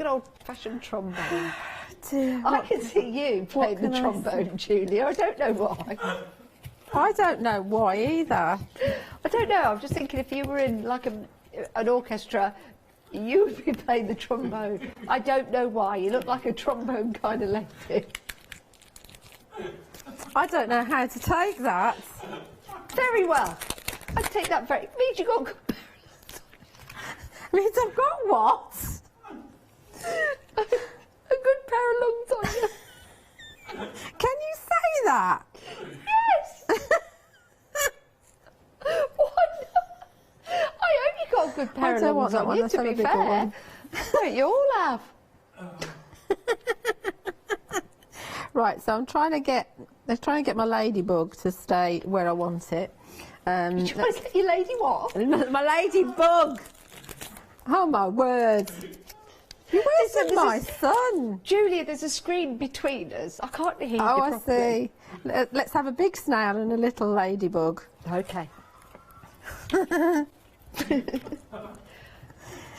good old-fashioned trombone. Dear, I can see you playing the trombone, Julia. I don't know why. I don't know why either. I don't know. I'm just thinking if you were in like an orchestra, you would be playing the trombone. I don't know why. You look like a trombone kind of lady. I don't know how to take that. Very well. I take that very. It means you got good Means I've got what? a good pair of lungs on you. Can you say that? Yes. What? I hope you got a good pair of lungs on you. To be fair, don't you all have? Right, so I'm trying to get my ladybug to stay where I want it. You trying to get your lady what? My ladybug. Oh my word! Where's my son? Julia, there's a screen between us. I can't hear you properly. I see. Let's have a big snail and a little ladybug. Okay.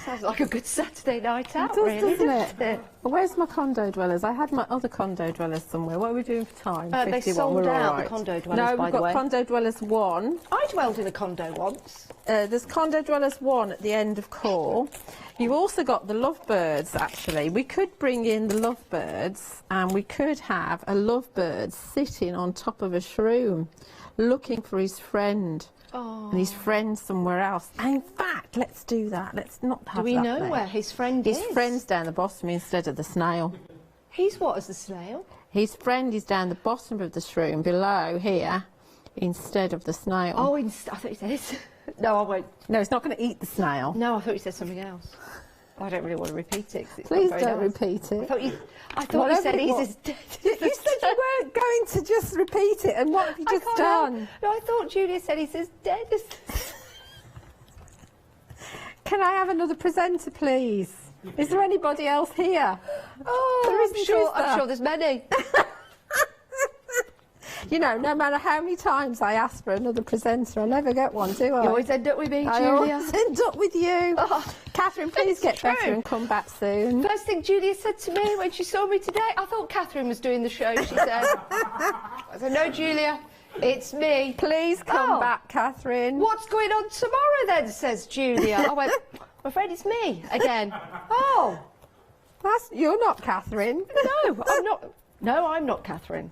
Sounds like a good Saturday night out, really, doesn't it? Well, where's my condo dwellers? I had my other condo dwellers somewhere. What are we doing for time? They sold out the condo dwellers, by the way. No, we've got condo dwellers 1. I dwelled in a condo once. There's condo dwellers 1 at the end of core. You've also got the lovebirds, actually. We could bring in the lovebirds and we could have a lovebird sitting on top of a shroom looking for his friend. Oh. And his friend somewhere else. And in fact, let's do that. Let's not have that. Do we know where his friend is? His friend's down the bottom instead of the snail. He's what as the snail? His friend is down the bottom of the shroom below here instead of the snail. Oh, I thought you said it. No, I won't. No, it's not going to eat the snail. No, I thought you said something else. I don't really want to repeat it. Please don't repeat it. I thought you said he's as dead. You said you weren't going to just repeat it, and what have you just done? No, I thought Julia said he's as dead as... Can I have another presenter, please? Is there anybody else here? Oh, I'm sure there's many. You know, no matter how many times I ask for another presenter, I never get one, do I? You always end up with me, Julia. I always end up with you. Oh, Catherine, please get better and come back soon. First thing Julia said to me when she saw me today, I thought Catherine was doing the show, she said. I said, no, Julia, it's me. Please come back, Catherine. What's going on tomorrow then, says Julia. I went, I'm afraid it's me again. Oh. You're not Catherine. No, I'm not. No, I'm not Catherine.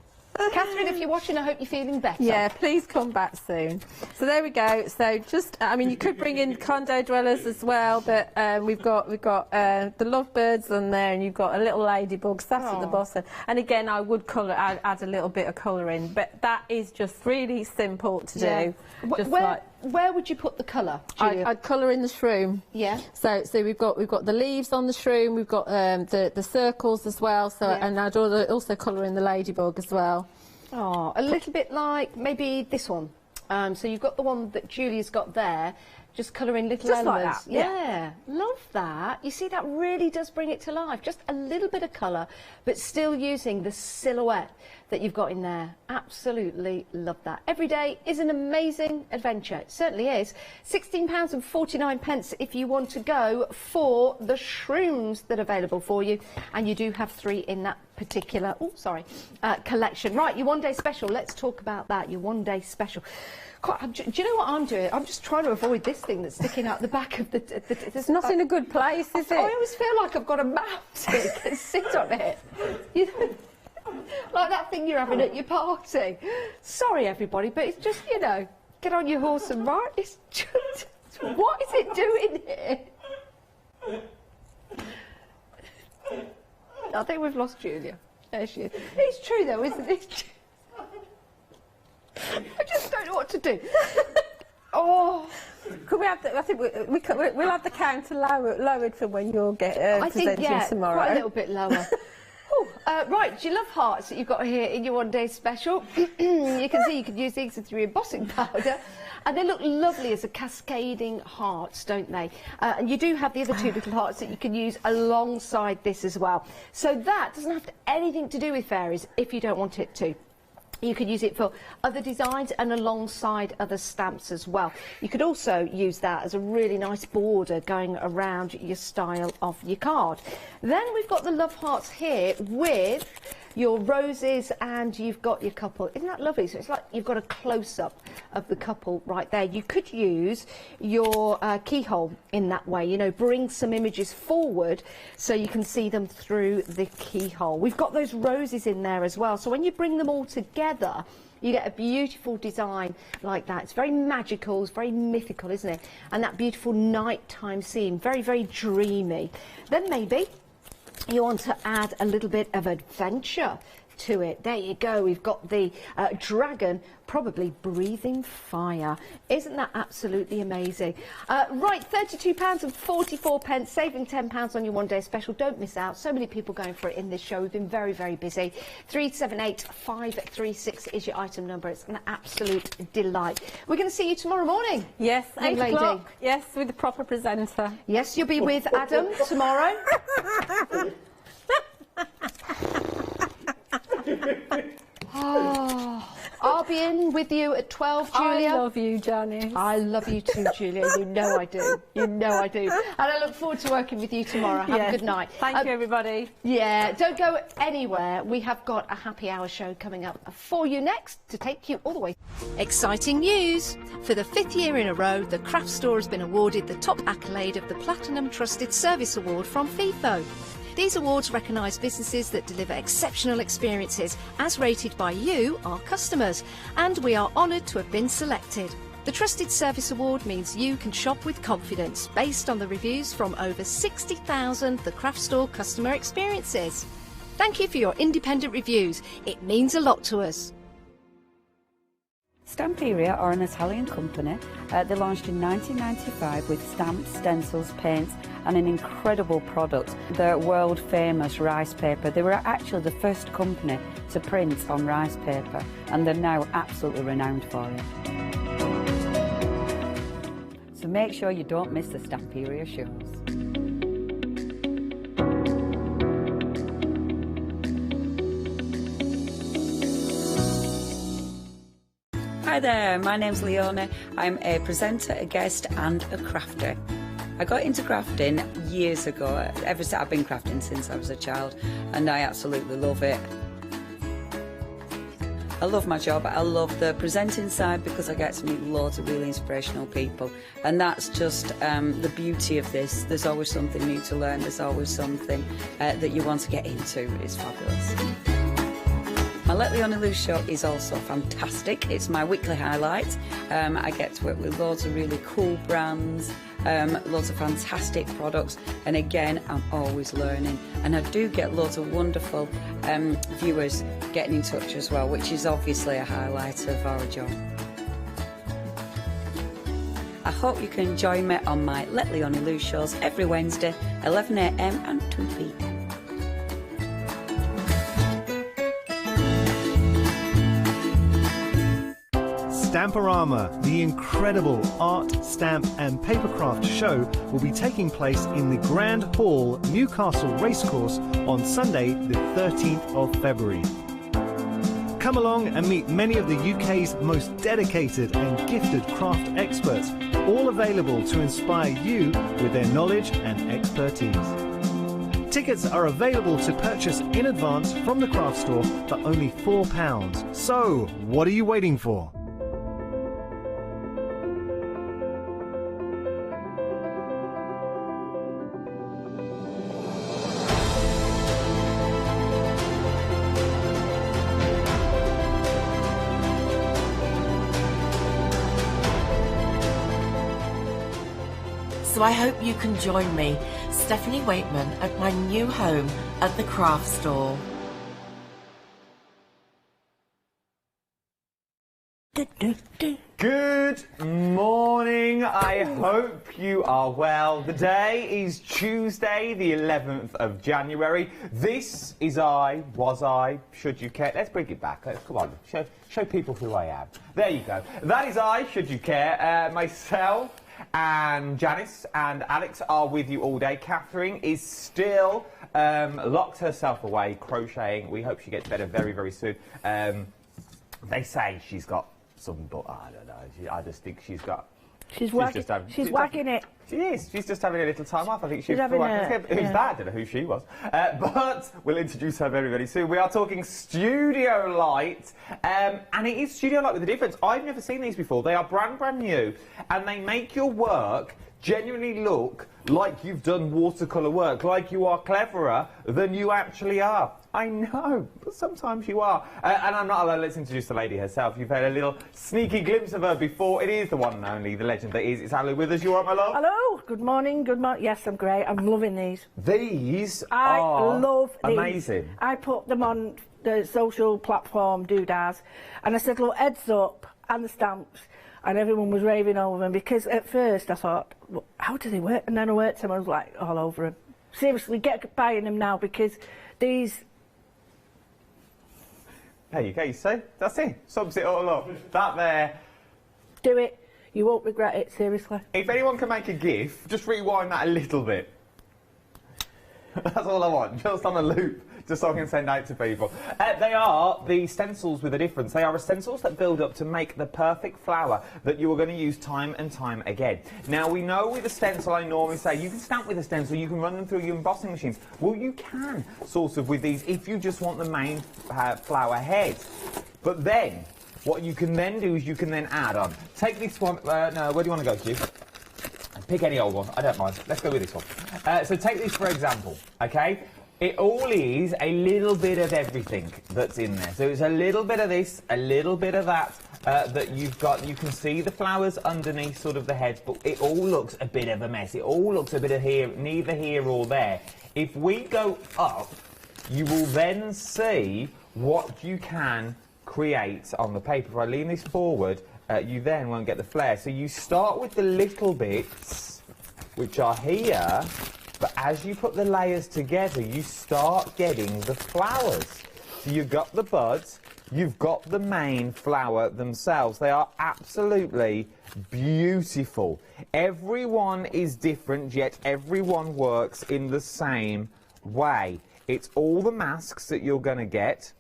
Catherine, if you're watching, I hope you're feeling better. Yeah, please come back soon. So there we go. So just, I mean, you could bring in condo dwellers as well, but we've got the lovebirds on there, and you've got a little ladybug sat at the bottom. And again, I would add a little bit of colour in, but that is just really simple to do. Where would you put the colour, Julia? I'd colour in the shroom. Yeah. So we've got the leaves on the shroom. We've got the circles as well. So and I'd also colour in the ladybug as well. Oh, a little bit like maybe this one. So you've got the one that Julia's got there. Just colour in little elements. Like that. Yeah, love that. You see, that really does bring it to life. Just a little bit of colour, but still using the silhouette that you've got in there. Absolutely love that. Every day is an amazing adventure. It certainly is. £16.49 if you want to go for the shrooms that are available for you. And you do have 3 in that particular collection. Right, your one-day special. Let's talk about that, your one-day special. God, do you know what I'm doing? I'm just trying to avoid this thing that's sticking out the back of the... It's not in a good place, is it? I always feel like I've got a mouse and sit on it. You know, like that thing you're having at your party. Sorry, everybody, but it's just, you know, get on your horse and ride. It's just... What is it doing here? I think we've lost Julia. There she is. It's true, though, isn't it? I just don't know what to do. Oh, could we have? I think we'll have the counter lowered for when you'll get presenting tomorrow. Quite a little bit lower. Right, do you love hearts that you've got here in your one-day special? You can see you could use these with your embossing powder. And they look lovely as a cascading hearts, don't they? And you do have the other 2 little hearts that you can use alongside this as well. So that doesn't have anything to do with fairies if you don't want it to. You could use it for other designs and alongside other stamps as well. You could also use that as a really nice border going around your style of your card. Then we've got the love hearts here with your roses, and you've got your couple. Isn't that lovely? So it's like you've got a close-up of the couple right there. You could use your keyhole in that way, you know, bring some images forward so you can see them through the keyhole. We've got those roses in there as well, so when you bring them all together, you get a beautiful design like that. It's very magical, it's very mythical, isn't it? And that beautiful nighttime scene, very, very dreamy. Then maybe you want to add a little bit of adventure to it. There you go. We've got the dragon probably breathing fire. Isn't that absolutely amazing? Right, £32.44, saving £10 on your one-day special. Don't miss out. So many people going for it in this show. We've been very, very busy. 378536 is your item number. It's an absolute delight. We're going to see you tomorrow morning. Yes, young 8 lady. o'clock. Yes, with the proper presenter. Yes, you'll be with Adam tomorrow. Oh, I'll be in with you at 12, Julia. I love you, Janice. I love you too, Julia. You know I do. You know I do. And I look forward to working with you tomorrow. Have a good night. Thank you, everybody. Yeah, don't go anywhere. We have got a happy hour show coming up for you next to take you all the way. Exciting news! For the 5th year in a row, the craft store has been awarded the top accolade of the Platinum Trusted Service Award from FIFO. These awards recognise businesses that deliver exceptional experiences as rated by you, our customers, and we are honoured to have been selected. The Trusted Service Award means you can shop with confidence based on the reviews from over 60,000 The Craft Store customer experiences. Thank you for your independent reviews. It means a lot to us. Stamperia are an Italian company. They launched in 1995 with stamps, stencils, paints and an incredible product, the world famous rice paper. They were actually the first company to print on rice paper and they're now absolutely renowned for it. So make sure you don't miss the Stamperia shows. Hi there, my name's Leona. I'm a presenter, a guest and a crafter. I got into crafting years ago. I've been crafting since I was a child and I absolutely love it. I love my job. I love the presenting side because I get to meet loads of really inspirational people, and that's just the beauty of this. There's always something new to learn. There's always something that you want to get into. It's fabulous. My Let Leona Loose show is also fantastic. It's my weekly highlight. I get to work with loads of really cool brands, loads of fantastic products, and again, I'm always learning. And I do get loads of wonderful viewers getting in touch as well, which is obviously a highlight of our job. I hope you can join me on my Let Leona Loose shows every Wednesday, 11 AM and 2 PM. Stamporama, the incredible art, stamp and papercraft show, will be taking place in the Grand Hall, Newcastle Racecourse on Sunday the 13th of February. Come along and meet many of the UK's most dedicated and gifted craft experts, all available to inspire you with their knowledge and expertise. Tickets are available to purchase in advance from the craft store for only £4. So, what are you waiting for? So I hope you can join me, Stephanie Waitman, at my new home at the craft store. Good morning, I hope you are well. The day is Tuesday, the 11th of January. This is Should You Care. Let's bring it back. Come on, show people who I am. There you go. That is I, Should You Care. Myself and Janice and Alex are with you all day. Catherine is still locked herself away crocheting. We hope she gets better very, very soon. They say she's got some, but I don't know. I just think she's got. She's wagging it. She is. She's just having a little time off. I think she's having who's that? I don't know who she was. But we'll introduce her very, very soon. We are talking studio light, and it is studio light with a difference. I've never seen these before. They are brand new, and they make your work genuinely look like you've done watercolour work, like you are cleverer than you actually are. I know, but sometimes you are. And I'm not allowed to introduce the lady herself. You've had a little sneaky glimpse of her before. It is the one and only, the legend that is. It's Ali with us. You all right, my love? Hello, good morning, Yes, I'm great. I'm loving these. These I are love these. amazing. I put them on the social platform, Doodads, and I said, look, heads up, and the stamps, and everyone was raving over them, because at first I thought, well, how do they work? And then I worked them, I was like, all over them. Seriously, get buying them now, because these... There you go, you see? That's it. Sums it all up. That there. Do it. You won't regret it, seriously. If anyone can make a GIF, just rewind that a little bit. That's all I want, just on a loop, just so I can send out to people. They are the stencils with a difference. They are stencils that build up to make the perfect flower that you are going to use time and time again. Now, we know with a stencil, I normally say, you can stamp with a stencil, you can run them through your embossing machines. Well, you can, sort of, with these, if you just want the main flower head. But then, what you can then do is you can then add on. Take this one, no, where do you want to go, Stu? Pick any old one, I don't mind. Let's go with this one. So take this for example, okay? It all is a little bit of everything that's in there. So it's a little bit of this, a little bit of that, that you've got. You can see the flowers underneath sort of the heads, but it all looks a bit of a mess. It all looks a bit of here, neither here or there. If we go up, you will then see what you can create on the paper. If I lean this forward, you then won't get the flare. So you start with the little bits, which are here, but as you put the layers together, you start getting the flowers. So you've got the buds, you've got the main flower themselves. They are absolutely beautiful. Everyone is different, yet everyone works in the same way. It's all the masks that you're going to get.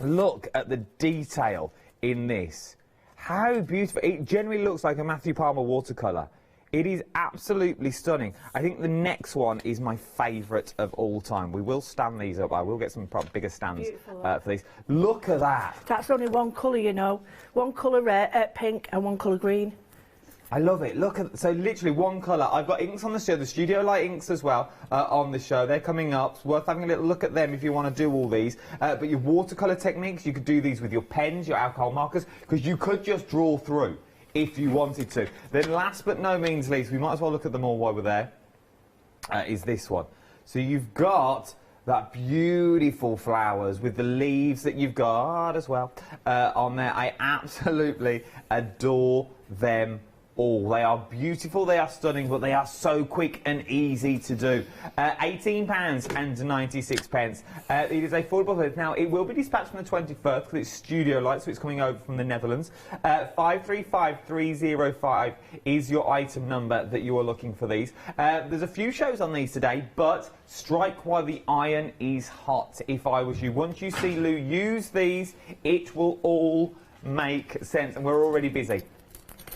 Look at the detail in this. How beautiful. It generally looks like a Matthew Palmer watercolour. It is absolutely stunning. I think the next one is my favourite of all time. We will stand these up. I will get some bigger stands for these. Look at that. That's only one colour, you know. One colour red, pink and one colour green. I love it. Look at, so literally one colour. I've got inks on the show, the studio light inks as well on the show. They're coming up. It's worth having a little look at them if you want to do all these. But your watercolour techniques, you could do these with your pens, your alcohol markers, because you could just draw through if you wanted to. Then last but no means least, we might as well look at them all while we're there, is this one. So you've got that beautiful flowers with the leaves that you've got as well on there. I absolutely adore them all. They are beautiful, they are stunning, but they are so quick and easy to do. £18.96. It is affordable. Now, it will be dispatched on the 21st because it's studio light, so it's coming over from the Netherlands. 535305 is your item number that you are looking for these. There's a few shows on these today, but strike while the iron is hot. If I was you, once you see Lou use these, it will all make sense, and we're already busy.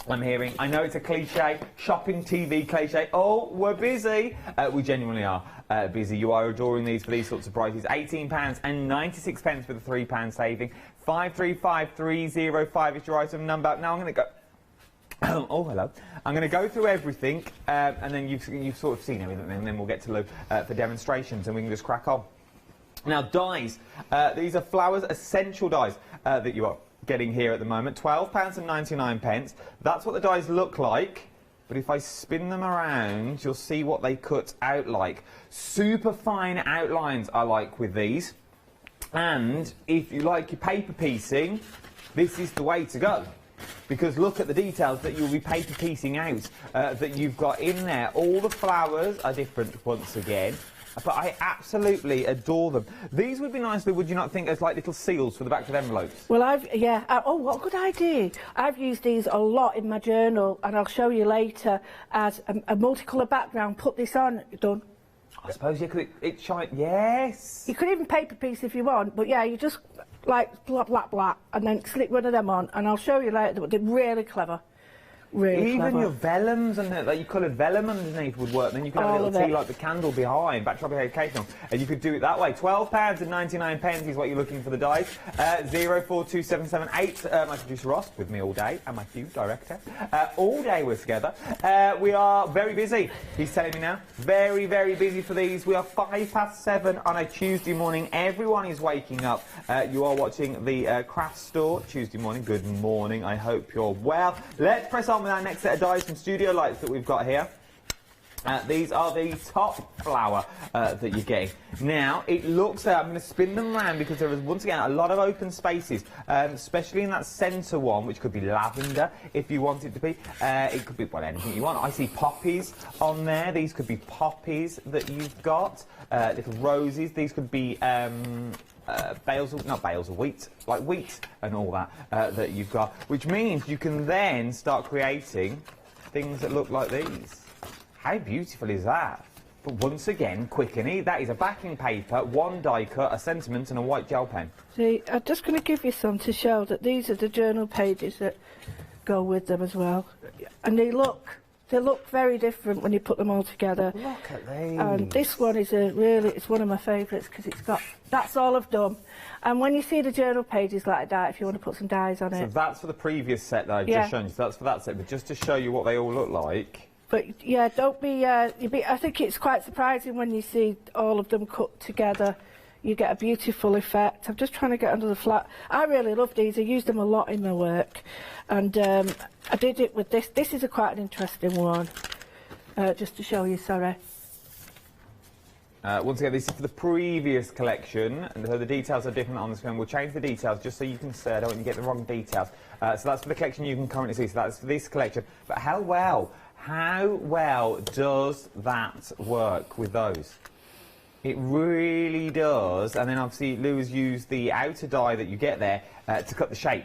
I'm hearing, I know it's a cliche, shopping TV cliche, oh, we're busy. We genuinely are busy. You are adoring these for these sorts of prices. £18.96 with a £3 saving. 535305 is your item number. Now I'm going to go... oh, hello. I'm going to go through everything, and then you've sort of seen everything, and then we'll get to Lou for demonstrations, and we can just crack on. Now, dies. These are Flowers Essential dies that you are getting here at the moment. £12.99. That's what the dies look like. But if I spin them around, you'll see what they cut out like. Super fine outlines I like with these. And if you like your paper piecing, this is the way to go. Because look at the details that you'll be paper piecing out that you've got in there. All the flowers are different once again. But I absolutely adore them. These would be nice, would you not think, as like little seals for the back of envelopes? Well, oh, what a good idea. I've used these a lot in my journal, and I'll show you later, as a multicolour background. Put this on, done. I suppose, yeah, because it shines, yes. You could even paper piece if you want, but yeah, you just like black, and then slip one of them on, and I'll show you later, but they're really clever. Really Even clever. your vellums and like your coloured vellum underneath would work. Then you could have a little tea like the candle behind, backdrop occasional, and you could do it that way. £12.99 is what you're looking for the dies. 042778. My producer Ross with me all day, and my cute director. All day we're together. We are very busy. He's telling me now. Very, very busy for these. We are 7:05 on a Tuesday morning. Everyone is waking up. You are watching the craft store Tuesday morning. Good morning. I hope you're well. Let's press on with our next set of dies from Studio Lights that we've got here. These are the top flower that you're getting. Now, it looks I'm going to spin them around because there is, once again, a lot of open spaces, especially in that centre one, which could be lavender if you want it to be. It could be, well, anything you want. I see poppies on there. These could be poppies that you've got. Little roses. These could be bales of wheat, like wheat and all that that you've got, which means you can then start creating things that look like these. How beautiful is that? But once again, quick and easy. That is a backing paper, one die cut, a sentiment and a white gel pen. See, I'm just going to give you some to show that these are the journal pages that go with them as well. And they look very different when you put them all together. Look at these. And this one is it's one of my favourites because it's got, that's all I've done. And when you see the journal pages like that, if you want to put some dies on it. So that's for the previous set that I've just shown you. So that's for that set, but just to show you what they all look like. But yeah, don't be, I think it's quite surprising when you see all of them cut together. You get a beautiful effect. I'm just trying to get under the flat. I really love these. I use them a lot in my work. And I did it with this. This is quite an interesting one. Just to show you, sorry. Once again, this is for the previous collection, and so the details are different on the screen. We'll change the details just so you can see. I don't want you to get the wrong details. So that's for the collection you can currently see. So that's for this collection. But how well does that work with those? It really does. And then obviously Lou has used the outer die that you get there to cut the shape.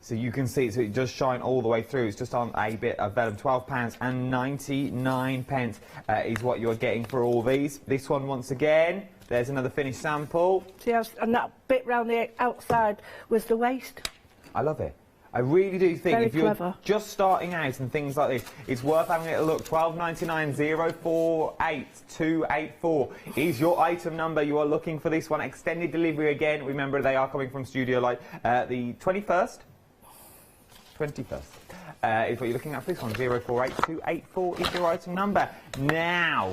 So you can see, so it does shine all the way through. It's just on a bit of vellum. £12.99 is what you're getting for all these. This one, once again, there's another finished sample. See, and that bit round the outside was the waist. I love it. I really do think if you're clever. just starting out and things like this, it's worth having a look. £12.99 048284 is your item number. You are looking for this one. Extended delivery again. Remember, they are coming from Studio Light. The 21st is what you're looking at for this one. 048284 is your item number. Now,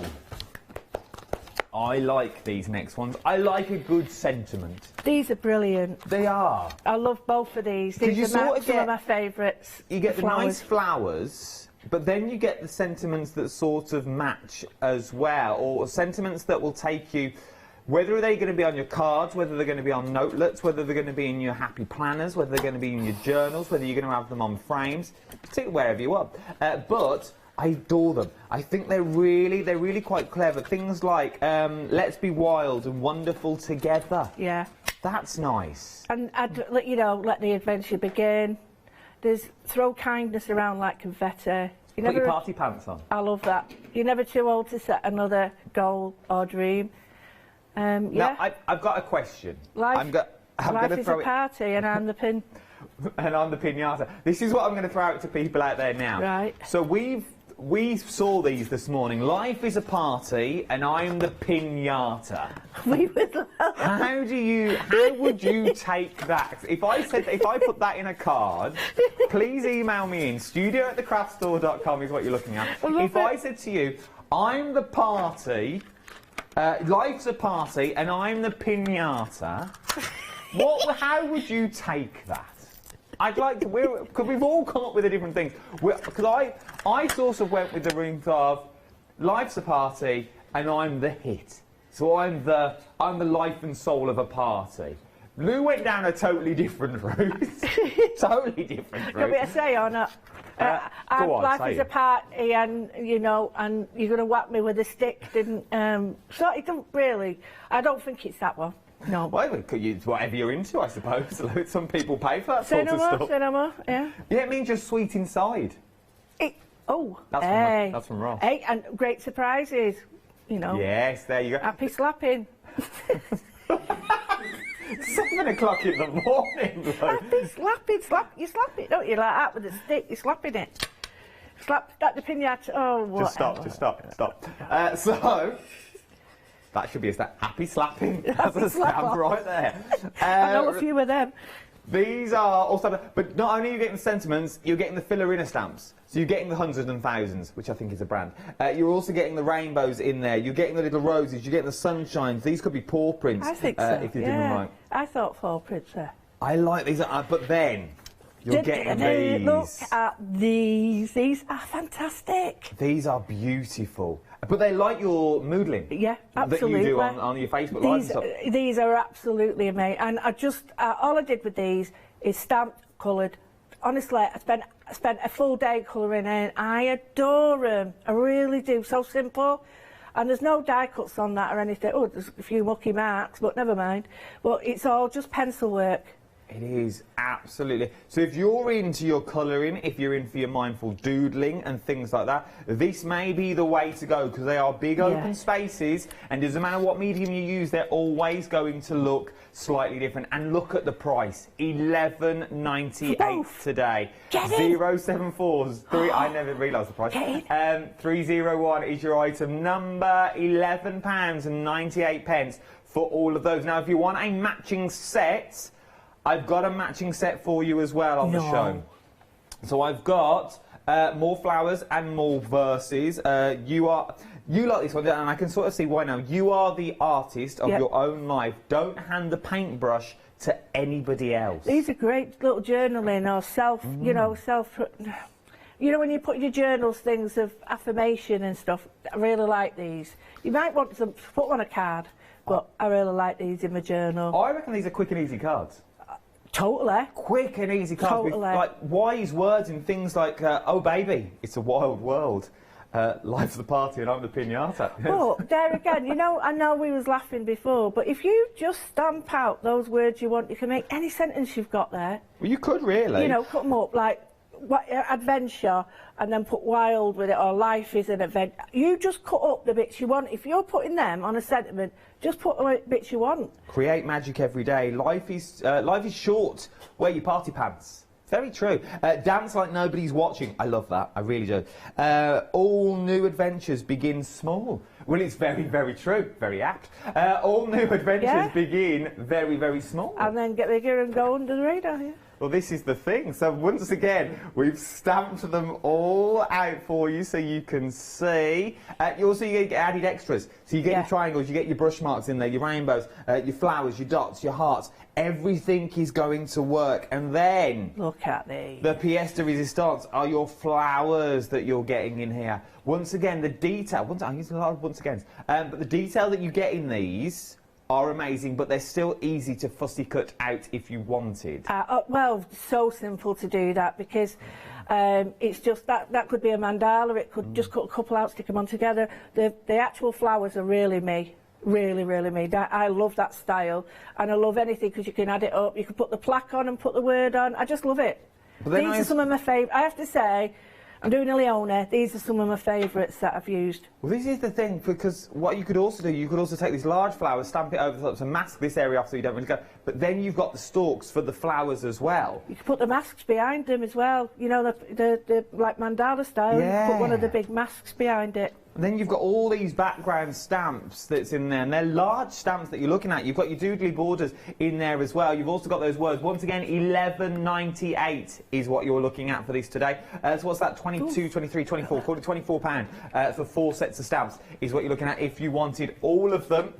I like these next ones. I like a good sentiment. These are brilliant. They are. I love both of these. These are some of my favourites. You get the nice flowers, but then you get the sentiments that sort of match as well, or sentiments that will take you, whether they're going to be on your cards, whether they're going to be on notelets, whether they're going to be in your happy planners, whether they're going to be in your journals, whether you're going to have them on frames, particularly wherever you want. But I adore them. I think they're really quite clever. Things like let's be wild and wonderful together. Yeah. That's nice. And I'd let the adventure begin. There's throw kindness around like confetti. Put your party pants on. I love that. You're never too old to set another goal or dream. Yeah. Now, I've got a question. Life is a party, and I'm the pin. And I'm the pinata. This is what I'm going to throw out to people out there now. Right. So we saw these this morning. Life is a party, and I'm the pinata. We would love. How would you take that? If I put that in a card, please email me in. studio@thecraftstore.com is what you're looking at. If I said to you, I'm the party. Life's a party, and I'm the pinata. How would you take that? I'd like to. Because we've all come up with a different things. Because I sort of went with the route of life's a party, and I'm the hit. So I'm the life and soul of a party. Lou went down a totally different route. Totally different route. Can we say or not? Life is a party, and and you're going to whack me with a stick. So it don't really. I don't think it's that one. No. Well, it's whatever you're into, I suppose. Some people pay for that sort of stuff. Cinema, yeah. Yeah, it means you're sweet inside. That's from Ross. Hey, and great surprises. Yes, there you go. Happy slapping. 7 o'clock in the morning, though. I've been slapping, you slap it, don't you, like that with a stick, you're slapping it. Slap that the pinata, oh, whatever. Just stop. So, that should be a happy slapping. That's a stamp right there. I know a few of them. These are all stamps, but not only are you getting the sentiments, you're getting the filler inner stamps. So you're getting the hundreds and thousands, which I think is a brand. You're also getting the rainbows in there. You're getting the little roses. You're getting the sunshines. These could be paw prints. I think so. If you're doing them right. I thought paw prints there. I like these, but then you're getting these. Look at these. These are fantastic. These are beautiful. But they like your moodling. Yeah, absolutely. That you do on your Facebook Live and stuff. These are absolutely amazing. And I just, all I did with these is stamped, coloured. Honestly, I spent a full day colouring in. I adore them. I really do. So simple. And there's no die cuts on that or anything. Oh, there's a few mucky marks, but never mind. But it's all just pencil work. It is, absolutely. So if you're into your colouring, if you're in for your mindful doodling and things like that, this may be the way to go, because they are big open spaces, and doesn't matter what medium you use, they're always going to look slightly different. And look at the price, $11.98 today. 074s, I never realised the price. 301 is your item number, £11.98 for all of those. Now, if you want a matching set, I've got a matching set for you as well on the show. So I've got more flowers and more verses. You like this one, and I can sort of see why now. You are the artist of your own life. Don't hand the paintbrush to anybody else. These are great little journaling or you know, you know, when you put your journals, things of affirmation and stuff. I really like these. You might want to put on a card, but I really like these in my journal. I reckon these are quick and easy cards. Totally. Quick and easy cards with like wise words and things like, oh baby, it's a wild world. Life's the party and I'm the piñata. But there again, you know, I know we was laughing before, but if you just stamp out those words you want, you can make any sentence you've got there. Well, you could really. You know, cut them up like adventure and then put wild with it, or life is an adventure. You just cut up the bits you want. If you're putting them on a sentiment, just put the bits you want. Create magic every day. Life is short. Wear your party pants. Very true. Dance like nobody's watching. I love that. I really do. All new adventures begin small. Well, it's very, very true. Very apt. All new adventures begin very, very small. And then get bigger and go under the radar, Well, this is the thing. So once again, we've stamped them all out for you so you can see. You also get added extras. So you get your triangles, you get your brush marks in there, your rainbows, your flowers, your dots, your hearts. Everything is going to work. And then... Look at these. The pièce de résistance are your flowers that you're getting in here. Once again, the detail... I'm using a lot of once agains. But the detail that you get in these... are amazing, but they're still easy to fussy cut out if you wanted. Well, so simple to do that, because it's just that could be a mandala. It could just cut a couple out, stick them on together. The actual flowers are really me. Really, really me. I love that style, and I love anything because you can add it up. You can put the plaque on and put the word on. I just love it. These are some of my favourite. I have to say, I'm doing a Leona. These are some of my favourites that I've used. Well, this is the thing, because what you could also do, you could also take these large flowers, stamp it over the top, so mask this area off so you don't really go. But then you've got the stalks for the flowers as well. You can put the masks behind them as well. You know, the like mandala style. Yeah. You put one of the big masks behind it. And then you've got all these background stamps that's in there, and they're large stamps that you're looking at. You've got your doodly borders in there as well. You've also got those words. Once again, $11.98 is what you're looking at for this today. So what's that? 22, 23, 24, call it £24 for 4 sets of stamps is what you're looking at if you wanted all of them.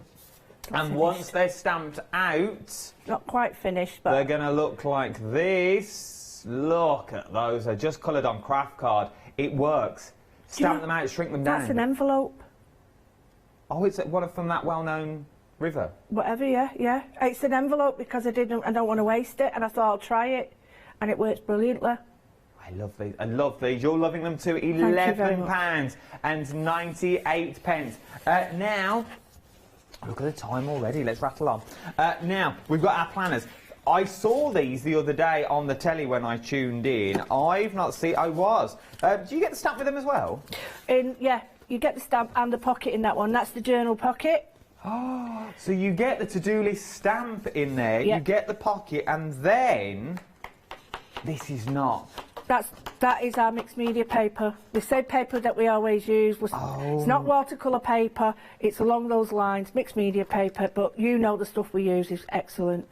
And once they're stamped out... Not quite finished, but... They're going to look like this. Look at those. They're just coloured on craft card. It works. Stamp them out, shrink them down. That's an envelope. Oh, it's one from that well-known river? Whatever, yeah. It's an envelope because I don't want to waste it, and I thought I'll try it, and it works brilliantly. I love these. I love these. You're loving them too. £11.98. Now, look at the time already. Let's rattle on. Now, we've got our planners. I saw these the other day on the telly when I tuned in. I've not seen... I was. Do you get the stamp with them as well? Yeah, you get the stamp and the pocket in that one. That's the journal pocket. Oh, so you get the to-do list stamp in there, Yeah. you get the pocket, and then this is not. That is our mixed media paper. The same paper that we always use. It's not watercolour paper. It's along those lines, mixed media paper. But you know the stuff we use is excellent.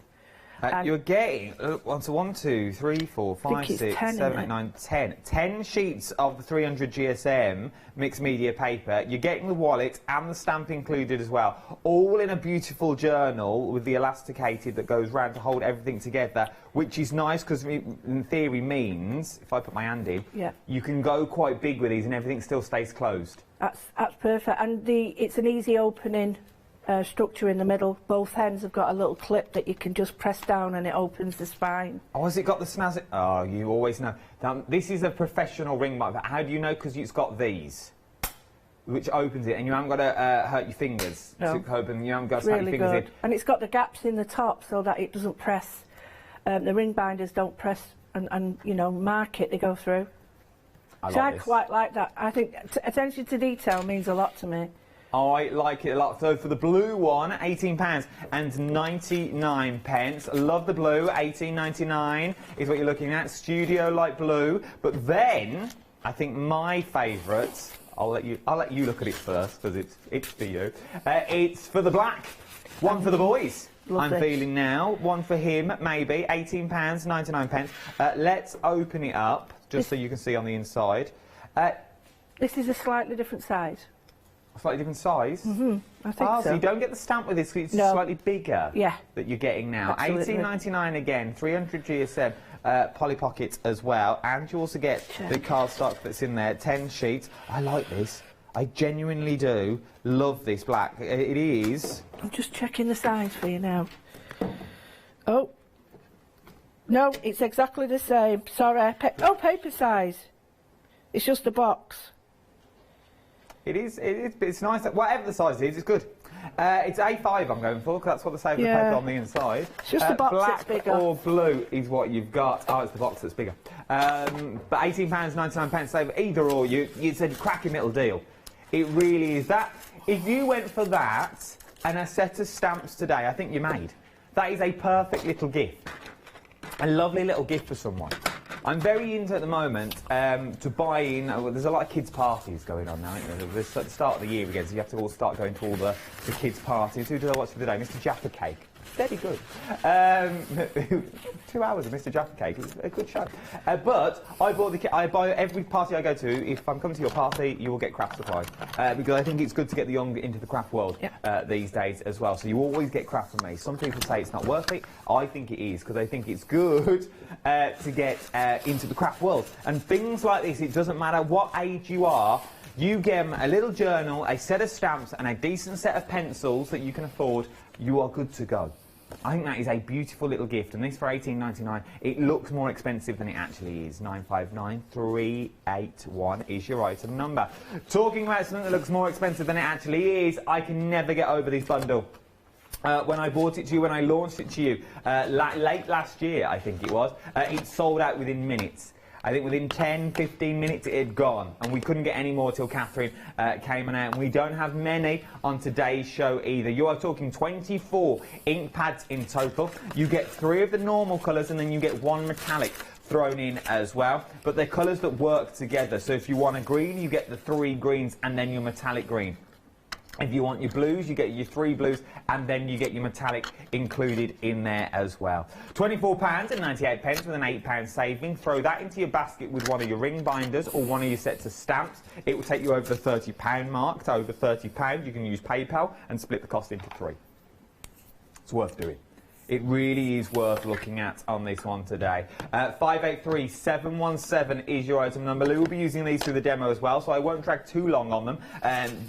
You're getting 1, 2, 3, 4, 5, 6, 10, 7, 8, 9, 10. 10 sheets of the 300 GSM mixed media paper. You're getting the wallet and the stamp included as well. All in a beautiful journal with the elasticated that goes round to hold everything together, which is nice because in theory means, if I put my hand in, you can go quite big with these and everything still stays closed. That's perfect. And it's an easy opening. Structure in the middle. Both ends have got a little clip that you can just press down and it opens the spine. Oh, has it got the snazzy? Oh, you always know. Now, this is a professional ring binder. How do you know? Because it's got these, which opens it, and you haven't got to hurt your fingers to open. You haven't got to snap your fingers in. And it's got the gaps in the top so that it doesn't press. The ring binders don't press and you know, mark it. They go through. I quite like that. I think attention to detail means a lot to me. I like it a lot. So for the blue one, £18.99. Love the blue. £18.99 is what you're looking at. Studio light blue. But then I think my favourite. I'll let you look at it first because it's for you. It's for the black. One for the boys. I'm feeling now. One for him, maybe. £18.99. Let's open it up just so you can see on the inside. This is a slightly different size. A slightly different size? I think so. So you don't get the stamp with this, it's slightly bigger that you're getting now. £18.99 again, 300 GSM, Polly Pocket as well, and you also get the cardstock that's in there, 10 sheets. I like this. I genuinely do love this black. It is... I'm just checking the size for you now. Oh. No, it's exactly the same. Sorry. Paper size. It's just a box. It's nice. Whatever the size is, it's good. It's A5 I'm going for, because that's what they say with the paper on the inside. It's just the box that's bigger. Black or blue is what you've got. Oh, it's the box that's bigger. But £18.99 save either or. It's a cracking little deal. It really is. That. If you went for that and a set of stamps today, I think you're made. That is a perfect little gift. A lovely little gift for someone. I'm very into at the moment to buy in. There's a lot of kids' parties going on now, isn't there? It's at the start of the year again, so you have to all start going to all the kids' parties. Who did I watch for today? Mr. Jaffa Cake. Very good. 2 hours of Mr. Jaffa Cake. It was a good show. But I buy every party I go to. If I'm coming to your party, you will get craft supplies because I think it's good to get the young into the craft world these days as well. So you always get craft from me. Some people say it's not worth it. I think it is because I think it's good to get into the craft world. And things like this, it doesn't matter what age you are. You get a little journal, a set of stamps, and a decent set of pencils that you can afford. You are good to go. I think that is a beautiful little gift, and this for £18.99. It looks more expensive than it actually is. 959381 is your item number. Talking about something that looks more expensive than it actually is, I can never get over this bundle. When I bought it to you, when I launched it to you, late last year, I think it was, it sold out within minutes. I think within 10, 15 minutes it had gone, and we couldn't get any more till Catherine came on out. And we don't have many on today's show either. You are talking 24 ink pads in total. You get 3 of the normal colours, and then you get 1 metallic thrown in as well. But they're colours that work together. So if you want a green, you get the 3 greens and then your metallic green. If you want your blues, you get your 3 blues, and then you get your metallic included in there as well. £24.98 with an £8 saving. Throw that into your basket with one of your ring binders or one of your sets of stamps. It will take you over the £30 mark. To over £30, you can use PayPal and split the cost into 3. It's worth doing. It really is worth looking at on this one today. 583717 is your item number. Lou will be using these through the demo as well, so I won't drag too long on them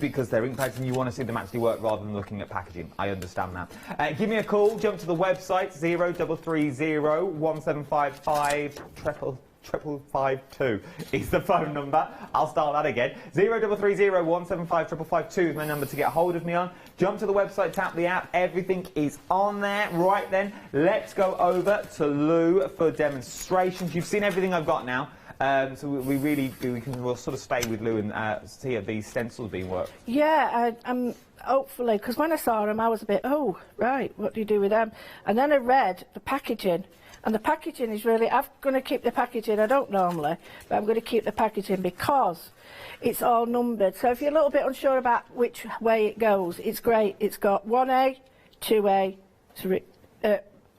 because they're ink pads and you want to see them actually work rather than looking at packaging. I understand that. Give me a call. Jump to the website 0330 1755 552 is the phone number. I'll start that again. 0330 175 552 is my number to get hold of me on. Jump to the website, tap the app. Everything is on there. Right then, let's go over to Lou for demonstrations. You've seen everything I've got now. So we really do. We'll sort of stay with Lou and see these stencils being worked. Yeah, I'm hopefully, because when I saw them, I was a bit, oh, right, what do you do with them? And then I read the packaging, and the packaging is really, I'm going to keep the packaging, I don't normally, but I'm going to keep the packaging because it's all numbered. So if you're a little bit unsure about which way it goes, it's great. It's got 1A, 2A,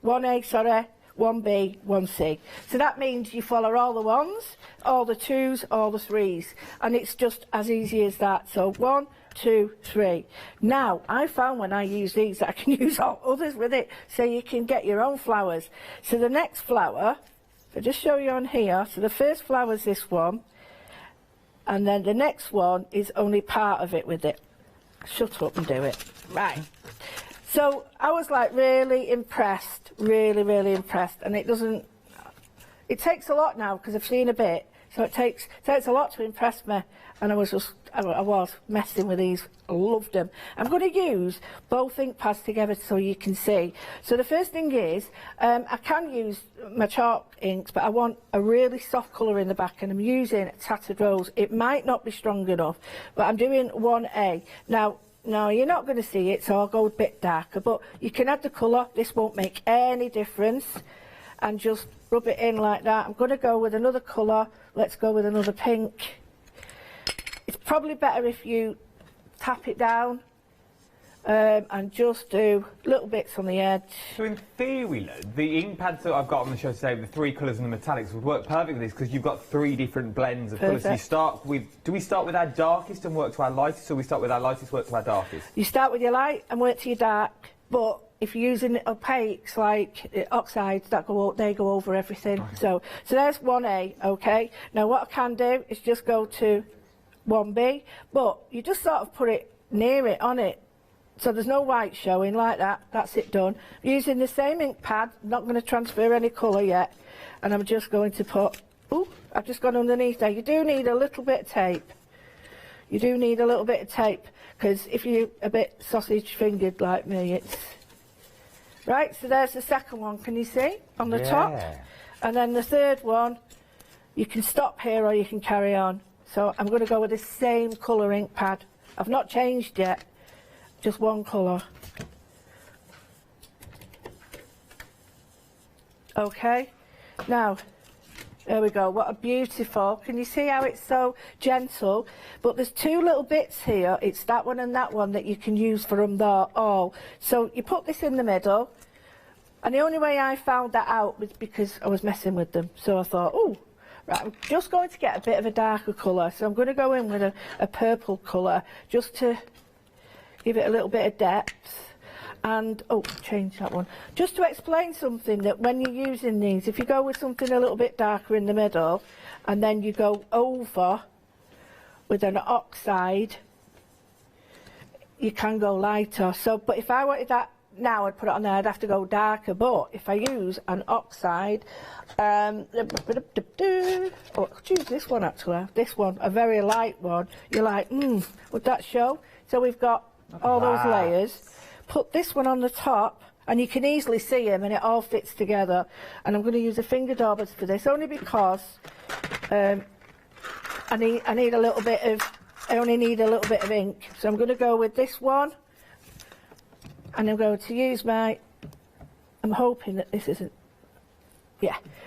1A, sorry, 1B, 1C. So that means you follow all the 1s, all the 2s, all the 3s. And it's just as easy as that. So 1, 2, 3. Now, I found when I use these that I can use all others with it. So you can get your own flowers. So the next flower, I'll just show you on here. So the first flower is this one. And then the next one is only part of it with it. Shut up and do it. Right. So I was like really impressed, really impressed, and it takes a lot now because I've seen a bit, so it takes a lot to impress me, and I was messing with these. I loved them. I'm going to use both ink pads together so you can see. So the first thing is, I can use my chalk inks, but I want a really soft colour in the back, and I'm using Tattered Rose. It might not be strong enough, but I'm doing 1A. Now, you're not going to see it, so I'll go a bit darker, but you can add the colour. This won't make any difference. And just rub it in like that. I'm going to go with another colour. Let's go with another pink. It's probably better if you tap it down and just do little bits on the edge. So in theory, the ink pads that I've got on the show today with the 3 colours and the metallics would work perfectly with this because you've got 3 different blends of colours. So you start with, do we start with our darkest and work to our lightest, or we start with our lightest, work to our darkest? You start with your light and work to your dark, but if you're using opaques like oxides, they go over everything. Okay. So there's 1A, okay? Now what I can do is just go to 1B, but you just sort of put it near it, on it, so there's no white showing like that. That's it done. Using the same ink pad, not going to transfer any colour yet, and I'm just going to put, I've just gone underneath there. You do need a little bit of tape. You do need a little bit of tape, because if you're a bit sausage fingered like me, it's... Right, so there's the second one, can you see, on the top? And then the third one, you can stop here or you can carry on. So I'm going to go with the same colour ink pad. I've not changed yet, just one colour. Okay, now, there we go, what a beautiful, can you see how it's so gentle? But there's 2 little bits here, it's that one and that one that you can use for them all. So you put this in the middle, and the only way I found that out was because I was messing with them. So I thought, right, I'm just going to get a bit of a darker colour, so I'm going to go in with a purple colour, just to give it a little bit of depth. And, change that one. Just to explain something, that when you're using these, if you go with something a little bit darker in the middle, and then you go over with an oxide, you can go lighter. So, but if I wanted that now, I'd put it on there, I'd have to go darker. But if I use an oxide, I'll choose this one actually. This one, a very light one. You're like, would that show? So we've got all those layers. Put this one on the top, and you can easily see them, and it all fits together. And I'm going to use a finger daubers for this, only because I only need a little bit of ink. So I'm going to go with this one, and I'm going to use I'm hoping that this isn't,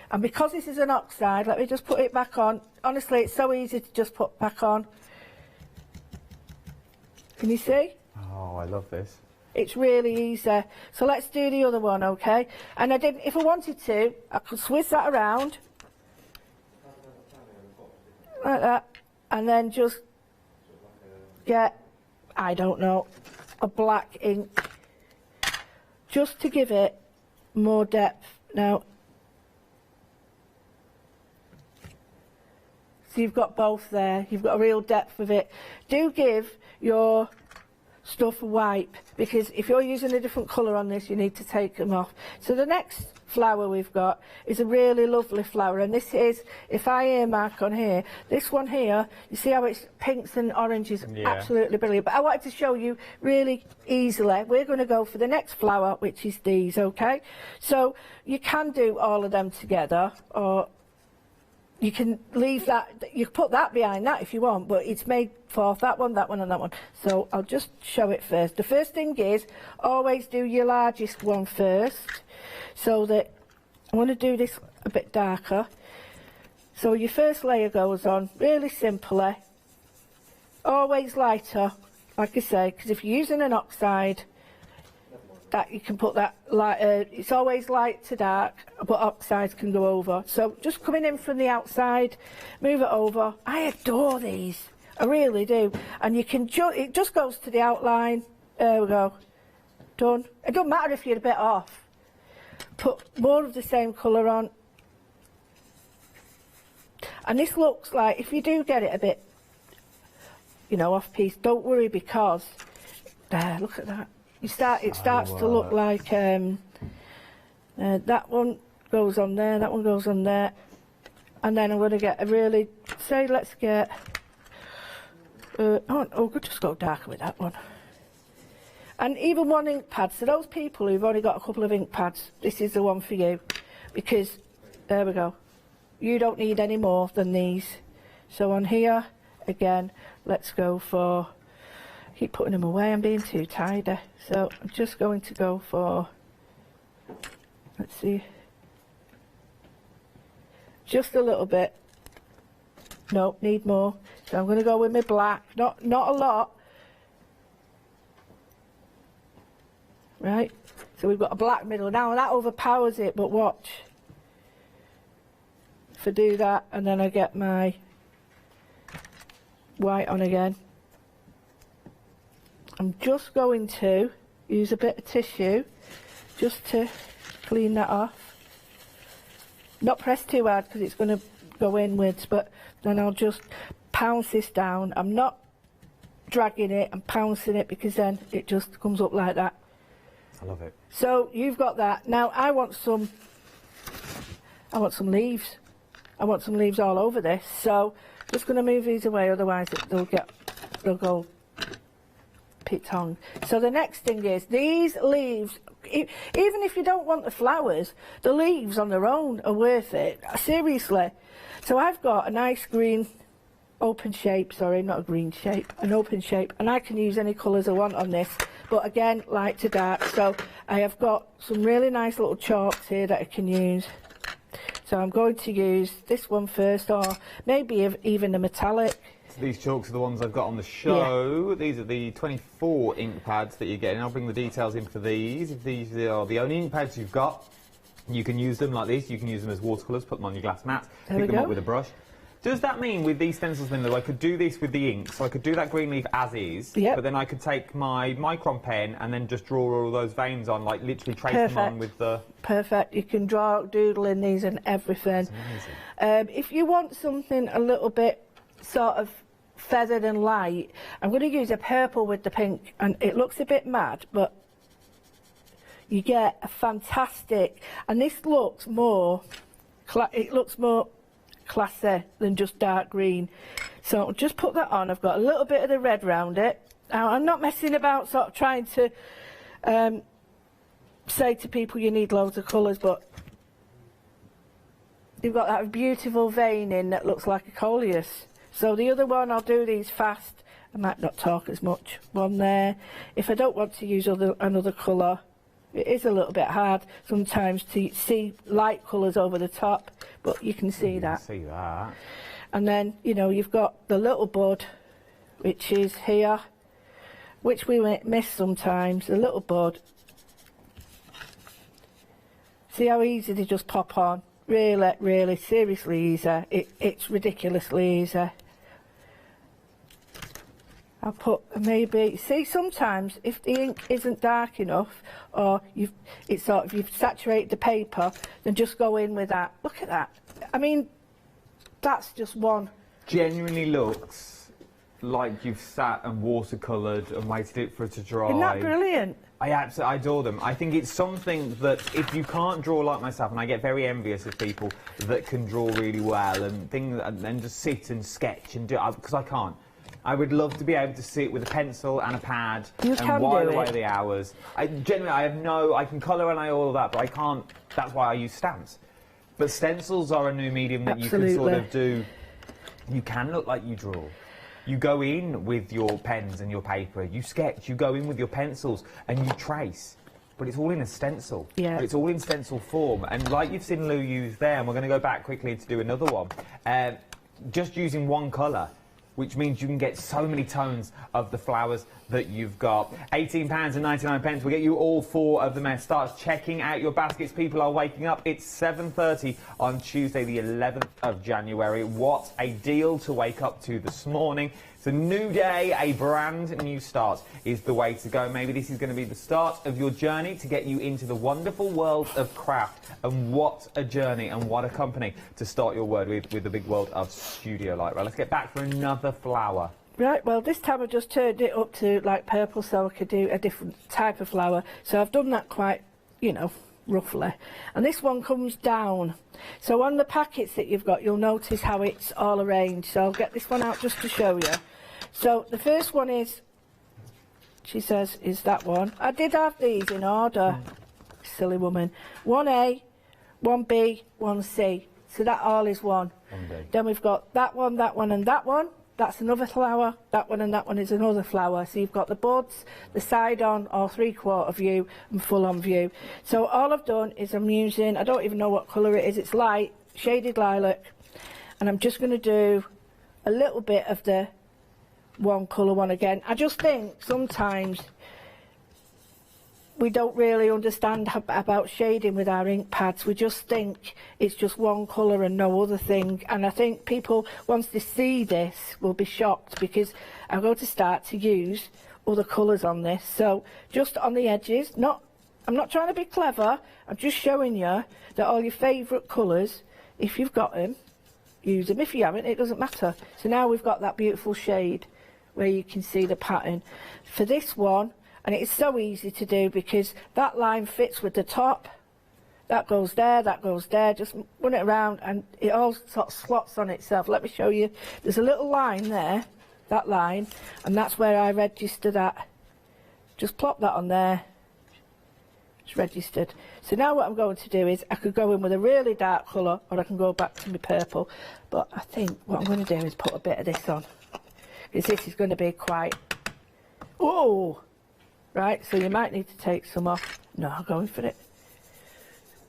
and because this is an oxide, let me just put it back on. Honestly, it's so easy to just put back on. Can you see? Oh, I love this. It's really easy. So let's do the other one, okay? And if I wanted to, I could swizz that around. Like that. And then just get, I don't know, a black ink. Just to give it more depth. Now, so you've got both there. You've got a real depth of it. Do give your stuff a wipe, because if you're using a different colour on this, you need to take them off. So the next flower we've got is a really lovely flower, and this is, if I earmark on here, this one here, you see how it's pinks and oranges, absolutely brilliant. But I wanted to show you really easily. We're going to go for the next flower, which is these, okay? So you can do all of them together, or you can leave that, you can put that behind that if you want, but it's made for that one, and that one. So I'll just show it first. The first thing is, always do your largest one first, so that I want to do this a bit darker. So your first layer goes on really simply, always lighter, like I say, because if you're using an oxide, that you can put that lighter, it's always light to dark, but oxides can go over. So just coming in from the outside, move it over. I adore these, I really do. And you can it just goes to the outline. There we go, done. It doesn't matter if you're a bit off. Put more of the same colour on. And this looks like, if you do get it a bit, you know, off piece, don't worry, because there, look at that. It starts to look like that one goes on there, that one goes on there, and then I'm going to get a really, say, let's get, we'll just go darker with that one. And even one ink pad. So those people who've only got a couple of ink pads, this is the one for you, because there we go. You don't need any more than these. So on here, again, let's go for. Keep putting them away, I'm being too tidy. So I'm just going to go for, let's see, just a little bit. No, need more. So I'm going to go with my black, not a lot. Right, so we've got a black middle. Now that overpowers it, but watch. If I do that, and then I get my white on again. I'm just going to use a bit of tissue just to clean that off. Not press too hard because it's going to go inwards, but then I'll just pounce this down. I'm not dragging it, I'm pouncing it, because then it just comes up like that. I love it. So you've got that. Now I want some leaves. I want some leaves all over this. So just going to move these away, otherwise they'll go pitong. So the next thing is, these leaves, even if you don't want the flowers, the leaves on their own are worth it, seriously. So I've got a nice green open shape, sorry, not a green shape, an open shape, and I can use any colours I want on this, but again, light to dark. So I have got some really nice little chalks here that I can use. So I'm going to use this one first, or maybe even a metallic. These chalks are the ones I've got on the show. Yeah. These are the 24 ink pads that you're getting. I'll bring the details in for these. If these are the only ink pads you've got, you can use them like this. You can use them as watercolours, put them on your glass mats, pick them up with a brush. Does that mean with these stencils then that I could do this with the ink? So I could do that green leaf as is, but then I could take my micron pen and then just draw all those veins on, like literally trace them on with the... Perfect. You can draw, doodle in these and everything. That's amazing. If you want something a little bit sort of feathered and light, I'm going to use a purple with the pink, and it looks a bit mad, but you get a fantastic, and this looks more, it looks more classy than just dark green. So I'll just put that on. I've got a little bit of the red round it. Now I'm not messing about sort of trying to say to people you need loads of colours, but you've got that beautiful vein in that looks like a coleus. So the other one, I'll do these fast. I might not talk as much. One there. If I don't want to use another colour, it is a little bit hard sometimes to see light colours over the top, but you can see that. See that. And then, you know, you've got the little bud, which is here, which we miss sometimes, the little bud. See how easy they just pop on? Really, really, seriously easy. It's ridiculously easy. I'll put maybe, see, sometimes if the ink isn't dark enough, or you've saturated the paper, then just go in with that. Look at that. I mean, that's just one. Genuinely looks like you've sat and watercoloured and waited for it to dry. Isn't that brilliant? I absolutely adore them. I think it's something that if you can't draw like myself, and I get very envious of people that can draw really well and things, and then just sit and sketch and do it, because I can't. I would love to be able to sit with a pencil and a pad and while away the hours. I can colour and all of that, but I can't. That's why I use stamps. But stencils are a new medium that you can sort of do. You can look like you draw. You go in with your pens and your paper, you sketch, you go in with your pencils and you trace. But it's all in a stencil. Yeah. But it's all in stencil form. And like you've seen Lou use there, and we're going to go back quickly to do another one, just using one colour, which means you can get so many tones of the flowers that you've got. £18.99. We'll get you all 4 of them there. Start checking out your baskets. People are waking up. It's 7:30 on Tuesday, the 11th of January. What a deal to wake up to this morning. It's a new day, a brand new start is the way to go. Maybe this is going to be the start of your journey to get you into the wonderful world of craft. And what a journey and what a company to start your word with the big world of studio light. Right, let's get back for another flower. Right, well, this time I just turned it up to like purple so I could do a different type of flower. So I've done that quite, you know, roughly. And this one comes down. So on the packets that you've got, you'll notice how it's all arranged. So I'll get this one out just to show you. So the first one is, she says, is that one. I did have these in order. Silly woman. 1A, 1B, 1C. So that all is one. Then we've got that one, and that one. That's another flower. That one and that one is another flower. So you've got the buds, the side on or 3/4 view and full on view. So all I've done is I'm using, I don't even know what colour it is. It's light, shaded lilac. And I'm just going to do a little bit of the one colour one again. I just think sometimes we don't really understand about shading with our ink pads. We just think it's just one colour and no other thing. And I think people, once they see this, will be shocked because I'm going to start to use other colours on this. So just on the edges, I'm not trying to be clever. I'm just showing you that all your favourite colours, if you've got them, use them. If you haven't, it doesn't matter. So now we've got that beautiful shade where you can see the pattern. For this one, and it's so easy to do because that line fits with the top. That goes there, just run it around and it all sort of slots on itself. Let me show you. There's a little line there, that line, and that's where I register that. Just plop that on there. It's registered. So now what I'm going to do is I could go in with a really dark colour or I can go back to my purple. But I think what I'm going to do is put a bit of this on. Because this is going to be quite... Oh! Right, so you might need to take some off. No, I'm going for it.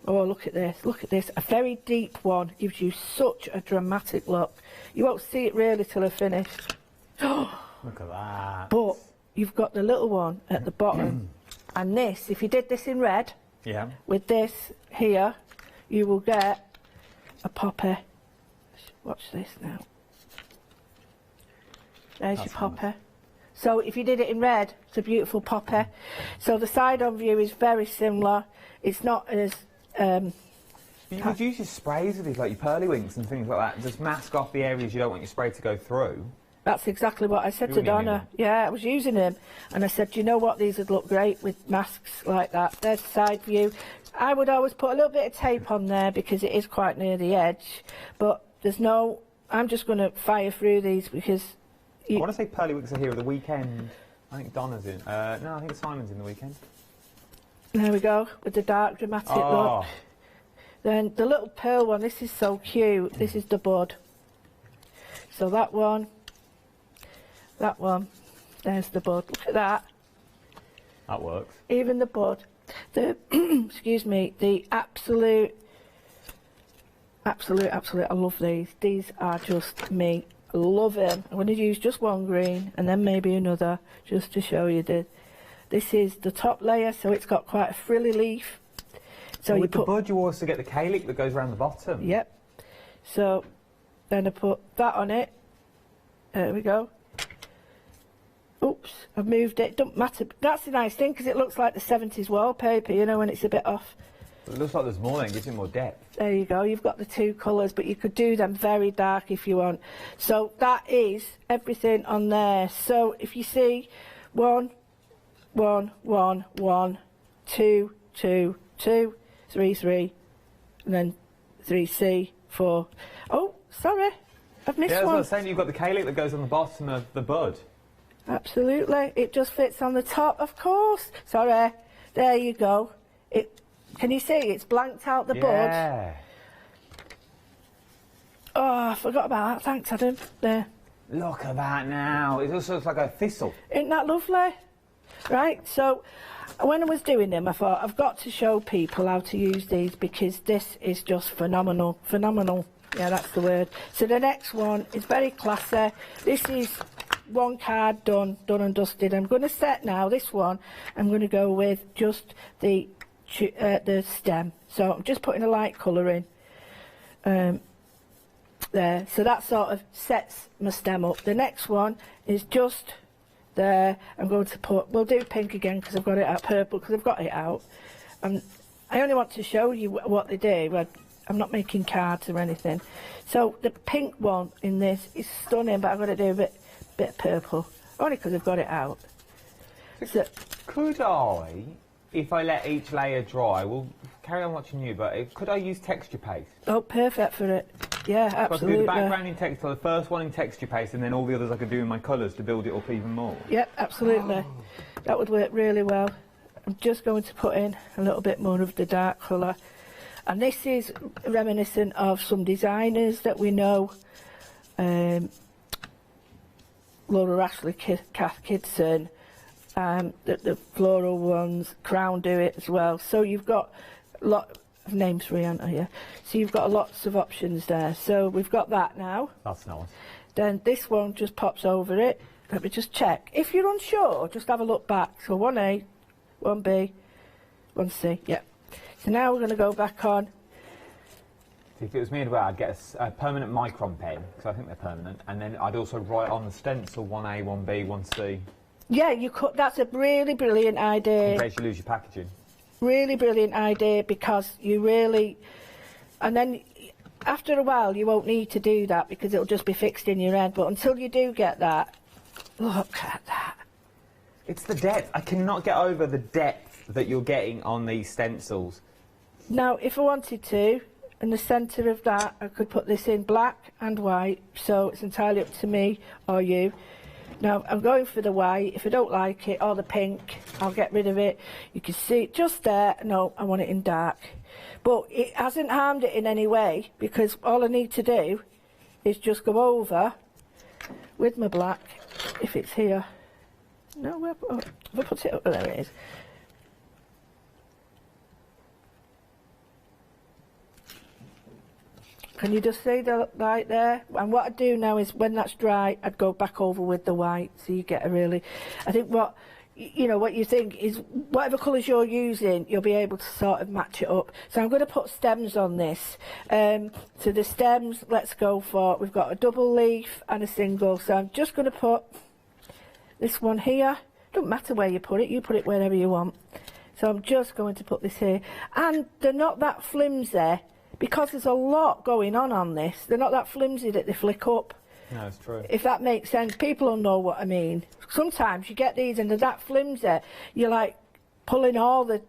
Oh, look at this, look at this. A very deep one gives you such a dramatic look. You won't see it really till I've finished. Look at that. But you've got the little one at the bottom. And this, if you did this in red, with this here, you will get a poppy. Watch this now. There's your poppy. So if you did it in red, it's a beautiful poppy. So the side-on view is very similar. It's not as... you could use your sprays with these, like your pearlywinks and things like that, and just mask off the areas you don't want your spray to go through. That's exactly what I said to Donna. Yeah, I was using them. And I said, do you know what? These would look great with masks like that. There's the side view. I would always put a little bit of tape on there because it is quite near the edge. But there's no... I'm just going to fire through these because... I want to say pearlywinks are here at the weekend. I think Donna's in. No, I think Simon's in the weekend. There we go, with the dark dramatic look. Then the little pearl one, this is so cute. This is the bud. So that one, there's the bud. Look at that. That works. Even the bud. The, excuse me, the absolute, I love these. These are just me. I love them. I'm going to use just one green and then maybe another just to show you the... This is the top layer, so it's got quite a frilly leaf. So with the bud, you also get the calyx that goes around the bottom. Yep. So then I put that on it. There we go. Oops, I've moved it. Don't matter. That's the nice thing because it looks like the 70s wallpaper, you know, when it's a bit off. It looks like there's more, then it gives it more depth. There you go, you've got the two colours, but you could do them very dark if you want. So that is everything on there. So if you see 1, 1, 1, 1, 2, 2, 2, 3, 3, and then 3C, 4. Oh, sorry, I've missed one. Yeah, that's what I was saying, you've got the calyx that goes on the bottom of the bud. Absolutely, it just fits on the top, of course. Sorry, there you go. Can you see? It's blanked out the bud. Oh, I forgot about that. Thanks, Adam. There. Look at that now. It also looks like a thistle. Isn't that lovely? Right, so when I was doing them, I thought I've got to show people how to use these because this is just phenomenal. Phenomenal. Yeah, that's the word. So the next one is very classy. This is one card done and dusted. I'm going to set now this one. I'm going to go with just the stem. So I'm just putting a light colour in there. So that sort of sets my stem up. The next one is just there. I'm going to put, we'll do pink again because I've got it out, purple because I've got it out. I only want to show you what they do. I'm not making cards or anything. So the pink one in this is stunning, but I've got to do a bit of purple, only because I've got it out. So, could I, if I let each layer dry, we'll carry on watching you, but could I use texture paste? Oh, perfect for it. Yeah, absolutely. So I could do the background in texture, the first one in texture paste, and then all the others I could do in my colours to build it up even more. Yep, absolutely. Oh. That would work really well. I'm just going to put in a little bit more of the dark colour. And this is reminiscent of some designers that we know. Laura Ashley, Kath Kidson, the floral ones, Crown do it as well. So you've got a lot of names for you, aren't you? So you've got lots of options there. So we've got that now. That's nice. Then this one just pops over it. Let me just check. If you're unsure, just have a look back. So 1A, 1B, 1C, yeah. So now we're going to go back on. If it was me, I'd get a permanent micron pen, because I think they're permanent, and then I'd also write on the stencil 1A, 1B, 1C. Yeah, you could. That's a really brilliant idea. In case you lose your packaging. Really brilliant idea, because you really... And then after a while you won't need to do that because it'll just be fixed in your head, but until you do get that, look at that. It's the depth. I cannot get over the depth that you're getting on these stencils. Now, if I wanted to, in the centre of that, I could put this in black and white, so it's entirely up to me or you. Now, I'm going for the white. If I don't like it, or the pink, I'll get rid of it. You can see it just there. No, I want it in dark. But it hasn't harmed it in any way, because all I need to do is just go over with my black, if it's here. No, if I put it up, there it is. Can you just see the light there? And what I do now is, when that's dry, I'd go back over with the white, so you get a really... I think what you think is, whatever colours you're using, you'll be able to sort of match it up. So I'm going to put stems on this. So the stems, let's go for... We've got a double leaf and a single, so I'm just going to put this one here. Don't matter where you put it wherever you want. So I'm just going to put this here. And they're not that flimsy, because there's a lot going on this. They're not that flimsy that they flick up. No, it's true. If that makes sense, people will know what I mean. Sometimes you get these and they're that flimsy, you're like pulling all the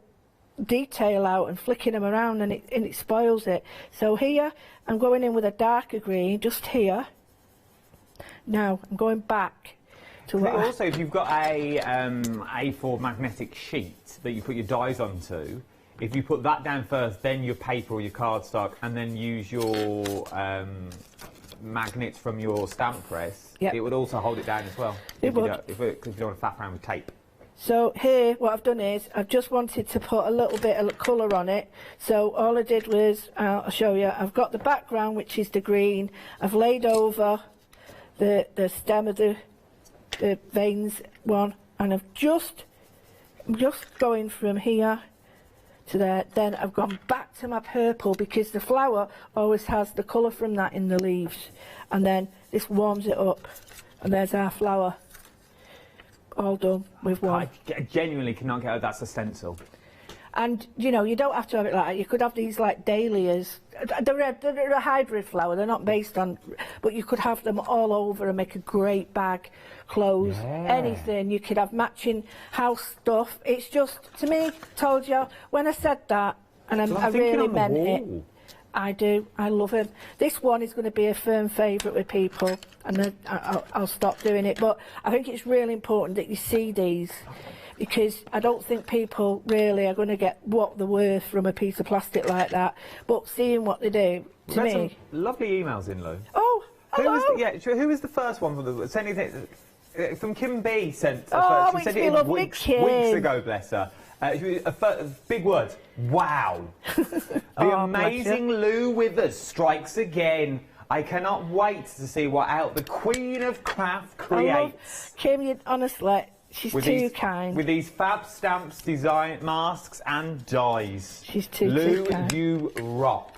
detail out and flicking them around, and it spoils it. So here, I'm going in with a darker green, just here. Now, I'm going back to what also, if you've got a A4 magnetic sheet that you put your dies onto, if you put that down first, then your paper or your cardstock, and then use your magnets from your stamp press, it would also hold it down as well. Because you don't want to faff around with tape. So here, what I've done is, I've just wanted to put a little bit of colour on it. So all I did was, I'll show you, I've got the background, which is the green. I've laid over the stem of the veins one, and I'm just going from here to there. Then I've gone back to my purple, because the flower always has the colour from that in the leaves, and then this warms it up, and there's our flower all done with one. I genuinely cannot get out that's a stencil. And you don't have to have it like that. You could have these like dahlias. They're a hybrid flower, they're not based on, but you could have them all over and make a great bag, clothes, anything. You could have matching house stuff. It's just, to me, told you, when I said that, and I really meant it. I do, I love him. This one is going to be a firm favourite with people, and then I'll stop doing it. But I think it's really important that you see these, because I don't think people really are going to get what they're worth from a piece of plastic like that. But seeing what they do, to me... Some lovely emails in, Lou. Oh, hello. Who was the first one from Kim B sent? Oh, she sent it in weeks ago, bless her. A big word, wow. The amazing Lou Withers strikes again. I cannot wait to see what the Queen of Craft creates. Kim, honestly, she's too kind. With these fab stamps, design masks and dies. She's too kind. Lou, you rock.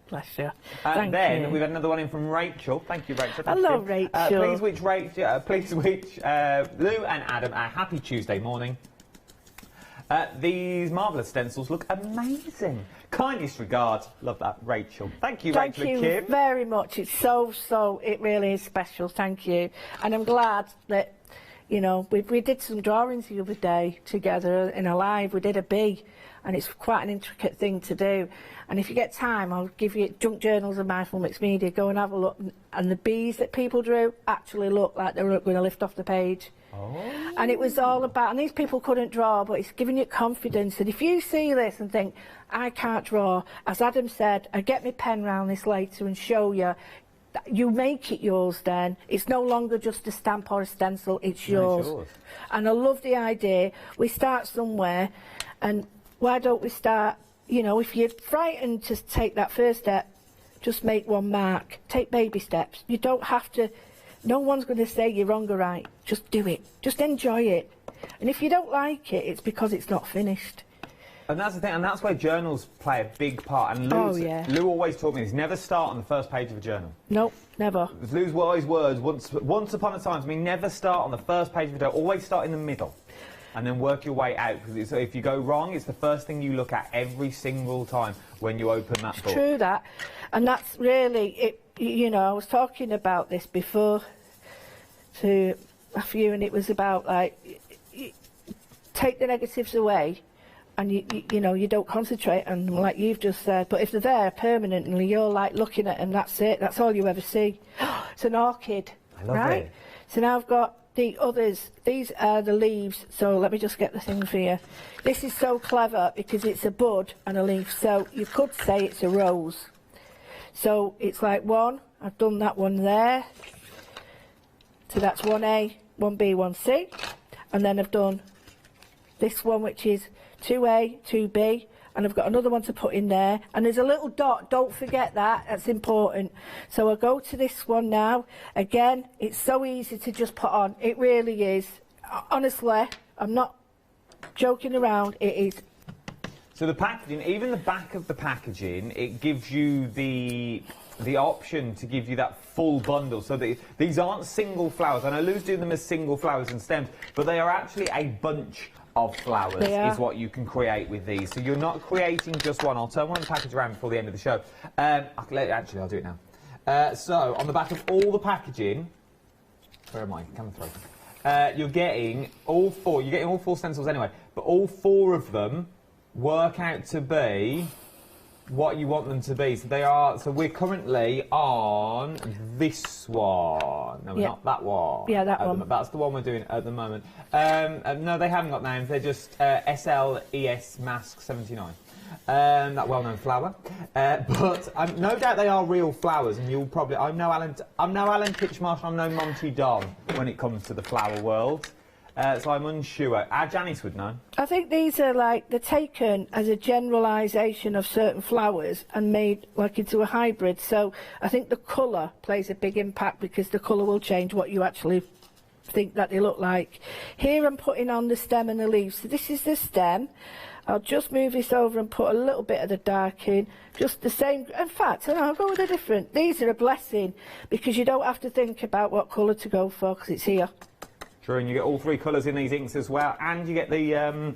Bless you. And then we've had another one in from Rachel. Thank you, Rachel. Hello, Rachel. Please wish Lou and Adam a happy Tuesday morning. These marvellous stencils look amazing. Kindest regard. Love that, Rachel. Thank you, Rachel and Kim. Thank you very much. It's it really is special. Thank you. And I'm glad that, you know, we did some drawings the other day together in a live. We did a bee, and it's quite an intricate thing to do. And if you get time, I'll give you Junk Journals and Mindful Mixed Media. Go and have a look. And the bees that people drew actually look like they were going to lift off the page. Oh. And it was all about, and these people couldn't draw, but it's giving you confidence. And if you see this and think, I can't draw, as Adam said, I get my pen round this later and show you, you make it yours then. It's no longer just a stamp or a stencil, it's yours. And I love the idea. We start somewhere, and why don't we start, you know, if you're frightened to take that first step, just make one mark. Take baby steps. You don't have to, no one's going to say you're wrong or right. Just do it. Just enjoy it. And if you don't like it, it's because it's not finished. And that's the thing, and that's where journals play a big part. And Lou always taught me this: never start on the first page of a journal. Nope, never. Lou's wise words once upon a time to me: never start on the first page of a journal. Always start in the middle, and then work your way out. Because if you go wrong, it's the first thing you look at every single time when you open that book. True that, and that's really it. You know, I was talking about this before to a few, and it was about like take the negatives away. And you know, you don't concentrate on them like you've just said. But if they're there permanently, you're like looking at them, that's it. That's all you ever see. It's an orchid, I love it. So now I've got the others. These are the leaves. So let me just get the thing for you. This is so clever because it's a bud and a leaf. So you could say it's a rose. So it's like one. I've done that one there. So that's 1A, 1B, 1C. And then I've done this one, which is 2A, 2B, and I've got another one to put in there. And there's a little dot, don't forget that, that's important. So I'll go to this one now. Again, it's so easy to just put on. It really is. Honestly, I'm not joking around, it is. So the packaging, even the back of the packaging, it gives you the option to give you that full bundle. So these aren't single flowers. I know Lou's doing them as single flowers and stems, but they are actually a bunch of flowers is what you can create with these. So you're not creating just one. I'll turn one of the package around before the end of the show. Actually, I'll do it now. So on the back of all the packaging, where am I? Coming through. You're getting all four. You're getting all four stencils anyway, but all four of them work out to be what you want them to be. So they are. So we're currently on this one. No, not that one. Yeah, that one. That's the one we're doing at the moment. No, they haven't got names. They're just SLES Mask 79. That well-known flower. But no doubt they are real flowers, and you'll probably. I'm no Alan Titchmarsh. I'm no Monty Don when it comes to the flower world. So I'm unsure. Janice would know. I think these are like, they're taken as a generalisation of certain flowers and made like into a hybrid. So I think the colour plays a big impact because the colour will change what you actually think that they look like. Here I'm putting on the stem and the leaves. So this is the stem. I'll just move this over and put a little bit of the dark in. Just the same. In fact, I'll go with a different. These are a blessing because you don't have to think about what colour to go for because it's here. True, and you get all three colours in these inks as well, and you get the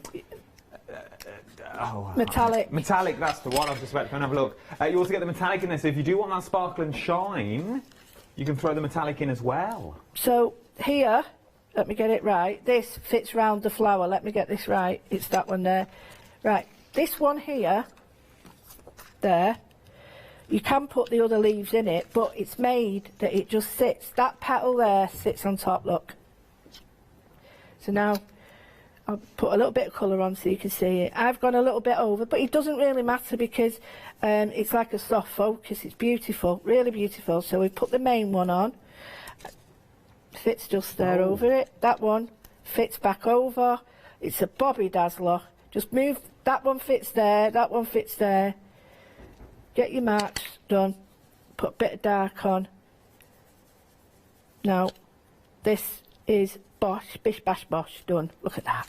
metallic. Metallic, that's the one. I was just about to go and have a look. You also get the metallic in this. So if you do want that sparkle and shine, you can throw the metallic in as well. So here, let me get it right. This fits round the flower. Let me get this right. It's that one there. Right, this one here, there. You can put the other leaves in it, but it's made that it just sits. That petal there sits on top. Look. So now I'll put a little bit of colour on so you can see it. I've gone a little bit over, but it doesn't really matter because it's like a soft focus. It's beautiful, really beautiful. So we put the main one on. Fits just there over it. That one fits back over. It's a Bobby Dazzler. Just move, that one fits there, that one fits there. Get your marks done. Put a bit of dark on. Now, this is bosh, bish, bash, bosh, done. Look at that.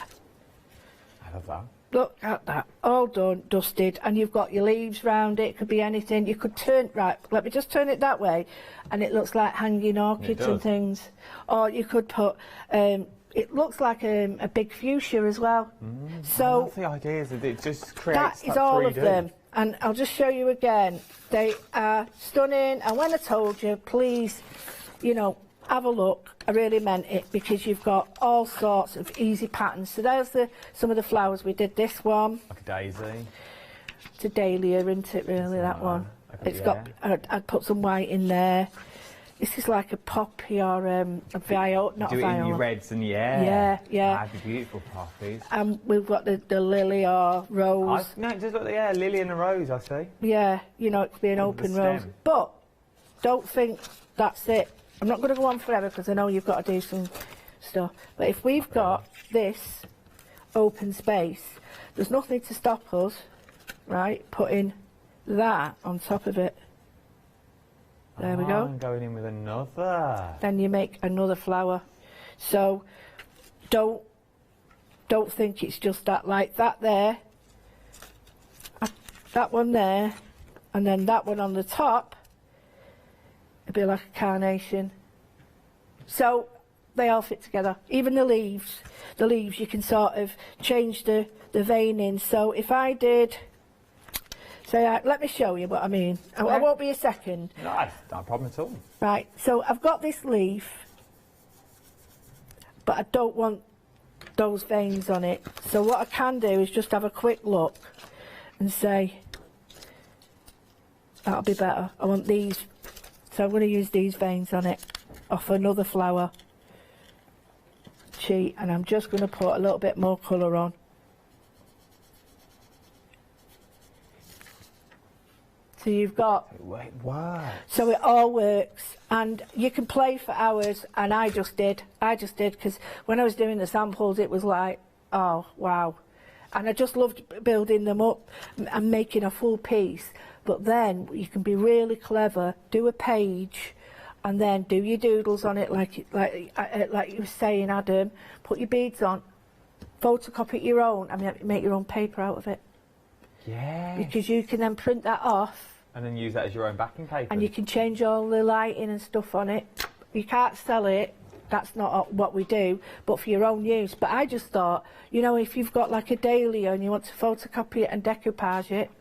I love that. Look at that. All done, dusted, and you've got your leaves round it. It could be anything. You could turn, right, let me just turn it that way, and it looks like hanging orchids and things. Or you could put, it looks like a big fuchsia as well. So I love the ideas that it just creates that is all 3D. of them. And I'll just show you again. They are stunning. And when I told you, please, you know, have a look. I really meant it because you've got all sorts of easy patterns. So there's some of the flowers. We did this one. Like a daisy. It's a dahlia, isn't it, really, that one? It's got, I'd put some white in there. This is like a poppy or a violet, not a violet. Do it in your reds and Yeah. That'd be beautiful poppies. And we've got the lily or rose. No, just look, lily and a rose, I see. Yeah, you know, it could be an open rose. But don't think that's it. I'm not going to go on forever because I know you've got to do some stuff. But if we've got this open space, there's nothing to stop us, right, putting that on top of it. There we go. I'm going in with another. Then you make another flower. So don't think it's just that, like that there, that one there, and then that one on the top. It'd be like a carnation. So they all fit together. Even the leaves. The leaves you can sort of change the vein in. So if I did, say, let me show you what I mean. I won't be a second. No, not a problem at all. Right, so I've got this leaf, but I don't want those veins on it. So what I can do is just have a quick look and say, that'll be better. I want these. So I'm going to use these veins on it off another flower sheet, and I'm just going to put a little bit more colour on. So you've got... Wow. So it all works, and you can play for hours, and I just did because when I was doing the samples it was like, oh wow, and I just loved building them up and making a full piece. But then you can be really clever, do a page, and then do your doodles on it, like you were saying, Adam. Put your beads on, photocopy your own, and make your own paper out of it. Yeah. Because you can then print that off. And then use that as your own backing paper. And you can change all the lighting and stuff on it. You can't sell it. That's not what we do, but for your own use. But I just thought, you know, if you've got like a dahlia and you want to photocopy it and decoupage it,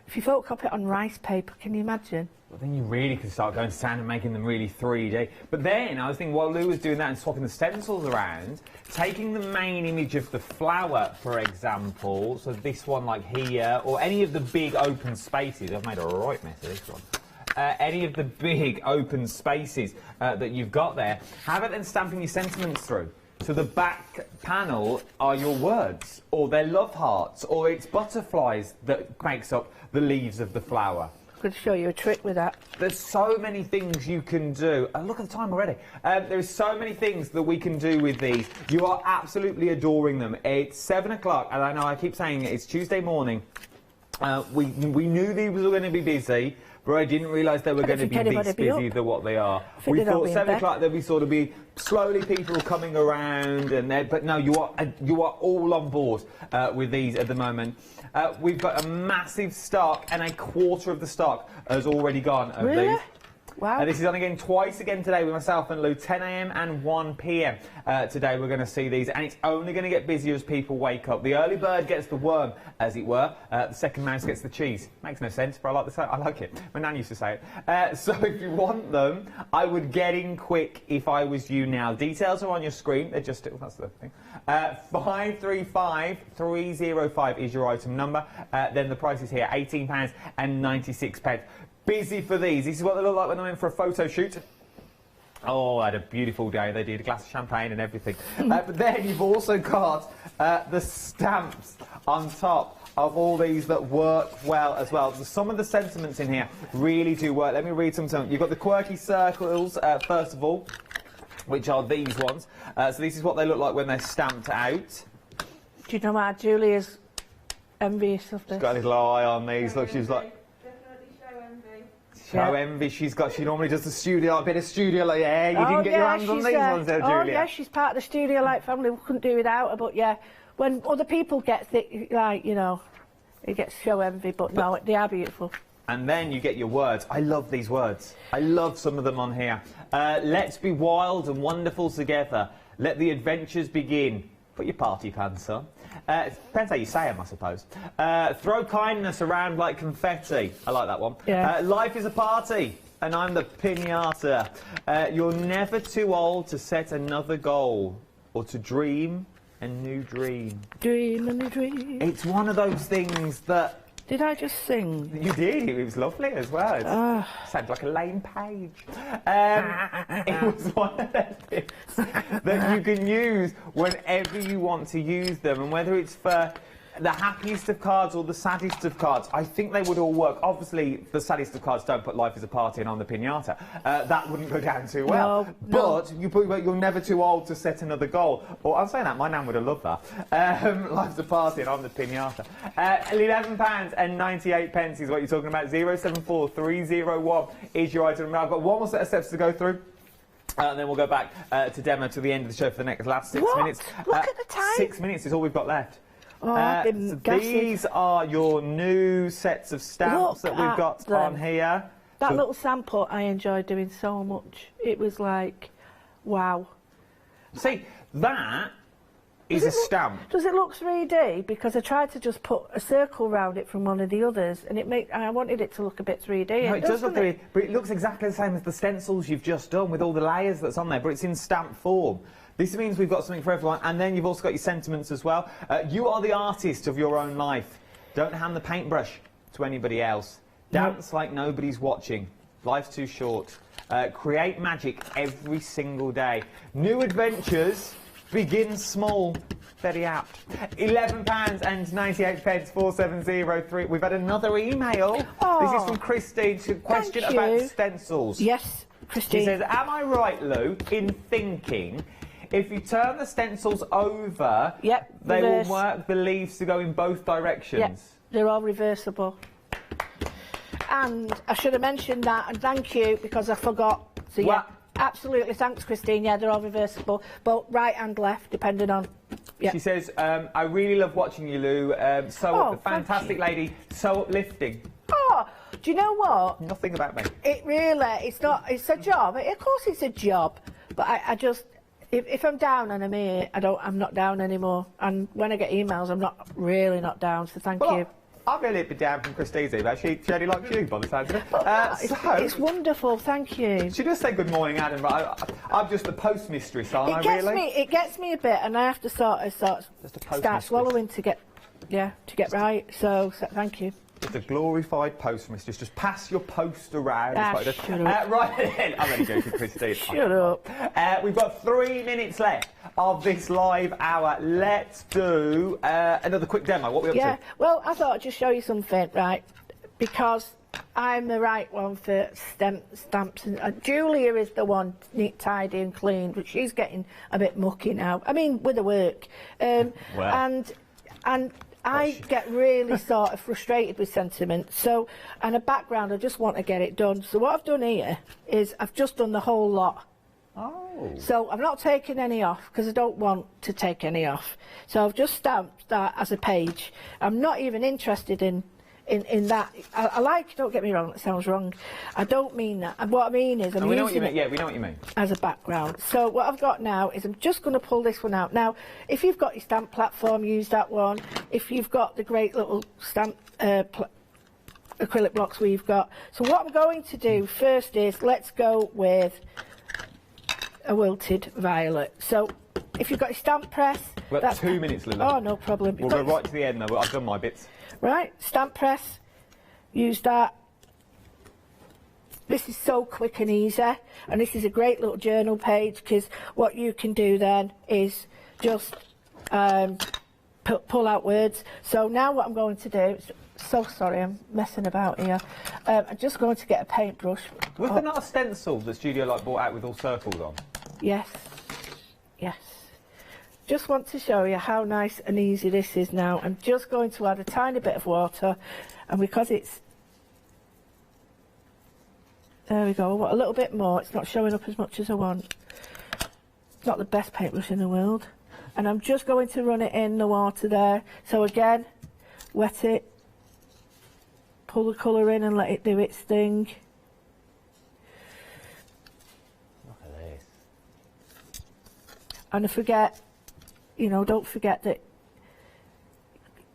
if you photocopy it on rice paper, can you imagine? Well, then you really could start going to town and making them really 3D. But then I was thinking, while Lou was doing that and swapping the stencils around, taking the main image of the flower, for example, so this one like here, or any of the big open spaces. I've made a right mess of this one. Any of the big open spaces that you've got there, have it then stamping your sentiments through. So the back panel are your words, or they're love hearts, or it's butterflies that makes up the leaves of the flower. I'm going to show you a trick with that. There's so many things you can do. Look at the time already. There's so many things that we can do with these. You are absolutely adoring them. It's 7 o'clock, and I know I keep saying it's Tuesday morning. We knew these were going to be busy, but I didn't realise they were going to be this busy than what they are. We thought 7 o'clock there'd be sort of be slowly people coming around, but no, you are all on board with these at the moment. We've got a massive stock, and a quarter of the stock has already gone of these. Wow. This is on again twice again today with myself and Lou, 10 AM and 1 PM. Today we're going to see these, and it's only going to get busier as people wake up. The early bird gets the worm, as it were. The second mouse gets the cheese. Makes no sense, but I like it. My nan used to say it. So if you want them, I would get in quick if I was you now. details are on your screen. They're just, that's the thing. 535305 is your item number. Then the price is here, £18.96. Busy for these. This is what they look like when I'm in for a photo shoot. Oh, I had a beautiful day. They did a glass of champagne and everything. But then you've also got the stamps on top of all these that work well as well. So some of the sentiments in here really do work. Let me read some. You've got the quirky circles, first of all, which are these ones. So this is what they look like when they're stamped out. Do you know what? Julia's envious of this. She's got a little eye on these. Look, she's like... Show envy. She normally does the studio, a bit of studio, like, yeah, you didn't get your hands on these ones there, Julia. Oh, yeah, she's part of the Studio Light family. We couldn't do without her, but yeah, when other people get, like, you know, it gets show envy, but no, they are beautiful. And then you get your words. I love these words. I love some of them on here. Let's be wild and wonderful together. Let the adventures begin. Put your party pants on. It depends how you say them, I suppose. Throw kindness around like confetti. I like that one. Yeah. Life is a party, and I'm the piñata. You're never too old to set another goal or to dream a new dream. Dream a new dream. It's one of those things that... Did I just sing? You did. It was lovely as well. It sounds like Elaine Page. It was one of those things that you can use whenever you want to use them, and whether it's for the happiest of cards or the saddest of cards, I think they would all work. Obviously, the saddest of cards don't put life as a party and on the piñata. That wouldn't go down too well. No. But you put you're never too old to set another goal. Or I'm saying that, my nan would have loved that. Life's a party and on the piñata. £11.98 is what you're talking about. 074301 is your item. Now, I've got one more set of steps to go through. And then we'll go back to demo to the end of the show for the last 6 minutes. Look at the time. 6 minutes is all we've got left. Oh, so these are your new sets of stamps that we've got on here. That little sample I enjoyed doing so much. It was like, wow. See, that is a stamp. Does it look 3D? Because I tried to just put a circle around it from one of the others, and I wanted it to look a bit 3D. No, it does look 3D, but it looks exactly the same as the stencils you've just done with all the layers that's on there, but it's in stamp form. This means we've got something for everyone, and then you've also got your sentiments as well. You are the artist of your own life. Don't hand the paintbrush to anybody else. Dance like nobody's watching. Life's too short. Create magic every single day. New adventures begin small. Very apt. £11.98, 4703. We've had another email. Oh, this is from Christine. A question about stencils. Yes, Christine. She says, am I right, Lou, in thinking if you turn the stencils over, they will work the leaves to go in both directions? Yep, they're all reversible. And I should have mentioned that, and thank you, because I forgot. So, yeah, absolutely, thanks, Christine. Yeah, they're all reversible, but right and left, depending on... Yep. She says, I really love watching you, Lou. Fantastic lady, so uplifting. Oh, do you know what? Nothing about me. It really, it's a job. Of course it's a job, but I just... If I'm down and I'm here, I'm not down anymore. And when I get emails, I'm not down. So thank you. I've really been down from Christine's email. She only likes you by the sounds of it. It's wonderstable. Thank you. She does say good morning, Adam. But I'm just the post mistress, aren't I? Really? It gets me a bit, and I have to start swallowing to get right. So thank you. Just a glorified post mistress. Just pass your post around. Shut up. Right then, I'm only joking, Christine. Shut up. We've got 3 minutes left of this live hour. Let's do another quick demo. What are we up to? Well, I thought I'd just show you something, right? Because I'm the right one for stamps. And Julia is the one neat, tidy and clean, but she's getting a bit mucky now. I mean, with the work. And I get really sort of frustrated with sentiment. So, and a background, I just want to get it done. So what I've done here is I've just done the whole lot. Oh. So I'm not taking any off because I don't want to take any off. So I've just stamped that as a page. I'm not even interested in that. I like, don't get me wrong, that sounds wrong. I don't mean that. And what I mean is I'm using it we know what you mean. As a background. So what I've got now is I'm just going to pull this one out. Now, if you've got your stamp platform, use that one. If you've got the great little stamp acrylic blocks we've got. So what I'm going to do first is let's go with a wilted violet. So if you've got your stamp press... We've got 2 minutes, Lily. Oh, no problem. We'll go right to the end, though. I've done my bits. Right, stamp press, use that. This is so quick and easy, and this is a great little journal page, because what you can do then is just pull out words. So now what I'm going to do, so sorry I'm messing about here, I'm just going to get a paintbrush. Was there not a stencil that Studio Light brought out with all circles on? Yes, yes. Just want to show you how nice and easy this is now. I'm just going to add a tiny bit of water, and because it's, there we go, a little bit more, it's not showing up as much as I want. It's not the best paintbrush in the world. And I'm just going to run it in the water there. So again, wet it, pull the colour in and let it do its thing. Look at this. And I forget, you know, don't forget that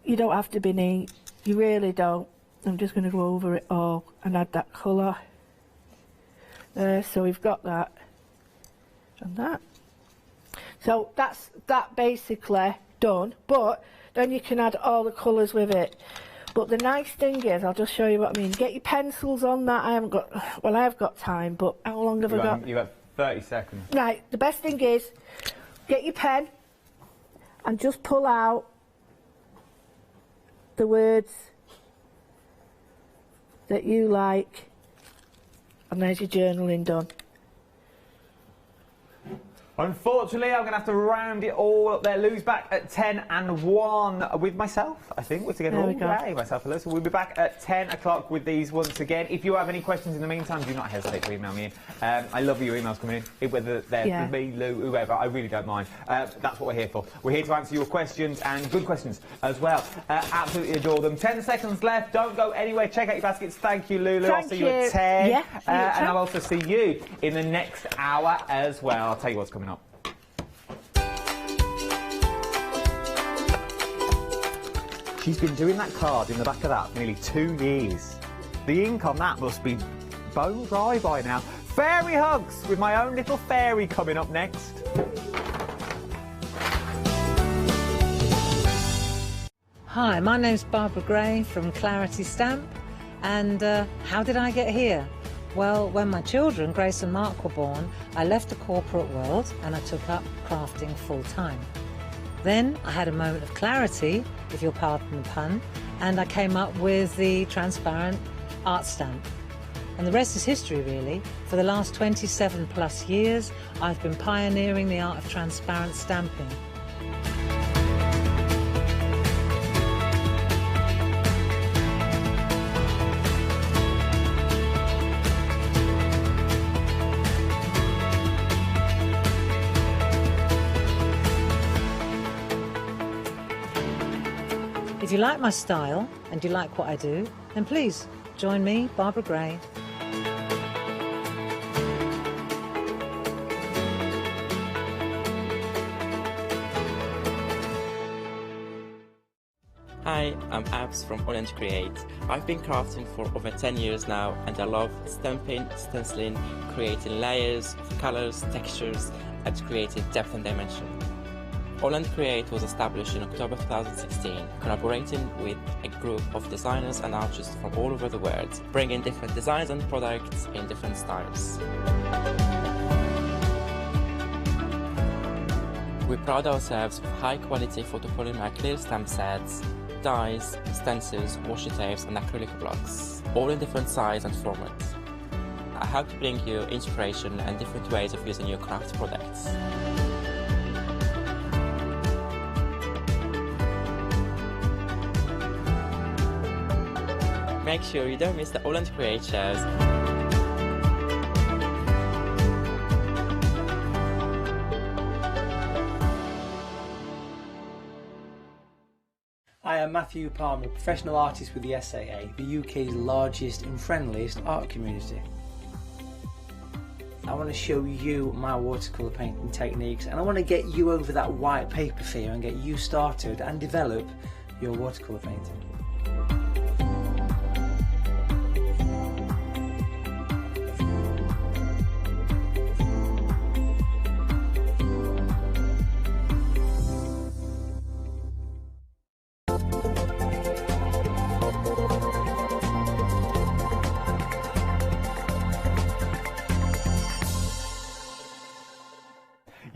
you don't have to be neat. You really don't. I'm just going to go over it all and add that colour. There, so we've got that and that. So that's that basically done, but then you can add all the colours with it. But the nice thing is, I'll just show you what I mean. Get your pencils on that. I haven't got, well, I have got time, but how long have I got? You've got 30 seconds. Right, the best thing is, get your pen and just pull out the words that you like. And there's your journaling done. Unfortunately, I'm going to have to round it all up there. Lou's back at 10 and 1 with myself, I think. We're together all day, myself and Lou. So we'll be back at 10 o'clock with these once again. If you have any questions in the meantime, do not hesitate to email me in. I love your emails coming in, whether they're for me, Lou, whoever. I really don't mind. That's what we're here for. We're here to answer your questions, and good questions as well. Absolutely adore them. 10 seconds left. Don't go anywhere. Check out your baskets. Thank you, Lulu. I'll see you at 10. Yeah, and I'll also see you in the next hour as well. I'll tell you what's coming up. She's been doing that card in the back of that for nearly 2 years. The ink on that must be bone dry by now. Fairy hugs with my own little fairy coming up next. Hi, my name's Barbara Gray from Clarity Stamp, and how did I get here? Well, when my children, Grace and Mark, were born, I left the corporate world and I took up crafting full-time. Then I had a moment of clarity, if you'll pardon the pun, and I came up with the transparent art stamp. And the rest is history, really. For the last 27 plus years, I've been pioneering the art of transparent stamping. If you like my style and you like what I do, then please join me, Barbara Gray. Hi, I'm Abs from AALL Create. I've been crafting for over 10 years now, and I love stamping, stenciling, creating layers of colors, textures, and creating depth and dimension. AALL Create was established in October 2016, collaborating with a group of designers and artists from all over the world, bringing different designs and products in different styles. We pride ourselves with high-quality photopolymer clear stamp sets, dies, stencils, washi tapes and acrylic blocks, all in different sizes and formats. I hope to bring you inspiration and different ways of using your craft products. Make sure you don't miss the AALL Create shows. I am Matthew Palmer, professional artist with the SAA, the UK's largest and friendliest art community. I want to show you my watercolour painting techniques, and I want to get you over that white paper fear and get you started and develop your watercolour painting.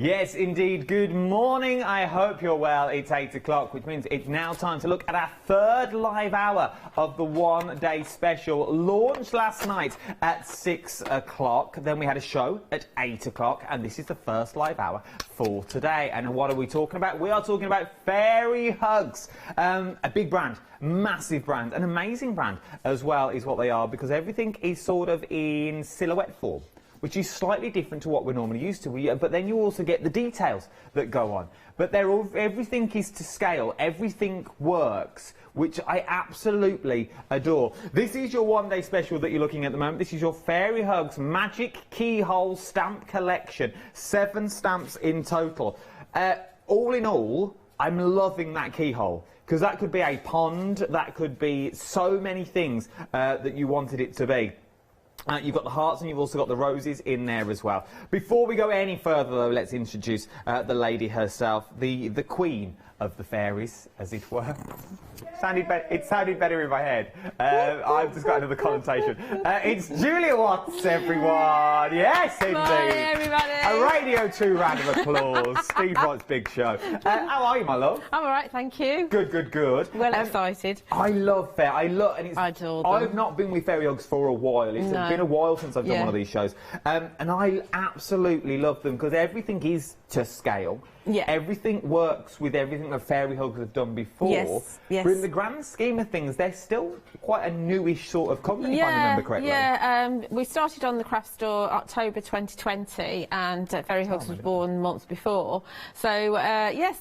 Yes, indeed. Good morning. I hope you're well. It's 8 o'clock, which means it's now time to look at our third live hour of the one-day special. Launched last night at 6 o'clock. Then we had a show at 8 o'clock, and this is the first live hour for today. And what are we talking about? We are talking about Fairy Hugs. A big brand, massive brand, an amazing brand as well is what they are, because everything is sort of in silhouette form, which is slightly different to what we're normally used to. But then you also get the details that go on. But they're all, everything is to scale. Everything works, which I absolutely adore. This is your one-day special that you're looking at the moment. This is your Fairy Hugs Magic Keyhole Stamp Collection. 7 stamps in total. All in all, I'm loving that keyhole, because that could be a pond, that could be so many things that you wanted it to be. You've got the hearts and you've also got the roses in there as well. Before we go any further, though, let's introduce the lady herself, the queen of the fairies, as it were. It sounded better in my head. I've just got another connotation. It's Julia Watts, everyone. Yes, indeed. Morning, everybody. A Radio 2 round of applause. Steve Watts' big show. How are you, my love? I'm all right, thank you. Good, good, good. Well excited. I love fair. I adore them. I've not been with Fairy Hugs for a while. It's been a while since I've done one of these shows. And I absolutely love them because everything is to scale. Yeah. Everything works with everything that Fairy Hugs have done before. Yes, yes. But in the grand scheme of things, they're still quite a newish sort of company, if I remember correctly. Yeah, we started on the craft store October 2020, and Fairy Hugs was born months before. So,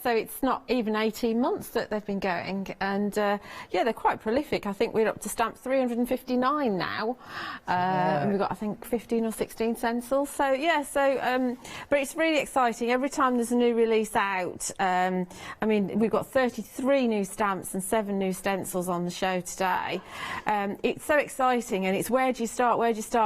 so it's not even 18 months that they've been going. And, yeah, they're quite prolific. I think we're up to stamp 359 now. And we've got, I think, 15 or 16 stencils. So, yeah, but it's really exciting. Every time there's a new release out, I mean, we've got 33 new stamps and 7 new stencils on the show today. It's so exciting, and it's where do you start,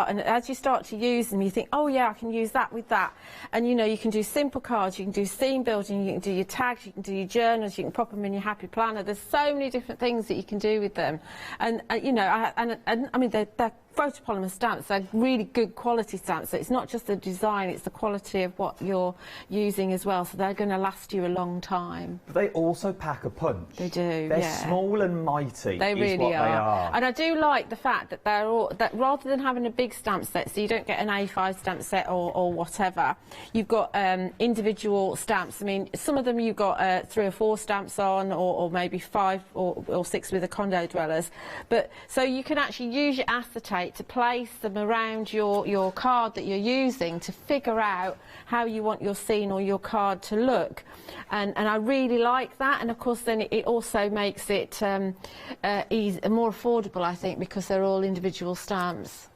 and as you start to use them, you think, oh yeah, I can use that with that. And you know, you can do simple cards, you can do theme building, you can do your tags, you can do your journals, you can pop them in your happy planner. There's so many different things that you can do with them. And you know, I mean, they're photopolymer stamps. They're really good quality stamps. So it's not just the design, it's the quality of what you're using as well. So they're going to last you a long time. But they also pack a punch. They do. They're small and mighty. They really are. And I do like the fact that they're all, that rather than having a big stamp set, so you don't get an A5 stamp set or whatever, you've got individual stamps. I mean, some of them you've got 3 or 4 stamps on, or maybe 5 or 6 with the condo dwellers. But so you can actually use your acetate to place them around your card that you're using to figure out how you want your scene or your card to look, and I really like that. And of course then it also makes it more affordable, I think, because they're all individual stamps.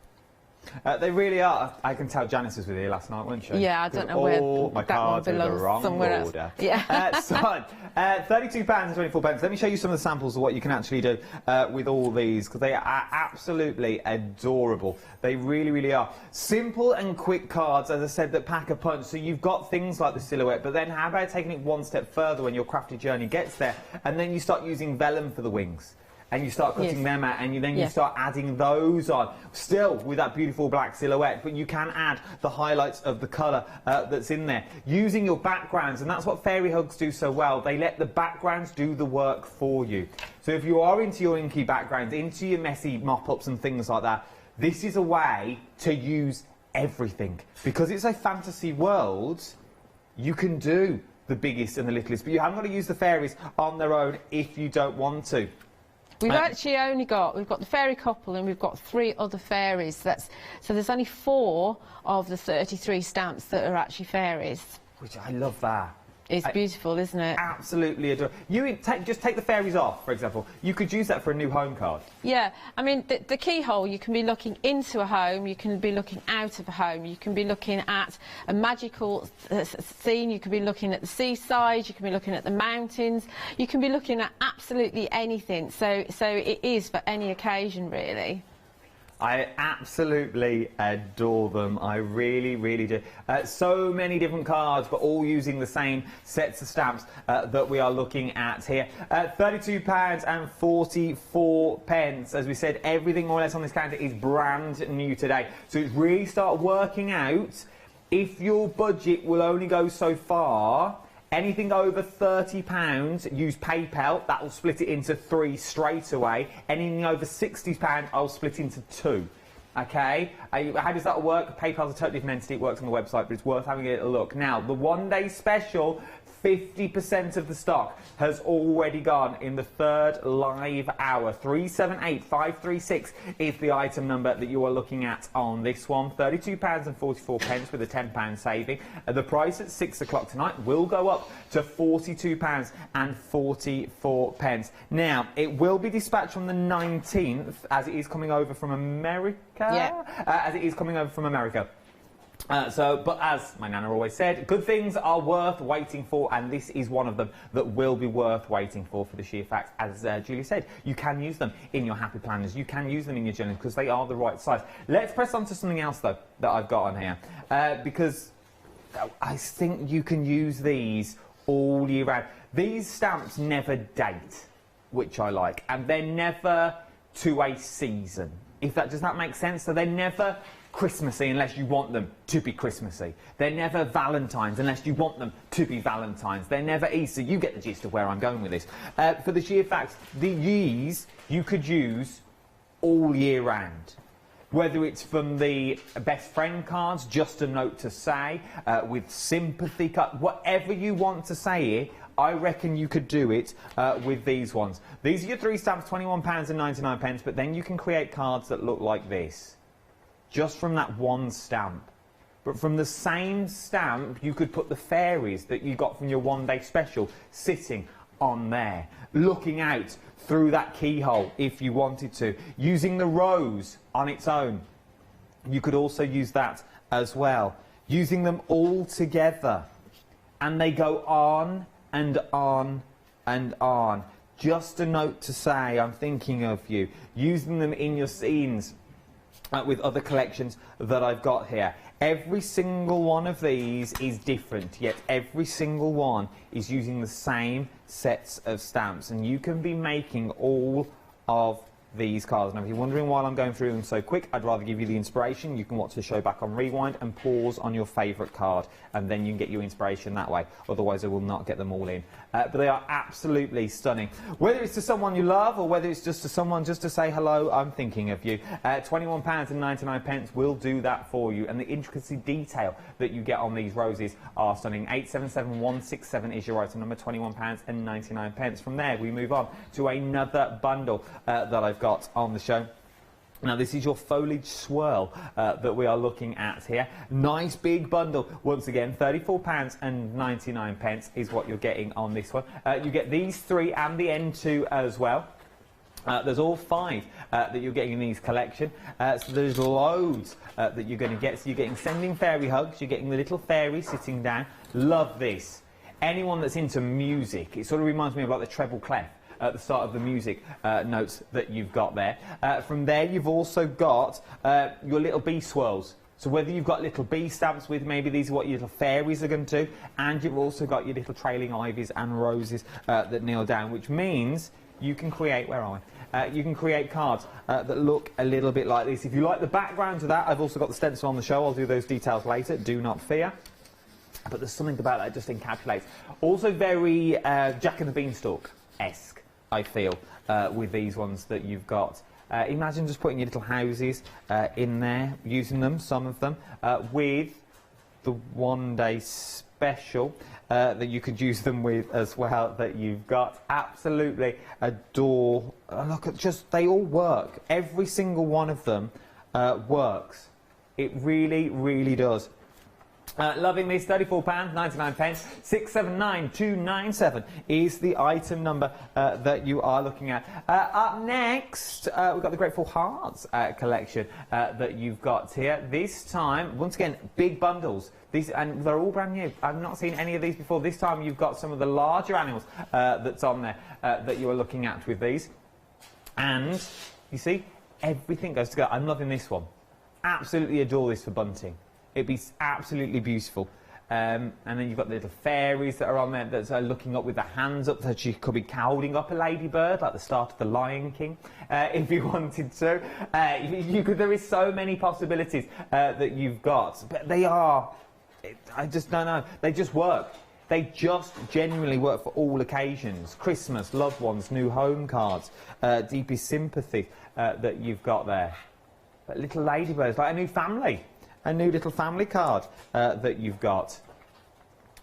They really are. I can tell Janice was with you last night, wasn't she? Yeah, I don't know where my that cards one are in the belongs. wrong Somewhere order. else. Yeah. So, £32.24. Let me show you some of the samples of what you can actually do with all these, because they are absolutely adorable. They really, really are. Simple and quick cards, as I said, that pack a punch. So you've got things like the silhouette, but then how about taking it one step further when your crafty journey gets there, and then you start using vellum for the wings. And you start cutting them out, and you start adding those on, still with that beautiful black silhouette, but you can add the highlights of the colour that's in there. Using your backgrounds, and that's what Fairy Hugs do so well. They let the backgrounds do the work for you. So if you are into your inky backgrounds, into your messy mop-ups and things like that, this is a way to use everything. Because it's a fantasy world, you can do the biggest and the littlest, but you haven't got to use the fairies on their own if you don't want to. We've actually only got, we've got the fairy couple and we've got 3 other fairies. So there's only 4 of the 33 stamps that are actually fairies. Which I love that. It's beautiful, isn't it? Absolutely adorable. You just take the fairies off, for example. You could use that for a new home card. Yeah, I mean, the keyhole, you can be looking into a home, you can be looking out of a home, you can be looking at a magical scene, you can be looking at the seaside, you can be looking at the mountains, you can be looking at absolutely anything. So it is for any occasion, really. I absolutely adore them. I really, really do. So many different cards, but all using the same sets of stamps that we are looking at here. £32.44. As we said, everything more or less on this counter is brand new today. So it's really start working out if your budget will only go so far, anything over £30, use PayPal. That will split it into 3 straight away. Anything over £60, I'll split into 2. Okay? How does that work? PayPal's a totally different entity. It works on the website, but it's worth having a look. Now, the one-day special, 50% of the stock has already gone in the 3rd live hour. 378536 is the item number that you are looking at on this one. £32.44 with a £10 saving. The price at 6 o'clock tonight will go up to £42.44. Now, it will be dispatched on the 19th as it is coming over from America. Yeah. As it is coming over from America. But as my nana always said, good things are worth waiting for, and this is one of them that will be worth waiting for the sheer fact, as Julie said, you can use them in your happy planners, you can use them in your journals because they are the right size. Let's press on to something else though that I've got on here, because I think you can use these all year round. These stamps never date, which I like, and they're never to a season. Does that make sense? So they're never Christmassy unless you want them to be Christmassy. They're never Valentine's unless you want them to be Valentine's. They're never Easter. You get the gist of where I'm going with this. For the sheer fact, these you could use all year round. Whether it's from the best friend cards, just a note to say, with sympathy card, whatever you want to say here, I reckon you could do it with these ones. These are your 3 stamps, £21.99, but then you can create cards that look like this. Just from that one stamp. But from the same stamp, you could put the fairies that you got from your one-day special sitting on there, looking out through that keyhole if you wanted to, using the rose on its own. You could also use that as well, using them all together. And they go on and on and on. Just a note to say, I'm thinking of you, using them in your scenes, with other collections that I've got here. Every single one of these is different, yet every single one is using the same sets of stamps, and you can be making all of these cards. Now, if you're wondering why I'm going through them so quick, I'd rather give you the inspiration. You can watch the show back on rewind and pause on your favourite card, and then you can get your inspiration that way. Otherwise, I will not get them all in. But they are absolutely stunning. Whether it's to someone you love or whether it's just to someone just to say hello, I'm thinking of you. £21.99 will do that for you, and the intricacy detail that you get on these roses are stunning. 877167 is your item number, £21.99. From there, we move on to another bundle that I've got on the show. Now, this is your Foliage swirl that we are looking at here. Nice big bundle. Once again, £34.99 is what you're getting on this one. You get these 3 and the N2 as well. There's all 5 that you're getting in these collection. So there's loads that you're going to get. So you're getting Sending Fairy Hugs. You're getting the little fairy sitting down. Love this. Anyone that's into music, it sort of reminds me of like the treble clef at the start of the music notes that you've got there. From there, you've also got your little bee swirls. So whether you've got little bee stamps with, maybe these are what your little fairies are going to do, and you've also got your little trailing ivies and roses that kneel down, which means you can create, where are we? You can create cards that look a little bit like this. If you like the background to that, I've also got the stencil on the show. I'll do those details later, do not fear. But there's something about that just encapsulates. Also very Jack and the Beanstalk-esque, I feel, with these ones that you've got. Imagine just putting your little houses in there, using them, some of them, with the one-day special that you could use them with as well that you've got. Absolutely adore. Look at just, they all work. Every single one of them works. It really, really does. Loving this, £34.99, 679297 is the item number that you are looking at. Up next, we've got the Grateful Hearts collection that you've got here. This time, once again, big bundles. These, and they're all brand new. I've not seen any of these before. This time you've got some of the larger animals that's on there that you are looking at with these. And, you see, everything goes together. I'm loving this one. Absolutely adore this for bunting. It'd be absolutely beautiful. And then you've got the little fairies that are on there that's looking up with their hands up, that you could be holding up a ladybird, like the start of The Lion King, if you wanted to. You could, there is so many possibilities that you've got, but they are I just don't know. They just work. They just genuinely work for all occasions. Christmas, loved ones, new home cards, deepest sympathy that you've got there. But little ladybirds, like a new family. A new little family card that you've got.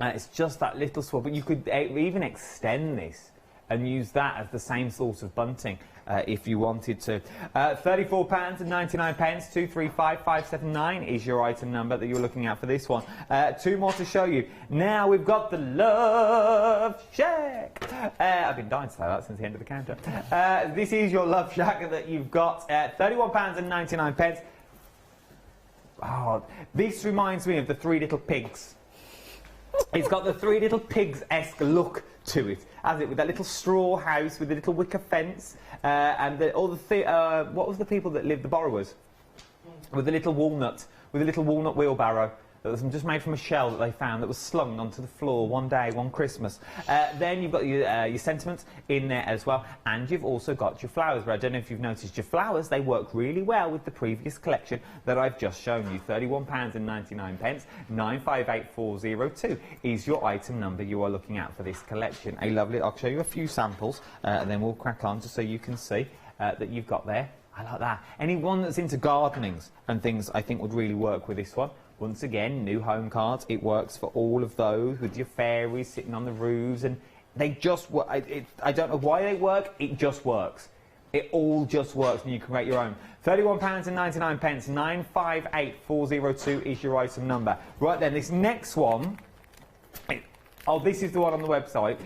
It's just that little swab, but you could even extend this and use that as the same sort of bunting if you wanted to. £34.99, 235579 is your item number that you're looking at for this one. Two more to show you. Now we've got the Love Shack. I've been dying to say that since the end of the counter. This is your Love Shack that you've got at £31.99. Oh, this reminds me of the Three Little Pigs. It's got the Three Little Pigs-esque look to it, has it? With that little straw house with the little wicker fence, and what was the people that lived, the borrowers, with the little walnut wheelbarrow that was just made from a shell that they found that was slung onto the floor one day, one Christmas. Then you've got your sentiments in there as well, and you've also got your flowers. But I don't know if you've noticed your flowers, they work really well with the previous collection that I've just shown you. £31.99, 958402 is your item number you are looking at for this collection. A lovely, I'll show you a few samples, and then we'll crack on just so you can see that you've got there. I like that. Anyone that's into gardenings and things, I think would really work with this one. Once again, new home cards. It works for all of those with your fairies sitting on the roofs, and they just work. I don't know why they work. It just works. It all just works, and you can create your own. £31.99, 958402 is your item number. Right then, this next one. Oh, this is the one on the website.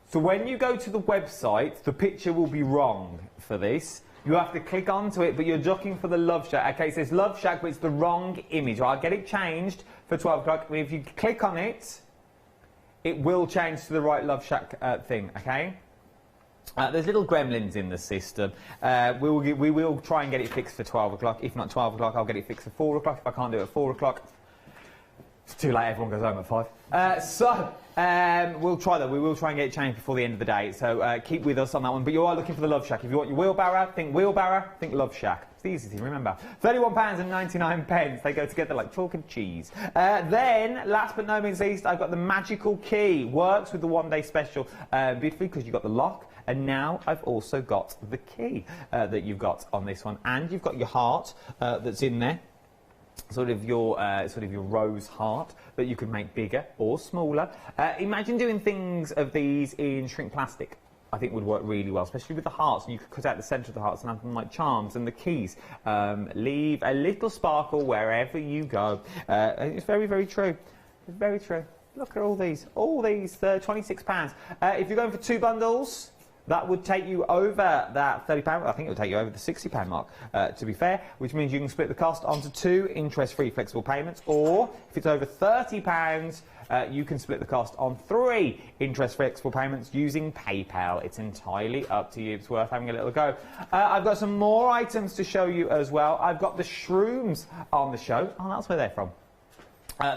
So when you go to the website, the picture will be wrong for this. You have to click onto it, but you're looking for the Love Shack. Okay, it says Love Shack, but it's the wrong image. I'll get it changed for 12 o'clock. If you click on it, it will change to the right Love Shack thing, okay? There's little gremlins in the system. We will try and get it fixed for 12 o'clock. If not 12 o'clock, I'll get it fixed for 4 o'clock. If I can't do it at 4 o'clock, it's too late, everyone goes home at 5. We'll try that. We will try and get it changed before the end of the day. So keep with us on that one. But you are looking for the Love Shack. If you want your wheelbarrow, think Love Shack. It's easy to remember. £31.99. They go together like chalk and cheese. Then, last but no means least, I've got the Magical Key. Works with the one-day special beautifully because you've got the lock. And now I've also got the key that you've got on this one. And you've got your heart that's in there. Sort of your rose heart that you could make bigger or smaller. Imagine doing things of these in shrink plastic. I think would work really well, especially with the hearts. And you could cut out the centre of the hearts and have them like charms, and the keys leave a little sparkle wherever you go. It's very, very true. It's very true. Look at all these. All these, £26. If you're going for 2 bundles, that would take you over that £30. I think it would take you over the £60 mark, to be fair, which means you can split the cost onto 2 interest-free flexible payments, or if it's over £30, you can split the cost on 3 interest-free flexible payments using PayPal. It's entirely up to you. It's worth having a little go. I've got some more items to show you as well. I've got the shrooms on the show. Oh, that's where they're from.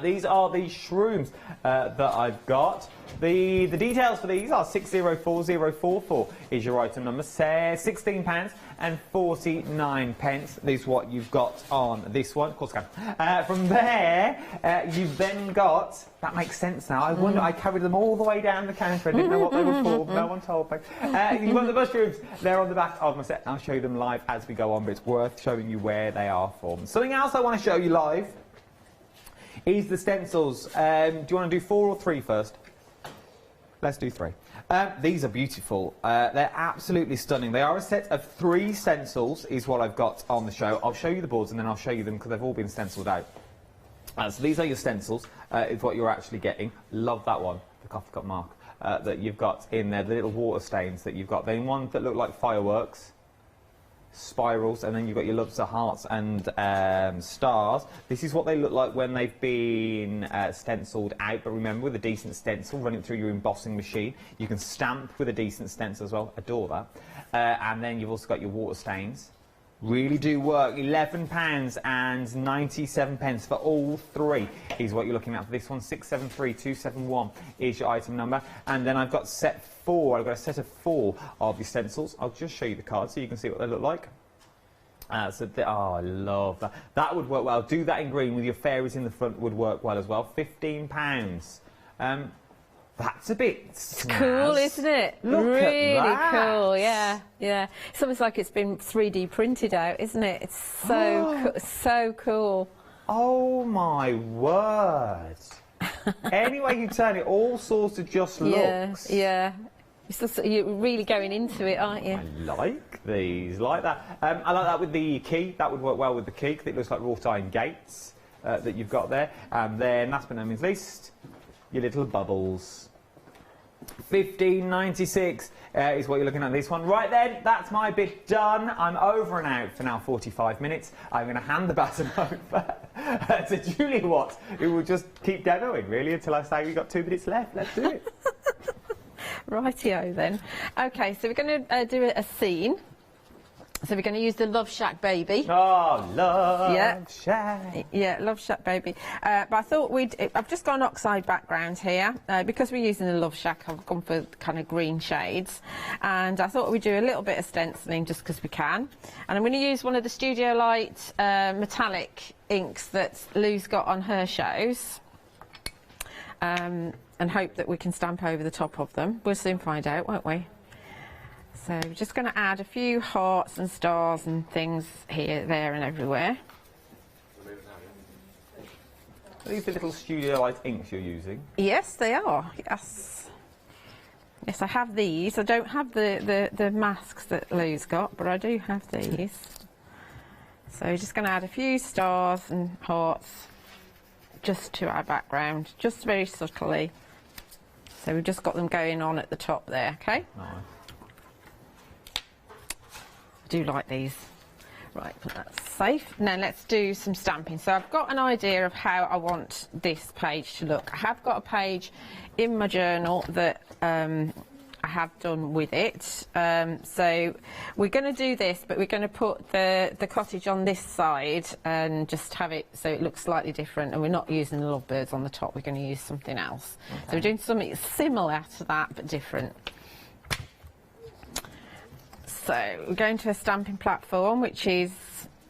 These are the shrooms that I've got. The details for these are 604044 is your item number. £16.49 is what you've got on this one. Of course I can. From there, you've then got... That makes sense now. I wonder, I carried them all the way down the counter. I didn't know what they were for. No one told me. You've got the mushrooms. They're on the back of my set. I'll show you them live as we go on, but it's worth showing you where they are from. Something else I want to show you live is the stencils. Do you want to do 4 or 3 first? Let's do 3. These are beautiful. They're absolutely stunning. They are a set of 3 stencils is what I've got on the show. I'll show you the boards and then I'll show you them because they've all been stenciled out. So these are your stencils, is what you're actually getting. Love that one, the coffee cup mark that you've got in there, the little water stains that you've got. Then ones that look like fireworks. Spirals, and then you've got your loves of hearts and stars. This is what they look like when they've been stenciled out, but remember, with a decent stencil, running through your embossing machine, you can stamp with a decent stencil as well. Adore that. And then you've also got your water stains. Really do work. £11.97 for all 3 is what you're looking at for this one. 673271 is your item number. And then I've got set 4. I've got a set of 4 of the stencils. I'll just show you the cards so you can see what they look like. Oh, I love that. That would work well. Do that in green with your fairies in the front would work well as well. £15. That's a bit snazz. Cool, isn't it? Look really at that. Cool, yeah, yeah. It's almost like it's been 3D printed out, isn't it? It's so so cool. Oh my word! Any way you turn it, all sorts of just looks. Yeah. You're really going into it, aren't you? I like these, like that. I like that with the key. That would work well with the key because it looks like wrought iron gates that you've got there. And then, last but not least, your little bubbles. $15.96 is what you're looking at this one. Right then, that's my bit done. I'm over and out for now 45 minutes. I'm going to hand the baton over to Julie Watts, who will just keep demoing, really, until I say we've got 2 minutes left. Let's do it. Rightio then. Okay, so we're going to do a scene. So we're going to use the Love Shack Baby. Oh, Love Shack. Yeah, Love Shack Baby. But I thought I've just got an oxide background here. Because we're using the Love Shack, I've gone for kind of green shades. And I thought we'd do a little bit of stenciling just because we can. And I'm going to use one of the Studio Light metallic inks that Lou's got on her shows. And hope that we can stamp over the top of them. We'll soon find out, won't we? So we're just going to add a few hearts and stars and things here, there and everywhere. Are these the little Studio Light inks you're using? Yes, they are, yes. Yes, I have these. I don't have the masks that Lou's got, but I do have these. So we're just going to add a few stars and hearts just to our background, just very subtly. So we've just got them going on at the top there, okay? Nice. I do like these. Right, put that safe. Now let's do some stamping. So I've got an idea of how I want this page to look. I have got a page in my journal that I have done with it. So we're going to do this, but we're going to put the cottage on this side and just have it so it looks slightly different, and we're not using the lovebirds on the top, we're going to use something else. Okay. So we're doing something similar to that but different. So we're going to a stamping platform, which is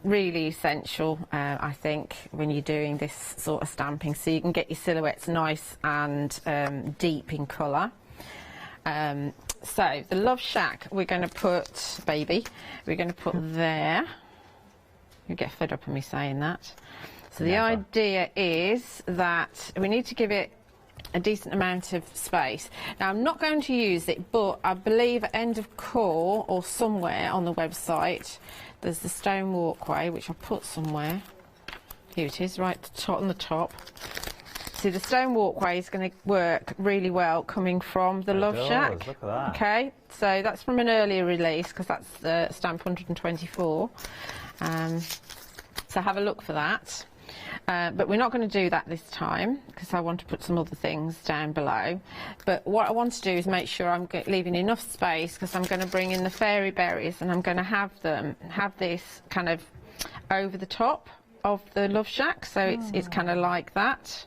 really essential, I think, when you're doing this sort of stamping, so you can get your silhouettes nice and deep in colour. So the Love Shack, we're going to put, baby, we're going to put there. You get fed up of me saying that. So the idea is that we need to give it a decent amount of space. Now I'm not going to use it, but I believe at end of core or somewhere on the website there's the stone walkway, which I put somewhere. Here it is, right on the top. See, the stone walkway is going to work really well coming from the Love Shack. Look at that. Okay, so that's from an earlier release because that's the stamp 124. So have a look for that. But we're not going to do that this time because I want to put some other things down below. But what I want to do is make sure I'm leaving enough space, because I'm going to bring in the fairy berries and I'm going to have this kind of over the top of the Love Shack, so it's kind of like that.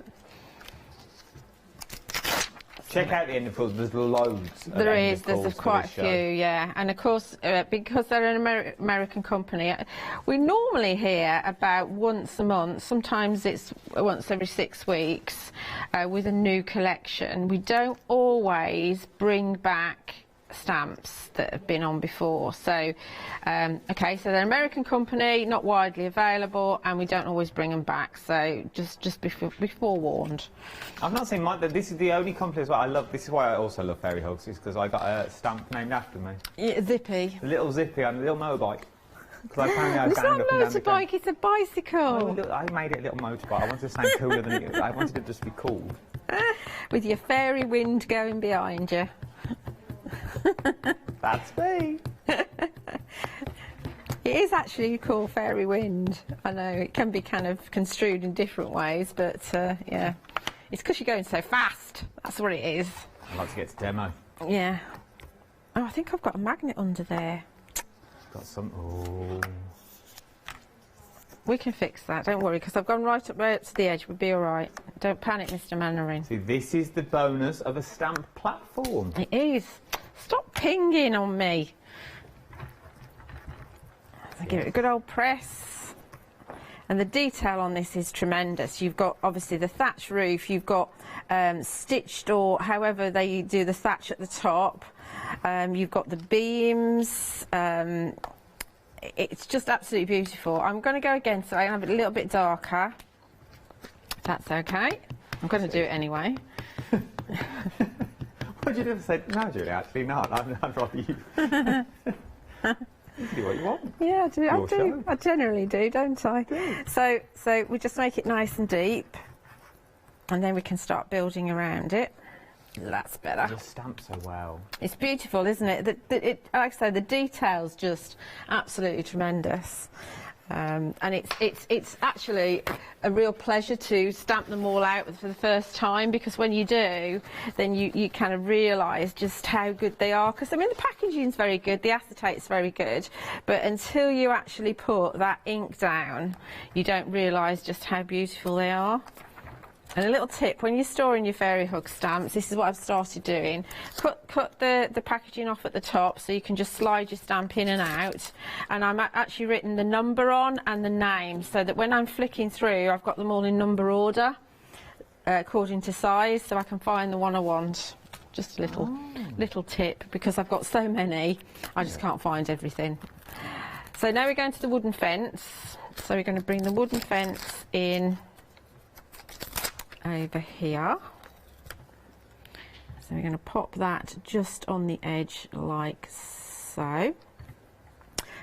Check out the end of course, there's loads. There's quite a few, yeah. And of course, because they're an American company, we normally hear about once a month, sometimes it's once every 6 weeks, with a new collection. We don't always bring back stamps that have been on before. So, okay, so they're an American company, not widely available, and we don't always bring them back. So just be forewarned. I've not seen mine. This is the only company as well. I love. This is why I also love fairy hugs, is because I got a stamp named after me. Yeah, Zippy. A little Zippy on a little motorbike. Because apparently I it's not a motorbike, it's a bicycle. I made it a little motorbike. I wanted to sound cooler than it. I wanted it just to be cool. With your fairy wind going behind you. That's me. It is actually called fairy wind. I know it can be kind of construed in different ways, but yeah, it's because you're going so fast. That's what it is. I'd like to get to demo. Yeah. Oh, I think I've got a magnet under there. Got some. Oh. We can fix that. Don't worry, because I've gone right up there to the edge. We'll be all right. Don't panic, Mr. Mannering. See, this is the bonus of a stamp platform. It is. Stop pinging on me. I give it a good old press. And the detail on this is tremendous. You've got obviously the thatch roof, you've got stitched, or however they do the thatch at the top. You've got the beams. It's just absolutely beautiful. I'm going to go again so I have it a little bit darker. If that's okay. I'm going to do it anyway. What did you ever say? No, Julie, actually not. I'd rather you. You can do what you want. Yeah, I do. Your show. I generally do, don't I? So we just make it nice and deep, and then we can start building around it. That's better. It just stamps so well. It's beautiful, isn't it? Like I say, the detail's just absolutely tremendous. And it's actually a real pleasure to stamp them all out for the first time, because when you do, then you kind of realise just how good they are. Because I mean, the packaging's very good, the acetate's very good, but until you actually put that ink down, you don't realise just how beautiful they are. And a little tip, when you're storing your fairy hug stamps, this is what I've started doing. Cut the packaging off at the top so you can just slide your stamp in and out. And I'm actually written the number on and the name, so that when I'm flicking through, I've got them all in number order, according to size, so I can find the one I want. Just a little tip, because I've got so many, I just can't find everything. So now we're going to the wooden fence. So we're going to bring the wooden fence in over here. So we're going to pop that just on the edge like so.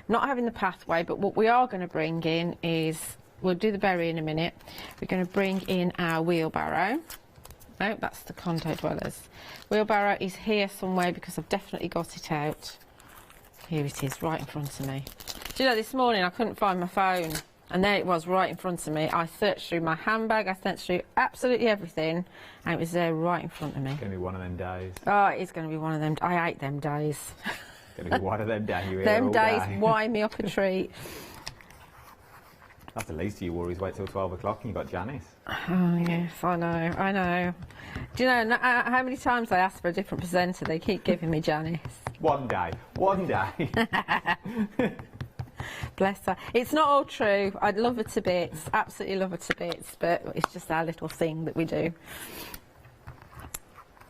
Not having the pathway, but what we are going to bring in is, we'll do the berry in a minute, we're going to bring in our wheelbarrow. No, that's the Condo Dwellers. Wheelbarrow is here somewhere because I've definitely got it out. Here it is, right in front of me. Do you know, this morning I couldn't find my phone, and there it was right in front of me. I searched through my handbag, I searched through absolutely everything, and it was there right in front of me. It's going to be one of them days. Oh, it's going to be one of them. I hate them days. It's going to be one of them days. You them days day. wind me up a treat. That's the least of your worries. Wait till 12 o'clock and you've got Janice. Oh, yes, I know. Do you know how many times I ask for a different presenter? They keep giving me Janice. One day. Bless her. It's not all true. I'd love her to bits, absolutely love her to bits, but it's just our little thing that we do.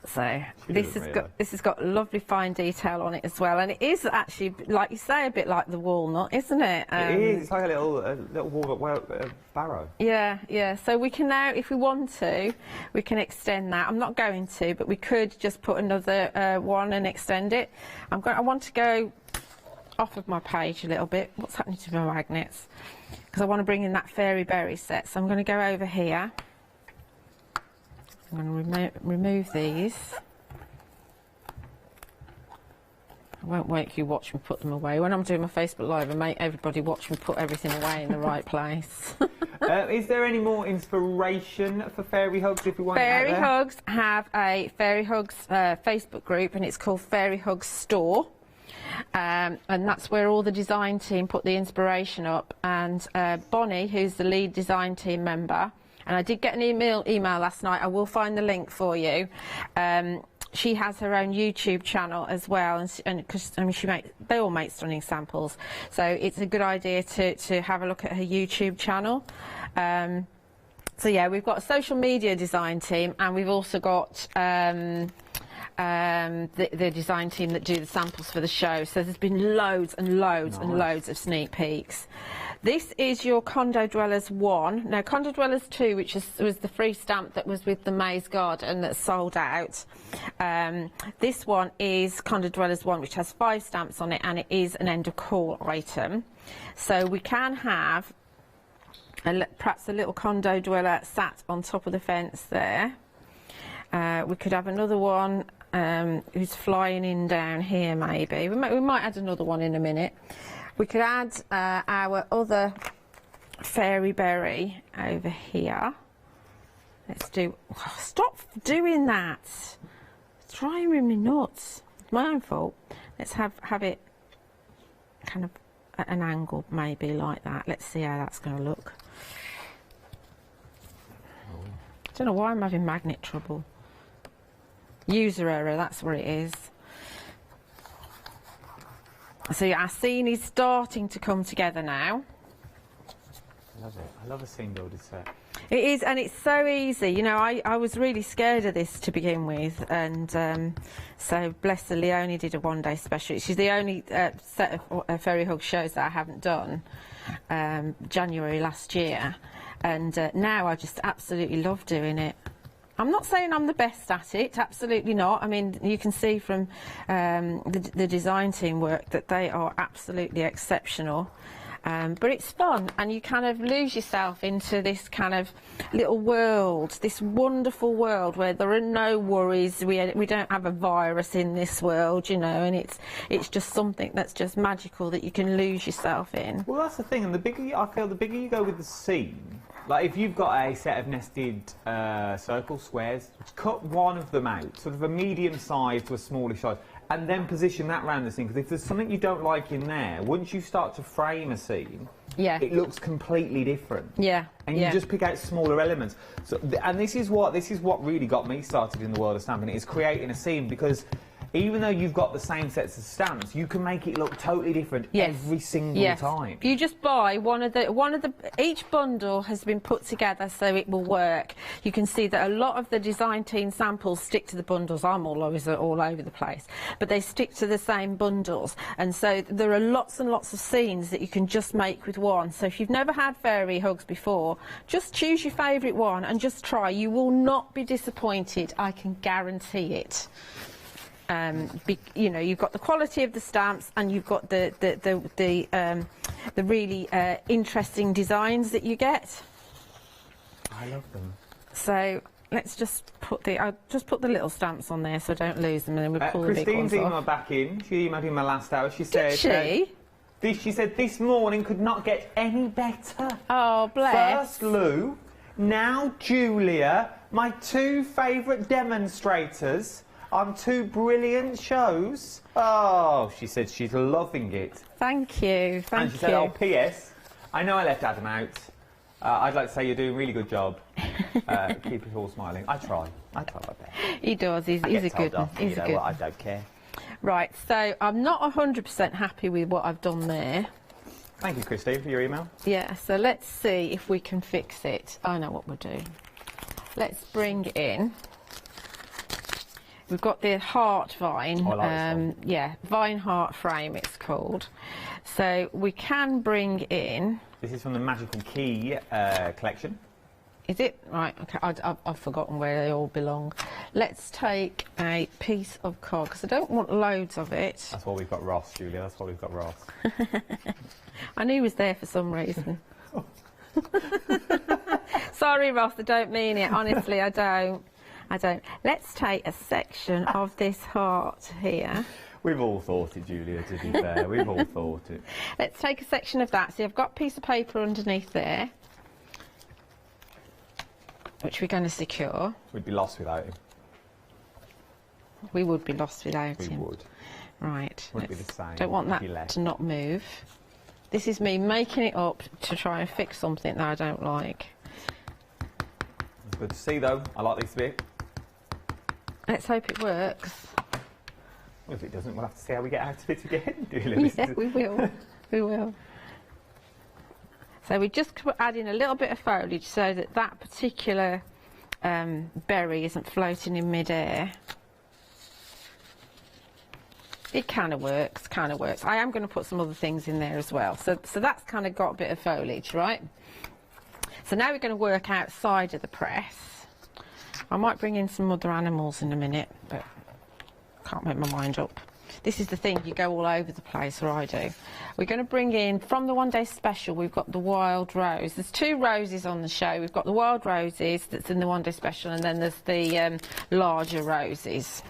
So this has got lovely fine detail on it as well, and it is actually, like you say, a bit like the walnut, isn't it? It is. It's like a little walnut barrow. Yeah. So we can now, if we want to, we can extend that. I'm not going to, but we could just put another one and extend it. I want to go off of my page a little bit. What's happening to my magnets? Because I want to bring in that fairy berry set. So I'm going to go over here. I'm going to remove these. I won't make you watch me put them away. When I'm doing my Facebook Live, I make everybody watch me put everything away in the right place. Is there any more inspiration for Fairy Hugs if we want Fairy Hugs have a Fairy Hugs Facebook group, and it's called Fairy Hugs Store. And that's where all the design team put the inspiration up, and Bonnie, who's the lead design team member, and I did get an email last night, I will find the link for you. She has her own YouTube channel as well, and because I mean they all make stunning samples, so it's a good idea to have a look at her YouTube channel. So yeah, we've got a social media design team, and we've also got the design team that do the samples for the show. So there's been loads and loads and loads of sneak peeks. This is your Condo Dwellers 1. Now, Condo Dwellers 2, which was the free stamp that was with the Maze Garden that sold out. This one is Condo Dwellers 1, which has 5 stamps on it, and it is an end of call item. So we can have perhaps a little Condo Dweller sat on top of the fence there. We could have another one who's flying in down here, maybe. We might add another one in a minute. We could add our other fairy berry over here. Let's do... Oh, stop doing that. It's driving me nuts. It's my own fault. Let's have it kind of at an angle, maybe like that. Let's see how that's going to look. I don't know why I'm having magnet trouble. User error, that's what it is. So our scene is starting to come together now. I love it. I love a scene builder set. It is, and it's so easy. You know, I was really scared of this to begin with, and so bless her, Leona did a one-day special. She's the only set of Fairy Hug shows that I haven't done, January last year, and now I just absolutely love doing it. I'm not saying I'm the best at it, absolutely not. I mean, you can see from the design team work that they are absolutely exceptional. But it's fun, and you kind of lose yourself into this kind of little world, this wonderful world where there are no worries. We don't have a virus in this world, you know, and it's just something that's just magical that you can lose yourself in. Well, that's the thing, and I feel the bigger you go with the scene, like if you've got a set of nested circle squares, cut one of them out, sort of a medium size to a smallish size, and then position that around the scene, because if there's something you don't like in there, once you start to frame a scene, it looks completely different. Yeah. And you just pick out smaller elements. So, and this is what really got me started in the world of stamping, is creating a scene, because even though you've got the same sets of stamps, you can make it look totally different every single time. You just buy each bundle has been put together so it will work. You can see that a lot of the design team samples stick to the bundles. I'm all over the place, but they stick to the same bundles, and so there are lots and lots of scenes that you can just make with one. So if you've never had Fairy Hugs before, just choose your favourite one and just try. You will not be disappointed, I can guarantee it. You know, you've got the quality of the stamps, and you've got the really interesting designs that you get. I love them. So let's just put I'll just put the little stamps on there so I don't lose them, and then we'll pull the big ones Christine's off. emailed back in. She emailed in my last hour. She said... Did she? She said this morning could not get any better. Oh, bless. First Lou, now Julia, my two favourite demonstrators on two brilliant shows. Oh, she said she's loving it. Thank you, thank you. And she said, oh, P.S. I know I left Adam out. I'd like to say you're doing a really good job. Keep it all smiling. I try my best. He does, he's a good one. He's a good one. I don't care. Right, so I'm not 100% happy with what I've done there. Thank you, Christine, for your email. Yeah, so let's see if we can fix it. I know what we'll do. Let's bring in... We've got the heart vine, vine heart frame it's called. So we can bring in... This is from the Magical Key collection. Is it? Right, okay, I've forgotten where they all belong. Let's take a piece of card, because I don't want loads of it. That's why we've got Ross, Julia, that's why we've got Ross. I knew he was there for some reason. Sorry, Ross, I don't mean it, honestly, I don't. Let's take a section of this heart here. We've all thought it, Julia, to be fair. We've all thought it. Let's take a section of that. See, I've got a piece of paper underneath there, which we're going to secure. We'd be lost without him. We would be lost without him. We would. Right. Wouldn't be the same. Don't want that to not move. This is me making it up to try and fix something that I don't like. It's good to see, though. I like this bit. Let's hope it works. Well, if it doesn't, we'll have to see how we get out of it again, Julia. Yeah, we will. We will. So we just add in a little bit of foliage so that that particular berry isn't floating in mid-air. It kind of works, I am going to put some other things in there as well. So that's kind of got a bit of foliage, right? So now we're going to work outside of the press. I might bring in some other animals in a minute, but can't make my mind up. This is the thing, you go all over the place, or I do. We're going to bring in, from the one-day special, we've got the wild rose. There's two roses on the show. We've got the wild roses that's in the one-day special, and then there's the larger roses.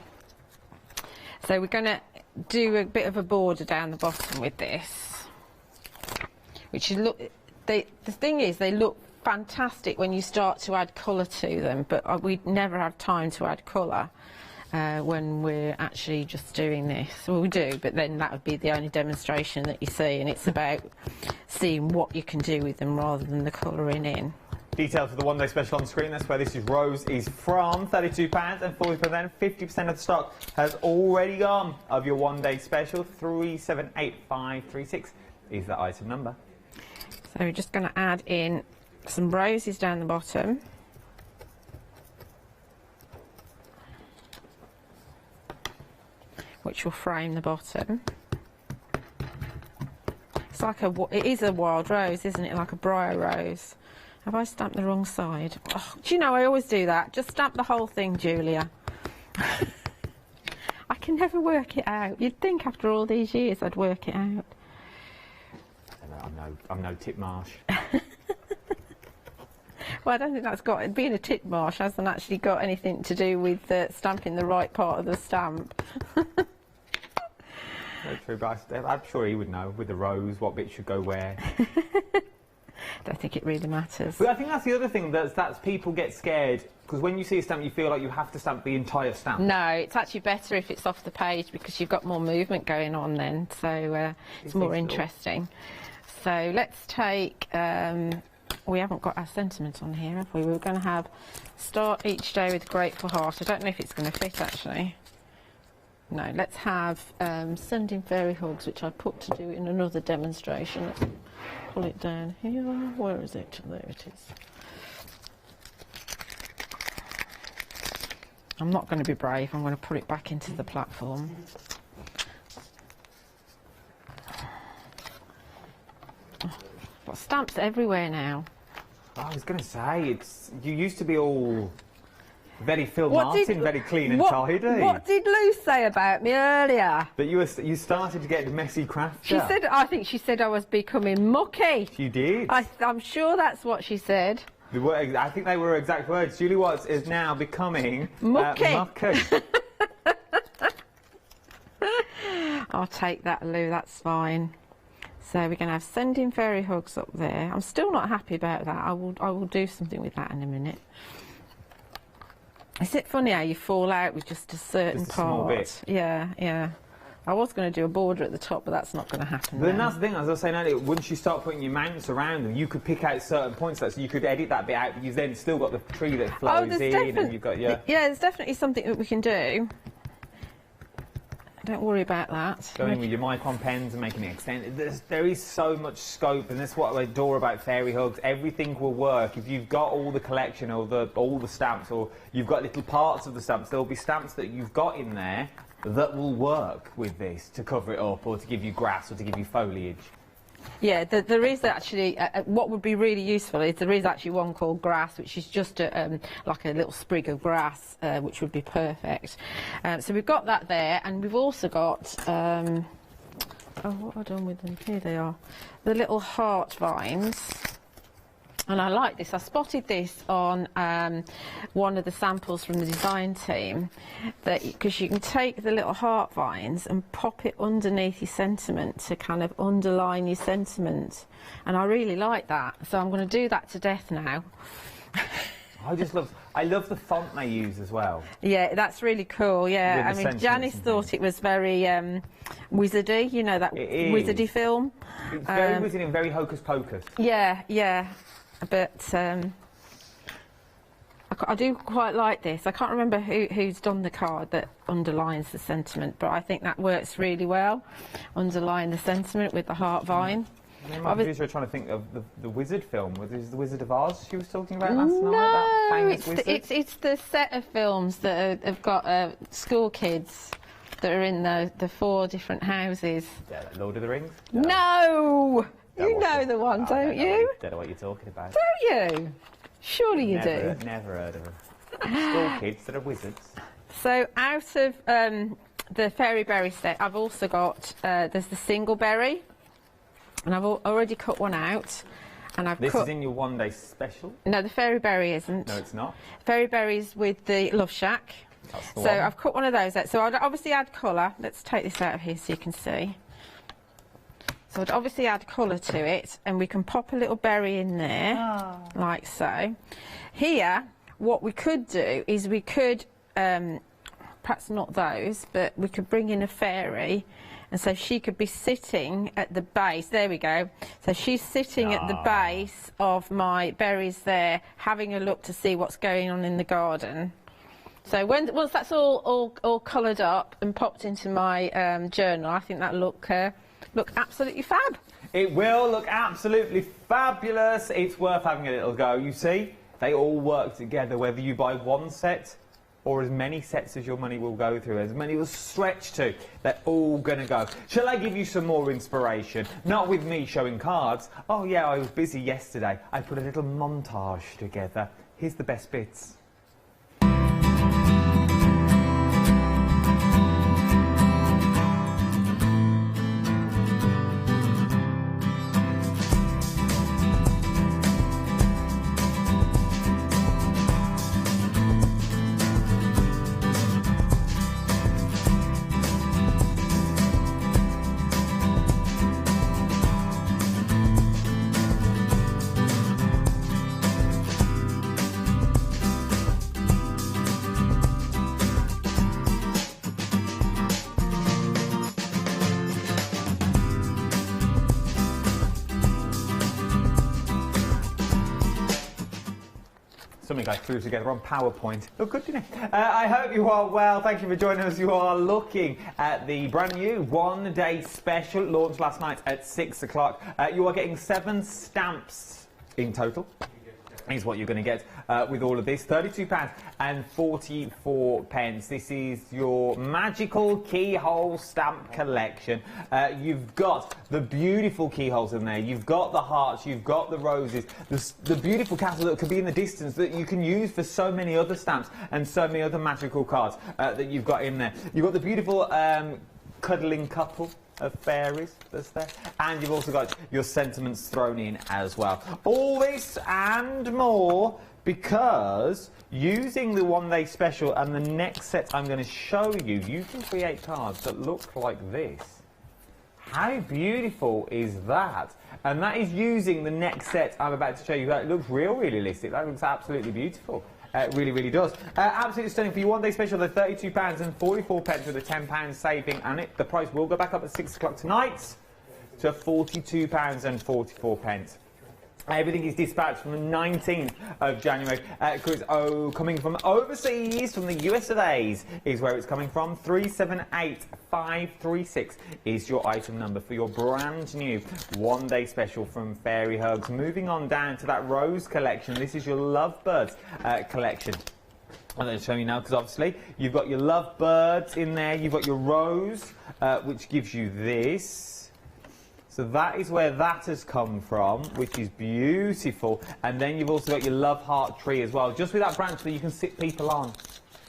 So we're going to do a bit of a border down the bottom with this, which is the thing is, they look fantastic when you start to add colour to them, but we never have time to add colour when we're actually just doing this. Well, we do, but then that would be the only demonstration that you see, and it's about seeing what you can do with them rather than the colouring in. Details for the one-day special on screen. That's where this is Rose is from. £32 and 40%. 50% of the stock has already gone of your one-day special. 378536 is the item number. So we're just going to add in some roses down the bottom. Which will frame the bottom. It's like it is a wild rose, isn't it? Like a briar rose. Have I stamped the wrong side? Oh, do you know, I always do that. Just stamp the whole thing, Julia. I can never work it out. You'd think after all these years I'd work it out. I'm no Titmarsh. Well, I don't think that's got... Being a Titmarsh hasn't actually got anything to do with stamping the right part of the stamp. No, true, but I'm sure he would know with the rose what bit should go where. Don't think it really matters. But I think that's the other thing, that's people get scared because when you see a stamp you feel like you have to stamp the entire stamp. No, it's actually better if it's off the page because you've got more movement going on then, so it's more interesting. So let's take... we haven't got our sentiment on here, have we? We were going to have start each day with grateful heart. I don't know if it's going to fit actually. No, let's have sending fairy hugs, which I put to do in another demonstration. Let's pull it down here. Where is it? There it is. I'm not going to be brave. I'm going to put it back into the platform. Oh, got stamps everywhere now. I was going to say, you used to be all very Phil Martin, very clean and tidy. What did Lou say about me earlier? That you started to get messy craft. She said, I think she said I was becoming mucky. You did. I'm sure that's what she said. I think they were exact words. Julie Watts is now becoming mucky. Mucky. I'll take that, Lou, that's fine. So we're going to have sending fairy hugs up there. I'm still not happy about that. I will do something with that in a minute. Is it funny how you fall out with just a certain part? Small bit. Yeah, yeah. I was going to do a border at the top, but that's not going to happen. But then that's the thing, as I was saying earlier, once you start putting your mounts around them, you could pick out certain points, so you could edit that bit out, but you've then still got the tree that flows in, and you've got yeah, there's definitely something that we can do. Don't worry about that. Going with your micron pens and making it extend. There is so much scope, and that's what I adore about fairy hugs. Everything will work if you've got all the collection or all the stamps, or you've got little parts of the stamps. There'll be stamps that you've got in there that will work with this to cover it up, or to give you grass, or to give you foliage. Yeah, there is actually, what would be really useful is there is actually one called grass, which is just like a little sprig of grass, which would be perfect. So we've got that there, and we've also got, oh, what have I done with them? Here they are. The little heart vines. And I like this. I spotted this on one of the samples from the design team, that because you can take the little heart vines and pop it underneath your sentiment to kind of underline your sentiment, and I really like that. So I'm going to do that to death now. I love the font they use as well. Yeah, that's really cool. Yeah, I mean, Janice thought it was very wizardy. You know, that wizardy film. It's very wizardy and very hocus pocus. Yeah, yeah. But I do quite like this. I can't remember who's done the card that underlines the sentiment, but I think that works really well. Underline the sentiment with the heart vine. My producer trying to think of the Wizard film. Was the Wizard of Oz she was talking about last night? That famous wizard? It's the set of films that have got school kids that are in the 4 different houses. Yeah, like Lord of the Rings? No! You know the one, don't you? Don't know what you're talking about. Don't you? Surely you do. Never heard of them. School kids that are wizards. So out of the fairy berry set, I've also got, there's the single berry, and I've already cut one out. And This is in your one-day special? No, the fairy berry isn't. No, it's not. Fairy berry's with the Love Shack. That's the so one. I've cut one of those out. So I'd obviously add colour. Let's take this out of here so you can see. So I'd obviously add colour to it, and we can pop a little berry in there, like so. Here, what we could do is we could, perhaps not those, but we could bring in a fairy and so she could be sitting at the base. There we go. So she's sitting at the base of my berries there, having a look to see what's going on in the garden. So once that's all coloured up and popped into my journal, I think that'll look absolutely fab. It will look absolutely fabulous. It's worth having a little go. You see, they all work together, whether you buy one set or as many sets as your money will go through, as many will stretch to. They're all going to go. Shall I give you some more inspiration? Not with me showing cards. Oh yeah, I was busy yesterday. I put a little montage together. Here's the best bits. Something I threw together on PowerPoint. Look good, didn't it? I hope you are well. Thank you for joining us. You are looking at the brand new one-day special launched last night at 6 o'clock. You are getting 7 stamps in total. Is what you're going to get with all of this. £32.44. This is your magical keyhole stamp collection. You've got the beautiful keyholes in there. You've got the hearts. You've got the roses. The beautiful castle that could be in the distance that you can use for so many other stamps and so many other magical cards that you've got in there. You've got the beautiful cuddling couple of fairies that's there, and you've also got your sentiments thrown in as well. All this and more because using the one-day special and the next set I'm going to show you, you can create cards that look like this. How beautiful is that? And that is using the next set I'm about to show you. That looks real realistic. That looks absolutely beautiful. It really, really does. Absolutely stunning for your one-day special. They're £32.44 with a £10 saving, and the price will go back up at 6 o'clock tonight to £42.44. Everything is dispatched from the 19th of January. Coming from overseas, from the US of A's, is where it's coming from. 378536 is your item number for your brand new one-day special from Fairy Hugs. Moving on down to that rose collection. This is your Lovebirds collection. I'm going to show you now because obviously you've got your Lovebirds in there. You've got your rose, which gives you this. So that is where that has come from, which is beautiful. And then you've also got your love heart tree as well, just with that branch that you can sit people on.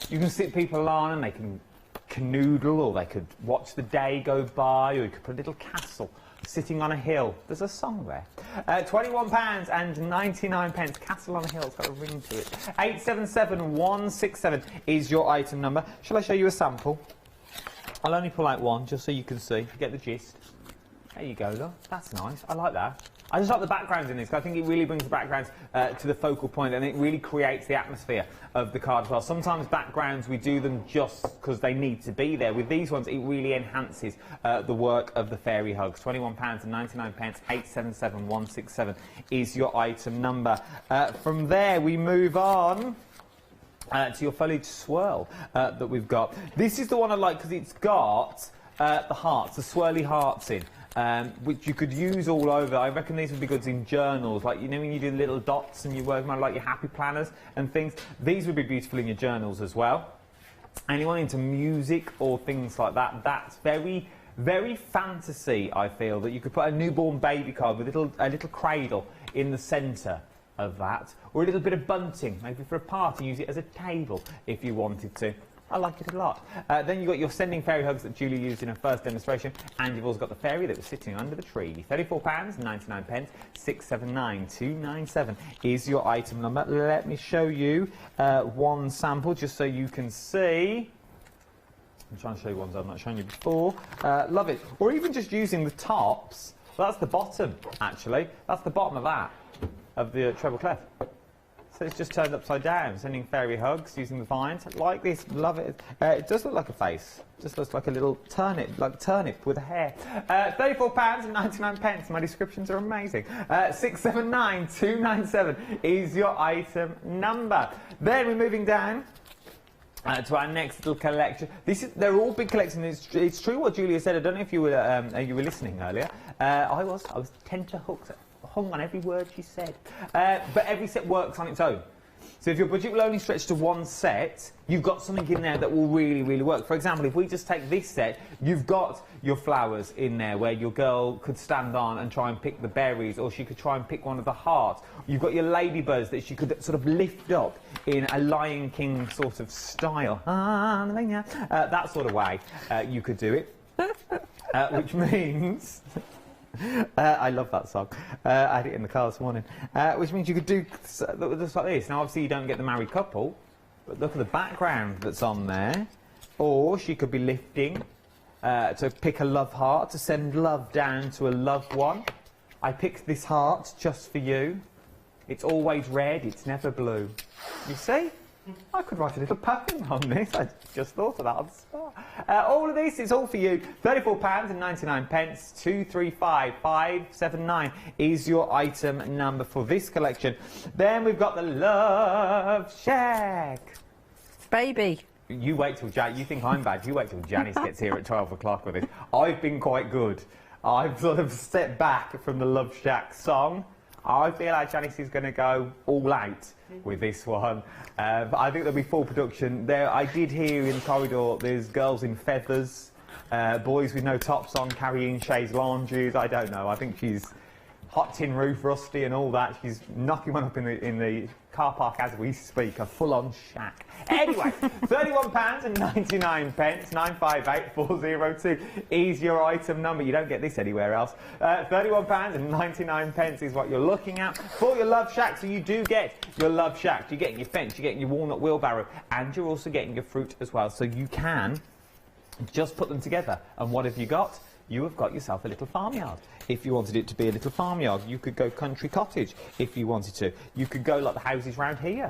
You can sit people on and they can canoodle, or they could watch the day go by, or you could put a little castle sitting on a hill. There's a song there. £21.99. Castle on a hill. It's got a ring to it. 877167 is your item number. Shall I show you a sample? I'll only pull out one just so you can see. Get the gist. There you go, look. That's nice. I like that. I just like the backgrounds in this, because I think it really brings the backgrounds to the focal point, and it really creates the atmosphere of the card as well. Sometimes backgrounds, we do them just because they need to be there. With these ones, it really enhances the work of the Fairy Hugs. £21.99, 877167 is your item number. From there, we move on to your Foliage swirl that we've got. This is the one I like because it's got the hearts, the swirly hearts in. Which you could use all over. I reckon these would be good in journals, like, you know, when you do little dots and you work on like your happy planners and things. These would be beautiful in your journals as well. Anyone into music or things like that, that's very, very fantasy, I feel, that you could put a newborn baby card with a little cradle in the centre of that, or a little bit of bunting, maybe for a party, use it as a table if you wanted to. I like it a lot. Then you've got your Sending Fairy Hugs that Julie used in her first demonstration, and you've also got the fairy that was sitting under the tree. £34.99, 679297 is your item number. Let me show you one sample just so you can see. I'm trying to show you ones I've not shown you before. Love it. Or even just using the tops. Well, that's the bottom, actually. That's the bottom of that, of the treble clef. So it's just turned upside down, sending fairy hugs using the vines. Like this, love it. It does look like a face. Just looks like a little turnip, like turnip with a hair. £34.99. My descriptions are amazing. 679297 is your item number. Then we're moving down to our next little collection. They're all big collections. It's true what Julia said. I don't know if you were listening earlier. I was tenterhooks. Hung on every word she said. But every set works on its own. So if your budget will only stretch to one set, you've got something in there that will really, really work. For example, if we just take this set, you've got your flowers in there where your girl could stand on and try and pick the berries, or she could try and pick one of the hearts. You've got your ladybugs that she could sort of lift up in a Lion King sort of style. That sort of way you could do it. Which means... I love that song. I had it in the car this morning. Which means you could do just like this. Now, obviously, you don't get the married couple, but look at the background that's on there. Or she could be lifting to pick a love heart, to send love down to a loved one. I picked this heart just for you. It's always red, it's never blue. You see? I could write a little poem on this. I just thought of that on the spot. All of this is all for you. £34.99. 235579 is your item number for this collection. Then we've got the Love Shack. Baby. You wait till you think I'm bad. You wait till Janice gets here at 12 o'clock with this. I've been quite good. I've sort of stepped back from the Love Shack song. I feel like Janice is going to go all out with this one. But I think there'll be full production. I did hear in the corridor there's girls in feathers, boys with no tops on carrying chaise lounges. I don't know. I think she's hot tin roof, rusty and all that. She's knocking one up in the car park as we speak, a full-on shack. Anyway, £31.99, 958402 is your item number. You don't get this anywhere else. £31.99 is what you're looking at for your Love Shack. So you do get your Love Shack. You're getting your fence, you're getting your walnut wheelbarrow, and you're also getting your fruit as well. So you can just put them together. And what have you got? You have got yourself a little farmyard. If you wanted it to be a little farmyard, you could go country cottage if you wanted to. You could go like the houses round here.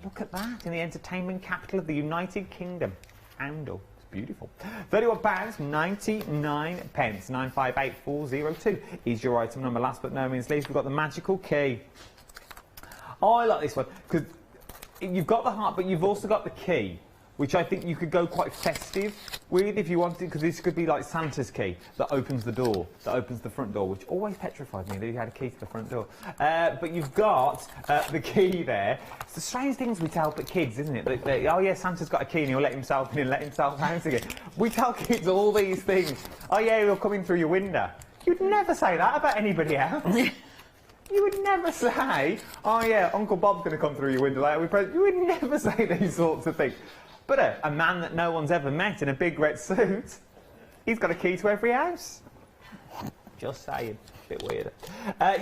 Look at that, in the entertainment capital of the United Kingdom. Oundle. It's beautiful. £31.99, 958402 is your item number. Last but no means least, we've got the magical key. Oh, I like this one, because you've got the heart, but you've also got the key, which I think you could go quite festive with if you wanted, because this could be like Santa's key that opens the door, that opens the front door, which always petrified me that you had a key to the front door. But you've got the key there. It's the strange things we tell kids, isn't it? Oh yeah, Santa's got a key and he'll let himself in and let himself out again. We tell kids all these things. Oh yeah, he'll come in through your window. You'd never say that about anybody else. You would never say, oh yeah, Uncle Bob's going to come through your window later. You would never say these sorts of things. But a man that no one's ever met in a big red suit, he's got a key to every house. Just saying. A bit weird.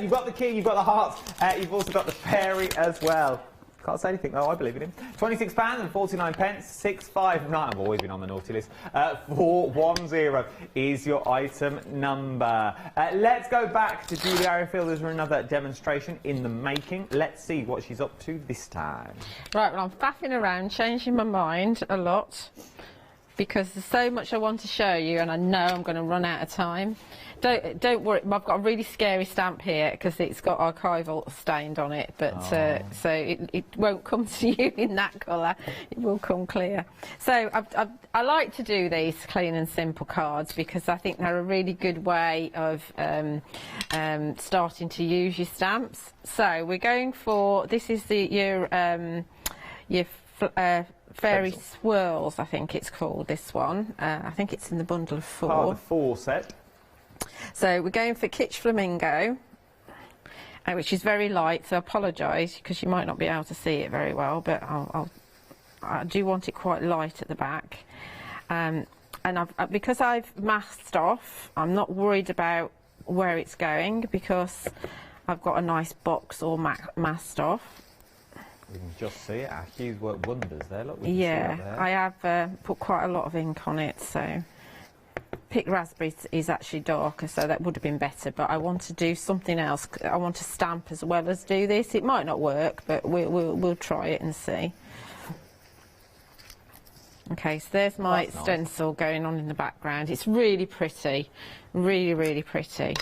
You've got the key, you've got the heart, you've also got the fairy as well. Can't say anything though, I believe in him. £26.49, 659. I've always been on the naughty list. 410 is your item number. Let's go back to Julia Arrowfield for another demonstration in the making. Let's see what she's up to this time. Right, well, I'm faffing around, changing my mind a lot, because there's so much I want to show you, and I know I'm going to run out of time. Don't worry, I've got a really scary stamp here because it's got archival stained on it, but so it won't come to you in that colour. It will come clear. So I like to do these clean and simple cards because I think they're a really good way of starting to use your stamps. So we're going for, this is your Fairy Swirls, I think it's called, this one. I think it's in the bundle of 4. Part of the 4 set. So we're going for Kitsch Flamingo, which is very light, so I apologise because you might not be able to see it very well, but I do want it quite light at the back. And because I've masked off, I'm not worried about where it's going because I've got a nice box all masked off. We can just see it. Ashley's worked wonders there. Look, we can see it there. I have put quite a lot of ink on it, so picked raspberry is actually darker, so that would have been better, but I want to do something else. I want to stamp as well as do this. It might not work, but we'll try it and see. Okay, so there's my stencil going on in the background. It's really pretty, really, really pretty.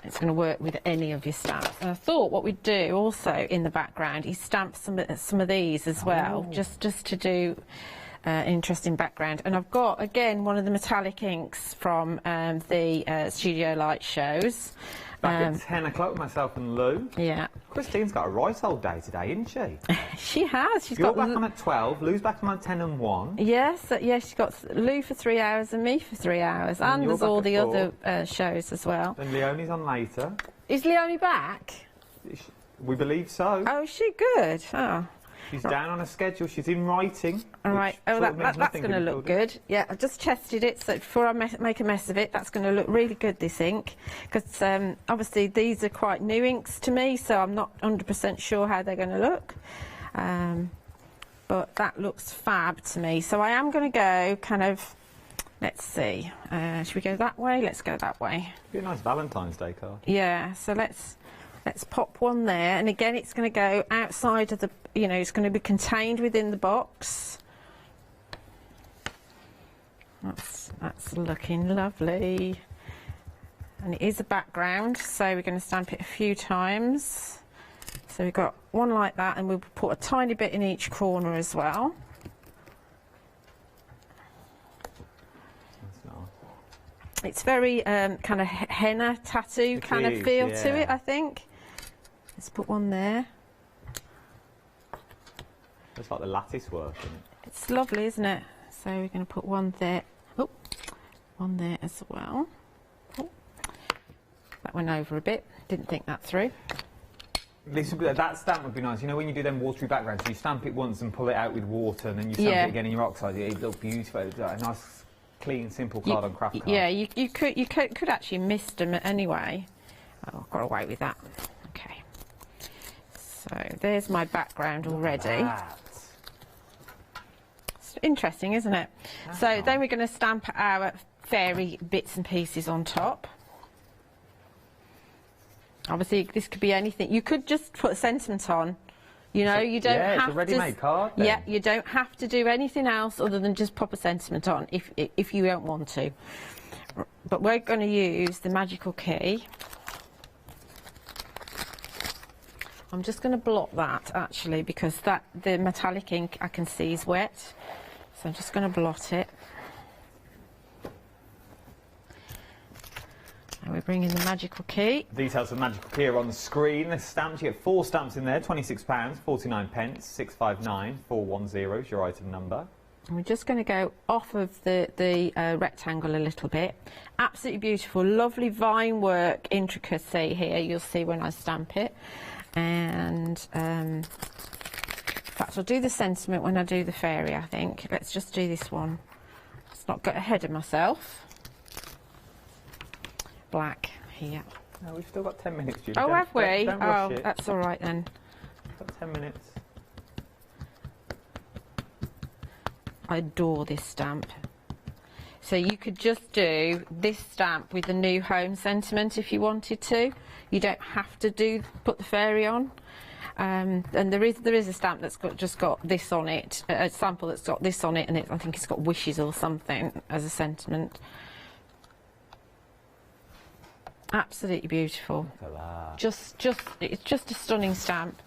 It's going to work with any of your stamps. And I thought what we'd do also in the background is stamp some of these as well, just to do an interesting background. And I've got, again, one of the metallic inks from the Studio Light shows. Back at 10 o'clock with myself and Lou. Yeah. Christine's got a right old day today, isn't she? She has. You're back on at 12, Lou's back on at 10 and 1. Yes, yes, she's got Lou for 3 hours and me for 3 hours. And there's all the other shows as well. And Leonie's on later. Is Leonie back? We believe so. Oh, is she good? Oh. She's down on a schedule. She's in writing. All right. Oh, that's going to look good. Yeah, I've just tested it, so before I make a mess of it, that's going to look really good, this ink. Because obviously these are quite new inks to me, so I'm not 100% sure how they're going to look. But that looks fab to me. So I am going to go kind of, let's see. Should we go that way? Let's go that way. Be a nice Valentine's Day card. Yeah, so let's pop one there, and again it's going to go outside of the, you know, it's going to be contained within the box. That's looking lovely. And it is a background, so we're going to stamp it a few times. So we've got one like that, and we'll put a tiny bit in each corner as well. It's very kind of henna tattoo kind of feel to it, I think. Let's put one there. Looks like the lattice work in it. It's lovely, isn't it? So we're going to put one there. Oh, one there as well. Oh, that went over a bit. Didn't think that through. That stamp would be nice. You know when you do them watery backgrounds, you stamp it once and pull it out with water, and then you stamp it again in your oxide. It looks beautiful. It's a nice, clean, simple card on craft card. Yeah, you could actually mist them anyway. Oh, I've got away with that. Okay. So there's my background already. It's interesting, isn't it? So then we're going to stamp our fairy bits and pieces on top. Obviously, this could be anything. You could just put a sentiment on. You know, you don't have to. It's a ready-made card. Then. Yeah, you don't have to do anything else other than just pop a sentiment on if you don't want to. But we're going to use the magical key. I'm just going to block that actually, because the metallic ink I can see is wet. So I'm just going to blot it. And we're bringing the magical key. Details of the magical key are on the screen. The stamps, you get 4 stamps in there, £26, 49 pence, 659 410 is your item number. And we're just going to go off of the rectangle a little bit. Absolutely beautiful, lovely vine work intricacy here. You'll see when I stamp it. And in fact, I'll do the sentiment when I do the fairy, I think. Let's just do this one. Let's not get ahead of myself. Black here. No, we've still got 10 minutes, Julie. Oh, have we? Don't rush it. That's all right then. We've got 10 minutes. I adore this stamp. So you could just do this stamp with the new home sentiment if you wanted to. You don't have to put the fairy on. And there is a stamp that's just got this on it, a sample that's got this on it, and I think it's got wishes or something as a sentiment. Absolutely beautiful. Look at that. It's just a stunning stamp.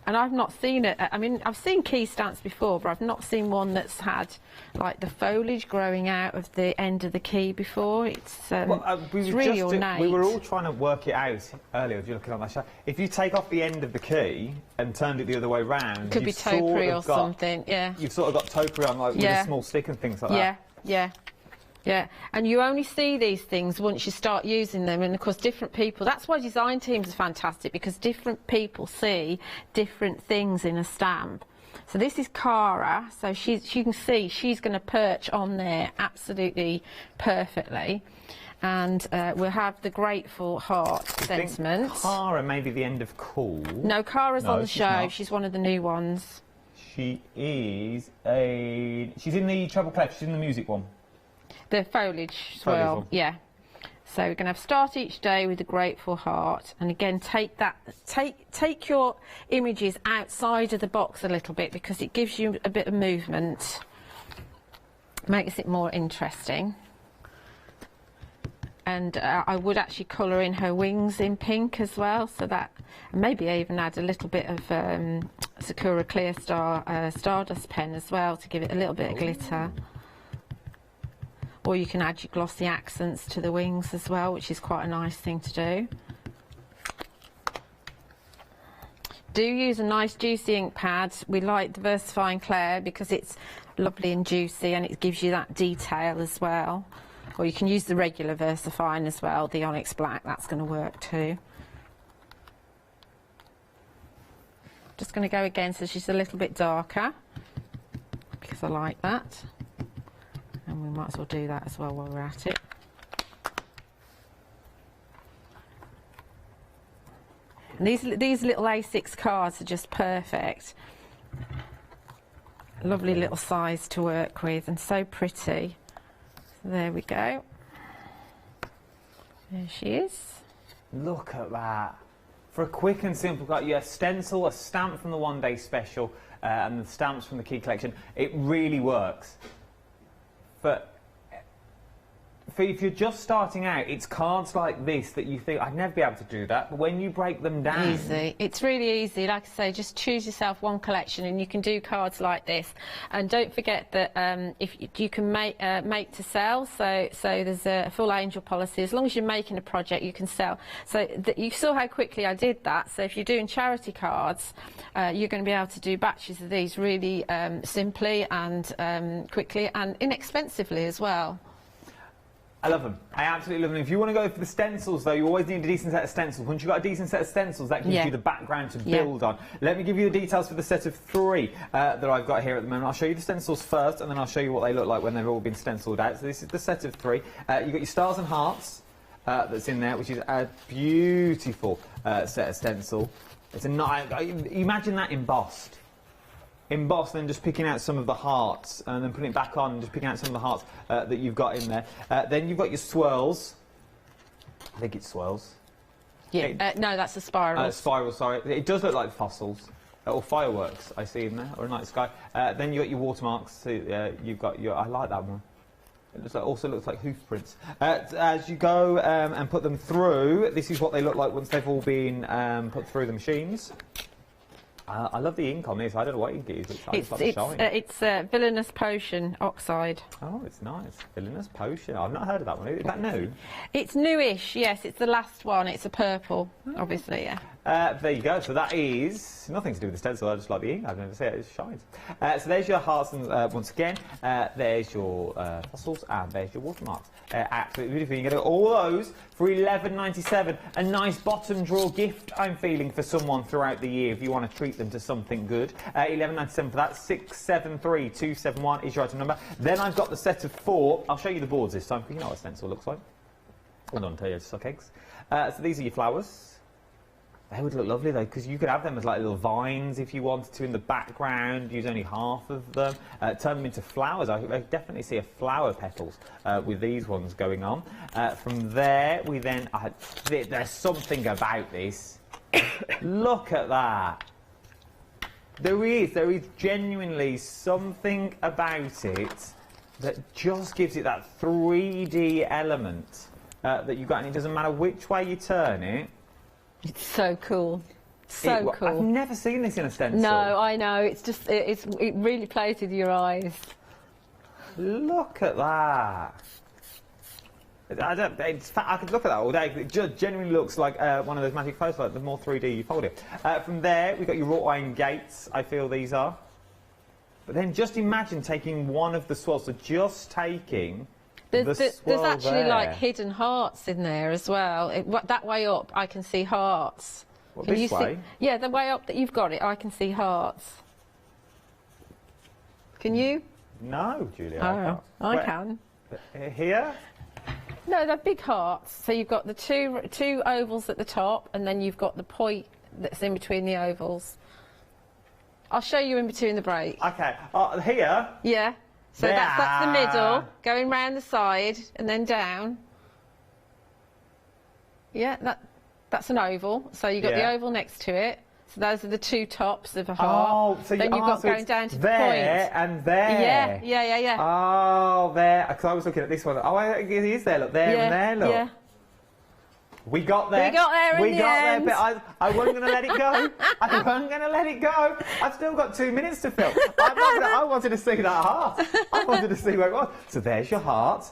And I've not seen it. I mean, I've seen key stamps before, but I've not seen one that's had like the foliage growing out of the end of the key before. It's really ornate. We were all trying to work it out earlier. You're looking on that shot. If you take off the end of the key and turned it the other way round, could be topiary or something. Yeah. You've sort of got topiary on, like with a small stick and things like that. Yeah. Yeah, and you only see these things once you start using them, and of course different people, that's why design teams are fantastic, because different people see different things in a stamp. So this is Cara, so you can see she's going to perch on there absolutely perfectly. And we'll have the Grateful Heart sentiment. Cara may be the end of Cool. No, Cara's on the show, she's one of the new ones. She is she's in the treble clef, she's in the music one. The foliage swirl, yeah. So we're going to have start each day with a grateful heart, and again take your images outside of the box a little bit because it gives you a bit of movement, makes it more interesting. And I would actually colour in her wings in pink as well, so that, and maybe even add a little bit of Sakura Clear Star Stardust pen as well to give it a little bit of glitter. Or you can add your glossy accents to the wings as well, which is quite a nice thing to do. Do use a nice juicy ink pad. We like Diversifying Clair because it's lovely and juicy and it gives you that detail as well. Or you can use the regular VersaFine as well, the Onyx Black, that's going to work too. Just going to go again so she's a little bit darker because I like that. And we might as well do that as well while we're at it. And these little A6 cards are just perfect. Lovely little size to work with and so pretty. So there we go. There she is. Look at that. For a quick and simple cut, you have stencil, a stamp from the one day special, and the stamps from the key collection. It really works. But if you're just starting out, it's cards like this that you think, I'd never be able to do that, but when you break them down... Easy. It's really easy. Like I say, just choose yourself one collection and you can do cards like this. And don't forget that if you can make to sell, so there's a full angel policy. As long as you're making a project, you can sell. So you saw how quickly I did that. So if you're doing charity cards, you're going to be able to do batches of these really simply and quickly and inexpensively as well. I love them. I absolutely love them. If you want to go for the stencils, though, you always need a decent set of stencils. Once you've got a decent set of stencils, that gives you the background to build on. Let me give you the details for the set of 3 that I've got here at the moment. I'll show you the stencils first, and then I'll show you what they look like when they've all been stenciled out. So this is the set of 3. You've got your stars and hearts that's in there, which is a beautiful set of stencil. It's a imagine that embossed. Embossed, then just picking out some of the hearts and then putting it back on and just picking out some of the hearts that you've got in there. Then you've got your swirls. I think it's swirls. Yeah, no, that's a spiral. Spiral, sorry. It does look like fossils or fireworks I see in there, or a night sky. Then you've got your watermarks. So, you've got your, I like that one. It looks like, also looks like hoof prints. As you go and put them through, this is what they look like once they've all been put through the machines. I love the ink on this. I don't know what ink it is. It's Villainous Potion Oxide. Oh, it's nice. Villainous Potion. I've not heard of that one. Is that new? It's newish, yes. It's the last one. It's a purple, obviously, yeah. There you go. So that is nothing to do with the stencil. I just like the ink. I've never seen it. It shines. So there's your hearts, and once again, there's your fossils, and there's your watermarks. Absolutely beautiful. You can get all those for £11.97. A nice bottom drawer gift, I'm feeling, for someone throughout the year if you want to treat them to something good. £11.97 for that. 673271 is your item number. Then I've got the set of 4. I'll show you the boards this time because you know what a stencil looks like. Hold on, tell you, suck eggs. So these are your flowers. They would look lovely though, because you could have them as like little vines if you wanted to in the background. Use only half of them. Turn them into flowers. I definitely see a flower petals with these ones going on. From there, we then there's something about this. Look at that. There is genuinely something about it that just gives it that 3D element that you've got, and it doesn't matter which way you turn it. It's so cool. So cool. I've never seen this in a stencil. No, I know. It's just, it really plays with your eyes. Look at that. I could look at that all day. It just genuinely looks like one of those magic photos, like the more 3D you fold it. From there, we've got your wrought iron gates, I feel these are. But then just imagine taking one of the swirls, so just taking... There's actually like hidden hearts in there as well. That way up, I can see hearts. What, this way? Yeah, the way up that you've got it, I can see hearts. Can you? No, Julia. Oh, I can. Here? No, they're big hearts. So you've got the two ovals at the top, and then you've got the point that's in between the ovals. I'll show you in between the break. Okay. Here? Yeah. So that's the middle, going round the side and then down. Yeah, that's an oval. So you've got the oval next to it. So those are the two tops of a heart. Oh, so then you've got going down to the point. There and there. Yeah. Oh, there. Because I was looking at this one. Oh, it is there. Look, there and there. Look. Yeah. We got there. We got there in the end. But I wasn't going to let it go. I wasn't going to let it go. I've still got 2 minutes to film. I wanted to see that heart. I wanted to see where it was. So there's your heart.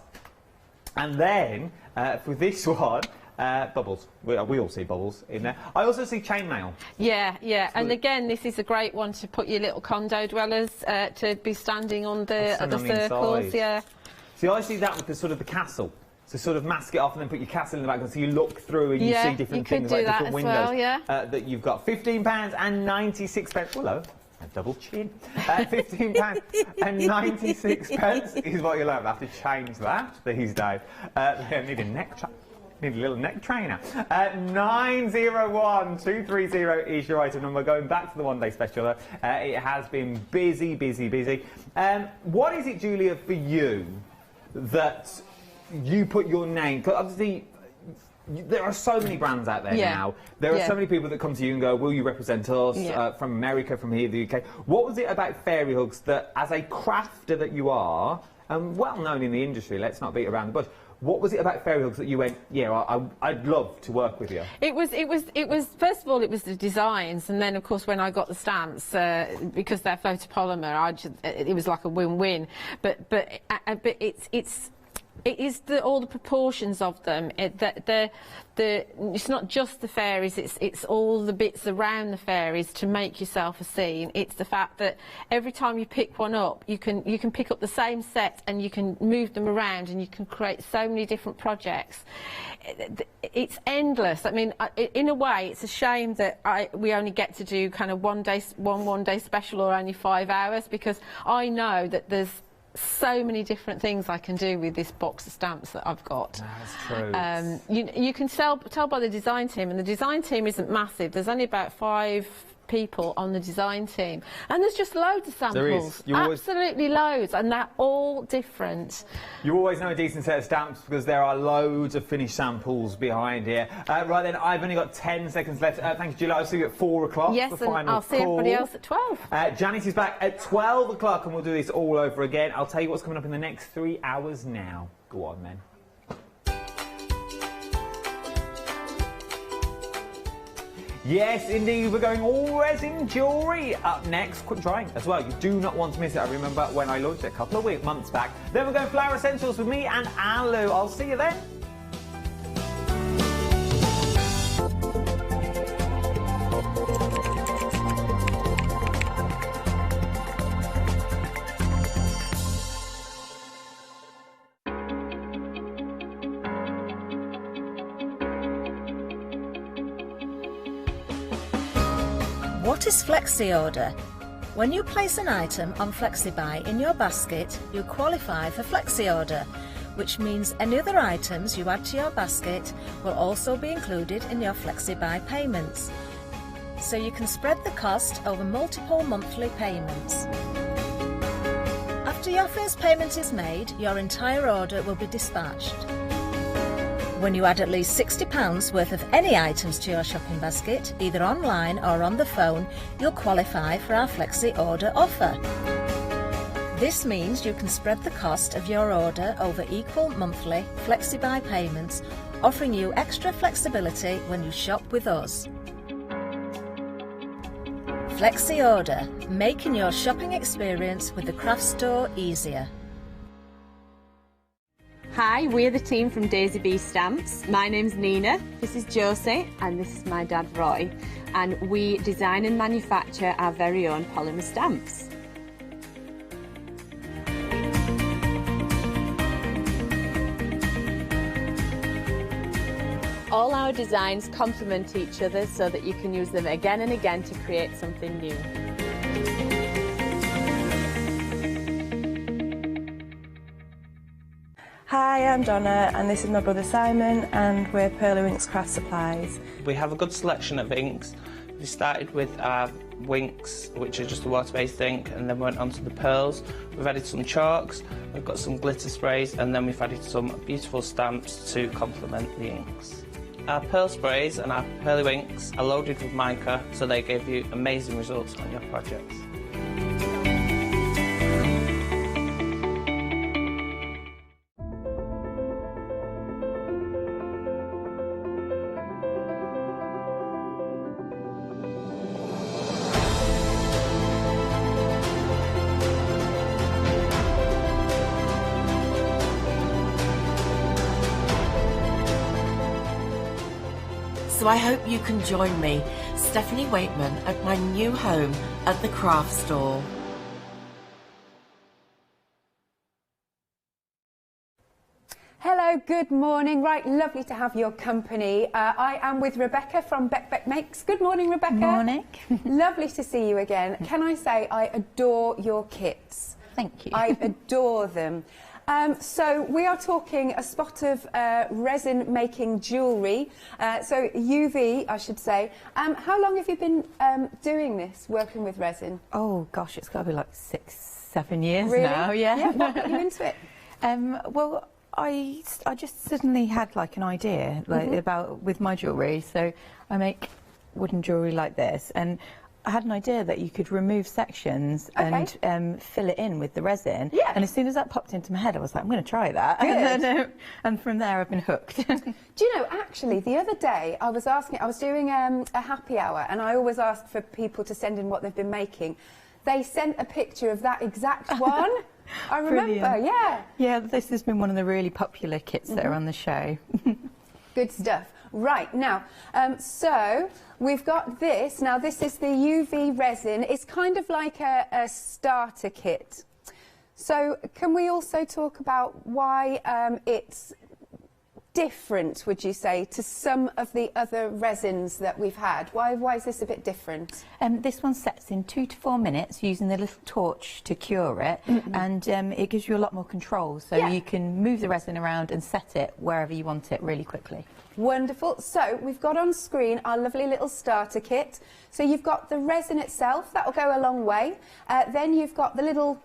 And then, for this one, bubbles. We all see bubbles in there. I also see chainmail. Yeah. And again, this is a great one to put your little condo dwellers to be standing on the circles. Yeah. See, I see that with the sort of the castle. So sort of mask it off and then put your castle in the background so you look through and you see different things like different windows that you've got. £15 and 96 pence. Hello. A double chin. £15 and 96 pence is what you'll have. I have to change that these days. I need a little neck trainer. 901230 is your item number. Going back to the one-day special, it has been busy. What is it, Julia, for you that you put your name? Because obviously there are so many brands out there now. There are so many people that come to you and go, will you represent us from America, from here, the UK? What was it about fairy hooks that, as a crafter that you are, and well known in the industry, let's not beat around the bush, what was it about fairy hooks that you went, I'd love to work with you? It was first of all, it was the designs, and then of course when I got the stamps, because they're photopolymer, it was like a win-win. But it is all the proportions of them. It's not just the fairies. It's all the bits around the fairies to make yourself a scene. It's the fact that every time you pick one up, you can pick up the same set and you can move them around and you can create so many different projects. It's endless. I mean, in a way, it's a shame that we only get to do kind of one day special or only 5 hours, because I know that there's so many different things I can do with this box of stamps that I've got. That's true. You can tell by the design team, and the design team isn't massive. There's only about 5 people on the design team, and there's just loads of samples. Absolutely loads, and they're all different. You always know a decent set of stamps because there are loads of finished samples behind here. Right then, I've only got 10 seconds left. Thank you, Julia. I'll see you at 4 o'clock. Yes, for and final I'll see everybody else at 12. Janice is back at 12 o'clock, and we'll do this all over again. I'll tell you what's coming up in the next 3 hours now. Go on, then. Yes, indeed, we're going all resin jewellery up next. Quick drying as well. You do not want to miss it. I remember when I launched it a couple of months back. Then we're going flower essentials with me and Alu. I'll see you then. What is Flexi Order? When you place an item on FlexiBuy in your basket, you qualify for Flexi Order, which means any other items you add to your basket will also be included in your FlexiBuy payments. So you can spread the cost over multiple monthly payments. After your first payment is made, your entire order will be dispatched. When you add at least £60 worth of any items to your shopping basket, either online or on the phone, you'll qualify for our Flexi Order offer. This means you can spread the cost of your order over equal monthly FlexiBuy payments, offering you extra flexibility when you shop with us. Flexi Order, making your shopping experience with the craft store easier. Hi, we're the team from Daisy Bee Stamps. My name's Nina, this is Josie, and this is my dad Roy. And we design and manufacture our very own polymer stamps. All our designs complement each other so that you can use them again and again to create something new. Hi, I'm Donna and this is my brother Simon and we're Pearly Inks Craft Supplies. We have a good selection of inks We started with our winks, which are just a water-based ink, and then went on to the pearls. We've added some chalks, we've got some glitter sprays, and then we've added some beautiful stamps to complement the inks. Our pearl sprays and our pearly winks are loaded with mica, so they give you amazing results on your projects. So I hope you can join me, Stephanie Waitman, at my new home at the craft store. Hello, good morning. Right, lovely to have your company. I am with Rebecca from Beck Makes. Good morning, Rebecca. Good morning. Lovely to see you again. Can I say I adore your kits? Thank you. I adore them. So we are talking a spot of resin making jewellery, so UV I should say. How long have you been doing this, working with resin? Oh gosh, it's got to be like 6-7 years Really? now, yeah. What got you into it? Well, I just suddenly had like an idea like about with my jewellery, so I make wooden jewellery like this, and I had an idea that you could remove sections and fill it in with the resin. Yeah. And as soon as that popped into my head, I was like, I'm going to try that. Good. And from there, I've been hooked. Do you know, actually, the other day I was doing a happy hour, and I always ask for people to send in what they've been making. They sent a picture of that exact one. I remember, Brilliant. yeah. Yeah, this has been one of the really popular kits that are on the show. Good stuff. Right, now, so we've got this. Now, this is the UV resin. It's kind of like a starter kit. So can we also talk about why it's different, would you say, to some of the other resins that we've had? Why is this a bit different? This one sets in 2 to 4 minutes using the little torch to cure it, and it gives you a lot more control, so you can move the resin around and set it wherever you want it really quickly. Wonderful. So we've got on screen our lovely little starter kit. So you've got the resin itself, that'll go a long way. Then you've got the little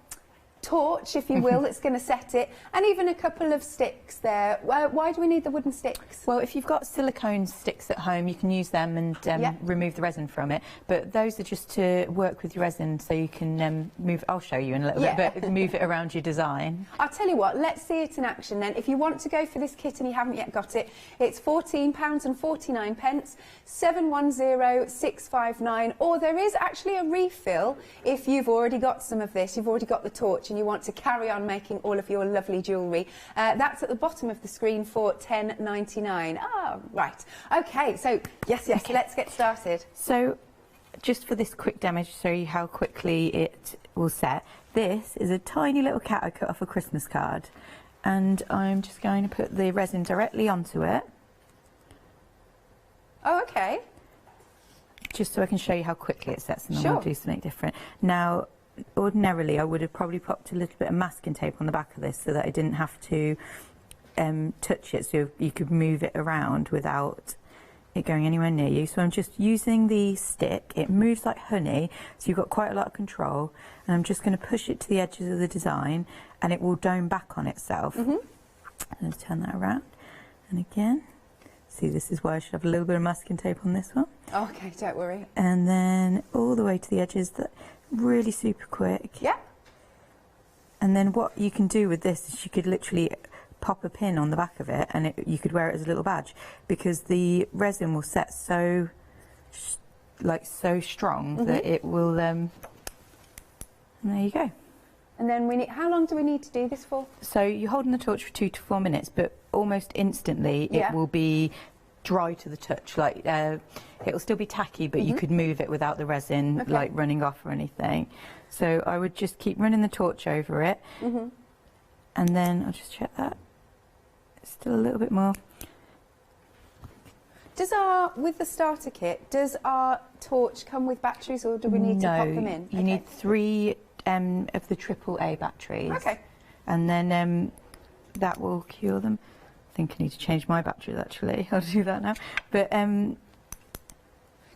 torch, if you will, that's going to set it, and even a couple of sticks there. Why do we need the wooden sticks? Well, if you've got silicone sticks at home, you can use them and remove the resin from it, but those are just to work with your resin so you can move, I'll show you in a little bit, but move it around your design. I'll tell you what, let's see it in action then. If you want to go for this kit and you haven't yet got it, it's £14.49, 710659, or there is actually a refill if you've already got some of this, you've already got the torch and you want to carry on making all of your lovely jewellery. That's at the bottom of the screen for £10.99. Ah, right. OK, so yes, let's get started. So just for this quick demo to show you how quickly it will set, this is a tiny little cat I cut off a Christmas card, and I'm just going to put the resin directly onto it. Oh, OK. Just so I can show you how quickly it sets, and then I'll do something different. Now, ordinarily I would have probably popped a little bit of masking tape on the back of this so that I didn't have to touch it, so you could move it around without it going anywhere near you. So I'm just using the stick. It moves like honey, so you've got quite a lot of control, and I'm just going to push it to the edges of the design and it will dome back on itself. Let's turn that around, and again, see, this is why I should have a little bit of masking tape on this one. OK, don't worry. And then all the way to the edges. That really super quick. Yeah. And then what you can do with this is you could literally pop a pin on the back of it, and you could wear it as a little badge, because the resin will set so strong that it will. And there you go. And then how long do we need to do this for? So you're holding the torch for 2 to 4 minutes, but almost instantly it will be dry to the touch. Like it will still be tacky, but you could move it without the resin like running off or anything. So I would just keep running the torch over it, and then I'll just check that. Still a little bit more. With the starter kit, does our torch come with batteries, or do we need to pop them in? You need 3 of the AAA batteries. Okay. And then that will cure them. I think I need to change my batteries actually. I'll do that now. But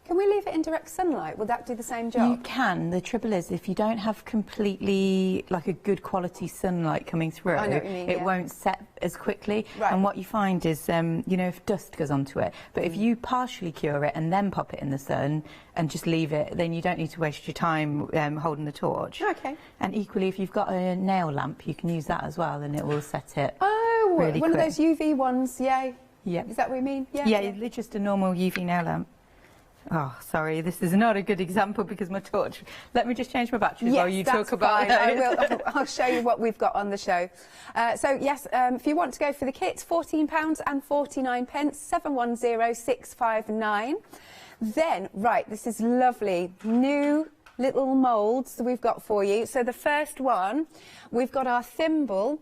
Can we leave it in direct sunlight? Will that do the same job? You can. The trouble is, if you don't have completely, like, a good quality sunlight coming through, I know what you mean, it yeah. won't set as quickly. Right. And what you find is, you know, if dust goes onto it, but if you partially cure it and then pop it in the sun and just leave it, then you don't need to waste your time holding the torch. Okay. And equally, if you've got a nail lamp, you can use that as well, and it will set it Oh, really one quick. of those UV ones, yeah. Yeah. Is that what you mean? Yeah. Yeah, it's just a normal UV nail lamp. Oh, sorry, this is not a good example because my torch... Let me just change my batteries while you talk about fine. it. I will. I'll show you what we've got on the show. So, yes, if you want to go for the kits, £14.49, 710659. Then, right, this is lovely. New little moulds that we've got for you. So the first one, we've got our thimble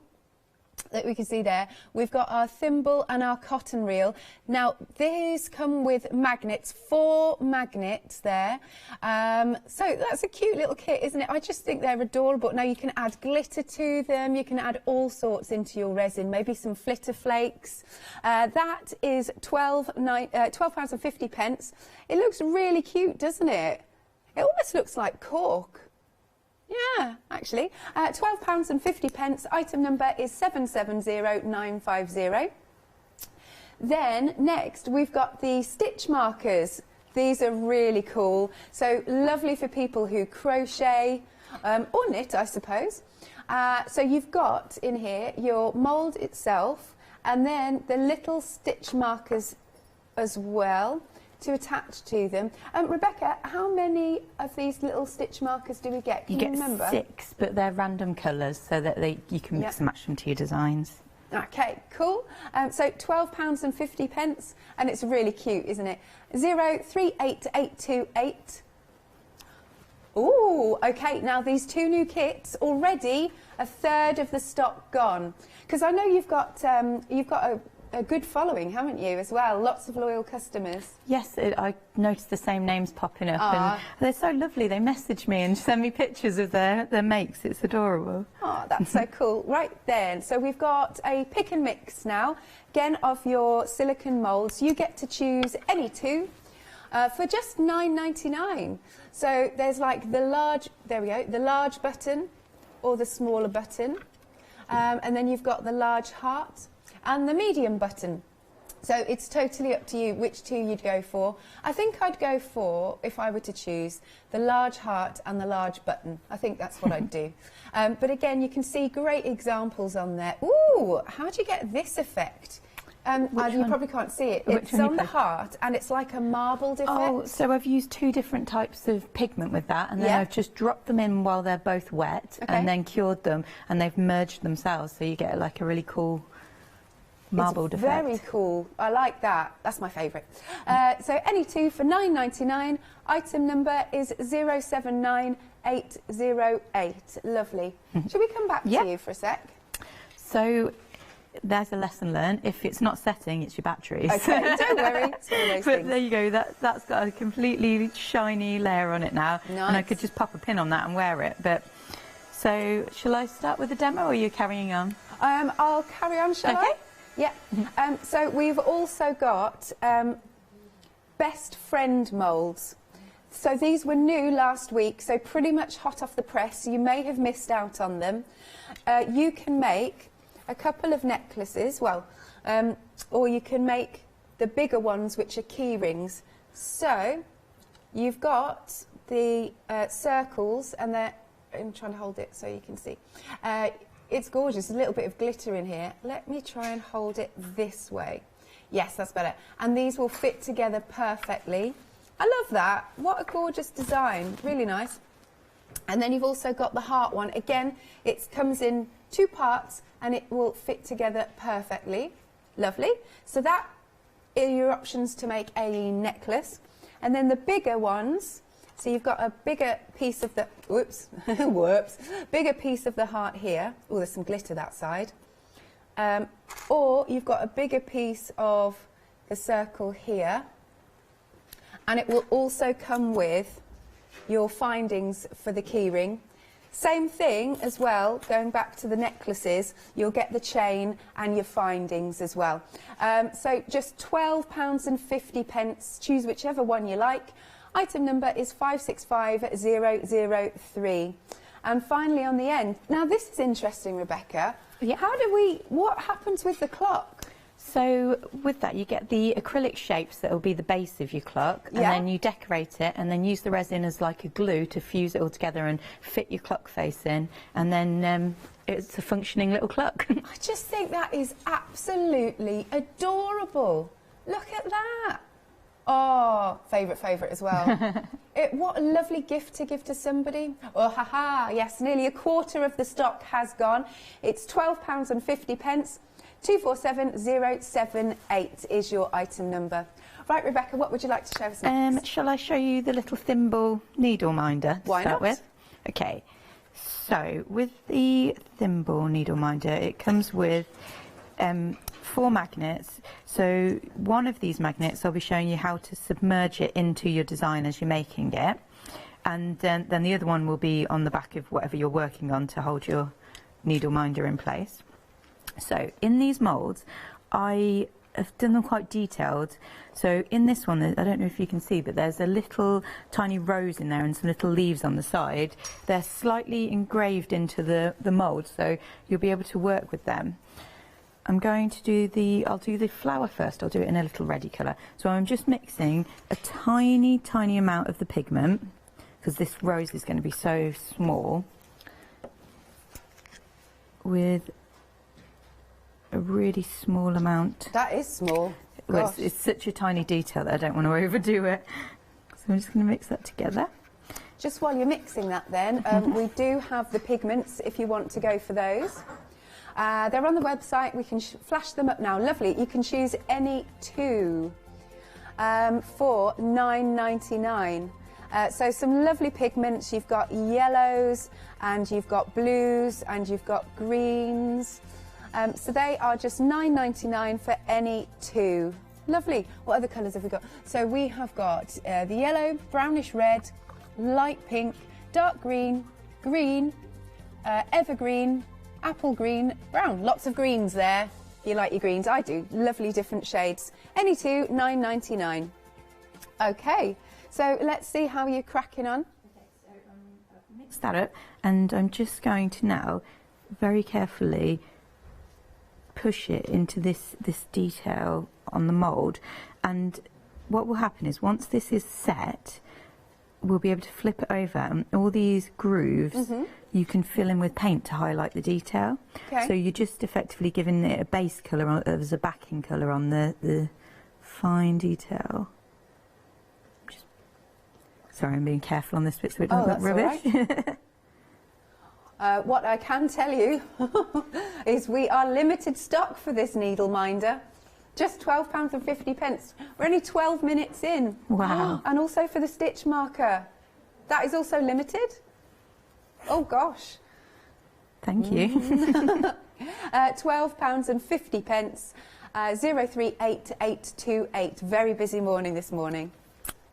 that we can see there. We've got our thimble and our cotton reel. Now, these come with magnets, 4 magnets there. So that's a cute little kit, isn't it? I just think they're adorable. Now, you can add glitter to them. You can add all sorts into your resin, maybe some flitter flakes. That is £12.50. It looks really cute, doesn't it? It almost looks like cork. Yeah, actually. £12.50. Item number is 770950. Then, next, we've got the stitch markers. These are really cool. So, lovely for people who crochet or knit, I suppose. So, you've got in here your mould itself and then the little stitch markers as well to attach to them. Rebecca, how many of these little stitch markers do we get? Can you remember? 6, but they're random colours so that you can mix and match them to your designs. Okay, cool. So £12.50, and it's really cute, isn't it? 038828. Ooh, okay. Now these 2 new kits already, a third of the stock gone. Because I know you've got a good following, haven't you, as well? Lots of loyal customers. Yes, I noticed the same names popping up, and they're so lovely. They message me and send me pictures of their makes. It's adorable. Oh, that's so cool. Right then, so we've got a pick and mix now, again, of your silicone moulds. You get to choose any 2 for just £9.99. So there's like the large, there we go, the large button or the smaller button. And then you've got the large heart and the medium button. So it's totally up to you which 2 you'd go for. I think I'd go for, if I were to choose, the large heart and the large button. I think that's what I'd do. But again, you can see great examples on there. Ooh, how do you get this effect? You probably can't see it. It's on the heart and it's like a marbled effect. Oh, so I've used 2 different types of pigment with that, and then I've just dropped them in while they're both wet and then cured them, and they've merged themselves, so you get like a really cool marbled effect. Very cool. I like that. That's my favourite. So any 2 for £9.99. Item number is 079808. Lovely. Shall we come back to you for a sec? So there's a lesson learned. If it's not setting, it's your batteries. Okay, don't worry. It's one of those but things. there you go. That's got a completely shiny layer on it now. Nice. And I could just pop a pin on that and wear it. But so shall I start with the demo, or are you carrying on? I'll carry on, shall I? Yeah. So we've also got best friend moulds. So these were new last week, so pretty much hot off the press. You may have missed out on them. You can make a couple of necklaces, or you can make the bigger ones, which are key rings. So you've got the circles, and I'm trying to hold it so you can see. It's gorgeous, a little bit of glitter in here. Let me try and hold it this way. Yes, that's better. And these will fit together perfectly. I love that. What a gorgeous design. Really nice. And then you've also got the heart one. Again, it comes in 2 parts and it will fit together perfectly. Lovely. So that are your options to make a necklace. And then the bigger ones, so you've got a bigger piece of the, bigger piece of the heart here. Oh, there's some glitter that side. Or you've got a bigger piece of the circle here. And it will also come with your findings for the keyring. Same thing as well, going back to the necklaces, you'll get the chain and your findings as well. So just £12.50, choose whichever one you like. Item number is 565003. And finally on the end, now this is interesting, Rebecca. Yeah. What happens with the clock? So with that, you get the acrylic shapes that will be the base of your clock, and then you decorate it, and then use the resin as like a glue to fuse it all together and fit your clock face in, and then it's a functioning little clock. I just think that is absolutely adorable. Look at that. Oh, favourite as well. What a lovely gift to give to somebody. Oh, haha, yes, nearly a quarter of the stock has gone. It's £12.50. 247078 is your item number. Right, Rebecca, what would you like to show us next? Shall I show you the little thimble needle minder to start with? Okay, so with the thimble needle minder, it comes with 4 magnets. So one of these magnets, I'll be showing you how to submerge it into your design as you're making it, and then the other one will be on the back of whatever you're working on to hold your needle minder in place. So in these moulds, I have done them quite detailed. So in this one, I don't know if you can see, but there's a little tiny rose in there and some little leaves on the side. They're slightly engraved into the mould, so you'll be able to work with them. I'm going to do I'll do the flower first. I'll do it in a little reddy colour. So I'm just mixing a tiny amount of the pigment, because this rose is going to be so small, with a really small amount. That is small. Well, it's such a tiny detail that I don't want to overdo it. So I'm just going to mix that together. Just while you're mixing that then, we do have the pigments if you want to go for those. They're on the website. We can flash them up now. Lovely. You can choose any 2 for £9.99. So some lovely pigments. You've got yellows, and you've got blues, and you've got greens. So they are just £9.99 for any 2. Lovely. What other colours have we got? So we have got the yellow, brownish red, light pink, dark green, green, evergreen, apple green, brown. Lots of greens there. You like your greens? I do. Lovely different shades. Any 2, £9.99. Okay, so let's see how you're cracking on. Okay, so I've mixed that up, and I'm just going to now very carefully push it into this detail on the mould, and what will happen is once this is set, we'll be able to flip it over, and all these grooves you can fill in with paint to highlight the detail. Okay. So you're just effectively giving it a base colour as a backing colour on the fine detail. Sorry, I'm being careful on this bit so it doesn't look rubbish. What I can tell you is we are limited stock for this needle minder. Just £12.50. We're only 12 minutes in. Wow. And also for the stitch marker. That is also limited. Oh, gosh. Thank you. £12.50. 038828. Very busy morning this morning.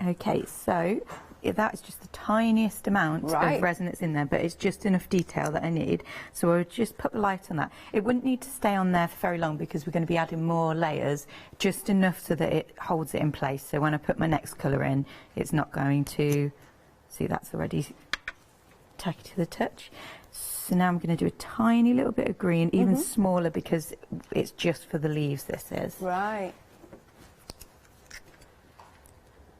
Okay, so that is just the tiniest amount of resin that's in there, but it's just enough detail that I need. So I'll just put the light on that. It wouldn't need to stay on there for very long because we're going to be adding more layers, just enough so that it holds it in place. So when I put my next colour in, it's not going to... See, that's already tacky to the touch. So now I'm going to do a tiny little bit of green, even smaller because it's just for the leaves, this is. Right.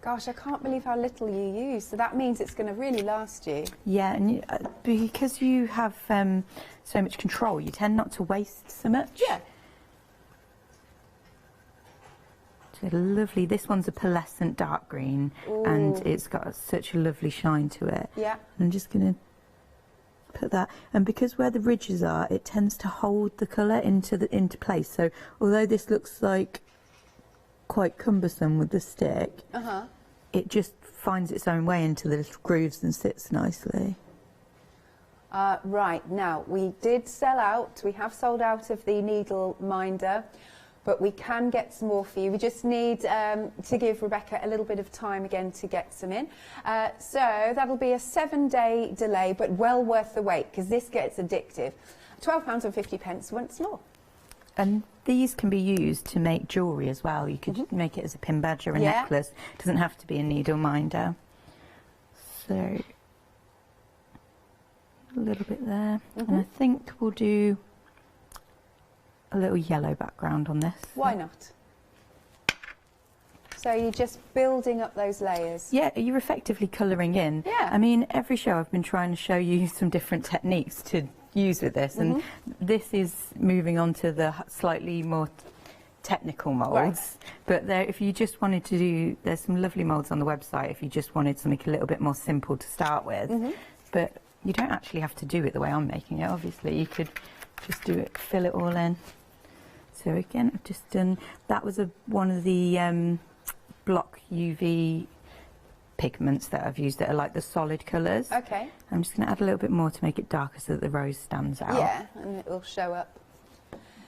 Gosh, I can't believe how little you use. So that means it's going to really last you. Yeah, and because you have so much control, you tend not to waste so much. Yeah. So lovely. This one's a pearlescent dark green, and it's got such a lovely shine to it. Yeah. I'm just going to put that, and because where the ridges are, it tends to hold the colour into place. So although this looks like quite cumbersome with the stick, it just finds its own way into the little grooves and sits nicely. Right, now we did sell out, we have sold out of the needle minder, but we can get some more for you. We just need to give Rebecca a little bit of time again to get some in. So that'll be a 7-day delay, but well worth the wait because this gets addictive. £12.50 once more. And these can be used to make jewellery as well. You could make it as a pin badge or a necklace. It doesn't have to be a needle minder. So a little bit there, and I think we'll do a little yellow background on this. Why not? So you're just building up those layers. Yeah, you're effectively colouring in. Yeah. I mean, every show I've been trying to show you some different techniques to use with this, and this is moving on to the slightly more technical moulds. Right. But there, if you just wanted to do, there's some lovely moulds on the website if you just wanted something a little bit more simple to start with. But you don't actually have to do it the way I'm making it, obviously. You could just do it, fill it all in. So again, I've just done, that was one of the block UV pigments that I've used that are like the solid colours. Okay. I'm just going to add a little bit more to make it darker so that the rose stands out. Yeah, and it will show up.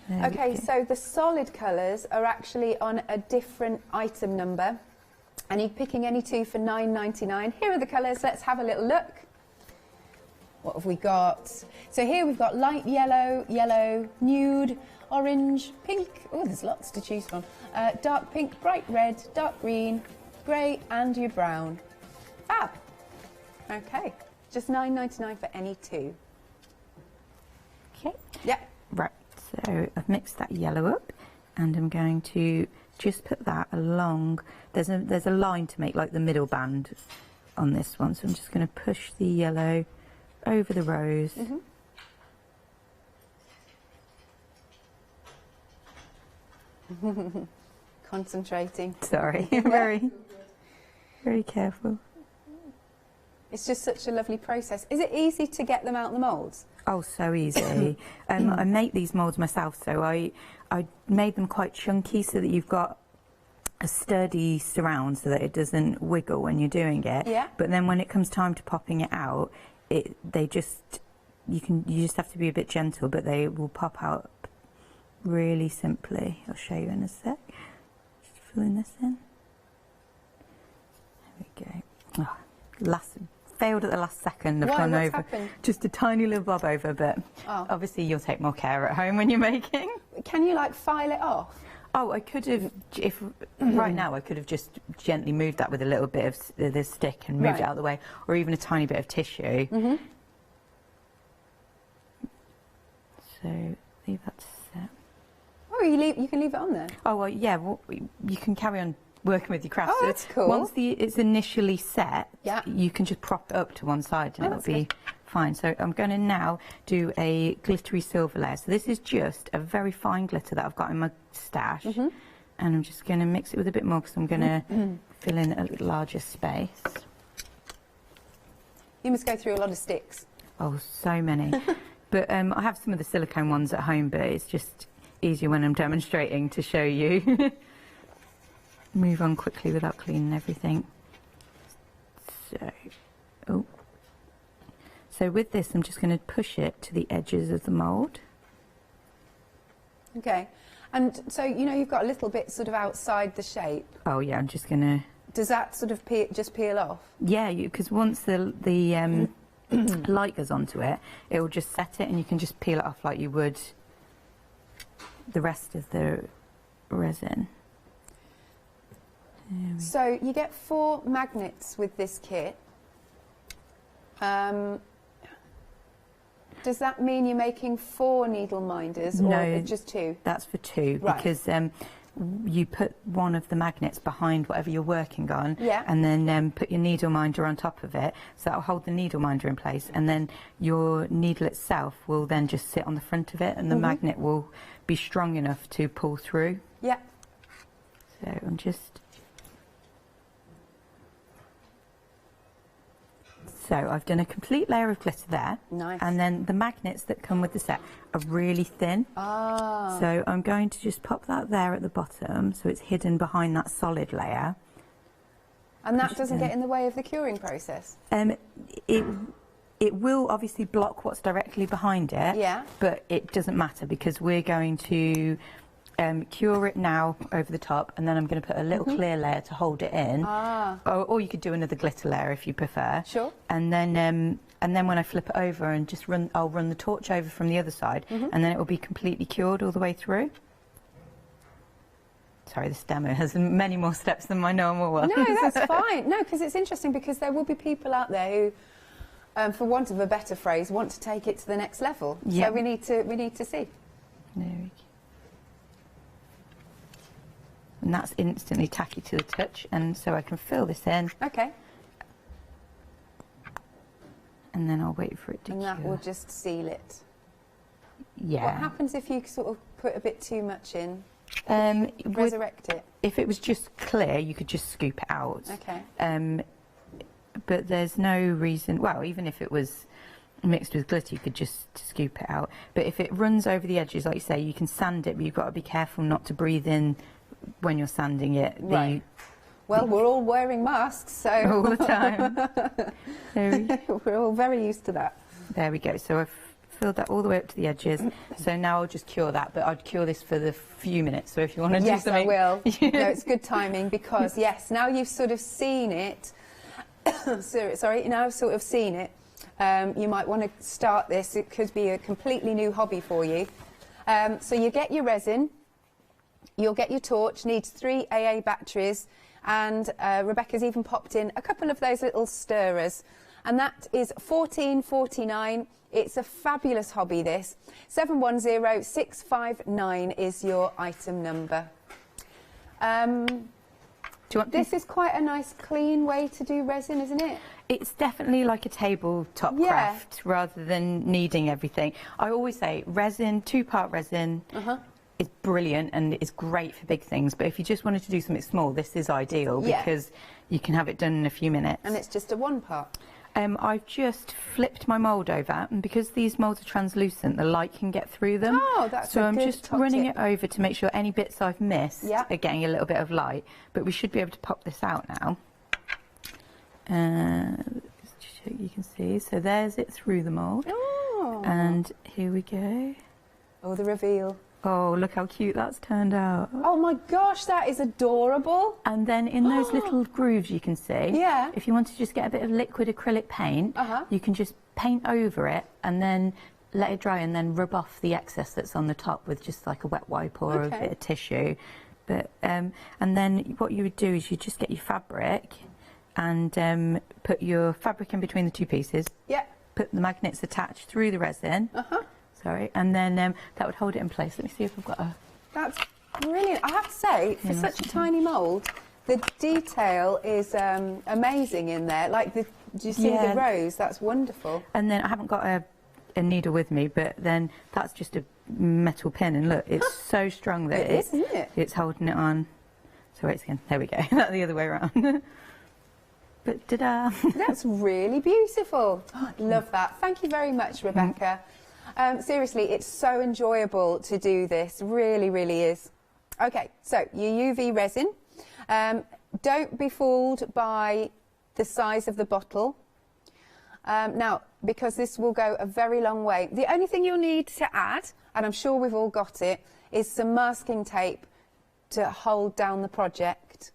There Okay, so the solid colours are actually on a different item number, and you're picking any two for $9.99. Here are the colours. Let's have a little look. What have we got? So here we've got light yellow, yellow, nude, orange, pink. Oh, there's lots to choose from. Dark pink, bright red, dark green, grey, and your brown. Fab. Okay, just $9.99 for any two. Okay. Yeah. Right, so I've mixed that yellow up, and I'm going to just put that along. There's a line to make like the middle band on this one, so I'm just going to push the yellow over the rose. Concentrating. Sorry, very careful. It's just such a lovely process. Is it easy to get them out of the moulds? Oh, so easy. I make these moulds myself, so I made them quite chunky so that you've got a sturdy surround so that it doesn't wiggle when you're doing it. Yeah. But then when it comes time to popping it out, you just have to be a bit gentle, but they will pop out really simply. I'll show you in a sec. Just filling this in. There we go. Oh, failed at the last second. I've gone over. Happened? Just a tiny little bob over, but obviously you'll take more care at home when you're making. Can you like file it off? Oh, I could have, right now I could have just gently moved that with a little bit of the stick and moved it out of the way, or even a tiny bit of tissue. So leave that to set. Oh, you can leave it on there? Oh, well, yeah, you can carry on working with your craft. Oh, that's cool. Once it's initially set, you can just prop it up to one side and it'll be fine. So I'm going to now do a glittery silver layer. So this is just a very fine glitter that I've got in my stash. And I'm just going to mix it with a bit more because I'm going to fill in a larger space. You must go through a lot of sticks. Oh, so many. But I have some of the silicone ones at home, but it's just easier when I'm demonstrating to show you. Move on quickly without cleaning everything. So with this, I'm just going to push it to the edges of the mould. Okay, and so you know you've got a little bit sort of outside the shape. Oh yeah, I'm just going to. Does that sort of just peel off? Yeah, because once the light goes onto it, it will just set it, and you can just peel it off like you would the rest of the resin. So you get 4 magnets with this kit. Does that mean you're making 4 needle minders, or just 2? That's for 2, because you put one of the magnets behind whatever you're working on, and then put your needle minder on top of it, so that'll hold the needle minder in place, and then your needle itself will then just sit on the front of it, and the magnet will be strong enough to pull through. Yeah. So I'm just... So I've done a complete layer of glitter there. Nice. And then the magnets that come with the set are really thin. Ah. So I'm going to just pop that there at the bottom so it's hidden behind that solid layer. And that doesn't get in the way of the curing process? It will obviously block what's directly behind it, but it doesn't matter because we're going to cure it now over the top, and then I'm going to put a little clear layer to hold it in. Or you could do another glitter layer if you prefer. Sure. And then when I flip it over and just I'll run the torch over from the other side, and then it will be completely cured all the way through. sorry, this demo has many more steps than my normal one. No, that's fine. No, because it's interesting, because there will be people out there who, for want of a better phrase, want to take it to the next level. Yep. So we need to see. There we go. And that's instantly tacky to the touch, and so I can fill this in. Okay. And then I'll wait for it to And cure. that will just seal it. Yeah. What happens if you sort of put a bit too much in? Resurrect it? If it was just clear, you could just scoop it out. Okay. But there's no reason, well, even if it was mixed with glitter, you could just scoop it out. But if it runs over the edges, like you say, you can sand it, but you've got to be careful not to breathe in when you're sanding it. Right. Well, we're all wearing masks, so... All the time. We're all very used to that. There we go. So I've filled that all the way up to the edges. So now I'll just cure that, but I'd cure this for the few minutes. So if you want to do something... Yes, I will. No, it's good timing, because, yes, now you've sort of seen it... sorry, now I've sort of seen it, you might want to start this. It could be a completely new hobby for you. So you get your resin, you'll get your torch, needs 3 AA batteries, and Rebecca's even popped in a couple of those little stirrers, and that is $14.49. It's a fabulous hobby, this. 710659 is your item number. This is quite a nice clean way to do resin, isn't it? It's definitely like a tabletop craft rather than needing everything. I always say resin, 2-part resin is brilliant and it's great for big things, but if you just wanted to do something small, this is ideal because you can have it done in a few minutes. And it's just a 1-part. I've just flipped my mould over, and because these moulds are translucent, the light can get through them. Oh, that's so a I'm good just top running tip. it over to make sure any bits I've missed are getting a little bit of light. But we should be able to pop this out now. You can see, so there's it through the mould. Oh. And here we go. Oh, the reveal. Oh, look how cute that's turned out. Oh my gosh, that is adorable. And then in those little grooves you can see, if you want to just get a bit of liquid acrylic paint, you can just paint over it and then let it dry and then rub off the excess that's on the top with just like a wet wipe or a bit of tissue. But and then what you would do is you just get your fabric and put your fabric in between the 2 pieces. Put the magnets attached through the resin. Sorry, and then that would hold it in place. Let me see if I've got a... That's brilliant. I have to say, for such a tiny mould, the detail is amazing in there. Like, do you see the rows? That's wonderful. And then I haven't got a needle with me, but then that's just a metal pin. And look, it's so strong that isn't it? It's holding it on. So wait again. There we go. That's the other way around. But ta-da! That's really beautiful. Oh, love that. Thank you very much, Rebecca. Seriously, it's so enjoyable to do this. Really, really is. Okay, so your UV resin. Don't be fooled by the size of the bottle. Now, because this will go a very long way. The only thing you'll need to add, and I'm sure we've all got it, is some masking tape to hold down the project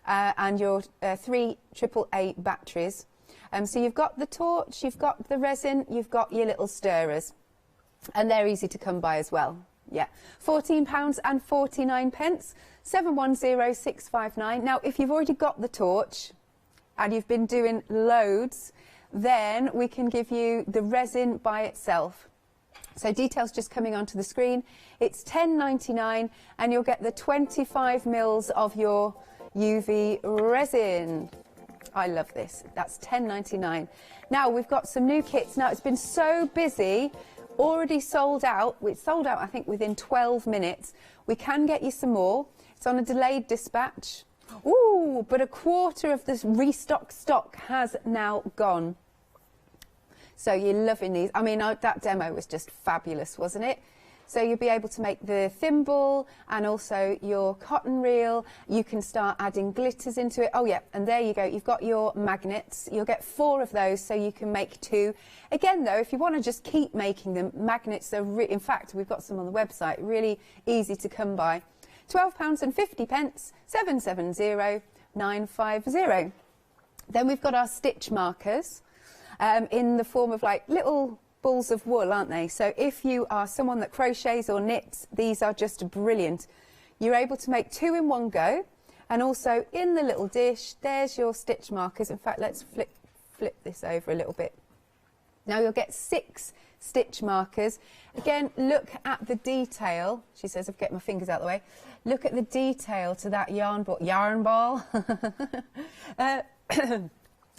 and your 3 AAA batteries. So you've got the torch, you've got the resin, you've got your little stirrers. And they're easy to come by as well. Yeah, £14.49, 710659. Now, if you've already got the torch and you've been doing loads, then we can give you the resin by itself. So details just coming onto the screen. It's $10.99 and you'll get the 25 mils of your UV resin. I love this. That's $10.99. Now, we've got some new kits. Now, it's been so busy. Already sold out. It's sold out, I think, within 12 minutes. We can get you some more. It's on a delayed dispatch. Ooh, but a quarter of this restock stock has now gone. So you're loving these. I mean, that demo was just fabulous, wasn't it? So you'll be able to make the thimble and also your cotton reel. You can start adding glitters into it. Oh, yeah, and there you go. You've got your magnets. You'll get 4 of those, so you can make 2. Again, though, if you want to just keep making them, magnets are, in fact, we've got some on the website, really easy to come by. £12.50, 770950. Then we've got our stitch markers in the form of like little balls of wool, aren't they? So if you are someone that crochets or knits, these are just brilliant. you're able to make 2 in one go. And also in the little dish, there's your stitch markers. In fact, let's flip this over a little bit. Now you'll get 6 stitch markers. Again, look at the detail. She says, I've got my fingers out of the way. Look at the detail to that yarn ball.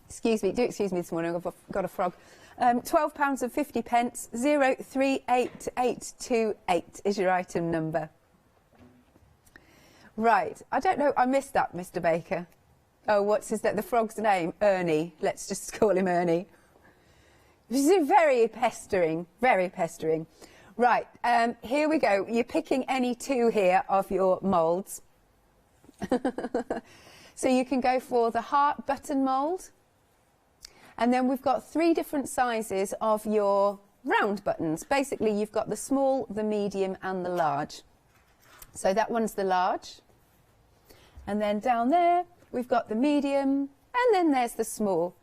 Excuse me, do excuse me this morning, I've got a frog. £12.50, 038828 is your item number. Right, I don't know, I missed that, Mr. Baker. Oh, what's the frog's name? Ernie. Let's just call him Ernie. This is very pestering, very pestering. Right, here we go. You're picking any 2 here of your moulds. So you can go for the heart button mould. And then we've got 3 different sizes of your round buttons. Basically, you've got the small, the medium, and the large. So that one's the large. And then down there, we've got the medium, and then there's the small.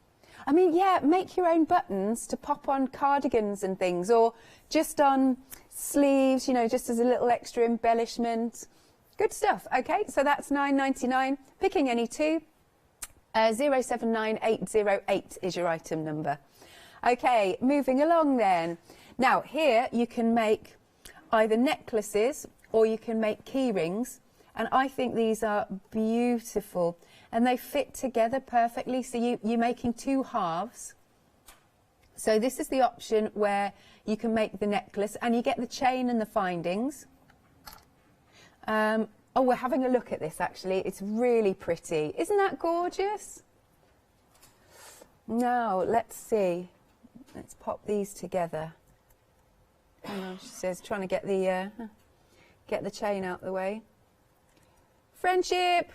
I mean, yeah, make your own buttons to pop on cardigans and things, or just on sleeves, you know, just as a little extra embellishment. Good stuff. Okay, so that's £9.99. Picking any 2. 079808 is your item number. Okay, moving along then. Now, here you can make either necklaces or you can make key rings. And I think these are beautiful. And they fit together perfectly. So you're making 2 halves. So this is the option where you can make the necklace and you get the chain and the findings. Oh, we're having a look at this actually. It's really pretty. Isn't that gorgeous? Now, let's see. Let's pop these together. Hang on, she says, trying to get the chain out the way. Friendship.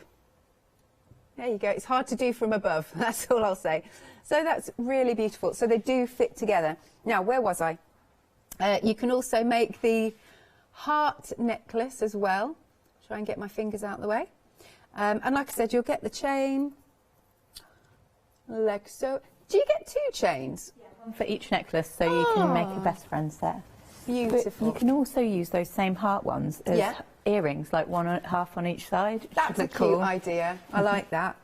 There you go. It's hard to do from above. That's all I'll say. So that's really beautiful. So they do fit together. Now, where was I? You can also make the heart necklace as well. Try and get my fingers out of the way. And like I said, you'll get the chain like so. Do you get 2 chains? Yeah, one for each necklace, so you can make a best friend set. Beautiful. But you can also use those same heart ones as earrings, like half on each side. That's a cute idea. I like that.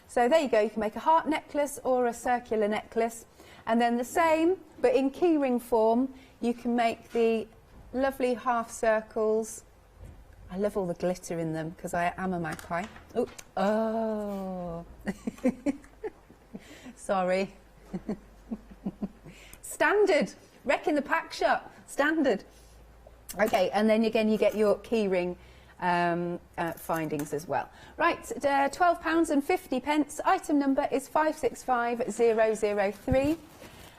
So there you go. You can make a heart necklace or a circular necklace. And then the same, but in keyring form, you can make the lovely half circles. I love all the glitter in them because I am a magpie. Ooh. Oh. Sorry. Standard. Wrecking the pack shop. Standard. Okay, and then again you get your keyring findings as well. Right, £12.50. Item number is 565003.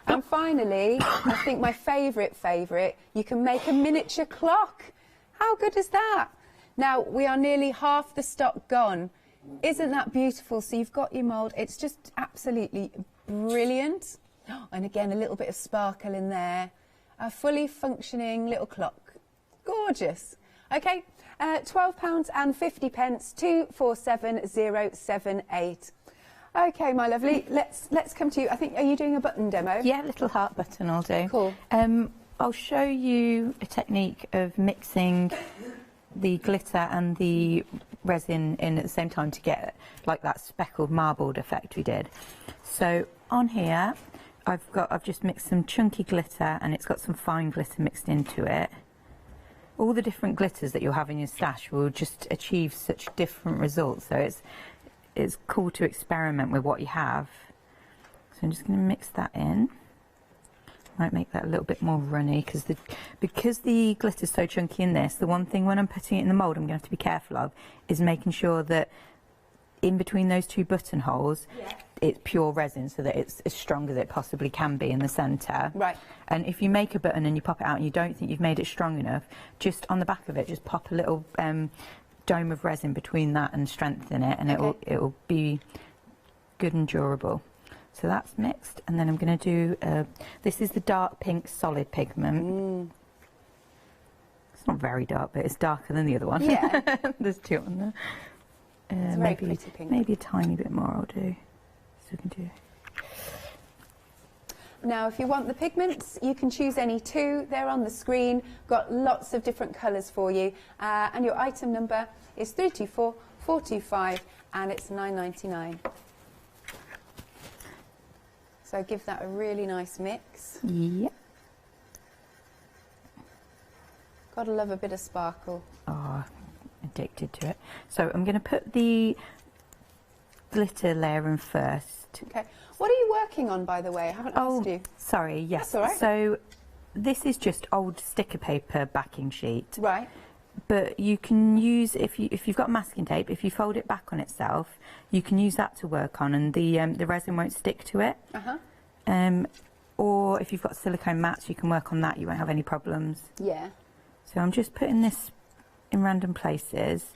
And finally, I think my favourite, you can make a miniature clock. How good is that? Now, we are nearly half the stock gone. Isn't that beautiful? So you've got your mould. It's just absolutely brilliant. And again, a little bit of sparkle in there. A fully functioning little clock. Gorgeous. Okay, £12.50, 247078. Okay, my lovely, let's come to you. I think, are you doing a button demo? Yeah, little heart button I'll do. Cool. I'll show you a technique of mixing the glitter and the resin in at the same time to get like that speckled marbled effect we did. So on here, I've just mixed some chunky glitter and it's got some fine glitter mixed into it. All the different glitters that you'll have in your stash will just achieve such different results. So it's cool to experiment with what you have. So I'm just going to mix that in. Might make that a little bit more runny because the glitter's so chunky in this. The one thing when I'm putting it in the mould I'm going to have to be careful of is making sure that in between those 2 buttonholes it's pure resin so that it's as strong as it possibly can be in the centre. Right. And if you make a button and you pop it out and you don't think you've made it strong enough, just on the back of it just pop a little dome of resin between that and strengthen it, and it'll be good and durable. So that's mixed, and then I'm going to do this is the dark pink solid pigment. It's not very dark, but it's darker than the other one. Yeah. There's 2 on there. Maybe a tiny bit more I'll do. So we can do. Now, if you want the pigments, you can choose any two. They're on the screen. Got lots of different colours for you. And your item number is 324425, and it's £9.99. So give that a really nice mix. Yep. Gotta love a bit of sparkle. Oh, addicted to it. So I'm going to put the glitter layer in first. Okay. What are you working on, by the way? I haven't asked you. Sorry, yes. That's all right. So this is just old sticker paper backing sheet. Right. But you can use, if you've got masking tape, if you fold it back on itself, you can use that to work on, and the resin won't stick to it. Or if you've got silicone mats, you can work on that. You won't have any problems. Yeah. So I'm just putting this in random places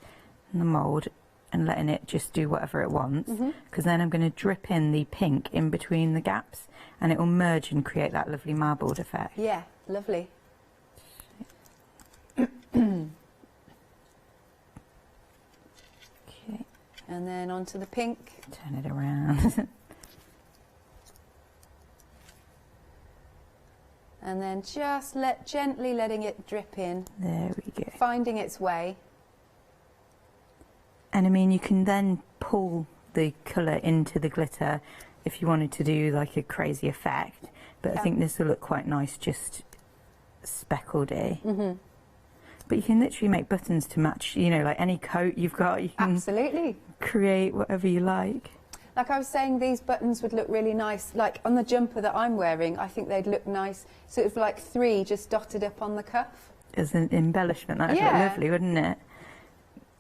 in the mould and letting it just do whatever it wants, because then I'm going to drip in the pink in between the gaps, and it will merge and create that lovely marbled effect. Yeah, lovely. Okay. And then onto the pink. Turn it around. And then just gently letting it drip in. There we go. Finding its way. And I mean, you can then pull the colour into the glitter if you wanted to do like a crazy effect. But I think this will look quite nice, just speckledy. But you can literally make buttons to match, you know, like any coat you've got. You can create whatever you like. Like I was saying, these buttons would look really nice. Like on the jumper that I'm wearing, I think they'd look nice. Sort of like 3 just dotted up on the cuff. As an embellishment, that would look lovely, wouldn't it?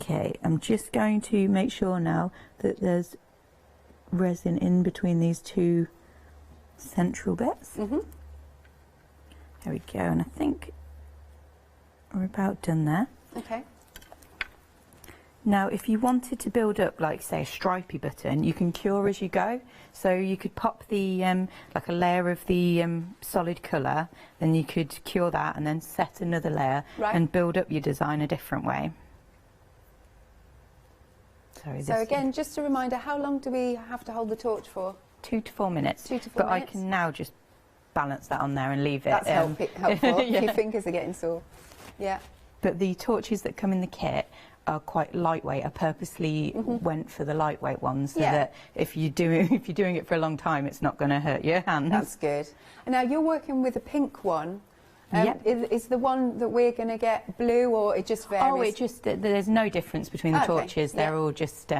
Okay, I'm just going to make sure now that there's resin in between these two central bits. There we go, and I think we're about done there. Okay. Now, if you wanted to build up, like, say, a stripy button, you can cure as you go. So you could pop the, like a layer of the solid colour, then you could cure that and then set another layer and build up your design a different way. Sorry, so again, just a reminder, how long do we have to hold the torch for? 2 to 4 minutes. 2 to 4 minutes. But I can now just balance that on there and leave it. That's helpful. Your fingers are getting sore. Yeah. But the torches that come in the kit are quite lightweight. I purposely went for the lightweight ones so that if you're doing it for a long time, it's not going to hurt your hands. That's good. And now you're working with a pink one. Is the one that we're going to get blue, or it just varies? Oh, it just there's no difference between the torches. They're all just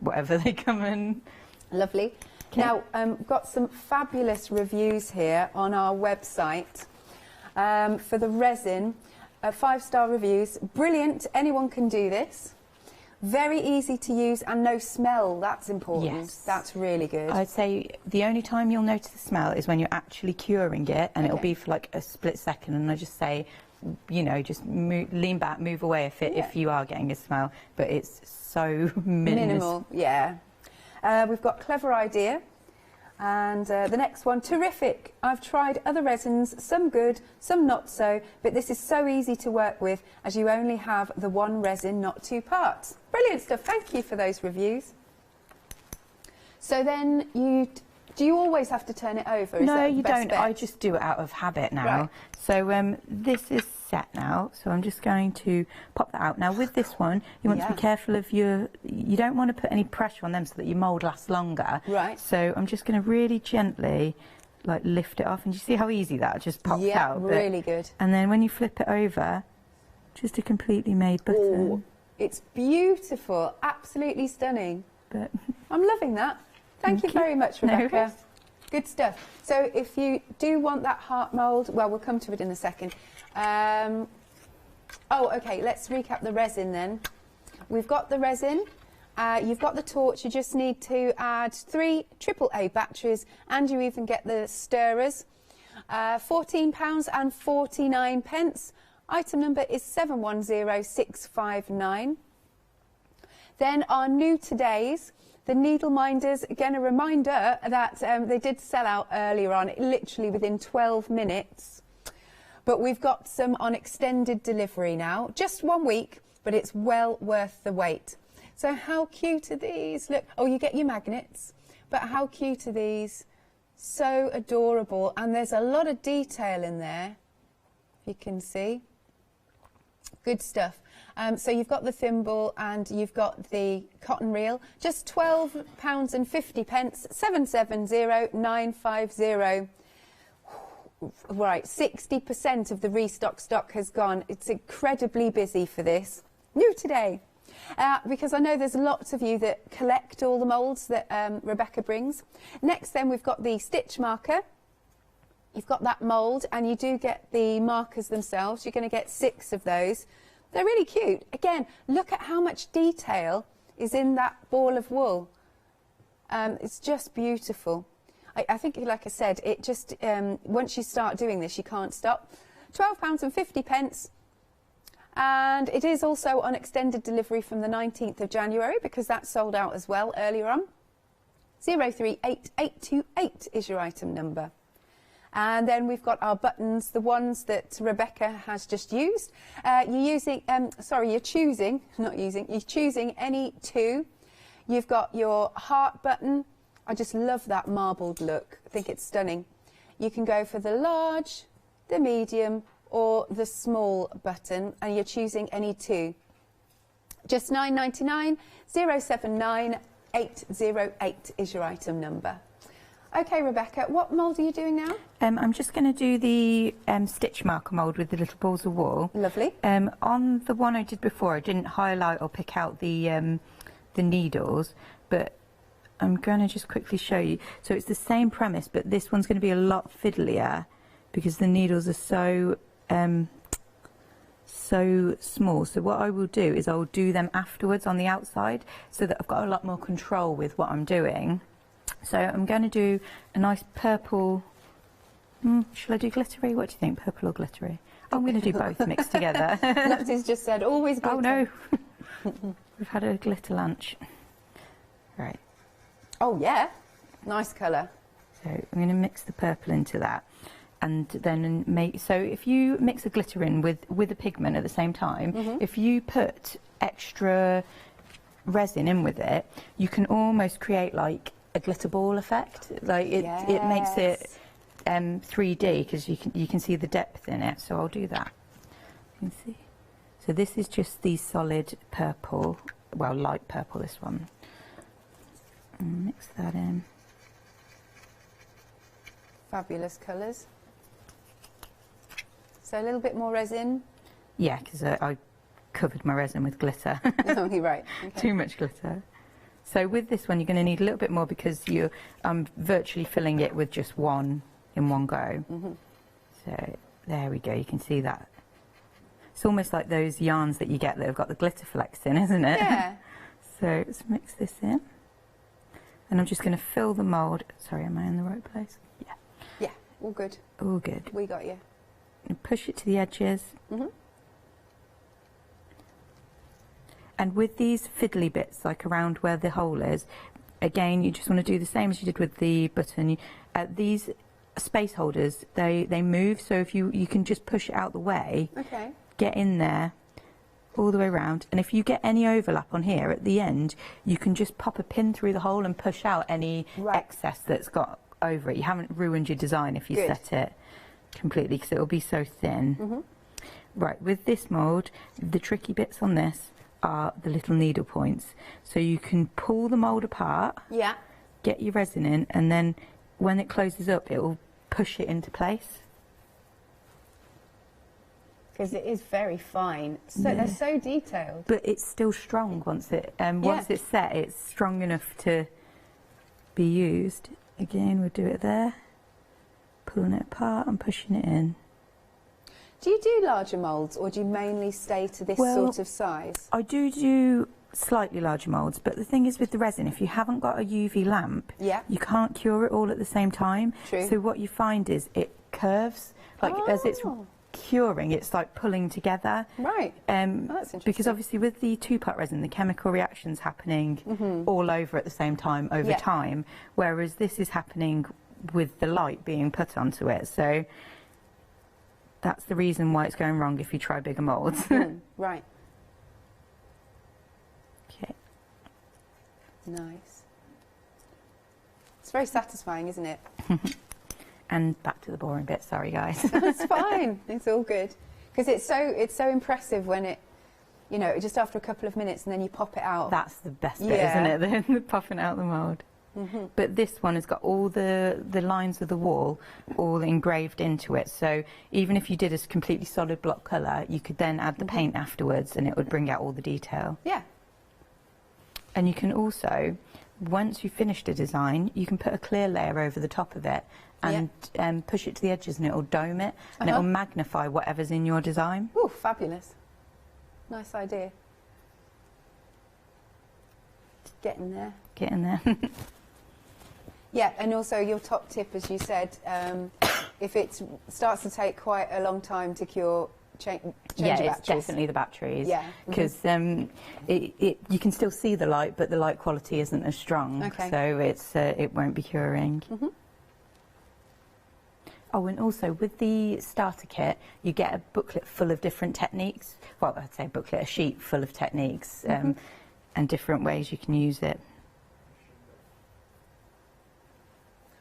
whatever they come in. Lovely. Okay. Now, got some fabulous reviews here on our website for the resin. 5-star reviews. Brilliant. Anyone can do this. Very easy to use and no smell. That's important. Yes. That's really good. I'd say the only time you'll notice the smell is when you're actually curing it, and it'll be for like a split second. And I just say, you know, just lean back, move away if you are getting a smell. But it's so minimal. Yeah. We've got clever idea. And the next one, terrific. I've tried other resins, some good, some not so, but this is so easy to work with as you only have the one resin, not 2 parts. Brilliant stuff. Thank you for those reviews. So then do you always have to turn it over? Is No, you don't. I just do it out of habit now. Right. So this is set now, so I'm just going to pop that out. Now with this one, you want to be careful of you don't want to put any pressure on them so that your mould lasts longer. Right. So I'm just going to really gently like lift it off, and you see how easy that just pops out? Yeah, really good. And then when you flip it over, just a completely made button. Ooh, it's beautiful, absolutely stunning. But I'm loving that. Thank you very much, Rebecca. Good stuff. So if you do want that heart mould, well, we'll come to it in a second. Okay, let's recap the resin then. We've got the resin, you've got the torch, you just need to add 3 AAA batteries, and you even get the stirrers. £14.49. Item number is 710659. Then our new todays, the needle minders, again a reminder that they did sell out earlier on, literally within 12 minutes. But we've got some on extended delivery now, just 1 week, but it's well worth the wait. So how cute are these? Look, oh, you get your magnets, but how cute are these? So adorable, and there's a lot of detail in there, if you can see. Good stuff. So you've got the thimble and you've got the cotton reel. Just £12.50, 770950. Right, 60% of the restock stock has gone. It's incredibly busy for this. New today. Because I know there's lots of you that collect all the moulds that Rebecca brings. Next then we've got the stitch marker. You've got that mould and you do get the markers themselves. You're going to get 6 of those. They're really cute. Again, look at how much detail is in that ball of wool. It's just beautiful. I think, like I said, it just, once you start doing this, you can't stop. £12.50. And it is also on extended delivery from the 19th of January because that sold out as well earlier on. 038828 is your item number. And then we've got our buttons, the ones that Rebecca has just used. You're choosing any 2. You've got your heart button. I just love that marbled look. I think it's stunning. You can go for the large, the medium, or the small button, and you're choosing any 2. Just £9.99, 079808 is your item number. Okay, Rebecca, what mould are you doing now? I'm just going to do the stitch marker mould with the little balls of wool. Lovely. On the one I did before, I didn't highlight or pick out the needles, but I'm going to just quickly show you. So it's the same premise, but this one's going to be a lot fiddlier because the needles are so small. So what I will do is I will do them afterwards on the outside so that I've got a lot more control with what I'm doing. So I'm going to do a nice purple. Shall I do glittery? What do you think, purple or glittery? I'm going to do both mixed together. Lefty's just said always glitter. Oh no, we've had a glitter lunch. Right. Oh yeah, nice colour. So I'm going to mix the purple into that, and then make. So if you mix a glitter in with a pigment at the same time, if you put extra resin in with it, you can almost create like a glitter ball effect. Like it makes it 3D because you can see the depth in it. So I'll do that. You can see. So this is just the solid purple, well, light purple. This one. And mix that in. Fabulous colours. So a little bit more resin. Yeah, because I covered my resin with glitter. Oh, you're right. Okay. Too much glitter. So with this one, you're going to need a little bit more because I'm virtually filling it with just one in one go. So there we go. You can see that. It's almost like those yarns that you get that have got the glitter flecks in, isn't it? Yeah. So let's mix this in. And I'm just going to fill the mould. Sorry, am I in the right place? Yeah. Yeah, all good. All good. We got you. And push it to the edges. And with these fiddly bits, like around where the hole is, again, you just want to do the same as you did with the button. These space holders, they move, so if you can just push it out the way, get in there, all the way around, and if you get any overlap on here at the end, you can just pop a pin through the hole and push out any excess that's got over it. You haven't ruined your design if you set it completely, because it will be so thin. Right, with this mould, the tricky bits on this are the little needle points. So you can pull the mould apart, get your resin in, and then when it closes up, it will push it into place. Because it is very fine. So they're so detailed. But it's still strong once it's set. It's strong enough to be used. Again, we'll do it there. Pulling it apart and pushing it in. Do you do larger moulds, or do you mainly stay to this sort of size? I do slightly larger moulds, but the thing is with the resin, if you haven't got a UV lamp, you can't cure it all at the same time. True. So what you find is it curves, like as it's curing, it's like pulling together. Right. That's interesting. Because obviously with the two-part resin, the chemical reaction's happening all over at the same time over time, whereas this is happening with the light being put onto it. So that's the reason why it's going wrong if you try bigger moulds. Right. Okay. Nice. It's very satisfying, isn't it? And back to the boring bit, sorry guys. It's fine, it's all good. Because it's so impressive when it, you know, just after a couple of minutes and then you pop it out. That's the best bit, isn't it? The popping out the mould. But this one has got all the lines of the wall all engraved into it. So even if you did a completely solid block colour, you could then add the paint afterwards and it would bring out all the detail. Yeah. And you can also, once you've finished a design, you can put a clear layer over the top of it and push it to the edges and it'll dome it and it'll magnify whatever's in your design. Ooh, fabulous. Nice idea. Get in there. Get in there. Yeah, and also your top tip, as you said, if it starts to take quite a long time to cure, change your batteries. It's definitely the batteries. Yeah. Because you can still see the light, but the light quality isn't as strong. Okay. So it won't be curing. Oh, and also with the starter kit, you get a booklet full of different techniques. Well, I'd say booklet, a sheet full of techniques and different ways you can use it.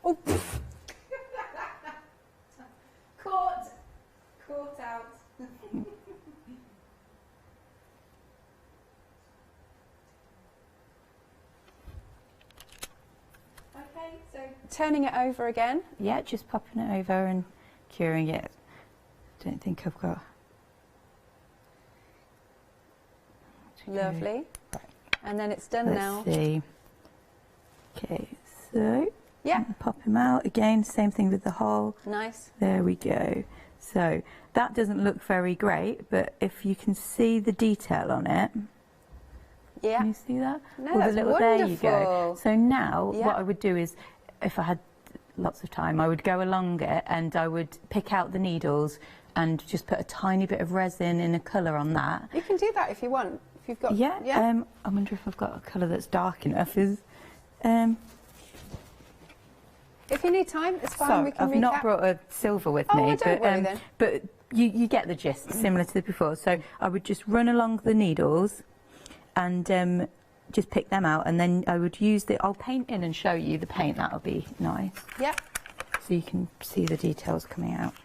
Oh. Caught out. Okay, so turning it over again. Yeah, just popping it over and curing it. Don't think I've got. Lovely. Right. And then it's done now. Let's see. Okay, so. Yeah. Pop him out again, same thing with the hole. Nice. There we go. So that doesn't look very great, but if you can see the detail on it. Yeah. Can you see that? No, that's wonderful. There you go. So now what I would do is, if I had lots of time, I would go along it and I would pick out the needles and just put a tiny bit of resin in a colour on that. You can do that if you want. If you've got. Yeah. I wonder if I've got a colour that's dark enough. If you need time, it's fine. We can I've not brought a silver with me, well, don't worry then. But you get the gist, similar to before. So I would just run along the needles and just pick them out, and then I would use I'll paint in and show you the paint. That'll be nice. Yeah. So you can see the details coming out.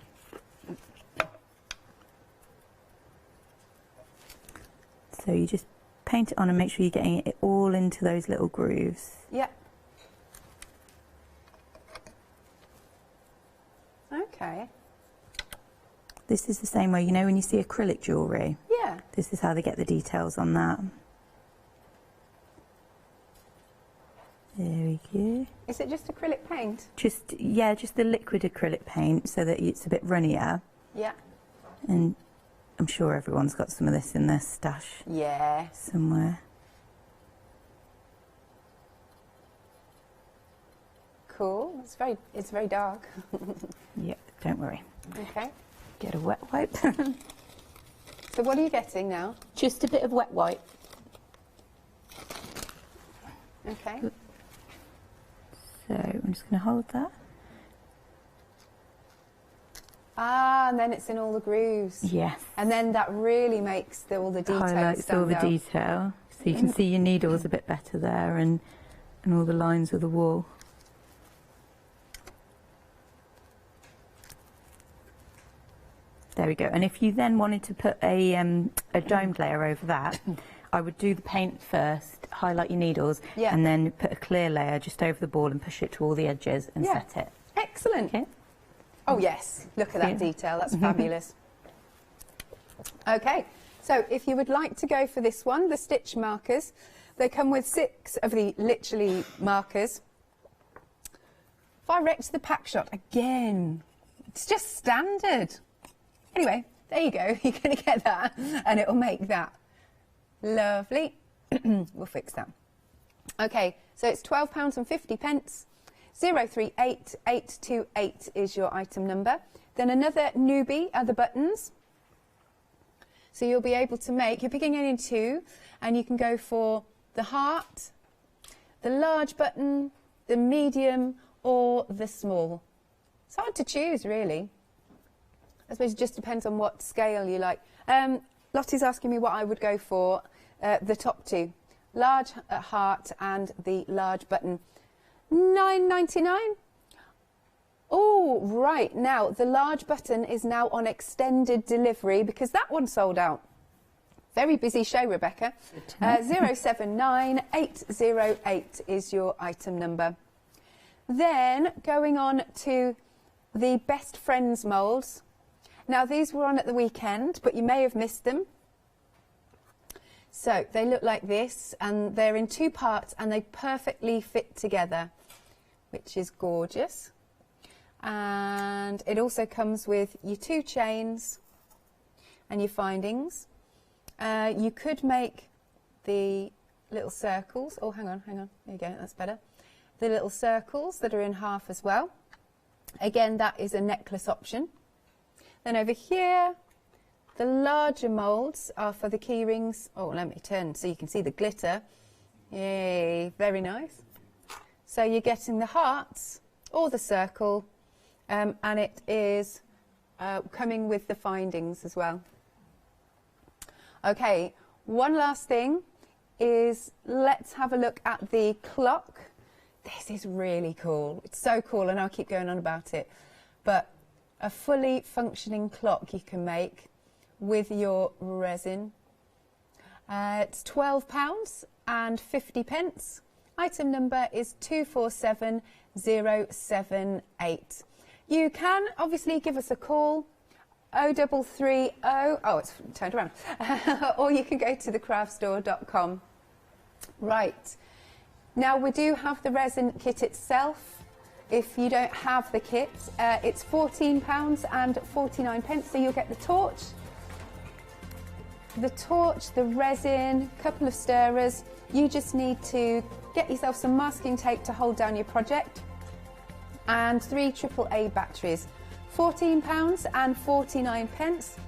So you just paint it on and make sure you're getting it all into those little grooves. Yeah. Okay. This is the same way, you know, when you see acrylic jewellery. Yeah. This is how they get the details on that. There we go. Is it just acrylic paint? Just the liquid acrylic paint so that it's a bit runnier. Yeah. And I'm sure everyone's got some of this in their stash. Yeah. Somewhere. Cool. It's very dark. Yeah, don't worry. Okay. Get a wet wipe. So what are you getting now? Just a bit of wet wipe. Okay. So I'm just going to hold that. Ah, and then it's in all the grooves. Yes. And then that really makes all the detail Highlights stand all the out. detail. So you can see your needles a bit better there and all the lines of the wall. There we go. And if you then wanted to put a domed layer over that, I would do the paint first, highlight your needles, and then put a clear layer just over the ball and push it to all the edges and set it. Excellent. Okay. Oh yes, look at that detail. That's fabulous. Okay, so if you would like to go for this one, the stitch markers, they come with 6 of the literally markers. If I wrecked the pack shot again, it's just standard. Anyway, there you go. You're going to get that, and it'll make that. Lovely. We'll fix that. Okay, so it's £12.50. 038828 is your item number. Then another newbie are the buttons. So you'll be able to make, you're picking it in 2, and you can go for the heart, the large button, the medium, or the small. It's hard to choose, really. I suppose it just depends on what scale you like. Lottie's asking me what I would go for, the top 2. Large heart and the large button. £9.99. Oh, right. Now, the large button is now on extended delivery because that one sold out. Very busy show, Rebecca. 079808 is your item number. Then, going on to the Best Friends moulds. Now, these were on at the weekend, but you may have missed them. So, they look like this, and they're in 2 parts, and they perfectly fit together, which is gorgeous. And it also comes with your 2 chains and your findings. You could make the little circles. Oh, hang on. There you go, that's better. The little circles that are in half as well. Again, that is a necklace option. Then over here, the larger moulds are for the key rings. Oh, let me turn so you can see the glitter. Yay, very nice. So you're getting the hearts or the circle, and it is coming with the findings as well. Okay, one last thing is let's have a look at the clock. This is really cool. It's so cool, and I'll keep going on about it. But a fully functioning clock you can make with your resin. It's £12.50. Item number is 247078. You can obviously give us a call, 0330, oh, it's turned around, or you can go to thecraftstore.com. Right, now we do have the resin kit itself. If you don't have the kit, it's £14.49, so you'll get the torch, the resin, couple of stirrers. You just need to get yourself some masking tape to hold down your project, and 3 AAA batteries. £14.49.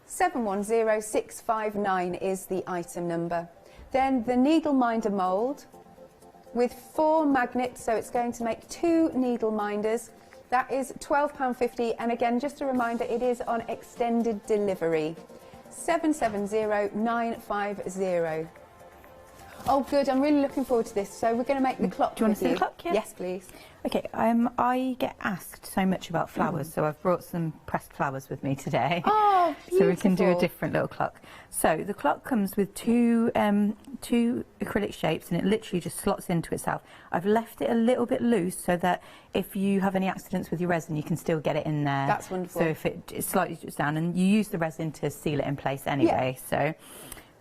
710659 is the item number. Then the needle minder mould with 4 magnets, so it's going to make 2 needle minders. That is £12.50, and again, just a reminder, it is on extended delivery. 770950. Oh, good. I'm really looking forward to this. So we're going to make the clock. Do you want to see the clock? Yeah. Yes, please. Okay. I get asked so much about flowers, so I've brought some pressed flowers with me today. Oh, beautiful. So we can do a different little clock. So the clock comes with two acrylic shapes, and it literally just slots into itself. I've left it a little bit loose so that if you have any accidents with your resin, you can still get it in there. That's wonderful. So if it slightly drips down, and you use the resin to seal it in place anyway. Yeah.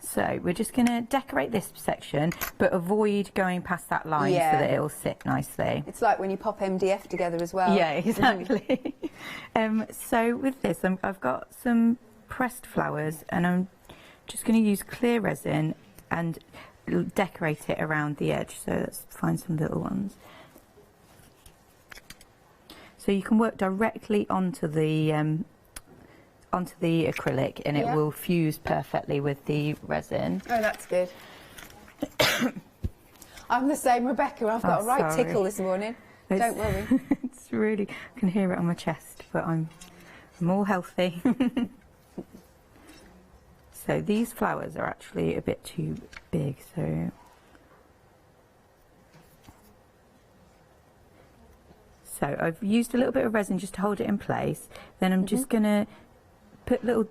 So we're just going to decorate this section, but avoid going past that line so that it'll sit nicely. It's like when you pop MDF together as well. Yeah, exactly. So with this, I've got some pressed flowers, and I'm just going to use clear resin and decorate it around the edge. So let's find some little ones. So you can work directly onto the acrylic, and it will fuse perfectly with the resin. Oh, that's good. I'm the same, Rebecca. I've got a right tickle this morning. Don't worry. It's really, I can hear it on my chest, but I'm all healthy. So these flowers are actually a bit too big, so I've used a little bit of resin just to hold it in place. Then I'm just going to put little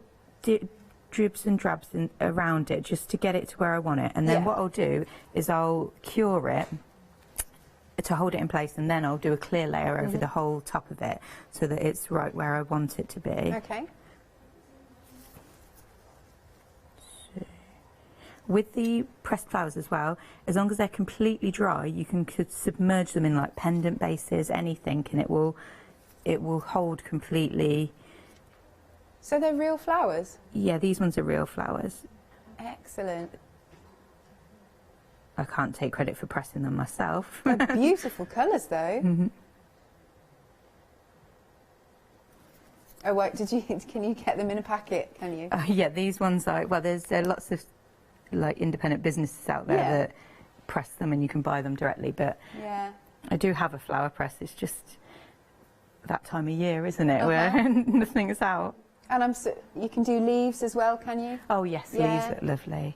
dribs and drabs around it just to get it to where I want it. And then what I'll do is I'll cure it to hold it in place, and then I'll do a clear layer over the whole top of it so that it's right where I want it to be. Okay. So, with the pressed flowers as well, as long as they're completely dry, you could submerge them in like pendant bases, anything, and it will hold completely. So they're real flowers? Yeah, these ones are real flowers. Excellent. I can't take credit for pressing them myself. They're beautiful colours, though. Mm-hmm. Oh, wait, can you get them in a packet, can you? Yeah, these ones are, well, there's lots of like independent businesses out there that press them, and you can buy them directly, but I do have a flower press. It's just that time of year, isn't it, where nothing is out. And you can do leaves as well, can you? Oh yes, leaves look lovely.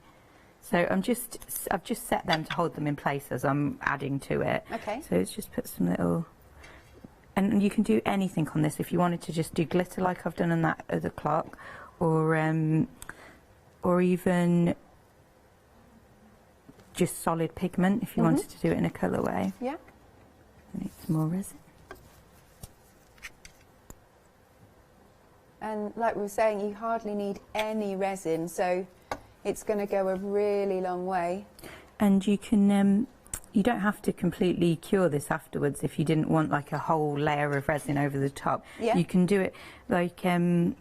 So I've just set them to hold them in place as I'm adding to it. Okay. So let's just put some little, and you can do anything on this if you wanted to just do glitter like I've done on that other clock, or even just solid pigment if you wanted to do it in a colourway. Yeah. I need some more resin. And like we were saying, you hardly need any resin, so it's going to go a really long way. And you can, you don't have to completely cure this afterwards if you didn't want like a whole layer of resin over the top. Yeah. You can do it like, you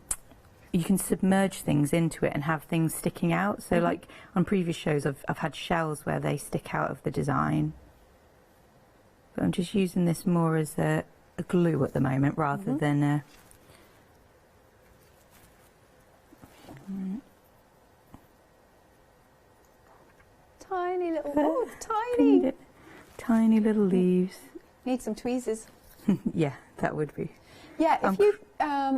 can submerge things into it and have things sticking out. So like on previous shows, I've had shells where they stick out of the design. But I'm just using this more as a glue at the moment rather than a... Tiny little, oh, it's tiny. Tiny little leaves. Need some tweezers. Yeah, that would be. Yeah,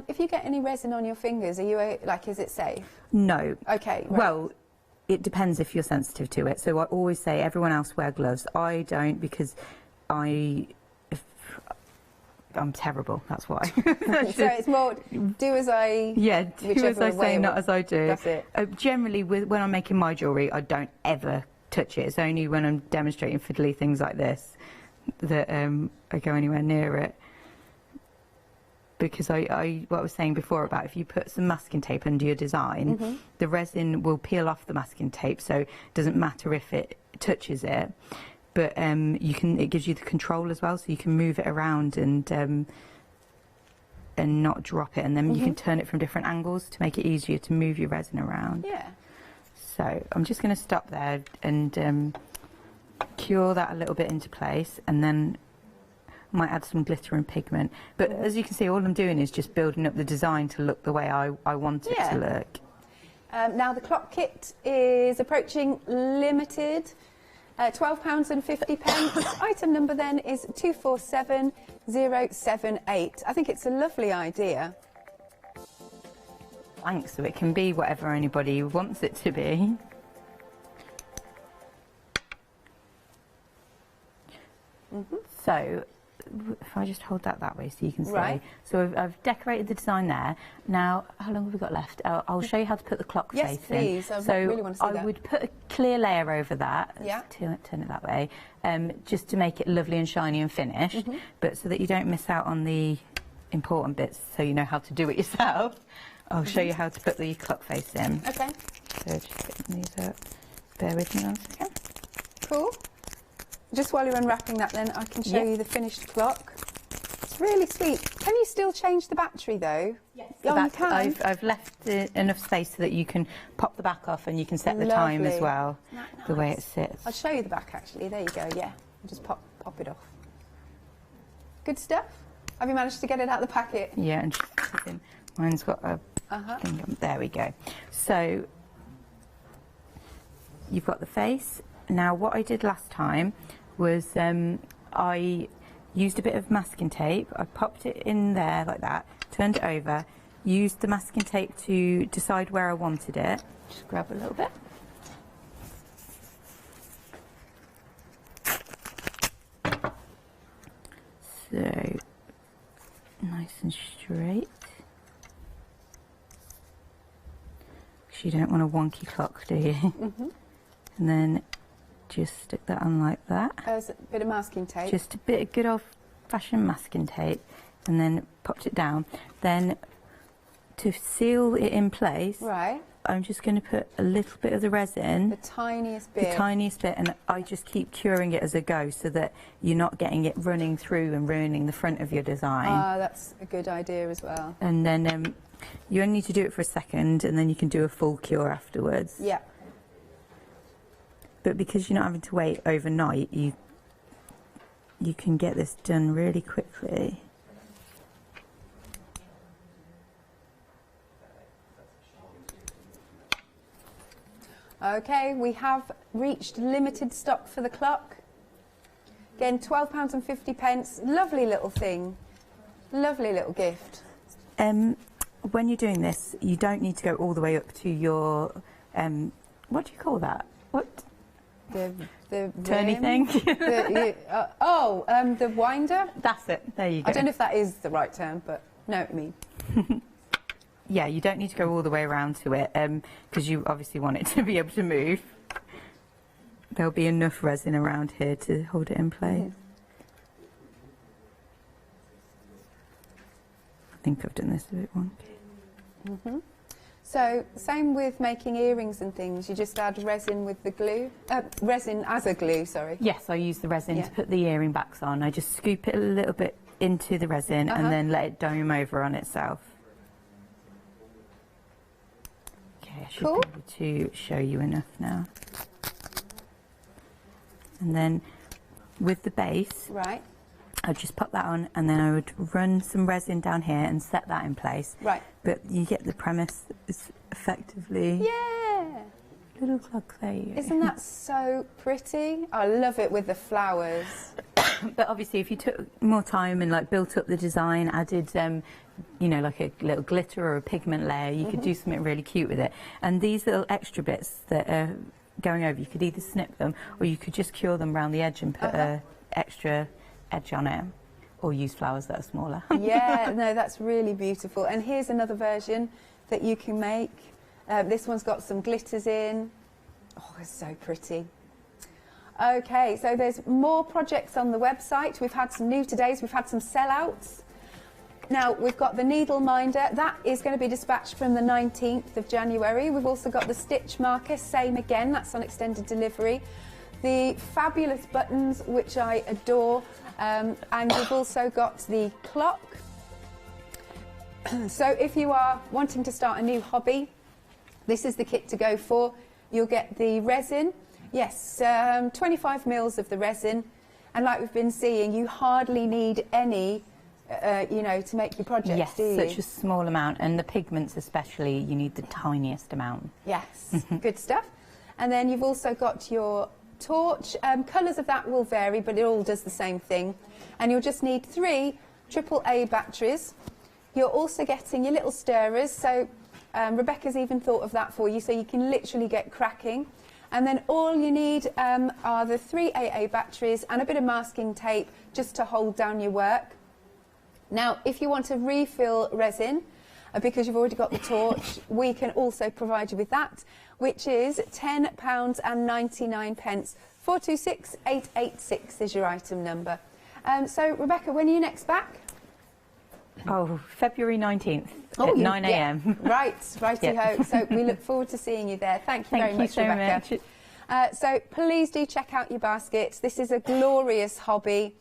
if you get any resin on your fingers, are you like, is it safe? No. Okay. Right. Well, it depends if you're sensitive to it. So I always say everyone else wear gloves. I don't because I'm terrible. That's why. So it's more do as I. Yeah, do as I say, not as I do. That's it. Generally, when I'm making my jewellery, I don't ever touch it. It's only when I'm demonstrating fiddly things like this that I go anywhere near it. Because what I was saying before about if you put some masking tape under your design, the resin will peel off the masking tape, so it doesn't matter if it touches it. But it gives you the control as well, so you can move it around and not drop it, and then you can turn it from different angles to make it easier to move your resin around. Yeah. So I'm just going to stop there and cure that a little bit into place, and then I might add some glitter and pigment. But as you can see, all I'm doing is just building up the design to look the way I want it to look. Now the clock kit is approaching limited. £12.50. Item number then is 247078. I think it's a lovely idea. Thanks, so it can be whatever anybody wants it to be. So if I just hold that way so you can see. Right. So I've decorated the design there. Now, how long have we got left? I'll show you how to put the clock face in. Yes, please. I really want to see that. I would put a clear layer over that. Yeah. Turn it that way, just to make it lovely and shiny and finished, but so that you don't miss out on the important bits, so you know how to do it yourself. I'll show you how to put the clock face in. Okay. So just getting these up. Bear with me 1 second. Cool. Just while you're unwrapping that then, I can show you the finished clock. It's really sweet. Can you still change the battery though? Yes. Oh, you can? I've left enough space so that you can pop the back off and you can set the time as well, the way it sits. I'll show you the back actually. There you go, yeah. Just pop it off. Good stuff. Have you managed to get it out of the packet? Yeah, and mine's got a thing on. There we go. So you've got the face. Now what I did last time was I used a bit of masking tape. I popped it in there like that, turned it over, used the masking tape to decide where I wanted it. Just grab a little bit. So nice and straight. Because you don't want a wonky clock, do you? And then just stick that on like that. There's a bit of masking tape. Just a bit of good old-fashioned masking tape, and then popped it down. Then to seal it in place, I'm just going to put a little bit of the resin. The tiniest bit. The tiniest bit, and I just keep curing it as I go so that you're not getting it running through and ruining the front of your design. Ah, that's a good idea as well. And then you only need to do it for a second, and then you can do a full cure afterwards. Yeah. But because you're not having to wait overnight, you can get this done really quickly. Okay, we have reached limited stock for the clock. Again, £12.50. Lovely little thing. Lovely little gift. When you're doing this, you don't need to go all the way up to your, what do you call that? What? The turny rim? thing? The winder? That's it. There you go. I don't know if that is the right term, but know what I mean. Yeah, you don't need to go all the way around to it because you obviously want it to be able to move. There'll be enough resin around here to hold it in place. I think I've done this a bit wonky. So, same with making earrings and things. You just add resin with the glue. Resin as a glue, sorry. Yes, I use the resin to put the earring backs on. I just scoop it a little bit into the resin and then let it dome over on itself. Okay, I should be able to show you enough now. And then with the base, I'd just pop that on and then I would run some resin down here and set that in place. Right. But you get the premise. It's effectively little clock there. Isn't that so pretty? I love it with the flowers. But obviously, if you took more time and like built up the design, added, you know, like a little glitter or a pigment layer, you could do something really cute with it. And these little extra bits that are going over, you could either snip them or you could just cure them around the edge and put a extra edge on it, or use flowers that are smaller. Yeah, no, that's really beautiful. And here's another version that you can make. This one's got some glitters in. Oh, it's so pretty. Okay, so there's more projects on the website. We've had some new todays, we've had some sellouts. Now, we've got the needle minder. That is going to be dispatched from the 19th of January. We've also got the stitch marker, same again, that's on extended delivery. The fabulous buttons, which I adore. And we've also got the clock. So if you are wanting to start a new hobby, this is the kit to go for. You'll get the resin, 25 mils of the resin, and like we've been seeing, you hardly need any, you know, to make your projects, do you? Yes, such a small amount, and the pigments especially, you need the tiniest amount. Yes, good stuff. And then you've also got your torch. Colours of that will vary, but it all does the same thing. And you'll just need 3 AAA batteries. You're also getting your little stirrers, so Rebecca's even thought of that for you, so you can literally get cracking. And then all you need are the 3 AA batteries and a bit of masking tape just to hold down your work. Now, if you want to refill resin, because you've already got the torch, we can also provide you with that, which is £10.99. 426886 is your item number. So, Rebecca, when are you next back? Oh, February 19th at 9 a.m. Right, righty-ho. So we look forward to seeing you there. Thank you very much, Rebecca. So please do check out your baskets. This is a glorious hobby.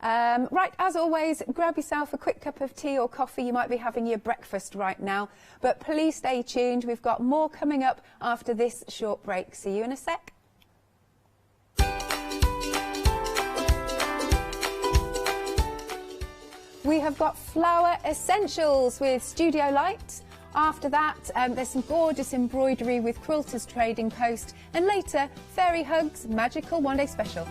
Right, as always, grab yourself a quick cup of tea or coffee. You might be having your breakfast right now. But please stay tuned. We've got more coming up after this short break. See you in a sec. We have got flower essentials with studio light. After that, there's some gorgeous embroidery with Quilters Trading Post. And later, Fairy Hugs Magical One Day Special.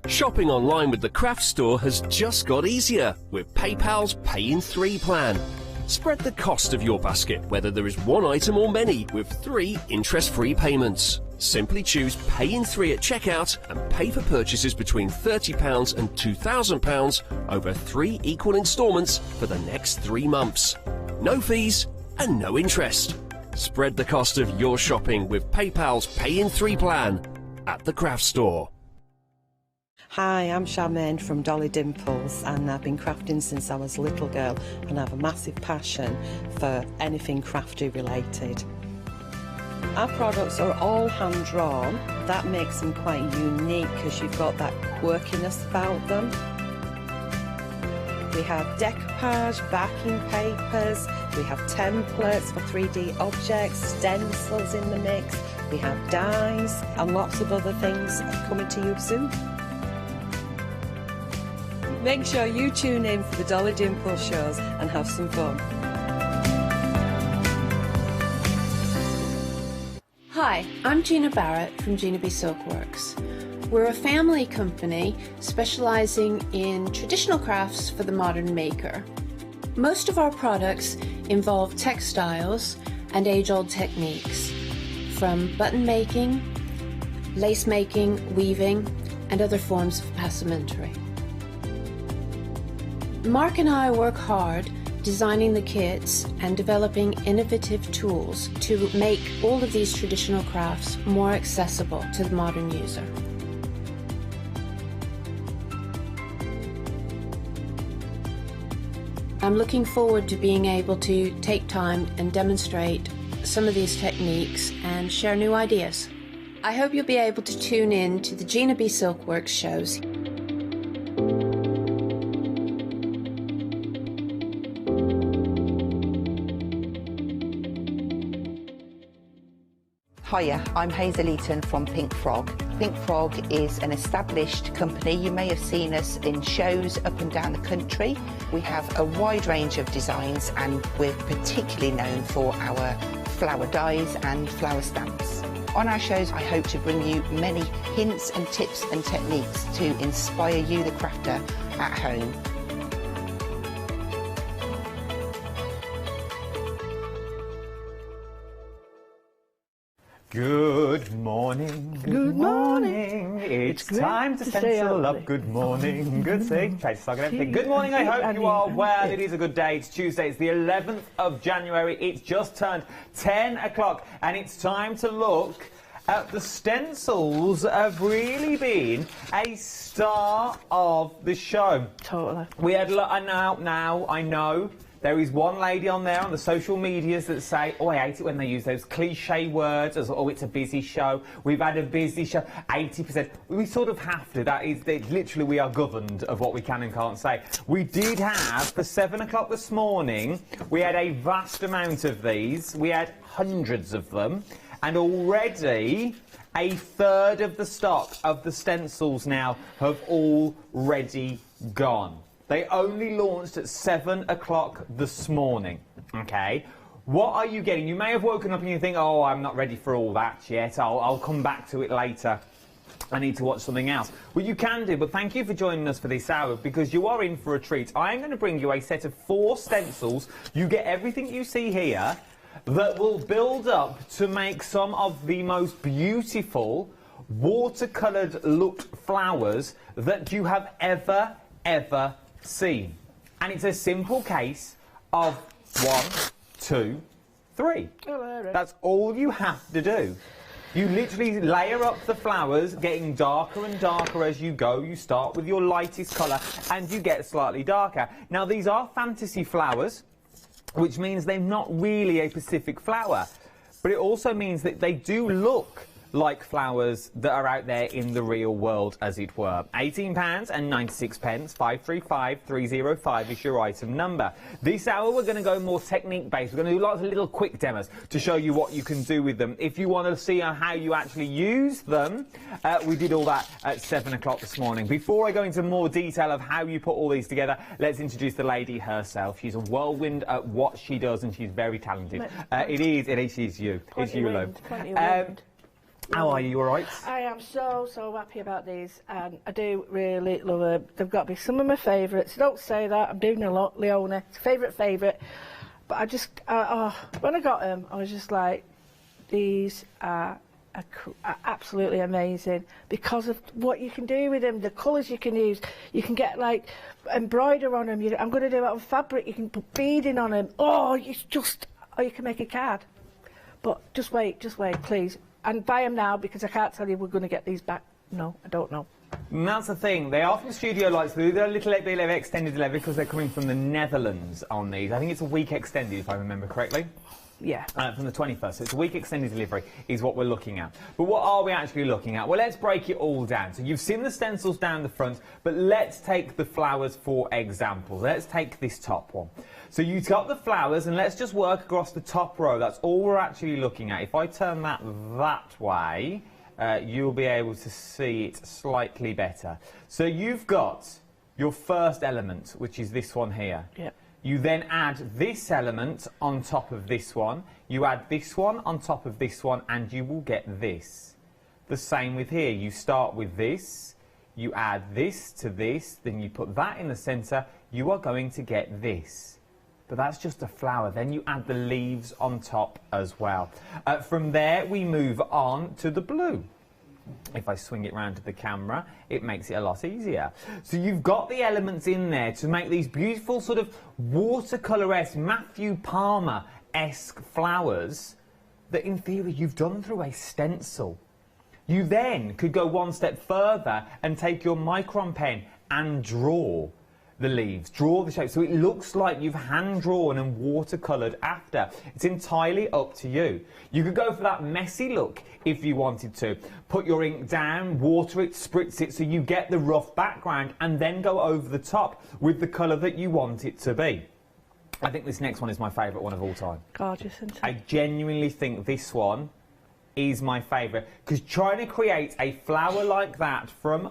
Shopping online with the craft store has just got easier with PayPal's Pay in 3 plan. Spread the cost of your basket, whether there is one item or many, with 3 interest-free payments. Simply choose Pay in 3 at checkout and pay for purchases between £30 and £2,000 over 3 equal instalments for the next 3 months. No fees and no interest. Spread the cost of your shopping with PayPal's Pay in 3 plan at the craft store. Hi, I'm Charmaine from Dolly Dimples, and I've been crafting since I was a little girl, and I have a massive passion for anything crafty related. Our products are all hand drawn. That makes them quite unique because you've got that quirkiness about them. We have decoupage, backing papers, we have templates for 3D objects, stencils in the mix, we have dies and lots of other things coming to you soon. Make sure you tune in for the Dolly Dimple shows and have some fun. Hi, I'm Gina Barrett from Gina B Silkworks. We're a family company specialising in traditional crafts for the modern maker. Most of our products involve textiles and age-old techniques, from button making, lace making, weaving, and other forms of passementerie. Mark and I work hard designing the kits and developing innovative tools to make all of these traditional crafts more accessible to the modern user. I'm looking forward to being able to take time and demonstrate some of these techniques and share new ideas. I hope you'll be able to tune in to the Gina B Silkworks shows. Hiya, I'm Hazel Eaton from Pink Frog. Pink Frog is an established company. You may have seen us in shows up and down the country. We have a wide range of designs and we're particularly known for our flower dies and flower stamps. On our shows, I hope to bring you many hints and tips and techniques to inspire you, the crafter, at home. Good morning. Good morning. It's time to stencil up. Good morning. Good thing. Try to start everything. Good morning. I hope you are well. It is a good day. It's Tuesday. It's the 11th of January. It's just turned 10 o'clock and it's time to look at the stencils have really been a star of the show. Totally. We had now I know there is one lady on there on the social medias that say, oh, I hate it when they use those cliche words as, oh, it's a busy show. We've had a busy show. 80%. We sort of have to. That is, literally, we are governed of what we can and can't say. We did have, for 7 o'clock this morning, we had a vast amount of these. We had hundreds of them. And already, a third of the stock of the stencils now have already gone. They only launched at 7 o'clock this morning, okay? What are you getting? You may have woken up and you think, oh, I'm not ready for all that yet. I'll come back to it later. I need to watch something else. Well, you can do, but thank you for joining us for this hour because you are in for a treat. I am going to bring you a set of 4 stencils. You get everything you see here that will build up to make some of the most beautiful watercoloured looked flowers that you have ever seen. And it's a simple case of 1, 2, 3. That's all you have to do. You literally layer up the flowers, getting darker and darker as you go. You start with your lightest colour and you get slightly darker. Now these are fantasy flowers, which means they're not really a specific flower, but it also means that they do look like flowers that are out there in the real world, as it were. £18 and 96 pence, 535305 is your item number. This hour we're going to go more technique based. We're going to do lots of little quick demos to show you what you can do with them. If you want to see how you actually use them, we did all that at 7 o'clock this morning. Before I go into more detail of how you put all these together, let's introduce the lady herself. She's a whirlwind at what she does and she's very talented. She's you. It's you, Lo. How are you? You all right? I am so happy about these, and I do really love them. They've got to be some of my favourites. Don't say that. I'm doing a lot, Leona. Favourite. But I just, when I got them, I was just like, these are absolutely amazing because of what you can do with them, the colours you can use. You can get like embroider on them. I'm going to do it on fabric. You can put beading on them. You can make a card. But just wait, please. And buy them now because I can't tell you we're going to get these back. No, I don't know. And that's the thing. They are from Studio Lights. They're a little bit extended delivery because they're coming from the Netherlands on these. I think it's a week extended, if I remember correctly. Yeah. From the 21st. So it's a week extended delivery is what we're looking at. But what are we actually looking at? Well, let's break it all down. So you've seen the stencils down the front, but let's take the flowers for example. Let's take this top one. So you've got the flowers, and let's just work across the top row. That's all we're actually looking at. If I turn that way, you'll be able to see it slightly better. So you've got your first element, which is this one here. Yep. You then add this element on top of this one. You add this one on top of this one, and you will get this. The same with here. You start with this, you add this to this, then you put that in the centre, you are going to get this. but that's just a flower. Then you add the leaves on top as well. From there, we move on to the blue. If I swing it round to the camera, it makes it a lot easier. So you've got the elements in there to make these beautiful sort of watercolour-esque, Matthew Palmer-esque flowers that in theory you've done through a stencil. You then could go one step further and take your micron pen and draw the leaves, draw the shape, so it looks like you've hand-drawn and watercoloured after. It's entirely up to you. You could go for that messy look if you wanted to. Put your ink down, water it, spritz it so you get the rough background, and then go over the top with the colour that you want it to be. I think this next one is my favourite one of all time. Gorgeous, isn't it? I genuinely think this one is my favourite, because trying to create a flower like that from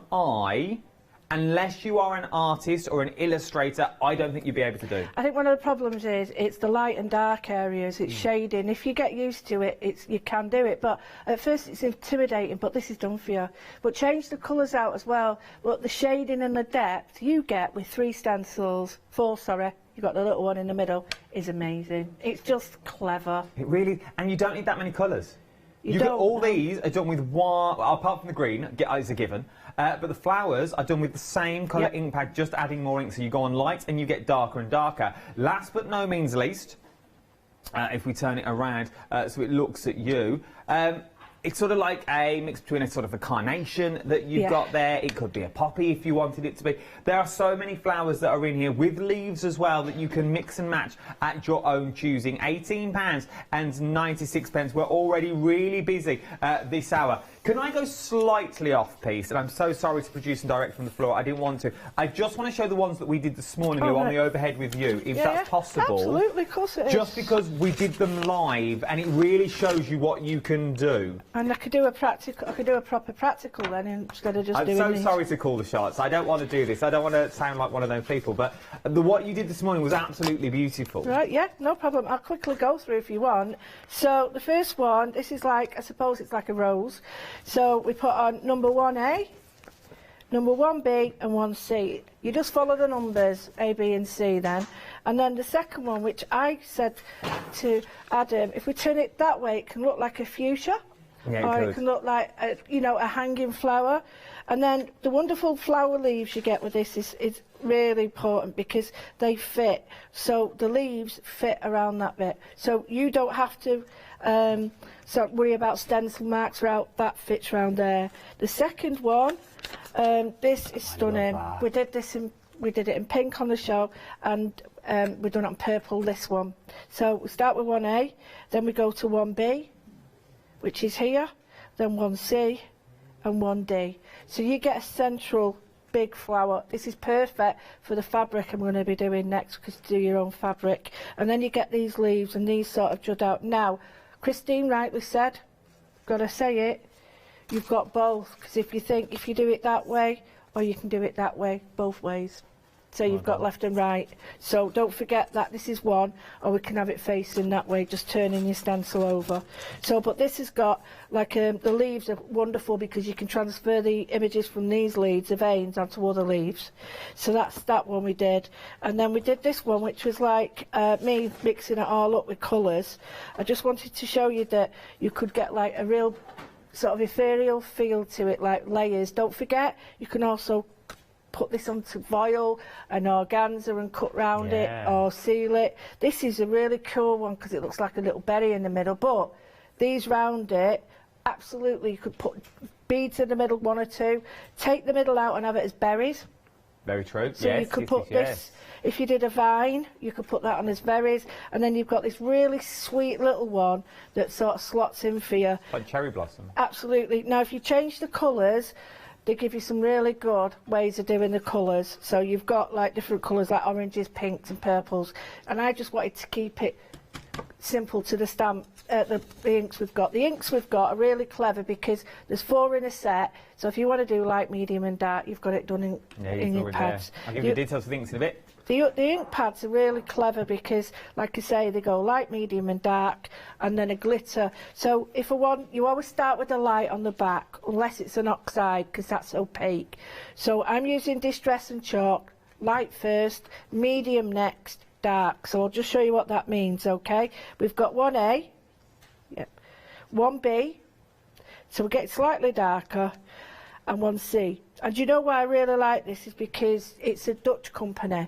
unless you are an artist or an illustrator, I don't think you'd be able to do. I think one of the problems is it's the light and dark areas, it's shading. If you get used to it, you can do it, but at first it's intimidating, but this is done for you. But change the colours out as well. Look, the shading and the depth you get with 4 stencils, you've got the little one in the middle, is amazing. It's just clever. It really, and you don't need that many colours. You don't, all these are done with one, apart from the green, it's a given, but the flowers are done with the same colour ink pad, just adding more ink, so you go on light and you get darker and darker. Last but no means least, if we turn it around so it looks at you, it's sort of like a mix between a sort of a carnation that you've got there. It could be a poppy if you wanted it to be. There are so many flowers that are in here with leaves as well that you can mix and match at your own choosing. £18 and 96 pence. We're already really busy this hour. Can I go slightly off piece? And I'm so sorry to produce and direct from the floor. I didn't want to. I just want to show the ones that we did this morning on the overhead with you, if that's possible. Absolutely, of course it is. Just because we did them live and it really shows you what you can do. And I could do a proper practical then instead of just doing I'm so these. sorry to call the shots. I don't want to do this. I don't want to sound like one of those people. But what you did this morning was absolutely beautiful. Right, yeah, no problem. I'll quickly go through if you want. So the first one, this is like, I suppose it's like a rose. So we put on number 1A, number 1B and 1C. You just follow the numbers, A, B and C then. And then the second one, which I said to Adam, if we turn it that way, it can look like a fuchsia. Yeah, it can look like, a hanging flower. And then the wonderful flower leaves you get with this is really important because they fit. So the leaves fit around that bit. So you don't have to worry about stencil marks out. That fits around there. The second one, this is stunning. We did it in pink on the show, and we've done it on purple, this one. So we start with 1A, then we go to 1B, which is here, then 1C and 1D. So you get a central big flower. This is perfect for the fabric I'm going to be doing next, because you do your own fabric. And then you get these leaves, and these sort of jut out. Now, Christine rightly said, got to say it, you've got both, because if you do it that way, or you can do it that way, both ways. So you've got left and right. So don't forget that this is one, or we can have it facing that way, just turning your stencil over. So, but this has got, like, the leaves are wonderful because you can transfer the images from these leaves, the veins, onto other leaves. So that's that one we did. And then we did this one, which was like me mixing it all up with colours. I just wanted to show you that you could get like a real sort of ethereal feel to it, like layers. Don't forget, you can also put this onto foil and organza and cut round it or seal it. This is a really cool one because it looks like a little berry in the middle, but these round it, absolutely, you could put beads in the middle, 1 or 2, take the middle out and have it as berries. Very true. So you could put this, if you did a vine, you could put that on as berries, and then you've got this really sweet little one that sort of slots in for you. Like cherry blossom. Absolutely. Now, if you change the colours, they give you some really good ways of doing the colours. So you've got like different colours like oranges, pinks and purples. And I just wanted to keep it simple to the stamp, the inks we've got. The inks we've got are really clever because there's 4 in a set. So if you want to do light, medium and dark, you've got it done in ink pads. I'll give you details of the inks in a bit. The ink pads are really clever because, like I say, they go light, medium and dark, and then a glitter. So if you always start with a light on the back, unless it's an oxide, because that's opaque. So I'm using Distress and Chalk, light first, medium next, dark. So I'll just show you what that means, okay? We've got 1A, yep, 1B, so we get slightly darker, and 1C. And you know why I really like this is because it's a Dutch company.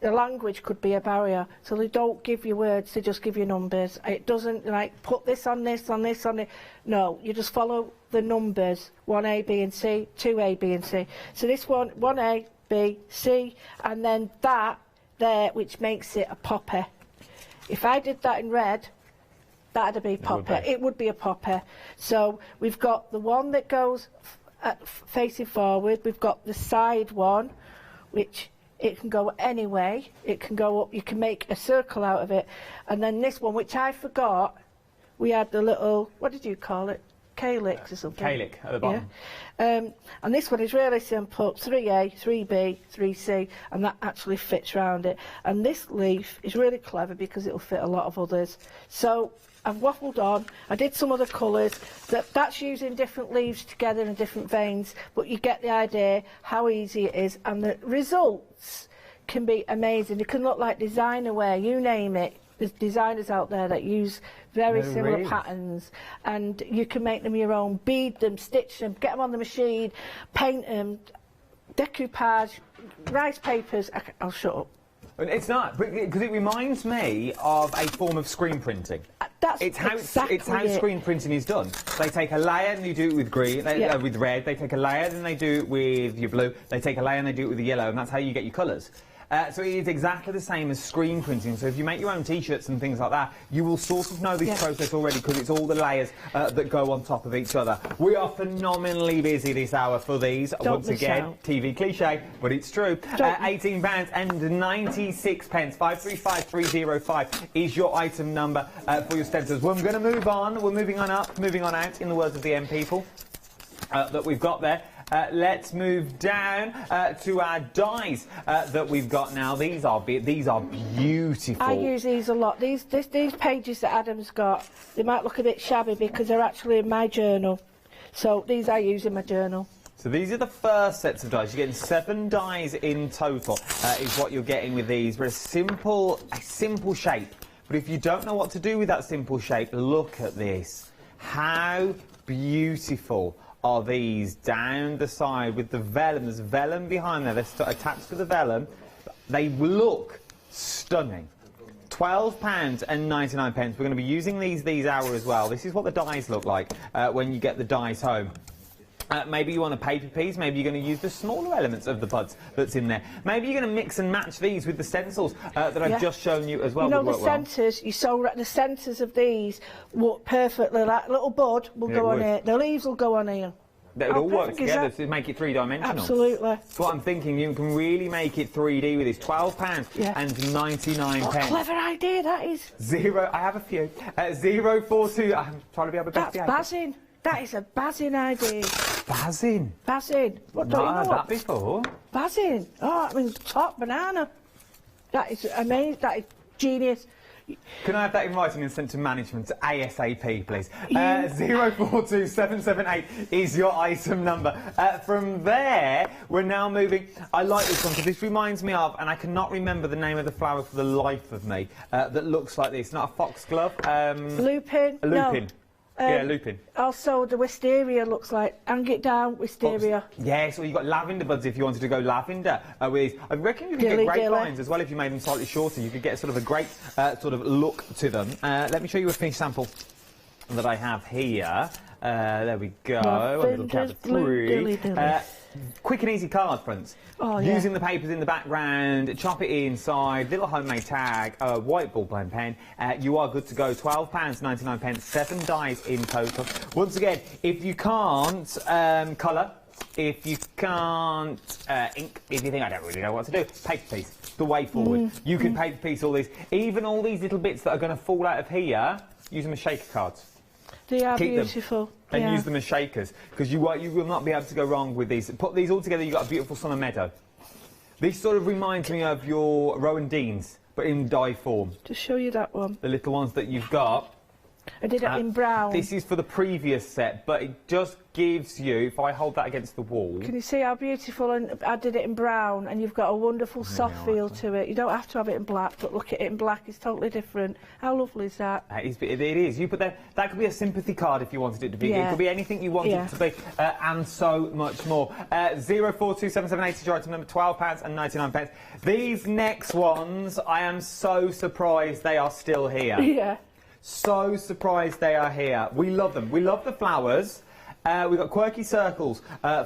The language could be a barrier, so they don't give you words, they just give you numbers. It doesn't like put this on this, on this, on it. No, you just follow the numbers, 1A, B and C, 2A, B and C. So this one, 1A, B, C, and then that there, which makes it a poppy. If I did that in red, that'd be poppy. It would be a poppy. So we've got the one that goes facing forward, we've got the side one, which it can go any way, it can go up, you can make a circle out of it, and then this one, which I forgot, we had the little, what did you call it? Calyx or something? Calyx at the bottom. Yeah. And this one is really simple, 3A, 3B, 3C, and that actually fits round it. And this leaf is really clever because it'll fit a lot of others. So I've waffled on, I did some other colours, that's using different leaves together in different veins, but you get the idea how easy it is, and the results can be amazing. It can look like designer wear, you name it. There's designers out there that use very similar patterns, and you can make them your own, bead them, stitch them, get them on the machine, paint them, decoupage, rice papers. I'll shut up. It's not, because it reminds me of a form of screen printing. It's how screen printing is done. They take a layer and you do it with green, with red. They take a layer, then they do it with your blue. They take a layer and they do it with the yellow, and that's how you get your colours. So it is exactly the same as screen printing. So if you make your own T-shirts and things like that, you will sort of know this process already, because it's all the layers that go on top of each other. We are phenomenally busy this hour for these. Once again, TV cliche, but it's true. £18.96, 535305 is your item number for your stencils. Well, I'm going to move on. We're moving on up, moving on out, in the words of the M people that we've got there. Let's move down to our dies that we've got now. These are beautiful. I use these a lot. These pages that Adam's got, they might look a bit shabby because they're actually in my journal. So these I use in my journal. So these are the first sets of dies. You're getting 7 dies in total is what you're getting with these. But a simple shape. But if you don't know what to do with that simple shape, look at this. How beautiful are these down the side with the vellum. There's vellum behind there. They're attached to the vellum. They look stunning. £12.99. We're going to be using these hour as well. This is what the dies look like when you get the dies home. Maybe you want a paper piece, maybe you're going to use the smaller elements of the buds that's in there. Maybe you're going to mix and match these with the stencils that I've just shown you as well. You know, the centres, the centres of these work perfectly. That little bud will go on here, the leaves will go on here. They would all work together to make it three-dimensional. Absolutely. That's what I'm thinking. You can really make it 3D with this. £12.99. What a clever idea that is. I have a few. 042. I'm trying to be able to That's bazzing. That is a bazzing idea. Bazzing? Bazzing. What don't you know? Not heard that before. Bazzing. Oh, I mean, top banana. That is amazing. That is genius. Can I have that in writing and sent to management ASAP, please? 042778 is your item number. From there, we're now moving. I like this one because this reminds me of, and I cannot remember the name of the flower for the life of me, that looks like this. Not a foxglove. Lupin. A lupin. No. Yeah, lupin. Also, the wisteria looks like. Hang it down, wisteria. Yes, or you've got lavender buds if you wanted to go lavender with these. I reckon you could get grapevines as well if you made them slightly shorter. You could get sort of a great sort of look to them. Let me show you a finished sample that I have here. There we go. Quick and easy card fronts. Using the papers in the background, chop it inside, little homemade tag, white ballpoint pen. You are good to go. £12.99, 7 dies in total. Once again, if you can't colour, if you can't ink, if you think I don't really know what to do, paper piece, the way forward. You can paper piece all these, even all these little bits that are going to fall out of here. Use them as shaker cards. They are Keep beautiful. Them and use them as shakers, because you will not be able to go wrong with these. Put these all together, you've got a beautiful summer meadow. This sort of reminds me of your Rowan Deans, but in die form. To show you that one. The little ones that you've got I did it in brown. This is for the previous set, but it just gives you, if I hold that against the wall... Can you see how beautiful? And I did it in brown, and you've got a wonderful soft feel to it. You don't have to have it in black, but look at it in black, it's totally different. How lovely is that? It is. You put that could be a sympathy card if you wanted it to be. Yeah. It could be anything you wanted it to be, and so much more. 042778 is your item number, £12.99. These next ones, I am so surprised they are still here. Yeah. So surprised they are here. We love them. We love the flowers. We've got quirky circles,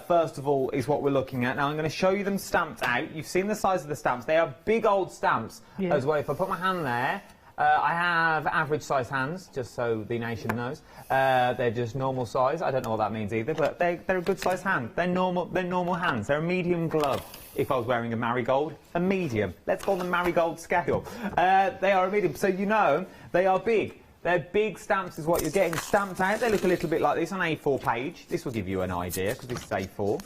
first of all, is what we're looking at. Now, I'm going to show you them stamped out. You've seen the size of the stamps. They are big old stamps as well. If I put my hand there, I have average size hands, just so the nation knows. They're just normal size. I don't know what that means either, but they're a good size hand. They're normal hands. They're a medium glove. If I was wearing a marigold, a medium. Let's call them marigold scale. They are a medium, so you know they are big. They're big stamps is what you're getting stamped out. They look a little bit like this on A4 page. This will give you an idea, because this is A4.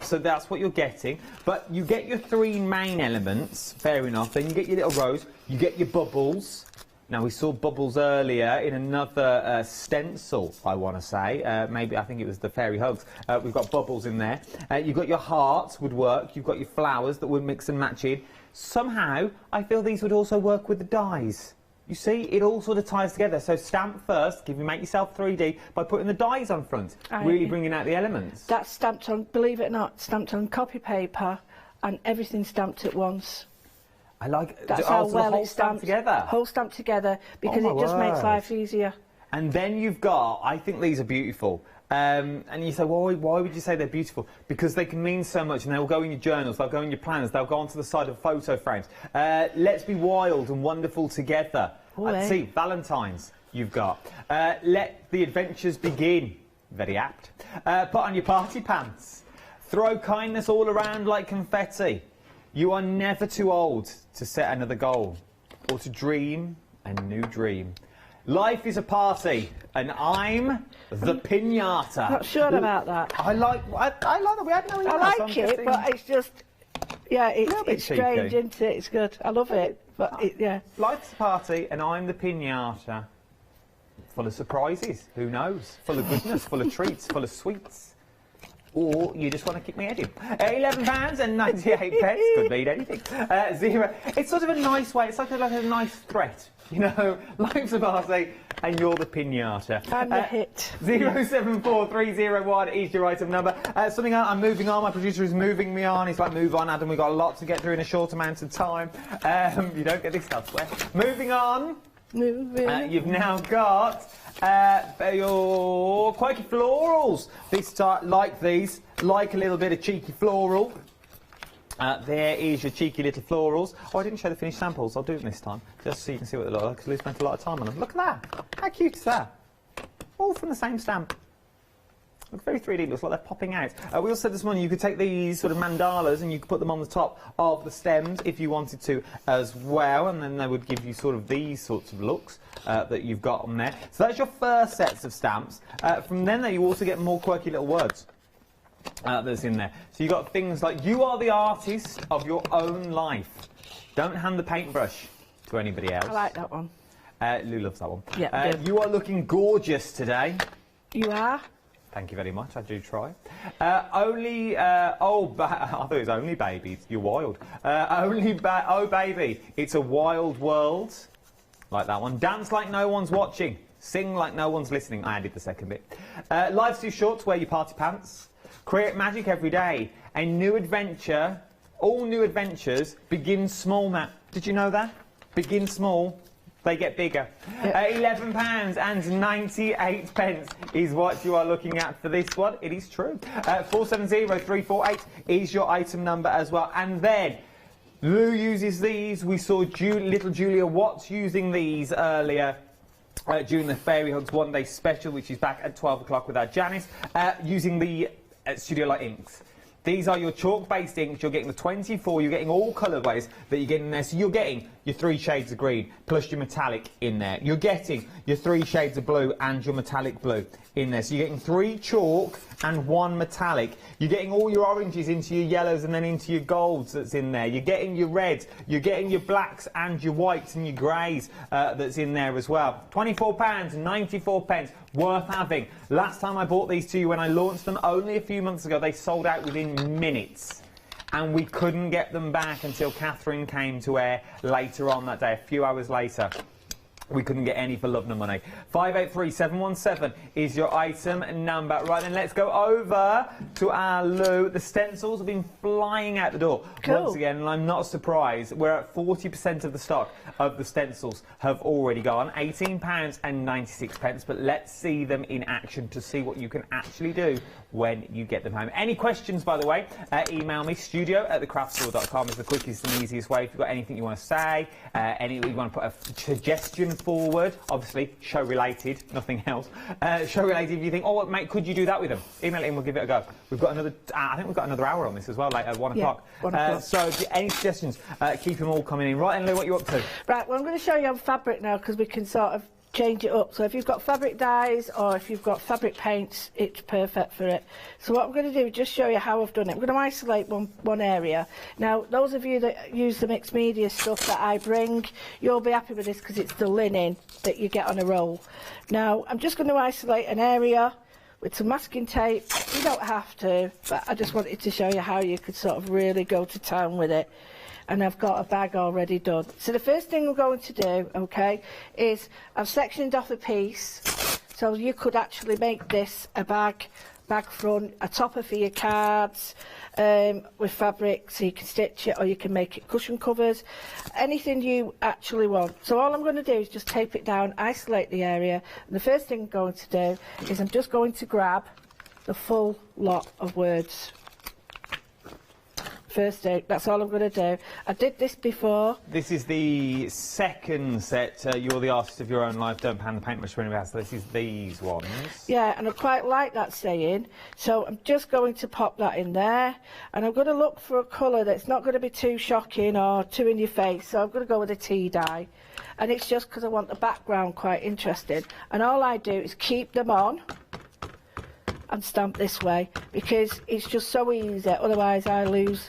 So that's what you're getting. But you get your three main elements, fair enough. Then you get your little rows. You get your bubbles. Now, we saw bubbles earlier in another stencil, I want to say. Maybe, I think it was the fairy hugs. We've got bubbles in there. You've got your hearts would work. You've got your flowers that would mix and match in. Somehow, I feel these would also work with the dies. You see, it all sort of ties together. So stamp first, make yourself 3D by putting the dies on front, really bringing out the elements. That's stamped on, believe it or not, stamped on copy paper and everything stamped at once. I like that's how so well the whole it's stamped together. Whole stamped together, because it just makes life easier. And then you've got, I think these are beautiful. And you say, well, why would you say they're beautiful? Because they can mean so much, and they'll go in your journals, they'll go in your planners, they'll go onto the side of photo frames. Let's be wild and wonderful together. See, Valentine's you've got. Let the adventures begin. Very apt. Put on your party pants. Throw kindness all around like confetti. You are never too old to set another goal or to dream a new dream. Life is a party, and I'm the piñata. Not sure about that. I like that. We had no email, I like it, but it's just, yeah, it's strange, isn't it? It's good. I love it, but yeah. Life's a party, and I'm the piñata. Full of surprises. Who knows? Full of goodness, full of treats, full of sweets. Or you just want to kick me head in. £11.98. Could mean anything. Zero. It's sort of a nice way. It's like a nice threat. You know, life's a party and you're the piñata. And the hit. 074301 is your item number. Something I'm moving on. My producer is moving me on. He's like, move on, Adam. We've got a lot to get through in a short amount of time. You don't get this elsewhere. Moving on. You've now got your quirky florals. These, like a little bit of cheeky floral. There is your cheeky little florals. Oh, I didn't show the finished samples. I'll do them this time, just so you can see what they look like, because we spent a lot of time on them. Look at that. How cute is that? All from the same stamp. Look very 3D, looks like they're popping out. We also said this morning you could take these sort of mandalas and you could put them on the top of the stems if you wanted to as well, and then they would give you sort of these sorts of looks that you've got on there. So that's your first sets of stamps. From then you also get more quirky little words that's in there. So you've got things like, you are the artist of your own life. Don't hand the paintbrush to anybody else. I like that one. Lou loves that one. Yeah, you are looking gorgeous today. You are. Thank you very much, I do try. I thought it was only babies. You're wild. Oh baby, it's a wild world. Like that one. Dance like no one's watching. Sing like no one's listening. I added the second bit. Life's too short to wear your party pants. Create magic every day. A new adventure, all new adventures begin small, Matt. Did you know that? Begin small. They get bigger. £11.98 is what you are looking at for this one. It is true. 470348 is your item number as well. And then Lou uses these. We saw little Julia Watts using these earlier during the Fairy Hugs One Day Special, which is back at 12 o'clock with our Janice, using the Studio Light inks. These are your chalk-based inks. You're getting the 24. You're getting all colourways that you're getting in there. So you're getting your 3 shades of green plus your metallic in there. You're getting your 3 shades of blue and your metallic blue in there. So you're getting 3 chalk and 1 metallic. You're getting all your oranges into your yellows and then into your golds that's in there. You're getting your reds. You're getting your blacks and your whites and your greys that's in there as well. £24.94, worth having. Last time I bought these to you when I launched them only a few months ago, they sold out within minutes. And we couldn't get them back until Catherine came to air later on that day, a few hours later. We couldn't get any for love nor money. 583717 is your item number. Right then, let's go over to our Lou. The stencils have been flying out the door once again, and I'm not surprised. We're at 40% of the stock of the stencils have already gone. £18.96, but let's see them in action to see what you can actually do when you get them home. Any questions, by the way, email me. studio@thecraftstore.com is the quickest and easiest way. If you've got anything you want to say, anything you want to put a suggestion forward, obviously show related, nothing else. Show related. If you think, oh, mate, could you do that with them? Email it in, we'll give it a go. We've got another. I think we've got another hour on this as well, like at 1 o'clock. 1 o'clock. So, if you, any suggestions, keep them all coming in. Right, and Lou, what are you up to? Right, well, I'm going to show you on fabric now because we can sort of change it up. So if you've got fabric dyes or if you've got fabric paints, it's perfect for it. So what I'm going to do is just show you how I've done it. I'm going to isolate one area. Now, those of you that use the mixed media stuff that I bring, you'll be happy with this because it's the linen that you get on a roll. Now, I'm just going to isolate an area with some masking tape. You don't have to, but I just wanted to show you how you could sort of really go to town with it. And I've got a bag already done. So the first thing I'm going to do, okay, is I've sectioned off a piece. So you could actually make this a bag front, a topper for your cards, with fabric so you can stitch it, or you can make it cushion covers, anything you actually want. So all I'm going to do is just tape it down, isolate the area, and the first thing I'm going to do is I'm just going to grab the full lot of words. First thing, that's all I'm going to do. I did this before. This is the second set. You're the artist of your own life. Don't pan the paintbrush for anybody else. This is these ones. Yeah, and I quite like that saying. So I'm just going to pop that in there. And I'm going to look for a colour that's not going to be too shocking or too in your face. So I'm going to go with a tea dye. And it's just because I want the background quite interesting. And all I do is keep them on and stamp this way because it's just so easy, otherwise I lose.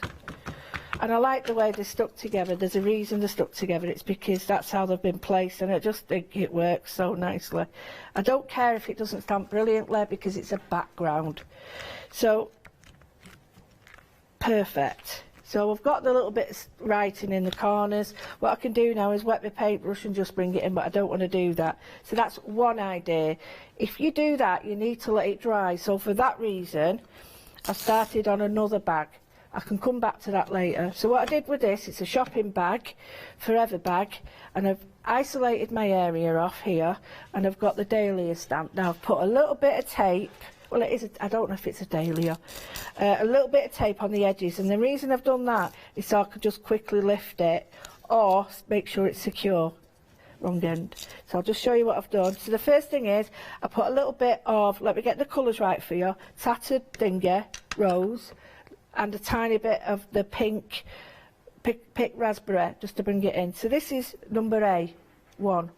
And I like the way they're stuck together. There's a reason they're stuck together. It's because that's how they've been placed, and I just think it works so nicely. I don't care if it doesn't stamp brilliantly because it's a background. So perfect. So I've got the little bits writing in the corners. What I can do now is wet my paintbrush and just bring it in, but I don't want to do that. So that's one idea. If you do that, you need to let it dry. So for that reason, I started on another bag. I can come back to that later. So what I did with this, it's a shopping bag, forever bag, and I've isolated my area off here, and I've got the dahlia stamp. Now I've put a little bit of tape. Well, it is. I don't know if it's a dahlia. A little bit of tape on the edges, and the reason I've done that is so I could just quickly lift it or make sure it's secure. Wrong end. So I'll just show you what I've done. So the first thing is I put a little bit of, let me get the colours right for you, tattered thingy, rose, and a tiny bit of the pink raspberry, just to bring it in. So this is number A1.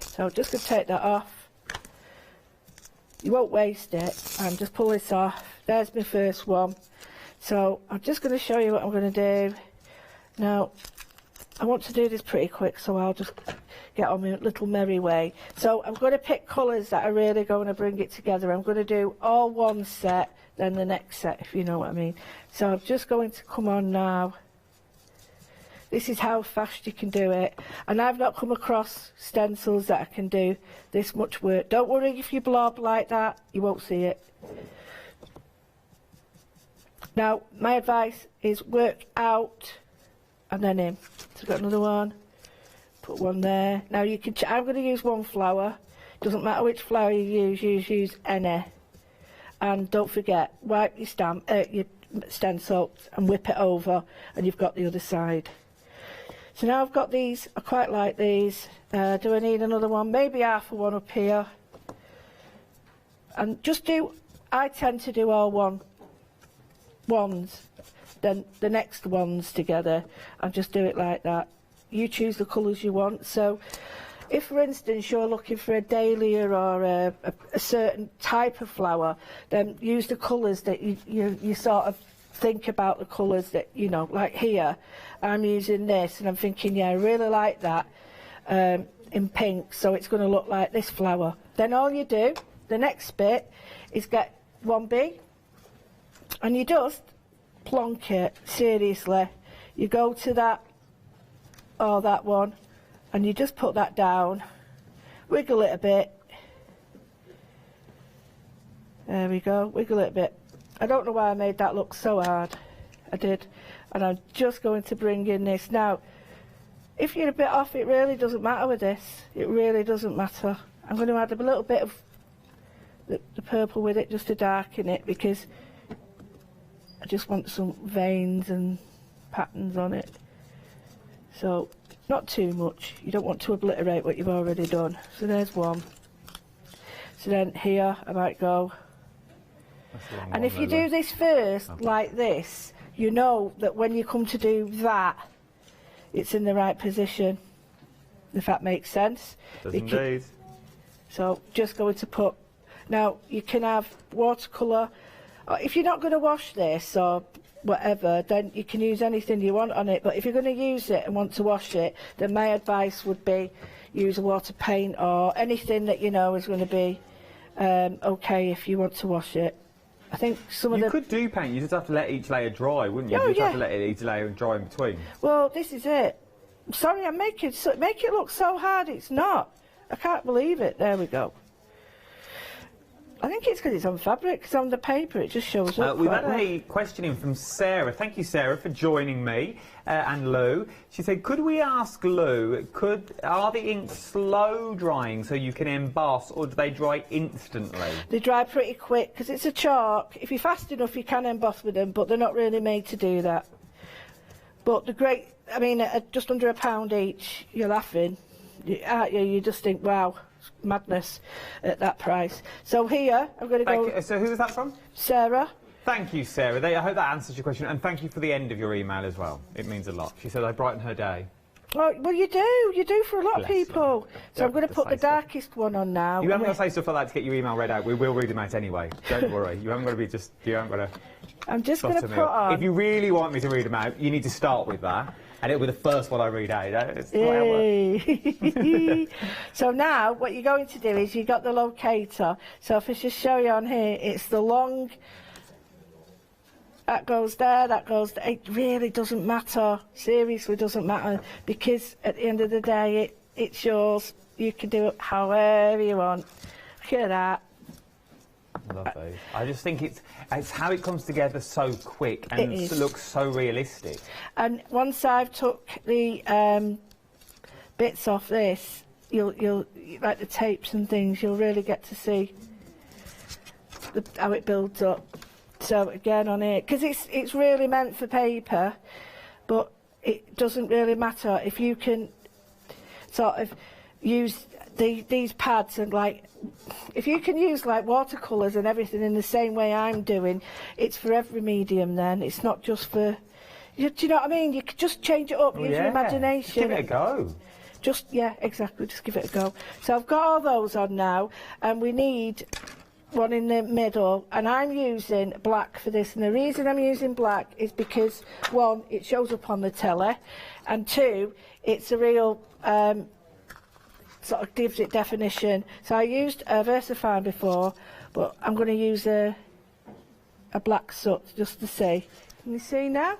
So I'm just going to take that off. You won't waste it, and just pull this off. There's my first one. So I'm just going to show you what I'm going to do. Now, I want to do this pretty quick, so I'll just get on my little merry way. So I'm going to pick colours that are really going to bring it together. I'm going to do all one set, then the next set, if you know what I mean. So I'm just going to come on now. This is how fast you can do it. And I've not come across stencils that I can do this much work. Don't worry if you blob like that, you won't see it. Now, my advice is work out and then in. So I've got another one. Put one there. Now you can. I'm going to use one flower. Doesn't matter which flower you use any. And don't forget, wipe your your stencil and whip it over, and you've got the other side. So now I've got these. I quite like these. Do I need another one? Maybe half a one up here. And just do. I tend to do all one ones, then the next ones together, and just do it like that. You choose the colours you want. So if, for instance, you're looking for a dahlia or a certain type of flower, then use the colours that you sort of think about the colours that, you know, like here, I'm using this, and I'm thinking, yeah, I really like that in pink, so it's going to look like this flower. Then all you do, the next bit, is get 1B, and you just plonk it, seriously. You go to that, or that one, and you just put that down, wiggle it a bit. There we go, wiggle it a bit. I don't know why I made that look so hard. I did. And I'm just going to bring in this. Now, if you're a bit off, it really doesn't matter with this. It really doesn't matter. I'm going to add a little bit of the purple with it just to darken it, because I just want some veins and patterns on it. So, not too much. You don't want to obliterate what you've already done. So there's one. So then here I might go. And if you do this first, like this, you know that when you come to do that, it's in the right position, if that makes sense. Does indeed. So just going to put, now you can have watercolour, if you're not going to wash this or whatever, then you can use anything you want on it, but if you're going to use it and want to wash it, then my advice would be use a water paint or anything that you know is going to be okay if you want to wash it. I think some of You could do paint, you just have to let each layer dry, wouldn't you? Oh, You just yeah. have to let each layer dry in between. Well, this is it. Sorry, I'm making make it look so hard. It's not. I can't believe it. There we go. I think it's because it's on fabric, because on the paper it just shows up. We've quite had well. a question in from Sarah. Thank you, Sarah, for joining me, and Lou. She said, could we ask Lou, are the inks slow drying so you can emboss, or do they dry instantly? They dry pretty quick because it's a chalk. If you're fast enough, you can emboss with them, but they're not really made to do that. But the great, I mean, at just under £1 each, you're laughing, aren't you? You just think, wow. Madness at that price. So here I'm going to go. So who was that from? Sarah. Thank you, Sarah. I hope that answers your question, and thank you for the end of your email as well. It means a lot. She said I brighten her day. Oh, well, you do for a lot of people. So I'm going to put the darkest one on now. You haven't got to say stuff like that to get your email read out. We will read them out anyway. Don't worry. You haven't got to be just. You haven't got to. I'm just going to put on. If you really want me to read them out, you need to start with that. And it'll be the first one I read out. It's So now, what you're going to do is you've got the locator. So if I just show you on here, it's the long. That goes there, that goes there. It really doesn't matter. Seriously, doesn't matter. Because at the end of the day, it's yours. You can do it however you want. Look at that. Lovely. I just think it's how it comes together so quick and it looks so realistic. And once I've took the bits off this, you'll like the tapes and things, you'll really get to see how it builds up. So again on here, because it's really meant for paper, but it doesn't really matter if you can sort of use these pads and like if you can use like watercolours and everything in the same way I'm doing, it's for every medium then. It's not just for, do you know what I mean? You could just change it up, use your imagination. Give it a go. Yeah, exactly, just give it a go. So I've got all those on now, and we need one in the middle, and I'm using black for this, and the reason I'm using black is because, one, it shows up on the telly, and two, it's a real sort of gives it definition. So I used a VersaFine before, but I'm going to use a black soot just to see. Can you see now?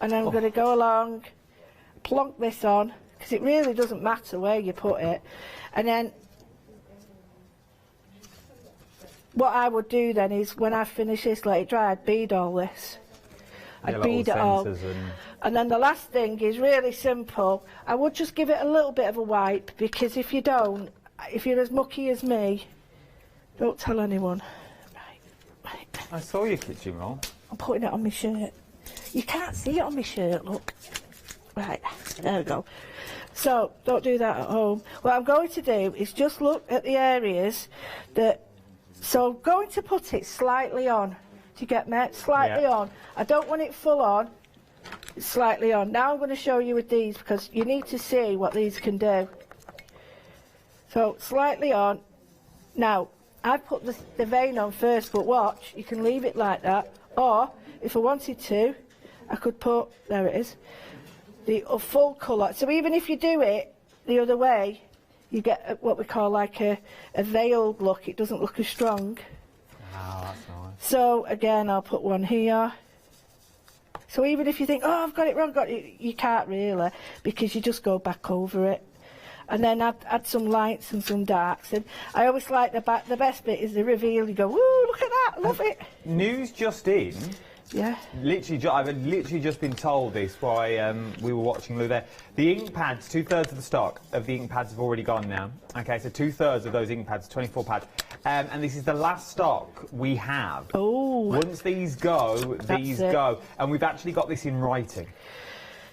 And I'm going to go along, plonk this on, because it really doesn't matter where you put it. And then what I would do then is when I finish this, let it dry, I'd bead all this. I'd bead it all. And then the last thing is really simple. I would just give it a little bit of a wipe, because if you don't, if you're as mucky as me, don't tell anyone. Right. I saw your kitchen roll. I'm putting it on my shirt. You can't see it on my shirt, look. Right, there we go. So, don't do that at home. What I'm going to do is just look at the areas that... So, I'm going to put it slightly on. you get me? Slightly on. I don't want it full on, slightly on. Now I'm going to show you with these because you need to see what these can do. So slightly on. Now, I put the vein on first, but watch, you can leave it like that. Or, if I wanted to, I could put, there it is, the full colour. So even if you do it the other way, you get what we call like a veiled look. It doesn't look as strong. Oh, that's nice. So again, I'll put one here. So even if you think, oh, I've got it wrong, you can't really, because you just go back over it. And then add some lights and some darks. And I always like the best bit is the reveal. You go, woo, look at that, love it. News just in. Yeah. Literally, I've literally just been told this while we were watching Lou there. The ink pads, 2/3 of the stock of the ink pads have already gone now. Okay, so 2/3 of those ink pads, 24 pads. And this is the last stock we have. Oh. Once these go, these go. And we've actually got this in writing.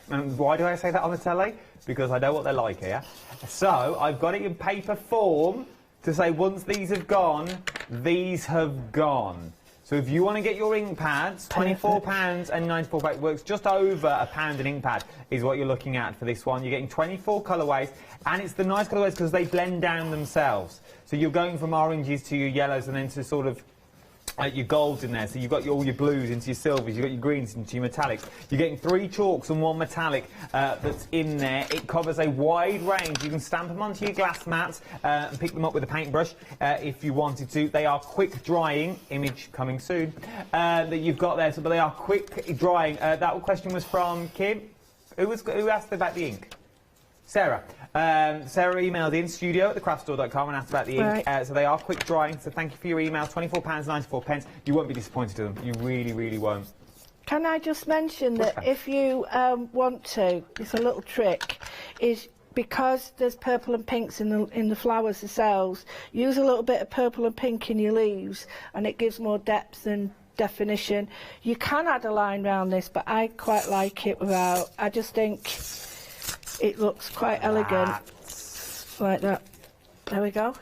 And why do I say that on the telly? Because I know what they're like here. So I've got it in paper form to say once these have gone, these have gone. So if you want to get your ink pads, £24 and 94 pence, works just over £1 an ink pad is what you're looking at for this one. You're getting 24 colourways, and it's the nice colourways because they blend down themselves. So you're going from oranges to your yellows and then to sort of your golds in there. So you've got all your blues into your silvers, you've got your greens into your metallics. You're getting 3 chalks and 1 metallic that's in there. It covers a wide range. You can stamp them onto your glass mats and pick them up with a paintbrush if you wanted to. They are quick drying, image coming soon, that you've got there, but they are quick drying. That question was from Kim. Who asked about the ink? Sarah. Sarah emailed in studio@thecraftstore.com and asked about the ink. Right. So they are quick drying, so thank you for your email. £24, 94 pence. You won't be disappointed in them. You really, really won't. Can I just mention that if you want to, it's a little trick, is because there's purple and pinks in the flowers themselves, use a little bit of purple and pink in your leaves and it gives more depth and definition. You can add a line around this, but I quite like it without. I just think it looks quite elegant, like that. There we go.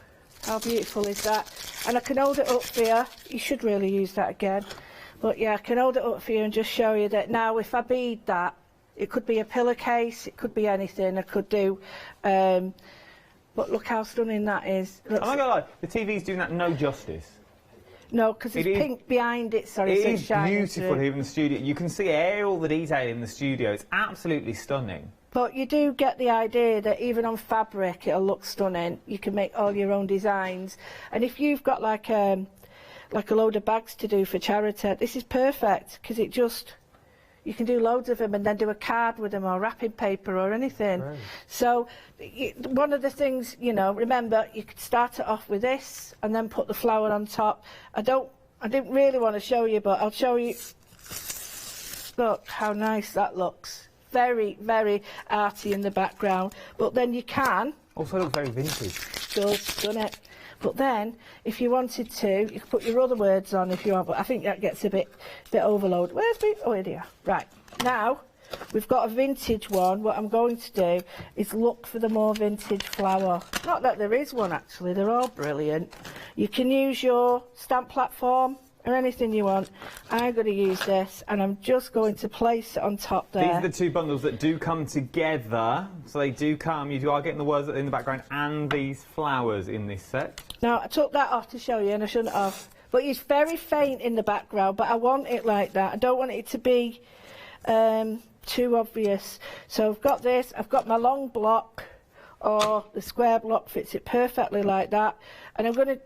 How beautiful is that? And I can hold it up for you. You should really use that again. But yeah, I can hold it up for you and just show you that now if I bead that, it could be a pillowcase, it could be anything. I could do, but look how stunning that is. I'm not gonna lie, the TV's doing that no justice. No, because it's pink behind it, sorry. It is beautiful here in the studio. You can see all the detail in the studio. It's absolutely stunning. But you do get the idea that even on fabric it'll look stunning. You can make all your own designs. And if you've got like a load of bags to do for charity, this is perfect because it just, you can do loads of them and then do a card with them or wrapping paper or anything. Right. So one of the things, you know, remember you could start it off with this and then put the flower on top. I didn't really want to show you, but I'll show you. Look how nice that looks. Very, very arty in the background, but then you can. Also looks very vintage. Doesn't it? But then, if you wanted to, you could put your other words on if you want, but I think that gets a bit overload. Where's me? Oh, here they are. Right, now, we've got a vintage one. What I'm going to do is look for the more vintage flower. Not that there is one, actually. They're all brilliant. You can use your stamp platform or anything you want. I'm going to use this and I'm just going to place it on top there. These are the 2 bundles that do come together, so they do come. You are getting the words in the background and these flowers in this set. Now I took that off to show you and I shouldn't have, but it's very faint in the background, but I want it like that. I don't want it to be too obvious. So I've got this, I've got my long block, or the square block fits it perfectly like that, and I'm going to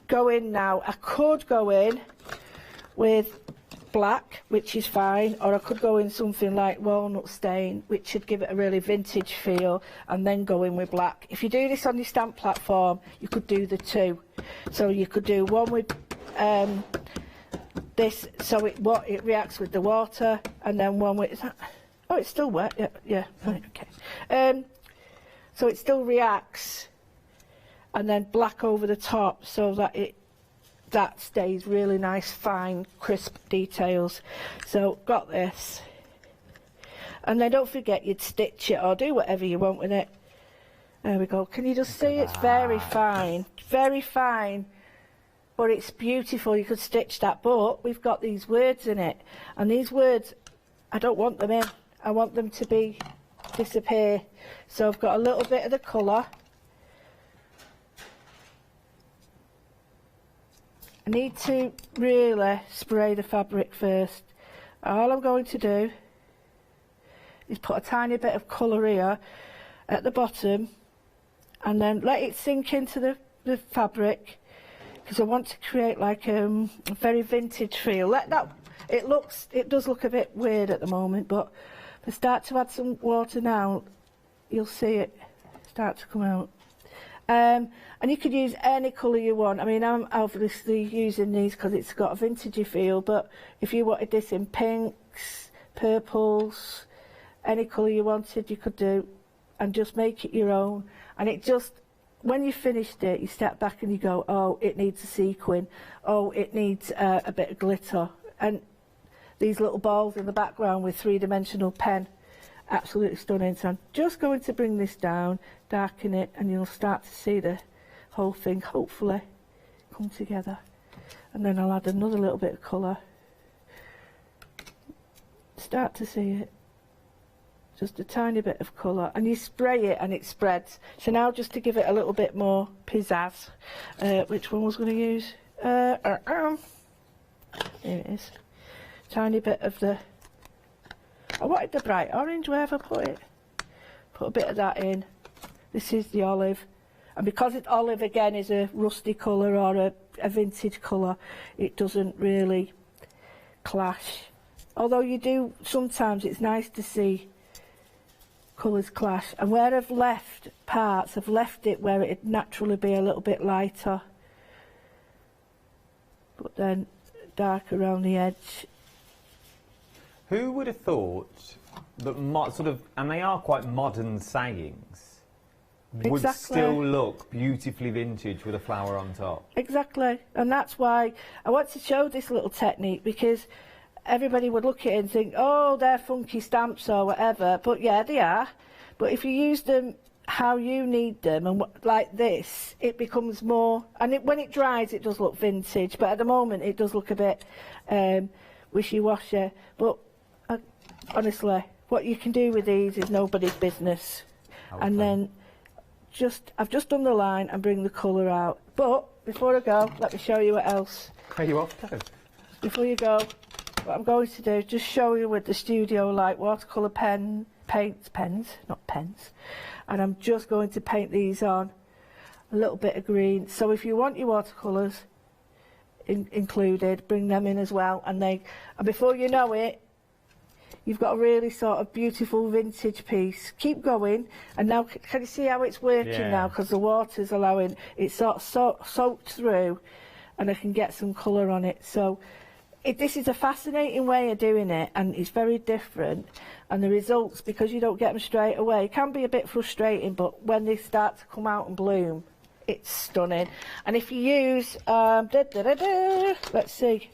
go in now. I could go in with black, which is fine, or I could go in something like walnut stain, which should give it a really vintage feel, and then go in with black. If you do this on your stamp platform, you could do the 2. So you could do one with this, so it reacts with the water, and then one with, oh, it's still wet, yeah, right, okay. So it still reacts, and then black over the top so that that stays really nice, fine, crisp details. So got this, and then don't forget you'd stitch it or do whatever you want with it. There we go. Can you just see it's very fine, but it's beautiful. You could stitch that, but we've got these words in it, and these words, I don't want them in. I want them to disappear. So I've got a little bit of the colour. I need to really spray the fabric first. All I'm going to do is put a tiny bit of colour here at the bottom, and then let it sink into the fabric, because I want to create like a very vintage feel. It does look a bit weird at the moment, but if I start to add some water now, you'll see it start to come out. And you could use any colour you want. I mean, I'm obviously using these because it's got a vintagey feel, but if you wanted this in pinks, purples, any colour you wanted, you could do, and just make it your own. And it just, when you finished it, you step back and you go, oh, it needs a sequin, oh, it needs a bit of glitter. And these little balls in the background with three-dimensional pen, absolutely stunning. So I'm just going to bring this down, darken it, and you'll start to see the whole thing hopefully come together. And then I'll add another little bit of colour. Start to see it. Just a tiny bit of colour, and you spray it and it spreads. So now, just to give it a little bit more pizzazz, which one was going to use? Here it is. Tiny bit of the, I wanted the bright orange, where have I put it? Put a bit of that in. This is the olive, and because it's olive again is a rusty colour or a vintage colour, it doesn't really clash. Although you do, sometimes it's nice to see colours clash, and where I've left parts, I've left it where it'd naturally be a little bit lighter, but then dark around the edge. Who would have thought that sort of, and they are quite modern sayings, would still look beautifully vintage with a flower on top? Exactly, and that's why I want to show this little technique, because everybody would look at it and think, oh, they're funky stamps or whatever, but yeah, they are. But if you use them how you need them, and like this, it becomes more, and when it dries it does look vintage, but at the moment it does look a bit wishy-washy. But honestly, what you can do with these is nobody's business. Okay. And then I've just done the line and bring the colour out. But before I go, let me show you what else. Are you off to? Before you go, what I'm going to do is just show you with the Studio Light watercolour pens, not pens, and I'm just going to paint these on a little bit of green. So if you want your watercolours included, bring them in as well, and before you know it, you've got a really sort of beautiful vintage piece. Keep going, and now can you see how it's working now, because the water's allowing it sort of soaked through, and I can get some colour on it. So this is a fascinating way of doing it, and it's very different, and the results, because you don't get them straight away, can be a bit frustrating, but when they start to come out and bloom, it's stunning. And if you use let's see,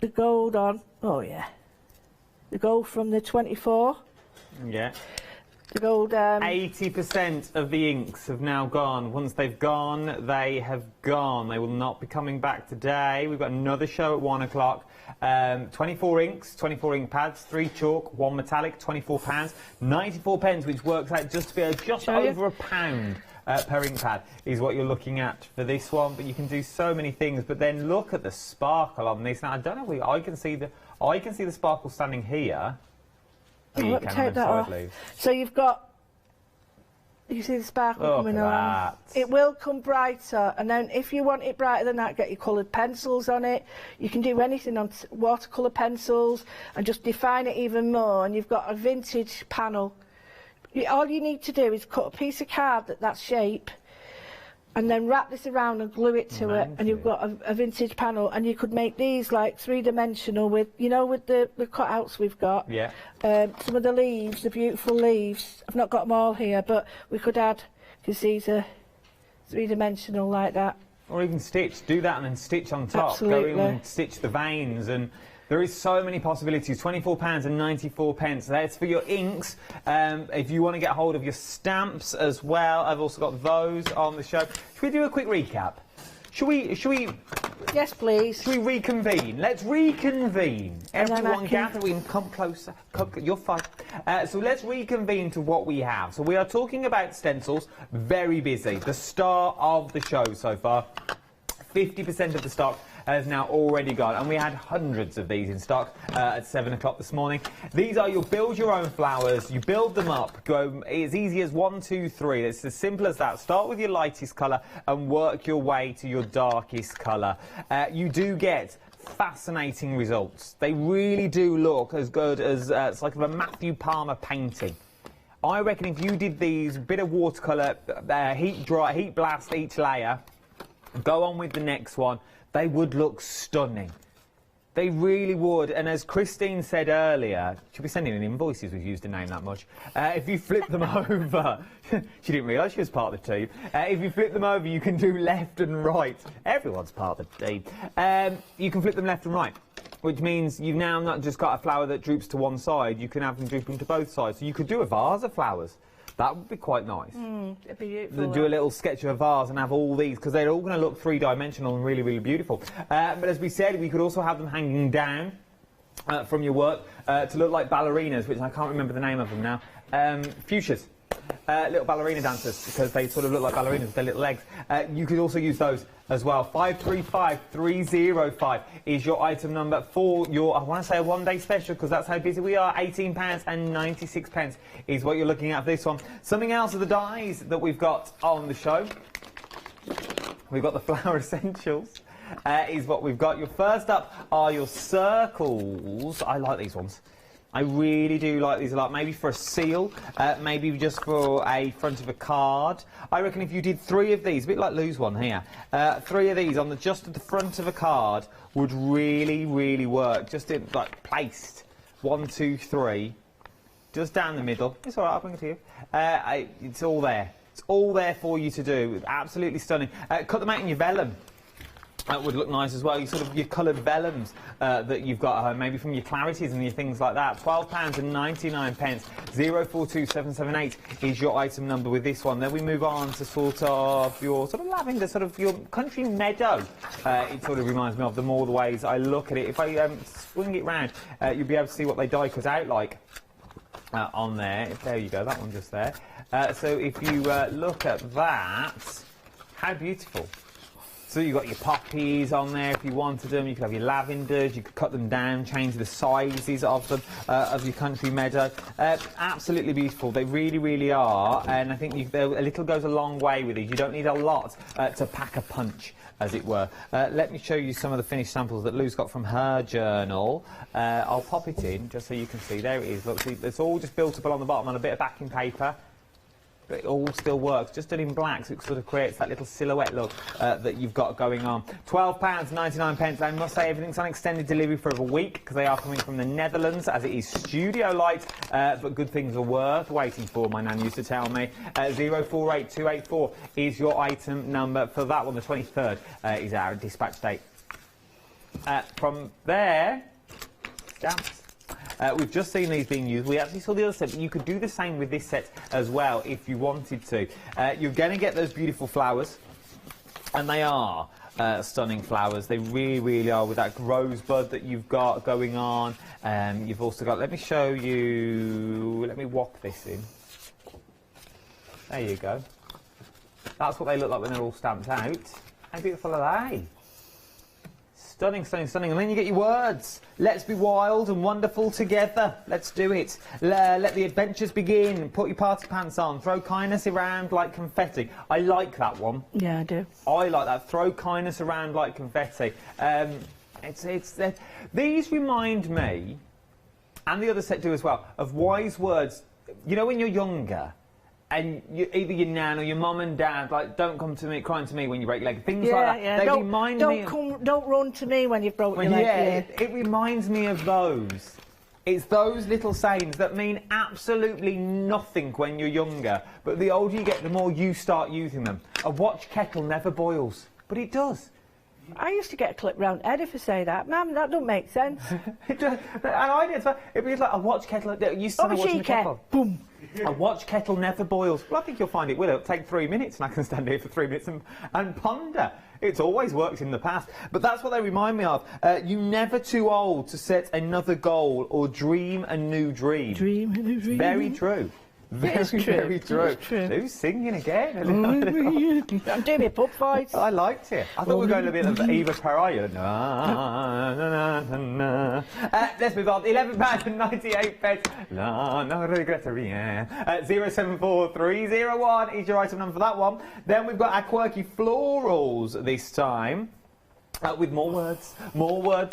the gold on, oh yeah, the gold from the 24, yeah, the gold, 80% of the inks have now gone. Once they've gone, they have gone. They will not be coming back today. We've got another show at 1 o'clock. 24 inks, 24 ink pads, 3 chalk, 1 metallic, £24, 94 pence, which works out just to be just over £1 per ink pad is what you're looking at for this one. But you can do so many things. But then look at the sparkle on this. Now I don't know. I can see the sparkle standing here. Oh, let me take that off. So you've got, you see the sparkle coming along. It will come brighter, and then if you want it brighter than that, get your coloured pencils on it. You can do anything on watercolour pencils and just define it even more, and you've got a vintage panel. All you need to do is cut a piece of card that shape, and then wrap this around and glue it to it, and you've got a vintage panel. And you could make these like three-dimensional with, you know, with the cutouts we've got. Yeah. Some of the leaves, the beautiful leaves. I've not got them all here, but we could add, because these are three-dimensional like that. Or even stitch, do that and then stitch on top. Absolutely. Go in and stitch the veins, and There is so many possibilities. £24.94. That's for your inks. If you want to get hold of your stamps as well, I've also got those on the show. Should we do a quick recap? Should we? Yes, please. Should we reconvene? Let's reconvene. Everyone gather in, come closer. You're fine. So let's reconvene to what we have. So we are talking about stencils. Very busy. The star of the show so far. 50% of the stock has now already gone, and we had hundreds of these in stock at 7 o'clock this morning. These are your build your own flowers. You build them up. Go as easy as 1, 2, 3. It's as simple as that. Start with your lightest colour and work your way to your darkest colour. You do get fascinating results. They really do look as good as it's like a Matthew Palmer painting. I reckon if you did these, bit of watercolour, heat blast each layer, go on with the next one, they would look stunning. They really would. And as Christine said earlier, she'll be sending in invoices we've used the name that much. If you flip them over, she didn't realise she was part of the team. If you flip them over, you can do left and right. Everyone's part of the team. You can flip them left and right, which means you've now not just got a flower that droops to one side, you can have them drooping to both sides. So you could do a vase of flowers. That would be quite nice. It'd be beautiful. Do a little sketch of a vase and have all these, because they're all going to look three-dimensional and really, really beautiful. But as we said, we could also have them hanging down from your work to look like ballerinas, which I can't remember the name of them now. Fuchsias. Little ballerina dancers, because they sort of look like ballerinas with their little legs. You could also use those as well. 535305 is your item number for your, I want to say, a one-day special, because that's how busy we are. £18.96 is what you're looking at for this one. Something else of the dies that we've got on the show. We've got the Flower Essentials. Is what we've got. Your first up are your circles. I like these ones. I really do like these a lot. Maybe for a seal, maybe just for a front of a card. I reckon if you did 3 of these, a bit like Lou's one here, 3 of these on just at the front of a card would really, really work. Just in, like, placed 1, 2, 3, just down the middle. It's all right, I'll bring it to you. It's all there. It's all there for you to do. Absolutely stunning. Cut them out in your vellum. That would look nice as well. Your coloured vellums that you've got at home, maybe from your clarities and your things like that. £12.99. 042778 is your item number with this one. Then we move on to sort of your lavender, your country meadow. It sort of reminds me of the more the ways I look at it. If I swing it round, you'll be able to see what they die cut out like on there. There you go, that one just there. So if you look at that, how beautiful. So you've got your poppies on there if you wanted them. You could have your lavenders. You could cut them down, change the sizes of them, of your country meadow. Absolutely beautiful. They really, really are. And I think a little goes a long way with these. You don't need a lot to pack a punch, as it were. Let me show you some of the finished samples that Lou's got from her journal. I'll pop it in just so you can see. There it is. Look, see, it's all just built up along the bottom on a bit of backing paper. But it all still works, just done in black, so it sort of creates that little silhouette look that you've got going on. £12.99. I must say everything's on extended delivery for a week, because they are coming from the Netherlands, as it is studio light, but good things are worth waiting for, my nan used to tell me. 048284 is your item number for that one. The 23rd is our dispatch date. From there, stamps. We've just seen these being used. We actually saw the other set, but you could do the same with this set as well if you wanted to. You're going to get those beautiful flowers, and they are stunning flowers. They really, really are, with that rosebud that you've got going on. You've also got, let me show you, let me whop this in. There you go. That's what they look like when they're all stamped out. How beautiful are they? Stunning, stunning, stunning. And then you get your words. Let's be wild and wonderful together. Let's do it. Let the adventures begin. Put your party pants on. Throw kindness around like confetti. I like that one. Yeah, I do. I like that. Throw kindness around like confetti. These remind me, and the other set do as well, of wise words. You know, when you're younger, and either your nan or your mum and dad, like, don't come to me, crying to me when you break your leg. Things like that. Yeah. They remind me. Don't run to me when you've broken your leg. Yeah, it reminds me of those. It's those little sayings that mean absolutely nothing when you're younger, but the older you get, the more you start using them. A watch kettle never boils, but it does. I used to get a clip round head if I say that. Ma'am, that don't make sense. And I did. It'd be like a watch kettle. You still watching the kettle. Boom. A watch kettle never boils. Well, I think you'll find it will. It'll take 3 minutes, and I can stand here for 3 minutes and ponder. It's always worked in the past. But that's what they remind me of. You're never too old to set another goal or dream a new dream. Dream a new dream. Very true. Very true. Who's singing again? I'm doing my pup voice. I liked it. I thought we were going a bit of Eva Pariah. Let's move on. £11.98. La, no regrette rien. 074301 is your item number for that one. Then we've got our quirky florals this time. With more words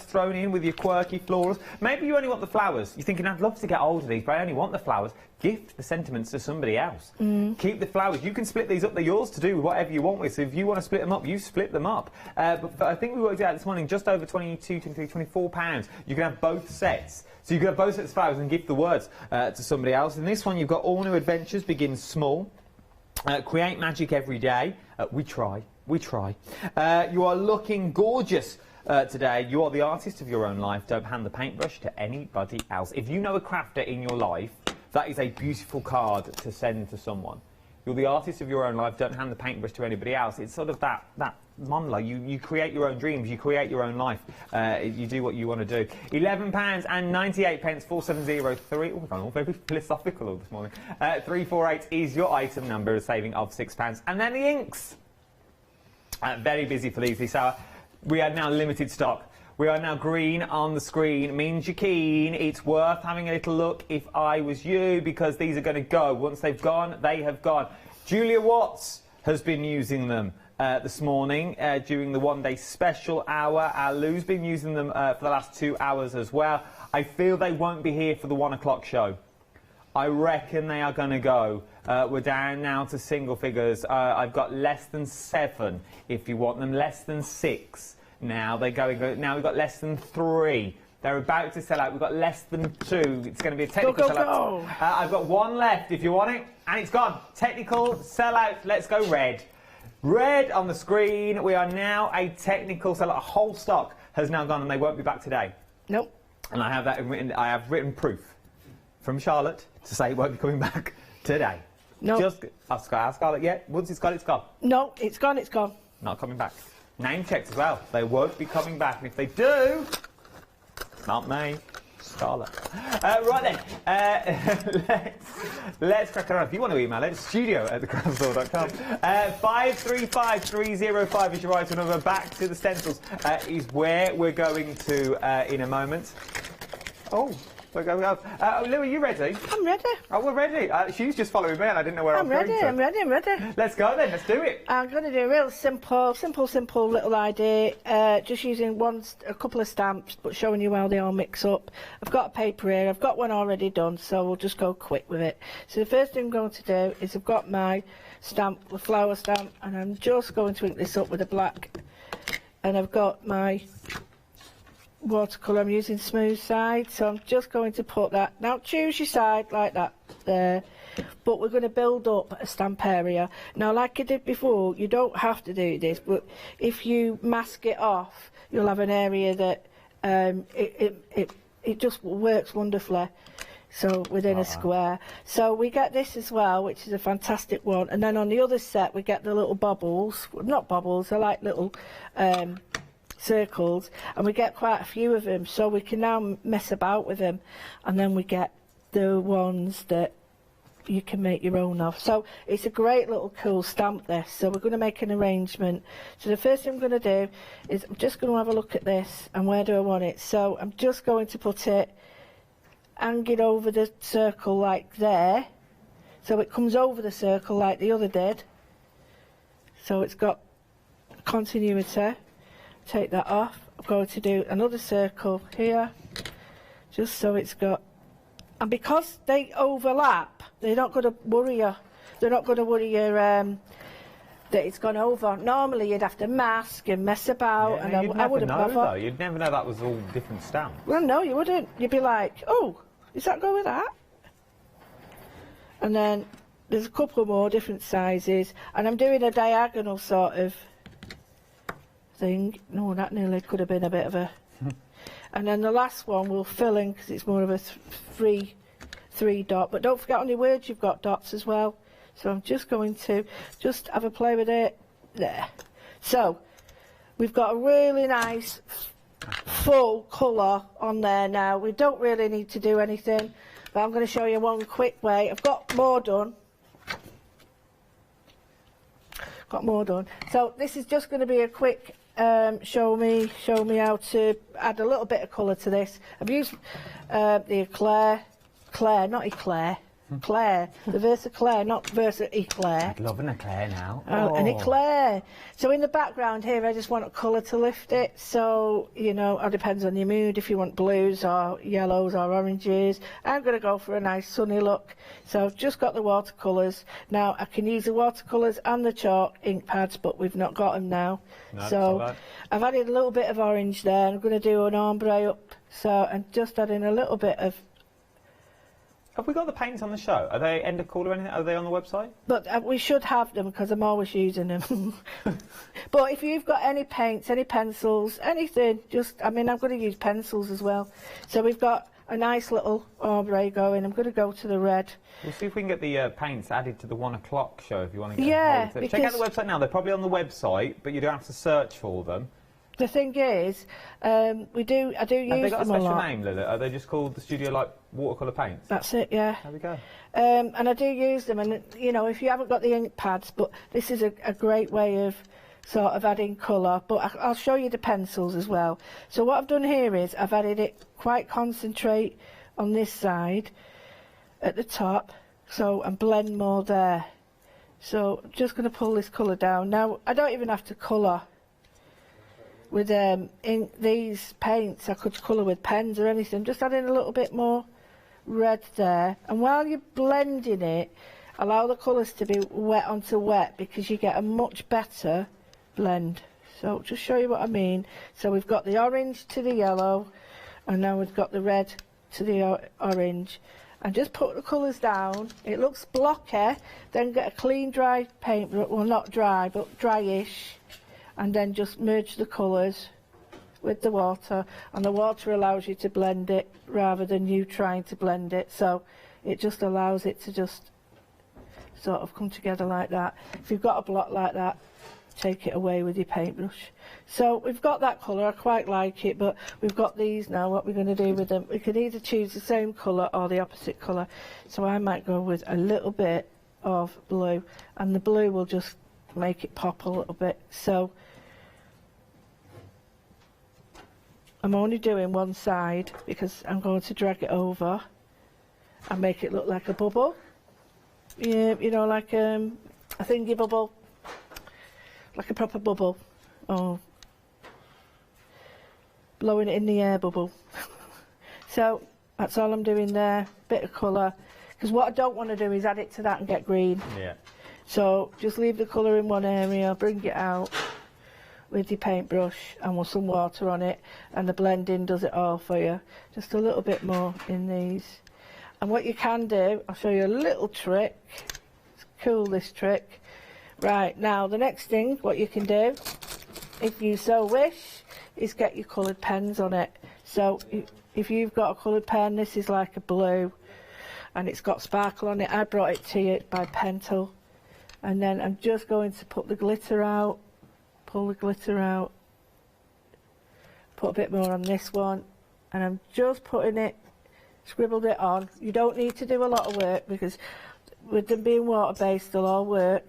thrown in with your quirky florals. Maybe you only want the flowers. You're thinking, I'd love to get hold of these, but I only want the flowers. Gift the sentiments to somebody else. Keep the flowers. You can split these up. They're yours to do whatever you want with. So if you want to split them up, you split them up. But I think we worked out this morning, just over 22, 23, 24 pounds. You can have both sets. So you can have both sets of flowers and gift the words to somebody else. In this one, you've got All New Adventures Begin Small. Create magic every day. We try. We try. You are looking gorgeous today. You are the artist of your own life. Don't hand the paintbrush to anybody else. If you know a crafter in your life, that is a beautiful card to send to someone. You're the artist of your own life. Don't hand the paintbrush to anybody else. It's sort of that monologue. You create your own dreams. You create your own life. You do what you want to do. £11.98, 4703. Oh, we've gone all very philosophical this morning. 348 is your item number, a saving of £6. And then the inks. Very busy for these this hour. We are now limited stock. We are now green on the screen. Means you're keen. It's worth having a little look if I was you, because these are going to go. Once they've gone, they have gone. Julia Watts has been using them this morning during the one-day special hour. Lou's been using them for the last 2 hours as well. I feel they won't be here for the 1 o'clock show. I reckon they are going to go. We're down now to single figures. I've got less than 7 if you want them, less than 6. Now they're going. Now we've got less than 3. They're about to sell out. We've got less than 2. It's going to be a technical sellout. I've got 1 left if you want it, and it's gone. Technical sellout. Let's go red. Red on the screen. We are now a technical sellout. A whole stock has now gone, and they won't be back today. Nope. And I have that written. I have written proof from Charlotte to say it won't be coming back today. No. Just ask Scarlett yet. Once it's gone, it's gone. No, it's gone. It's gone. Not coming back. Name checked as well. They won't be coming back. And if they do, not me, Scarlett. Right then, let's crack on. If you want to email it, studio@thecraftstore.com. 535305 is your item number. Back to the stencils is where we're going to in a moment. Oh. We're going up. Lou, are you ready? I'm ready. Oh, we're ready. She's just following me and I didn't know where I'm going to. I'm ready. Let's go then, let's do it. I'm going to do a real simple little idea. Just using a couple of stamps, but showing you how they all mix up. I've got a paper here. I've got one already done, so we'll just go quick with it. So the first thing I'm going to do is I've got my stamp, the flower stamp, and I'm just going to ink this up with a black. And I've got my watercolour. I'm using smooth side, so I'm just going to put that. Now choose your side like that there, but we're going to build up a stamp area. Now, like I did before, you don't have to do this, but if you mask it off, you'll have an area that it just works wonderfully. So within a square. So we get this as well, which is a fantastic one. And then on the other set, we get the little bobbles. Well, not bobbles, they're like little circles, and we get quite a few of them, so we can now mess about with them. And then we get the ones that you can make your own of. So it's a great little cool stamp, this. So we're going to make an arrangement. So the first thing I'm going to do is I'm just going to have a look at this, and where do I want it. So I'm just going to put it, hang it over the circle like there, so it comes over the circle like the other did, so it's got continuity. Take that off. I'm going to do another circle here, just so it's got, and because they overlap, they're not going to worry you. They're not going to worry you that it's gone over. Normally you'd have to mask and mess about, yeah, and I wouldn't bother. Though. You'd never know that was all different stamps. Well, no, you wouldn't. You'd be like, oh, does that go with that? And then there's a couple more different sizes, and I'm doing a diagonal sort of thing. No, that nearly could have been a bit of a... And then the last one we'll fill in because it's more of a three dot. But don't forget on your words you've got dots as well. So I'm just going to just have a play with it. There. So we've got a really nice full colour on there now. We don't really need to do anything, but I'm going to show you one quick way. I've got more done. So this is just going to be a quick show me how to add a little bit of colour to this. I've used the Claire, the Versa Claire, not Versa Eclair. I'd love an eclair now. An eclair. So in the background here, I just want a colour to lift it. So, you know, it depends on your mood, if you want blues or yellows or oranges. I'm going to go for a nice sunny look. So I've just got the watercolours. Now, I can use the watercolours and the chalk ink pads, but we've not got them now. No, so I've added a little bit of orange there. I'm going to do an ombre up. So I'm just adding a little bit of... Have we got the paints on the show? Are they end of call or anything? Are they on the website? But we should have them because I'm always using them. But if you've got any paints, any pencils, anything, just, I mean, I'm going to use pencils as well. So we've got a nice little ombre going. I'm going to go to the red. We'll see if we can get the paints added to the 1 o'clock show if you want to get yeah, them. Check out the website now. They're probably on the website, but you don't have to search for them. The thing is, I do use them a lot. Have they got a special name, Lilith? Are they just called the Studio Light Watercolour Paints? That's it, yeah. There we go. And I do use them, and, you know, if you haven't got the ink pads, but this is a great way of sort of adding colour. But I'll show you the pencils as well. So what I've done here is I've added it quite concentrate on this side at the top, so and blend more there. So I'm just going to pull this colour down. Now, I don't even have to colour with these paints. I could colour with pens or anything, just adding a little bit more red there. And while you're blending it, allow the colours to be wet onto wet because you get a much better blend. So just show you what I mean. So we've got the orange to the yellow, and now we've got the red to the orange. And just put the colours down. It looks blocky, then get a clean dry paint, well not dry, but dryish. And then just merge the colours with the water, and the water allows you to blend it rather than you trying to blend it, so it just allows it to just sort of come together like that. If you've got a block like that, take it away with your paintbrush. So we've got that colour, I quite like it, but we've got these now. What we're going to do with them, we can either choose the same colour or the opposite colour. So I might go with a little bit of blue, and the blue will just make it pop a little bit. So I'm only doing one side because I'm going to drag it over and make it look like a bubble. Yeah, you know, like a thingy bubble, like a proper bubble. Oh, blowing it in the air bubble. So that's all I'm doing there, bit of colour. Because what I don't want to do is add it to that and get green. Yeah. So just leave the colour in one area, bring it out with your paintbrush and with some water on it, and the blending does it all for you. Just a little bit more in these. And what you can do, I'll show you a little trick. It's cool, this trick. Right, now the next thing, what you can do, if you so wish, is get your coloured pens on it. So if you've got a coloured pen, this is like a blue, and it's got sparkle on it. I brought it to you by Pentel. And then I'm just going to put the glitter out, pull the glitter out, put a bit more on this one, and I'm just putting it, scribbled it on. You don't need to do a lot of work because with them being water-based, they'll all work.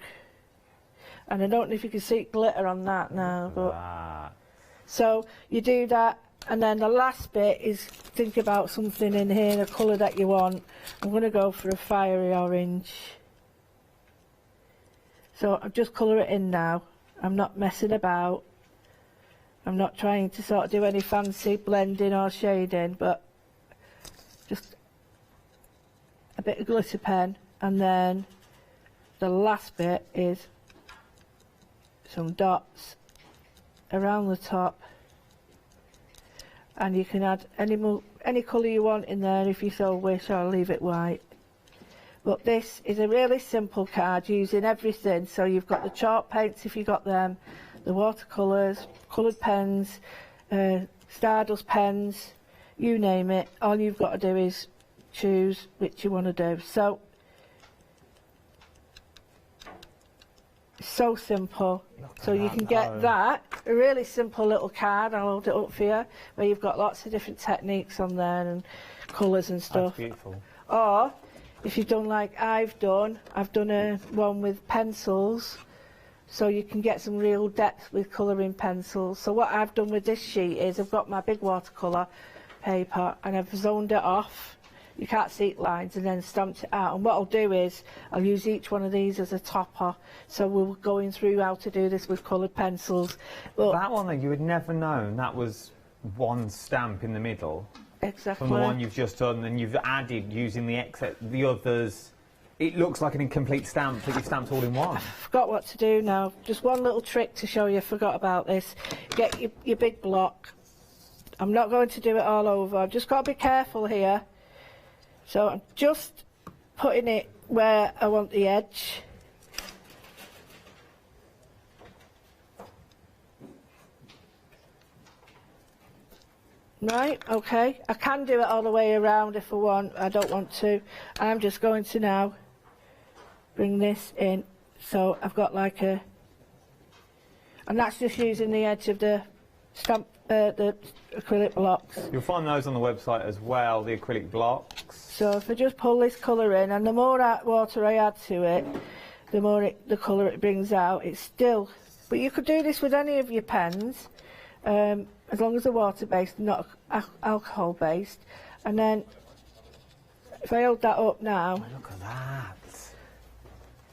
And I don't know if you can see glitter on that now, but so you do that, and then the last bit is think about something in here, the colour that you want. I'm going to go for a fiery orange. So I'll just colour it in now. I'm not messing about. I'm not trying to sort of do any fancy blending or shading, but just a bit of glitter pen, and then the last bit is some dots around the top, and you can add any colour you want in there if you so wish, or leave it white. But this is a really simple card using everything. So you've got the chalk paints if you got them, the watercolours, coloured pens, Stardust pens, you name it. All you've got to do is choose which you want to do. So simple. So you can get that, a really simple little card, I'll hold it up for you, where you've got lots of different techniques on there and colours and stuff. That's beautiful. Or, if you've done like I've done a one with pencils, so you can get some real depth with colouring pencils. So what I've done with this sheet is I've got my big watercolour paper and I've zoned it off. You can't see it lines, and then stamped it out. And what I'll do is I'll use each one of these as a topper. So we're going through how to do this with coloured pencils. But that one, though, you would never known that was one stamp in the middle. Exactly. From the one you've just done, and you've added using the others. It looks like an incomplete stamp that you've stamped all in one. I forgot what to do now. Just one little trick to show you. I forgot about this. Get your big block. I'm not going to do it all over. I've just got to be careful here. So I'm just putting it where I want the edge. Right, okay. I can do it all the way around if I want. I don't want to. I'm just going to now bring this in. So I've got like a... And that's just using the edge of the stamp, the acrylic blocks. You'll find those on the website as well, the acrylic blocks. So if I just pull this colour in, and the more water I add to it, the more the colour it brings out. It's still... But you could do this with any of your pens, as long as they're water-based, not alcohol-based. And then, if I hold that up now... Oh, look at that.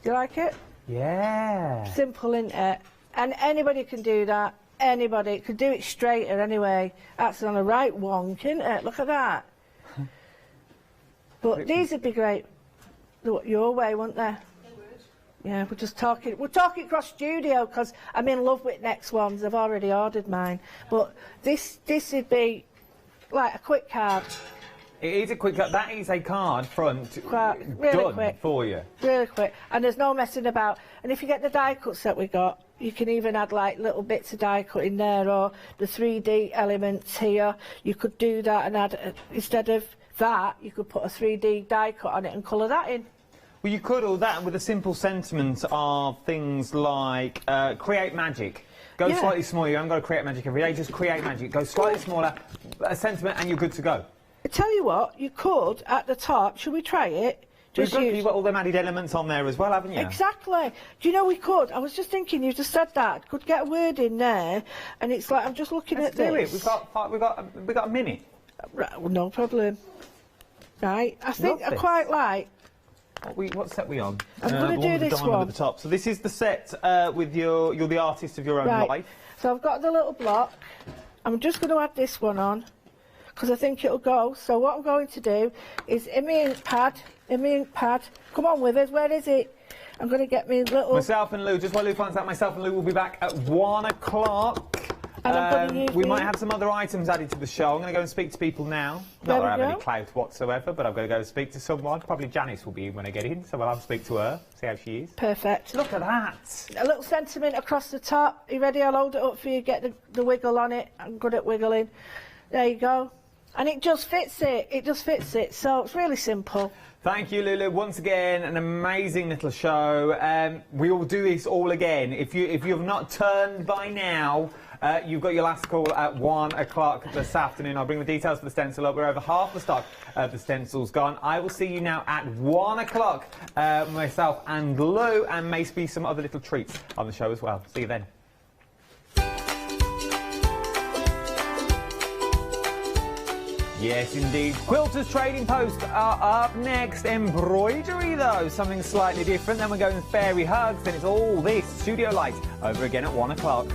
Do you like it? Yeah. Simple, isn't it? And anybody can do that. Anybody could do it straighter anyway. That's on a right wonk, isn't it? Look at that. But these would be great your way, wouldn't they? Yeah, we're just talking. We're talking cross studio because I'm in love with next ones. I've already ordered mine. But this would be like a quick card. It is a quick card. That is a card front Really done quick. for you. Really quick. And there's no messing about. And if you get the die cuts that we got, you can even add like little bits of die cut in there, or the 3D elements here. You could do that and add, instead of that, you could put a 3D die cut on it and colour that in. Well, you could all that with a simple sentiment of things like create magic. Go slightly smaller. You haven't got to create magic every day. Just create magic. Go slightly smaller, a sentiment, and you're good to go. I tell you what, you could at the top. Should we try it? You've got all them added elements on there as well, haven't you? Exactly. Do you know we could? I was just thinking, you just said that. Could get a word in there, and it's like I'm just looking at this. Let's do it. We've got a minute. Right, well, no problem. Right, I think I quite like. What set we on? I'm going to do this one. At the top. So this is the set with you're the artist of your own life. So I've got the little block. I'm just going to add this one on because I think it'll go. So what I'm going to do is in my ink pad. Come on with us. Where is it? I'm going to get me little. Myself and Lou. Just while Lou finds out, myself and Lou will be back at 1 o'clock. We might have some other items added to the show. I'm going to go and speak to people now. Not that I have any clout whatsoever, but I've got to go and speak to someone. Probably Janice will be in when I get in, so I'll have to speak to her, see how she is. Perfect. Look at that. A little sentiment across the top. You ready? I'll hold it up for you. Get the wiggle on it. I'm good at wiggling. There you go. And it just fits it. It just fits it. So it's really simple. Thank you, Lulu. Once again, an amazing little show. We will do this all again. If you've not turned by now, you've got your last call at 1 o'clock this afternoon. I'll bring the details for the stencil up. We're over half the stock of the stencils gone. I will see you now at 1 o'clock, myself and Lou, and maybe some other little treats on the show as well. See you then. Yes, indeed. Quilters Trading Post are up next. Embroidery, though, something slightly different. Then we're going fairy hugs. Then it's all this studio light over again at 1 o'clock.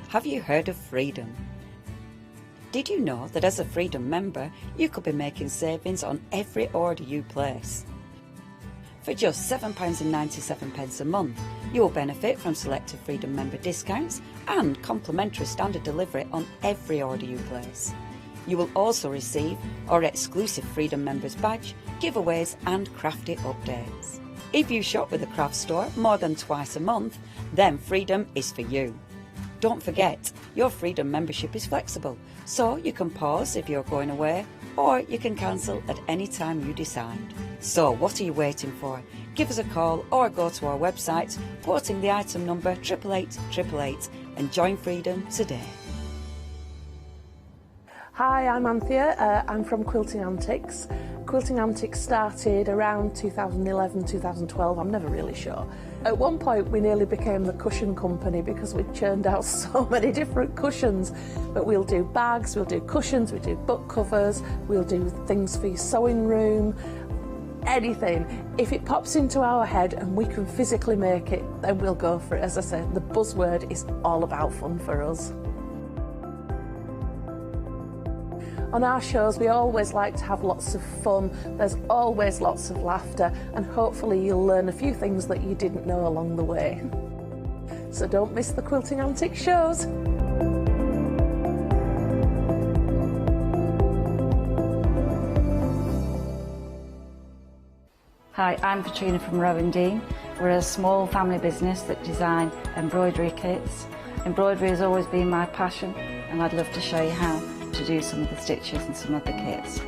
Have you heard of Freedom? Did you know that as a Freedom member, you could be making savings on every order you place? For just £7.97 a month, you will benefit from selected Freedom member discounts and complimentary standard delivery on every order you place. You will also receive our exclusive Freedom Members badge, giveaways and crafty updates. If you shop with the craft store more than twice a month, then Freedom is for you. Don't forget, your Freedom membership is flexible, so you can pause if you're going away, or you can cancel at any time you decide. So what are you waiting for? Give us a call or go to our website, quoting the item number 88888 and join Freedom today. Hi, I'm Anthea. I'm from Quilting Antics. Quilting Antics started around 2011, 2012, I'm never really sure. At one point we nearly became the cushion company because we churned out so many different cushions. But we'll do bags, we'll do cushions, we do book covers, we'll do things for your sewing room, anything. If it pops into our head and we can physically make it, then we'll go for it. As I said, the buzzword is all about fun for us. On our shows, we always like to have lots of fun. There's always lots of laughter, and hopefully you'll learn a few things that you didn't know along the way. So don't miss the Quilting Antics shows. Hi, I'm Katrina from Rowan Dean. We're a small family business that design embroidery kits. Embroidery has always been my passion, and I'd love to show you how to do some of the stitches and some of the kits.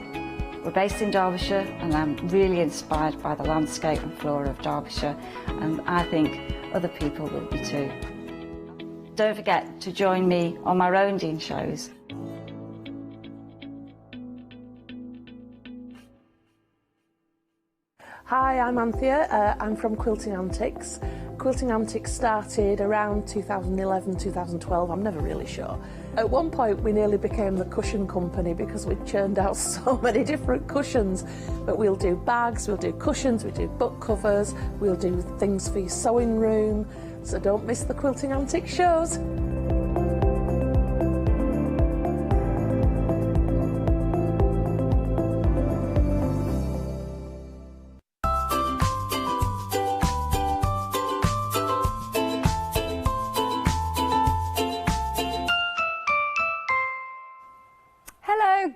We're based in Derbyshire, and I'm really inspired by the landscape and flora of Derbyshire, and I think other people will be too. Don't forget to join me on my Rowan Dean shows. Hi, I'm Anthea. I'm from Quilting Antics. Quilting Antics started around 2011, 2012, I'm never really sure. At one point we nearly became the cushion company because we churned out so many different cushions. But we'll do bags, we'll do cushions, we do book covers, we'll do things for your sewing room. So don't miss the Quilting Antics shows.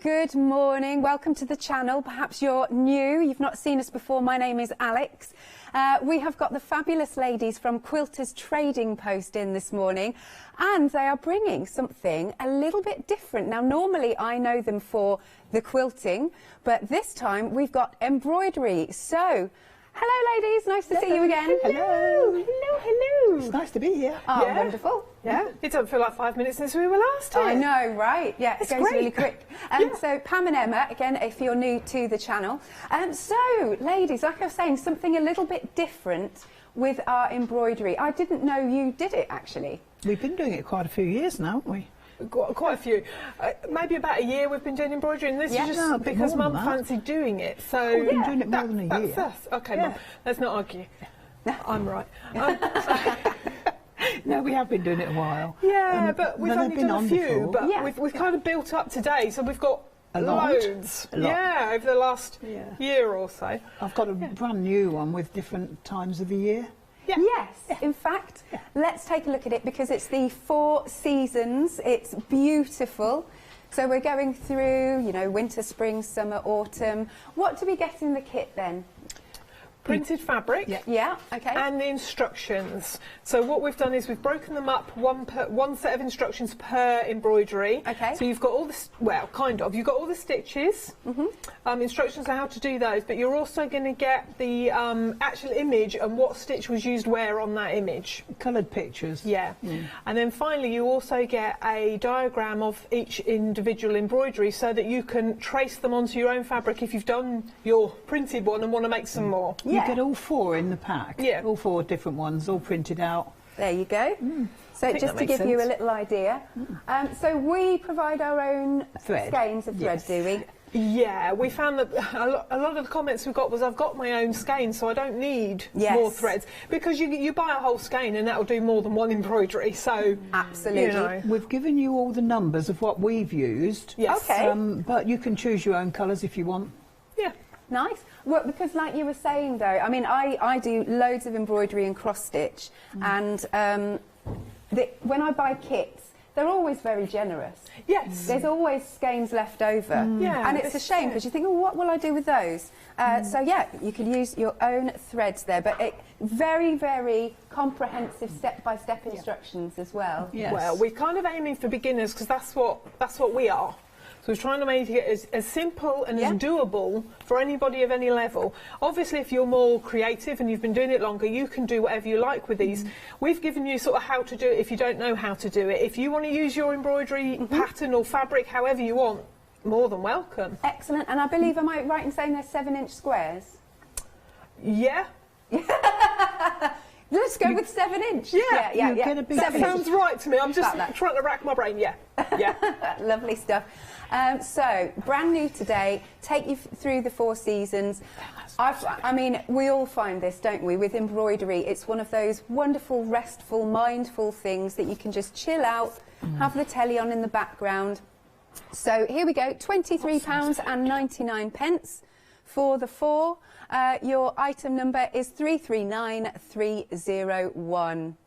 Good morning, welcome to the channel. Perhaps you're new, you've not seen us before. My name is Alex. We have got the fabulous ladies from Quilters Trading Post in this morning, and they are bringing something a little bit different. Now normally I know them for the quilting, but this time we've got embroidery. So hello ladies, nice to see you again. Hello. Hello, hello. It's nice to be here. Oh, yeah. Wonderful. Yeah. It doesn't feel like 5 minutes since we were last here. I know, right? Yeah, it goes great. really quick. So Pam and Emma, again, if you're new to the channel. So, ladies, like I was saying, something a little bit different with our embroidery. I didn't know you did it, actually. We've been doing it quite a few years now, haven't we? Quite a few. Maybe about a year we've been doing embroidery, and this is just because Mum fancied doing it. So we've been doing it more than a year. That's okay, Mum. Let's not argue. I'm right. No, we have been doing it a while. Yeah, but we've only done a few. Before. But we've kind of built up today, so we've got loads. A lot. Yeah, over the last year or so. I've got a brand new one with different times of the year. Yeah. Yes, in fact, let's take a look at it because it's the 4 seasons. It's beautiful. So we're going through, you know, winter, spring, summer, autumn. What do we get in the kit then? Printed fabric, okay, and the instructions. So what we've done is we've broken them up one set of instructions per embroidery. Okay. So you've got all the you've got all the stitches, instructions on how to do those, but you're also going to get the actual image and what stitch was used where on that image. Coloured pictures. Yeah. And then finally you also get a diagram of each individual embroidery so that you can trace them onto your own fabric if you've done your printed one and want to make some more. You get all 4 in the pack. Yeah. All 4 different ones, all printed out. There you go. So just to give you a little idea. So we provide our own skeins of thread, do we? Yeah, we found that a lot of the comments we got was I've got my own skein, so I don't need more threads. Because you buy a whole skein and that'll do more than one embroidery, so... Absolutely. You know. We've given you all the numbers of what we've used. Yes. Okay. But you can choose your own colours if you want. Yeah. Nice. Well, because like you were saying though, I mean, I do loads of embroidery and cross stitch, and when I buy kits, they're always very generous. Yes. There's always skeins left over. Yeah, and it's a shame because you think, oh, what will I do with those? So yeah, you can use your own threads there, but very, very comprehensive step-by-step instructions as well. Yes. Well, we're kind of aiming for beginners because that's what we are. So we're trying to make it as simple and as doable for anybody of any level. Obviously, if you're more creative and you've been doing it longer, you can do whatever you like with these. We've given you sort of how to do it if you don't know how to do it. If you want to use your embroidery pattern or fabric however you want, more than welcome. Excellent. And I believe, am I right in saying they're 7-inch squares? Yeah. Let's go with 7-inch. Yeah. That sounds right to me. I'm just trying to rack my brain. Yeah. Lovely stuff. So, brand new today, take you through the 4 seasons. I mean, we all find this, don't we, with embroidery. It's one of those wonderful, restful, mindful things that you can just chill out, have the telly on in the background. So, here we go, £23.99 for the 4. Your item number is 339301.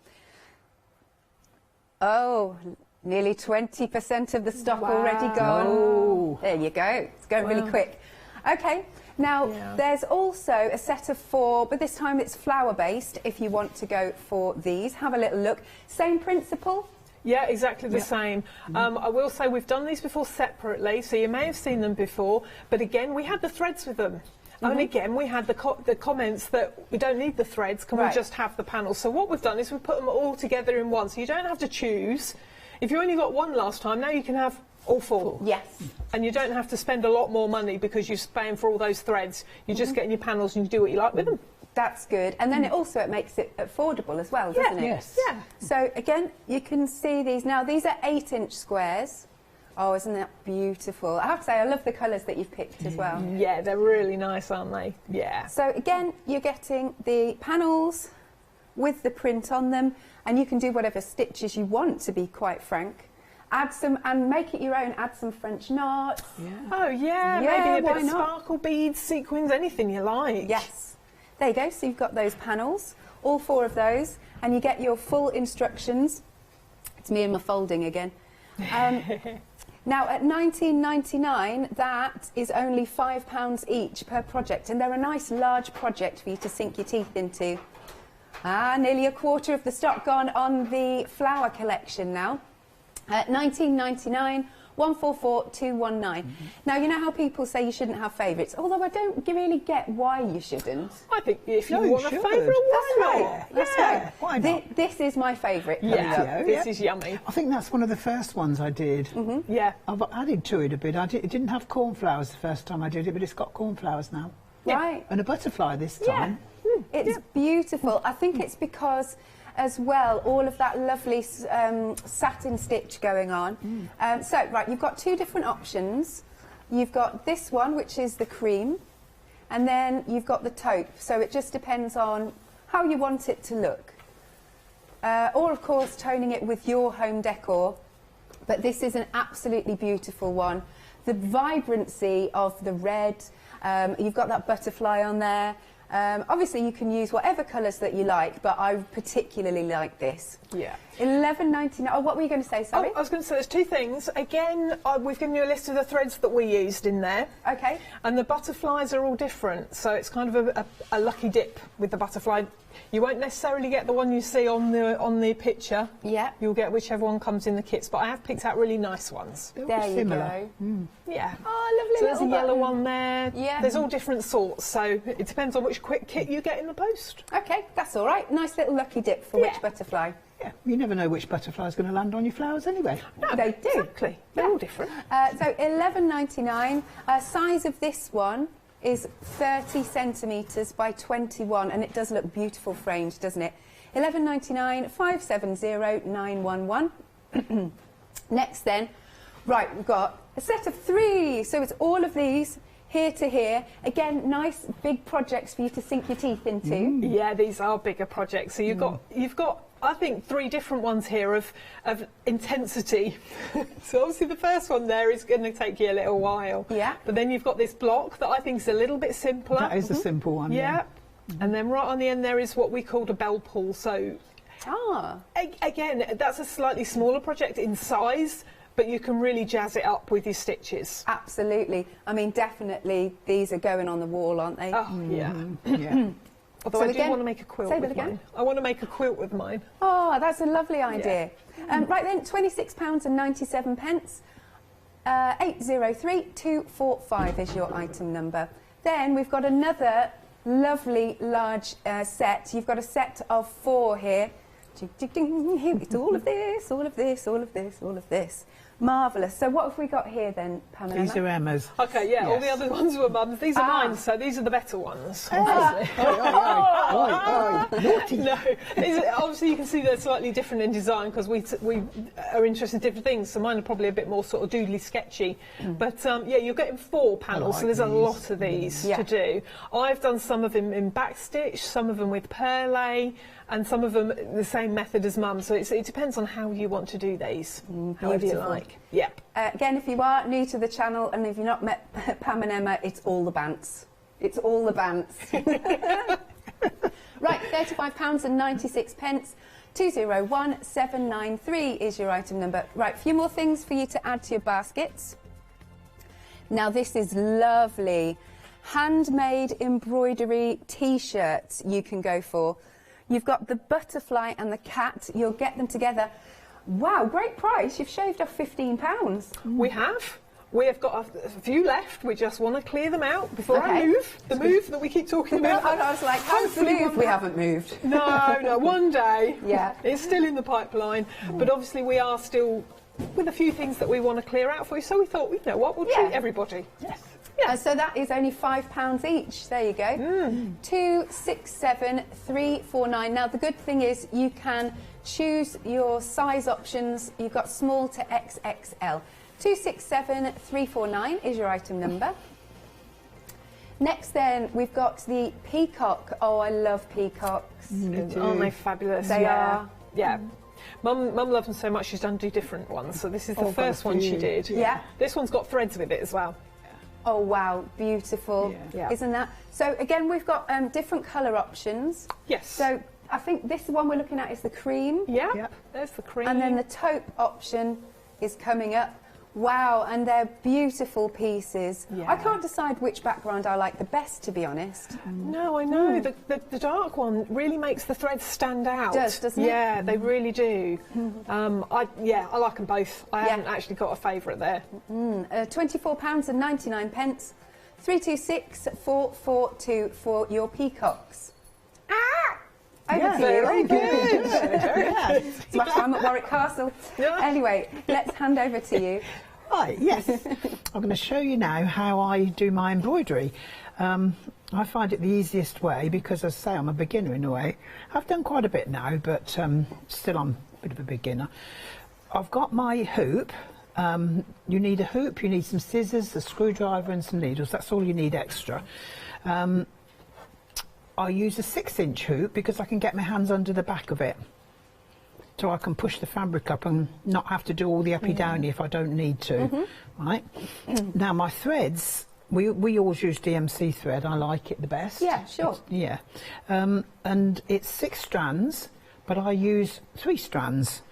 Oh, nearly 20% of the stock already gone. Oh. There you go. It's going really quick. Okay, now there's also a set of 4, but this time it's flower-based if you want to go for these. Have a little look. Same principle? Yeah, exactly the same. I will say we've done these before separately, so you may have seen them before, but again, we had the threads with them. And again, we had the comments that we don't need the threads, can we just have the panels? So what we've done is we've put them all together in one, so you don't have to choose. If you only got one last time, now you can have all 4. Yes. And you don't have to spend a lot more money because you're paying for all those threads. You're just getting your panels and you do what you like with them. That's good. And then it makes it affordable as well, doesn't it? Yes. Yeah. So again, you can see these. Now, these are 8-inch squares. Oh, isn't that beautiful? I have to say, I love the colours that you've picked as well. Yeah, they're really nice, aren't they? Yeah. So again, you're getting the panels with the print on them, and you can do whatever stitches you want, to be quite frank. Add some, and make it your own, add some French knots. Yeah. Oh, yeah, maybe a bit of sparkle beads, sequins, anything you like. Yes. There you go, so you've got those panels, all 4 of those, and you get your full instructions. It's me and my folding again. Now, at $19.99, that is only £5 each per project, and they're a nice large project for you to sink your teeth into. Nearly a quarter of the stock gone on the flower collection now. At $19.99, 144219. Now, you know how people say you shouldn't have favourites, although I don't really get why you shouldn't. I think if you want a favourite, why not? That's right. Why not? This is my favourite. This is yummy. I think that's one of the first ones I did. Yeah. I've added to it a bit. It didn't have cornflowers the first time I did it, but it's got cornflowers now. Right. And a butterfly this time. It's beautiful. I think it's because, as well, all of that lovely satin stitch going on. So, right, you've got 2 different options. You've got this one, which is the cream, and then you've got the taupe. So it just depends on how you want it to look. Or, of course, toning it with your home decor. But this is an absolutely beautiful one. The vibrancy of the red, you've got that butterfly on there. Obviously, you can use whatever colours that you like, but I particularly like this. Yeah. $11.99. Oh, what were you going to say, sorry? I was going to say there's 2 things. Again, we've given you a list of the threads that we used in there. Okay. And the butterflies are all different, so it's kind of a lucky dip with the butterfly. You won't necessarily get the one you see on the picture. Yeah. You'll get whichever one comes in the kits, but I have picked out really nice ones. There you go. Yeah. Oh, lovely. So there's a yellow one there. Yeah. There's all different sorts, so it depends on which quick kit you get in the post. Okay, that's all right. Nice little lucky dip for which butterfly. Yeah, you never know which butterfly is going to land on your flowers anyway. No, they do. Exactly. They're all different. So $11.99. Size of this one is 30 centimetres by 21, and it does look beautiful framed, doesn't it? $11.99, 570911. Next then, right, we've got a set of 3, so it's all of these here to here. Again, nice big projects for you to sink your teeth into. Yeah, these are bigger projects. So you've got I think 3 different ones here of intensity. So obviously the first one there is going to take you a little while. Yeah. But then you've got this block that I think is a little bit simpler. That is a simple one. Yeah. And then right on the end there is what we called a bell pull. So Ah. Again, that's a slightly smaller project in size, but you can really jazz it up with your stitches. Absolutely. I mean, definitely these are going on the wall, aren't they? Oh, yeah. Although So I again, do want to make a quilt say with that again. mine. I want to make a quilt with mine. Oh, that's a lovely idea. Right then, £26.97. 803245 is your item number. Then we've got another lovely large set. You've got a set of 4 here. It's all of this, all of this, all of this, all of this. Marvellous. So what have we got here then, Pamela? These are Emma's. Okay, yeah, all the other ones were Mum's. These are mine, so these are the better ones. Obviously. No, obviously you can see they're slightly different in design because we are interested in different things. So mine are probably a bit more sort of doodly sketchy. But yeah, you're getting 4 panels, so there's a lot of these to do. I've done some of them in backstitch, some of them with perlé, and some of them the same method as Mum. So it depends on how you want to do these, however you like. Yep. Again, if you are new to the channel and if you've not met Pam and Emma, it's all the bants. It's all the bants. Right, £35.96. 201793 is your item number. Right, a few more things for you to add to your baskets. Now this is lovely. Handmade embroidery t-shirts you can go for. You've got the butterfly and the cat. You'll get them together. Wow, great price. You've shaved off £15. We have. We have got a few left. We just want to clear them out before I move. The move that we keep talking about. I was like, how's the move? We haven't moved. No, one day. Yeah. It's still in the pipeline. But obviously we are still with a few things that we want to clear out for you. So we thought, you know what, we'll treat everybody. Yes. Yeah. So that is only £5 each. There you go. 267349. Now the good thing is you can choose your size options. You've got small to XXL. 267349 is your item number. Next then we've got the peacock. Oh, I love peacocks. Aren't they fabulous? They are. Yeah. Mum loves them so much she's done 2 different ones. So this is the first one she did. Yeah. This one's got threads with it as well. Oh wow, beautiful, isn't that? So again, we've got different colour options. Yes. So I think this one we're looking at is the cream. Yeah, there's the cream. And then the taupe option is coming up. Wow, and they're beautiful pieces. Yeah. I can't decide which background I like the best, to be honest. No, I know. The dark one really makes the threads stand out. Doesn't it? Yeah, they really do. I like them both. I haven't actually got a favourite there. £24.99. 326442 for your peacocks. Over to you. Very good. It's my time at Warwick Castle. Anyway, let's hand over to you. Right, yes. I'm going to show you now how I do my embroidery. I find it the easiest way because, as I say, I'm a beginner in a way. I've done quite a bit now, but still I'm a bit of a beginner. I've got my hoop. You need a hoop, you need some scissors, a screwdriver and some needles. That's all you need extra. I use a 6-inch hoop because I can get my hands under the back of it. So I can push the fabric up and not have to do all the uppy-downy if I don't need to. Right? Now my threads, we always use DMC thread. I like it the best. Yeah, sure. And it's 6 strands, but I use 3 strands.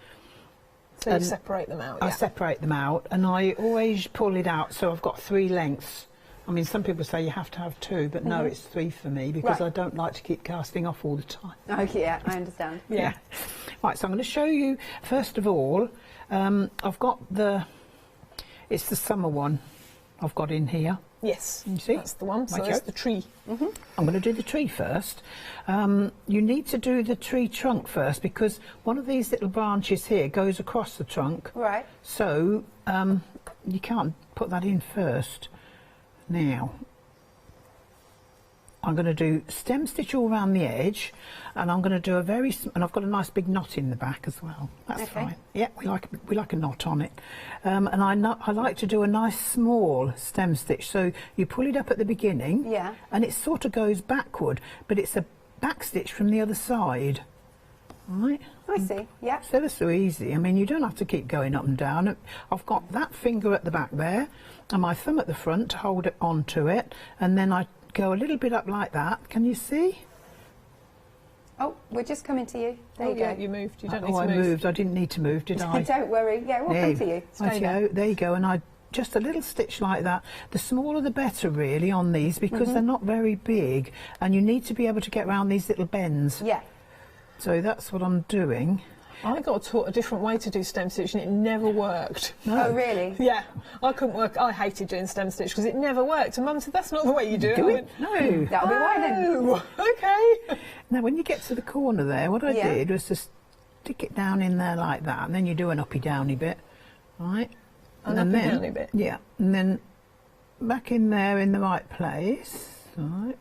So you separate them out? I separate them out, and I always pull it out so I've got 3 lengths. I mean, some people say you have to have 2, but no, it's 3 for me because I don't like to keep casting off all the time. Okay, yeah, I understand. Yeah. Right, so I'm going to show you, first of all, I've got it's the summer one I've got in here. Yes, you see? That's the one, so that's the tree. Mm-hmm. I'm going to do the tree first. You need to do the tree trunk first because one of these little branches here goes across the trunk. Right. So you can't put that in first. Now, I'm going to do stem stitch all around the edge, and I'm going to do and I've got a nice big knot in the back as well. That's fine. Yeah, we like a knot on it. And I like to do a nice small stem stitch. So you pull it up at the beginning, and it sort of goes backward, but it's a back stitch from the other side. Right. I see. Yeah. So that's so easy. I mean, you don't have to keep going up and down. I've got that finger at the back there, and my thumb at the front to hold it onto it, and then I go a little bit up like that. Can you see? Oh, we're just coming to you. There you go. Yeah, you moved. You don't need Oh, to I move. moved. I didn't need to move, did I? Don't worry. Yeah, we'll come to you. There you go. And I just a little stitch like that. The smaller the better, really, on these, because they're not very big, and you need to be able to get around these little bends. Yeah. So that's what I'm doing. I got taught a different way to do stem stitch and it never worked. No. Oh, really? Yeah, I couldn't work. I hated doing stem stitch because it never worked. And Mum said, that's not the way you do it. I went, No. That'll be why then. Okay. Now, when you get to the corner there, what I did was to stick it down in there like that, and then you do an uppy-downy bit, right? An and then, uppy-downy bit? Yeah, and then back in there in the right place, right?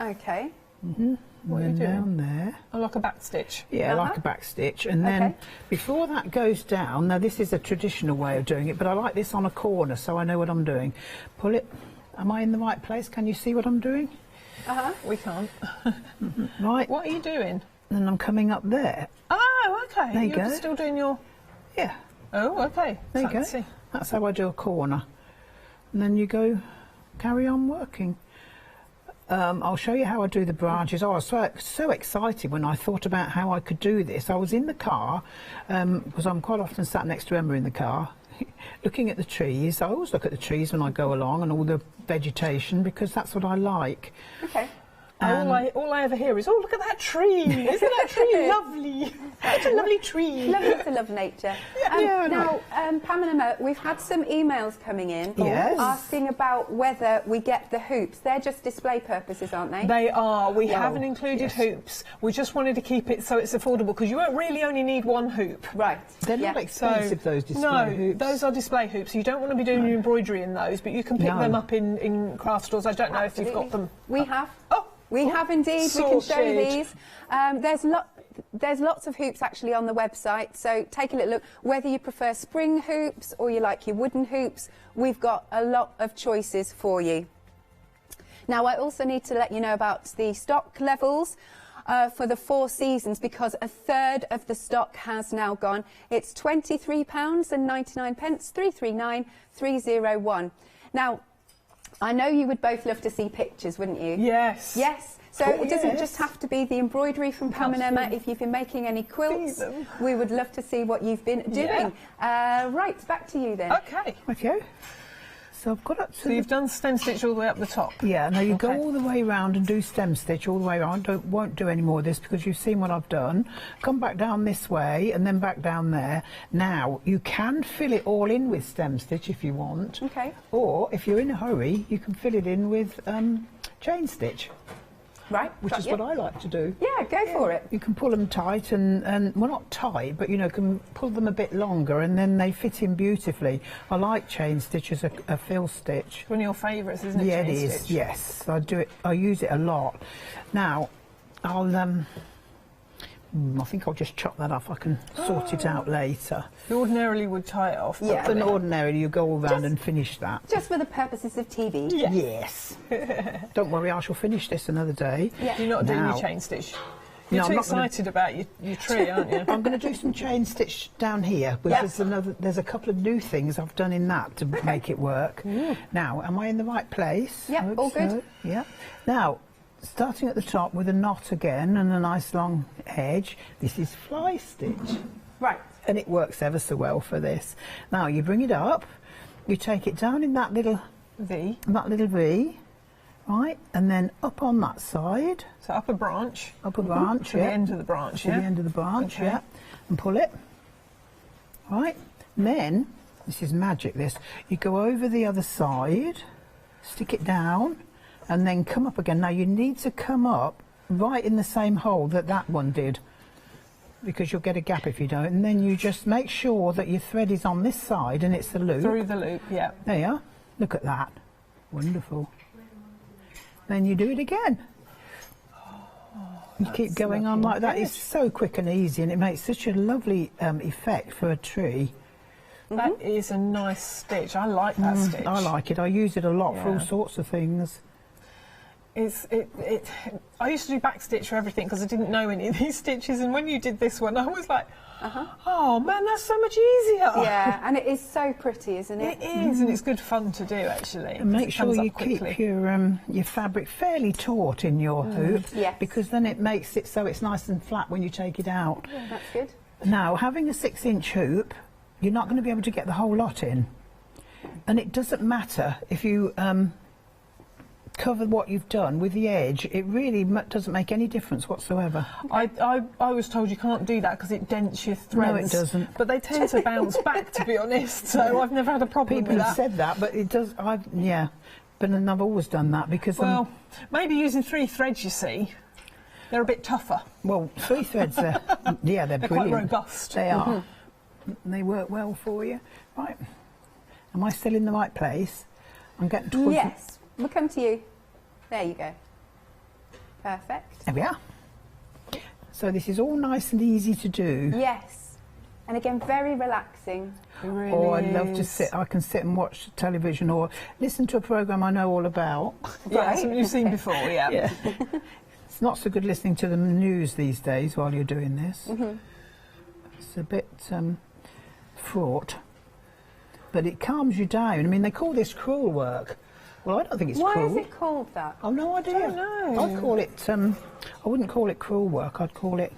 Okay. What are you and then doing? down there. Oh, like a back stitch? Yeah, like a back stitch. And then before that goes down, now this is a traditional way of doing it, but I like this on a corner so I know what I'm doing. Pull it. Am I in the right place? Can you see what I'm doing? We can't. Right. What are you doing? And I'm coming up there. Oh, okay. There you You're go. still doing your... Yeah. Oh, okay. There you Fancy. go. That's how I do a corner. And then you go, carry on working. I'll show you how I do the branches. Oh, I was so excited when I thought about how I could do this. I was in the car, because I'm quite often sat next to Emma in the car, looking at the trees. I always look at the trees when I go along and all the vegetation, because that's what I like. Okay. All I ever hear is, oh, look at that tree. Isn't that tree lovely? It's a lovely tree. Lovely to love nature. Now, Pam and Emma, we've had some emails coming in asking about whether we get the hoops. They're just display purposes, aren't they? They are. We haven't included hoops. We just wanted to keep it so it's affordable, because you won't really only need one hoop. Right. They're not expensive, those display no, hoops. those are display hoops. You don't want to be doing your embroidery in those, but you can pick them up in craft stores. I don't know if you've got them. We have. Oh. We have indeed. We can show Sorted. these. There's lots of hoops actually on the website, so take a little look. Whether you prefer spring hoops or you like your wooden hoops, we've got a lot of choices for you. Now, I also need to let you know about the stock levels for the 4 seasons, because a third of the stock has now gone. It's £23.99, 339,301. Now, I know you would both love to see pictures, wouldn't you? Yes. Yes. So it doesn't just have to be the embroidery from Pam and Emma. If you've been making any quilts, we would love to see what you've been doing. Right, back to you then. Okay. Okay. So I've got up to... So you've done stem stitch all the way up the top? Yeah, now you go all the way around and do stem stitch all the way around. Won't do any more of this because you've seen what I've done. Come back down this way and then back down there. Now, you can fill it all in with stem stitch if you want. Okay. Or, if you're in a hurry, you can fill it in with chain stitch. Right. Which is what I like to do. Yeah, go for it. You can pull them tight and well, not tight, but, you know, can pull them a bit longer and then they fit in beautifully. I like chain stitch as a fill stitch. One of your favourites, isn't it? Yeah, it chain is, stitch? yes. I do it, I use it a lot. Now, I'll, I think I'll just chop that off. I can sort it out later. You ordinarily would tie it off. Yeah. But ordinarily you go all round and finish that. Just for the purposes of TV. Yes. Don't worry, I shall finish this another day. Yeah. You're not doing your chain stitch. You're too excited about your tree, aren't you? I'm going to do some chain stitch down here because there's a couple of new things I've done in that to make it work. Now, am I in the right place? Yeah, all good. Yeah. Now, starting at the top with a knot again and a nice long edge, this is fly stitch. Right. And it works ever so well for this. Now, you bring it up, you take it down in that little V. Right, and then up on that side. So up a branch. Up a branch, to the end of the branch, to the end of the branch, and pull it. Right, and then, this is magic, this. You go over the other side, stick it down, and then come up again. Now, you need to come up right in the same hole that that one did, because you'll get a gap if you don't. And then you just make sure that your thread is on this side and it's the loop. Through the loop, yeah. There you are. Look at that. Wonderful. Then you do it again. You keep going on like that. It's so quick and easy, and it makes such a lovely effect for a tree. That is a nice stitch. I like that stitch. I like it. I use it a lot for all sorts of things. I used to do backstitch for everything because I didn't know any of these stitches, and when you did this one, I was like, oh man, that's so much easier. Yeah, and it is so pretty, isn't it? It is, and it's good fun to do actually. And make sure you keep your fabric fairly taut in your hoop, because then it makes it so it's nice and flat when you take it out. Yeah, that's good. Now, having a 6-inch hoop, you're not going to be able to get the whole lot in, and it doesn't matter if you cover what you've done with the edge. It really doesn't make any difference whatsoever. I was told you can't do that because it dents your threads. No, it doesn't. But they tend to bounce back, to be honest, so I've never had a problem People with that. have said that, but it does, but then I've always done that because... Well, maybe using 3 threads, you see, they're a bit tougher. Well, 3 threads, they're brilliant. Quite robust. They are. They work well for you. Right. Am I still in the right place? I'm getting towards... Yes. We'll come to you. There you go. Perfect. There we are. So this is all nice and easy to do. Yes. And again, very relaxing. Really I love to sit. I can sit and watch television or listen to a programme I know all about. Yeah, something you've seen before, yeah. It's not so good listening to the news these days while you're doing this. It's a bit fraught. But it calms you down. I mean, they call this cruel work. Well, I don't think it's cruel. Why is it called that? I've no idea. I don't know. I'd call it, I wouldn't call it cruel work, I'd call it,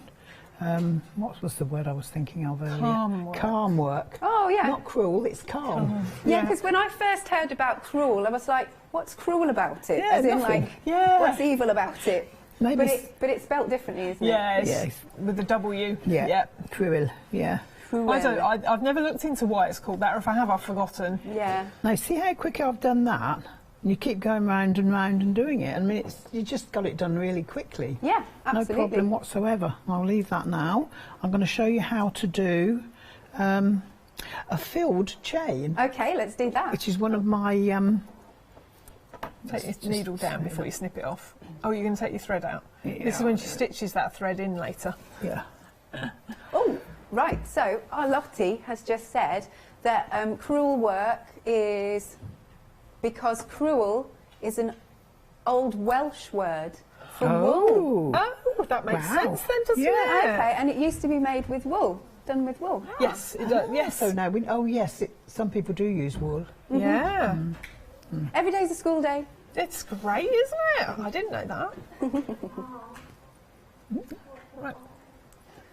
what was the word I was thinking of earlier? Calm work. Calm work. Oh, yeah. Not cruel, it's calm. Yeah, because when I first heard about cruel, I was like, what's cruel about it? Yeah, as in, nothing. like, what's evil about it? Maybe but it's spelt differently, isn't it? Yes, with the W. Yeah, cruel, yeah. I've never looked into why it's called that, or if I have, I've forgotten. Yeah. Now, see how quick I've done that? And you keep going round and round and doing it. I mean, you just got it done really quickly. Yeah, absolutely. No problem whatsoever. I'll leave that now. I'm going to show you how to do a filled chain. Okay, let's do that. Which is one of my... Take your needle down before you snip it off. Oh, you're going to take your thread out? Yeah, this is when she stitches that thread in later. Yeah. Oh, right. So, our Lottie has just said that cruel work is... because cruel is an old Welsh word for wool. Oh, that makes sense then, doesn't it? Okay, and it used to be made with wool, done with wool. Yes, it does. Yes. So now some people do use wool. Yeah. Every day's a school day. It's great, isn't it? I didn't know that. Right.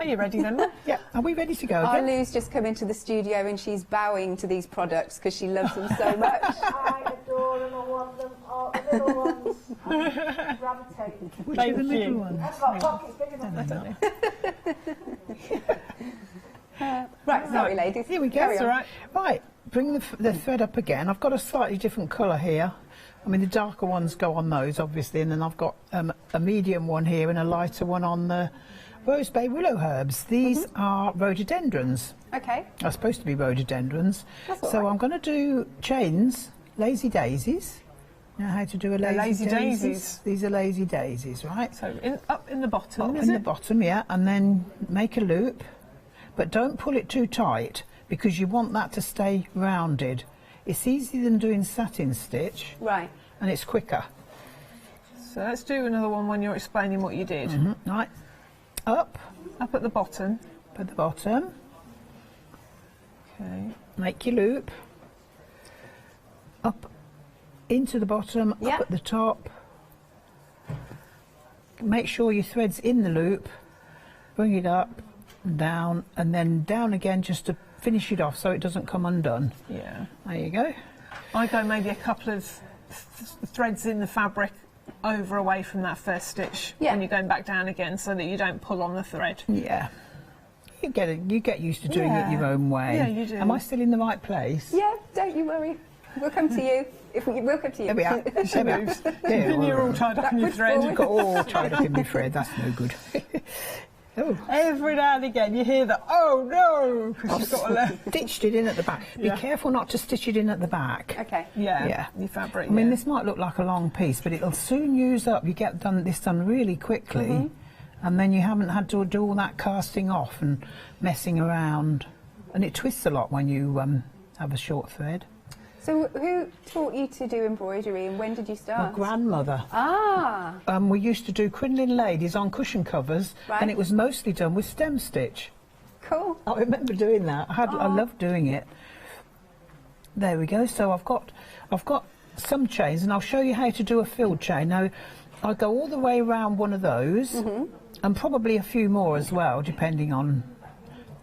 Are you ready then? Yeah. Are we ready to go? Our Lou's just come into the studio and she's bowing to these products because she loves them so much. I adore them. I want them. All the little ones. Gravitate. Which are the little ones? I've got pockets big enough. Right, sorry, ladies. Here we go. Carry on. Right, bring the thread up again. I've got a slightly different colour here. I mean, the darker ones go on those, obviously, and then I've got a medium one here and a lighter one on the Rose Bay Willow Herbs. These are rhododendrons. Okay. Are supposed to be rhododendrons. That's So all right. I'm going to do chains, lazy daisies. Know how to do a lazy daisies. These are lazy daisies, right? So up in the bottom, Up is in it? the bottom, yeah, and then make a loop, but don't pull it too tight because you want that to stay rounded. It's easier than doing satin stitch. Right. And it's quicker. So let's do another one when you're explaining what you did. Right. Up at the bottom. Up at the bottom. Okay. Make your loop. Up into the bottom, up at the top. Make sure your thread's in the loop. Bring it up, down, and then down again just to finish it off so it doesn't come undone. Yeah. There you go. I go maybe a couple of threads in the fabric over away from that first stitch when you're going back down again so that you don't pull on the thread. Yeah. You get used to doing it your own way. Yeah, you do. Am I still in the right place? Yeah, don't you worry. We'll come to you. We'll come to you. There we are. There we are. And you're all tied up in your thread. I've got all tied up in my thread. That's no good. Oh. Every now and again you hear the oh no, because you've got to stitched it in at the back. Be careful not to stitch it in at the back. Okay. Yeah. Your fabric. I mean, this might look like a long piece, but it'll soon use up. You get this done really quickly, and then you haven't had to do all that casting off and messing around. And it twists a lot when you have a short thread. So who taught you to do embroidery and when did you start? My grandmother. Ah. We used to do crinoline ladies on cushion covers, and it was mostly done with stem stitch. Cool. I remember doing that. I loved doing it. There we go. So I've got some chains, and I'll show you how to do a filled chain. Now, I go all the way around one of those, and probably a few more as well, depending on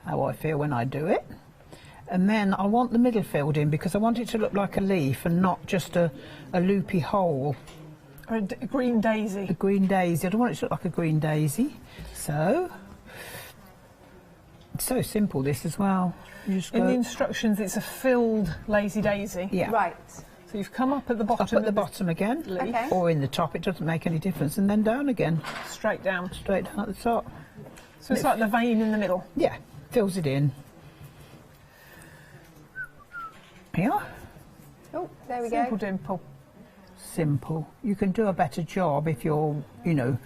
how I feel when I do it. And then I want the middle filled in because I want it to look like a leaf and not just a loopy hole. Or a green daisy. A green daisy. I don't want it to look like a green daisy. So, it's so simple this as well. You just In go the instructions, it's a filled lazy daisy. Yeah. Right. So you've come up at the bottom. Up at the bottom again, or in the top. It doesn't make any difference. And then down again. Straight down. Straight down at the top. So it's like the vein in the middle. Yeah, fills it in. Here. Oh, there we go. Simple dimple. Simple. You can do a better job if you're, you know,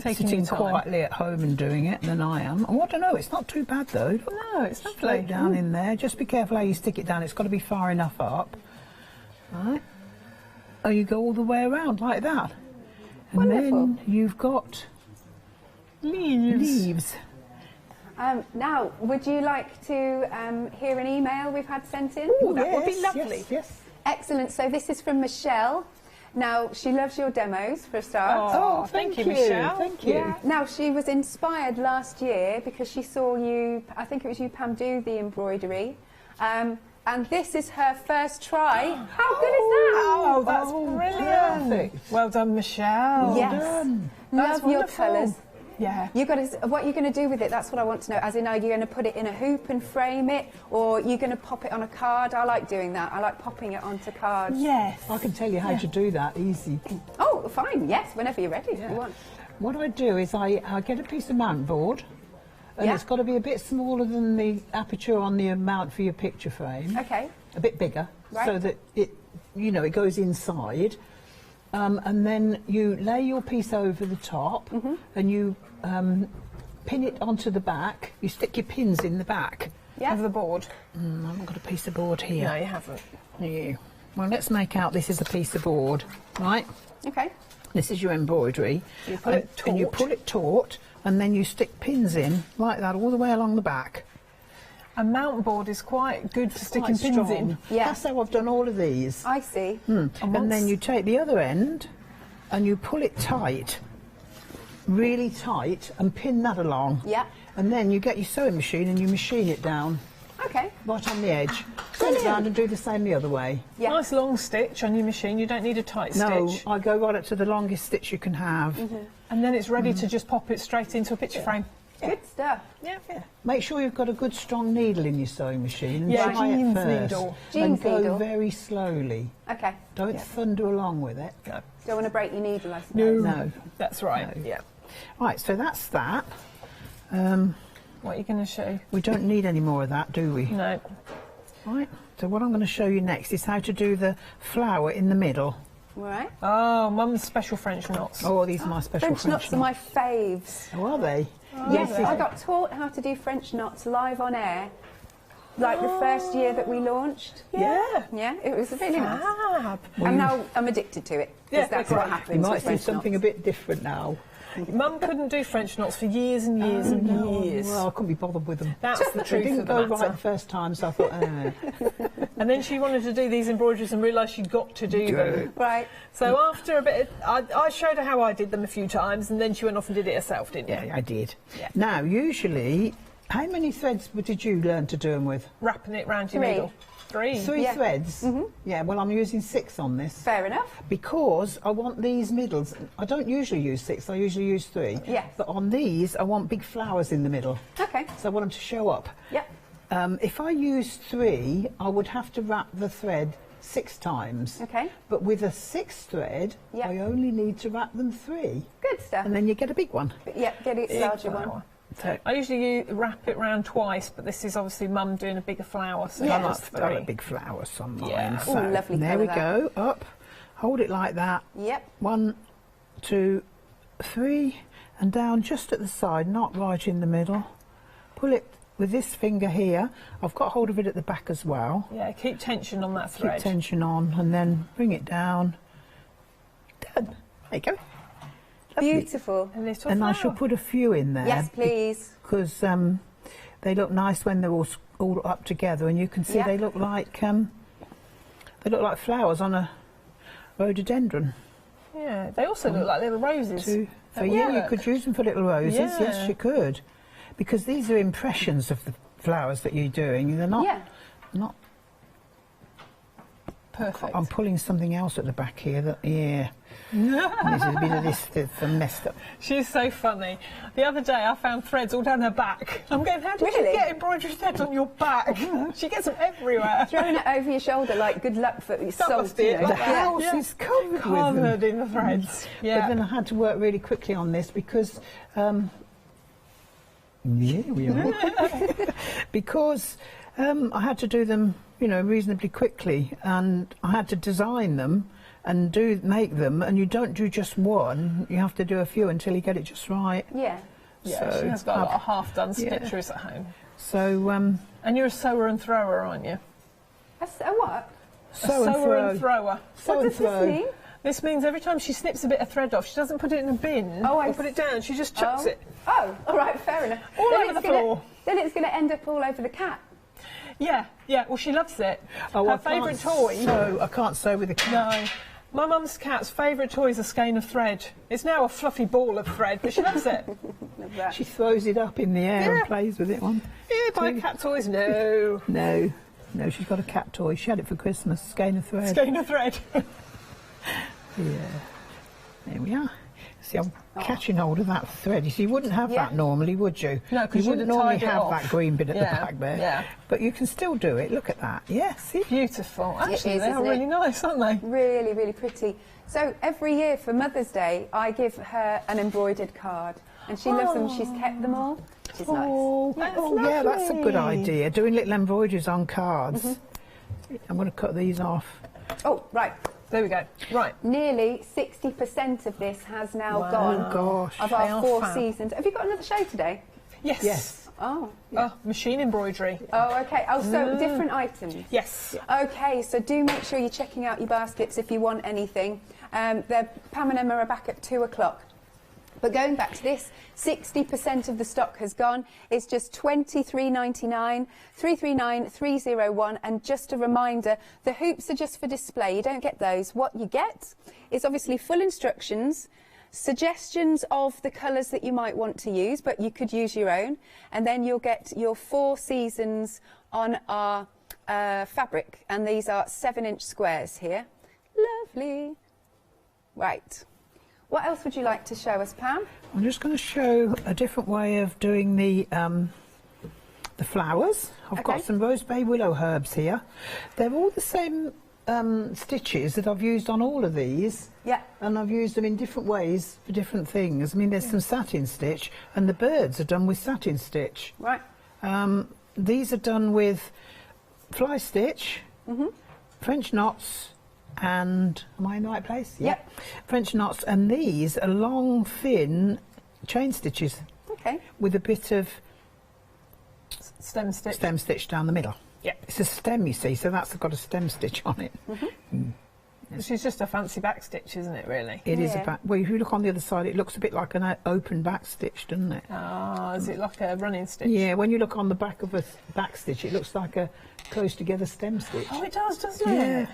sitting quietly at home and doing it than I am. Oh, I don't know, it's not too bad though. No, it's lovely. Straight down in there. Just be careful how you stick it down. It's got to be far enough up. Right. Oh, you go all the way around like that. And Wonderful. then you've got leaves. Now, would you like to hear an email we've had sent in? Ooh, that would be yes, lovely. Yes. Excellent. So this is from Michelle. Now, she loves your demos for a start. Oh, thank you, Michelle. Thank you. Yeah. Now, she was inspired last year because she saw you, I think it was you, Pam, do the embroidery. And this is her first try. How good is that? Oh, that's brilliant. Perfect. Well done, Michelle. Yes. Done. Love your wonderful. colours. Yeah. You got to, what you're going to do with it, that's what I want to know. As in, are you going to put it in a hoop and frame it, or you're going to pop it on a card? I like doing that. I like popping it onto cards. Yes. I can tell you how to do that, easy. Oh, fine. Yes, whenever you're ready, if you want. What I do is I get a piece of mount board, and it's got to be a bit smaller than the aperture on the mount for your picture frame. Okay. A bit bigger, so that it, you know, it goes inside. And then you lay your piece over the top, and you pin it onto the back. You stick your pins in the back of the board. I haven't got a piece of board here. No, you haven't. Yeah. Well, let's make out this is a piece of board, right? Okay. This is your embroidery. You pull it taut. And you pull it taut, and then you stick pins in like that all the way along the back. A mount board is quite good for sticking Quite pins strong. in. Yeah. That's how I've done all of these. I see. And then you take the other end and you pull it tight, really tight, and pin that along. Yeah. And then you get your sewing machine and you machine it down Okay. right on the edge. Turn it round and do the same the other way. Yeah. Nice long stitch on your machine. You don't need a tight No, stitch. I go right up to the longest stitch you can have. And then it's ready to just pop it straight into a picture frame. Good stuff. Yeah. Make sure you've got a good strong needle in your sewing machine. And Yeah, try it jeans first. needle. And Jeans go needle. very slowly. Okay. Don't thunder along with it. No. Don't want to break your needle, I suppose. No. That's right. No. Yeah. Right, so that's that. What are you going to show? We don't need any more of that, do we? No. Right, so what I'm going to show you next is how to do the flower in the middle. All right. Oh, Mum's special French knots. Oh, these are my special French knots are my faves. Oh, are they? Yes, I got taught how to do French knots live on air, like the first year that we launched. Yeah. Yeah, it was really nice. Fab. And now I'm addicted to it. 'Cause Yeah, that's okay. what You happens might with see French something knots. a bit different now. Mum couldn't do French knots for years and years and years. Well, I couldn't be bothered with them. That's the They truth didn't of the go matter. right the first time, so I thought, And then she wanted to do these embroideries and realised she'd got to do them. Right. So after a bit, I showed her how I did them a few times, and then she went off and did it herself, didn't you? yeah, I did. Yeah. Now, usually, how many threads did you learn to do them with? Wrapping it round your 3. needle. 3. 3 Yeah. threads? Yeah, well, I'm using 6 on this. Fair enough. Because I want these middles, I don't usually use 6, I usually use 3. Yes. But on these, I want big flowers in the middle. Okay. So I want them to show up. Yep. If I use 3, I would have to wrap the thread 6 times. Okay. But with a 6th thread, Yep. I only need to wrap them 3. Good stuff. And then you get a big one. Yep, get a larger one. So I usually wrap it round twice, but this is obviously Mum doing a bigger flower, so Yeah. I've that's got a 3. big flower on mine. Yeah. So Ooh, lovely there colour we that. go. Up. Hold it like that. Yep. 1, 2, 3, and down just at the side, not right in the middle. Pull it with this finger here, I've got hold of it at the back as well. Yeah, keep tension on that thread. Keep tension on, and then bring it down. Done. There you go. Lovely. Beautiful. And I shall put a few in there. Yes, please. Because they look nice when they're all up together, and you can see they look like flowers on a rhododendron. Yeah, they also look like little roses. So yeah, you could use them for little roses. Yeah. Yes, you could, because these are impressions of the flowers that you're doing. They're not. Not. Perfect. I'm pulling something else at the back here. That and this is a bit of this that's messed up. She's so funny. The other day I found threads all down her back. I'm going, how did you get embroidery threads on your back? She gets them everywhere. Throwing it over your shoulder like good luck for your soul. The house is covered with them. Covered in the threads. Yeah. But then I had to work really quickly on this because we are. Because I had to do them, you know, reasonably quickly, and I had to design them and make them, and you don't do just one, you have to do a few until you get it just right. Yeah. Yeah, So she has got a lot of half-done yeah. stitcheries at home. So, and you're a sewer and thrower, aren't you? A what? Sew and Sewer throw. and thrower. Sew and throw. mean? This means every time she snips a bit of thread off, she doesn't put it in a bin or put it down, she just chucks it. Oh, all right, fair enough. All Then over it's the floor. Then it's going to end up all over the cat. Yeah, yeah, well, she loves it. Oh, Her favourite toy. No, I can't sew with a cat. No. My mum's cat's favourite toy is a skein of thread. It's now a fluffy ball of thread, but she loves it. Love that. She throws it up in the air and plays with it. Yeah, buy cat toys? No. No, she's got a cat toy. She had it for Christmas, skein of thread. Skein of thread. Yeah. There we are. See, I'm catching hold of that thread. You see, you wouldn't have that normally, would you? No, 'cause you you'd wouldn't have normally tied it have off. that green bit at the Yeah, back there. yeah. But you can still do it. Look at that. Yes, see? Beautiful. Actually, It is, they are isn't it? really nice, aren't they? Really, really pretty. So every year for Mother's Day, I give her an embroidered card, and she loves them. She's kept them all, which is nice. Yeah, that's a good idea. Doing little embroideries on cards. I'm going to cut these off. Oh, right. There we go. Right. Nearly 60% of this has now gone. Oh, gosh. Of They our are 4 fab. seasons. Have you got another show today? Yes. Yes. Oh. Oh, machine embroidery. Oh, okay. Oh, so different items. Yes. Okay, so do make sure you're checking out your baskets if you want anything. Pam and Emma are back at 2 o'clock. But going back to this, 60% of the stock has gone. It's just $23.99, 339-301. And just a reminder, the hoops are just for display. You don't get those. What you get is obviously full instructions, suggestions of the colours that you might want to use, but you could use your own. And then you'll get your 4 seasons on our fabric. And these are 7-inch squares here. Lovely. Right. What else would you like to show us, Pam? I'm just going to show a different way of doing the flowers. I've got some rose bay willow herbs here. They're all the same stitches that I've used on all of these. Yeah. And I've used them in different ways for different things. I mean, there's some satin stitch, and the birds are done with satin stitch. Right. These are done with fly stitch, French knots, and am I in the right place? Yeah. French knots, and these are long, thin chain stitches. Okay. With a bit of stem stitch. Stem stitch down the middle. Yeah. It's a stem, you see, so that's got a stem stitch on it. This is just a fancy back stitch, isn't it, really? It is a back. Well, if you look on the other side, it looks a bit like an open back stitch, doesn't it? Ah, is it like a running stitch? Yeah, when you look on the back of a back stitch, it looks like a close together stem stitch. Oh, it does, doesn't it? Yeah.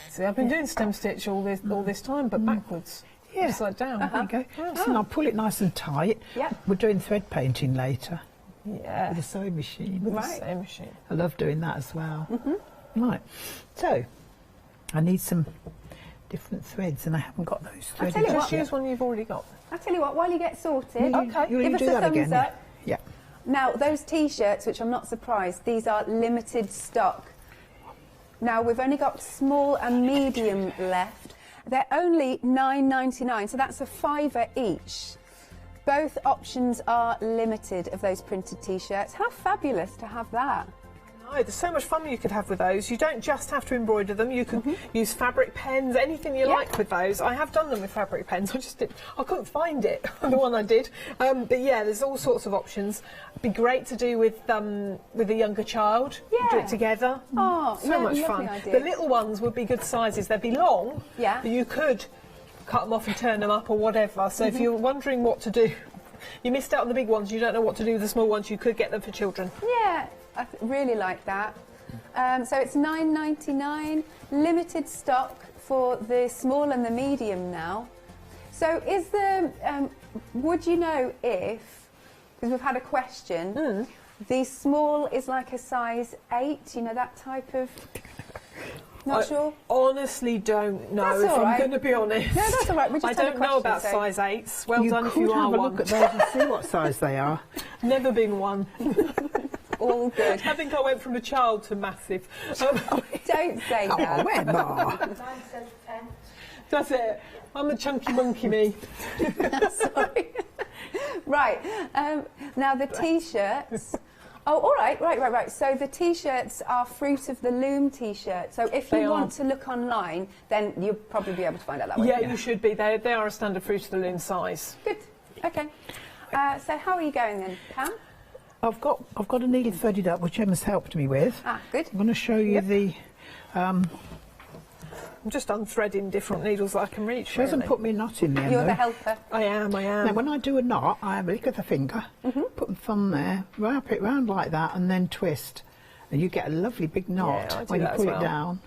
See, I've been doing stem stitch all this time, but backwards. Yeah. Upside down. There you go. So I'll pull it nice and tight. Yeah. We're doing thread painting later. Yeah. With a sewing machine. With a sewing machine. I love doing that as well. Right. So, I need some different threads, and I haven't got those threads. tell you what. Just use one you've already got. I'll tell you what, while you get sorted, You give us do a that thumbs again. up. Yeah. Now, those T-shirts, which I'm not surprised, these are limited stock. Now, we've only got small and medium left. They're only $9.99, so that's a £5 each. Both options are limited of those printed T-shirts. How fabulous to have that. Oh, there's so much fun you could have with those. You don't just have to embroider them. You can use fabric pens, anything you like with those. I have done them with fabric pens. I couldn't find it, the one I did. But yeah, there's all sorts of options. It'd be great to do with a younger child. Yeah. Do it together. Oh, so much fun. Idea. The little ones would be good sizes. They'd be long, but you could cut them off and turn them up or whatever. So if you're wondering what to do, you missed out on the big ones, you don't know what to do with the small ones, you could get them for children. Yeah, I really like that. So it's $9.99, limited stock for the small and the medium now. So is the, would you know if, because we've had a question, the small is like a size 8, you know, that type of... Not sure? Honestly don't know, that's if all right. I'm going to be honest. No, that's all right. We just I don't know about size 8s. Well done if you are one. You could have a look at those and see what size they are. Never been one. All good. I think I went from a child to massive. Don't say that. Oh, Emma. That's it. I'm a chunky monkey, me. Sorry. Right. Now the T-shirts. Oh, all right, right. So the T-shirts are Fruit of the Loom T-shirts. So if you want to look online, then you'll probably be able to find out that way. Yeah, you should be. They are a standard Fruit of the Loom size. Good. Okay. So how are you going then, Pam? I've got a needle threaded up, which Emma's helped me with. Ah, good. I'm going to show you the. I'm just unthreading different needles that I can reach. She hasn't put me a knot in there. You're the helper. I am. Now, when I do a knot, I have a lick of the finger, put the thumb there, wrap it round like that, and then twist, and you get a lovely big knot when you pull it down.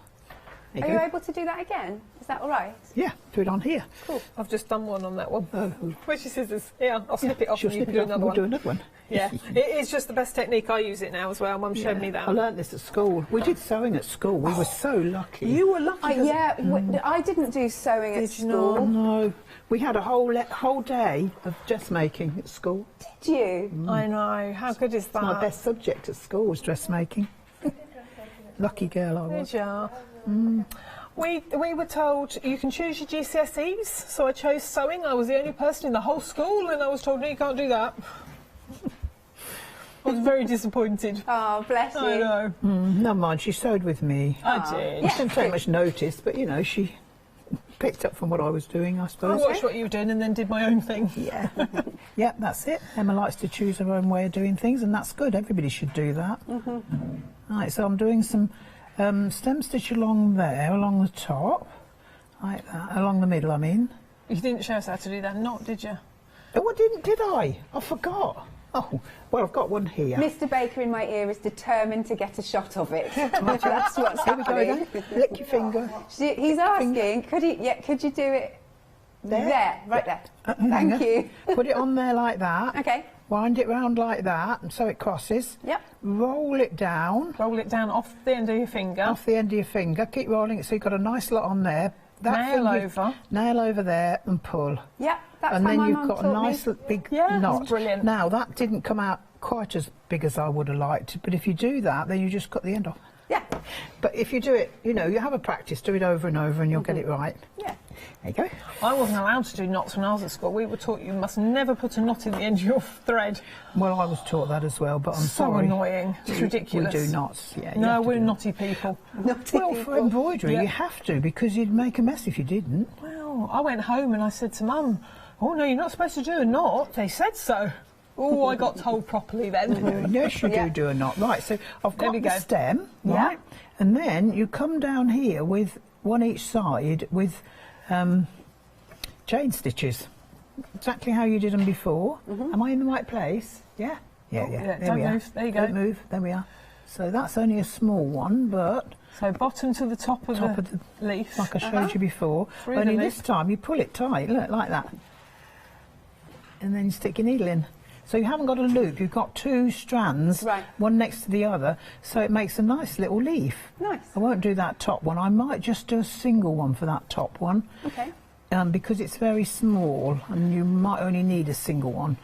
Are you able to do that again? Is that all right? Yeah, do it on here. Cool. I've just done one on that one. Oh. Where's your scissors? Yeah, I'll snip it off and you can do another one. We'll do another one. Yeah, it is just the best technique. I use it now as well. Mum showed me that. I learnt this at school. We did sewing at school. We were so lucky. You were lucky. Yeah, I didn't do sewing at school. No, we had a whole day of dressmaking at school. Did you? I know. How good is that? My best subject at school was dressmaking. Lucky girl I was. Did you? We were told you can choose your GCSEs, so I chose sewing. I was the only person in the whole school, and I was told, no, you can't do that. I was very disappointed. Oh, bless you. I know. Never mind, she sewed with me. I did. She didn't take much notice, but, you know, she picked up from what I was doing, I I suppose. watched what you were doing and then did my own thing. Yeah. Yeah, that's it. Emma likes to choose her own way of doing things, and that's good. Everybody should do that. Right, so I'm doing some stem stitch along there, along the top, like that, along the middle, I mean. You didn't show us how to do that knot, did you? Oh, I didn't, did I? I forgot. Oh, well, I've got one here. Mr. Baker in my ear is determined to get a shot of it. That's what's Here we go happening. again. Lick your finger. He's asking, could you do it there? Right there. Thank you. Put it on there like that. Okay. Wind it round like that, and so it crosses. Yep. Roll it down. Roll it down off the end of your finger. Off the end of your finger. Keep rolling it so you've got a nice lot on there. Nail over. Nail over there and pull. Yep, that's and how then my you've mum got a taught nice me. big Yeah, knot. that's brilliant. Now, that didn't come out quite as big as I would have liked, but if you do that, then you just cut the end off. Yeah. But if you do it, you know, you have a practice, do it over and over and you'll get it right. Yeah. There you go. I wasn't allowed to do knots when I was at school. We were taught you must never put a knot in the end of your thread. Well, I was taught that as well, but I'm so sorry. annoying. It's ridiculous. We do knots. Yeah. you No, have to we're do naughty people. Well, for embroidery, you have to, because you'd make a mess if you didn't. Well, I went home and I said to Mum, oh no, you're not supposed to do a knot. They said so. Oh, I got told properly then. Yes, you do a knot. Right, so I've got the stem, Yeah. right? And then you come down here with one each side with chain stitches. Exactly how you did them before. Am I in the right place? Yeah? Yeah, Oh, yeah. yeah, There don't we are. move. There you go. Don't move. There we are. So that's only a small one, but... So bottom to the top of the leaf. Like I showed you before. Through the Only leaf. this time you pull it tight, look, like that. And then you stick your needle in. So you haven't got a loop, you've got two strands, one next to the other, so it makes a nice little leaf. Nice. I won't do that top one, I might just do a single one for that top one. Okay. Because it's very small and you might only need a single one.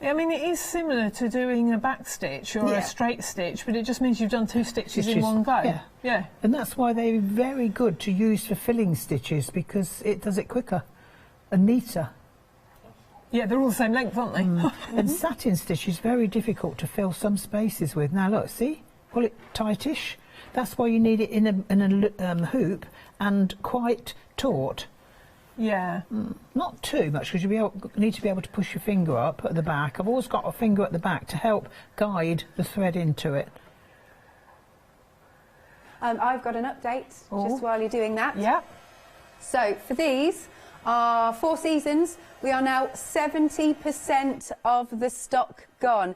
I mean, it is similar to doing a back stitch or a straight stitch, but it just means you've done two stitches in one go. Yeah. Yeah. And that's why they're very good to use for filling stitches, because it does it quicker and neater. Yeah, they're all the same length, aren't they? And satin stitch is very difficult to fill some spaces with. Now look, see? pull it tightish. That's why you need it in a hoop and quite taut. Yeah. Not too much, because you need to be able to push your finger up at the back. I've always got a finger at the back to help guide the thread into it. I've got an update just while you're doing that. Yeah. So for these are 4 seasons. We are now 70% of the stock gone.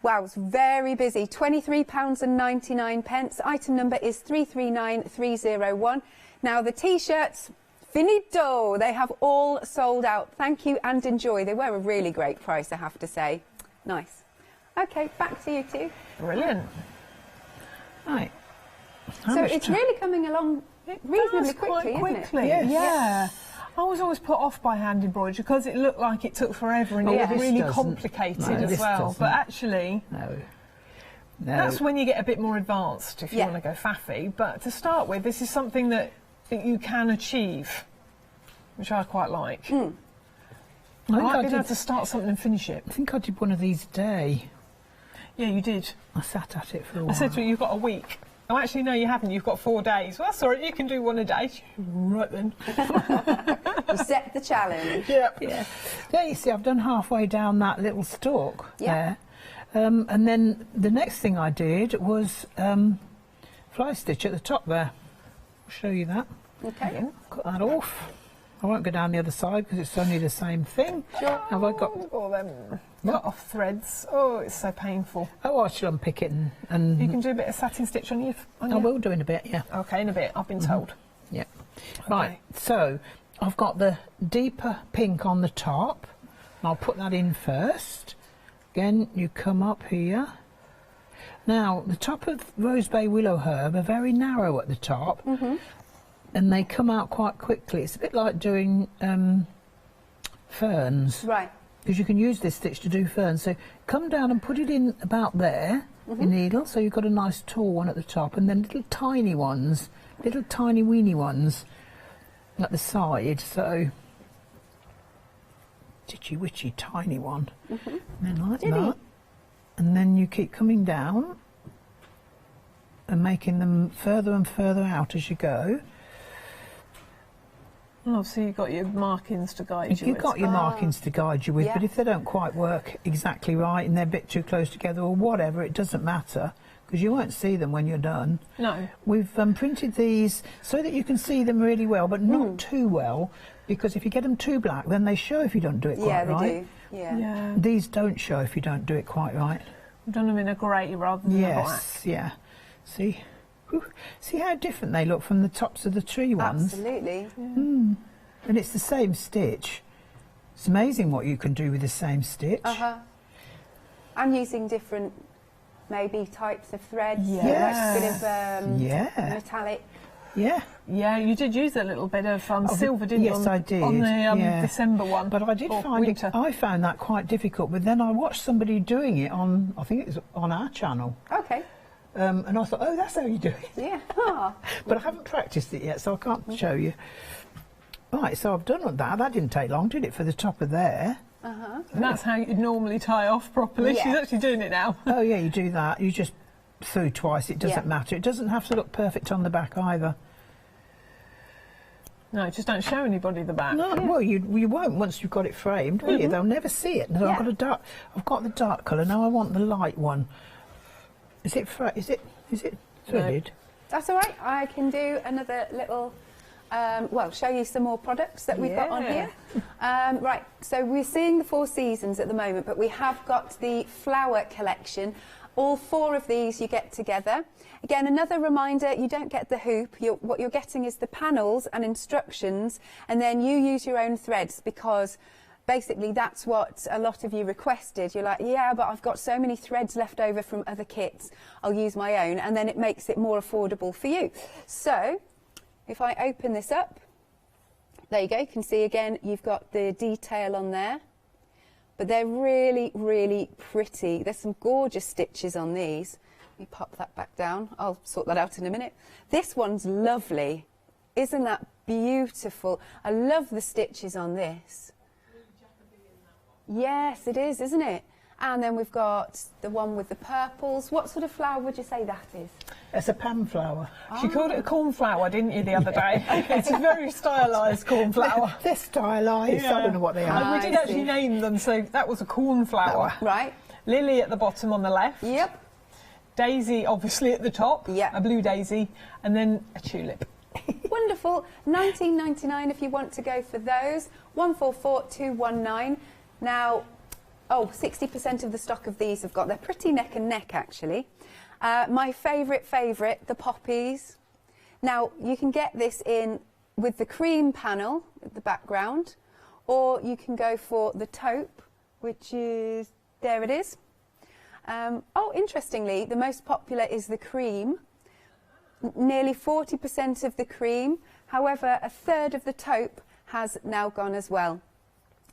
Wow, it's very busy. £23.99. Item number is 339301. Now the T-shirts, finito. They have all sold out. Thank you and enjoy. They were a really great price, I have to say. Nice. Okay, back to you two. Brilliant. Right. So it's really coming along reasonably quickly, isn't it? Yes. Yeah. I was always put off by hand embroidery because it looked like it took forever and it was really complicated as well. But actually, that's when you get a bit more advanced if you want to go faffy. But to start with, this is something that you can achieve, which I quite like. I might be able to start something and finish it. I think I did one of these today. Yeah, you did. I sat at it for a while. I said to you, you've got a week. Oh, actually, no, you haven't. You've got 4 days. Well, that's all right. You can do one a day. Right then. You set the challenge. Yep. Yeah. There you see, I've done halfway down that little stalk there. And then the next thing I did was fly stitch at the top there. I'll show you that. Okay. Cut that off. I won't go down the other side because it's only the same thing. Sure. Have I got all them cut off threads? Oh, it's so painful. Oh, I shall unpick it and you can do a bit of satin stitch on you. I will do in a bit, yeah. Okay, in a bit. I've been told. Yeah. Right. So I've got the deeper pink on the top. I'll put that in first. Again, you come up here. Now, the top of Rose Bay Willow Herb are very narrow at the top. And they come out quite quickly. It's a bit like doing ferns. Right. Because you can use this stitch to do ferns. So come down and put it in about there, your needle, so you've got a nice tall one at the top, and then little tiny ones, little tiny weeny ones at the side. So titchy witchy tiny one. And then like that. And then you keep coming down and making them further and further out as you go. Oh, so you've got your markings to guide you with. You've got your markings to guide you with, but if they don't quite work exactly right and they're a bit too close together or whatever, it doesn't matter, because you won't see them when you're done. No. We've printed these so that you can see them really well, but not too well, because if you get them too black, then they show if you don't do it quite right. Yeah, they do. Yeah. These don't show if you don't do it quite right. We've done them in a grey rather than a black. Yeah. See? Whew. See how different they look from the tops of the tree ones? Absolutely. And it's the same stitch. It's amazing what you can do with the same stitch. I'm using different, maybe, types of threads. Yes. A bit of metallic. Yeah, you did use a little bit of silver, didn't you? Yes, I did. On the December one. But I did find it, I found that quite difficult. But then I watched somebody doing it on, I think it was on our channel. Okay. And I thought, oh, that's how you do it. Yeah. But I haven't practiced it yet, so I can't show you. Right, so I've done that. That didn't take long, did it, for the top of there? And that's how you'd normally tie off properly. She's actually doing it now. Oh, yeah, you do that. You just through twice. It doesn't matter. It doesn't have to look perfect on the back either. No, just don't show anybody the back. No, well, you won't once you've got it framed, will you? They'll never see it. No, I've got the dark colour. Now I want the light one. Is it threaded? No. That's all right. I can do another little, show you some more products that we've got on here. Right, so we're seeing the 4 seasons at the moment, but we have got the flower collection. All 4 of these you get together. Again, another reminder, you don't get the hoop. What you're getting is the panels and instructions, and then you use your own threads, because basically that's what a lot of you requested. You're like, yeah, but I've got so many threads left over from other kits, I'll use my own, and then it makes it more affordable for you. So if I open this up, there you go, you can see again you've got the detail on there, but they're really, really pretty. There's some gorgeous stitches on these. Let me pop that back down. I'll sort that out in a minute. This one's lovely. Isn't that beautiful? I love the stitches on this. Yes, it is, isn't it? And then we've got the one with the purples. What sort of flower would you say that is? It's a panflower. She called it a cornflower, didn't you, the other day? It's a very stylised cornflower. They're stylised. I don't know what they are. We did actually name them, so that was a cornflower. Right. Lily at the bottom on the left. Yep. Daisy, obviously, at the top. Yeah. A blue daisy. And then a tulip. Wonderful. $19.99 if you want to go for those. 144219. Now, 60% of the stock of these have got, they're pretty neck and neck actually. My favourite, the poppies. Now, you can get this in with the cream panel at the background, or you can go for the taupe, which is, there it is. Interestingly, the most popular is the cream. Nearly 40% of the cream. However, a third of the taupe has now gone as well.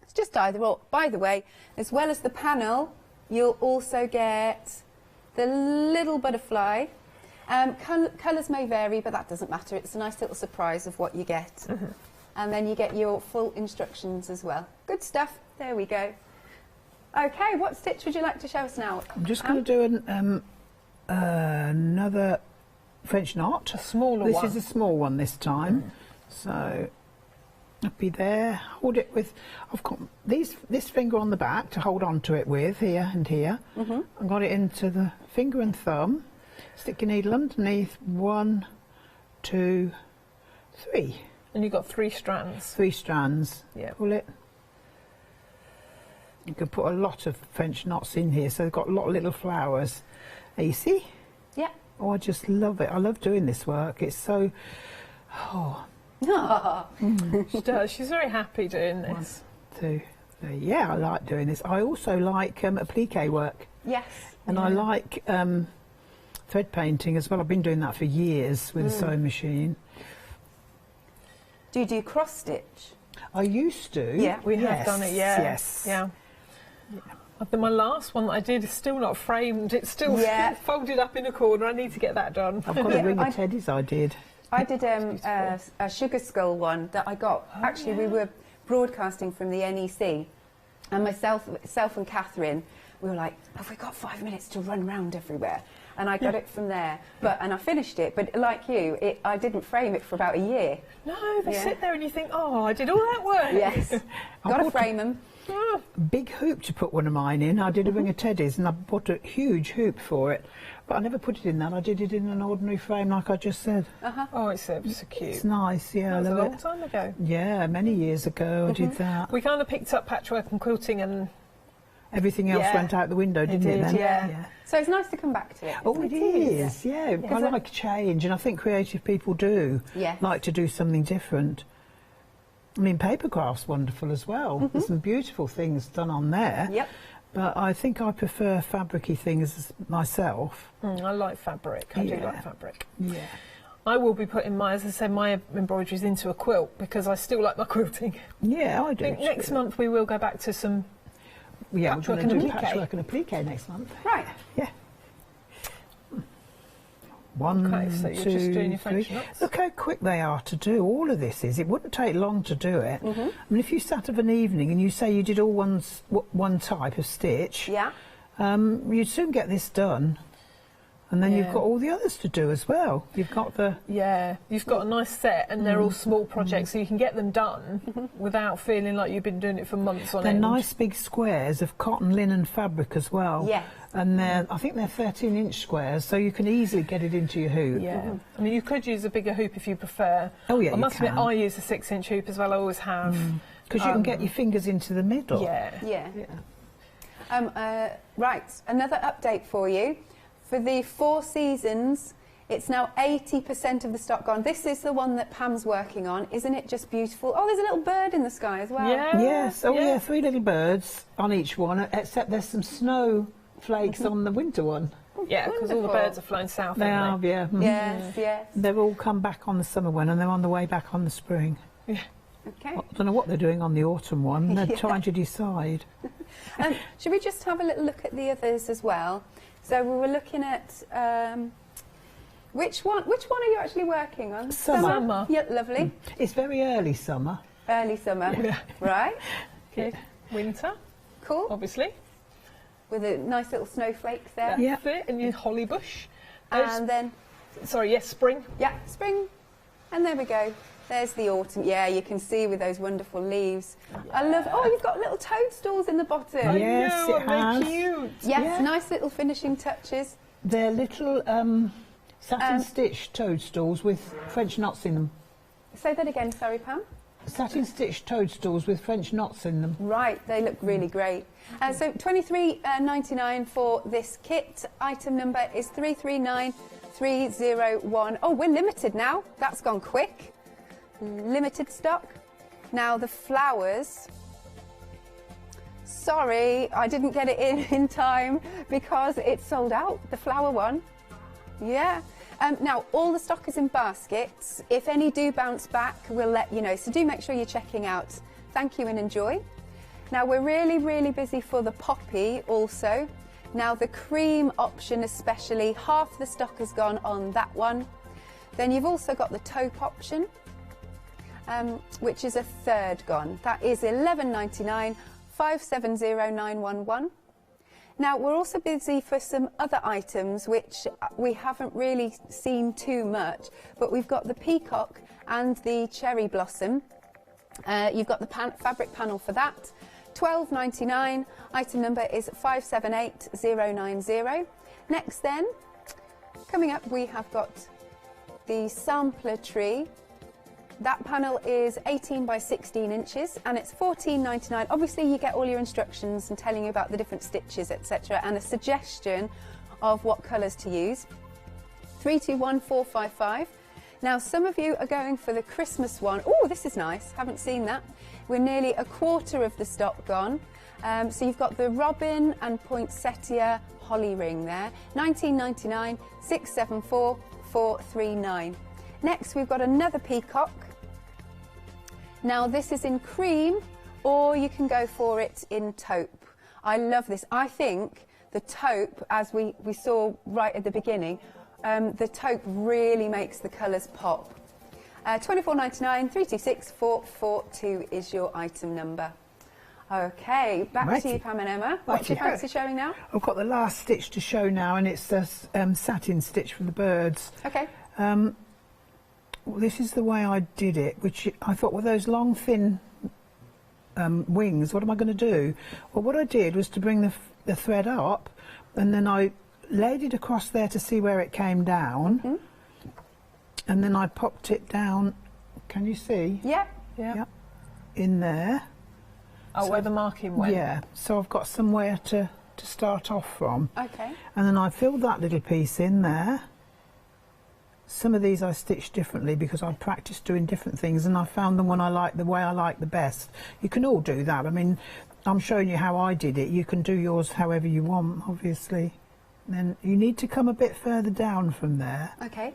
It's just either or. By the way, as well as the panel, you'll also get the little butterfly. Colours may vary, but that doesn't matter. It's a nice little surprise of what you get. And then you get your full instructions as well. Good stuff. There we go. Okay, what stitch would you like to show us now? I'm just going to do another French knot. A smaller one. This is a small one this time. So, up there, hold it with, I've got this finger on the back to hold on to it with, here and here. I've got it into the finger and thumb. Stick your needle underneath, 1, 2, 3. And you've got 3 strands. 3 strands. Yeah. Pull it. You can put a lot of French knots in here, so they've got a lot of little flowers. There you see? Yeah. Oh, I just love it. I love doing this work. It's so... She does. She's very happy doing this. 1, 2, 3. Yeah, I like doing this. I also like applique work. Yes. And I like thread painting as well. I've been doing that for years with a sewing machine. Do you do cross stitch? I used to. Yeah, we have done it. Yeah. Yes. Yeah. My last one that I did is still not framed. It's still folded up in a corner. I need to get that done. I've got a ring of teddies I did. I did a sugar skull one that I got. Actually, we were broadcasting from the NEC, and myself and Catherine, we were like, have we got 5 minutes to run round everywhere? And I got it from there, and I finished it. But like you, I didn't frame it for about a year. No, they sit there and you think, oh, I did all that work. Yes, got to frame them. Big hoop to put one of mine in. I did a ring of teddies and I bought a huge hoop for it, but I never put it in that. I did it in an ordinary frame like I just said. Oh, it's so cute. It's nice, yeah. That was a long time ago. Yeah, many years ago I did that. We kind of picked up patchwork and quilting and... Everything else went out the window, didn't it then? Yeah. So it's nice to come back to it. Oh, it is, yeah. I like change, and I think creative people do like to do something different. I mean, paper craft's wonderful as well. There's some beautiful things done on there. Yep. But I think I prefer fabric-y things myself. I like fabric. I do like fabric. Yeah. I will be putting my, as I said, my embroideries into a quilt because I still like my quilting. Yeah, I do. I think next month we will go back to some patchwork and applique. Patchwork and applique next month. Right. Yeah. 1, so you're 2, just doing your 3. French knots. Look how quick they are to do. All of this is. It wouldn't take long to do it. I mean, if you sat of an evening and you say you did all one type of stitch, you'd soon get this done. And then you've got all the others to do as well. You've got the... Yeah, you've got a nice set and they're all small projects, so you can get them done without feeling like you've been doing it for months on end. They're nice big squares of cotton linen fabric as well. Yes. And I think they're 13-inch squares, so you can easily get it into your hoop. Yeah. I mean, you could use a bigger hoop if you prefer. Oh, yeah, I must admit, I use a 6-inch hoop as well, I always have. Because you can get your fingers into the middle. Yeah. Right, another update for you. For the 4 seasons, it's now 80% of the stock gone. This is the one that Pam's working on. Isn't it just beautiful? Oh, there's a little bird in the sky as well. Yeah. Yes. Oh, yeah, 3 little birds on each one, except there's some snow flakes on the winter one. Yeah, because all the birds have flown south, haven't they? Yes, yes. They've all come back on the summer one, and they're on the way back on the spring. Yeah. Okay. I don't know what they're doing on the autumn one. They're trying to decide. Should we just have a little look at the others as well? So we were looking at which one are you actually working on? Summer. Yeah, lovely. It's very early summer. Early summer. Right. Okay. Winter. Cool. Obviously. with a nice little snowflakes there. That's it, and your holly bush. And then... Sorry, yes, spring. Yeah, spring. And there we go. There's the autumn. Yeah, you can see with those wonderful leaves. I love... Oh, you've got little toadstools in the bottom. Yes, it has. Cute. Yes, nice little finishing touches. They're little satin stitch toadstools with French knots in them. Say that again, sorry, Pam. Satin stitch toadstools with French knots in them. Right, they look really great. So $23.99 for this kit. Item number is 339301. Oh, we're limited now. That's gone quick. Limited stock. Now the flowers. Sorry, I didn't get it in time because it's sold out, the flower one. Yeah. Now, all the stock is in baskets. If any do bounce back, we'll let you know. So do make sure you're checking out. Thank you and enjoy. Now, we're really, really busy for the poppy also. Now, the cream option especially, half the stock has gone on that one. Then you've also got the taupe option, which is a third gone. That is $11.99, 570911. Now, we're also busy for some other items which we haven't really seen too much, but we've got the peacock and the cherry blossom. You've got the fabric panel for that. $12.99. Item number is 578090. Next then, coming up, we have got the sampler tree. That panel is 18 by 16 inches and it's $14.99. Obviously you get all your instructions and telling you about the different stitches, etc., and a suggestion of what colours to use. 321455. Now some of you are going for the Christmas one. Oh, this is nice, haven't seen that. We're nearly a quarter of the stock gone. So you've got the robin and poinsettia holly ring there. $19.99, 674439. Next we've got another peacock. Now this is in cream, or you can go for it in taupe. I love this. I think the taupe, as we saw right at the beginning, the taupe really makes the colours pop. $24.99, 326442 is your item number. Okay, back to you, Pam and Emma. What's your fancy showing now? I've got the last stitch to show now, and it's the satin stitch for the birds. Okay. Well, this is the way I did it, which I thought, well, those long, thin wings, what am I going to do? Well, what I did was to bring the thread up, and then I laid it across there to see where it came down, and then I popped it down. Can you see? Yeah. Yep. In there. Oh, so where the marking went? Yeah, so I've got somewhere to start off from. Okay. And then I filled that little piece in there. Some of these I stitched differently because I practiced doing different things, and I found the one I like, the way I like the best. You can all do that. I mean, I'm showing you how I did it. You can do yours however you want, obviously. Then you need to come a bit further down from there. Okay.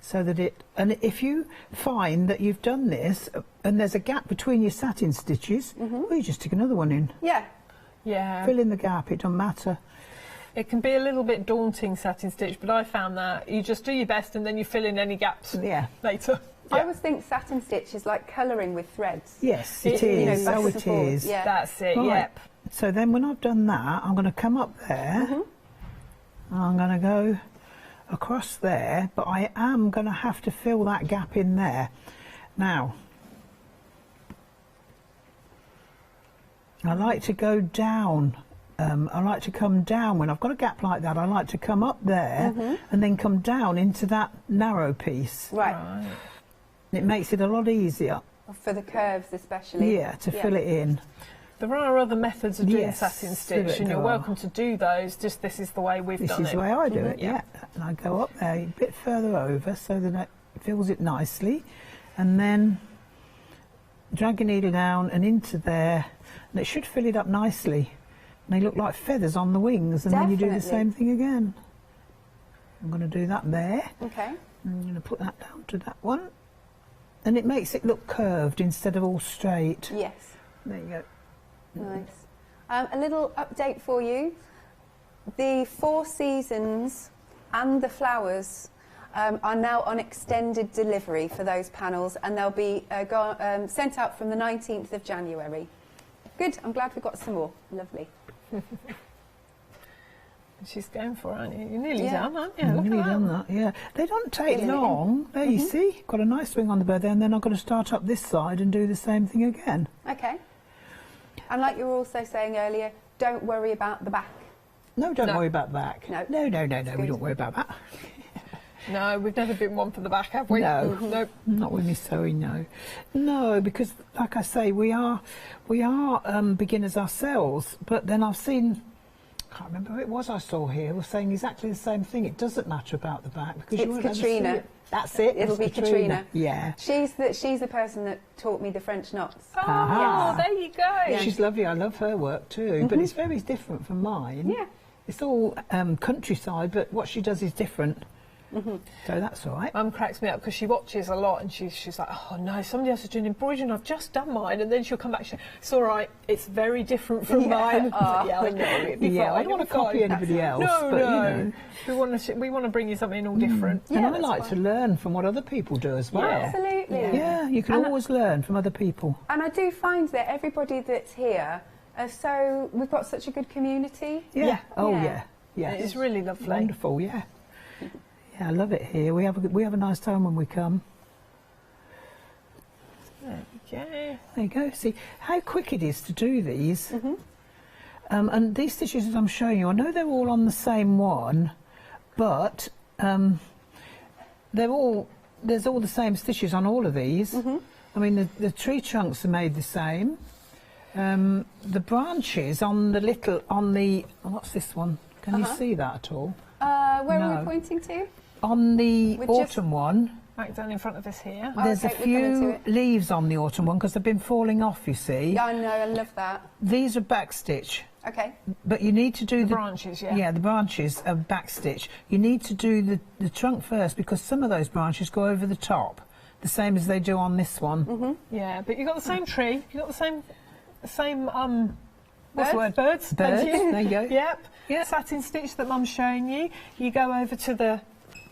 So that and if you find that you've done this and there's a gap between your satin stitches, well, you just stick another one in. Yeah. Yeah. Fill in the gap, it doesn't matter. It can be a little bit daunting, satin stitch, but I found that you just do your best and then you fill in any gaps later. Yeah. I always think satin stitch is like colouring with threads. Yes, it is. Oh, it is. Yeah. That's it, right. Yep. So then when I've done that, I'm going to come up there, and I'm going to go across there, but I am going to have to fill that gap in there. Now, I like to go down. I like to come down when I've got a gap like that. I like to come up there and then come down into that narrow piece. Right. It makes it a lot easier. For the curves especially. Yeah, to fill it in. There are other methods of doing satin stitch, and you're welcome to do those, just this is the way we've done it. This is the way I do it, yeah. And I go up there a bit further over so that it fills it nicely, and then drag your needle down and into there, and it should fill it up nicely. And they look like feathers on the wings, and then you do the same thing again. I'm going to do that there. Okay. And I'm going to put that down to that one. And it makes it look curved instead of all straight. Yes. There you go. Nice. A little update for you. The 4 seasons and the flowers are now on extended delivery for those panels, and they'll be sent out from the 19th of January. Good, I'm glad we've got some more. Lovely. She's going for it, aren't you? You're nearly Yeah. done, aren't you? I've Look nearly at done that. that, yeah. They don't take Brilliant. long. There you see, got a nice swing on the bird there, and then I've got to start up this side and do the same thing again. Okay. And like you were also saying earlier, don't worry about the back. No, don't worry about back. No. No, we good. don't worry about that. No, we've never been one for the back, have we? No, Nope. not with me sewing. No, no, because like I say, we are beginners ourselves. But then I've seen, I can't remember who it was I saw here, was saying exactly the same thing. It doesn't matter about the back because you It's won't ever see Katrina. it. That's it. It'll it's be Katrina. Yeah. She's the person that taught me the French knots. Oh, Ah. there you go. Yeah. She's lovely. I love her work too, but it's very different from mine. Yeah. It's all countryside, but what she does is different. So that's all right. Mum cracks me up because she watches a lot and she's like, oh no, somebody else is doing embroidery and I've just done mine, and then she'll come back and say, it's all right, it's very different from mine. Yeah, I know. It'd be Yeah, fine, I don't want to it'll be copy fine. anybody else, No, but no. you know. We want to bring you something all different. And I like to learn from what other people do as well. Absolutely. Yeah, you can always learn from other people. And I do find that everybody that's here we've got such a good community. Yeah. Oh Yeah. yeah. Yeah. It's really lovely. Wonderful. Yeah. Yeah, I love it here. We have a nice time when we come. There we go. There you go. See how quick it is to do these. And these stitches that I'm showing you, I know they're all on the same one, but there's all the same stitches on all of these. I mean, the tree trunks are made the same. The branches on what's this one? Can you see that at all? Where No. are we pointing to? On the We're just- autumn one, Right down in front of us here. there's a Okay, we're coming to few leaves on the autumn one because they've been falling off, you see. Yeah, I know, I love that. These are backstitch, Okay. but you need to do The branches, yeah. Yeah, the branches are backstitch. You need to do the trunk first because some of those branches go over the top, the same as they do on this one. Yeah, but you've got the same tree, you've got the same what's the word? Birds, Thank you. there you go. Yep. Yeah. Satin stitch that Mum's showing you. You go over to the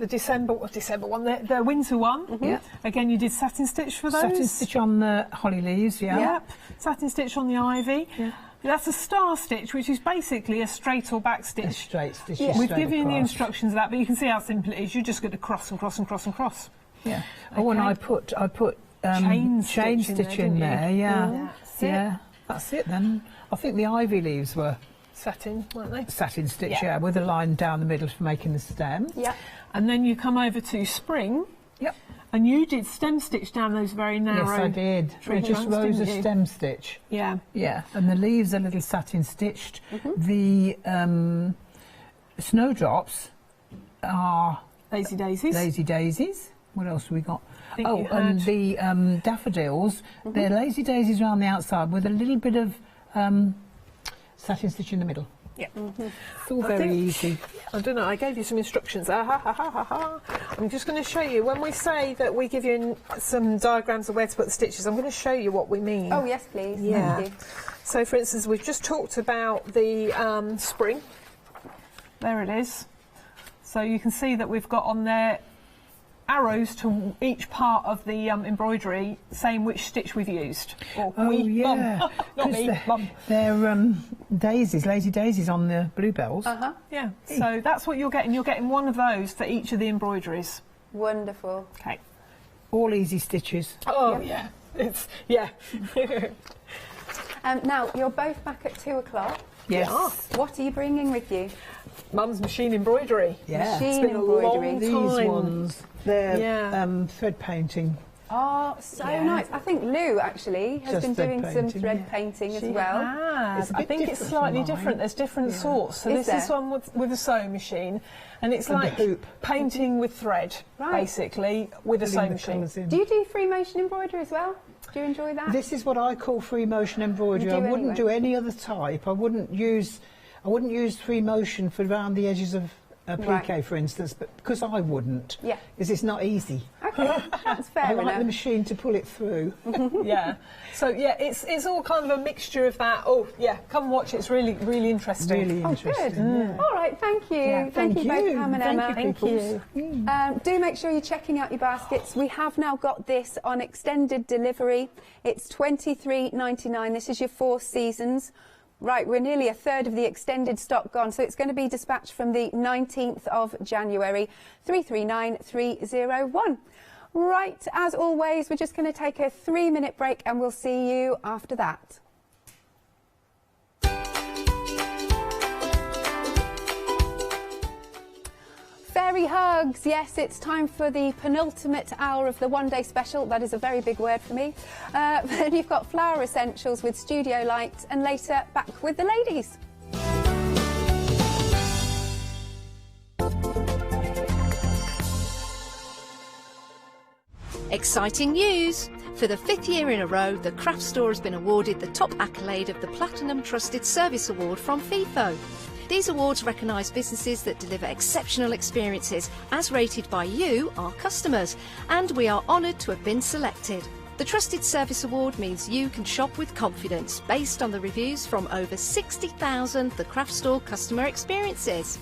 December one, the winter one. Yeah. Again, you did satin stitch for those. Satin stitch on the holly leaves, yeah. Yep. Satin stitch on the ivy. Yeah. That's a star stitch, which is basically a straight or back stitch. A straight stitch. We've straight given you the across. instructions of that, but you can see how simple it is. You just got to cross and cross and cross and cross. Yeah. Oh, and I put Chain stitch in there. Yeah. That's it. Yeah. That's it then. I think the ivy leaves were Satin, weren't they? satin stitch, yeah, with a line down the middle for making the stem. Yeah. And then you come over to spring. Yep. And you did stem stitch down those very narrow. Yes, I did. tree Just trunks, rows of didn't you? stem stitch. Yeah. Yeah, and the leaves are little satin stitched. The snowdrops are Lazy daisies. lazy daisies. What else have we got? think Oh, you and had- the daffodils. They're lazy daisies around the outside with a little bit of satin stitch in the middle. Yeah. It's all I very think- easy. I don't know, I gave you some instructions. I'm just going to show you. When we say that we give you some diagrams of where to put the stitches, I'm going to show you what we mean. Oh, yes, please. Yeah. Thank you. So, for instance, we've just talked about the spring. There it is. So you can see that we've got on there arrows to each part of the embroidery saying which stitch we've used. Or Oh, we, yeah. Mum. Not 'Cause me, Mum. they're daisies, lazy daisies on the bluebells. Yeah, so that's what you're getting. You're getting one of those for each of the embroideries. Wonderful. Okay. All easy stitches. Oh, yeah. It's, yeah. Now, you're both back at 2 o'clock. Yes. What are you bringing with you? Mum's machine embroidery. Yeah. Machine It's been a embroidery. long These time. ones, they're Yeah. thread painting. Oh, so Yeah. nice. I think Lou actually has Just been thread doing some painting, thread yeah. painting as She well. has. It's a I bit think it's different slightly from mine. different. There's different sorts. So Is this is there? one with a sewing machine, and it's And a like hoop. painting with thread, Right. basically, with a Putting sewing the machine. colours in. Do you do free motion embroidery as well? Do you enjoy that? This is what I call free motion embroidery. You I do wouldn't anyway. do any other type. I wouldn't use free motion for around the edges of a plique, Right. for instance, but because I wouldn't. Yeah. Because it's not easy. Okay, that's fair I like enough. the machine to pull it through. Yeah. So yeah, it's all kind of a mixture of that. Oh yeah, come watch. It's really interesting. Really Oh, interesting. good. All right, thank you. Yeah, thank you both, Pam and Emma. Thank you. Do make sure you're checking out your baskets. We have now got this on extended delivery. It's $23.99. This is your 4 seasons. Right, we're nearly a third of the extended stock gone, so it's going to be dispatched from the 19th of January, 339301. Right, as always, we're just going to take a 3-minute break and we'll see you after that. Fairy hugs, yes, it's time for the penultimate hour of the one-day special. That is a very big word for me. Then you've got flower essentials with studio light, and later back with the ladies. Exciting news! For the 5th year in a row, the craft store has been awarded the top accolade of the Platinum Trusted Service Award from FIFO. These awards recognise businesses that deliver exceptional experiences as rated by you, our customers, and we are honoured to have been selected. The Trusted Service Award means you can shop with confidence based on the reviews from over 60,000 The Craft Store customer experiences.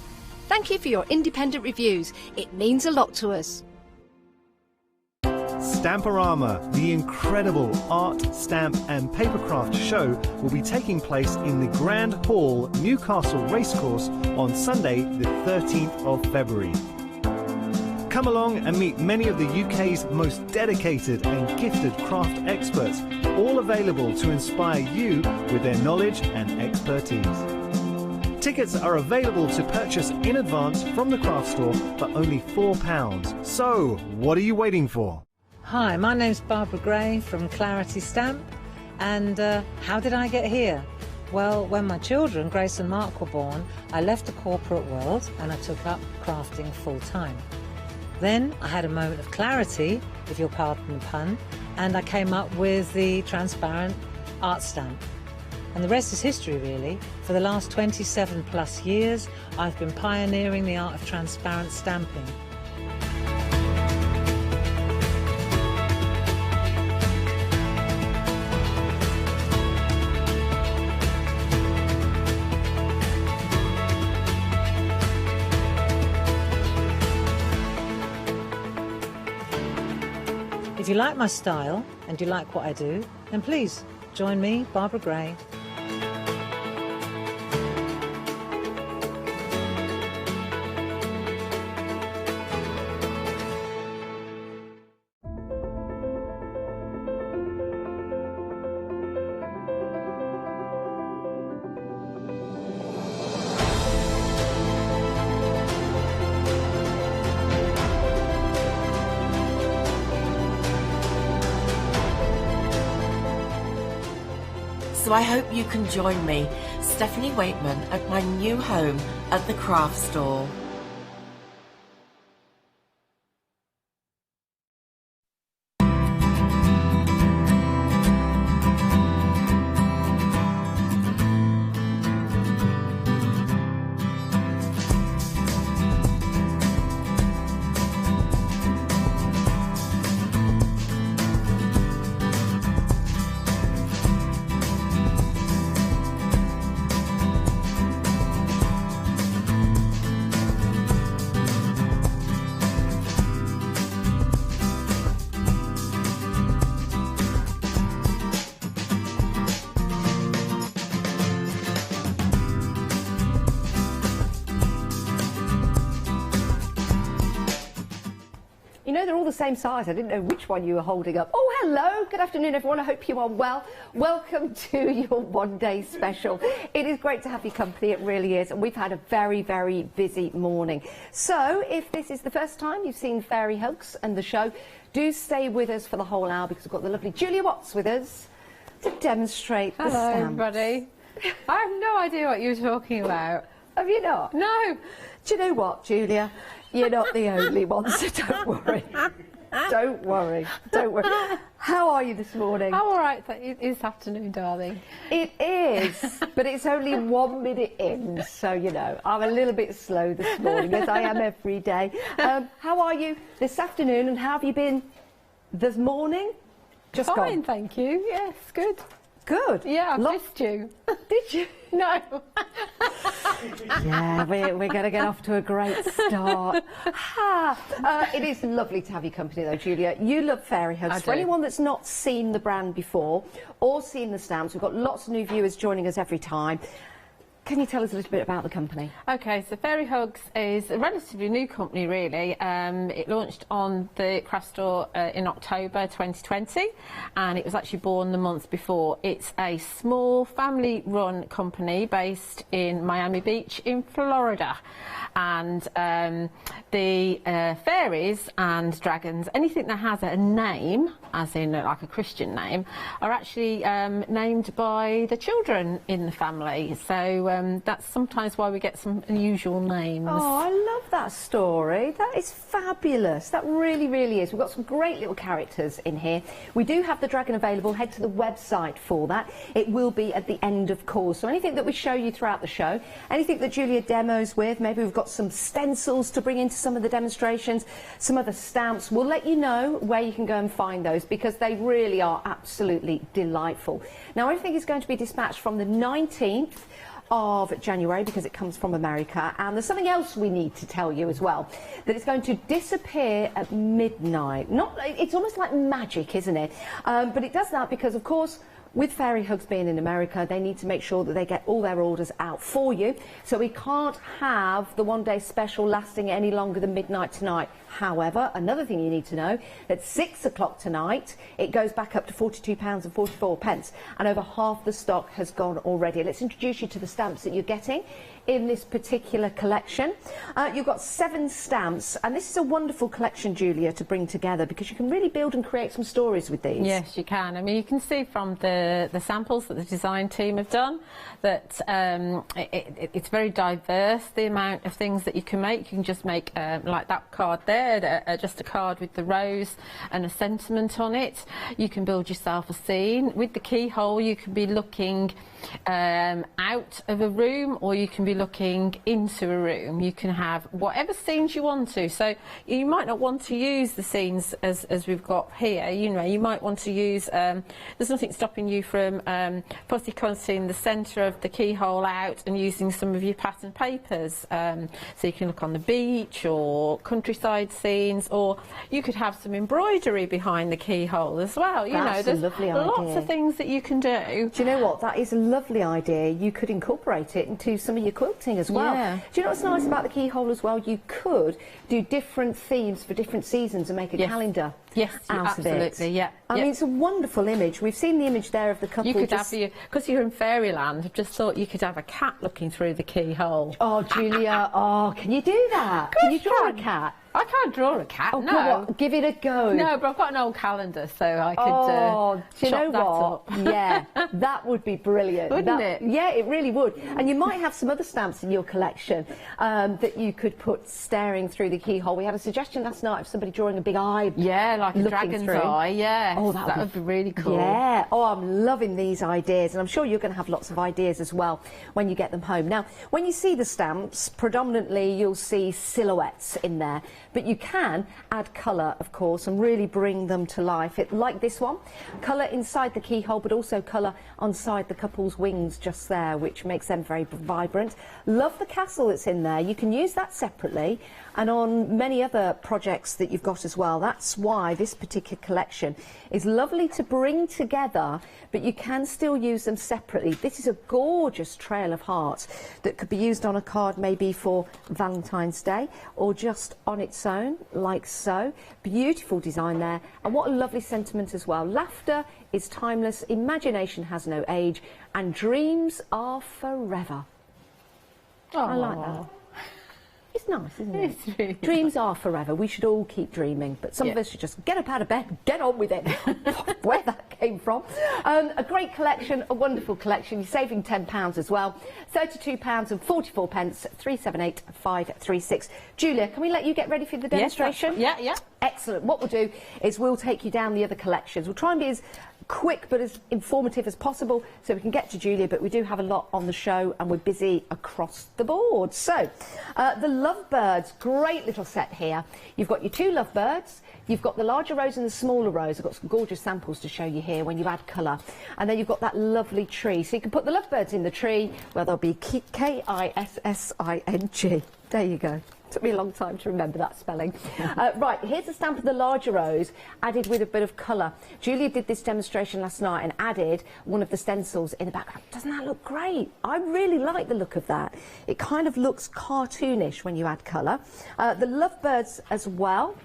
Thank you for your independent reviews. It means a lot to us. Stamporama, the incredible art, stamp and papercraft show, will be taking place in the Grand Hall, Newcastle Racecourse on Sunday the 13th of February. Come along and meet many of the UK's most dedicated and gifted craft experts, all available to inspire you with their knowledge and expertise. Tickets are available to purchase in advance from the craft store for only £4. So, what are you waiting for? Hi, my name's Barbara Gray from Clarity Stamp, and how did I get here? Well, when my children, Grace and Mark, were born, I left the corporate world and I took up crafting full-time. Then I had a moment of clarity, if you'll pardon the pun, and I came up with the transparent art stamp. And the rest is history, really. For the last 27 plus years, I've been pioneering the art of transparent stamping. If you like my style and you like what I do, then please join me, Barbara Gray. So I hope you can join me, Stephanie Waitman, at my new home at the craft store. You know, they're all the same size. I didn't know which one you were holding up. Oh, hello. Good afternoon, everyone. I hope you are well. Welcome to your one-day special. It is great to have your company. It really is. And we've had a very, very busy morning. So if this is the first time you've seen Fairy Hugs and the show, do stay with us for the whole hour because we've got the lovely Julia Watts with us to demonstrate the stamps. Everybody. I have no idea what you're talking about. Have you not? No. Do you know what, Julia? You're not the only one, so don't worry. Don't worry. Don't worry. How are you this morning? I'm all right this afternoon, darling. It is, but it's only 1 minute in, so, you know, I'm a little bit slow this morning, as I am every day. How are you this afternoon, and how have you been this morning? Just fine, thank you. Yes, good. Good. Yeah, I missed you. Did you? No. Yeah, we're going to get off to a great start. It is lovely to have your company though, Julia. You love Fairy Hugs. For anyone that's not seen the brand before or seen the stamps, we've got lots of new viewers joining us every time. Can you tell us a little bit about the company? Okay, so Fairy Hugs is a relatively new company, really. It launched on the craft store in October 2020, and it was actually born the month before. It's a small family-run company based in Miami Beach in Florida. And the fairies and dragons, anything that has a name, as in like a Christian name, are actually named by the children in the family. So that's sometimes why we get some unusual names. Oh, I love that story. That is fabulous. That really, really is. We've got some great little characters in here. We do have the dragon available. Head to the website for that. It will be at the end of course. So anything that we show you throughout the show, anything that Julia demos with, maybe we've got some stencils to bring into some of the demonstrations, some other stamps, we'll let you know where you can go and find those because they really are absolutely delightful. Now everything is going to be dispatched from the 19th of January because it comes from America, and there's something else we need to tell you as well, that it's going to disappear at midnight. It's almost like magic, isn't it? But it does that because of course with Fairy Hugs being in America, they need to make sure that they get all their orders out for you. So we can't have the one-day special lasting any longer than midnight tonight. However, another thing you need to know, at 6 o'clock tonight, it goes back up to £42.44, and over half the stock has gone already. Let's introduce you to the stamps that you're getting in this particular collection. You've got 7 stamps, and this is a wonderful collection, Julia, to bring together because you can really build and create some stories with these. Yes, you can. I mean, you can see from the samples that the design team have done that it's very diverse, the amount of things that you can make. You can just make, like that card there, just a card with the rose and a sentiment on it. You can build yourself a scene. With the keyhole, you can be looking out of a room, or you can be looking into a room. You can have whatever scenes you want to. So you might not want to use the scenes as we've got here. You know, you might want to use, there's nothing stopping you from pussycutting the centre of the keyhole out and using some of your pattern papers. So you can look on the beach or countryside scenes, or you could have some embroidery behind the keyhole as well. You know, there's lots of things that you can do. Do you know what? That is a lovely idea. You could incorporate it into some of your quilting as well. Yeah. Do you know what's nice about the keyhole as well? You could do different themes for different seasons and make a calendar out of it. Absolutely, yeah. I mean, it's a wonderful image. We've seen the image there of the couple. You could have because you're in fairyland, I've just thought you could have a cat looking through the keyhole. Oh, Julia, can you do that? Can you draw a cat? I can't draw a cat, no. no. Come on, give it a go. No, but I've got an old calendar, so I could do you know chop what? Yeah, that would be brilliant. Wouldn't it? Yeah, it really would. And you might have some other stamps in your collection that you could put staring through the keyhole. We had a suggestion last night of somebody drawing a big eye. Yeah, like a dragon's eye, yeah. Oh, that would be really cool. Yeah. Oh, I'm loving these ideas, and I'm sure you're going to have lots of ideas as well when you get them home. Now, when you see the stamps, predominantly you'll see silhouettes in there, but you can add colour, of course, and really bring them to life. Like this one, colour inside the keyhole, but also colour inside the couple's wings just there, which makes them very vibrant. Love the castle that's in there. You can use that separately and on many other projects that you've got as well. That's why this particular collection is lovely to bring together, but you can still use them separately. This is a gorgeous trail of hearts that could be used on a card maybe for Valentine's Day or just on its own, like so. Beautiful design there, and what a lovely sentiment as well. Laughter is timeless, imagination has no age, and dreams are forever. I like that. It's nice, isn't it? It's really Dreams are forever. We should all keep dreaming, but some of us should just get up out of bed, get on with it. Where that came from. A great collection, a wonderful collection. You're saving £10 as well. £32.44, 378536. Julia, can we let you get ready for the demonstration? Yes, yeah. Excellent. What we'll do is we'll take you down the other collections. We'll try and be as quick but as informative as possible so we can get to Julia, but we do have a lot on the show and we're busy across the board. So, the lovebirds, great little set here. You've got your 2 lovebirds, you've got the larger rose and the smaller rose. I've got some gorgeous samples to show you here when you add colour. And then you've got that lovely tree. So you can put the lovebirds in the tree where there'll be Kissing. There you go. Took me a long time to remember that spelling. Right, here's a stamp of the larger rose, added with a bit of colour. Julia did this demonstration last night and added one of the stencils in the background. Doesn't that look great? I really like the look of that. It kind of looks cartoonish when you add colour. The lovebirds as well.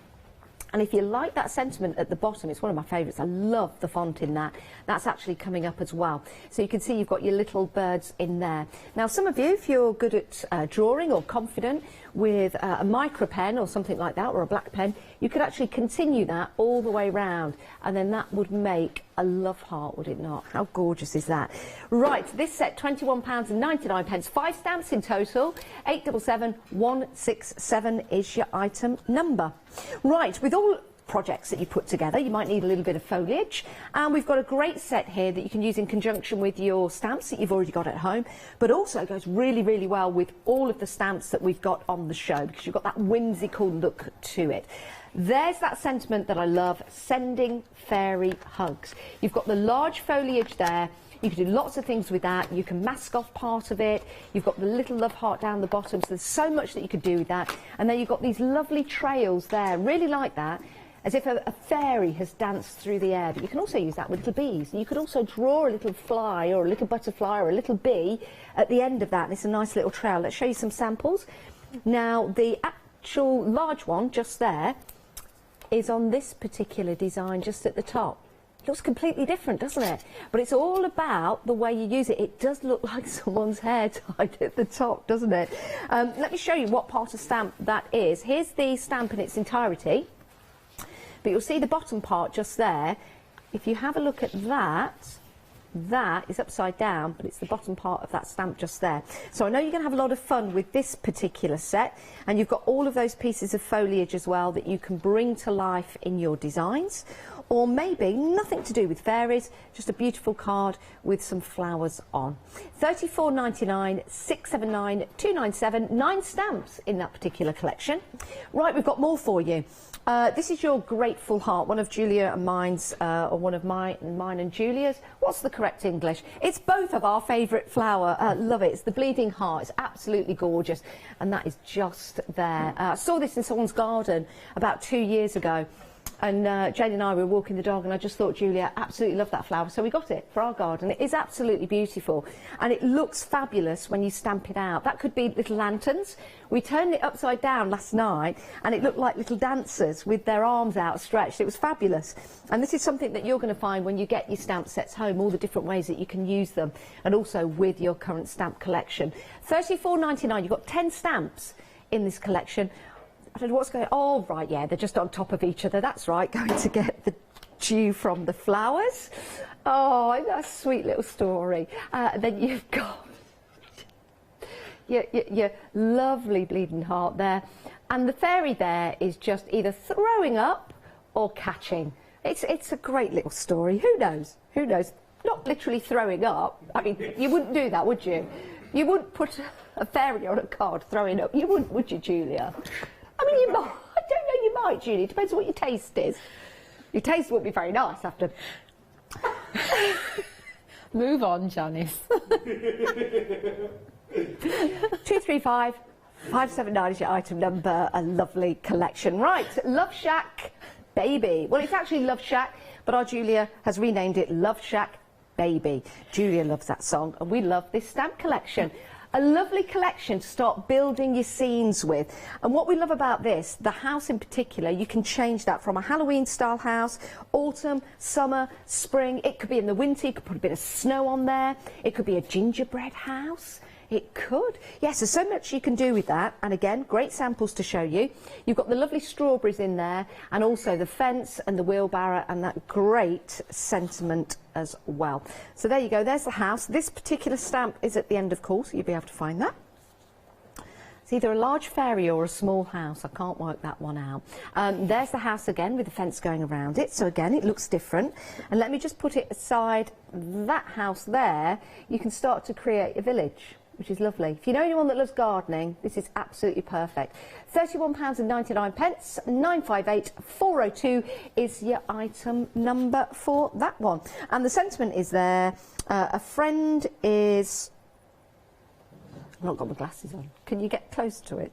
And if you like that sentiment at the bottom, it's one of my favourites. I love the font in that. That's actually coming up as well. So you can see you've got your little birds in there. Now, some of you, if you're good at drawing or confident with a micro pen or something like that, or a black pen, you could actually continue that all the way round. And then that would make a love heart, would it not? How gorgeous is that? Right, this set, £21.99. 5 stamps in total. 877167 is your item number. Right, with all projects that you put together, you might need a little bit of foliage, and we've got a great set here that you can use in conjunction with your stamps that you've already got at home, but also goes really, really well with all of the stamps that we've got on the show, because you've got that whimsical look to it. There's that sentiment that I love, sending fairy hugs. You've got the large foliage there. You can do lots of things with that. You can mask off part of it. You've got the little love heart down the bottom, so there's so much that you could do with that. And then you've got these lovely trails there, really like that, as if a fairy has danced through the air. But you can also use that with little bees. You could also draw a little fly or a little butterfly or a little bee at the end of that, and it's a nice little trail. Let's show you some samples. Now, the actual large one just there is on this particular design just at the top. It looks completely different, doesn't it? But it's all about the way you use it. It does look like someone's hair tied at the top, doesn't it? Let me show you what part of stamp that is. Here's the stamp in its entirety, but you'll see the bottom part just there. If you have a look at that, that is upside down, but it's the bottom part of that stamp just there. So I know you're going to have a lot of fun with this particular set, and you've got all of those pieces of foliage as well that you can bring to life in your designs, or maybe nothing to do with fairies, just a beautiful card with some flowers on. £34.99, 679 297, 9 stamps in that particular collection. Right, we've got more for you. This is your Grateful Heart, one of Julia and mine's, or one of mine and Julia's. What's the correct English? It's both of our favourite flower. Love it. It's the Bleeding Heart. It's absolutely gorgeous, and that is just there. I saw this in someone's garden about 2 years ago. And Jane and I were walking the dog, and I just thought Julia absolutely loved that flower, so we got it for our garden. It is absolutely beautiful, and it looks fabulous when you stamp it out. That could be little lanterns. We turned it upside down last night, and it looked like little dancers with their arms outstretched. It was fabulous. And this is something that you're going to find when you get your stamp sets home, all the different ways that you can use them, and also with your current stamp collection. £34.99. You've got 10 stamps in this collection. I don't know what's going on. Oh, right, yeah, they're just on top of each other. That's right, going to get the dew from the flowers. Oh, that's a sweet little story. Then you've got your lovely Bleeding Heart there. And the fairy there is just either throwing up or catching. It's a great little story. Who knows? Who knows? Not literally throwing up. I mean, you wouldn't do that, would you? You wouldn't put a fairy on a card throwing up. You wouldn't, would you, Julia? I mean, you might. I don't know, you might, Julie. Depends on what your taste is. Your taste won't be very nice after... Move on, Janice. 235 579 is your item number. A lovely collection. Right, Love Shack Baby. Well, it's actually Love Shack, but our Julia has renamed it Love Shack Baby. Julia loves that song, and we love this stamp collection. A lovely collection to start building your scenes with. And what we love about this, the house in particular, you can change that from a Halloween style house, autumn, summer, spring. It could be in the winter, you could put a bit of snow on there. It could be a gingerbread house. It could. Yes, there's so much you can do with that. And again, great samples to show you. You've got the lovely strawberries in there, and also the fence and the wheelbarrow, and that great sentiment as well. So there you go, there's the house. This particular stamp is at the end, of course, you'll be able to find that. It's either a large fairy or a small house. I can't work that one out. There's the house again with the fence going around it. So again, it looks different. And let me just put it aside that house there. You can start to create a village, which is lovely. If you know anyone that loves gardening, this is absolutely perfect. £31.99, 958 402 is your item number for that one. And the sentiment is there. A friend is... I've not got my glasses on. Can you get close to it?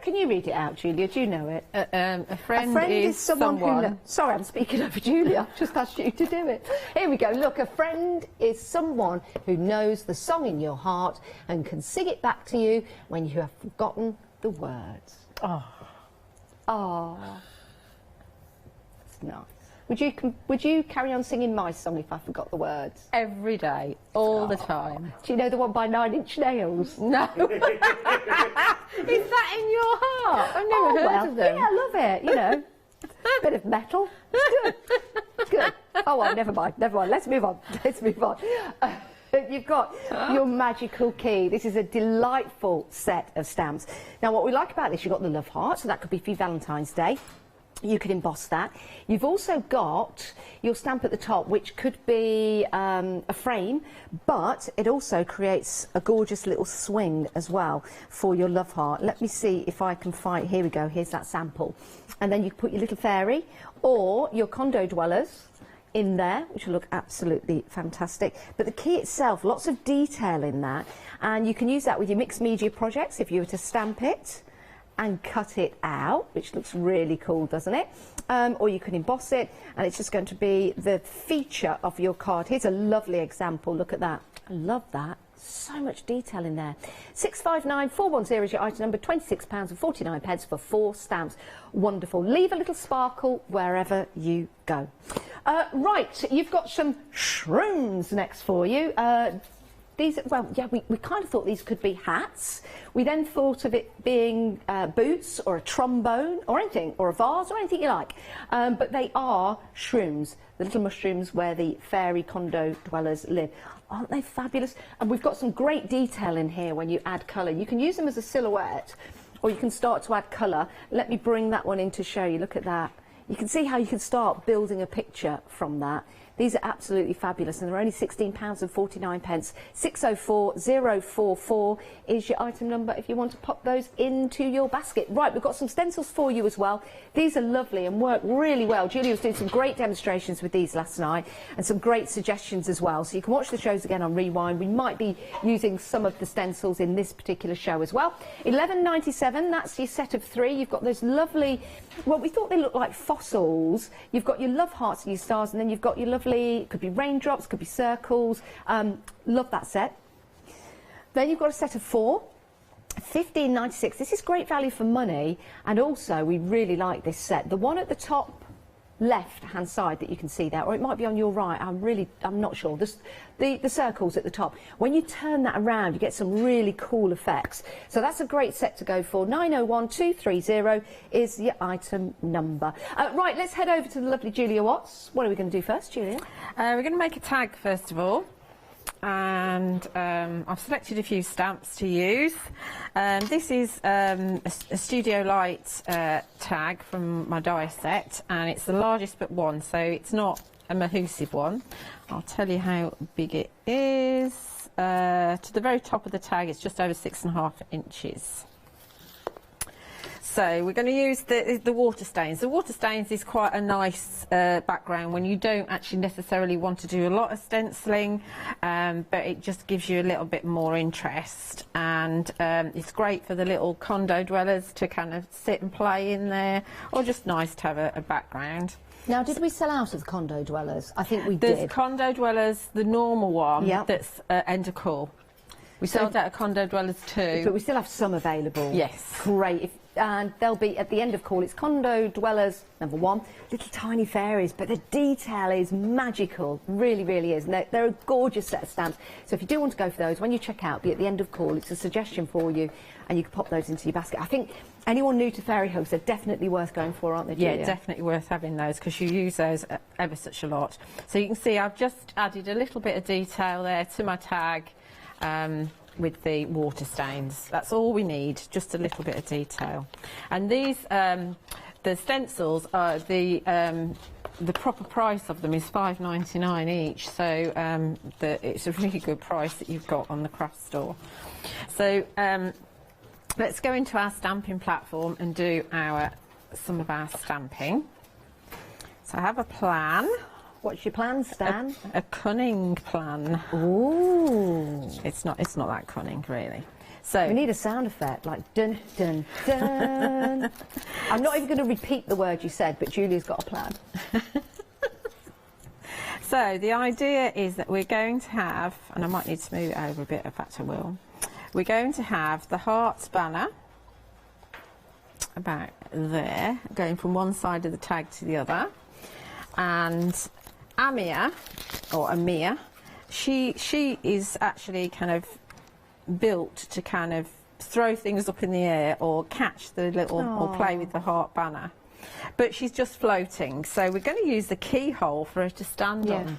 Can you read it out, Julia? Do you know it? A friend is someone someone. who... Sorry, I'm speaking over Julia. I've just asked you to do it. Here we go. Look, a friend is someone who knows the song in your heart and can sing it back to you when you have forgotten the words. Oh. Oh. That's nice. Would you carry on singing my song if I forgot the words? Every day, all the time. Do you know the one by 9 Inch Nails? No. Is that in your heart? I've never heard of them. Yeah, I love it, you know. Bit of metal. It's good. It's good. Oh, well, never mind. Let's move on. You've got your magical key. This is a delightful set of stamps. Now, what we like about this, you've got the love heart, so that could be for Valentine's Day. You could emboss that. You've also got your stamp at the top, which could be a frame, but it also creates a gorgeous little swing as well for your love heart. Let me see if I can find... Here we go. Here's that sample. And then you can put your little fairy or your condo dwellers in there, which will look absolutely fantastic. But the key itself, lots of detail in that, and you can use that with your mixed media projects if you were to stamp it and cut it out, which looks really cool, doesn't it? Or you can emboss it, and it's just going to be the feature of your card. Here's a lovely example. Look at that. I love that. So much detail in there. 659410 is your item number, £26.49 for 4 stamps. Wonderful. Leave a little sparkle wherever you go. Right, you've got some shrooms next for you. These, well, yeah, we kind of thought these could be hats. We then thought of it being boots or a trombone or anything, or a vase or anything you like. But they are shrooms, the little mushrooms where the fairy condo dwellers live. Aren't they fabulous? And we've got some great detail in here when you add colour. You can use them as a silhouette, or you can start to add colour. Let me bring that one in to show you. Look at that. You can see how you can start building a picture from that. These are absolutely fabulous, and they're only £16.49. 604044 is your item number if you want to pop those into your basket. Right, we've got some stencils for you as well. These are lovely and work really well. Julia was doing some great demonstrations with these last night and some great suggestions as well. So you can watch the shows again on Rewind. We might be using some of the stencils in this particular show as well. £11.97, that's your set of 3. You've got those lovely, well, we thought they looked like fossils. You've got your love hearts and your stars, and then you've got your lovely, it could be raindrops, could be circles. Love that set. Then you've got a set of 4, £15.96. This is great value for money, and also we really like this set. The one at the top left hand side that you can see there, or it might be on your right, I'm not sure. The circles at the top, when you turn that around you get some really cool effects. So that's a great set to go for. 901230 is your item number. Right, let's head over to the lovely Julia Watts. What are we going to do first, Julia? We're going to make a tag first of all, and I've selected a few stamps to use. This is a Studio Light tag from my die set, and it's the largest but one, so it's not a mahoosive one. I'll tell you how big it is. To the very top of the tag, it's just over 6.5 inches. So we're going to use the water stains. The water stains is quite a nice background when you don't actually necessarily want to do a lot of stenciling, but it just gives you a little bit more interest, and it's great for the little condo dwellers to kind of sit and play in there, or just nice to have a background. Now, did we sell out of condo dwellers? I think we There's did. Condo dwellers, the normal one, yep. That's end of call. We sold out of condo dwellers too. But we still have some available. Yes. Great. And they'll be at the end of call. It's condo dwellers, number 1. Little tiny fairies, but the detail is magical. Really, really is. And they're a gorgeous set of stamps. So if you do want to go for those, when you check out, be at the end of call. It's a suggestion for you, and you can pop those into your basket. I think anyone new to fairy hooks are definitely worth going for, aren't they, Julia? Yeah, definitely worth having those, because you use those ever such a lot. So you can see I've just added a little bit of detail there to my tag. with the water stains. That's all we need, just a little bit of detail. And these, the stencils are the proper price of them is $5.99 each, so it's a really good price that you've got on the craft store. So let's go into our stamping platform and do some of our stamping. So I have a plan. What's your plan, Stan? A cunning plan. Ooh. It's not that cunning, really. So we need a sound effect, like dun dun dun. I'm not even going to repeat the word you said, but Julia's got a plan. So the idea is that we're going to have, and I might need to move it over a bit, in fact I will. We're going to have the hearts banner about there, going from one side of the tag to the other, and Amia, or Amia, she is actually kind of built to kind of throw things up in the air or catch the little, or play with the heart banner. But she's just floating, so we're going to use the keyhole for her to stand on.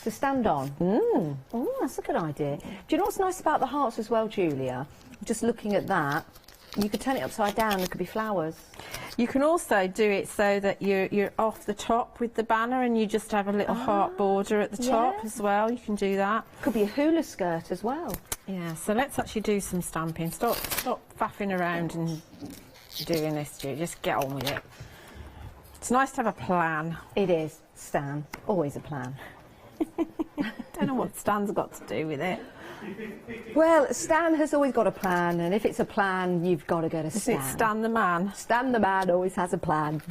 To stand on? Oh, that's a good idea. Do you know what's nice about the hearts as well, Julia? Just looking at that, you could turn it upside down, there could be flowers. You can also do it so that you're off the top with the banner and you just have a little heart border at the top as well. You can do that. Could be a hula skirt as well. Yeah, so let's actually do some stamping. Stop faffing around and doing this, Julie. Just get on with it. It's nice to have a plan. It is, Stan. Always a plan. Don't know what Stan's got to do with it. Well, Stan has always got a plan, and if it's a plan, you've got to go to Stan. Is it Stan the man? Stan the man always has a plan.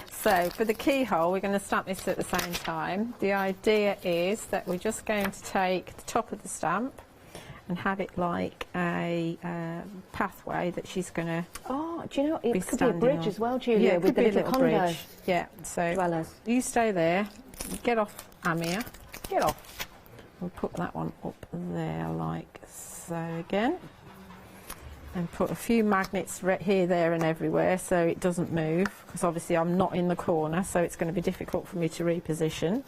So, for the keyhole, we're going to stamp this at the same time. The idea is that we're just going to take the top of the stamp and have it like a pathway that she's going to do you know, it could be a bridge as well, Julia, with the little Condo. Bridge. Yeah, so dwellers. You stay there, get off, Amia, get off. We'll put that one up there like so again. And put a few magnets here, there and everywhere so it doesn't move, because obviously I'm not in the corner, so it's going to be difficult for me to reposition.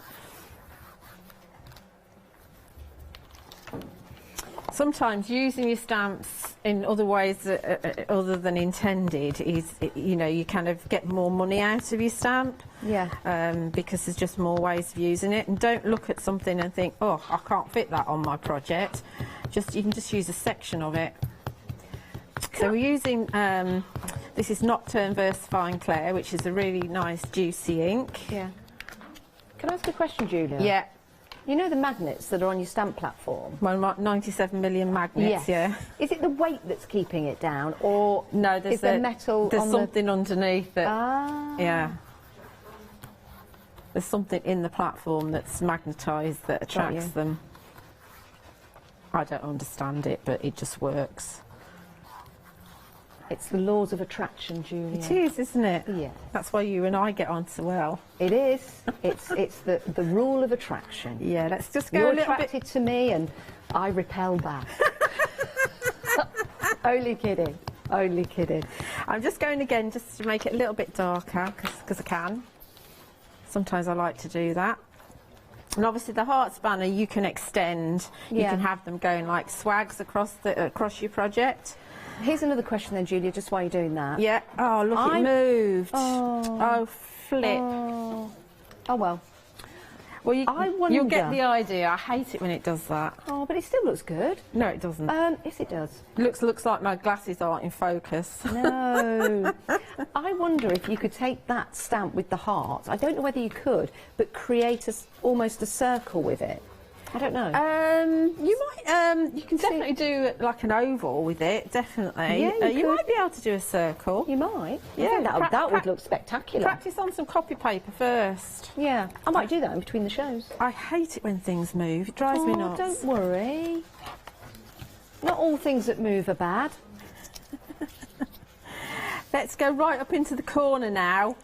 Sometimes using your stamps in other ways other than intended is, you know, you kind of get more money out of your stamp. Yeah. Because there's just more ways of using it. And don't look at something and think, oh, I can't fit that on my project. You can just use a section of it. So we're using, this is Nocturne Versifying Clair, which is a really nice juicy ink. Yeah. Can I ask a question, Julia? Yeah. You know the magnets that are on your stamp platform? Well, 97 million magnets, yeah. Is it the weight that's keeping it down, or no, is there metal there's on something underneath that... Ah. Yeah. There's something in the platform that's magnetised that attracts them. I don't understand it, but it just works. It's the laws of attraction, Julia. It is, isn't it? Yeah. That's why you and I get on so well. It is. It's the rule of attraction. Yeah, let's just go You're a little attracted to me and I repel back. Only kidding. Only kidding. I'm just going again just to make it a little bit darker, because I can. Sometimes I like to do that. And obviously the hearts banner you can extend. You can have them going like swags across your project. Here's another question then, Julia, just while you're doing that. Yeah. Oh, look, it moved. Oh, flip. Oh, well. Well, you'll get the idea. I hate it when it does that. Oh, but it still looks good. No, it doesn't. Yes, it does. Looks like my glasses aren't in focus. No. I wonder if you could take that stamp with the heart. I don't know whether you could, but create almost a circle with it. I don't know. You might. You can definitely do like an oval with it. Definitely. Yeah, you might be able to do a circle. You might. Yeah, that would look spectacular. Practice on some copy paper first. Yeah, I might do that in between the shows. I hate it when things move. It drives me nuts. Don't worry. Not all things that move are bad. Let's go right up into the corner now.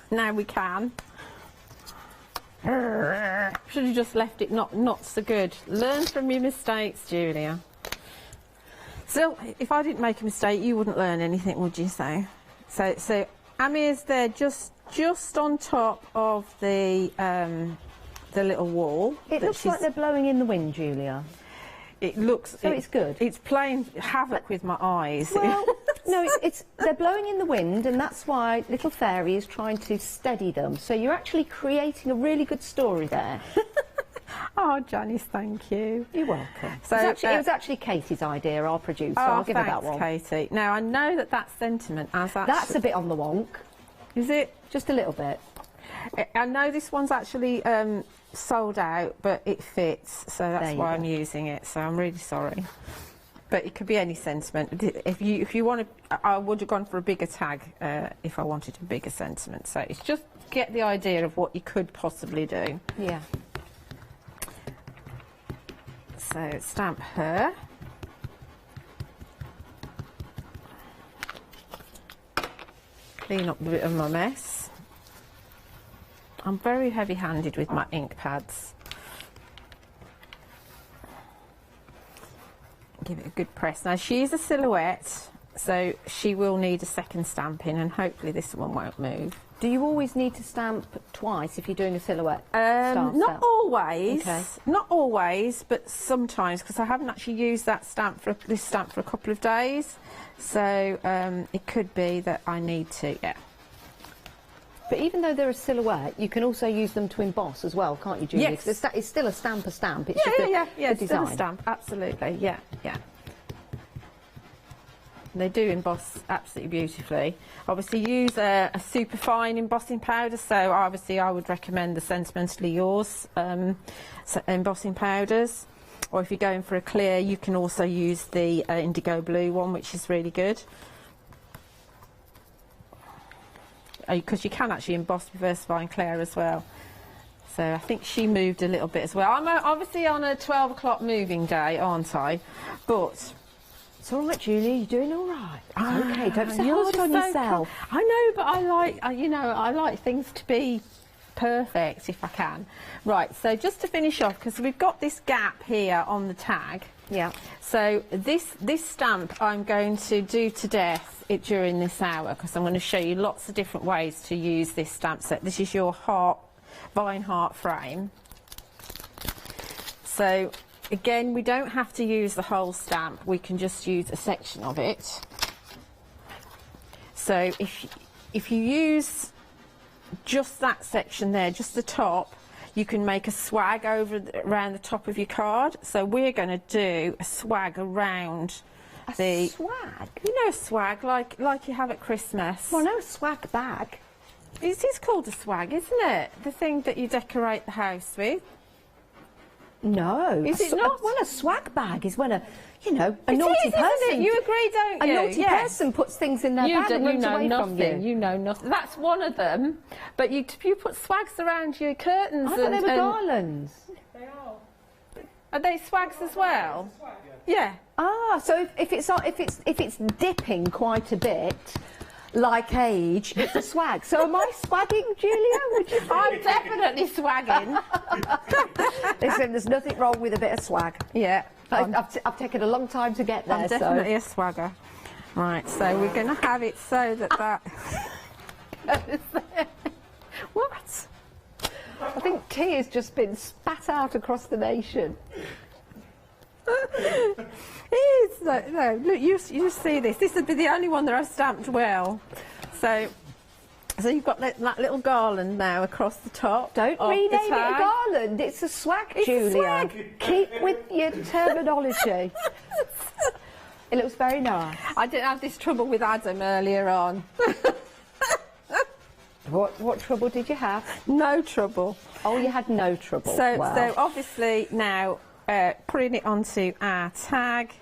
Now we can. Should have just left it not so good. Learn from your mistakes, Julia. So, if I didn't make a mistake, you wouldn't learn anything, would you? So Amia's there just on top of the little wall. It looks like they're blowing in the wind, Julia. it looks... So it's good? It's playing havoc with my eyes. Well, no, they're blowing in the wind, and that's why Little Fairy is trying to steady them. So you're actually creating a really good story there. Oh, Janice, thank you. You're welcome. So, it was actually Katie's idea, our producer. I'll give her that one. Katie. Now, I know that sentiment as actually... That's a bit on the wonk. Is it? Just a little bit. I know this one's actually sold out, but it fits, so that's why I'm using it, so I'm really sorry. But it could be any sentiment. If you want to... I would have gone for a bigger tag if I wanted a bigger sentiment. So it's just get the idea of what you could possibly do. Yeah. So stamp her. Clean up a bit of my mess. I'm very heavy-handed with my ink pads. Give it a good press. Now she's a silhouette, so she will need a second stamping, and hopefully this one won't move. Do you always need to stamp twice if you're doing a silhouette? Not always. Okay. Not always, but sometimes, because I haven't actually used this stamp for a couple of days, so it could be that I need to. Yeah. But even though they're a silhouette, you can also use them to emboss as well, can't you, Julie? Yes. It's still a stamp. It's Yeah, just it's still a stamp. Absolutely. Yeah. They do emboss absolutely beautifully. Obviously use a super fine embossing powder, so obviously I would recommend the Sentimentally Yours embossing powders, or if you're going for a clear you can also use the indigo blue one, which is really good, because you can actually emboss with Versafine Claire as well. So I think she moved a little bit as well. I'm obviously on a 12 o'clock moving day, aren't I? But it's all right, Julie. You're doing all right. It's okay. Don't say hard on yourself. I know, but I like things to be perfect if I can. Right. So just to finish off, because we've got this gap here on the tag. Yeah. So this stamp I'm going to do to death during this hour, because I'm going to show you lots of different ways to use this stamp set. This is your vine heart frame. So again, we don't have to use the whole stamp, we can just use a section of it. So if you use just that section there, just the top, you can make a swag around the top of your card. So we're going to do a swag around the swag. You know, a swag like you have at Christmas. Well, no, a swag bag. It is called a swag, isn't it? The thing that you decorate the house with. No. Is it not? Well, a swag bag is when a naughty is, person. Isn't it? You agree, don't you? A naughty person puts things in their bag and runs away from you. You know nothing. That's one of them. But you put swags around your curtains. I thought they were garlands. They are. Are they swags as well? Yeah. Ah, so if it's dipping quite a bit, like age, it's a swag. So am I swagging, Julia? Would you say? I'm definitely swagging. Listen, there's nothing wrong with a bit of swag. Yeah. I've taken a long time to get there. I'm definitely a swagger. Right, so we're going to have it so that What? I think tea has just been spat out across the nation. It is. No, look, you see this. This would be the only one that I've stamped well. So you've got that little garland now across the top. Don't rename it a garland. It's a swag, Julia. Swag. Keep with your terminology. It looks very nice. I didn't have this trouble with Adam earlier on. What trouble did you have? No trouble. Oh, you had no trouble. So obviously now putting it onto our tag,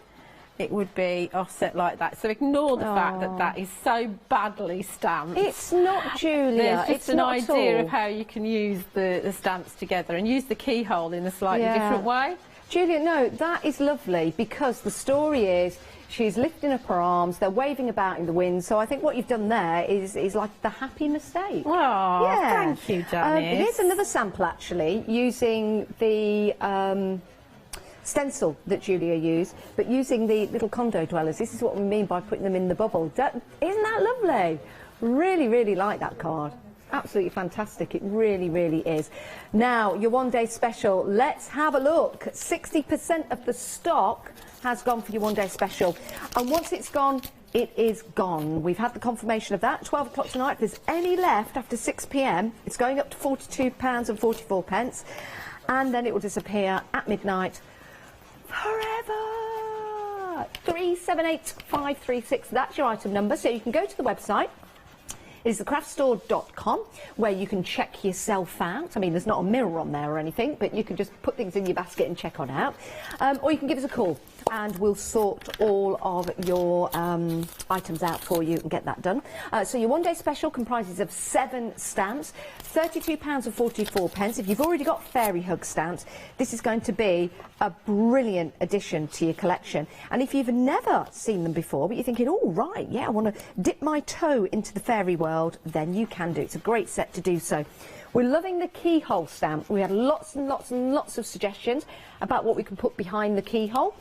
it would be offset like that. So ignore the fact that that is so badly stamped. It's not, Julia. There's just an idea of how you can use the stamps together and use the keyhole in a slightly different way. Julia, no, that is lovely, because the story is she's lifting up her arms, they're waving about in the wind, so I think what you've done there is like the happy mistake. Oh, yeah. Thank you, Janice. Here's another sample, actually, using the stencil that Julia used, but using the little condo dwellers. This is what we mean by putting them in the bubble. Isn't that lovely? Really, really like that card. Absolutely fantastic. It really, really is. Now, your one-day special. Let's have a look. 60% of the stock has gone for your one-day special. And once it's gone, it is gone. We've had the confirmation of that. 12 o'clock tonight. If there's any left after 6 p.m, it's going up to £42.44. And then it will disappear at midnight forever. 378536. That's your item number. So you can go to the website. It's thecraftstore.com, where you can check yourself out. I mean, there's not a mirror on there or anything, but you can just put things in your basket and check on out. Or you can give us a call and we'll sort all of your items out for you and get that done. So your one-day special comprises of 7 stamps, £32.44. If you've already got Fairy Hug stamps, this is going to be a brilliant addition to your collection. And if you've never seen them before, but you're thinking, oh, right, yeah, I want to dip my toe into the fairy world, then you can do it. It's a great set to do so. We're loving the Keyhole stamp. We had lots and lots and lots of suggestions about what we can put behind the keyhole.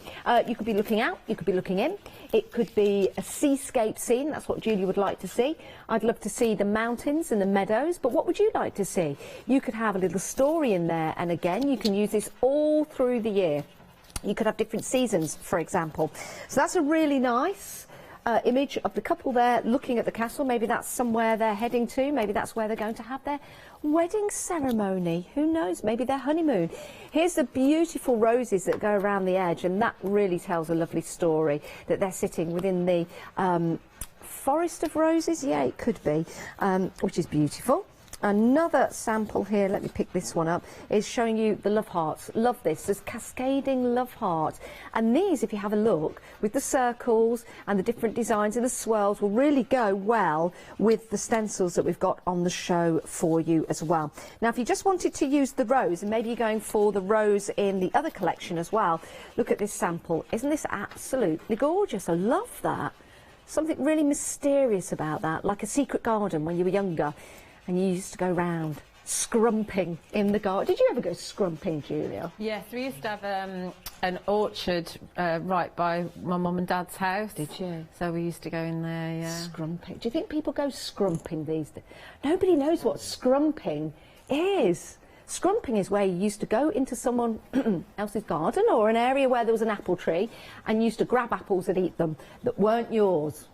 You could be looking out, you could be looking in. It could be a seascape scene. That's what Julie would like to see. I'd love to see the mountains and the meadows, but what would you like to see? You could have a little story in there, and again, you can use this all through the year. You could have different seasons, for example. So that's a really nice image of the couple there looking at the castle. Maybe that's somewhere they're heading to. Maybe that's where they're going to have their wedding ceremony. Who knows? Maybe their honeymoon. Here's the beautiful roses that go around the edge, and that really tells a lovely story, that they're sitting within the forest of roses. Yeah, it could be, which is beautiful. Another sample here, let me pick this one up, is showing you the love hearts. Love this. There's cascading love hearts. And these, if you have a look, with the circles and the different designs and the swirls, will really go well with the stencils that we've got on the show for you as well. Now, if you just wanted to use the rose, and maybe you're going for the rose in the other collection as well, look at this sample. Isn't this absolutely gorgeous? I love that. Something really mysterious about that, like a secret garden when you were younger. And you used to go round scrumping in the garden. Did you ever go scrumping, Julia? Yes, we used to have an orchard right by my mum and dad's house. Did you? So we used to go in there, yeah. Scrumping. Do you think people go scrumping these days? Nobody knows what scrumping is. Scrumping is where you used to go into someone else's garden or an area where there was an apple tree and you used to grab apples and eat them that weren't yours.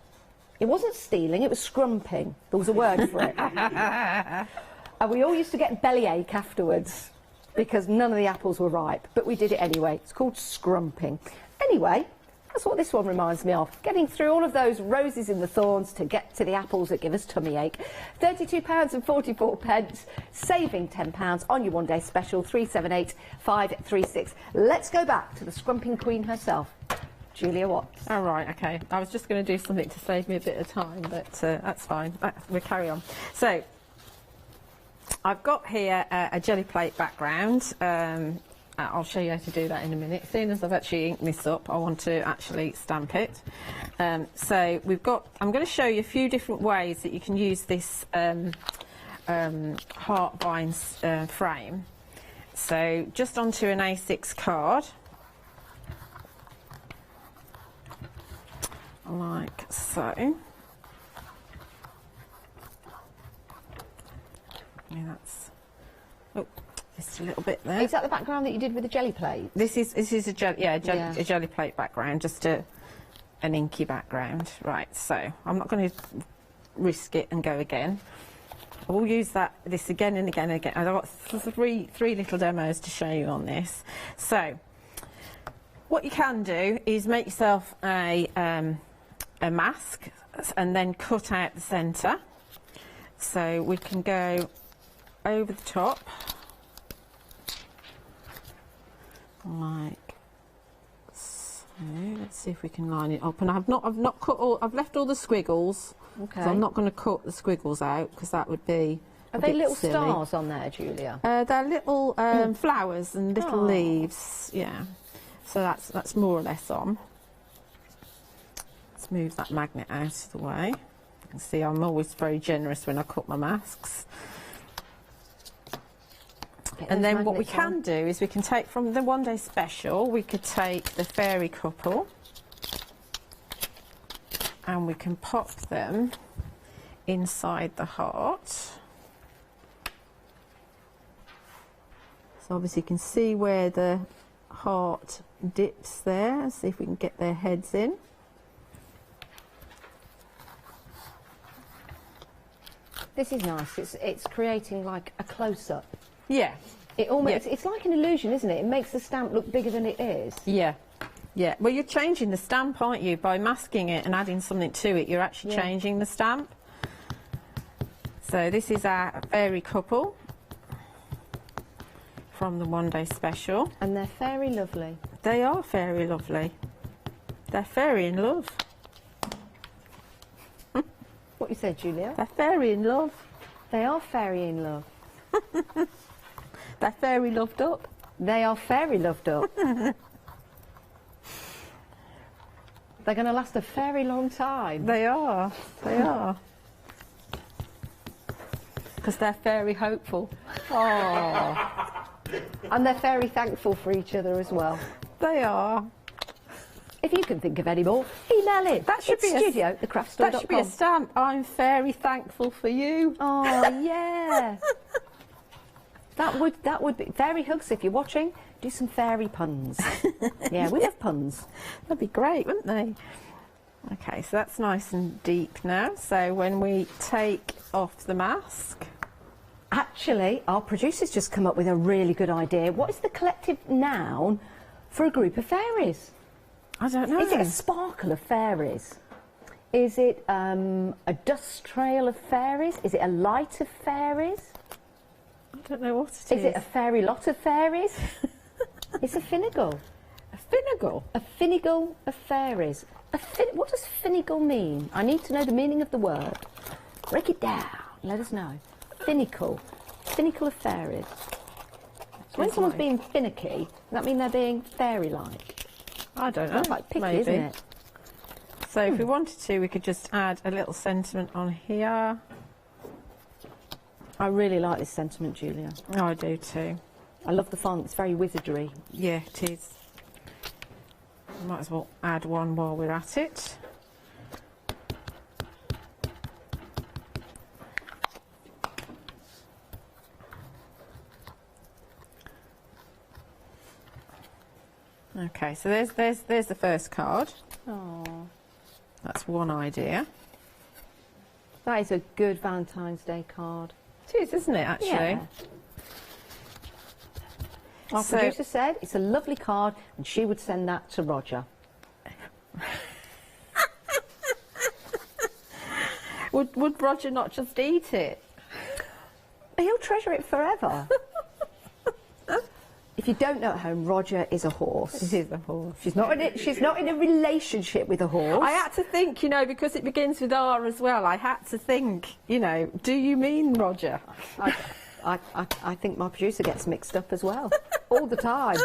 It wasn't stealing, it was scrumping. There was a word for it. And we all used to get bellyache afterwards because none of the apples were ripe, but we did it anyway. It's called scrumping. Anyway, that's what this one reminds me of. Getting through all of those roses in the thorns to get to the apples that give us tummy ache. £32.44, saving £10 on your one-day special, 378536. Let's go back to the scrumping queen herself. Julia Watts. Oh, right, OK. I was just going to do something to save me a bit of time, but that's fine. We'll carry on. So, I've got here a jelly plate background. I'll show you how to do that in a minute. As soon as I've actually inked this up, I want to actually stamp it. So, we've got... I'm going to show you a few different ways that you can use this heart vines frame. So, just onto an A6 card. Like so. Yeah, that's just a little bit there. Is that the background that you did with the jelly plate? This is a jelly plate background, just an inky background. Right, so I'm not going to risk it and go again. I will use this again and again and again. I've got three little demos to show you on this. So what you can do is make yourself a mask and then cut out the centre. So we can go over the top like so. Let's see if we can line it up. And I've not cut all. I've left all the squiggles. Okay. So I'm not going to cut the squiggles out because that would be. Are they little silly stars on there, Julia? They're little flowers and little leaves. Yeah. So that's more or less on. Let's move that magnet out of the way. You can see I'm always very generous when I cut my masks. And then what we can do is we can take from the one-day special, we could take the fairy couple and we can pop them inside the heart. So obviously you can see where the heart dips there. See if we can get their heads in. This is nice. It's creating like a close-up. Yeah. It almost it's like an illusion, isn't it? It makes the stamp look bigger than it is. Yeah. Yeah. Well, you're changing the stamp, aren't you? By masking it and adding something to it, you're actually changing the stamp. So this is our fairy couple from the One Day Special. And they're fairy lovely. They are fairy lovely. They're fairy in love. What you said, Julia? They're fairy in love. They are fairy in love. They're fairy loved up. They are fairy loved up. They're going to last a very long time. They are. They are. Because they're fairy hopeful. Oh. And they're very thankful for each other as well. They are. If you can think of any more, email it. That should be studio@thecraftstore.com. That should be a stamp. I'm very thankful for you. Oh yeah. That would be fairy hugs. If you're watching, do some fairy puns. Yeah, we love puns. That'd be great, wouldn't they? Okay, so that's nice and deep now. So when we take off the mask. Actually, our producer's just come up with a really good idea. What is the collective noun for a group of fairies? I don't know. Is it a sparkle of fairies? Is it a dust trail of fairies? Is it a light of fairies? I don't know what it is. Is it a fairy lot of fairies? It's a finigal. A finigal? A finigal of fairies. What does finigal mean? I need to know the meaning of the word. Break it down. Let us know. Finical. Finical of fairies. So when someone's being finicky, does that mean they're being fairy-like? I don't know. That's like picky, maybe. isn't it? So if we wanted to, we could just add a little sentiment on here. I really like this sentiment, Julia. Oh, I do too. I love the font. It's very wizardry. Yeah, it is. Might as well add one while we're at it. Okay, so there's the first card. Oh, that's one idea. That is a good Valentine's Day card. It is, isn't it, actually? Yeah. Our producer said it's a lovely card and she would send that to Roger. Would Roger not just eat it? He'll treasure it forever. If you don't know at home, Roger is a horse. He is a horse. She's not in a relationship with a horse. I had to think, you know, because it begins with R as well. I had to think, you know, do you mean Roger? I think my producer gets mixed up as well, all the time.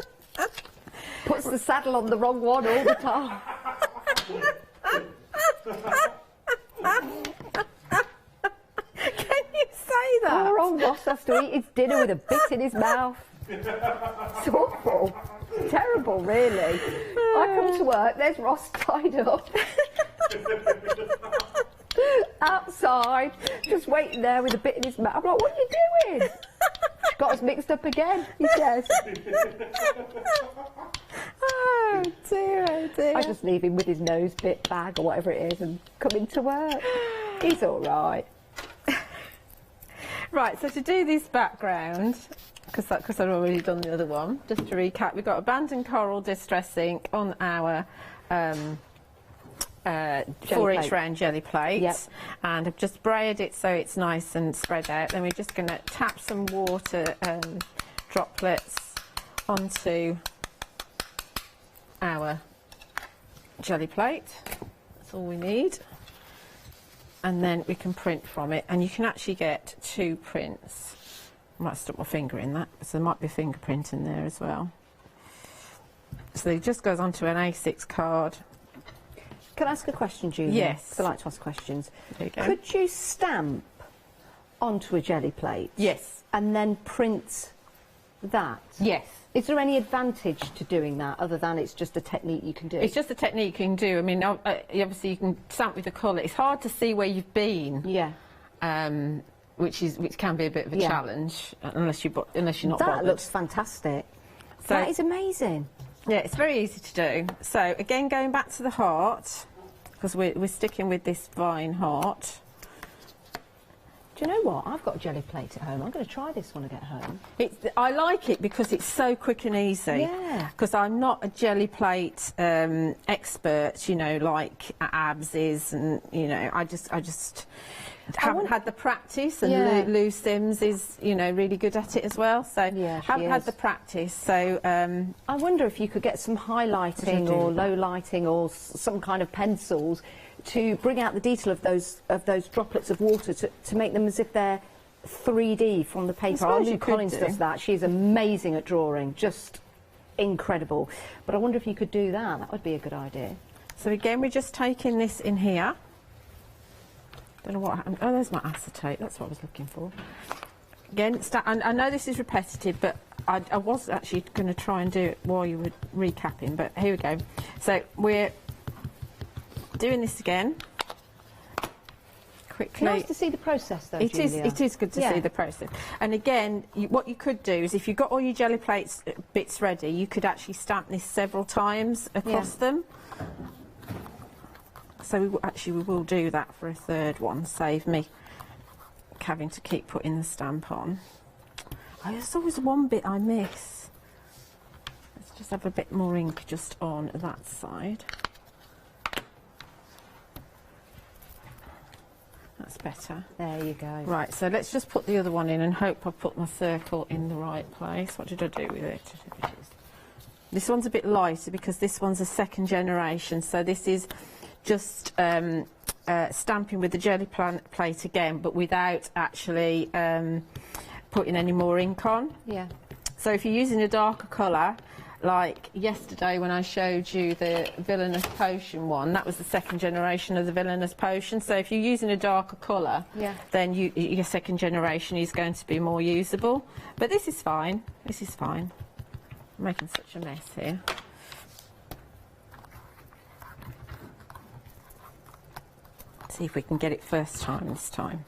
Puts the saddle on the wrong one all the time. Can you say that? Poor old Ross has to eat his dinner with a bit in his mouth. It's awful. Terrible, really. I come to work, there's Ross tied up. Outside, just waiting there with a bit in his mouth. I'm like, what are you doing? Got us mixed up again, he says. Oh dear, oh dear. I just leave him with his nose bit bag or whatever it is and come into work. He's all right. Right, so to do this background, because I've already done the other one, just to recap, we've got abandoned coral distress ink on our 4-inch round jelly plate, and I've just braided it so it's nice and spread out. Then we're just going to tap some water droplets onto our jelly plate. That's all we need. And then we can print from it, and you can actually get 2 prints. I might stick my finger in that, so there might be a fingerprint in there as well. So it just goes onto an A6 card. Can I ask a question, Julia? Yes. I like to ask questions. There you go. Could you stamp onto a jelly plate? Yes. And then print that? Yes. Is there any advantage to doing that other than it's just a technique you can do? It's just a technique you can do. I mean, obviously you can stamp with the colour. It's hard to see where you've been. Yeah. which can be a bit of a challenge unless you're not bothered. That looks fantastic. So, that is amazing. Yeah, it's very easy to do. So again, going back to the heart, because we're sticking with this vine heart. Do you know what? I've got a jelly plate at home. I'm going to try this when I get home. I like it because it's so quick and easy. Yeah. Because I'm not a jelly plate expert, you know, like Abs is, and you know, I just haven't had the practice, and Lou Sims is, you know, really good at it as well. So haven't had the practice. So I wonder if you could get some highlighting or low lighting or some kind of pencils to bring out the detail of those droplets of water to make them as if they're 3D from the paper. Lou Collins does that. She's amazing at drawing, just incredible. But I wonder if you could do that. That would be a good idea. So again, we're just taking this in here. Don't know what happened. Oh, there's my acetate. That's what I was looking for. Again, I know this is repetitive, but I was actually going to try and do it while you were recapping. But here we go. So we're doing this again quickly. Nice to see the process, though, Julia. It is good to see the process. And again, what you could do is, if you've got all your jelly plates bits ready, you could actually stamp this several times across them. So we will do that for a third one, save me having to keep putting the stamp on. Oh, there's always one bit I miss. Let's just have a bit more ink just on that side. That's better. There you go. Right, so let's just put the other one in and hope I put my circle in the right place. What did I do with it? This one's a bit lighter because this one's a second generation, so this is just stamping with the jelly plate again, but without actually putting any more ink on. Yeah. So if you're using a darker colour, like yesterday when I showed you the Villainous Potion one, that was the second generation of the Villainous Potion. So if you're using a darker colour, then your second generation is going to be more usable. But this is fine. This is fine. I'm making such a mess here. See if we can get it first time this time.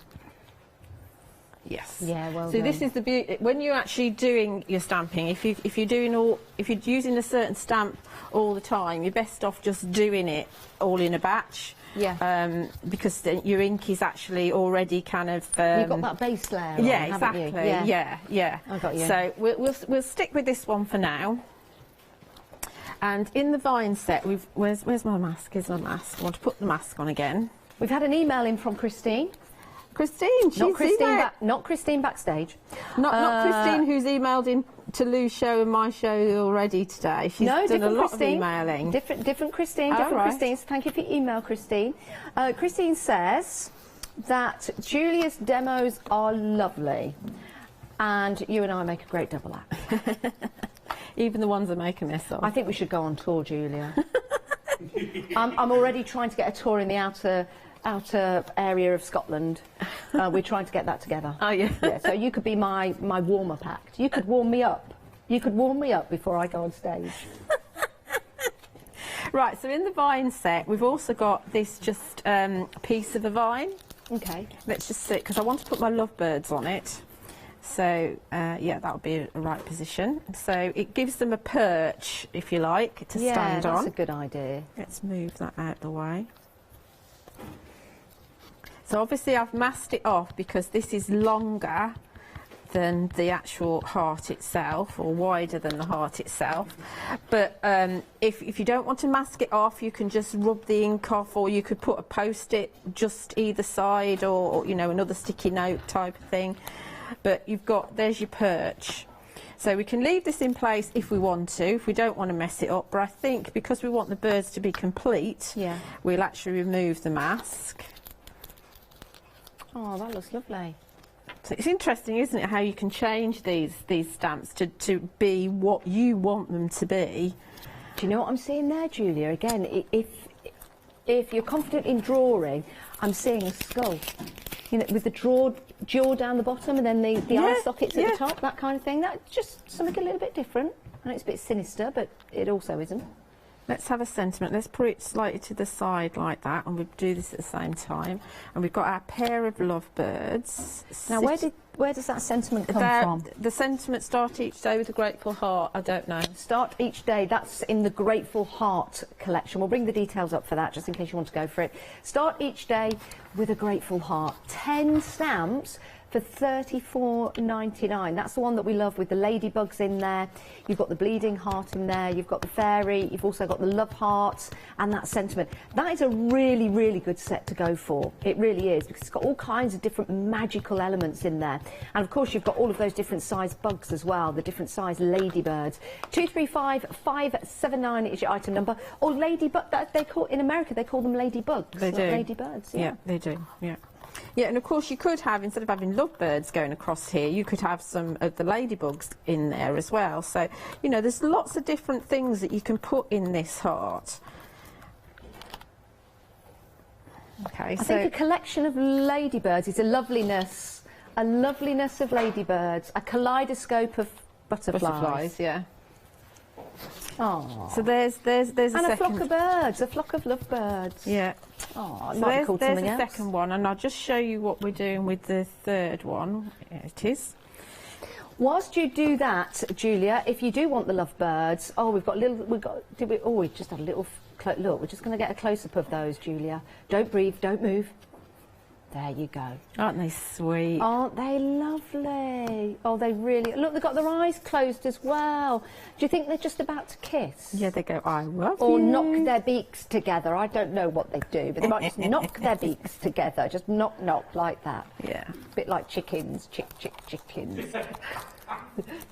Yes. Yeah, well so done. This is the beauty when you're actually doing your stamping. If you're using a certain stamp all the time, you're best off just doing it all in a batch. Yeah. Because then your ink is actually already kind of. You've got that base layer. Yeah, on, exactly. Haven't you? Yeah. I got you. So we'll stick with this one for now. And in the vine set, where's my mask? Here's my mask. I want to put the mask on again. We've had an email in from Christine. Christine, not Christine backstage. Not Christine, who's emailed in to Lou's show and my show already today. She's done a lot of emailing. Different Christine, Christine. So thank you for your email, Christine. Christine says that Julia's demos are lovely, and you and I make a great double act. Even the ones that make a mess of. I think we should go on tour, Julia. I'm already trying to get a tour in the outer area of Scotland. We're trying to get that together. Oh yeah. So you could be my warm-up act. You could warm me up. You could warm me up before I go on stage. Right. So in the vine set, we've also got this just piece of a vine. Okay. Let's just sit because I want to put my lovebirds on it. So yeah, that'll be a right position. So it gives them a perch, if you like, to stand on. Yeah, that's a good idea. Let's move that out of the way. So obviously I've masked it off because this is longer than the actual heart itself, or wider than the heart itself. But if you don't want to mask it off, you can just rub the ink off, or you could put a post-it just either side, or you know, another sticky note type of thing. But there's your perch. So we can leave this in place if we want to, if we don't want to mess it up. But I think because we want the birds to be complete, we'll actually remove the mask. Oh, that looks lovely. So it's interesting, isn't it, how you can change these stamps to be what you want them to be. Do you know what I'm seeing there, Julia? Again, if you're confident in drawing, I'm seeing a skull. You know, with the jaw down the bottom and then the eye sockets at the top, that kind of thing. That's just something a little bit different. And it's a bit sinister, but it also isn't. Let's have a sentiment. Let's put it slightly to the side like that, and we'll do this at the same time. And we've got our pair of lovebirds. Now, where does that sentiment come from? The sentiment, start each day with a grateful heart. I don't know. Start each day. That's in the Grateful Heart collection. We'll bring the details up for that, just in case you want to go for it. Start each day with a grateful heart. 10 stamps for $34.99. That's the one that we love, with the ladybugs in there. You've got the bleeding heart in there. You've got the fairy. You've also got the love hearts and that sentiment. That is a really, really good set to go for. It really is, because it's got all kinds of different magical elements in there. And of course, you've got all of those different size bugs as well, the different size ladybirds. 235579 is your item number. Or ladybug, they call, in America, they call them ladybugs. They do. Ladybirds. Yeah, they do. Yeah. Yeah, and of course you could have, instead of having lovebirds going across here, you could have some of the ladybugs in there as well. So, you know, there's lots of different things that you can put in this heart. Okay, I think a collection of ladybirds is a loveliness of ladybirds, a kaleidoscope of butterflies. Yeah. Oh. So there's and a flock of birds, a flock of lovebirds. Yeah. Oh, so there's the second one, and I'll just show you what we're doing with the third one. Yeah, it is. Whilst you do that, Julia, if you do want the lovebirds, we just had a little look. We're just going to get a close-up of those, Julia. Don't breathe, don't move. There you go. Aren't they sweet? Aren't they lovely? Oh, they really... Look, they've got their eyes closed as well. Do you think they're just about to kiss? Yeah, they go, I love you. Or knock their beaks together. I don't know what they do, but they might just knock their beaks together. Just knock, knock, like that. Yeah. A bit like chickens. Chickens.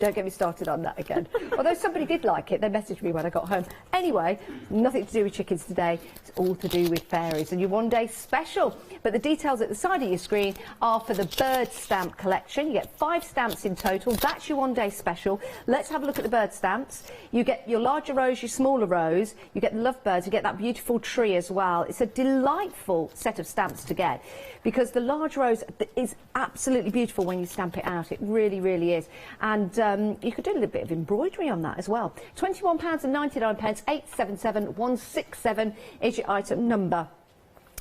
Don't get me started on that again. Although somebody did like it, they messaged me when I got home. Anyway, nothing to do with chickens today. It's all to do with fairies and your one-day special. But the details at the side of your screen are for the bird stamp collection. You get 5 stamps in total. That's your one-day special. Let's have a look at the bird stamps. You get your larger rose, your smaller rose. You get the lovebirds. You get that beautiful tree as well. It's a delightful set of stamps to get, because the large rose is absolutely beautiful when you stamp it out. It really, really is. And you could do a little bit of embroidery on that as well. £21.99, 877167 is your item number.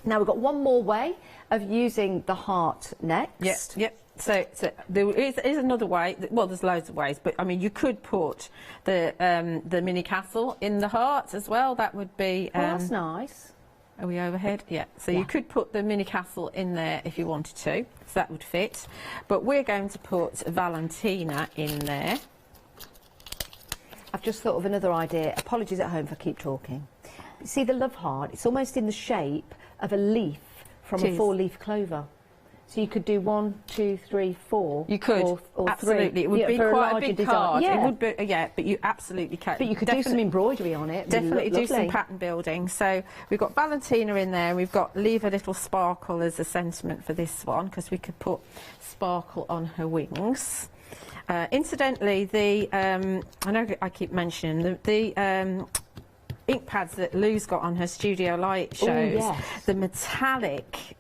Now we've got one more way of using the heart next. Yep. So there is another way. Well, there's loads of ways, but I mean, you could put the mini castle in the heart as well. That would be. That's nice. Are we overhead? Yeah. So you could put the mini castle in there if you wanted to. So that would fit. But we're going to put Valentina in there. I've just thought of another idea. Apologies at home if I keep talking. You see the love heart? It's almost in the shape of a leaf from a 4-leaf clover. So you could do 1, 2, 3, 4. You could, or absolutely. 3. It would be quite a big card. Yeah. It would be, but you absolutely can. But you could do some embroidery on it. Definitely do some pattern building. So we've got Valentina in there. We've got leave a little sparkle as a sentiment for this one, because we could put sparkle on her wings. Incidentally, the I know I keep mentioning the ink pads that Lou's got on her Studio Light shows, the metallic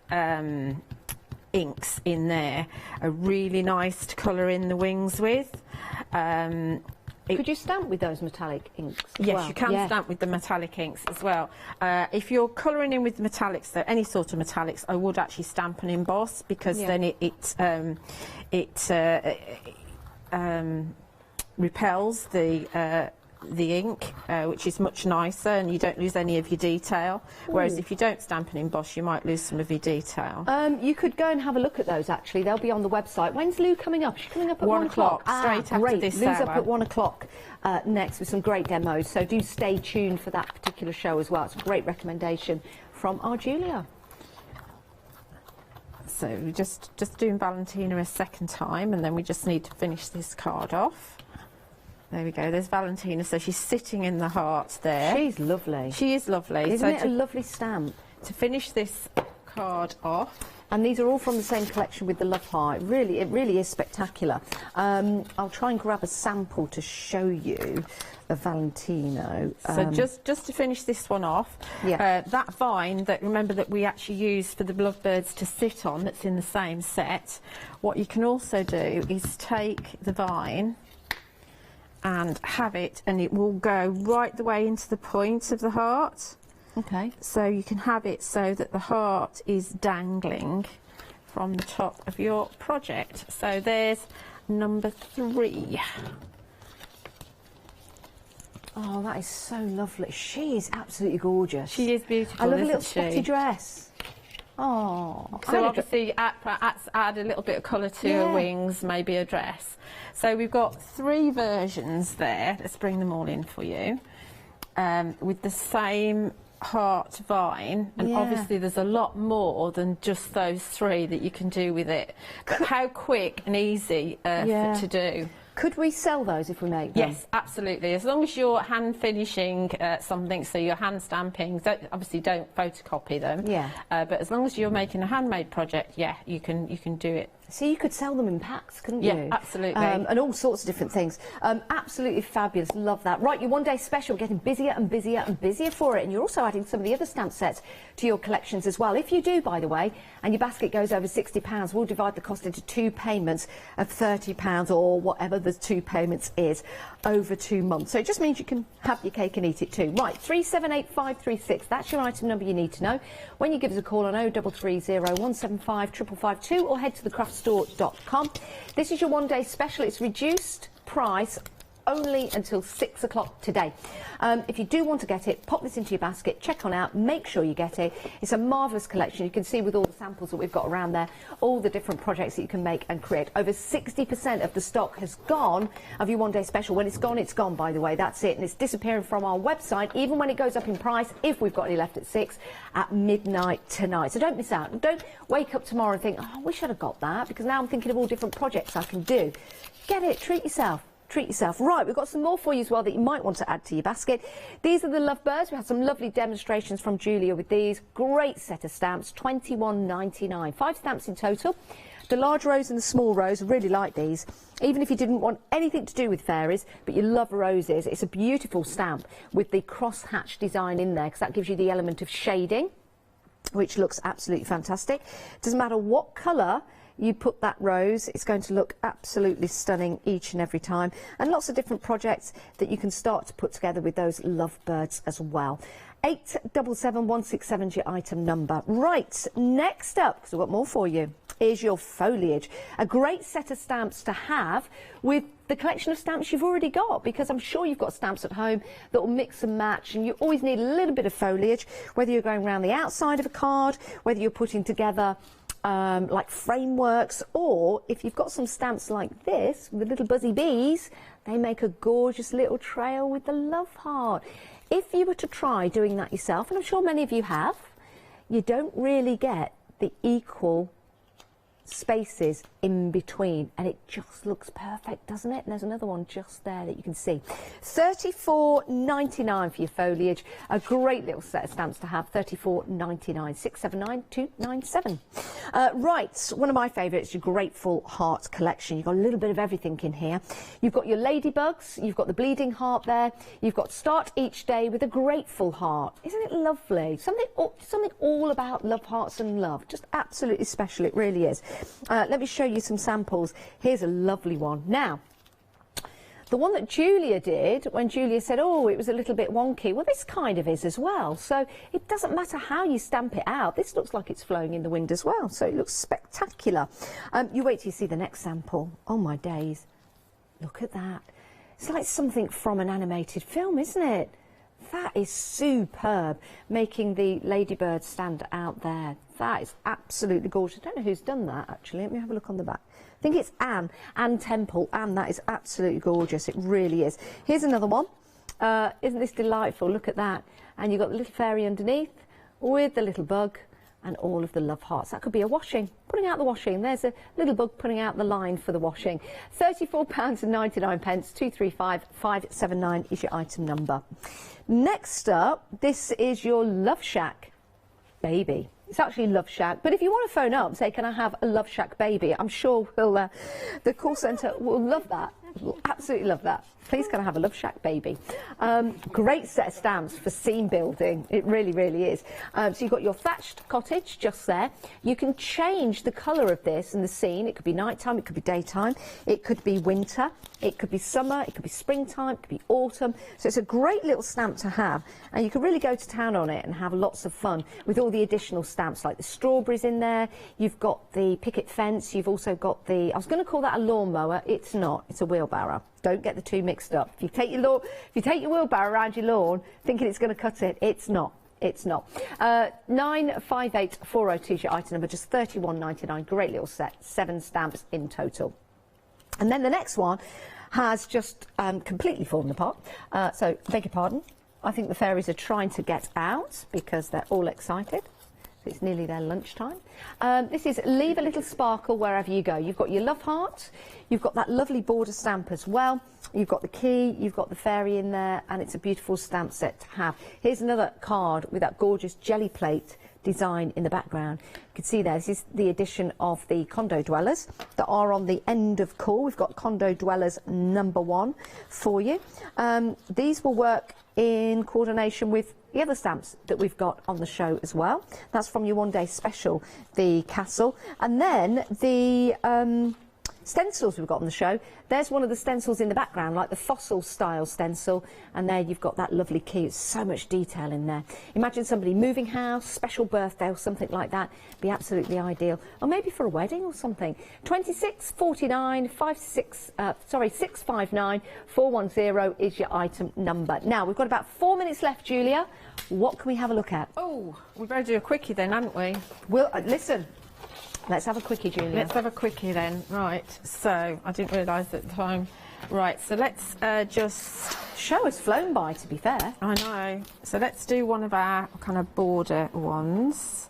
inks in there are really nice to colour in the wings with. Could you stamp with those metallic inks as yes, well? You can stamp with the metallic inks as well. If you're colouring in with the metallics, though, any sort of metallics, I would actually stamp and emboss, because then it repels the ink, which is much nicer, and you don't lose any of your detail. Whereas if you don't stamp and emboss, you might lose some of your detail. You could go and have a look at those, actually. They'll be on the website. When's Lou coming up? She's coming up at 1 o'clock. Straight after this Lou's hour. up at 1 o'clock next with some great demos, so do stay tuned for that particular show as well. It's a great recommendation from our Julia. So we're just doing Valentina a second time, and then we just need to finish this card off. There we go, there's Valentina, so she's sitting in the heart there. She's lovely. She is lovely. Isn't it a lovely stamp? To finish this card off. And these are all from the same collection with the love heart. It really is spectacular. I'll try and grab a sample to show you of Valentino. So just to finish this one off, that vine that, remember, that we actually used for the lovebirds to sit on, that's in the same set, what you can also do is take the vine and have it, and it will go right the way into the point of the heart. Okay. So you can have it so that the heart is dangling from the top of your project. So there's number 3. Oh, that is so lovely. She is absolutely gorgeous. She is beautiful. I love a little isn't spotty she? dress. Oh, So obviously add a little bit of colour to her wings, maybe a dress. So we've got 3 versions there. Let's bring them all in for you. With the same heart vine, and obviously there's a lot more than just those 3 that you can do with it. But how quick and easy to do. Could we sell those if we make them? Yes, absolutely. As long as you're hand finishing something, so you're hand stamping, obviously don't photocopy them. Yeah. But as long as you're making a handmade project, yeah, you can do it. So you could sell them in packs, couldn't you? Yeah, absolutely. And all sorts of different things. Absolutely fabulous. Love that. Right, your one-day special, getting busier and busier and busier for it. And you're also adding some of the other stamp sets to your collections as well. If you do, by the way, and your basket goes over £60, we'll divide the cost into 2 payments of £30 or whatever the 2 payments is over 2 months. So it just means you can have your cake and eat it too. Right, 378536. That's your item number you need to know. When you give us a call on 0330 175 552 or head to thecraftstore.com. This is your one-day special. It's reduced price only until 6 o'clock today. If you do want to get it, pop this into your basket, check on out, make sure you get it. It's a marvellous collection. You can see with all the samples that we've got around there, all the different projects that you can make and create. Over 60% of the stock has gone of your one-day special. When it's gone, by the way. That's it. And it's disappearing from our website, even when it goes up in price, if we've got any left at 6, at midnight tonight. So don't miss out. Don't wake up tomorrow and think, oh, I wish I'd have got that, because now I'm thinking of all different projects I can do. Get it. Treat yourself. Treat yourself. Right, we've got some more for you as well that you might want to add to your basket. These are the lovebirds. We had some lovely demonstrations from Julia with these. Great set of stamps, £21.99. 5 stamps in total. The large rose and the small rose, really like these. Even if you didn't want anything to do with fairies, but you love roses, it's a beautiful stamp with the cross-hatch design in there, because that gives you the element of shading, which looks absolutely fantastic. Doesn't matter what colour you put that rose, it's going to look absolutely stunning each and every time. And lots of different projects that you can start to put together with those lovebirds as well. 877167 is your item number. Right, next up, because we've got more for you, is your foliage. A great set of stamps to have with the collection of stamps you've already got, because I'm sure you've got stamps at home that will mix and match, and you always need a little bit of foliage, whether you're going around the outside of a card, whether you're putting together like frameworks, or if you've got some stamps like this with the little buzzy bees, they make a gorgeous little trail with the love heart. If you were to try doing that yourself, and I'm sure many of you have, you don't really get the equal spaces in between, and it just looks perfect, doesn't it? And there's another one just there that you can see. $34.99 for your foliage. A great little set of stamps to have. $34.99. 679297. Right, one of my favourites, your Grateful Heart collection. You've got a little bit of everything in here. You've got your ladybugs, you've got the bleeding heart there, you've got start each day with a grateful heart. Isn't it lovely? Something all about love hearts and love. Just absolutely special, it really is. Let me show you some samples. Here's a lovely one. Now, the one that Julia did, when Julia said, oh, it was a little bit wonky, well, this kind of is as well. So it doesn't matter how you stamp it out. This looks like it's flowing in the wind as well, so it looks spectacular. You wait till you see the next sample. Oh, my days. Look at that. It's like something from an animated film, isn't it? That is superb, making the ladybird stand out there. That is absolutely gorgeous. I don't know who's done that, actually. Let me have a look on the back. I think it's Anne Temple. Anne, that is absolutely gorgeous. It really is. Here's another one. Isn't this delightful? Look at that. And you've got the little fairy underneath with the little bug and all of the love hearts. That could be a washing, putting out the washing. There's a little bug putting out the line for the washing. £34.99, 235579 is your item number. Next up, this is your Love Shack baby. It's actually Love Shack, but if you want to phone up and say, can I have a Love Shack baby, I'm sure the call centre will love that. Absolutely love that. Please can I have a Love Shack baby? Great set of stamps for scene building. It really, really is. So you've got your thatched cottage just there. You can change the colour of this and the scene. It could be nighttime, it could be daytime, it could be winter, it could be summer, it could be springtime, it could be autumn. So it's a great little stamp to have, and you can really go to town on it and have lots of fun with all the additional stamps like the strawberries in there. You've got the picket fence. You've also got the, I was going to call that a lawnmower. It's not. It's a wheelbarrow. Don't get the two mixed up. If you take your wheelbarrow around your lawn thinking it's going to cut it, it's not. It's not. 958402 is your item number, just £31.99. Great little set, 7 stamps in total. And then the next one has just completely fallen apart. So, beg your pardon. I think the fairies are trying to get out because they're all excited. It's nearly their lunchtime. This is Leave a Little Sparkle Wherever You Go. You've got your love heart, you've got that lovely border stamp as well, you've got the key, you've got the fairy in there, and it's a beautiful stamp set to have. Here's another card with that gorgeous jelly plate design in the background. You can see there, this is the addition of the condo dwellers that are on the end of call. We've got condo dwellers #1 for you. These will work in coordination with the other stamps that we've got on the show as well. That's from your one-day special, the castle. And then the stencils we've got on the show. There's one of the stencils in the background, like the fossil style stencil, and there you've got that lovely key. It's so much detail in there. Imagine somebody moving house, special birthday or something like that. Be absolutely ideal. Or maybe for a wedding or something. 2649 659 410 is your item number. Now we've got about 4 minutes left, Julia. What can we have a look at? Oh, we better do a quickie then, haven't we? Well, listen. Let's have a quickie, Julia. Let's have a quickie then. Right, so I didn't realise at the time. Right, so let's just... Show has flown by, to be fair. I know. So let's do one of our kind of border ones.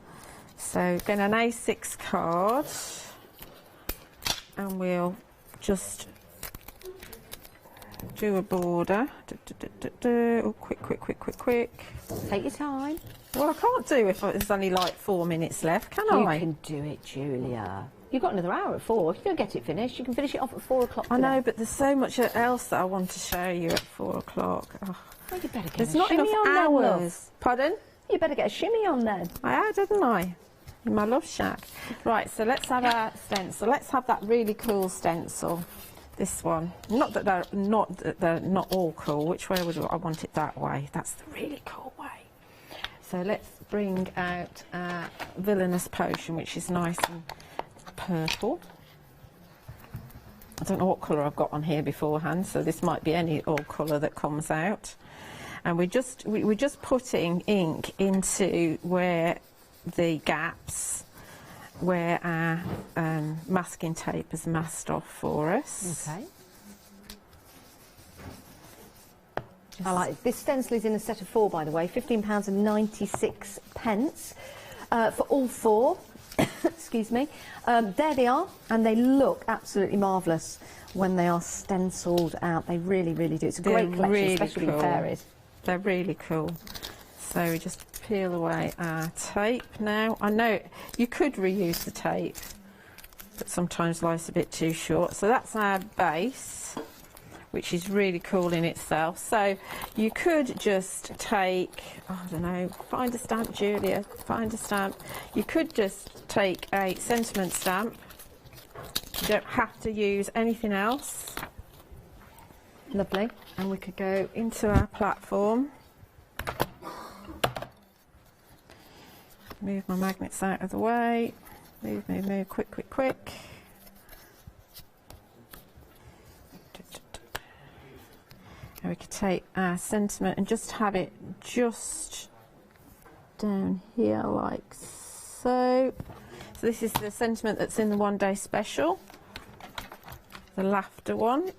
So get an A6 card, and we'll just do a border. Oh, quick. Take your time. Well, I can't do if there's only like 4 minutes left, can I? You can do it, Julia. You've got another hour at 4. If you don't get it finished, you can finish it off at 4 o'clock. I know, but there's so much else that I want to show you at 4 o'clock. Oh. Well, you better get there's a not shimmy enough on hours. then, love. Pardon? You better get a shimmy on then. I had, didn't I? In my love shack. Right, so let's have our stencil. Let's have that really cool stencil. This one. Not that they're not all cool. Which way would I want it? That way. That's the really cool way. So let's bring out our Villainous Potion, which is nice and purple. I don't know what colour I've got on here beforehand, so this might be any old colour that comes out. And we're just putting ink into where the gaps, where our masking tape has masked off for us. Okay. I like it. This stencil is in a set of 4, by the way, £15.96 for all 4. Excuse me. There they are, and they look absolutely marvellous when they are stencilled out. They really, really do. It's a great collection, really especially cool. with fairies. They're really cool. So we just peel away our tape now. I know you could reuse the tape, but sometimes life's a bit too short. So that's our base, which is really cool in itself. So you could just take, oh, I don't know, find a stamp, Julia, find a stamp. You could just take a sentiment stamp. You don't have to use anything else. Lovely. And we could go into our platform. Move my magnets out of the way. Move, quick. And we could take our sentiment and just have it just down here like so. So this is the sentiment that's in the one-day special, the laughter one.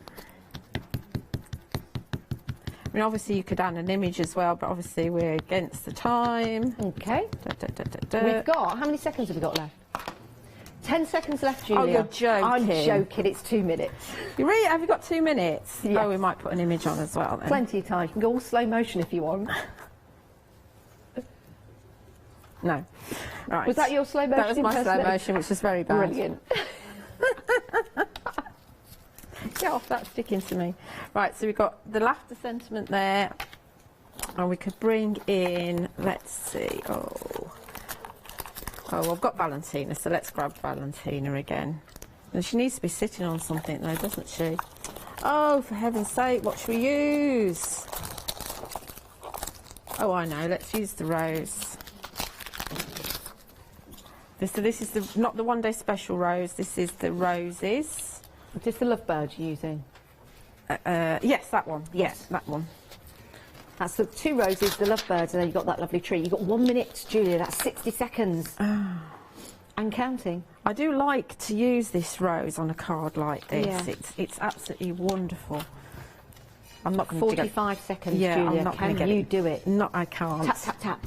I mean, obviously you could add an image as well, but obviously we're against the time. Okay. We've got, how many seconds have we got left? 10 seconds left, Julia. Oh, you're joking. I'm joking, it's 2 minutes. You really, have you got 2 minutes? Yes. Oh, we might put an image on as well then. Plenty of time. You can go all slow motion if you want. No. Right. Was that your slow motion? That was my slow motion, which was very bad. Brilliant. Get off that sticking to me. Right, so we've got the laughter sentiment there. And we could bring in, let's see, oh, I've got Valentina, so let's grab Valentina again. And she needs to be sitting on something though, doesn't she? Oh, for heaven's sake, what should we use? Oh, I know, let's use the rose. So this is not the one day special rose, this is the roses. Is this the lovebird you're using? Yes, that one. Yes, that one. That's the 2 roses, the lovebirds, and then you've got that lovely tree. You've got 1 minute, Julia, that's 60 seconds. And counting. I do like to use this rose on a card like this. Yeah. It's absolutely wonderful. I'm not going to 45 seconds, yeah, Julia. I'm not going to get you it. do it? No, I can't. Tap, tap, tap.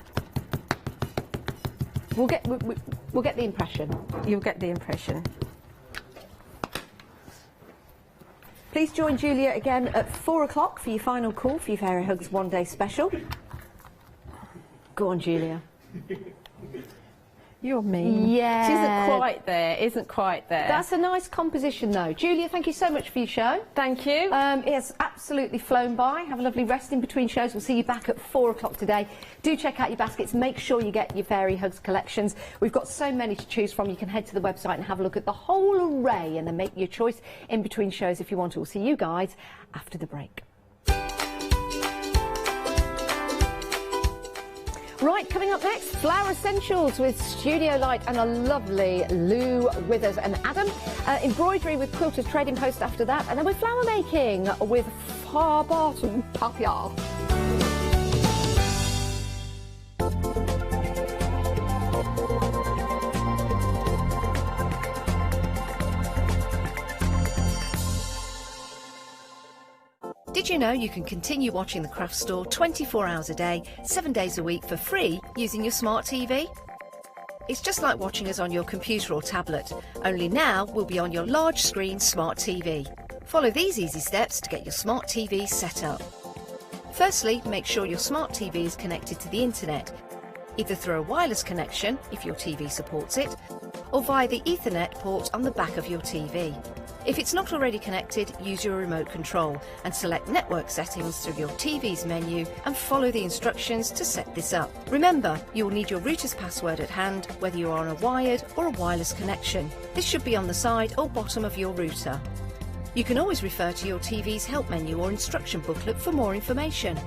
We'll get the impression. You'll get the impression. Please join Julia again at 4 o'clock for your final call for your Fairy Hugs 1 day special. Go on, Julia. You're mean. Yeah. She isn't quite there. That's a nice composition, though. Julia, thank you so much for your show. Thank you. It has absolutely flown by. Have a lovely rest in between shows. We'll see you back at 4 o'clock today. Do check out your baskets. Make sure you get your Fairy Hugs collections. We've got so many to choose from. You can head to the website and have a look at the whole array and then make your choice in between shows if you want to. We'll see you guys after the break. Right, coming up next, Flower Essentials with Studio Light and a lovely Lou Withers and Adam. Embroidery with Quilted Trading Post after that. And then we're flower making with Far Barton Papier. Did you know you can continue watching the Craft Store 24 hours a day, 7 days a week for free using your smart TV? It's just like watching us on your computer or tablet, only now we'll be on your large screen smart TV. Follow these easy steps to get your smart TV set up. Firstly, make sure your smart TV is connected to the internet, either through a wireless connection if your TV supports it, or via the Ethernet port on the back of your TV. If it's not already connected, use your remote control and select network settings through your TV's menu and follow the instructions to set this up. Remember, you will need your router's password at hand whether you are on a wired or a wireless connection. This should be on the side or bottom of your router. You can always refer to your TV's help menu or instruction booklet for more information.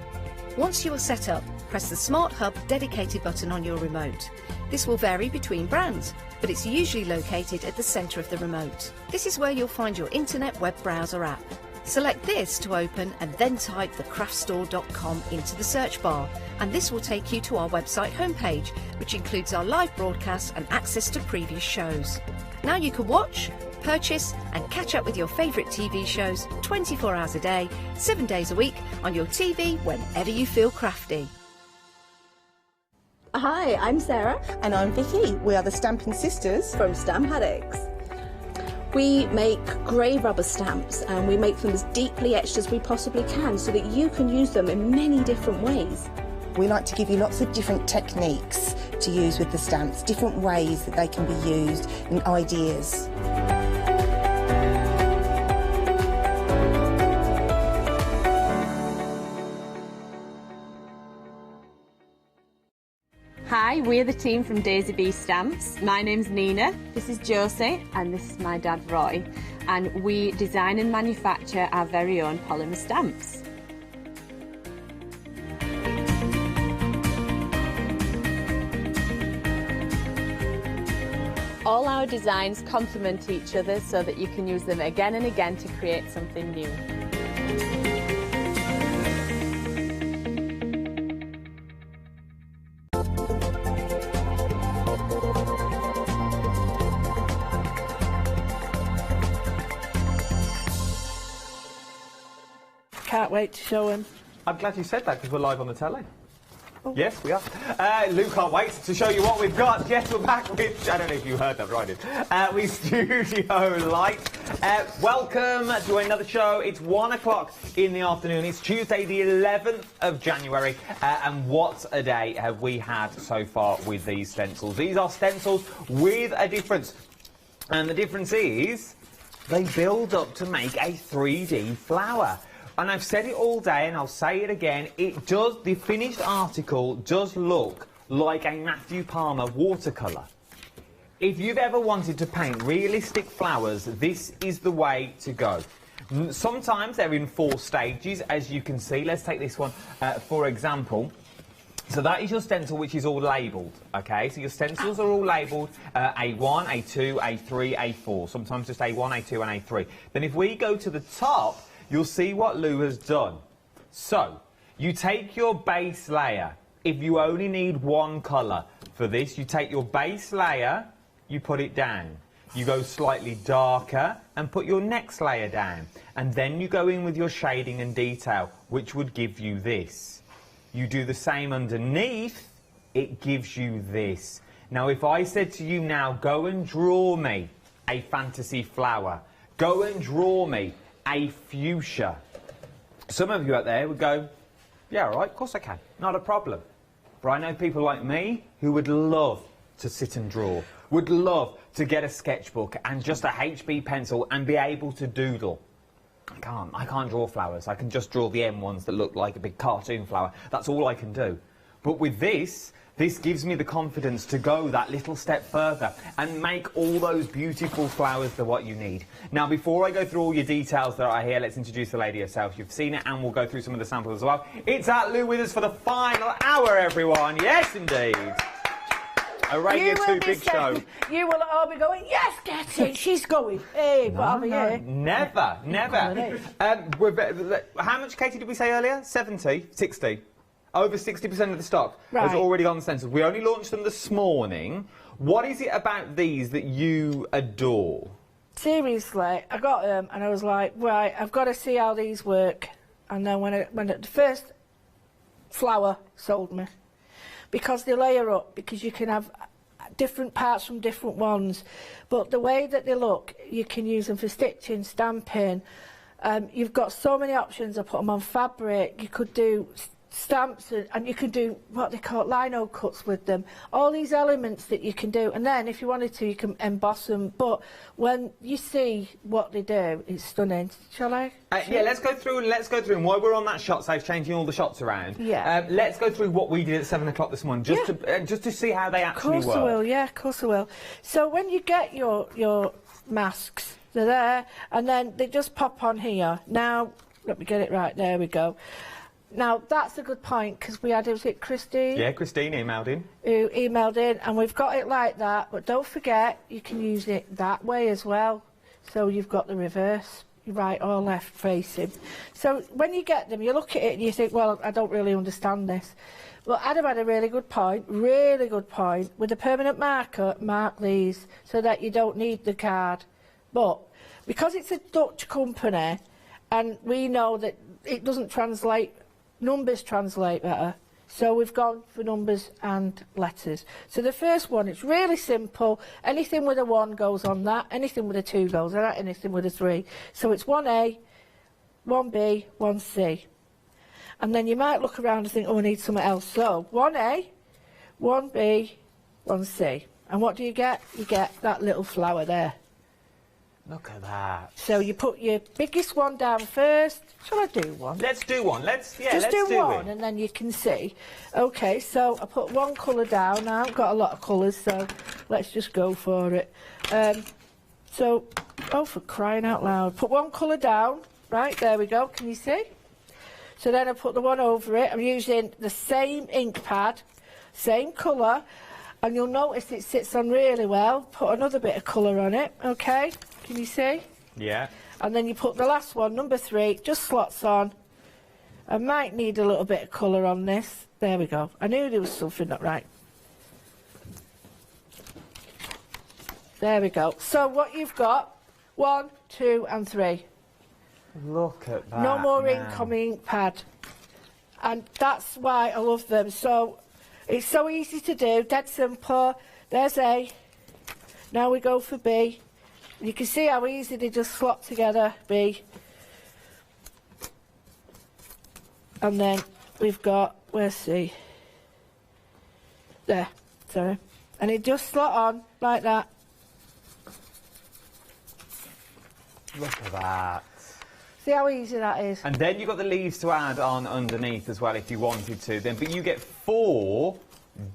Once you are set up, press the Smart Hub dedicated button on your remote. This will vary between brands, but it's usually located at the centre of the remote. This is where you'll find your internet web browser app. Select this to open and then type thecraftstore.com into the search bar, and this will take you to our website homepage, which includes our live broadcasts and access to previous shows. Now you can watch, purchase and catch up with your favourite TV shows 24 hours a day, 7 days a week on your TV whenever you feel crafty. Hi, I'm Sarah. And I'm Vicky. We are the Stamping Sisters from Stamp Addicts. We make grey rubber stamps and we make them as deeply etched as we possibly can so that you can use them in many different ways. We like to give you lots of different techniques to use with the stamps, different ways that they can be used and ideas. Hi, we're the team from Daisy Bee Stamps. My name's Nina, this is Josie, and this is my dad Roy. And we design and manufacture our very own polymer stamps. All our designs complement each other so that you can use them again and again to create something new. Can't wait to show him. I'm glad you said that because we're live on the telly. Oh. Yes, we are. Lou can't wait to show you what we've got. Yes, we're back with, I don't know if you heard that right, with Studio Light. Welcome to another show. It's 1 o'clock in the afternoon. It's Tuesday, the 11th of January. And what a day have we had so far with these stencils. These are stencils with a difference. And the difference is they build up to make a 3D flower. And I've said it all day and I'll say it again, the finished article does look like a Matthew Palmer watercolour. If you've ever wanted to paint realistic flowers, this is the way to go. Sometimes they're in 4 stages, as you can see. Let's take this one, for example. So that is your stencil, which is all labelled, okay? So your stencils are all labelled A1, A2, A3, A4, sometimes just A1, A2 and A3. Then if we go to the top, you'll see what Lou has done. So, you take your base layer. If you only need one colour for this, you take your base layer, you put it down. You go slightly darker and put your next layer down. And then you go in with your shading and detail, which would give you this. You do the same underneath, it gives you this. Now, if I said to you now, go and draw me a fantasy flower, go and draw me a fuchsia, some of you out there would go, yeah, all right, of course I can, not a problem. But I know people like me who would love to sit and draw, would love to get a sketchbook and just a HB pencil and be able to doodle. I can't draw flowers. I can just draw the M ones that look like a big cartoon flower. That's all I can do. But with this gives me the confidence to go that little step further and make all those beautiful flowers that what you need. Now, before I go through all your details that are here, let's introduce the lady herself. You've seen it, and we'll go through some of the samples as well. It's Lou with us for the final hour, everyone. Yes, indeed. A Radio 2 big show. You will all be going, yes, get it, she's going. Hey, but I'm here. Never, never. How much, Katie, did we say earlier? 70? 60? Over 60% of the stock has already gone stenciled. We only launched them this morning. What is it about these that you adore? Seriously, I got them and I was like, right, I've got to see how these work. And then when the first flower sold me, because they layer up, because you can have different parts from different ones, but the way that they look, you can use them for stitching, stamping. You've got so many options. I put them on fabric. You could do stamps, and you can do what they call lino cuts with them. All these elements that you can do, and then if you wanted to, you can emboss them. But when you see what they do, it's stunning. Shall I? Yeah, let's go through. And while we're on that shot, so changing all the shots around. Yeah. Let's go through what we did at 7 o'clock this morning, just to see how they actually work. Of course I will. Yeah, of course I will. So when you get your masks, they're there, and then they just pop on here. Now, let me get it right. There we go. Now, that's a good point, because we had, was it Christine? Yeah, Christine emailed in. Who emailed in, and we've got it like that, but don't forget, you can use it that way as well. So you've got the reverse, right or left facing. So when you get them, you look at it and you think, well, I don't really understand this. Well, Adam had a really good point. With a permanent marker, mark these so that you don't need the card. But because it's a Dutch company, and we know that it doesn't translate, numbers translate better, so we've gone for numbers and letters. So the first one, it's really simple. Anything with a 1 goes on that, anything with a 2 goes on that, anything with a 3. So it's 1A, 1B, 1C. And then you might look around and think, oh, I need something else. So 1A, 1B, 1C. And what do you get? You get that little flower there. Look at that. So you put your biggest one down first. Shall I do one? Let's do one. Let's do one, it. and then you can see. Okay, so I put one colour down. I haven't got a lot of colours, so let's just go for it. So, oh, for crying out loud. Put one colour down. Right, there we go. Can you see? So then I put the one over it. I'm using the same ink pad, same colour, and you'll notice it sits on really well. Put another bit of colour on it, okay? Can you see? Yeah. And then you put the last one, number 3, just slots on. I might need a little bit of colour on this. There we go. I knew there was something not right. There we go. So what you've got, 1, 2 and 3. Look at that. No more ink on my ink pad. And that's why I love them. So it's so easy to do, dead simple. There's A. Now we go for B. You can see how easy they just slot together, B. And then we've got, where's C? There, sorry. And it just slot on like that. Look at that. See how easy that is? And then you've got the leaves to add on underneath as well if you wanted to. Then, but you get 4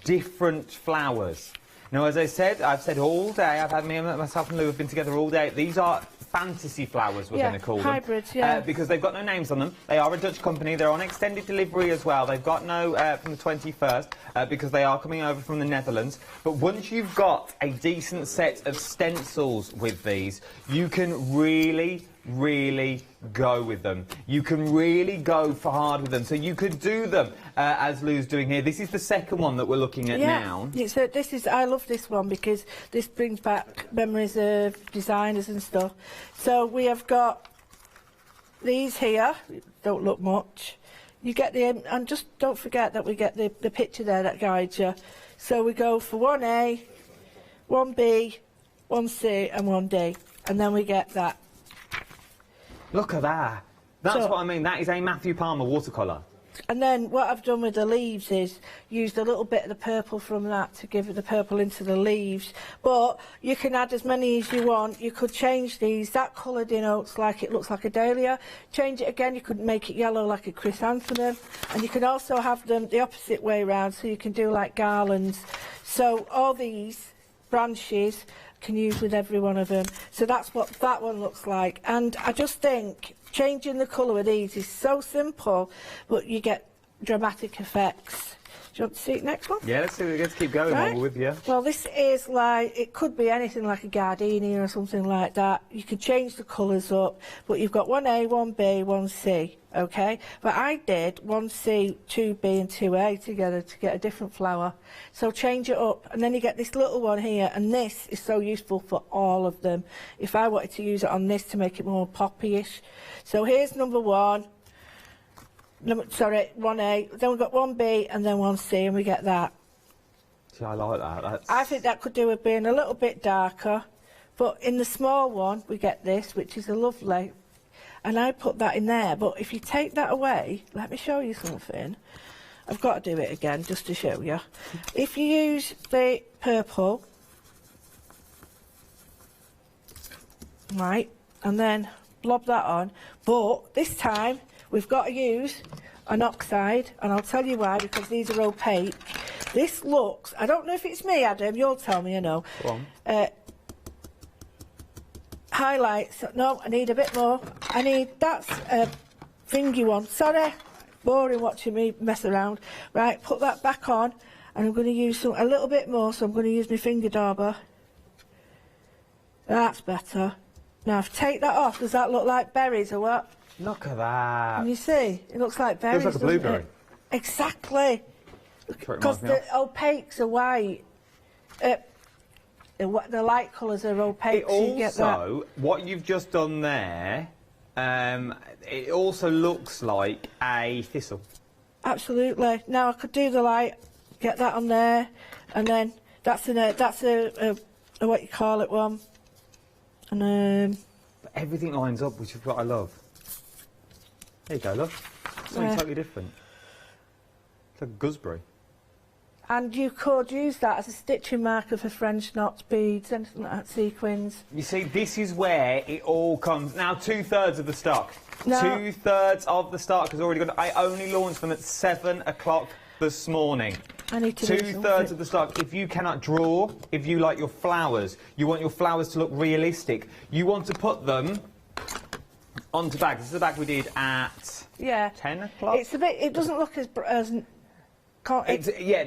different flowers. Now, as I said, I've said all day, I've had myself and Lou have been together all day. These are fantasy flowers, we're going to call them. Hybrids, yeah. Because they've got no names on them. They are a Dutch company. They're on extended delivery as well. They've got no from the 21st because they are coming over from the Netherlands. But once you've got a decent set of stencils with these, you can really go with them. You can really go for hard with them. So you could do them as Lou's doing here. This is the second one that we're looking at now. Yeah, so I love this one because this brings back memories of designers and stuff. So we have got these here, don't look much. You get the, and just don't forget that we get the picture there that guides you. So we go for 1A, 1B, 1C and 1D. And then we get that. Look at that. That's what I mean. That is a Matthew Palmer watercolour. And then what I've done with the leaves is used a little bit of the purple from that to give it the purple into the leaves. But you can add as many as you want. You could change these. That colour denotes like it looks like a dahlia. Change it again. You could make it yellow like a chrysanthemum. And you can also have them the opposite way around, so you can do like garlands. So all these branches can use with every one of them. So that's what that one looks like. And I just think changing the colour of these is so simple, but you get dramatic effects. Do you want to see it next one? Yeah, let's keep going while we're with you. Well, this is like, it could be anything like a gardenia or something like that. You could change the colours up, but you've got 1A, 1B, 1C, okay? But I did 1C, 2B and 2A together to get a different flower. So change it up, and then you get this little one here, and this is so useful for all of them. If I wanted to use it on this to make it more poppy-ish. So here's number 1. Sorry, 1A, then we've got 1B and then 1C, and we get that. See, I like that. I think that could do with being a little bit darker, but in the small one we get this, which is a lovely, and I put that in there. But if you take that away, let me show you something. I've got to do it again just to show you. If you use the purple, right, and then blob that on, but this time we've got to use an oxide, and I'll tell you why, because these are opaque. This looks, I don't know if it's me, Adam, you'll tell me, you know. Go on. Highlights, no, I need a bit more. I need, that's a thingy one. Sorry, boring watching me mess around. Right, put that back on, and I'm going to use a little bit more, so I'm going to use my finger dauber. That's better. Now, if I take that off, does that look like berries or what? Look at that. Can you see? It looks like berries. Looks like a blueberry. Exactly. Because the opaques are white. The light colours are opaque. It also, you get that. What you've just done there, it also looks like a thistle. Absolutely. Now I could do the light, get that on there, and then that's a what you call it one. And but everything lines up, which is what I love. There you go, look. Something totally different. It's like gooseberry. And you could use that as a stitching marker for French knots, beads, anything like that, sequins. You see, this is where it all comes. Now, 2/3 of the stock. No. 2/3 of the stock has already gone. I only launched them at 7 o'clock this morning. I need to 2/3 of the stock. If you cannot draw, if you like your flowers, you want your flowers to look realistic, you want to put them onto bags. This is the bag we did at 10 o'clock. It's a bit. It doesn't look as. Yeah,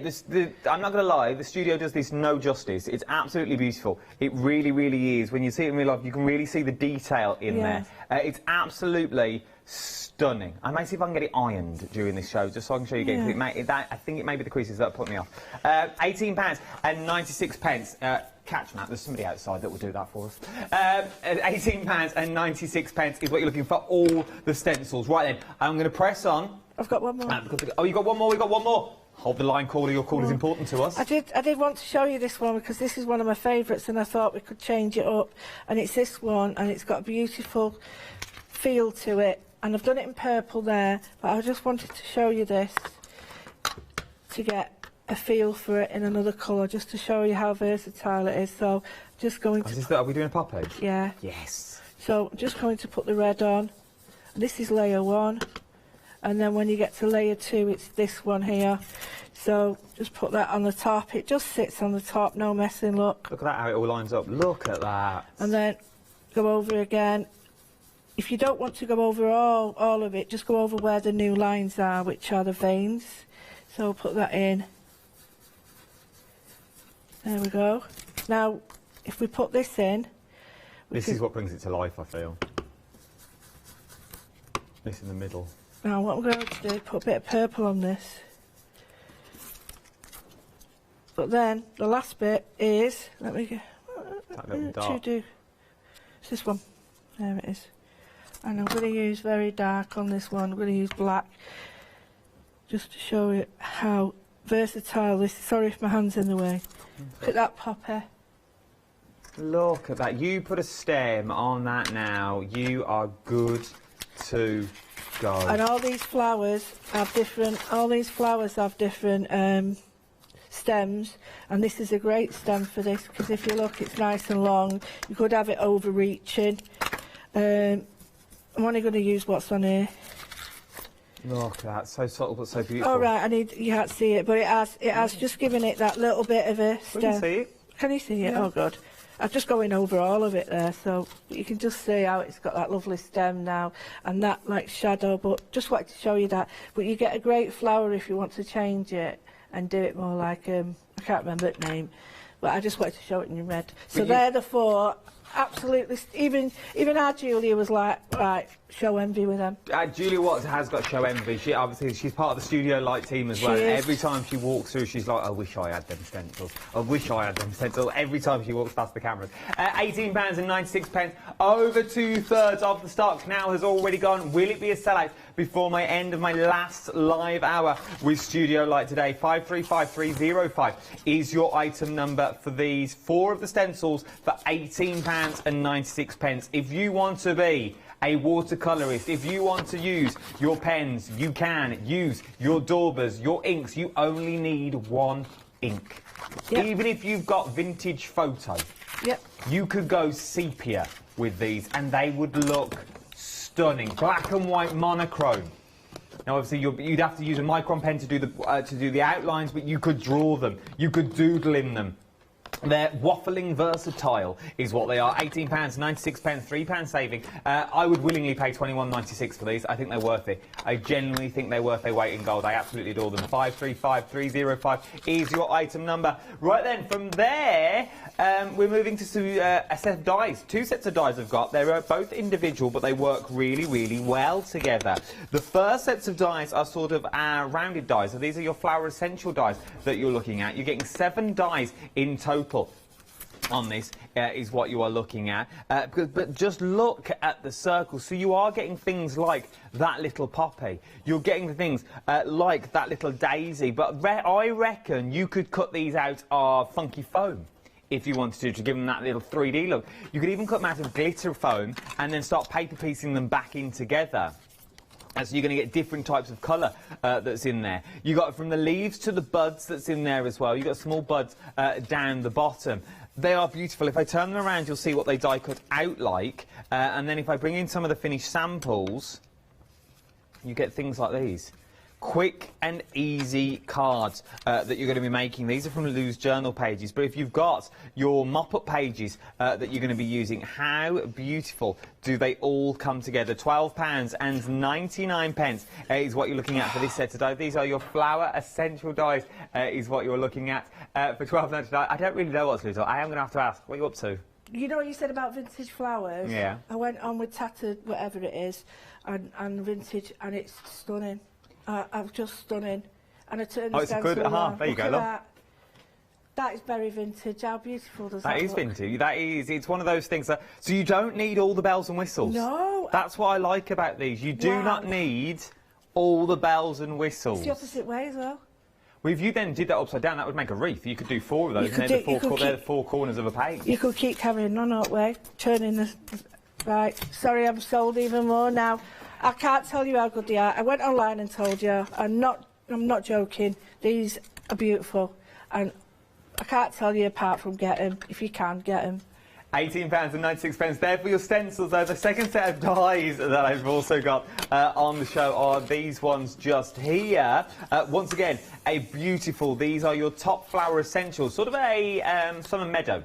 I'm not going to lie, the studio does this no justice. It's absolutely beautiful. It really, really is. When you see it in real life, you can really see the detail in there. It's absolutely stunning. I may see if I can get it ironed during this show, just so I can show you again. I think it may be the creases that put me off. £18.96. Catch that. There's somebody outside that will do that for us. £18.96 is what you're looking for, all the stencils. Right then, I'm going to press on. I've got one more. Oh, you got one more? We've got one more. Hold the line, caller. Your call is important to us. I did want to show you this one because this is one of my favourites, and I thought we could change it up. And it's this one, and it's got a beautiful feel to it. And I've done it in purple there, but I just wanted to show you this to get a feel for it in another colour, just to show you how versatile it is. So, just going to... Are we doing a poppy? Yeah. Yes. So I'm just going to put the red on. This is layer 1, and then when you get to layer 2, it's this one here. So just put that on the top. It just sits on the top, no messing, look. Look at that, how it all lines up. Look at that. And then go over again. If you don't want to go over all of it, just go over where the new lines are, which are the veins. So put that in. There we go. Now, if we put this in... This is what brings it to life, I feel. This in the middle. Now, what we're going to do, put a bit of purple on this. But then, the last bit is... Let me get... That little dot. It's this one. There it is. And I'm going to use very dark on this one. I'm going to use black. Just to show you how versatile this is. Sorry if my hand's in the way. Look at that poppy. Look at that. You put a stem on that now. You are good to go. And all these flowers have different... stems, and this is a great stem for this, because if you look, it's nice and long. You could have it overreaching. I'm only going to use what's on here. Look at that, so subtle but so beautiful. All right, you can't see it, but it has just given it that little bit of a stem. Can you see it? Can you see it? Yeah. Oh, good. I'm just going over all of it there, so you can just see how it's got that lovely stem now, and that like shadow, but just wanted to show you that. But you get a great flower if you want to change it and do it more like, I can't remember the name, but I just wanted to show it in red. So they're the 4, absolutely, even our Julia was like, right, show envy with them. Julia Watts has got show envy. She's part of the Studio Light team as well. Every time she walks through, she's like, I wish I had them stencils. I wish I had them stencils. Every time she walks past the cameras. £18.96. Over 2/3 of the stock now has already gone. Will it be a sellout before my end of my last live hour with Studio Light today? 535305 is your item number for these 4 of the stencils for £18.96. If you want to be a watercolourist, if you want to use your pens, you can use your daubers, your inks. You only need 1 ink. Yep. Even if you've got vintage photo, you could go sepia with these and they would look stunning. Black and white monochrome. Now, obviously, you'd have to use a micron pen to do the outlines, but you could draw them. You could doodle in them. They're waffling versatile is what they are. £18.96, £3 saving. I would willingly pay £21.96 for these. I think they're worth it. I genuinely think they're worth their weight in gold. I absolutely adore them. 535305 is your item number. Right then, from there, we're moving to a set of dies. 2 sets of dies I've got. They're both individual, but they work really, really well together. The first sets of dies are sort of rounded dies. So these are your flower essential dies that you're looking at. You're getting 7 dies in total on this is what you are looking at, but just look at the circles. So you are getting things like that little poppy, you're getting things like that little daisy, but I reckon you could cut these out of funky foam if you wanted to give them that little 3D look. You could even cut them out of glitter foam and then start paper piecing them back in together. And so you're going to get different types of colour that's in there. You got from the leaves to the buds that's in there as well. You've got small buds down the bottom. They are beautiful. If I turn them around, you'll see what they die cut out like. And then if I bring in some of the finished samples, you get things like these. Quick and easy cards that you're going to be making. These are from Lou's journal pages, but if you've got your mop-up pages that you're going to be using, how beautiful do they all come together? £12.99 is what you're looking at for this set of dies. These are your flower essential dies is what you're looking at for £12.99. I don't really know what's Lou. I am going to have to ask, what are you up to? You know what you said about vintage flowers? Yeah. I went on with tattered, whatever it is, and vintage, and it's stunning. I'm just stunning. And I turned the stencil around. There you go, look. That is very vintage. How beautiful does that look? That is vintage. That is. It's one of those things that... So you don't need all the bells and whistles. No. That's what I like about these. You do not need all the bells and whistles. It's the opposite way as well. Well, if you then did that upside down, that would make a wreath. You could do 4 of those, and they're the 4 corners of a page. You could keep carrying on that way, turning the... Right. Sorry, I'm sold even more now. I can't tell you how good they are. I went online and told you. I'm not joking. These are beautiful, and I can't tell you apart from get them if you can get them. £18.96 there for your stencils. Though the second set of dies that I've also got on the show are these ones just here. Once again, a beautiful. These are your top flower essentials, sort of a summer meadow.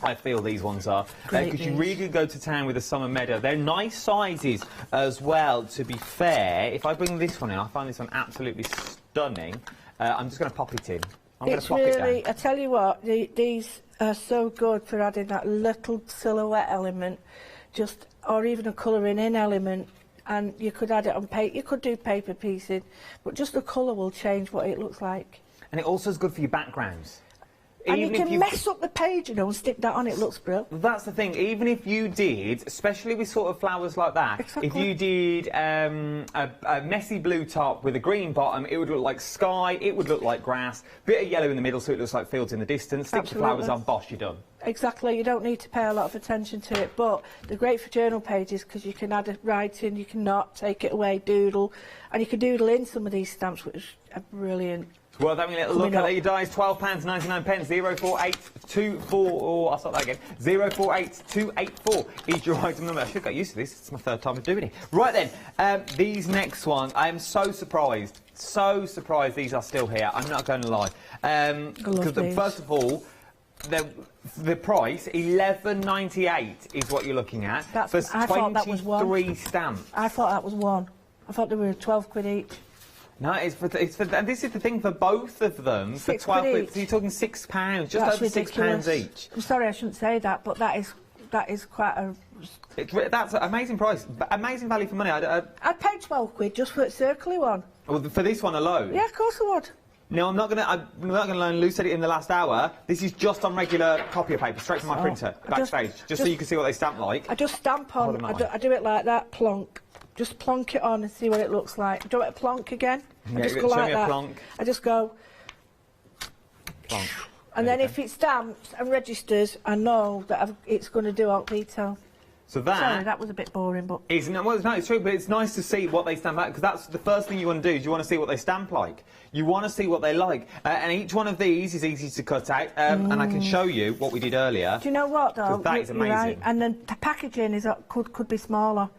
I feel these ones are, because you really go to town with a summer meadow. They're nice sizes as well, to be fair. If I bring this one in, I find this one absolutely stunning. I'm just going to pop it in. I'm going to plop it down. I tell you what, these are so good for adding that little silhouette element, or even a colouring in element. And you could add it on paper. You could do paper piecing, but just the colour will change what it looks like. And it also is good for your backgrounds. And you can mess up the page, you know, and stick that on, it looks brilliant. That's the thing, even if you did, especially with sort of flowers like that, if you did a messy blue top with a green bottom, it would look like sky, it would look like grass, bit of yellow in the middle so it looks like fields in the distance, stick the flowers on, bosh, you're done. Exactly, you don't need to pay a lot of attention to it, but they're great for journal pages because you can add a writing, you can not take it away, doodle, and you can doodle in some of these stamps, which are brilliant. Well, having a little look at your dies, £12.99, 04824, I'll start that again, 048284 is your item number. I should get used to this, it's my third time of doing it. Right then, these next ones, I am so surprised these are still here, I'm not going to lie. Because first of all, the price, $11.98 is what you're looking at. For 23 stamps. I thought that was one. I thought they were 12 quid each. No, and this is the thing for both of them. For 12 quid, so you're talking £6, just over £6 each. I'm sorry, I shouldn't say that, but that is quite a. That's an amazing price, amazing value for money. I'd pay 12 quid just for a circly one. Well, for this one alone. Yeah, of course I would. No, I'm not going to learn loose edit in the last hour. This is just on regular copier paper, straight from my printer, backstage, just so you can see what they stamp like. I just stamp on. I do it like that, plonk. Just plonk it on and see what it looks like. Do you want a plonk again? Yeah, I just go like that. Plonk. I just go. Plonk. And then if it stamps and registers, I know that it's going to do alt detail. So that... Sorry, that was a bit boring, but... It's true, but it's nice to see what they stamp like, because that's the first thing you want to do, is you want to see what they stamp like. You want to see what they like. And each one of these is easy to cut out, and I can show you what we did earlier. Do you know what, though? That is amazing. Right. And then the packaging could be smaller.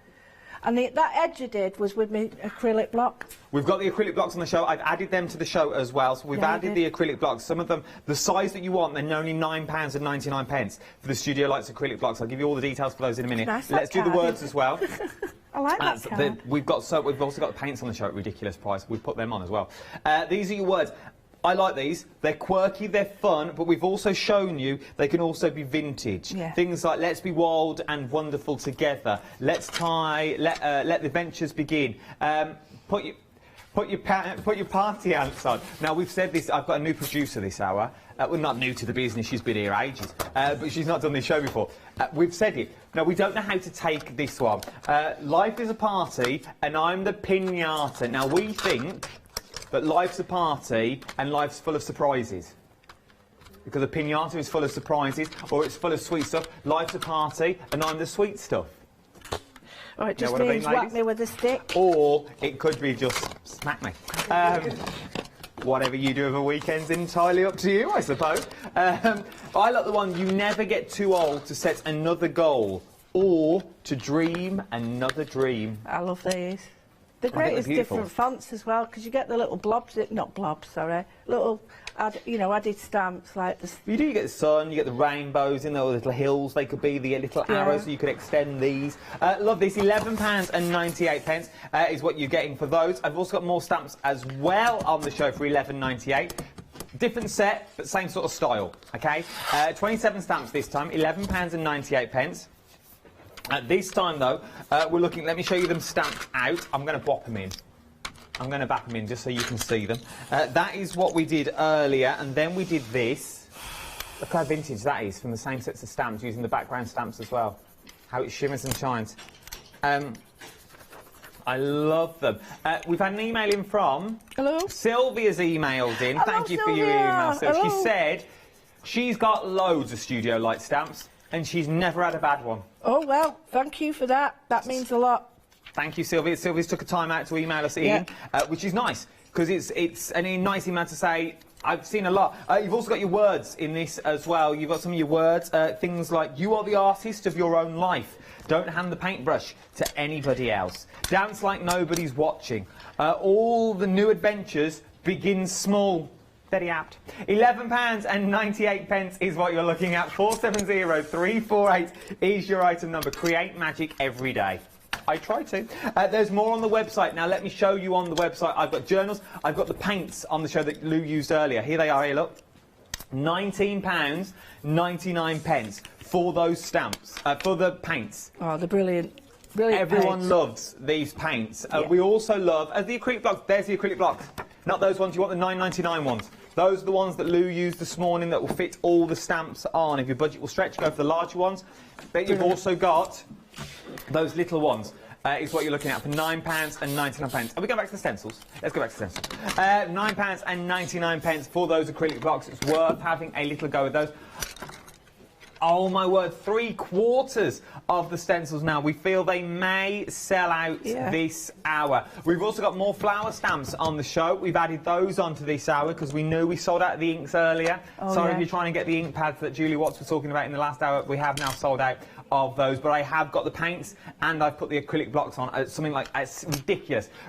And that edge I did was with my acrylic block. We've got the acrylic blocks on the show. I've added them to the show as well. So we've added the acrylic blocks. Some of them, the size that you want, they're only £9.99 for the Studio Lights acrylic blocks. I'll give you all the details for those in a minute. Nice. Let's do the words as well. I like that card. We've also got the paints on the show at ridiculous price. We've put them on as well. These are your words. I like these. They're quirky, they're fun, but we've also shown you they can also be vintage. Yeah. Things like let's be wild and wonderful together. Let's tie. Let the ventures begin. Put your party ants on. Now we've said this. I've got a new producer this hour. Well, not new to the business. She's been here ages, but she's not done this show before. We've said it. Now we don't know how to take this one. Life is a party, and I'm the piñata. Now we think that life's a party and life's full of surprises. Because a piñata is full of surprises, or it's full of sweet stuff. Life's a party and I'm the sweet stuff. Or it just means whack me with a stick. Or it could be just smack me. Whatever you do over weekends, entirely up to you, I suppose. I like the one, you never get too old to set another goal or to dream another dream. I love these. The great is different fonts as well, because you get the little blobs, not blobs, sorry, little, added stamps like this. You do, you get the sun, you get the rainbows in the little hills, they could be the little arrows, so you could extend these. Love this, £11.98 is what you're getting for those. I've also got more stamps as well on the show for £11.98. Different set, but same sort of style, okay? 27 stamps this time, £11.98. This time, though, we're looking... Let me show you them stamped out. I'm going to bop them in. I'm going to bap them in just so you can see them. That is what we did earlier, and then we did this. Look how vintage that is, from the same sets of stamps, using the background stamps as well. How it shimmers and shines. I love them. We've had an email in from... Hello? Sylvia's emailed in. Hello, Thank you Sylvia. for your email, Sylvia. Hello. She said she's got loads of Studio Light stamps, and she's never had a bad one. Oh, well, thank you for that. That means a lot. Thank you, Sylvia. Sylvia's took a time out to email us in, which is nice, because it's a nice email to say, I've seen a lot. You've also got your words in this as well. You've got some of your words, things like, you are the artist of your own life. Don't hand the paintbrush to anybody else. Dance like nobody's watching. All the new adventures begin small. Very apt. £11.98 is what you're looking at. 470348 is your item number. Create magic every day. I try to. There's more on the website. Now, let me show you on the website. I've got journals. I've got the paints on the show that Lou used earlier. Here they are. Here, look. £19.99 for those stamps, for the paints. Oh, they're brilliant. Brilliant. Everyone paints. loves these paints. Yeah. We also love, the acrylic blocks. There's the acrylic blocks. Not those ones. You want the £9.99 ones. Those are the ones that Lou used this morning that will fit all the stamps on. If your budget will stretch, go for the larger ones. But you've also got those little ones. Is what you're looking at for £9.99. Are we going back to the stencils? Let's go back to the stencils. £9.99 for those acrylic blocks. It's worth having a little go with those. Oh my word, 3/4 of the stencils now. We feel they may sell out this hour. We've also got more flower stamps on the show. We've added those onto this hour because we knew we sold out the inks earlier. Sorry if you're trying to get the ink pads that Julie Watts was talking about in the last hour. We have now sold out of those, but I have got the paints and I've put the acrylic blocks on at something like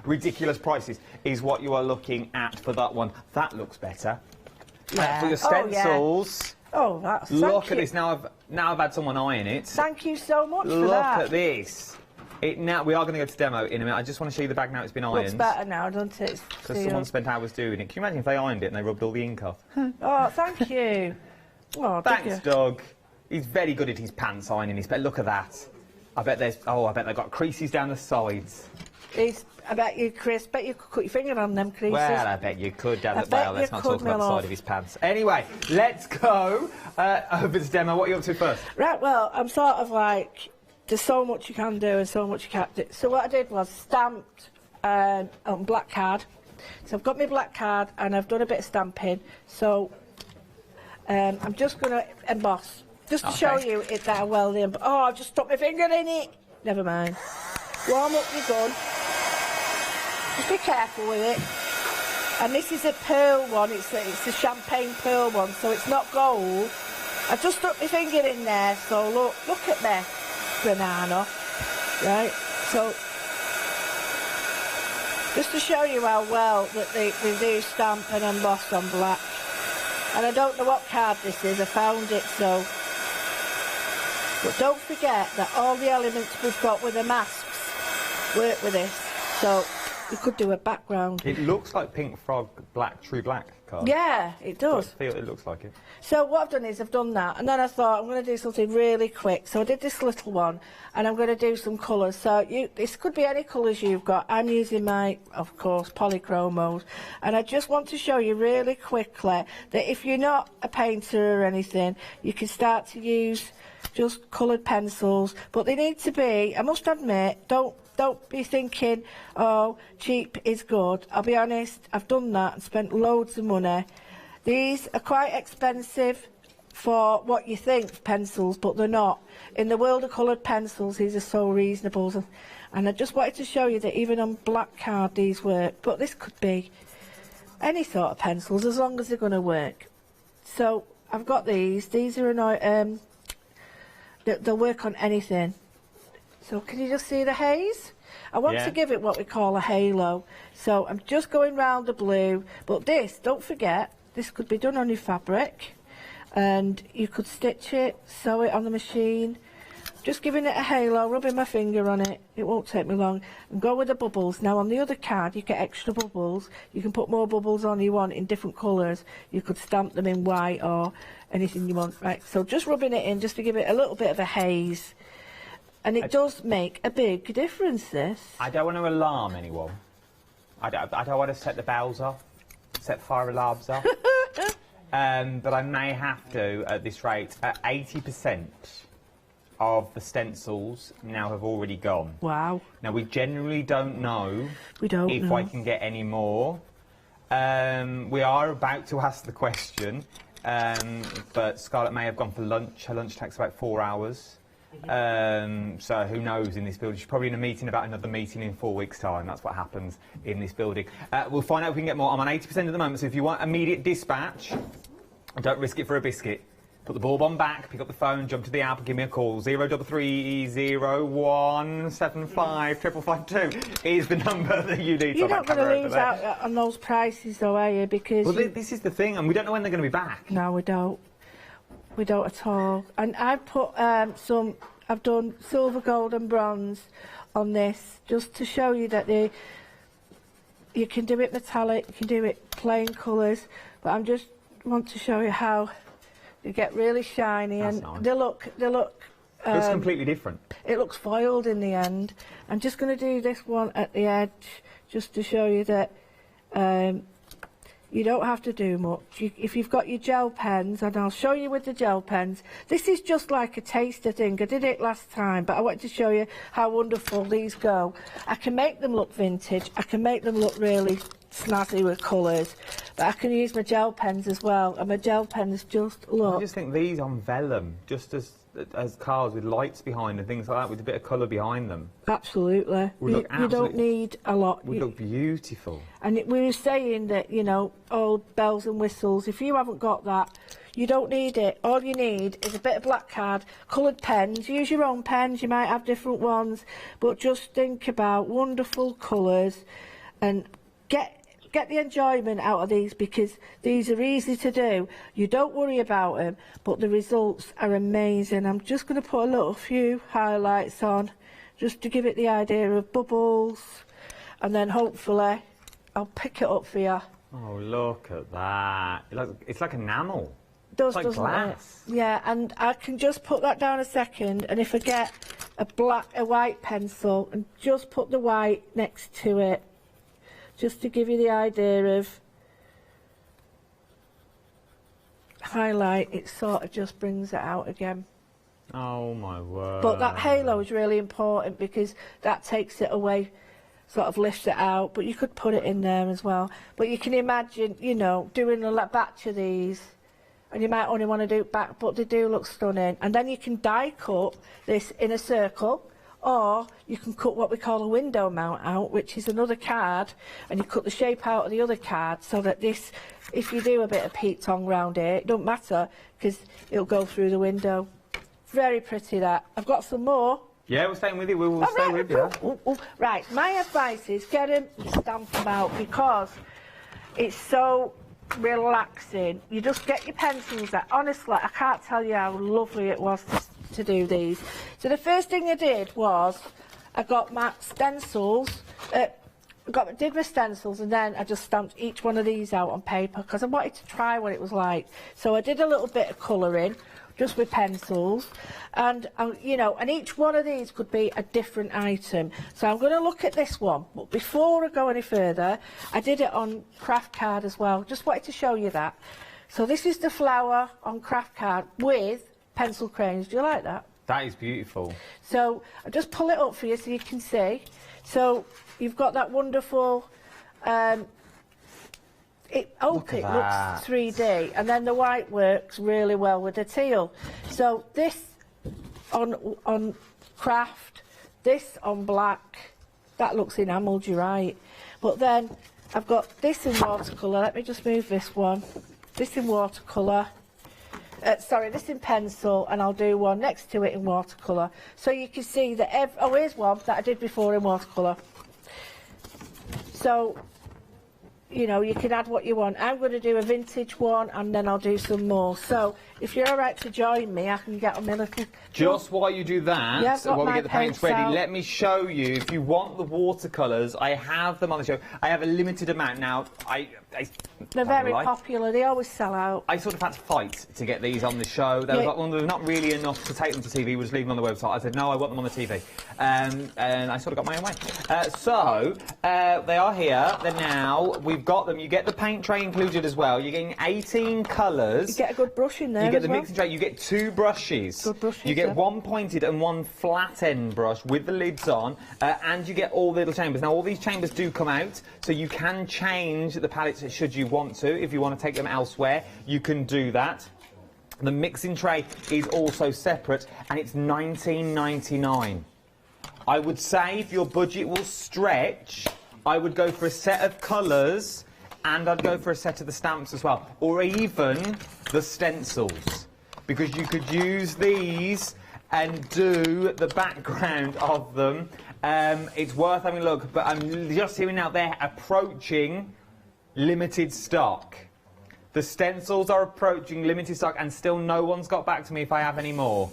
ridiculous prices is what you are looking at for that one. That looks better. For your stencils. Oh, that's look at this. Now I've had someone eyeing it. Thank you so much for Look that. at this. Now we are going to go to demo in a minute. I just want to show you the bag now. It's been ironed. Looks better now, doesn't it? Because someone spent hours doing it. Can you imagine if they ironed it and they rubbed all the ink off? Oh, thank you. Oh, thanks, Doug. He's very good at his pants ironing his. But look at that. I bet they've got creases down the sides. I bet you, Chris, you could cut your finger on them creases. Well, I bet you could, Dan. Well, let's not talk about the off. side of his pants. Anyway, let's go over to demo. What are you up to first? Right, well, I'm sort of like, there's so much you can do and so much you can't do. So what I did was stamped on black card. So I've got my black card and I've done a bit of stamping. So I'm just going to emboss, just to show you that well the oh, I've just stuck my finger in it. Never mind. Warm up your gun. Just be careful with it. And this is a pearl one, it's a champagne pearl one, so it's not gold. I just stuck my finger in there, so look at me, banana, right? So, just to show you how well that they do stamp and emboss on black. And I don't know what card this is, I found it, so. But don't forget that all the elements we've got with the masks work with this, so. You could do a background. It looks like Pink Frog True Black card. Yeah, it does. It looks like it. So what I've done is I've done that, and then I thought I'm going to do something really quick. So I did this little one, and I'm going to do some colours. So this could be any colours you've got. I'm using my, of course, polychromos, and I just want to show you really quickly that if you're not a painter or anything, you can start to use just coloured pencils, but they need to be, I must admit, don't be thinking, oh, cheap is good. I'll be honest, I've done that and spent loads of money. These are quite expensive for what you think, pencils, but they're not. In the world of coloured pencils, these are so reasonable. And I just wanted to show you that even on black card, these work. But this could be any sort of pencils, as long as they're going to work. So I've got these. These are they'll work on anything. So can you just see the haze? I want to give it what we call a halo. So I'm just going round the blue. But this, don't forget, this could be done on your fabric. And you could stitch it, sew it on the machine. Just giving it a halo, rubbing my finger on it. It won't take me long. And go with the bubbles. Now on the other card, you get extra bubbles. You can put more bubbles on you want in different colours. You could stamp them in white or anything you want. Right, so just rubbing it in just to give it a little bit of a haze. And it does make a big difference, this. I don't want to alarm anyone. I don't want to set the bells off, set fire alarms off. But I may have to, at this rate, 80% of the stencils now have already gone. Wow. Now, we generally don't know if I can get any more. We are about to ask the question, but Scarlett may have gone for lunch. Her lunch takes about 4 hours. So who knows in this building? She's probably in a meeting about another meeting in 4 weeks' time. That's what happens in this building. We'll find out if we can get more. I'm on 80% at the moment, so if you want immediate dispatch, don't risk it for a biscuit. Put the bulb on back, pick up the phone, jump to the app and give me a call. 03301755552 is the number that you need. You're not going to lose out on those prices though, are you? Because well, this is the thing, and we don't know when they're going to be back. No, we don't. We don't at all. And I've put I've done silver, gold and bronze on this just to show you that you can do it metallic, you can do it plain colours, but I just want to show you how they get really shiny. That's and nice. they look It's completely different. It looks foiled in the end. I'm just going to do this one at the edge just to show you that you don't have to do much. If you've got your gel pens, and I'll show you with the gel pens, this is just like a taster thing. I did it last time, but I wanted to show you how wonderful these go. I can make them look vintage, I can make them look really snazzy with colours, but I can use my gel pens as well, and my gel pens just look... I just think these on vellum, just as cards with lights behind and things like that, with a bit of colour behind them. Absolutely. You don't need a lot. Would look beautiful. And we were saying that, you know, all bells and whistles, if you haven't got that, you don't need it. All you need is a bit of black card, coloured pens. Use your own pens, you might have different ones, but just think about wonderful colours and get the enjoyment out of these, because these are easy to do. You don't worry about them, but the results are amazing. I'm just going to put a few highlights on just to give it the idea of bubbles, and then hopefully I'll pick it up for you. Oh, look at that. It's like enamel. Does, it's like glass. It? Yeah, and I can just put that down a second, and if I get a white pencil, and just put the white next to it, just to give you the idea of highlight, it sort of just brings it out again. Oh my word. But that halo is really important because that takes it away, sort of lifts it out, but you could put it in there as well. But you can imagine, you know, doing a batch of these, and you might only want to do it back, but they do look stunning. And then you can die cut this in a circle, or you can cut what we call a window mount out, which is another card, and you cut the shape out of the other card so that this, if you do a bit of peat tongue round here, it don't matter because it'll go through the window. Very pretty that. I've got some more. Yeah, we're staying with you. We'll stay with you. Right, my advice is get them, stamp them out, because it's so relaxing. You just get your pencils out. Honestly, I can't tell you how lovely it was to do these. So the first thing I did was I got my stencils, did my stencils, and then I just stamped each one of these out on paper because I wanted to try what it was like. So I did a little bit of colouring just with pencils, and you know, and each one of these could be a different item. So I'm going to look at this one, but before I go any further, I did it on craft card as well. Just wanted to show you that. So this is the flower on craft card with pencil crayons. Do you like that? That is beautiful. So I'll just pull it up for you so you can see. So you've got that wonderful, it looks 3D, and then the white works really well with the teal. So this on craft, this on black, that looks enamelled, you're right. But then I've got this in watercolour. Let me just move this one. This in watercolour. Sorry, this in pencil, and I'll do one next to it in watercolour. So you can see that, here's one that I did before in watercolour. So, you know, you can add what you want. I'm going to do a vintage one, and then I'll do some more. So, if you're all right to join me, I can get them in a... Just while you do that, yeah, while we get the paints ready, let me show you, if you want the watercolours, I have them on the show. I have a limited amount now. They're very popular, they always sell out. I sort of had to fight to get these on the show. There was like, well, there's not really enough to take them to TV, we'll just leave them on the website. I said, no, I want them on the TV. And I sort of got my own way. They are here, they're now, we've got them. You get the paint tray included as well. You're getting 18 colours. You get a good brush in there. You get the mixing tray, you get 2 brushes. Good brushes. You get one pointed and one flat end brush with the lids on, and you get all the little chambers. Now, all these chambers do come out, so you can change the palettes should you want to. If you want to take them elsewhere, you can do that. The mixing tray is also separate, and it's $19.99. I would say if your budget will stretch, I would go for a set of colours, and I'd go for a set of the stamps as well, or even the stencils, because you could use these and do the background of them. It's worth having a look, but I'm just hearing out there approaching limited stock. The stencils are approaching limited stock, and still no one's got back to me if I have any more,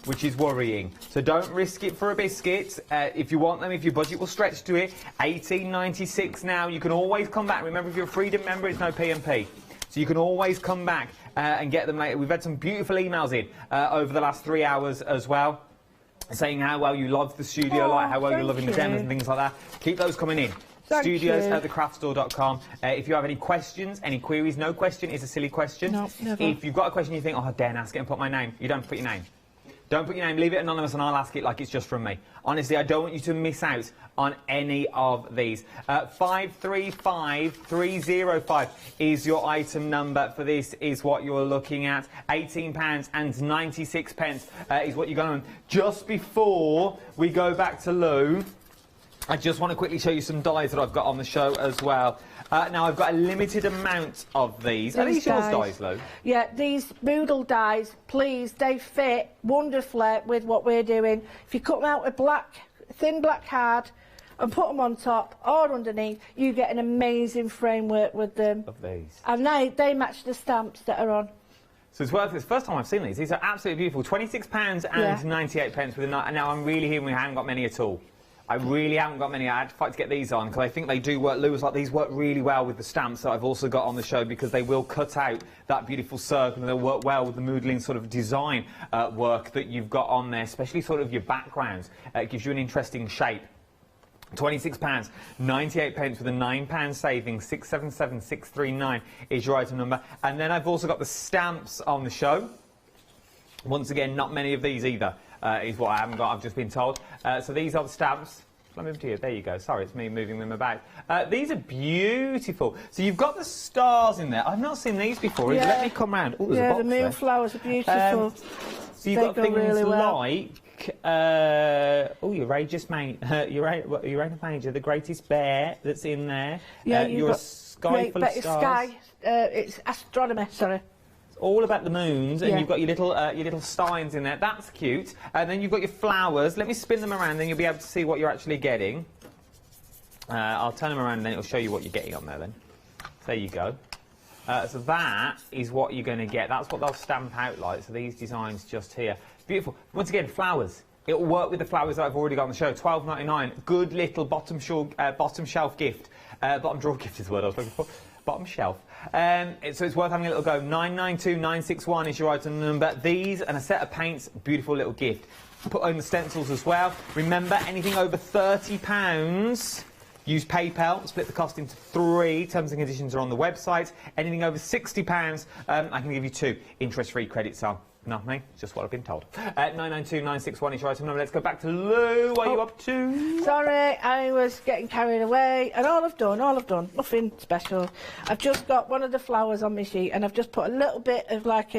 which is worrying. So don't risk it for a biscuit. If you want them, if your budget will stretch to it, $18.96 now. You can always come back. Remember, if you're a Freedom member, it's no P&P. So you can always come back and get them later. We've had some beautiful emails in over the last 3 hours as well, saying how well you love the studio, like how well you're loving the demos and things like that. Keep those coming in. Studios@thecraftstore.com. If you have any questions, any queries, no question is a silly question. No, never. If you've got a question you think, oh, I daren't ask it and put my name, you don't put your name. Don't put your name, leave it anonymous, and I'll ask it like it's just from me. Honestly, I don't want you to miss out on any of these. 535305 is your item number for this, is what you're looking at. £18.96 is what you're going to. Just before we go back to Lou, I just want to quickly show you some dies that I've got on the show as well. Now, I've got a limited amount of these. Are these yours dies, Lou? Yeah, these Boodle dies, please, they fit wonderfully with what we're doing. If you cut them out with thin black card and put them on top or underneath, you get an amazing framework with them. Of these. And they match the stamps that are on. So it's worth it. It's the first time I've seen these. These are absolutely beautiful. £26.98 with a night. And now I'm really hearing we haven't got many at all. I really haven't got many. I had to fight to get these on because I think they do work. Lou was like, these work really well with the stamps that I've also got on the show, because they will cut out that beautiful circle and they'll work well with the modelling sort of design work that you've got on there, especially sort of your backgrounds. It gives you an interesting shape. £26.98 with a £9 saving. 677639 is your item number. And then I've also got the stamps on the show. Once again, not many of these either. Is what I haven't got, I've just been told. So these are the stamps. Let me move to you. There you go. Sorry, it's me moving them about. These are beautiful. So you've got the stars in there. I've not seen these before. Yeah. Let me come round. Ooh, there's a box the there. moonflowers are beautiful. So you've got things really well. like, your Rageous Major, the greatest bear that's in there. Yeah, you're a sky full of stars. It's astronomy, sorry. All about the moons, and you've got your little steins in there. That's cute. And then you've got your flowers. Let me spin them around, then you'll be able to see what you're actually getting. I'll turn them around, and then it'll show you what you're getting on there. Then, there you go. So that is what you're going to get. That's what they'll stamp out like. So these designs just here, beautiful. Once again, flowers. It'll work with the flowers that I've already got on the show. $12.99. Good little bottom shelf gift. Bottom drawer gift is the word I was looking for. Bottom shelf. So it's worth having a little go. 992961 is your item number. These and a set of paints, beautiful little gift. Put on the stencils as well. Remember, anything over £30, use PayPal. Split the cost into 3. Terms and conditions are on the website. Anything over £60, I can give you 2 interest-free credits on. Nothing, just what I've been told. 992961 is your item number. Let's go back to Lou. What are you up to? Sorry, I was getting carried away, and all I've done, nothing special. I've just got one of the flowers on my sheet, and I've just put a little bit of like,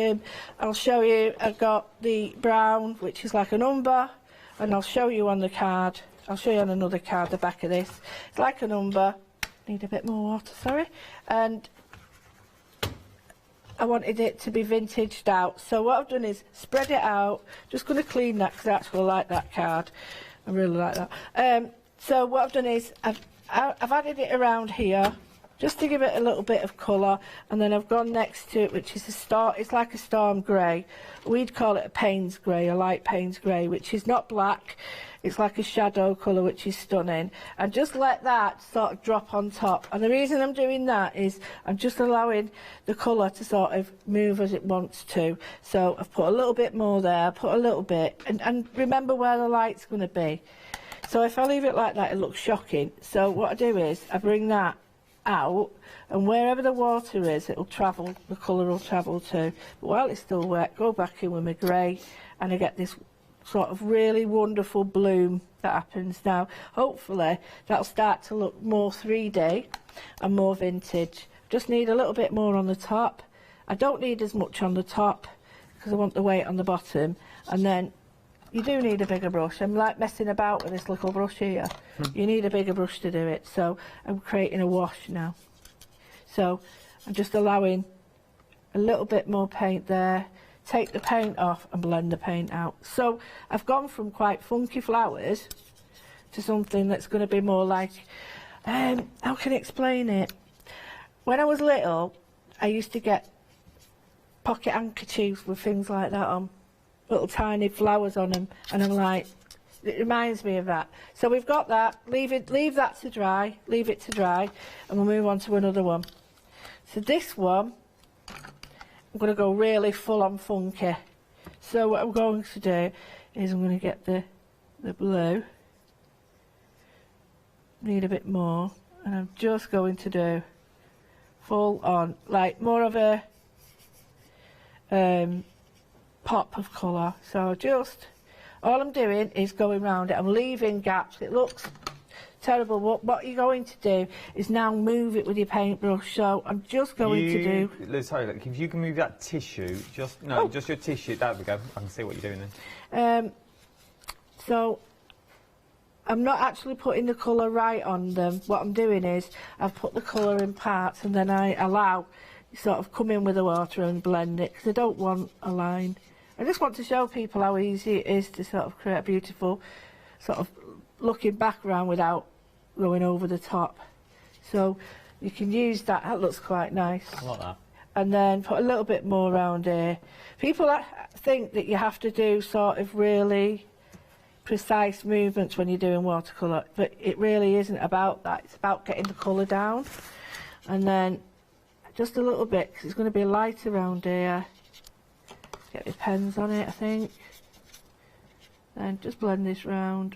I'll show you, I've got the brown, which is like an umber, and I'll show you on the card. I'll show you on another card, the back of this. It's like an umber. Need a bit more water, sorry. And I wanted it to be vintaged out, so what I've done is spread it out. Just going to clean that because I actually like that card. I really like that. So what I've done is I've added it around here just to give it a little bit of colour, and then I've gone next to it, which is it's like a storm grey. We'd call it a Payne's grey, a light Payne's grey, which is not black. It's like a shadow colour, which is stunning. And just let that sort of drop on top. And the reason I'm doing that is I'm just allowing the colour to sort of move as it wants to. So I've put a little bit more there, put a little bit, and remember where the light's going to be. So if I leave it like that, it looks shocking. So what I do is I bring that out, and wherever the water is, it'll travel, the colour will travel to. But while it's still wet, go back in with my grey, and I get this sort of really wonderful bloom that happens now. Hopefully that'll start to look more 3D and more vintage. Just need a little bit more on the top. I don't need as much on the top, because I want the weight on the bottom, and then you do need a bigger brush. I'm like messing about with this little brush here. You need a bigger brush to do it, so I'm creating a wash now. So I'm just allowing a little bit more paint there, take the paint off and blend the paint out. So I've gone from quite funky flowers to something that's going to be more like, how can I explain it? When I was little, I used to get pocket handkerchiefs with things like that on, little tiny flowers on them, and I'm like, it reminds me of that. So we've got that, leave that to dry, leave it to dry, and we'll move on to another one. So this one, I'm going to go really full on funky. So what I'm going to do is I'm going to get the blue, need a bit more, and I'm just going to do full on, like more of a pop of colour. So just, all I'm doing is going round it, I'm leaving gaps. It looks terrible. What you're going to do is now move it with your paintbrush. So I'm just going to do... Sorry, look, if you can move that tissue, just your tissue, there we go. I can see what you're doing then. So I'm not actually putting the colour right on them. What I'm doing is I've put the colour in parts, and then I allow sort of come in with the water and blend it, because I don't want a line. I just want to show people how easy it is to sort of create a beautiful sort of looking background without going over the top. So you can use that. That looks quite nice. I like that. And then put a little bit more around here. People think that you have to do sort of really precise movements when you're doing watercolour, but it really isn't about that. It's about getting the colour down. And then just a little bit, because it's going to be light around here. Get my pens on it, I think. And just blend this round.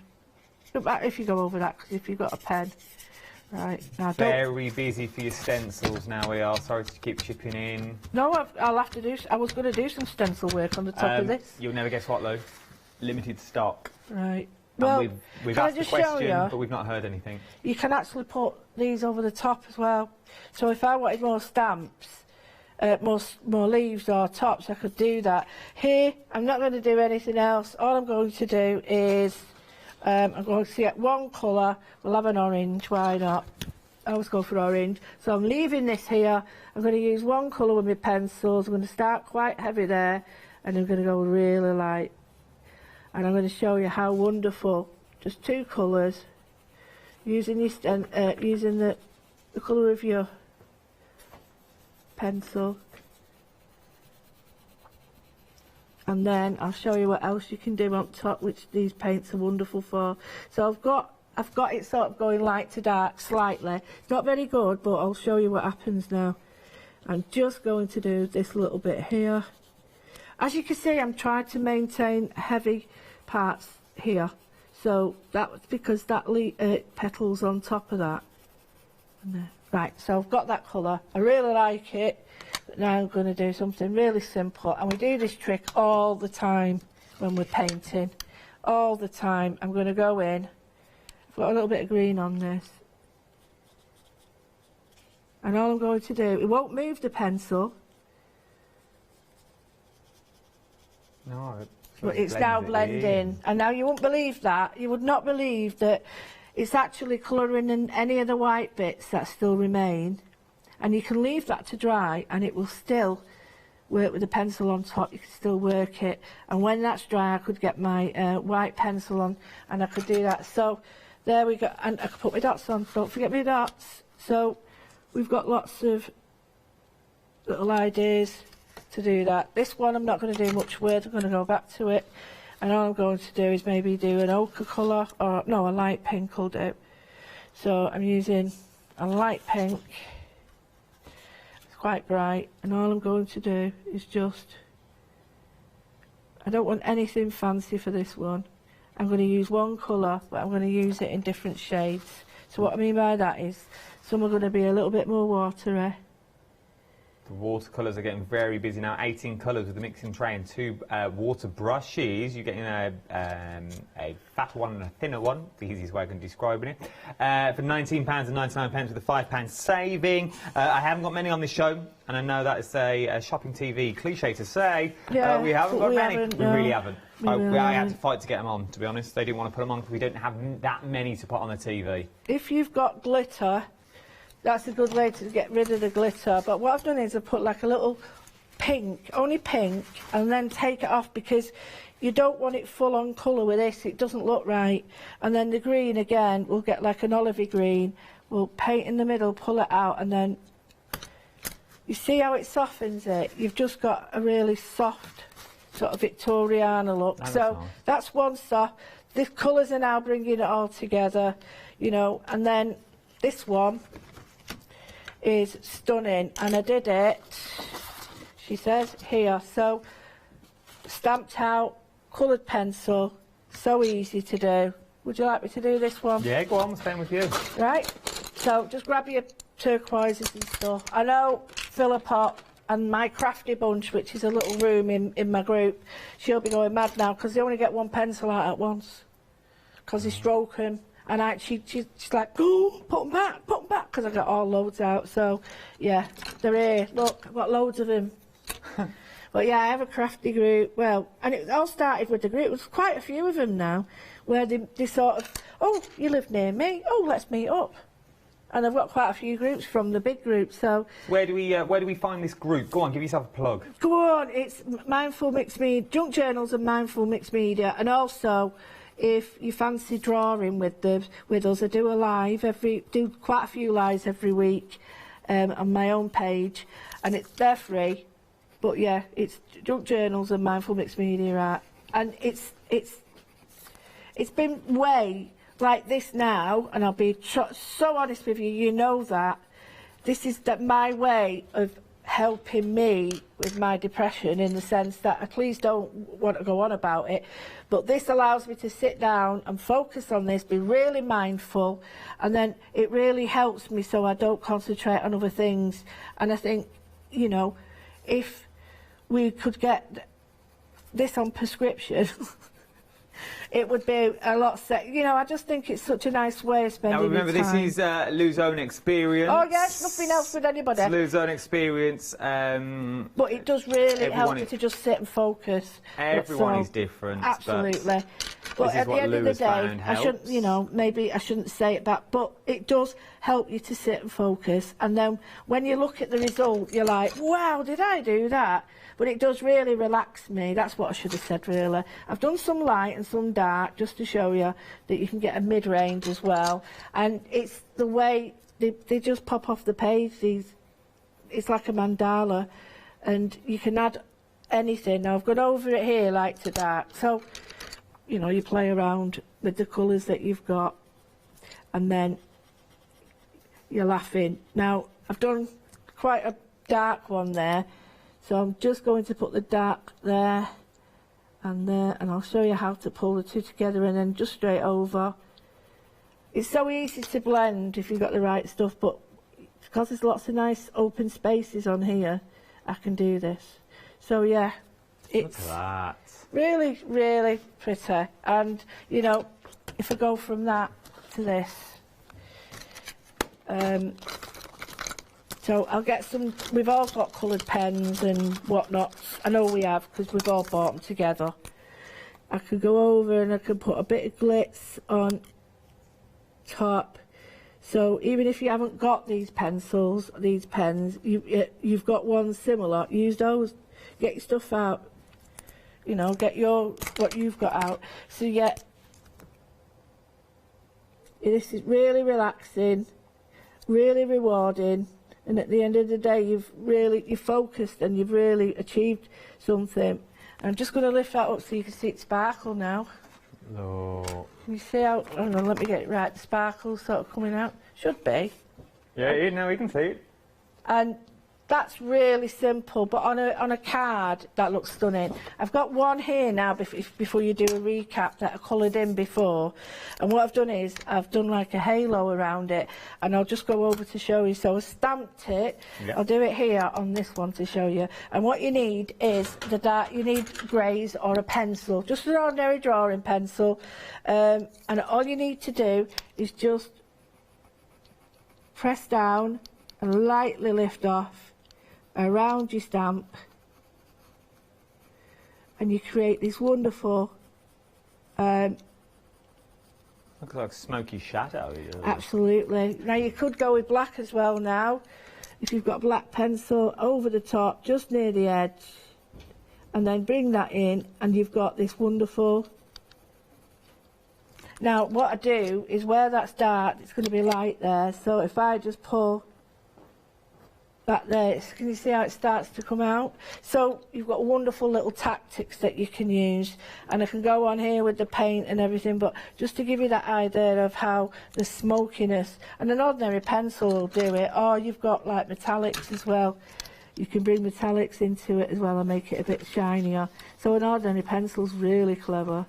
Don't matter if you go over that, because if you've got a pen. Right, now Very busy for your stencils now, we are. Sorry to keep chipping in. No, I'll have to do... I was going to do some stencil work on the top of this. You'll never guess what, though. Limited stock. Right. Well, Well, we've can I asked the just show question, you? but we've not heard anything. You can actually put these over the top as well. So if I wanted more stamps, more leaves or tops, I could do that. Here, I'm not going to do anything else. All I'm going to do is, I'm going to get one colour. We'll have an orange, why not? I always go for orange. So I'm leaving this here. I'm going to use one colour with my pencils. I'm going to start quite heavy there, and I'm going to go really light. And I'm going to show you how wonderful, just two colours, using your using the colour of your pencil, and then I'll show you what else you can do on top, which these paints are wonderful for. So I've got it sort of going light to dark slightly. It's not very good, but I'll show you what happens now. I'm just going to do this little bit here. As you can see, I'm trying to maintain heavy parts here, so that's because that petals on top of that. Right, so I've got that colour. I really like it, but now I'm going to do something really simple, and we do this trick all the time when we're painting. All the time. I'm going to go in. I've got a little bit of green on this, and all I'm going to do, it won't move the pencil. No. But it's now blending, and now you won't believe that. You would not believe that it's actually colouring in any of the white bits that still remain, and you can leave that to dry and it will still work with the pencil on top. You can still work it, and when that's dry I could get my white pencil on and I could do that. So there we go, and I could put my dots on. Don't forget my dots. So we've got lots of little ideas to do that. This one I'm not going to do much with. I'm going to go back to it, and all I'm going to do is maybe do an ochre colour, or no, a light pink will do. So I'm using a light pink. It's quite bright, and all I'm going to do is just, I don't want anything fancy for this one. I'm going to use one colour, but I'm going to use it in different shades. So what I mean by that is some are going to be a little bit more watery, The watercolours are getting very busy now. 18 colours with the mixing tray and 2 water brushes. You're getting a fat one and a thinner one, the easiest way I can describe it. For £19.99 with a £5 saving. I haven't got many on this show, and I know that is a shopping TV cliche to say. Yeah, we haven't got many. Haven't, we really haven't. I had to haven't. fight to get them on, to be honest. They didn't want to put them on because we didn't have that many to put on the TV. If you've got glitter, that's a good way to get rid of the glitter. But what I've done is I've put like a little pink, only pink, and then take it off because you don't want it full on colour with this. It doesn't look right. And then the green again, we'll get like an olivey green. We'll paint in the middle, pull it out, and then you see how it softens it? You've just got a really soft sort of Victoriana look. That So looks nice. that's one soft. The colours are now bringing it all together, you know, and then this one is stunning, and I did it, she says here, so stamped out, coloured pencil, so easy to do. Would you like me to do this one? Yeah, go on, staying with you. Right, so just grab your turquoises and stuff. I know Philippa and my crafty bunch, which is a little room in my group, she'll be going mad now because they only get one pencil out at once because they stroke them. And she's like, oh, put them back, because I got all loads out. So, yeah, they're here. Look, I've got loads of them. But, yeah, I have a crafty group. Well, and it all started with the group. There's quite a few of them now, where they sort of, oh, you live near me. Oh, let's meet up. And I've got quite a few groups from the big group, so... Where do we find this group? Go on, give yourself a plug. Go on, it's Mindful Mixed Media, Junk Journals and Mindful Mixed Media, and also... If you fancy drawing with us, I do a live do quite a few lives every week on my own page, and they're free. But yeah, it's Junk Journals and Mindful Mixed Media Art, and it's been way like this now, and I'll be so honest with you. You know that this is my way of helping me with my depression, in the sense that I please don't want to go on about it, but this allows me to sit down and focus on this, be really mindful, and then it really helps me so I don't concentrate on other things. And I think, you know, if we could get this on prescription it would be a lot you know, I just think it's such a nice way of spending Now remember, your time. this is Lou's own experience. Oh yes, nothing else with anybody. It's Lou's own experience. But it does really help you to just sit and focus. Everyone is different. Absolutely. But at the end of the day, I shouldn't, you know, maybe I shouldn't say it that, but it does help you to sit and focus. And then when you look at the result, you're like, wow, did I do that? But it does really relax me. That's what I should have said, really. I've done some light and some dark, just to show you that you can get a mid-range as well. And it's the way they just pop off the page. It's like a mandala, and you can add anything. Now, I've gone over it here, light to dark. So, you know, you play around with the colours that you've got, and then you're laughing. Now, I've done quite a dark one there, so I'm just going to put the dark there and there, and I'll show you how to pull the two together and then just straight over. It's so easy to blend if you've got the right stuff, but because there's lots of nice open spaces on here, I can do this. So yeah, it's really, really pretty. And, you know, if I go from that to this, so I'll get some, we've all got coloured pens and whatnot. I know we have, because we've all bought them together. I could go over and I could put a bit of glitz on top. So even if you haven't got these pencils, these pens, you've got one similar, use those. Get your stuff out. You know, get what you've got out. So yeah, this is really relaxing, really rewarding. And at the end of the day, you're focused and you've really achieved something. I'm just going to lift that up so you can see it sparkle now. No. You see how, I don't know, let me get it right, the sparkle's sort of coming out. Should be. Yeah, now we can see it. And That's really simple, but on a card, that looks stunning. I've got one here now before you do a recap that I coloured in before. And what I've done is, I've done like a halo around it, and I'll just go over to show you. So I stamped it. I'll do it here on this one to show you. And what you need is you need greys or a pencil, just an ordinary drawing pencil. And all you need to do is just press down and lightly lift off around your stamp, and you create this wonderful looks like smoky shadow. Absolutely. Now you could go with black as well now, if you've got black pencil over the top just near the edge, and then bring that in and you've got this wonderful. Now what I do is where that's dark, it's going to be light there, so if I just pull that there, can you see how it starts to come out? So you've got wonderful little tactics that you can use, and I can go on here with the paint and everything, but just to give you that idea of how the smokiness, and an ordinary pencil will do it, or you've got like metallics as well. You can bring metallics into it as well and make it a bit shinier. So an ordinary pencil's really clever.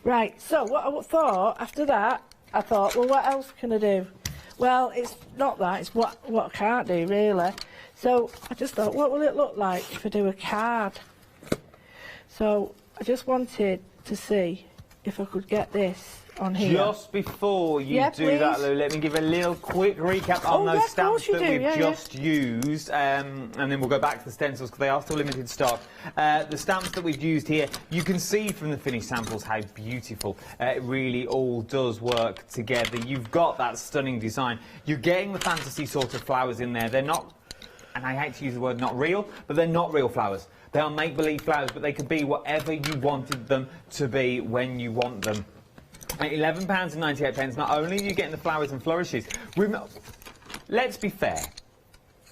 Right, so what I thought, after that, I thought, well, what else can I do? Well, it's not that, it's what I can't do, really. So I just thought, what will it look like if I do a card? So I just wanted to see if I could get this on here. Just before you do that, Lou, let me give a little quick recap on those stamps that we've just used, and then we'll go back to the stencils because they are still limited stock. The stamps that we've used here, you can see from the finished samples how beautiful it really all does work together. You've got that stunning design. You're getting the fantasy sort of flowers in there. They're not, and I hate to use the word not real, but they're not real flowers. They are make-believe flowers, but they can be whatever you wanted them to be when you want them. At £11.98, not only are you getting the flowers and flourishes, let's be fair.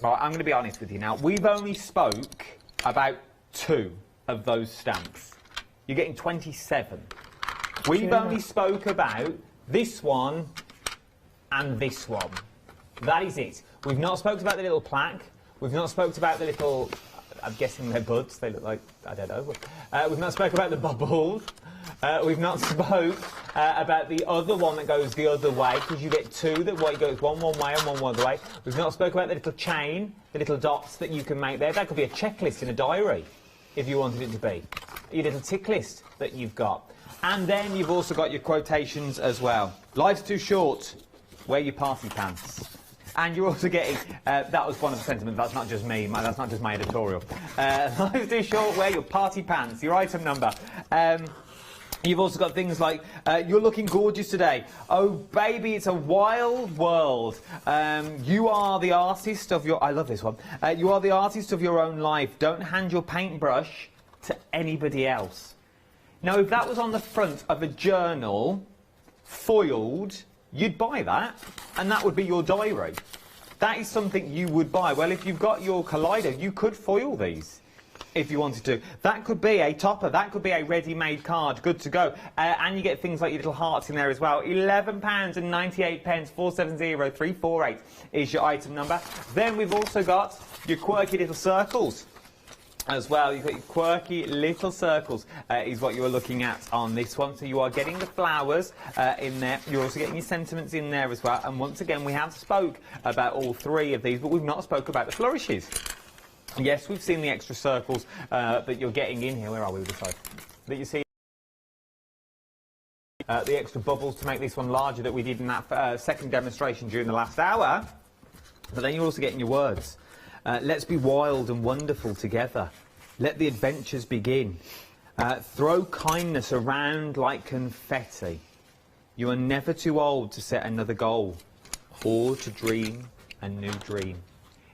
Right, I'm going to be honest with you now. We've only spoke about 2 of those stamps. You're getting 27. We've only spoke about this one and this one. That is it. We've not spoke about the little plaque. We've not spoke about the little, I'm guessing they're buds. They look like, I don't know. We've not spoke about the bubbles. We've not spoke about the other one that goes the other way, because you get 2 that goes one way and one other way. We've not spoke about the little chain, the little dots that you can make there. That could be a checklist in a diary, if you wanted it to be. Your little tick list that you've got. And then you've also got your quotations as well. Life's too short, wear your party pants. And you're also getting, that was one of the sentiments, that's not just me, that's not just my editorial. Life's too short, wear your party pants, your item number. You've also got things like, you're looking gorgeous today. Oh, baby, it's a wild world. You are the artist of your... I love this one. You are the artist of your own life. Don't hand your paintbrush to anybody else. Now, if that was on the front of a journal, foiled, you'd buy that, and that would be your diary. That is something you would buy. Well, if you've got your Kaleido, you could foil these. If you wanted to. That could be a topper, that could be a ready-made card, good to go. And you get things like your little hearts in there as well. £11.98, 470348 is your item number. Then we've also got your quirky little circles as well. You've got your quirky little circles is what you are looking at on this one. So you are getting the flowers in there. You're also getting your sentiments in there as well. And once again, we have spoke about all 3 of these, but we've not spoke about the flourishes. Yes, we've seen the extra circles that you're getting in here. Where are we with the side? That you see the extra bubbles to make this one larger that we did in that second demonstration during the last hour. But then you're also getting your words. Let's be wild and wonderful together. Let the adventures begin. Throw kindness around like confetti. You are never too old to set another goal or to dream a new dream.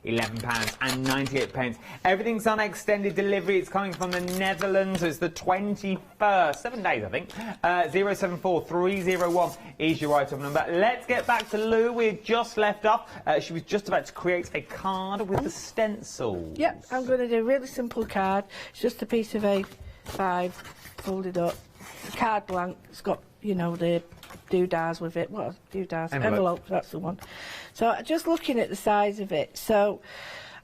£11.98. Everything's on extended delivery. It's coming from the Netherlands. It's the 21st. 7 days, I think. 074301 is your item number. Let's get back to Lou. We just left off. She was just about to create a card with the stencils. Yep, I'm going to do a really simple card. It's just a piece of A5 folded up. It's a card blank. It's got, you know, the doodads with it. What doodads? Envelopes, that's the one. So just looking at the size of it, so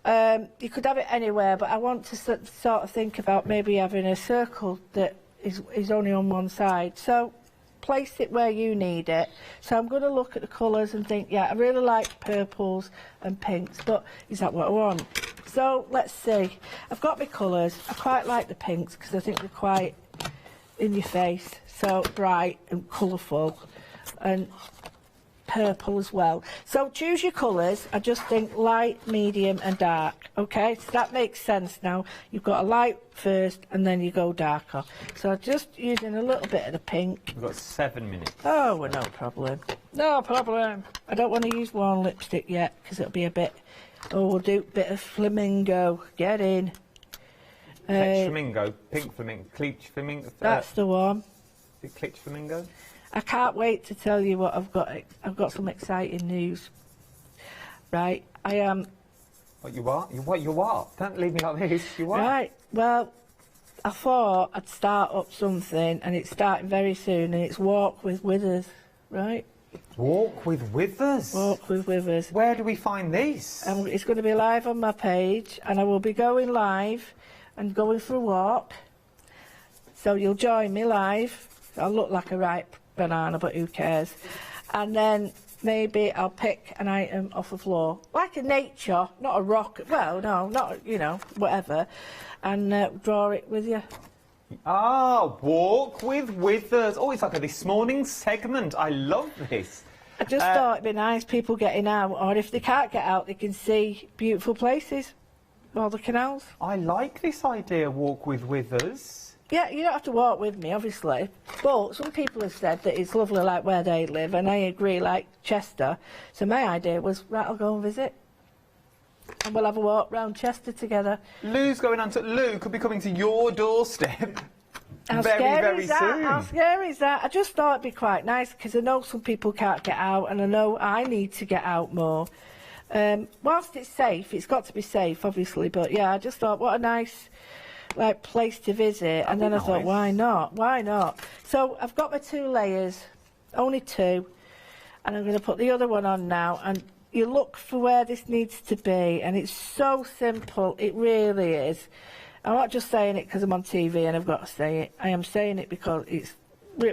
You could have it anywhere, but I want to sort of think about maybe having a circle that is only on one side. So place it where you need it. So I'm going to look at the colours and think, yeah, I really like purples and pinks, but is that what I want? So let's see. I've got my colours. I quite like the pinks because I think they're quite in your face, so bright and colourful, and purple as well. So choose your colours. I just think light, medium and dark. Okay, so that makes sense now. You've got a light first and then you go darker. So I'm just using a little bit of the pink. We've got 7 minutes. Oh, well, no problem. No problem. I don't want to use warm lipstick yet because it'll be a bit... Oh, we'll do a bit of flamingo. Get in. Flamingo, pink flamingo, cleach flamingo. That's the one. Is it cleach flamingo? I can't wait to tell you what I've got. I've got some exciting news. Right, I am... What, you are? You are? Don't leave me like this. You are? Right, well, I thought I'd start up something, and it's starting very soon, and it's Walk with Withers, right? Walk with Withers? Walk with Withers. Where do we find this? It's going to be live on my page, and I will be going live and going for a walk. So you'll join me live. I'll look like a ripe banana, but who cares? And then maybe I'll pick an item off the floor, like a nature, not a rock. Well, no, not, you know, whatever, and draw it with you. Ah, Walk with Withers. Oh, it's like a This Morning segment. I love this. I just thought it'd be nice, people getting out, or if they can't get out, they can see beautiful places, or the canals. I like this idea, Walk with Withers. Yeah, you don't have to walk with me, obviously, but some people have said that it's lovely like where they live, and I agree, like Chester. So my idea was, right, I'll go and visit, and we'll have a walk round Chester together. Lou's going on to... Lou could be coming to your doorstep How very, scary very is that? soon. How scary is that? I just thought it'd be quite nice, because I know some people can't get out, and I know I need to get out more. Whilst it's safe, it's got to be safe, obviously, but yeah, I just thought, what a nice... like place to visit, and then I thought, why not? Why not? So I've got my 2 layers, only 2, and I'm going to put the other one on now. And you look for where this needs to be, and it's so simple. It really is. I'm not just saying it because I'm on TV and I've got to say it. I am saying it because it's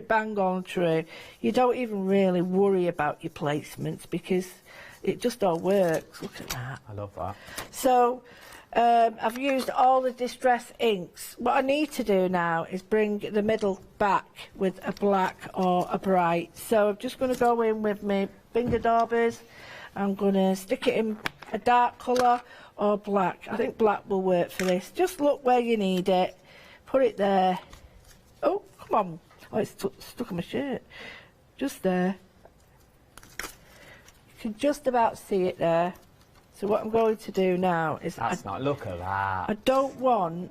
bang on true. You don't even really worry about your placements because it just all works. Look at that. I love that. So. I've used all the distress inks. What I need to do now is bring the middle back with a black or a bright. So I'm just going to go in with my finger daubers. I'm going to stick it in a dark colour or black. I think black will work for this. Just look where you need it. Put it there. Oh, come on. Oh, it's stuck on my shirt. Just there. You can just about see it there. So what I'm going to do now is... Look at that. I don't want...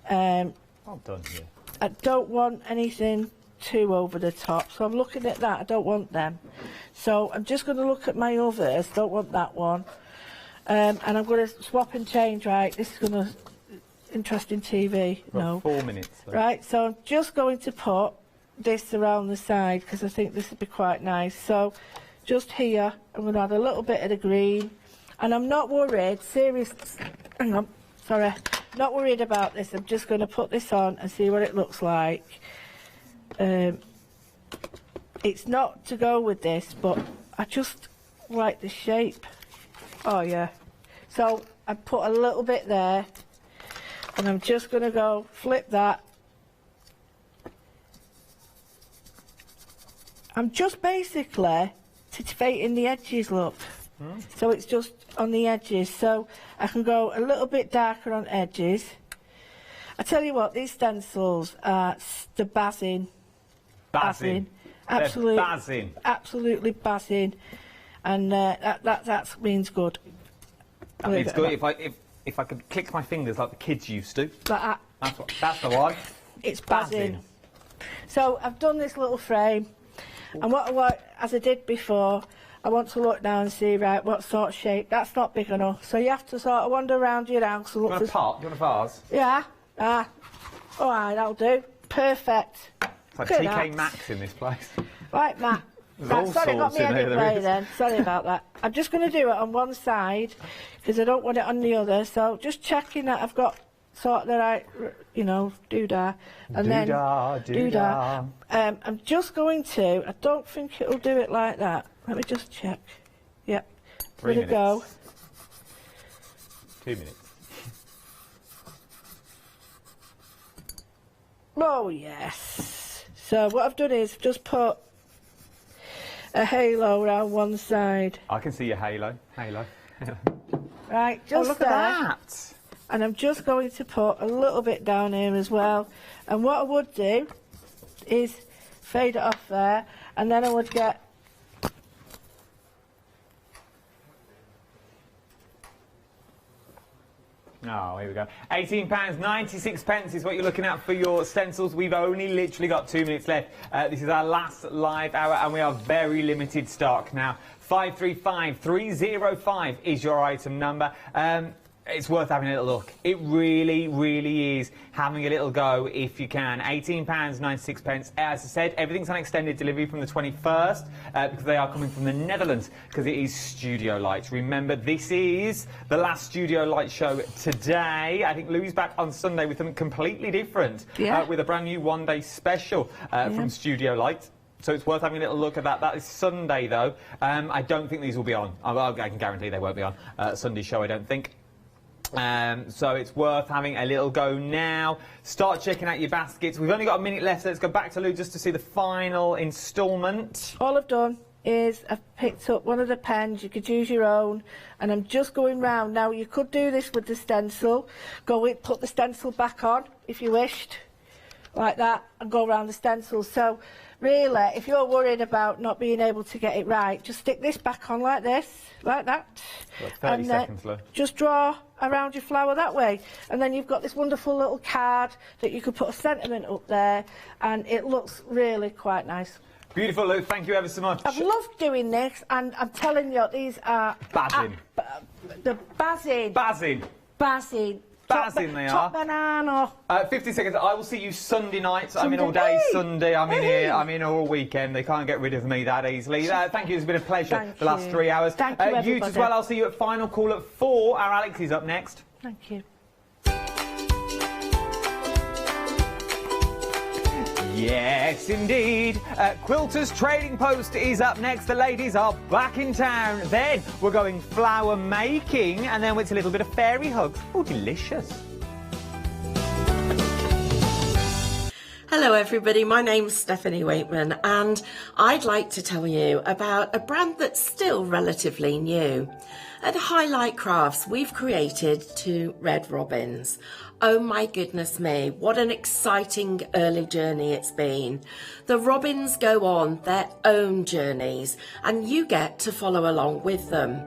well done here. I don't want anything too over the top. So I'm looking at that. I don't want them. So I'm just going to look at my others. Don't want that one. And I'm going to swap and change, right? This is going to... Interesting TV. No. 4 minutes. Though. Right, so I'm just going to put this around the side because I think this would be quite nice. So just here, I'm going to add a little bit of the green. And I'm not worried, hang on, sorry, not worried about this. I'm just going to put this on and see what it looks like. It's not to go with this, but I just like the shape. Oh, yeah. So I put a little bit there, and I'm just going to go flip that. I'm just basically titivating the edges, look. So it's just on the edges, so I can go a little bit darker on edges. I tell you what, these stencils are the bazzing. Bazzing. Absolutely bazzing. And that means good. That means good if I could click my fingers like the kids used to. Like that. That's the one. It's bazzing. So I've done this little frame, and what as I did before, I want to look now and see, right, what sort of shape. That's not big enough. So you have to sort of wander around your house and look for... Do you want a vase? Yeah. All right, that'll do. Perfect. It's like TK Maxx in this place. Right, Matt. Right, sorry, got me head in way then. Sorry about that. I'm just going to do it on one side because I don't want it on the other. So just checking that I've got sort of the right, you know, doodah. And doodah. I'm just going to, I don't think it'll do it like that. Let me just check. Yep. 3 minutes. Go. 2 minutes. Oh, yes. So what I've done is just put a halo around one side. I can see your halo. Right, just look there. at that. And I'm just going to put a little bit down here as well. And what I would do is fade it off there, and then I would get Oh, here we go. £18.96 is what you're looking at for your stencils. We've only literally got 2 minutes left. This is our last live hour, and we are very limited stock now. 535305 is your item number. It's worth having a little look. It really, really is having a little go if you can. £18.96. As I said, everything's on extended delivery from the 21st because they are coming from the Netherlands because it is Studio Lights. Remember, this is the last Studio Light show today. I think Lou's back on Sunday with something completely different, with a brand new one-day special from Studio Lights. So it's worth having a little look at that. That is Sunday, though. I don't think these will be on. I can guarantee they won't be on Sunday's show, I don't think. So it's worth having a little go now. Start checking out your baskets. We've only got a minute left, so let's go back to Lou just to see the final instalment. All I've done is I've picked up one of the pens. You could use your own, and I'm just going round. Now, you could do this with the stencil. Put the stencil back on if you wished, like that, and go around the stencil. So really, if you're worried about not being able to get it right, just stick this back on like this, like that. Well, 30 seconds, Lou. Just draw around your flower that way, and then you've got this wonderful little card that you could put a sentiment up there, and it looks really quite nice. Beautiful, Lou. Thank you ever so much. I've loved doing this, and I'm telling you, these are Bazzing. The bazzing. Bazzing. Bazzing. Bazzing they Top are. banana. 50 seconds. I will see you Sunday night. I'm in all day Sunday. I'm in here. I'm in all weekend. They can't get rid of me that easily. Thank you. It's been a pleasure the last 3 hours. Thank you, everybody. You as well. I'll see you at Final Call at 4. Our Alex is up next. Thank you. Yes, indeed. Quilter's Trading Post is up next. The ladies are back in town. Then we're going flower making, and then it's a little bit of fairy hugs. Oh, delicious. Hello everybody, my name's Stephanie Waitman, and I'd like to tell you about a brand that's still relatively new. At Highlight Crafts, we've created 2 red robins. Oh my goodness me, what an exciting early journey it's been. The robins go on their own journeys, and you get to follow along with them.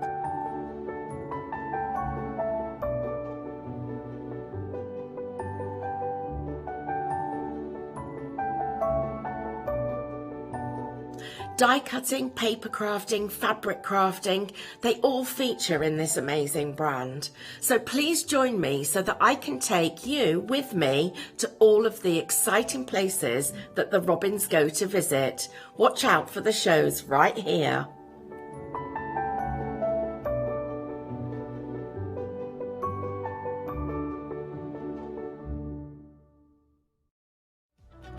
Die cutting, paper crafting, fabric crafting, they all feature in this amazing brand. So please join me so that I can take you with me to all of the exciting places that the robins go to visit. Watch out for the shows right here.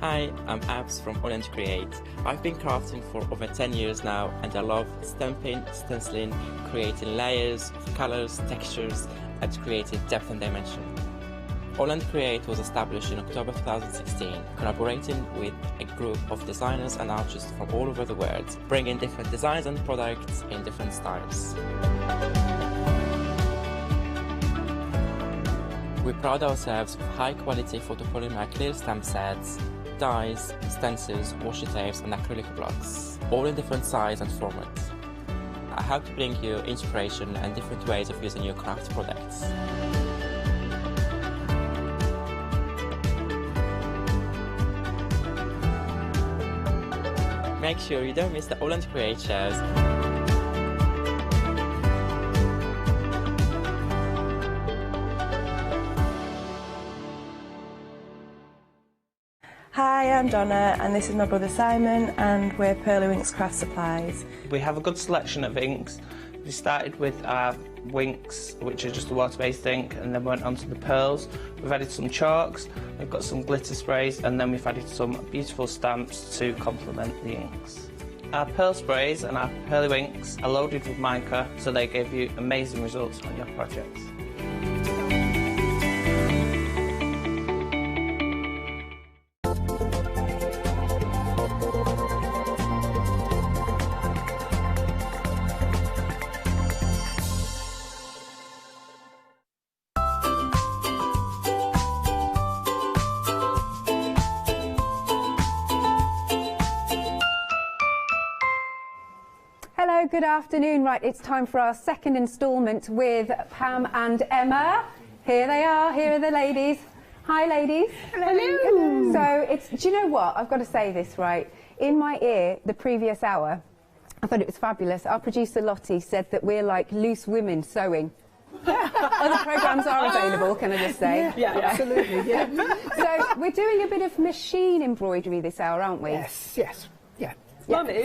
Hi, I'm Abs from AALL Create. I've been crafting for over 10 years now, and I love stamping, stenciling, creating layers, colours, textures, and creating depth and dimension. AALL Create was established in October 2016, collaborating with a group of designers and artists from all over the world, bringing different designs and products in different styles. We pride ourselves with high-quality photopolymer clear stamp sets, dies, stencils, washi tapes and acrylic blocks, all in different size and format. I hope to bring you inspiration and different ways of using your craft products. Make sure you don't miss the AALL Create shows. Hi, Hi, I'm Donna, and this is my brother Simon, and we're Pearly Winks Craft Supplies. We have a good selection of inks. We started with our Winks, which are just a water-based ink, and then went on to the pearls. We've added some chalks, we've got some glitter sprays, and then we've added some beautiful stamps to complement the inks. Our pearl sprays and our Pearly Winks are loaded with mica, so they give you amazing results on your projects. Hello, good afternoon. Right, it's time for our second instalment with Pam and Emma. Here they are, here are the ladies. Hi, ladies. Hello. So, do you know what? I've got to say this, right? In my ear, the previous hour, I thought it was fabulous. Our producer, Lottie, said that we're like loose women sewing. Other programmes are available, can I just say? Yeah, absolutely, yeah. So, we're doing a bit of machine embroidery this hour, aren't we? Yes, yeah. Yeah.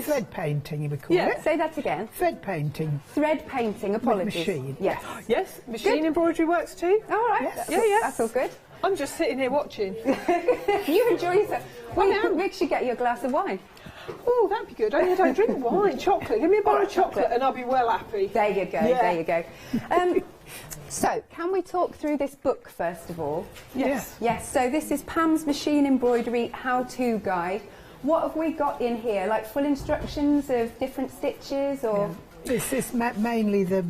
Thread painting, we call it. Say that again. Thread painting. Thread painting, apologies. With machine. Yes. Yes, machine embroidery works too. All right. Yes. That's all good. I'm just sitting here watching. You enjoy yourself. Well, we should get you a glass of wine. Oh, that'd be good. I don't drink wine. Chocolate. Give me a bar of chocolate and I'll be well happy. There you go, there you go. So, can we talk through this book first of all? Yes. Yes, so this is Pam's Machine Embroidery How-To Guide. What have we got in here? Like full instructions of different stitches or...? Yeah. This is mainly the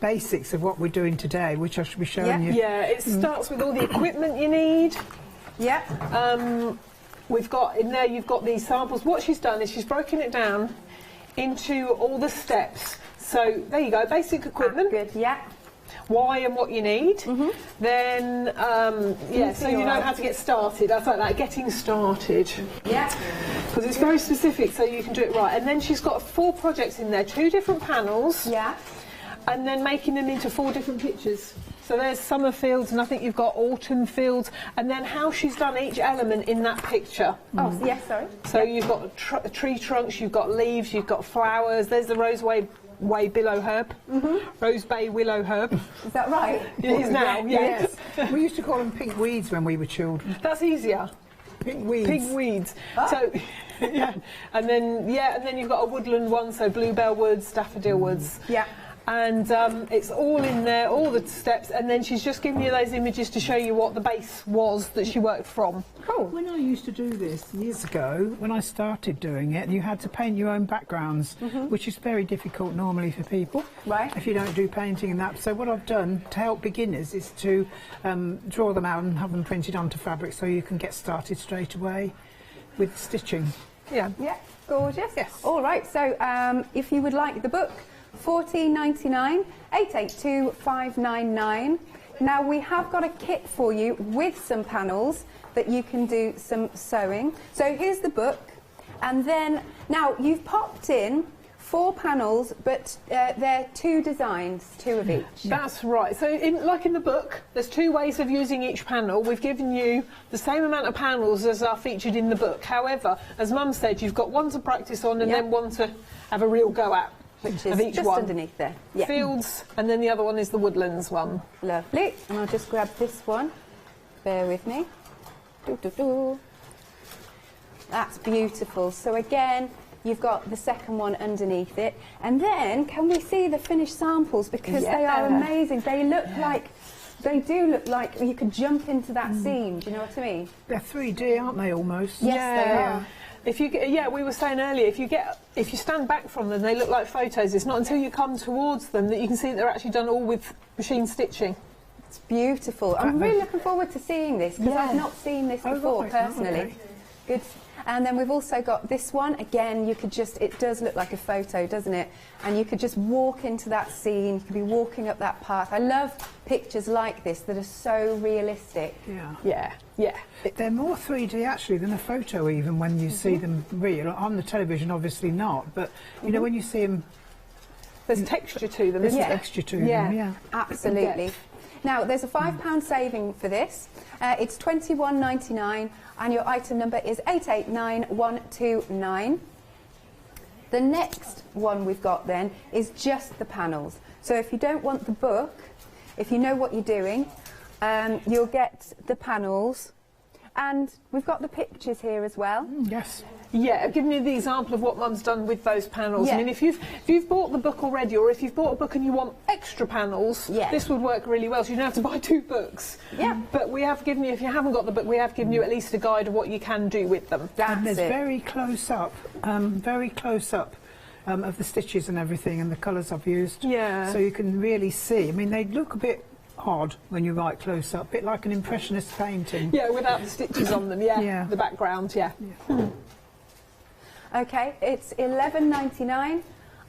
basics of what we're doing today, which I should be showing you. Yeah, it starts with all the equipment you need. Yeah. We've got, in there you've got these samples. What she's done is she's broken it down into all the steps. So, there you go, basic equipment. Good, yeah. Why and what you need. Then, so you know how to get started. That's like that, getting started. Yeah. Because it's very specific, so you can do it right. And then she's got 4 projects in there, 2 different panels. Yeah. And then making them into 4 different pictures. So there's summer fields, and I think you've got autumn fields, and then how she's done each element in that picture. Oh, yes, sorry. So you've got tree trunks, you've got leaves, you've got flowers. There's the roseway billow herb, rose bay willow herb. Is that right? It is now, yes. We used to call them pink weeds when we were children. That's easier. Pink weeds. Pink weeds. Oh. So, and then you've got a woodland one, so bluebell woods, daffodil woods. Yeah. And it's all in there, all the steps, and then she's just giving you those images to show you what the base was that she worked from. Cool. When I used to do this years ago, when I started doing it, you had to paint your own backgrounds, which is very difficult normally for people. Right. If you don't do painting and that. So what I've done to help beginners is to draw them out and have them printed onto fabric so you can get started straight away with stitching. Yeah. Yeah, gorgeous. Yes. All right, so if you would like the book, $14.99, 882 599. Now we have got a kit for you with some panels that you can do some sewing. So here's the book, and then now you've popped in 4 panels, but they're 2 designs, 2 of each. That's right. So like in the book, there's 2 ways of using each panel. We've given you the same amount of panels as are featured in the book. However, as Mum said, you've got one to practice on and then one to have a real go at. Which is each just one. underneath there. Yeah. Fields, and then the other one is the woodlands one. Lovely. And I'll just grab this one. Bear with me. That's beautiful. So again, you've got the second one underneath it. And then, can we see the finished samples? Because they are amazing. They look like... They do look like you could jump into that scene. Do you know what I mean? They're 3D, aren't they, almost? Yes, they are. If you we were saying earlier, if you stand back from them, they look like photos. It's not until you come towards them that you can see that they're actually done all with machine stitching. It's beautiful. I'm really looking forward to seeing this because I've not seen this before personally. Okay. Good. And then we've also got this one. Again, you could just, it does look like a photo, doesn't it? And you could just walk into that scene. You could be walking up that path. I love pictures like this that are so realistic. Yeah. They're more 3D actually than a photo even when you see them real. On the television, obviously not, but you know when you see them... There's texture to them, There's texture to them, yeah. Absolutely. Now, there's a £5 saving for this. It's £21.99 and your item number is 889129. The next one we've got then is just the panels. So if you don't want the book, if you know what you're doing, you'll get the panels. And we've got the pictures here as well. Yes. Yeah, I've given you the example of what Mum's done with those panels. Yeah. I mean, if you've bought the book already, or if you've bought a book and you want extra panels, this would work really well. So you don't have to buy 2 books. Yeah. But we have given you, if you haven't got the book, we have given you at least a guide of what you can do with them. And there's very close up of the stitches and everything and the colours I've used. Yeah. So you can really see. I mean, they look a bit odd when you're right close up, a bit like an impressionist painting. Yeah, without the stitches on them, yeah. The background, yeah. Okay, it's £11.99.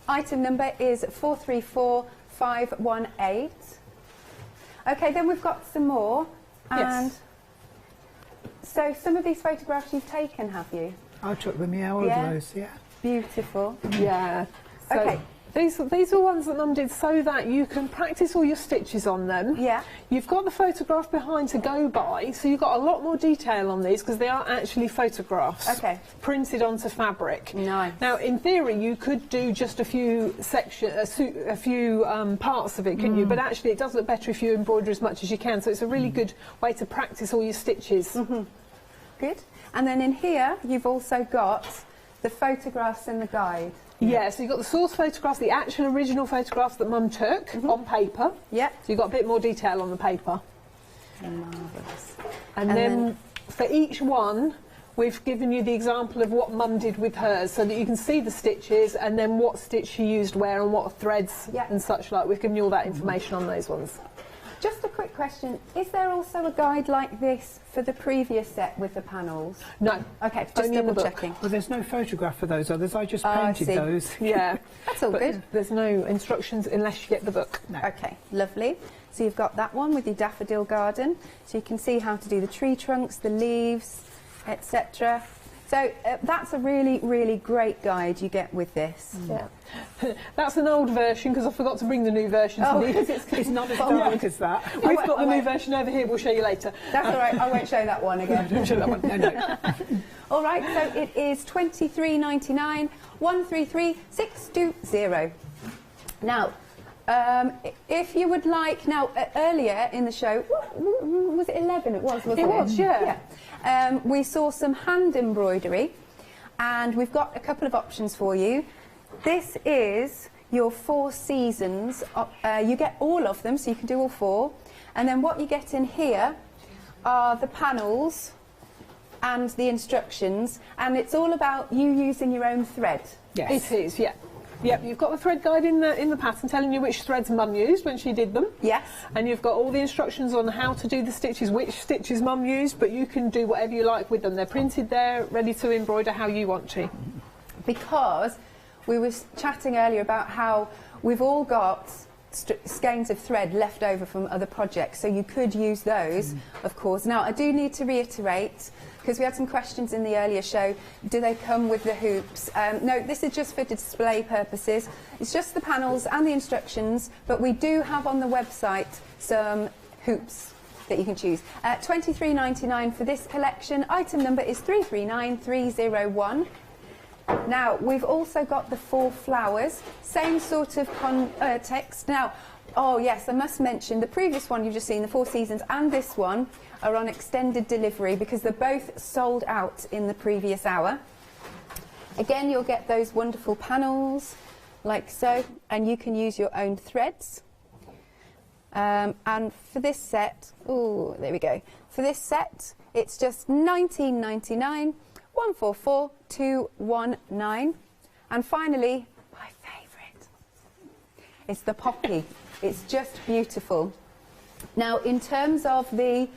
Item number is 434518. Okay, then we've got some more. And so some of these photographs you've taken, have you? I took them, yeah, all of those, yeah. Beautiful. Yeah. So okay. These are ones that Mum did so that you can practice all your stitches on them. Yeah. You've got the photograph behind to go by, so you've got a lot more detail on these because they are actually photographs. Okay. Printed onto fabric. Nice. Now, in theory, you could do just a few parts of it, couldn't you? But actually, it does look better if you embroider as much as you can. So it's a really good way to practice all your stitches. Good. And then in here, you've also got the photographs in the guide. Yeah, so you've got the source photographs, the actual original photographs that Mum took on paper. Yeah. So you've got a bit more detail on the paper. Marvellous. And then for each one, we've given you the example of what Mum did with hers so that you can see the stitches and then what stitch she used where and what threads and such like. We've given you all that information on those ones. Just a quick question, is there also a guide like this for the previous set with the panels? No. Okay, just double checking. Well, there's no photograph for those others, I just painted those. Yeah. That's all good. There's no instructions unless you get the book. No. Okay, lovely. So you've got that one with your daffodil garden, so you can see how to do the tree trunks, the leaves, etc. So that's a really, really great guide you get with this. Yeah. That's an old version because I forgot to bring the new version. It's not as dark as that. We've got the new version over here, we'll show you later. That's all right, I won't show that one again. Don't show that one. No. All right, so it is £23.99, 133620. Now, if you would like, earlier in the show, was it 11? It was, wasn't it? It was, yeah. We saw some hand embroidery, and we've got a couple of options for you. This is your 4 seasons. You get all of them, so you can do all 4. And then what you get in here are the panels and the instructions, and it's all about you using your own thread. Yes. It is, yeah. Yep, you've got the thread guide in the pattern telling you which threads Mum used when she did them. Yes. And you've got all the instructions on how to do the stitches, which stitches Mum used, but you can do whatever you like with them. They're printed there, ready to embroider how you want to. Because we were chatting earlier about how we've all got skeins of thread left over from other projects, so you could use those, of course. Now, I do need to reiterate, because we had some questions in the earlier show, do they come with the hoops? No, this is just for display purposes. It's just the panels and the instructions, but we do have on the website some hoops that you can choose. £23.99 for this collection. Item number is 339301. Now, we've also got the 4 flowers, same sort of text. Now, oh yes, I must mention the previous one you've just seen, the 4 seasons, and this one are on extended delivery because they're both sold out in the previous hour. Again, you'll get those wonderful panels, like so, and you can use your own threads. And for this set, oh, there we go. For this set, it's just £19.99. 144219. And finally, my favourite, it's the poppy. It's just beautiful. Now, in terms of the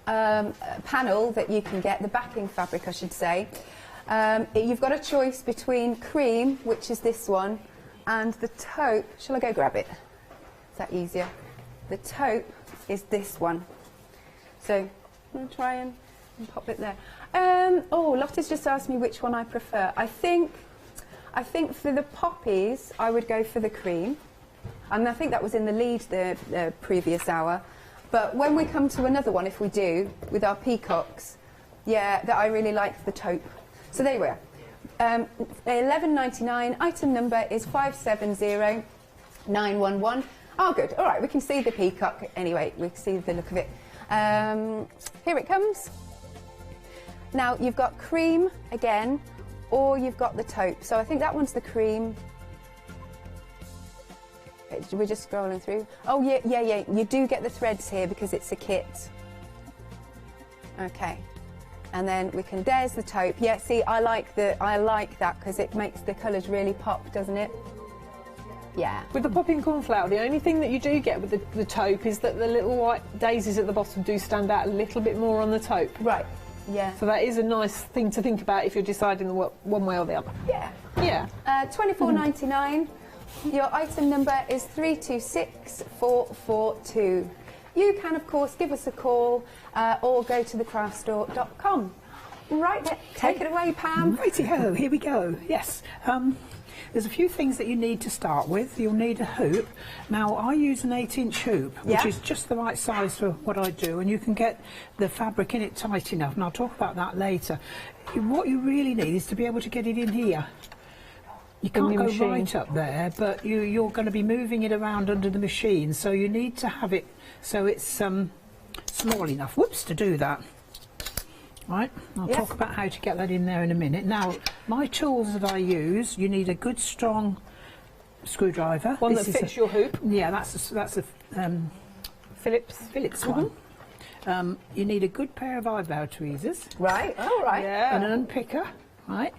panel that you can get, the backing fabric I should say, you've got a choice between cream, which is this one, and the taupe. Shall I go grab it? Is that easier? The taupe is this one. So I'm going to try and pop it there. Lotta's just asked me which one I prefer. I think for the poppies, I would go for the cream. And I think that was in the lead the previous hour. But when we come to another one, if we do, with our peacocks, yeah, that I really like the taupe. So there we are. $11.99. Item number is 570911. Oh, good. All right, we can see the peacock anyway. We can see the look of it. Here it comes. Now, you've got cream again, or you've got the taupe. So I think that one's the cream. We're just scrolling through. Oh, yeah. You do get the threads here because it's a kit. Okay. And then we can, there's the taupe. Yeah, see, I like that because it makes the colours really pop, doesn't it? Yeah. With the popping cornflower, the only thing that you do get with the taupe is that the little white daisies at the bottom do stand out a little bit more on the taupe. Right, yeah. So that is a nice thing to think about if you're deciding one way or the other. Yeah. Yeah. $24.99. Your item number is 326442. You can, of course, give us a call or go to thecraftstore.com. Right, take it away, Pam. Righty-ho, here we go. Yes. There's a few things that you need to start with. You'll need a hoop. Now, I use an 8-inch hoop, which is just the right size for what I do, and you can get the fabric in it tight enough, and I'll talk about that later. What you really need is to be able to get it in here. You can't go right up there, but you're going to be moving it around under the machine, so you need to have it so it's small enough, to do that. Right, I'll talk about how to get that in there in a minute. Now, my tools that I use, you need a good strong screwdriver. One that fits your hoop? Yeah, that's a Phillips one. You need a good pair of eyebrow tweezers. Right, all right. Yeah. And an unpicker, right?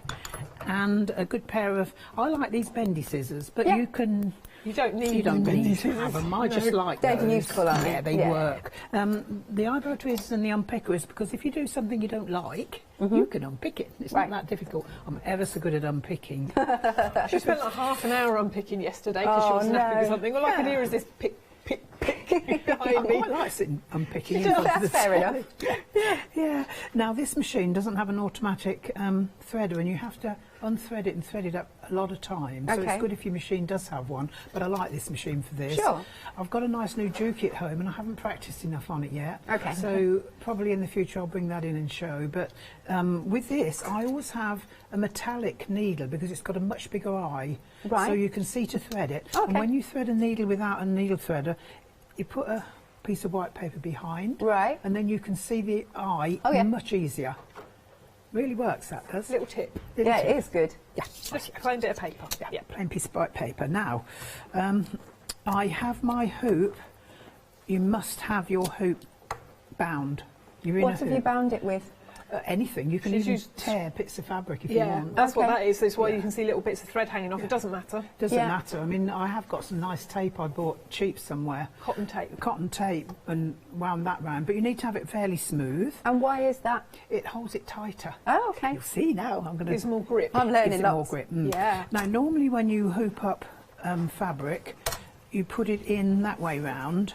And a good pair of, I like these bendy scissors, but you can... You don't need to have them. I just like those. They're useful, aren't they? Yeah, they work. The eyebrow tweezers and the unpicker is because if you do something you don't like, you can unpick it. It's not that difficult. I'm ever so good at unpicking. She spent like half an hour unpicking yesterday because she was snapping or something. All I can hear is this pick behind me. I quite like sitting unpicking. That's fair enough. Yeah. Now, this machine doesn't have an automatic threader, and you have to unthread it and thread it up a lot of times. So it's good if your machine does have one, but I like this machine for this. Sure. I've got a nice new Juki at home, and I haven't practiced enough on it yet. Okay. So probably in the future I'll bring that in and show. But with this, I always have a metallic needle because it's got a much bigger eye. Right. So you can see to thread it. Okay. And when you thread a needle without a needle threader, you put a piece of white paper behind. Right. And then you can see the eye much easier. Really works, that does. Little tip. It is good. Yeah. Just a plain bit of paper. Yeah, plain piece of white paper. Now, I have my hoop. You must have your hoop bound. What have you bound it with? Anything. You can even tear bits of fabric if you want. That's what that is. That's why you can see little bits of thread hanging off. It doesn't matter. Doesn't matter. I mean, I have got some nice tape I bought cheap somewhere. Cotton tape. Cotton tape, and wound that round. But you need to have it fairly smooth. And why is that? It holds it tighter. Oh, okay. You'll see now. I'm going to. Gives more grip. I'm learning lots. More grip. Yeah. Now, normally when you hoop up fabric, you put it in that way round,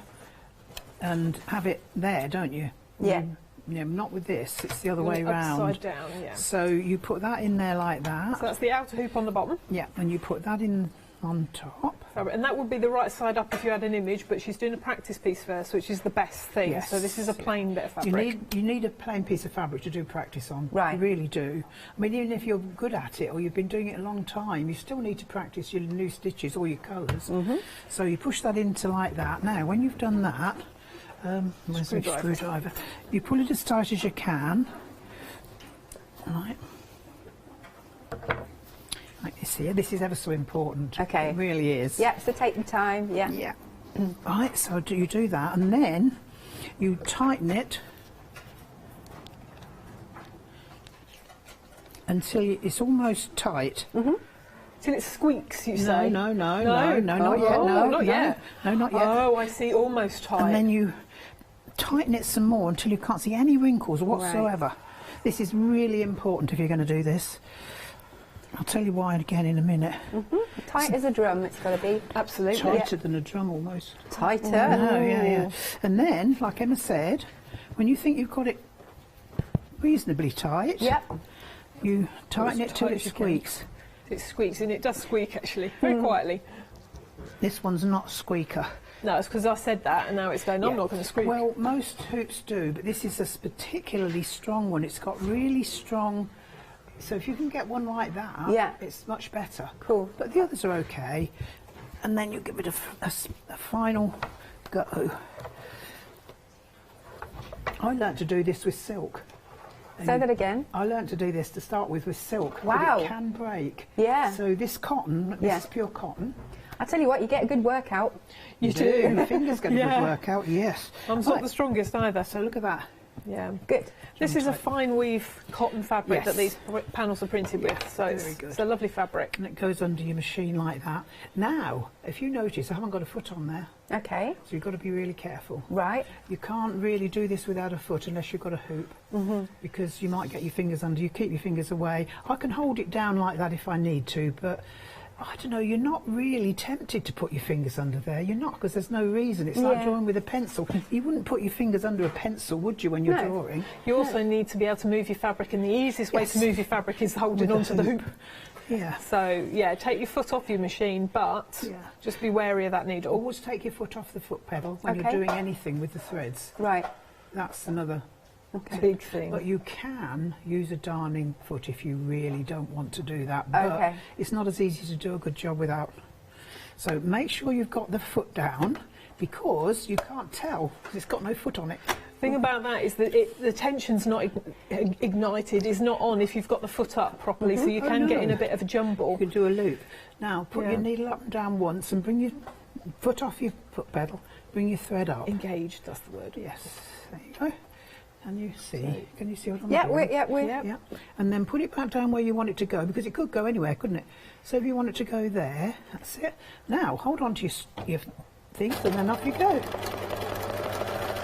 and have it there, don't you? Yeah. Yeah, not with this, it's the other way round. Upside down, yeah. So you put that in there like that. So that's the outer hoop on the bottom. Yeah, and you put that in on top. And that would be the right side up if you had an image, but she's doing a practice piece first, which is the best thing. Yes. So this is a plain bit of fabric. You need a plain piece of fabric to do practice on. Right. You really do. I mean, even if you're good at it or you've been doing it a long time, you still need to practice your new stitches or your colours. So you push that into like that. Now, when you've done that, where's the screwdriver? You pull it as tight as you can. Right. Like this here. This is ever so important. Okay. It really is. Yeah, so take your time, yeah. Yeah. Right, so you do that, and then you tighten it until it's almost tight. Till it squeaks, you say? No, not yet. No, not yet. Oh, I see, almost tight. And then you tighten it some more until you can't see any wrinkles whatsoever. Right. This is really important if you're going to do this. I'll tell you why again in a minute. Tight as a drum, it's got to be. Absolutely. Tighter than a drum almost. Tighter? No, yeah. And then, like Emma said, when you think you've got it reasonably tight, you tighten it till it squeaks. It squeaks, and it does squeak actually, very quietly. This one's not a squeaker. No, it's because I said that and now it's going, I'm not going to screw. Well, most hoops do, but this is a particularly strong one. It's got really strong, so if you can get one like that, it's much better. Cool. But the others are okay. And then you give it a final go. I learnt to do this with silk. Say that again. I learnt to do this to start with silk. Wow. But it can break. Yeah. So this cotton, this is pure cotton. I tell you what, you get a good workout. You do. Your fingers get a good workout, yes. I'm not the strongest either. So look at that. Yeah. Good. This is a fine weave cotton fabric that these panels are printed with, so it's a lovely fabric. And it goes under your machine like that. Now, if you notice, I haven't got a foot on there. Okay. So you've got to be really careful. Right. You can't really do this without a foot unless you've got a hoop, because you might get your fingers under. You keep your fingers away. I can hold it down like that if I need to, but I don't know, you're not really tempted to put your fingers under there. You're not, because there's no reason. It's like drawing with a pencil. You wouldn't put your fingers under a pencil, would you, when you're drawing? You also need to be able to move your fabric, and the easiest way to move your fabric is holding onto the hoop. Yeah. So, yeah, take your foot off your machine, but just be wary of that needle. Always take your foot off the foot pedal when you're doing anything with the threads. Right. That's another big thing. But you can use a darning foot if you really don't want to do that. But it's not as easy to do a good job without. So make sure you've got the foot down, because you can't tell because it's got no foot on it. The thing about that is that the tension's not ignited, is not on if you've got the foot up properly, so you can get in a bit of a jumble. You can do a loop. Now put your needle up and down once and bring your foot off your foot pedal, bring your thread up. Engaged, that's the word. Yes, there you go. Can you see? Can you see what I'm doing? Yeah. And then put it back down where you want it to go, because it could go anywhere, couldn't it? So if you want it to go there, that's it. Now hold on to your things, and then off you go.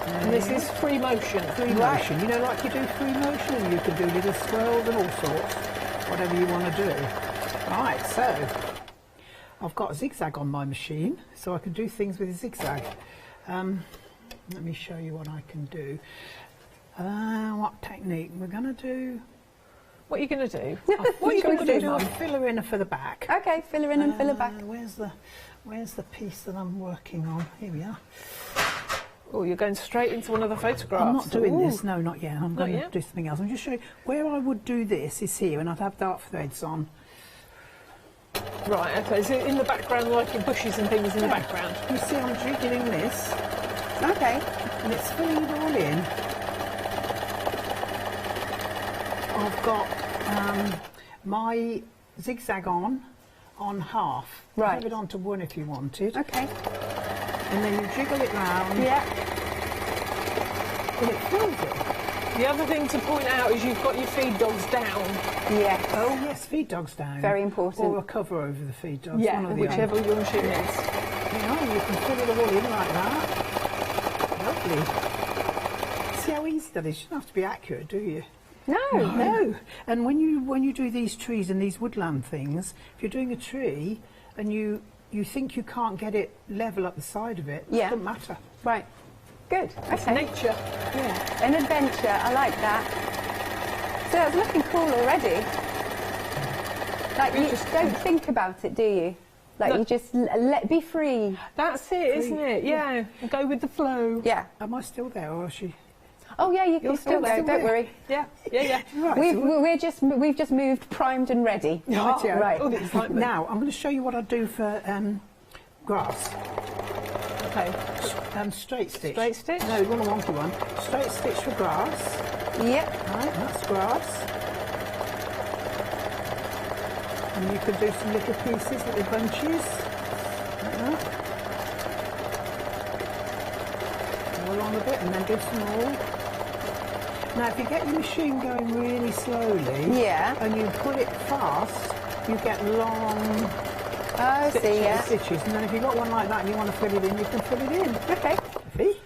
And this is free motion. Free motion. You know, like you do free motion, and you can do little swirls and all sorts, whatever you want to do. Right, so I've got a zigzag on my machine, so I can do things with a zigzag. Let me show you what I can do. What technique we're going to do? What are you going to do? What are you going to do? Filler in for the back. Okay, filler in and filler back. Where's the piece that I'm working on? Here we are. Oh, you're going straight into one of the photographs. I'm not doing this. No, not yet. I'm going to do something else. I'm just showing you where I would do this is here, and I'd have dark threads on. Right. Okay. So in the background, like your bushes and things in the background. You see, I'm jiggling this. Okay. And it's filling it all in. I've got my zigzag on half. Right. Have it onto one if you wanted. Okay. And then you jiggle it round. Yeah. And it fills it. The other thing to point out is you've got your feed dogs down. Yes. Oh yes, feed dogs down. Very important. Or a cover over the feed dogs. Yeah, one or the whichever other. your machine is. You can fill it all in like that. Lovely. See how easy that is? You don't have to be accurate, do you? No. And when you do these trees and these woodland things, if you're doing a tree and you think you can't get it level up the side of it, it doesn't matter. Right. Good. Okay. Nature. Yeah. An adventure. I like that. So it's looking cool already. Like you just don't think about it, do you? Like you just be free. That's it, isn't it? Yeah. Go with the flow. Yeah. Am I still there, or is she? Oh yeah, you can still go. Don't worry. Yeah. Right, we've just moved, primed and ready. Right. Now I'm going to show you what I do for grass. Okay. Straight stitch. Straight stitch? No, you want a wonky one. Straight stitch for grass. Yep. Right, that's grass. And you can do some little pieces, little bunches. Like that. Go along a bit and then do some more. Now, if you get your machine going really slowly, and you pull it fast, you get long stitches. And then if you've got one like that and you want to fill it in, you can fill it in. Okay. See?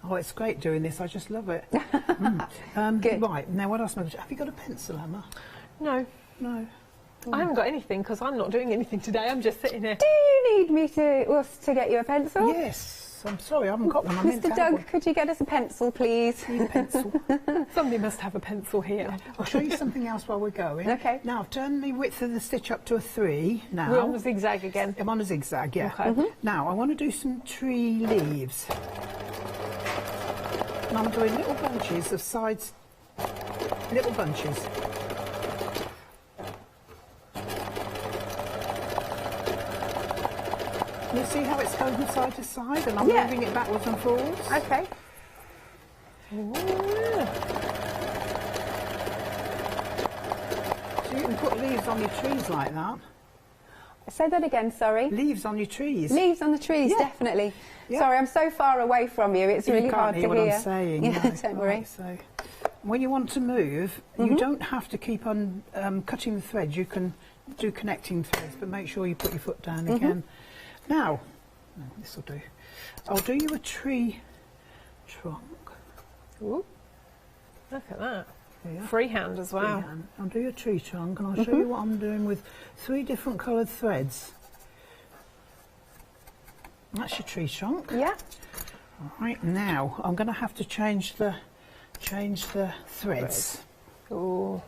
Oh, it's great doing this. I just love it. Good. Right, now what else am I going to do? Have you got a pencil, Emma? No. No. I haven't got anything because I'm not doing anything today. I'm just sitting here. Do you need me to get you a pencil? Yes. I'm sorry, I haven't got one. I meant to Mr. have one. Doug, could you get us a pencil, please? Need a pencil. Somebody must have a pencil here. I'll show you something else while we're going. Okay. Now, I've turned the width of the stitch up to a 3 now. We're on the zigzag again. I'm on a zigzag, yeah. Okay. Now, I want to do some tree leaves. And I'm doing little bunches of sides, little bunches. You see how it's going from side to side, and I'm moving it backwards and forwards? Okay. So you can put leaves on your trees like that. Say that again, sorry. Leaves on your trees. Leaves on the trees, definitely. Yeah. Sorry, I'm so far away from you, it's really hard to hear. You can't hear what I'm saying. Yeah, no. don't worry. Right, so when you want to move, you don't have to keep on cutting the threads. You can do connecting threads, but make sure you put your foot down again. Now, this will do. I'll do you a tree trunk. Ooh, look at that. Yeah. Freehand as well. Freehand. I'll do your tree trunk, and I'll show you what I'm doing with 3 different coloured threads. That's your tree trunk. Yeah. Right, now I'm going to have to change the threads. Ooh.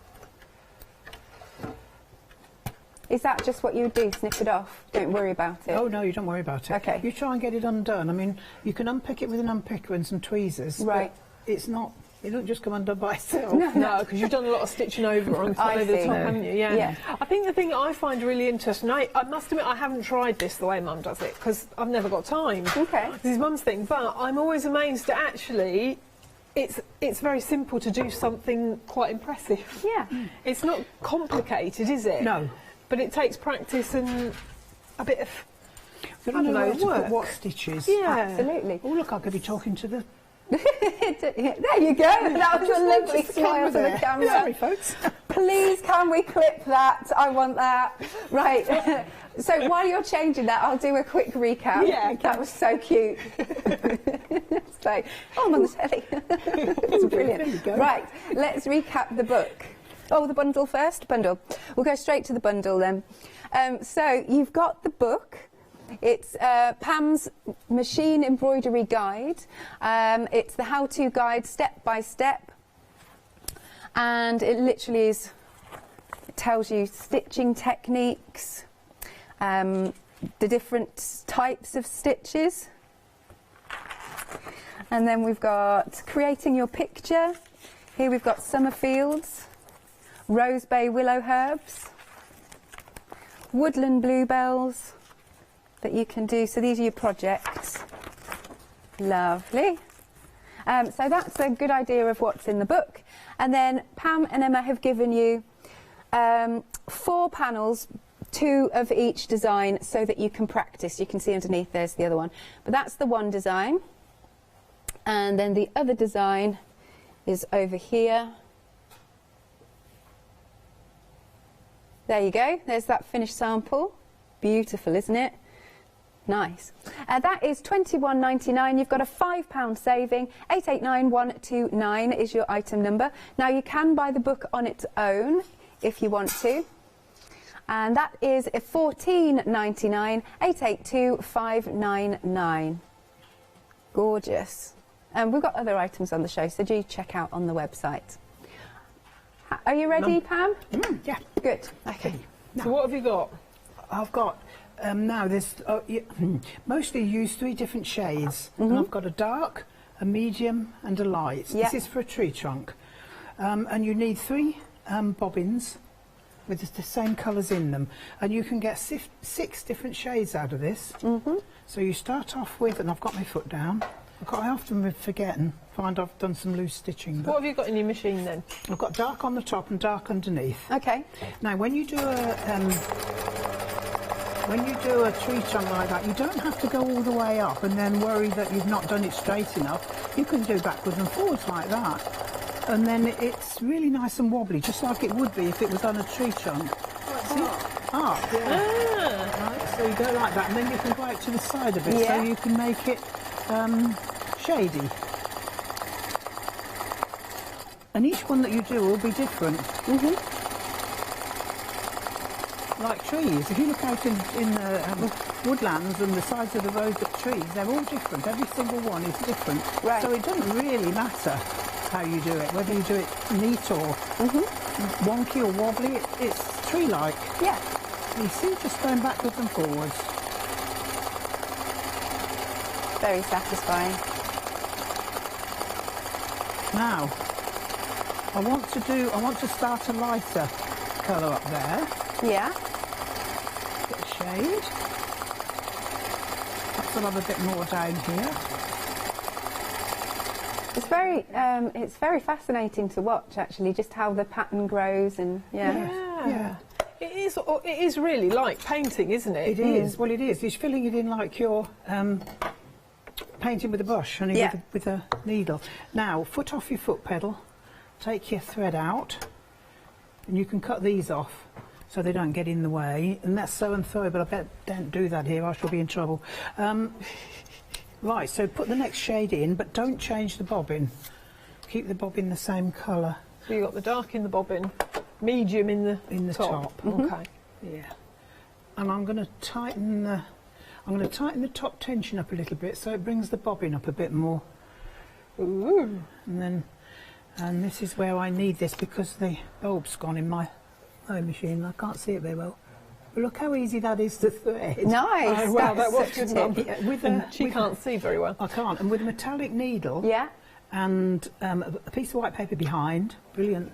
Is that just what you do, snip it off? Don't worry about it? Oh no, you don't worry about it. Okay. You try and get it undone. I mean, you can unpick it with an unpicker and some tweezers. Right. But it's not, it don't just come undone by itself. No, because you've done a lot of stitching over the top, haven't you? Yeah. I think the thing I find really interesting, I must admit I haven't tried this the way Mum does it, because I've never got time. Okay. This is Mum's thing, but I'm always amazed that actually it's very simple to do something quite impressive. Yeah. It's not complicated, is it? No. But it takes practice and a bit of, I don't know where to put what stitches. Yeah. Absolutely. Oh look, I could be talking to the... There you go. That was a lovely smile to the camera. Sorry, folks. Please, can we clip that? I want that. Right. So while you're changing that, I'll do a quick recap. Yeah. That was so cute. It's like, oh, I'm on the telly. It's brilliant. There you go. Right. Let's recap the book. Oh, the bundle first? Bundle. We'll go straight to the bundle then. So you've got the book. It's Pam's Machine Embroidery Guide. It's the how-to guide step by step. And it literally is, it tells you stitching techniques, the different types of stitches. And then we've got creating your picture. Here we've got summer fields, rose bay willow herbs, woodland bluebells that you can do. So these are your projects. Lovely. So that's a good idea of what's in the book. And then Pam and Emma have given you 4 panels, 2 of each design, so that you can practice. You can see underneath there's the other one. But that's the one design. And then the other design is over here. There you go. There's that finished sample. Beautiful, isn't it? Nice. That is £21.99. You've got a £5 saving. 889129 is your item number. Now you can buy the book on its own if you want to. And that is £14.99. 882599. Gorgeous. And we've got other items on the show, so do check out on the website. Are you ready, Pam? Yeah. Good. Okay. So what have you got? I've got now there's mostly use 3 different shades. And I've got a dark, a medium, and a light. Yeah. This is for a tree trunk, and you need 3 bobbins with the same colours in them, and you can get 6 different shades out of this. So you start off with, and I've got my foot down. I often forget and find I've done some loose stitching. What have you got in your machine then? I've got dark on the top and dark underneath. Okay. Now, when you do a tree trunk like that, you don't have to go all the way up and then worry that you've not done it straight enough. You can do backwards and forwards like that, and then it's really nice and wobbly, just like it would be if it was on a tree trunk. See? Right, so you go like that, and then you can go out to the side a bit, so you can make it shady. And each one that you do will be different. like trees. If you look out in the woodlands and the sides of the roads of trees, they're all different. Every single one is different. Right. So it doesn't really matter how you do it, whether you do it neat or wonky or wobbly. It's tree-like. Yeah. You see, just going backwards and forwards. Very satisfying. Now, I want to start a lighter colour up there. Yeah. Bit of shade. Perhaps I'll have a bit more down here. It's very fascinating to watch, actually, just how the pattern grows and yeah. It is really like painting, isn't it? It is. Well, it is. It's filling it in like you're painting with a brush, only with a needle. Now, foot off your foot pedal. Take your thread out, and you can cut these off so they don't get in the way. And that's sew and throw, but I bet don't do that here. I shall be in trouble. Right, so put the next shade in, but don't change the bobbin. Keep the bobbin the same colour. So you got the dark in the bobbin, medium in the top. Okay. Yeah. And I'm going to tighten the top tension up a little bit, so it brings the bobbin up a bit more. Ooh. And this is where I need this because the bulb's gone in my sewing machine. I can't see it very well. But look how easy that is to thread. Nice. Oh, well, that was good, Mum. She can't see very well. I can't. And with a metallic needle. Yeah. And a piece of white paper behind. Brilliant.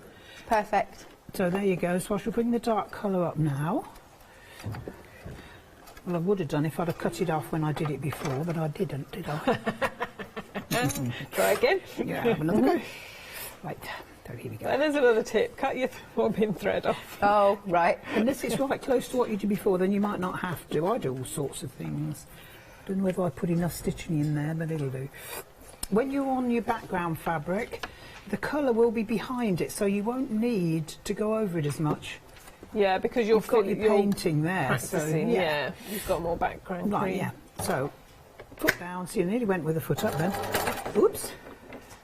Perfect. So there you go. So I shall bring the dark colour up now. Well, I would have done if I'd have cut it off when I did it before, but I didn't, did I? Try again. Yeah, have another go. Right, so here we go. And there's another tip, cut your bobbin thread off. Oh, right. Unless it's right close to what you did before, then you might not have to. I do all sorts of things. Don't know whether I put enough stitching in there, but it'll do. When you're on your background fabric, the colour will be behind it, so you won't need to go over it as much. Yeah, because you've got your painting there. Practicing, so, yeah. You've got more background. Right, yeah. So, foot down. See, I nearly went with the foot up then. Oops.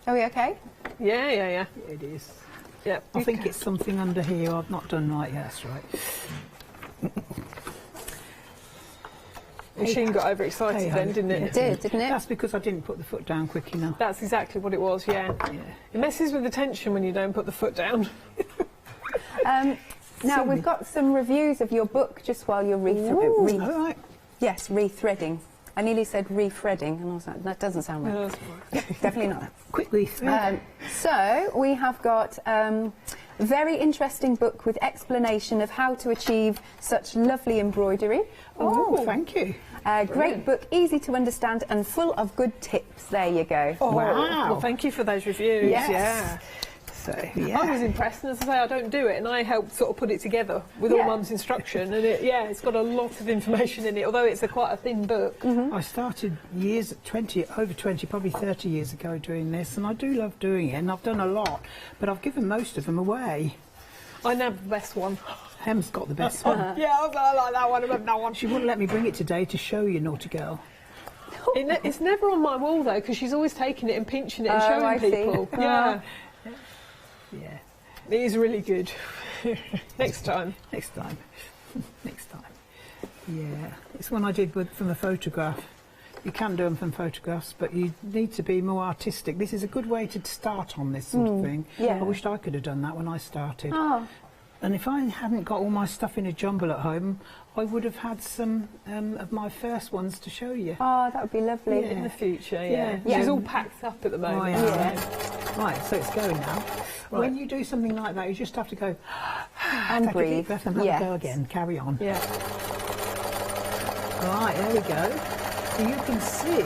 Are we okay? Yeah. It is. Yeah. I think it's something under here I've not done right. Yeah, that's right. The machine got overexcited then, didn't it? It did, didn't it? That's because I didn't put the foot down quick enough. That's exactly what it was, yeah. It messes with the tension when you don't put the foot down. Now, we've got some reviews of your book just while you're right. Yes, rethreading. I nearly said refreading, and I was like, that doesn't sound right. No, definitely not that. Quick rethread. So, we have got a very interesting book with explanation of how to achieve such lovely embroidery. Oh, thank you. Great book, easy to understand and full of good tips. There you go. Oh, wow. Well, thank you for those reviews. Yes. Yeah. So, yeah. I was impressed, and as I say, I don't do it, and I helped sort of put it together with all Mum's instruction, and it's got a lot of information in it, although it's quite a thin book. I started over 20, probably 30 years ago doing this, and I do love doing it, and I've done a lot, but I've given most of them away. I nabbed the best one. Hem's got the best one. Yeah, I like that one, but that one. She wouldn't let me bring it today to show you, naughty girl. It's never on my wall, though, because she's always taking it and pinching it and showing people. Yeah. Yeah. It is really good. Next time. Next time. Yeah. It's one I did from a photograph. You can do them from photographs, but you need to be more artistic. This is a good way to start on this sort of thing. Yeah. I wished I could have done that when I started. Oh. And if I hadn't got all my stuff in a jumble at home, I would have had some of my first ones to show you. Oh, that would be lovely. In the future, Yeah. She's all packed up at the moment. Right, so it's going now. Right. When you do something like that, you just have to go and take breathe. a deep breath and have a go again. Carry on. Yeah. Right, there we go. So you can see,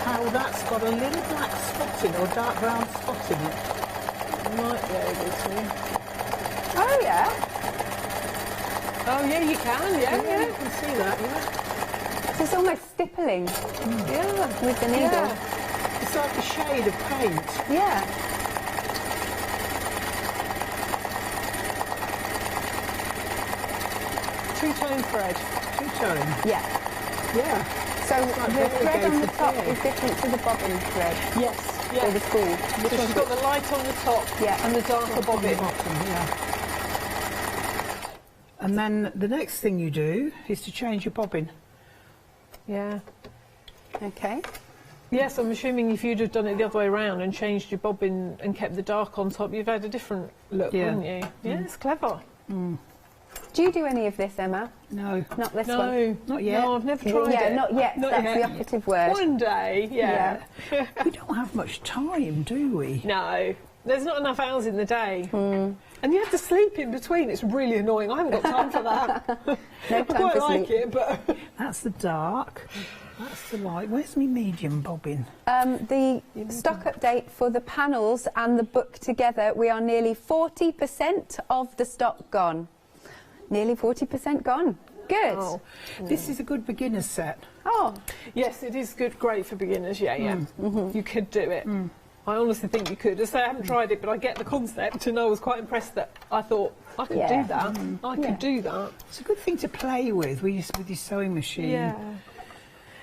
how that's got a little black spot in it, or dark brown spot in it? You might be able to. Oh, yeah. Oh, yeah, you can, yeah. You can see that, yeah. So it's almost stippling. Yeah. With the needle. Yeah. It's like a shade of paint. Yeah. Two-tone thread. Two-tone? Yeah. Yeah. So the thread on the top is different to the bobbin thread? Yes. Yeah. Or the spool? So she's got the light on the top and the darker bobbin. Bottom, yeah. And then the next thing you do is to change your bobbin. Yeah. Okay. Yes, I'm assuming if you'd have done it the other way around and changed your bobbin and kept the dark on top, you've had a different look, wouldn't you? Yeah, it's clever. Do you do any of this, Emma? No. Not this No, one? Not yet. No, I've never tried it. Not yet. Not That's yet. the operative word. One day, yeah. We don't have much time, do we? No, there's not enough hours in the day. And you have to sleep in between. It's really annoying. I haven't got time for that. No I time quite for like sleep. it, but... That's the dark. That's the light. Where's my medium bobbin? The stock update for the panels and the book together, we are nearly 40% of the stock gone. Nearly 40% gone. Good. Oh, this is a good beginner's set. Oh. Yes, it is good, great for beginners, yeah. You could do it. I honestly think you could. As I say, I haven't tried it, but I get the concept, and I was quite impressed that I thought, I could do that. I could do that. It's a good thing to play with your sewing machine. Yeah.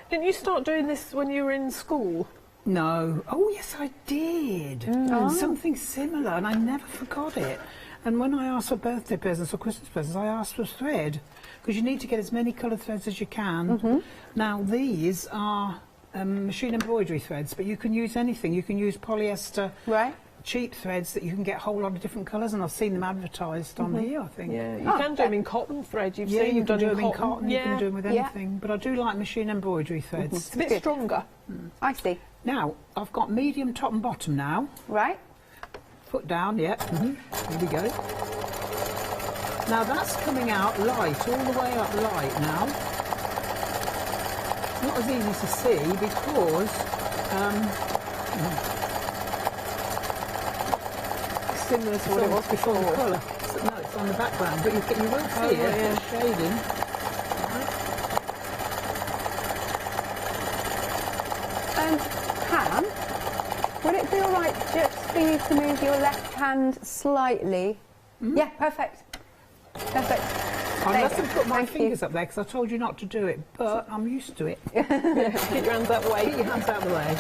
Didn't you start doing this when you were in school? No. Oh, yes, I did. Something similar, and I never forgot it. And when I asked for birthday presents or Christmas presents, I asked for thread, because you need to get as many coloured threads as you can. Now, these are machine embroidery threads, but you can use anything. You can use polyester, cheap threads that you can get a whole lot of different colours, and I've seen them advertised on here, I think. Yeah, you can do them in cotton thread. You've Yeah, seen you can do done them in cotton, you can do them with Yeah. anything. But I do like machine embroidery threads. It's a bit stronger. I see. Now, I've got medium top and bottom now. Right. Put down, yeah. Here we go. Now that's coming out light, all the way up light now. Not as easy to see because Similar to what it was before. The colour. No, it's on the background, but you will see it. It's shading. Pam, would it be all right just for you to move your left hand slightly? Yeah, perfect. Perfect. I mustn't put my fingers up there because I told you not to do it, but I'm used to it. Keep your hands out the way. Keep your hands out of the way.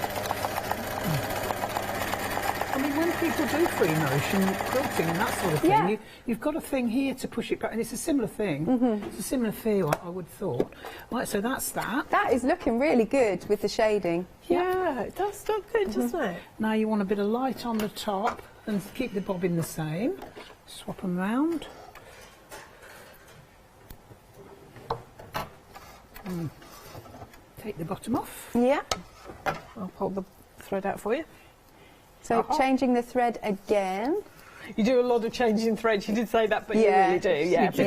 I mean, when people do free motion quilting and that sort of thing, you've got a thing here to push it back, and it's a similar thing. It's a similar feel, I would have thought. Right, so that's that. That is looking really good with the shading. Yeah, it does look good, doesn't it? Now you want a bit of light on the top and keep the bobbin the same. Swap them round. Take the bottom off. Yeah. I'll pull the thread out for you. So changing the thread again. You do a lot of changing threads. You did say that, but you really do. Yeah, you do.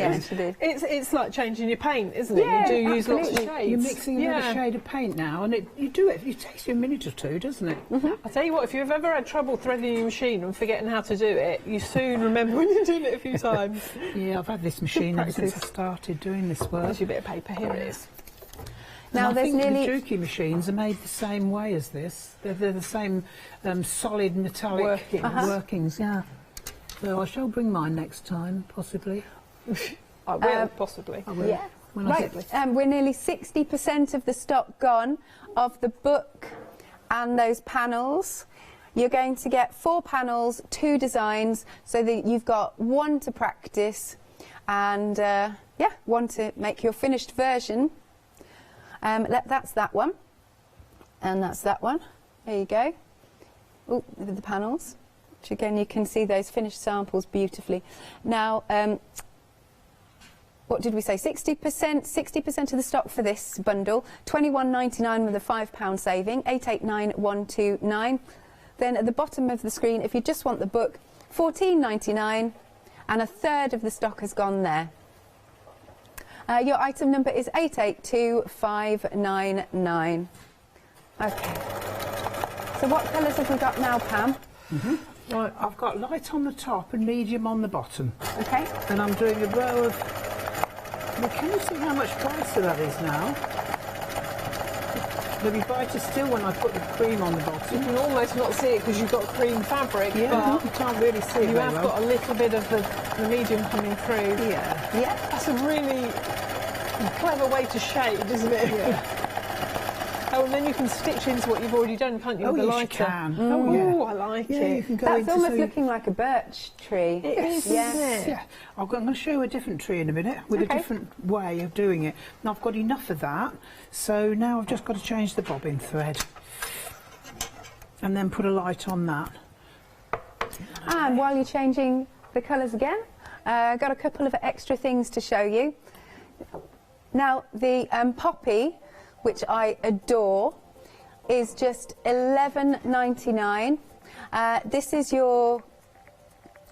It's like changing your paint, isn't it? Yeah, you do use lots of shades. You're mixing another shade of paint now, and you do it. It takes you a minute or two, doesn't it? I'll tell you what, if you've ever had trouble threading your machine and forgetting how to do it, you soon remember when you're doing it a few times. Yeah, I've had this machine ever since I started doing this work. There's your bit of paper. Here it is. Now and I there's think nearly the Juki machines are made the same way as this. They're the same solid metallic workings. Yeah. So I shall bring mine next time, possibly. I will, possibly. I will. Yeah. When I get Right, we're nearly 60% of the stock gone of the book and those panels. You're going to get 4 panels, 2 designs, so that you've got 1 to practice and, 1 to make your finished version. That's that one. And that's that one. There you go. Oh, the panels. Which again, you can see those finished samples beautifully. Now, what did we say? 60%. 60% of the stock for this bundle. £21.99 with a £5 saving. 889129. Then at the bottom of the screen, if you just want the book, £14.99, and a third of the stock has gone there. Your item number is 882599. Okay. So what colours have we got now, Pam? Right, I've got light on the top and medium on the bottom. Okay. And I'm doing a row of... Well, can you see how much brighter that is now? It'll be brighter still when I put the cream on the bottom. You can almost not see it because you've got cream fabric, Yeah, but you can't really see it you very have well. got a little bit of the medium coming through. Yeah. Yeah. That's a really clever way to shade, isn't it? Yeah. Oh, and then you can stitch into what you've already done, can't you? Oh, with the yes, you lighter? can. Oh, yeah. I like Yeah, it. you can go That's into almost so you- looking like a birch tree. It is, Yes. isn't it? Yeah, I'm going to show you a different tree in a minute with a different way of doing it. And I've got enough of that, so now I've just got to change the bobbin thread and then put a light on that. And while you're changing the colours again, I've got a couple of extra things to show you. Now, the poppy, which I adore, is just $11.99. This is your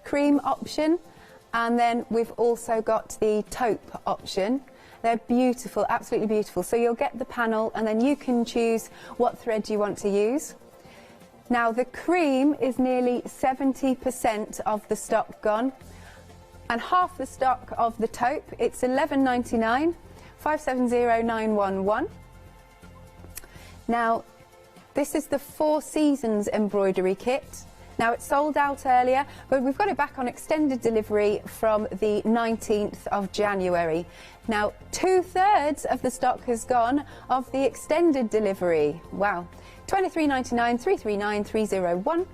cream option, and then we've also got the taupe option. They're beautiful, absolutely beautiful. So you'll get the panel, and then you can choose what thread you want to use. Now, the cream is nearly 70% of the stock gone, and half the stock of the taupe. It's $11.99, 570911. Now, this is the 4 Seasons embroidery kit. Now, it's sold out earlier, but we've got it back on extended delivery from the 19th of January. Now, 2/3 of the stock has gone of the extended delivery. Wow. $23.99, 339 301.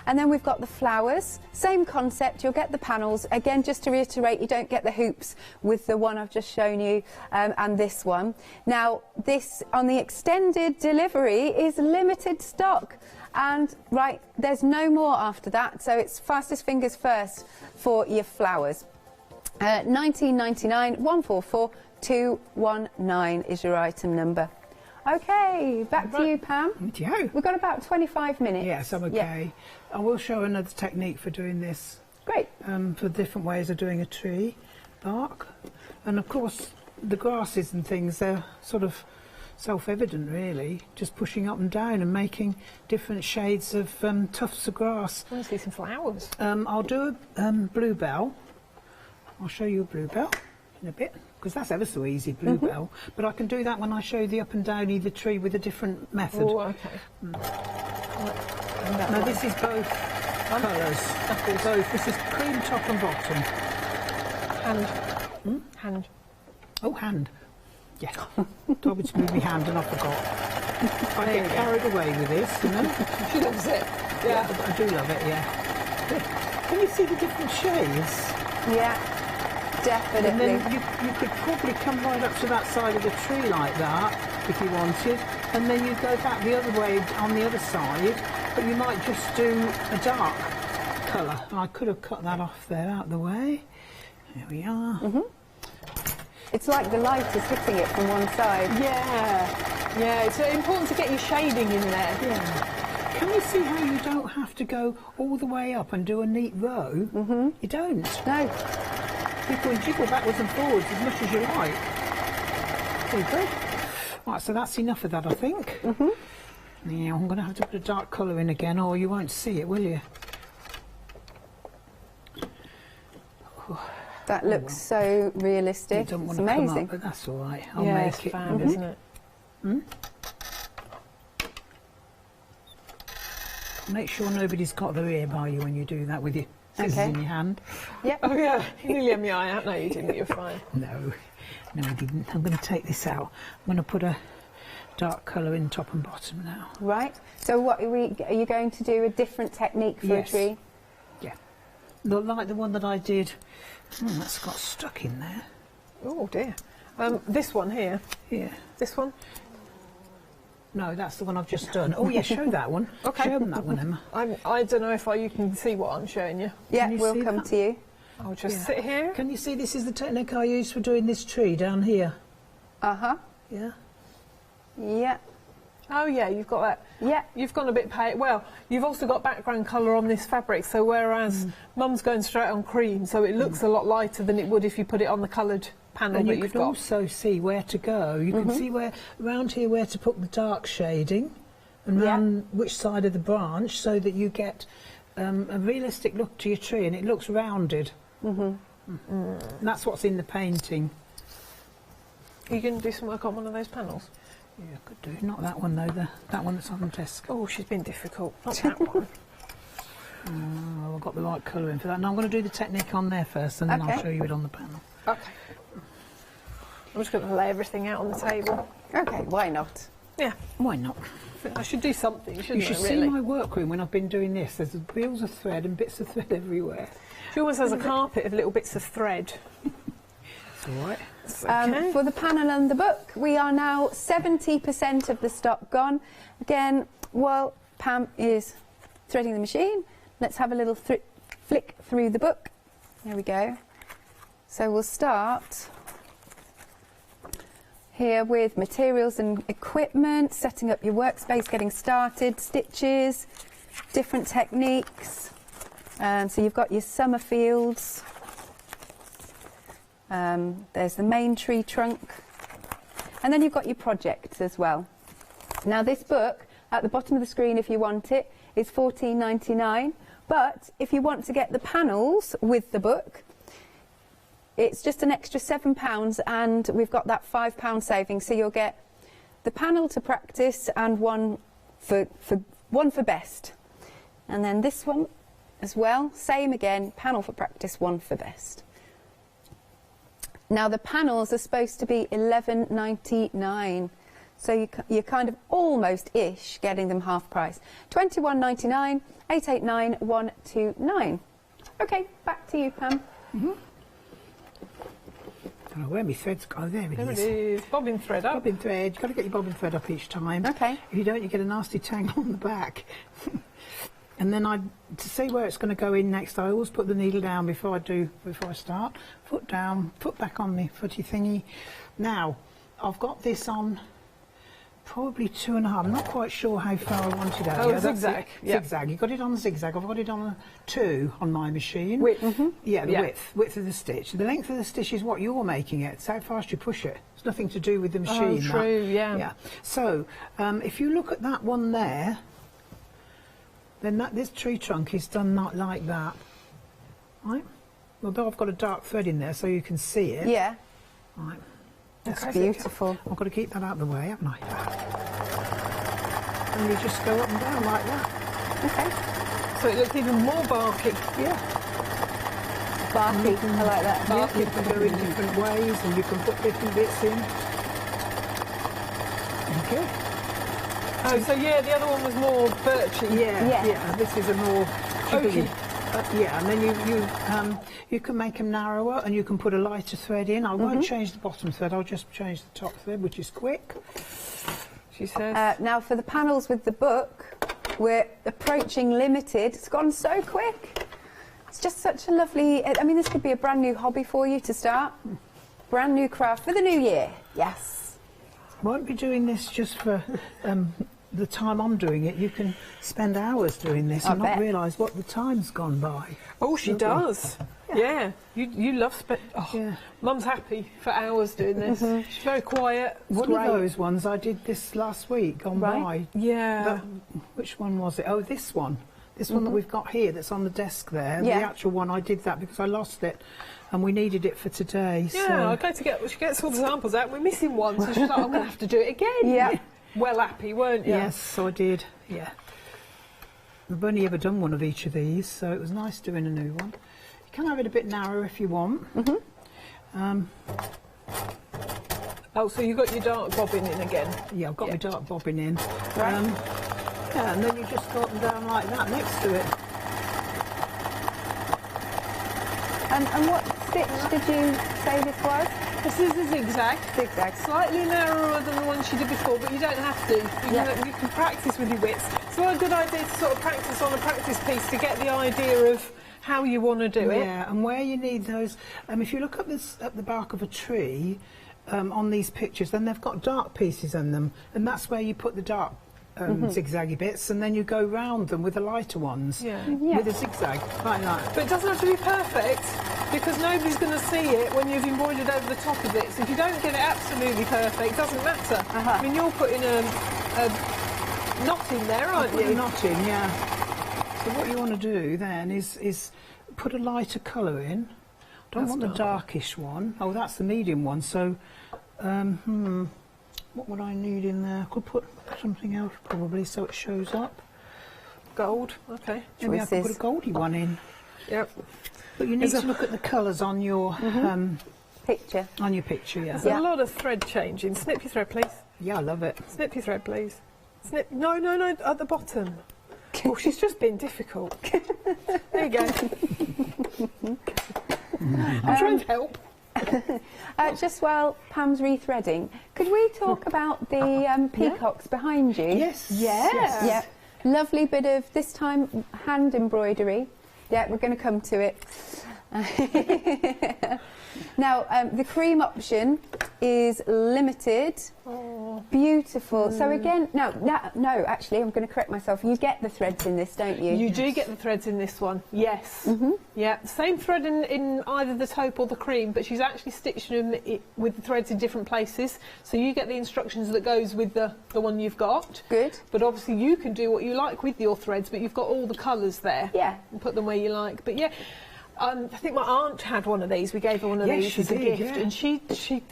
And then we've got the flowers, same concept, you'll get the panels. Again, just to reiterate, you don't get the hoops with the one I've just shown you and this one. Now, this on the extended delivery is limited stock. And right, there's no more after that, so it's fastest fingers first for your flowers. $19.99, 144219 is your item number. Okay, back to you, Pam. We've got about 25 minutes. Yes, I'm okay. I will show another technique for doing this. Great. For different ways of doing a tree bark. And of course, the grasses and things, they're sort of self-evident, really. Just pushing up and down and making different shades of tufts of grass. I want to see some flowers. I'll do a bluebell. I'll show you a bluebell in a bit, because that's ever so easy, bluebell. But I can do that when I show the up and down either tree with a different method. Oh, okay. Now this is both colours. Both. This is cream top and bottom. Hand. Hand. Oh, hand. Yeah. Told me to move my hand and I forgot. I get carried away with this, you know. She loves it. Yeah. I do love it, yeah. Can you see the different shades? Yeah. Definitely. And then you could probably come right up to that side of the tree like that, if you wanted, and then you go back the other way on the other side, but you might just do a dark colour. And I could have cut that off there out of the way. There we are. It's like the light is hitting it from one side. Yeah. Yeah, it's important to get your shading in there. Yeah. Can you see how you don't have to go all the way up and do a neat row? You don't. No. You can jiggle backwards and forwards as much as you like. There you go. Right, so that's enough of that, I think. Now, I'm going to have to put a dark colour in again, or you won't see it, will you? That looks so realistic. It doesn't It's want to come amazing. up, but that's all right. I'll Yeah, make it's it. fab, isn't it? Make sure nobody's got their ear by you when you do that with your scissors in your hand. Yep. Oh, yeah. You nearly had my eye out. No, you didn't. You're fine. No, I didn't. I'm going to take this out. I'm going to put a dark colour in top and bottom now. Right. So what are you going to do a different technique for a tree? Yeah. Like the one that I did. That's got stuck in there. Oh, dear. This one here. Yeah. This one? No, that's the one I've just done. Oh, yeah, show that one. Okay. Show them that one, Emma. I don't know if you can see what I'm showing you. Yeah, you we'll see come that? to you. I'll just sit here. Can you see this is the technique I used for doing this tree down here? Uh-huh. Yeah. Yeah. Oh, yeah, you've got that. Yeah. You've gone a bit pale. Well, you've also got background colour on this fabric, so whereas Mum's going straight on cream, so it looks a lot lighter than it would if you put it on the coloured panel And that you you've can got. also see where to go. You can see where, around here, where to put the dark shading and round which side of the branch, so that you get a realistic look to your tree and it looks rounded. And that's what's in the painting. Are you going to do some work on one of those panels? Yeah, I could do. Not that one, though. That one that's on the desk. Oh, she's been difficult. Not that one. Oh, I've got the right colour in for that. Now I'm going to do the technique on there first, and then I'll show you it on the panel. Okay. I'm just going to lay everything out on the table. Okay, why not? Yeah. Why not? I should do something, shouldn't You should I, really? see my workroom when I've been doing this. There's reels of thread and bits of thread everywhere. She almost has a carpet of little bits of thread. It's all right. Okay. For the panel and the book, we are now 70% of the stock gone. Again, while Pam is threading the machine, let's have a little flick through the book. There we go. So we'll start here with materials and equipment, setting up your workspace, getting started, stitches, different techniques. So you've got your summer fields. There's the main tree trunk. And then you've got your projects as well. Now this book, at the bottom of the screen if you want it, is $14.99. But if you want to get the panels with the book, it's just an extra £7, and we've got that £5 saving. So you'll get the panel to practice and one for best. And then this one as well, same again, panel for practice, one for best. Now the panels are supposed to be $11.99, so you're kind of almost-ish getting them half price. $21.99, $889, $129. Okay, back to you, Pam. I don't know where my thread's gone. There it is. There it is. Bobbin thread up. Bobbin thread. You've got to get your bobbin thread up each time. Okay. If you don't, you get a nasty tangle on the back. And then to see where it's going to go in next, I always put the needle down before I start. Foot down, foot back on the footy thingy. Now, I've got this on probably 2.5. I'm not quite sure how far I want it out. Oh, zigzag. Yep. Zigzag. You've got it on the zigzag. I've got it on a 2 on my machine. Width. Yeah, the width of the stitch. The length of the stitch is what you're making it. It's how fast you push it. It's nothing to do with the machine. Oh, true, Yeah. So, if you look at that one there, then this tree trunk is done not like that. Right? Although I've got a dark thread in there so you can see it. Yeah. Right. That's beautiful. I've got to keep that out of the way, haven't I? And you just go up and down like that. Okay. So it looks even more barky. Yeah. Barky, I like that. Barky. You can go in different ways and you can put different bits in. Okay. Oh, so yeah, the other one was more birchy. Yeah. This is a more oaky. Yeah, and then you can make them narrower, and you can put a lighter thread in. I won't change the bottom thread. I'll just change the top thread, which is quick. She says. Now for the panels with the book, we're approaching limited. It's gone so quick. It's just such a lovely. I mean, this could be a brand new hobby for you to start. Brand new craft for the new year. Yes. I won't be doing this just for the time I'm doing it. You can spend hours doing this and not realise what the time's gone by. Oh, she does. Yeah. You love Mum's happy for hours doing this. She's very quiet. One of those ones I did this last week gone by. Yeah. Which one was it? Oh, this one. This one that we've got here that's on the desk there. Yeah. The actual one, I did that because I lost it and we needed it for today. Yeah, so. I go to get. She gets all the samples out. We're missing one, so she's like, I'm going to have to do it again. Yeah. Well happy, weren't you? Yes, so I did. Yeah. I've only ever done one of each of these, so it was nice doing a new one. You can have it a bit narrower if you want. Oh, so you got your dark bobbin in again? Yeah, I've got my dark bobbin in. Yeah, and then you just go up and down like that next to it. And what stitch did you say this was? This is a zigzag. Zigzag. Slightly narrower than the one she did before, but you don't have to. You can practice with your widths. It's not a good idea to sort of practice on a practice piece to get the idea of how you want to do it. Yeah, and where you need those. If you look at the bark of a tree on these pictures, then they've got dark pieces in them, and that's where you put the dark zigzaggy bits, and then you go round them with the lighter ones with a zigzag like that. But it doesn't have to be perfect, because nobody's going to see it when you've embroidered over the top of it. So if you don't get it absolutely perfect, it doesn't matter. I mean, you're putting a knot in there, aren't you? Put a knot in, yeah. So what you want to do then is put a lighter colour in. Don't want the darkish one. Oh, that's the medium one. So, what would I need in there? I could put something else probably so it shows up. Gold, okay. Maybe I could put a goldy one in. Yep. But you need to look at the colours on your picture. On your picture, yeah. There's a lot of thread changing. Snip your thread, please. Yeah, I love it. Snip your thread, please. Snip. No, at the bottom. Oh, she's just been difficult. There you go. I'm trying to help. Just while Pam's rethreading, could we talk about the peacocks behind you? Yes. Yes. Yeah. Lovely bit of, this time, hand embroidery. Yeah, we're going to come to it. Now, the cream option is limited. Oh. Beautiful. So again, no, actually, I'm going to correct myself. You get the threads in this, don't you? You do get the threads in this one, yes. Yeah, same thread in either the taupe or the cream, but she's actually stitching them with the threads in different places. So you get the instructions that goes with the one you've got. Good. But obviously you can do what you like with your threads, but you've got all the colours there. Yeah. And put them where you like. But yeah. I think my aunt had one of these. We gave her one of these as a gift, and she,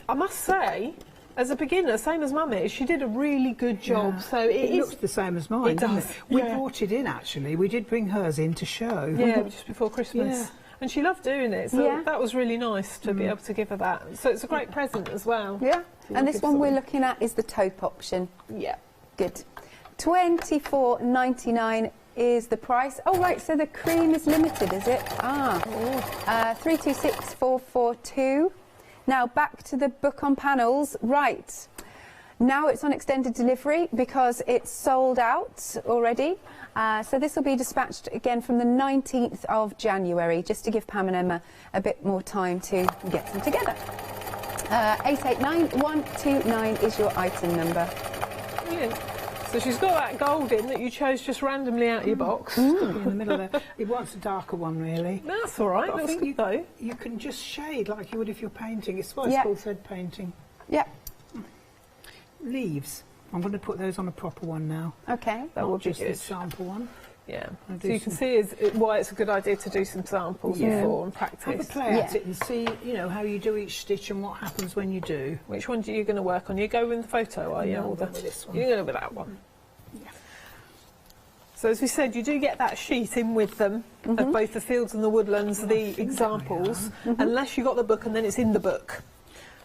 I must say, as a beginner, same as Mum is, she did a really good job. So it looks the same as mine. It does. We brought it in actually. We did bring hers in to show. Yeah, just before Christmas. Yeah. And she loved doing it, so that was really nice to be able to give her that. So it's a great present as well. Yeah. And this one we're looking at is the taupe option. Yeah. Good. $24.99 is the price. Oh right, so the cream is limited, is it? 326442. Now back to the book on panels. Right, now it's on extended delivery because it's sold out already. So this will be dispatched again from the 19th of January, just to give Pam and Emma a bit more time to get them together. 889129 is your item number. Brilliant. So she's got that gold in that you chose just randomly out of your box. In the middle there. It wants a darker one, really. That's all right. But That's good, though. You can just shade like you would if you're painting. It's why it's called thread painting. Yeah. Leaves. I'm going to put those on a proper one now. Okay. That will be just good. this sample one. Yeah. So you can see why it's a good idea to do some samples before and practice. Have a play at it and see, how you do each stitch and what happens when you do. Which one are you going to work on? You go with the photo, are you? No, or with this one. You're going to go with that one. Yeah. So as we said, you do get that sheet in with them of both the fields and the woodlands, the examples, unless you got the book and then it's in the book.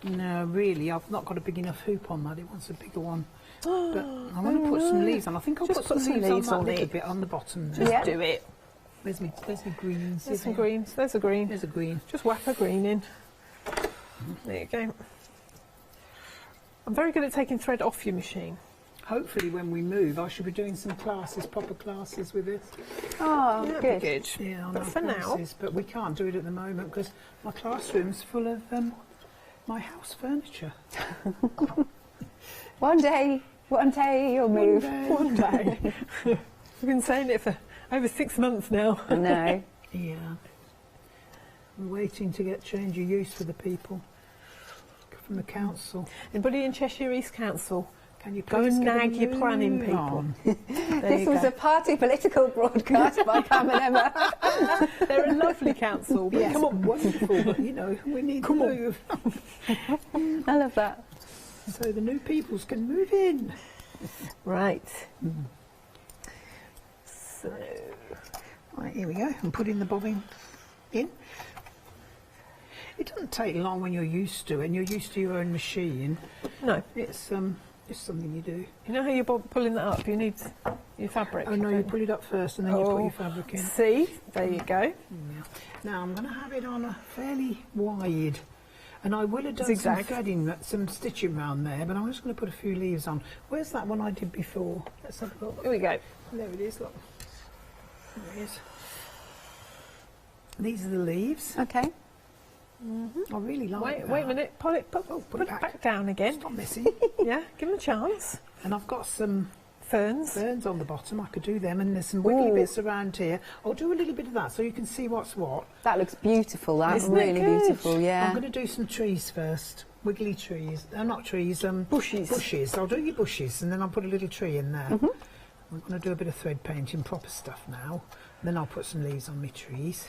No, really, I've not got a big enough hoop on that. It wants a bigger one. But I want to put some leaves on. I think I'll put some leaves on that little bit on the bottom. Just do it. There's my greens. There's some greens. There's a green. There's a green. Just whack a green in. There you go. I'm very good at taking thread off your machine. Hopefully when we move, I should be doing some classes, proper classes with this. Oh, yeah, good. Yeah, on but our for classes, but we can't do it at the moment because my classroom's full of my house furniture. One day you'll move. One day. We've been saying it for over 6 months now. No. Yeah. I'm waiting to get change of use for the people from the council. Anybody in Cheshire East Council? Can you go and nag your planning people? This was a party political broadcast by Pam and Emma. They're a lovely council, but yes, come on. Wonderful, but we need to move. I love that. So the new peoples can move in. Right. So, right, here we go. I'm putting the bobbin in. It doesn't take long when you're used to it and you're used to your own machine. No. It's just something you do. You know how you're pulling that up? You need your fabric. Oh no, you pull it up first and then you put your fabric in. See? There you go. Yeah. Now I'm going to have it on a fairly wide. And I will have done Zigzag. some threading, some stitching around there, but I'm just going to put a few leaves on. Where's that one I did before? Let's have a look. Here we go. There it is, look. There it is. These are the leaves. Okay. I really like that. Wait a minute. Put it back down again. Stop missing. Yeah, give them a chance. And I've got some ferns on the bottom. I could do them, and there's some wiggly bits around here. I'll do a little bit of that so you can see what's what. That looks beautiful. That's Isn't really it good? beautiful. Yeah. I'm going to do some trees first. Wiggly trees. Not trees. Bushes. Bushes. I'll do your bushes, and then I'll put a little tree in there. I'm going to do a bit of thread painting, proper stuff now. Then I'll put some leaves on my trees.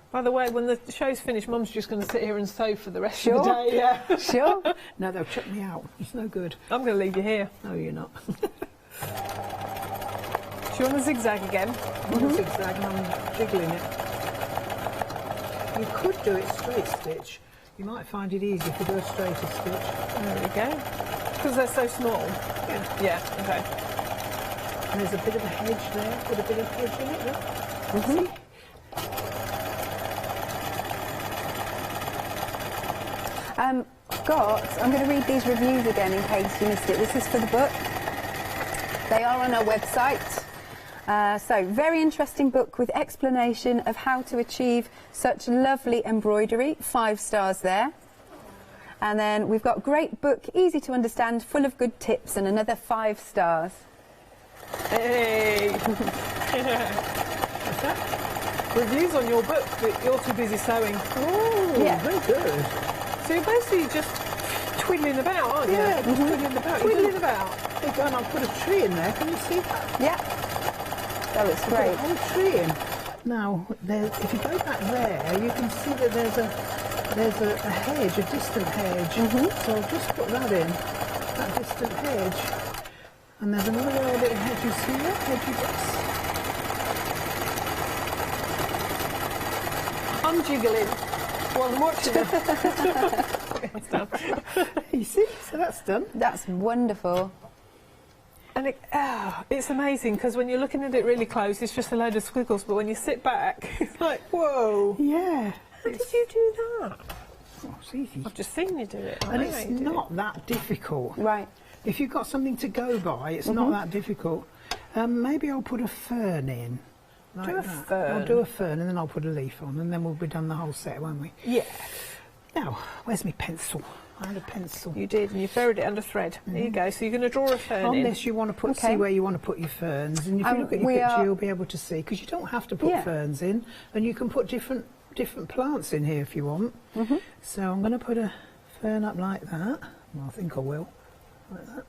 By the way, when the show's finished, Mum's just going to sit here and sew for the rest of the day. Yeah. Sure. No, they'll chuck me out. It's no good. I'm going to leave you here. No, you're not. Do you want to zigzag again? Zigzag, and I'm jiggling it. You could do it straight stitch. You might find it easy if you do a straighter stitch. There we go. Because they're so small. Yeah. Yeah, okay. And there's a bit of a hedge there, with a bit of hedge in it, look. See? I'm going to read these reviews again in case you missed it. This is for the book. They are on our website. So, very interesting book with explanation of how to achieve such lovely embroidery. 5 stars there. And then we've got great book, easy to understand, full of good tips, and another 5 stars. Hey! Reviews on your book, but you're too busy sewing. Oh, yeah. Very good. So you're basically just twiddling about, aren't you? Yeah, twiddling about. Twiddling about. There you go, and I've put a tree in there. Can you see that? Yeah. That looks I've great. put a whole tree in. Now, if you go back there, you can see that there's a hedge, a distant hedge. So I'll just put that in, that distant hedge. And there's another little hedge, you see that? I'm jiggling while I'm watching it. You see? So that's done. That's wonderful. And it's amazing because when you're looking at it really close, it's just a load of squiggles, but when you sit back, it's like, whoa. Yeah. How did you do that? Oh, it's easy. I've just seen you do it. And it's not that difficult. Right. If you've got something to go by, it's not that difficult. Maybe I'll put a fern in. Like Do a that. fern. I'll do a fern and then I'll put a leaf on and then we'll be done the whole set, won't we? Yeah. Now, where's my pencil? I had a pencil. You did, and you buried it under thread. There you go. So you're going to draw a fern in. Unless you want to see where you want to put your ferns. And if you look at your picture, you'll be able to see. Because you don't have to put ferns in. And you can put different plants in here if you want. So I'm going to put a fern up like that. Well, I think I will. Like that.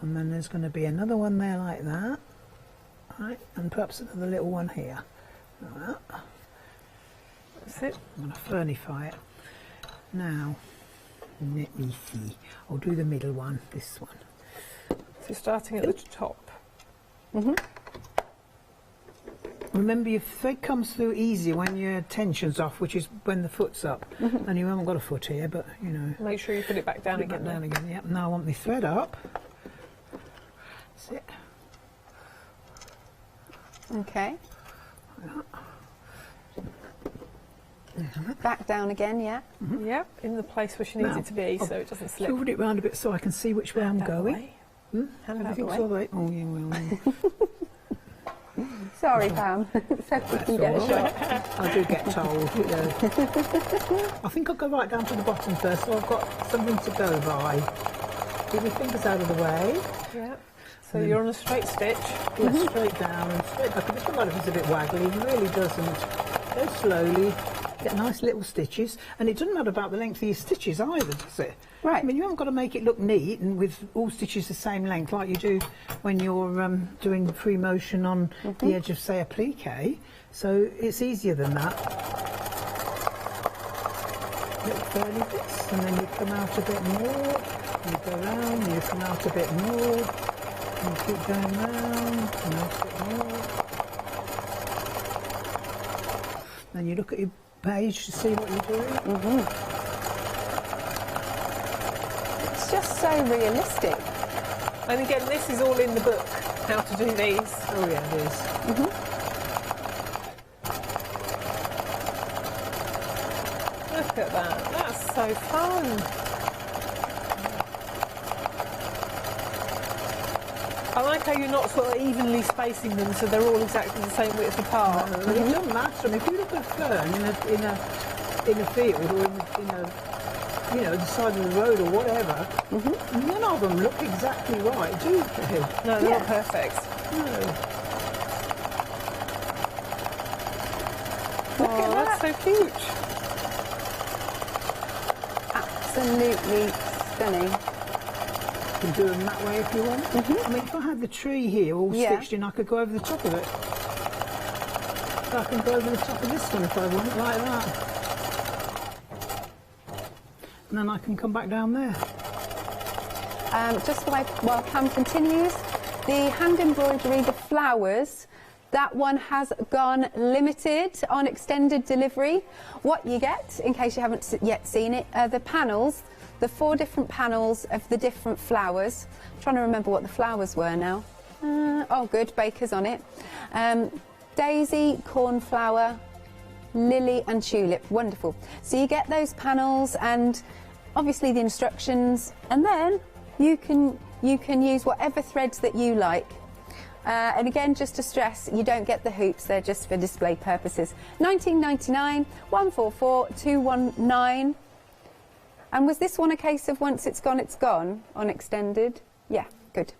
And then there's going to be another one there like that. Right, and perhaps another little one here. Like that. That's it. I'm going to fernify it. Now, let me see. I'll do the middle one, this one. So starting at the top. Remember, your thread comes through easier when your tension's off, which is when the foot's up. And you haven't got a foot here, but you know. Make sure you put it back down again. Down again. Yep. Now I want my thread up. That's it. Okay. Back down again, yeah? Yeah, in the place where she needs it to be, so it doesn't slip. Tilt it round a bit so I can see which way I'm going. Hand out the way. Everything's all right. Oh, yeah, well. Sorry, Pam. So quick you get a shot. I do get told. You know. I think I'll go right down to the bottom first, so I've got something to go by. Get my fingers out of the way. Yeah. So you're on a straight stitch. Yeah, straight down and straight back. It doesn't matter if it's a bit waggly, it really doesn't. Go slowly, get nice little stitches, and it doesn't matter about the length of your stitches either, does it? Right. I mean, you haven't got to make it look neat and with all stitches the same length like you do when you're doing free motion on the edge of, say, a plique. So it's easier than that. Little curly bits, and then you come out a bit more. You go round, you come out a bit more. And keep going round, and a bit more. Then you look at your page to see what you're doing. It's just so realistic. And again, this is all in the book, how to do these. Oh yeah, it is. Look at that, that's so fun. I like how you're not sort of evenly spacing them so they're all exactly the same width apart. It doesn't matter. I mean, if you look at a fern in a field or in the side of the road or whatever, none of them look exactly right, do they? No, they're not perfect. No. Look at that. That's so cute. Absolutely stunning. You can do them that way if you want. I mean, if I had the tree here all stitched in, I could go over the top of it. So I can go over the top of this one if I want, like that. And then I can come back down there. Just while Pam continues, the hand embroidery, the flowers, that one has gone limited on extended delivery. What you get, in case you haven't yet seen it, the panels the 4 different panels of the different flowers. I'm trying to remember what the flowers were now. Oh, good, baker's on it. Daisy, cornflower, lily and tulip. Wonderful. So you get those panels and obviously the instructions, and then you can use whatever threads that you like. And again, just to stress, you don't get the hoops, they're just for display purposes. $19.99, 144 219. And was this one a case of once it's gone on extended? Yeah, good.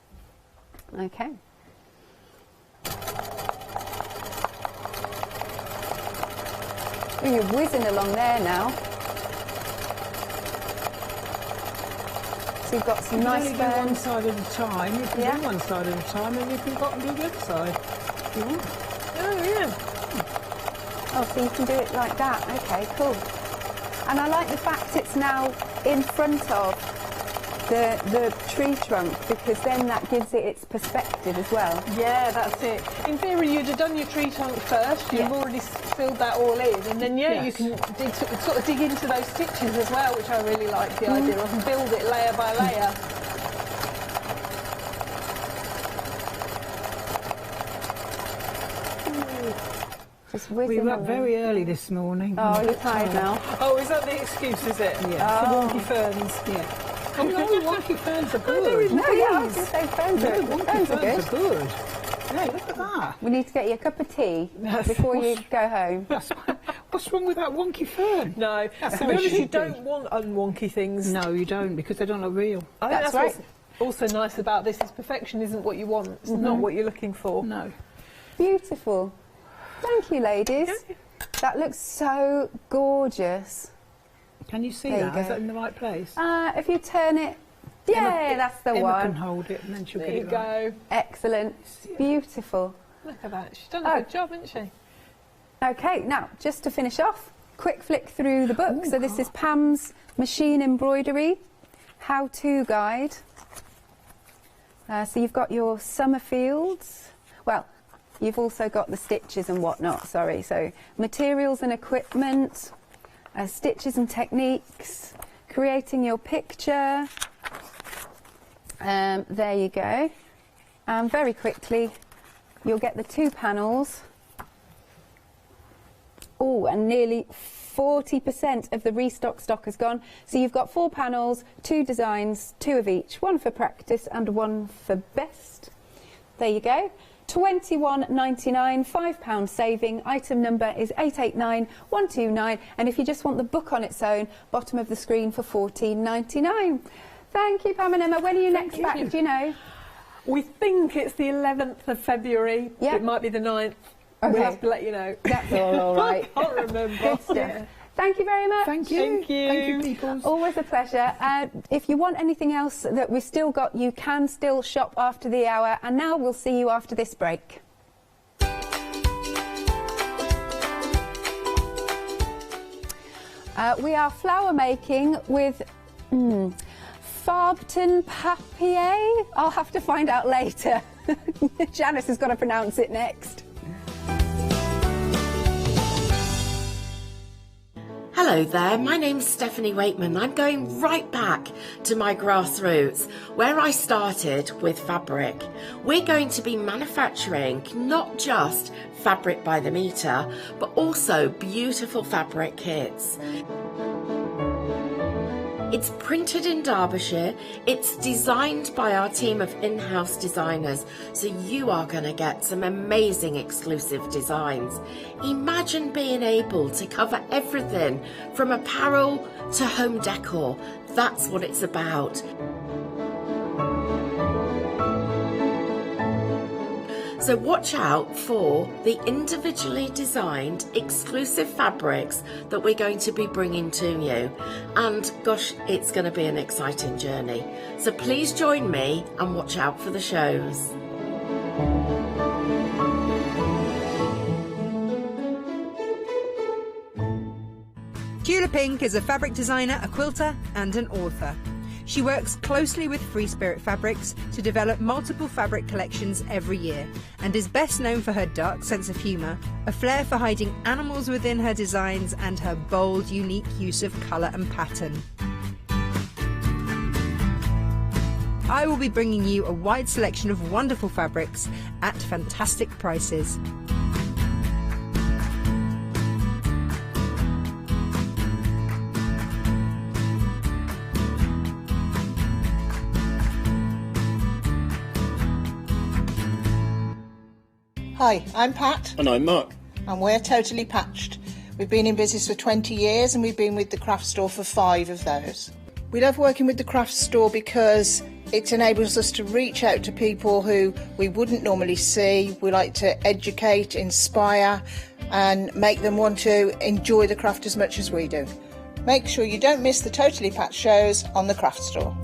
Okay. Oh, you're whizzing along there now. So you've got some nice You can do one side at a time. You can do one side at a time, and you can go and do the other side if you want. Oh, yeah. Oh, so you can do it like that. Okay, cool. And I like the fact it's now in front of the tree trunk, because then that gives it its perspective as well. Yeah, that's it. In theory, you'd have done your tree trunk first. You've already filled that all in, and then you can sort of dig into those stitches as well, which I really like the idea of, and build it layer by layer. We were up very early this morning. Oh, you're tired now. Oh, is that the excuse, is it? Yeah. The wonky ferns. Yeah. Oh, no, wonky ferns are good. No, yeah, I was going to say ferns are good. Ferns are good. Hey, look at that. We need to get you a cup of tea before you go home. What's wrong with that wonky fern? No, to be honest, you don't want unwonky things. No, you don't, because they don't look real. I think that's right. What's also nice about this is perfection isn't what you want. It's not what you're looking for. No. Beautiful. Thank you, ladies. That looks so gorgeous. Can you see there that? Is that in the right place? If you turn it, that's the Emma one. Can hold it and then she'll There get you it go. right. Excellent. Beautiful. Look at that. She's done a good job, hasn't she? Okay, now, just to finish off, quick flick through the book. So this is Pam's Machine Embroidery How-To Guide. So you've got your summer fields. Well, you've also got the stitches and whatnot, sorry. So materials and equipment, stitches and techniques, creating your picture. There you go. And very quickly, you'll get the 2 panels. Oh, and nearly 40% of the restock stock has gone. So you've got 4 panels, 2 designs, 2 of each, 1 for practice and 1 for best. There you go. £21.99, £5 saving. Item number is 889129, and if you just want the book on its own, bottom of the screen for £14.99. Thank you, Pam and Emma. When are you next back? Do you know? We think it's the 11th of February. Yep. It might be the 9th. Okay. We'll have to let you know. That's all right. I can't remember. Good stuff. Thank you very much. Thank you. Thank you. Thank you, people. Always a pleasure. If you want anything else that we've still got, you can still shop after the hour. And now we'll see you after this break. We are flower making with Farbton Papier. I'll have to find out later. Janice has got to pronounce it next. Hello there, my name's Stephanie Wakeman. I'm going right back to my grassroots, where I started with fabric. We're going to be manufacturing not just fabric by the metre, but also beautiful fabric kits. It's printed in Derbyshire, it's designed by our team of in-house designers, so you are going to get some amazing exclusive designs. Imagine being able to cover everything from apparel to home decor. That's what it's about. So watch out for the individually designed exclusive fabrics that we're going to be bringing to you. And gosh, it's going to be an exciting journey. So please join me and watch out for the shows. Julia Pink is a fabric designer, a quilter and an author. She works closely with Free Spirit Fabrics to develop multiple fabric collections every year, and is best known for her dark sense of humour, a flair for hiding animals within her designs, and her bold, unique use of colour and pattern. I will be bringing you a wide selection of wonderful fabrics at fantastic prices. Hi, I'm Pat. And I'm Mark. And we're Totally Patched. We've been in business for 20 years and we've been with the craft store for 5 of those. We love working with the craft store because it enables us to reach out to people who we wouldn't normally see. We like to educate, inspire and make them want to enjoy the craft as much as we do. Make sure you don't miss the Totally Patched shows on the craft store.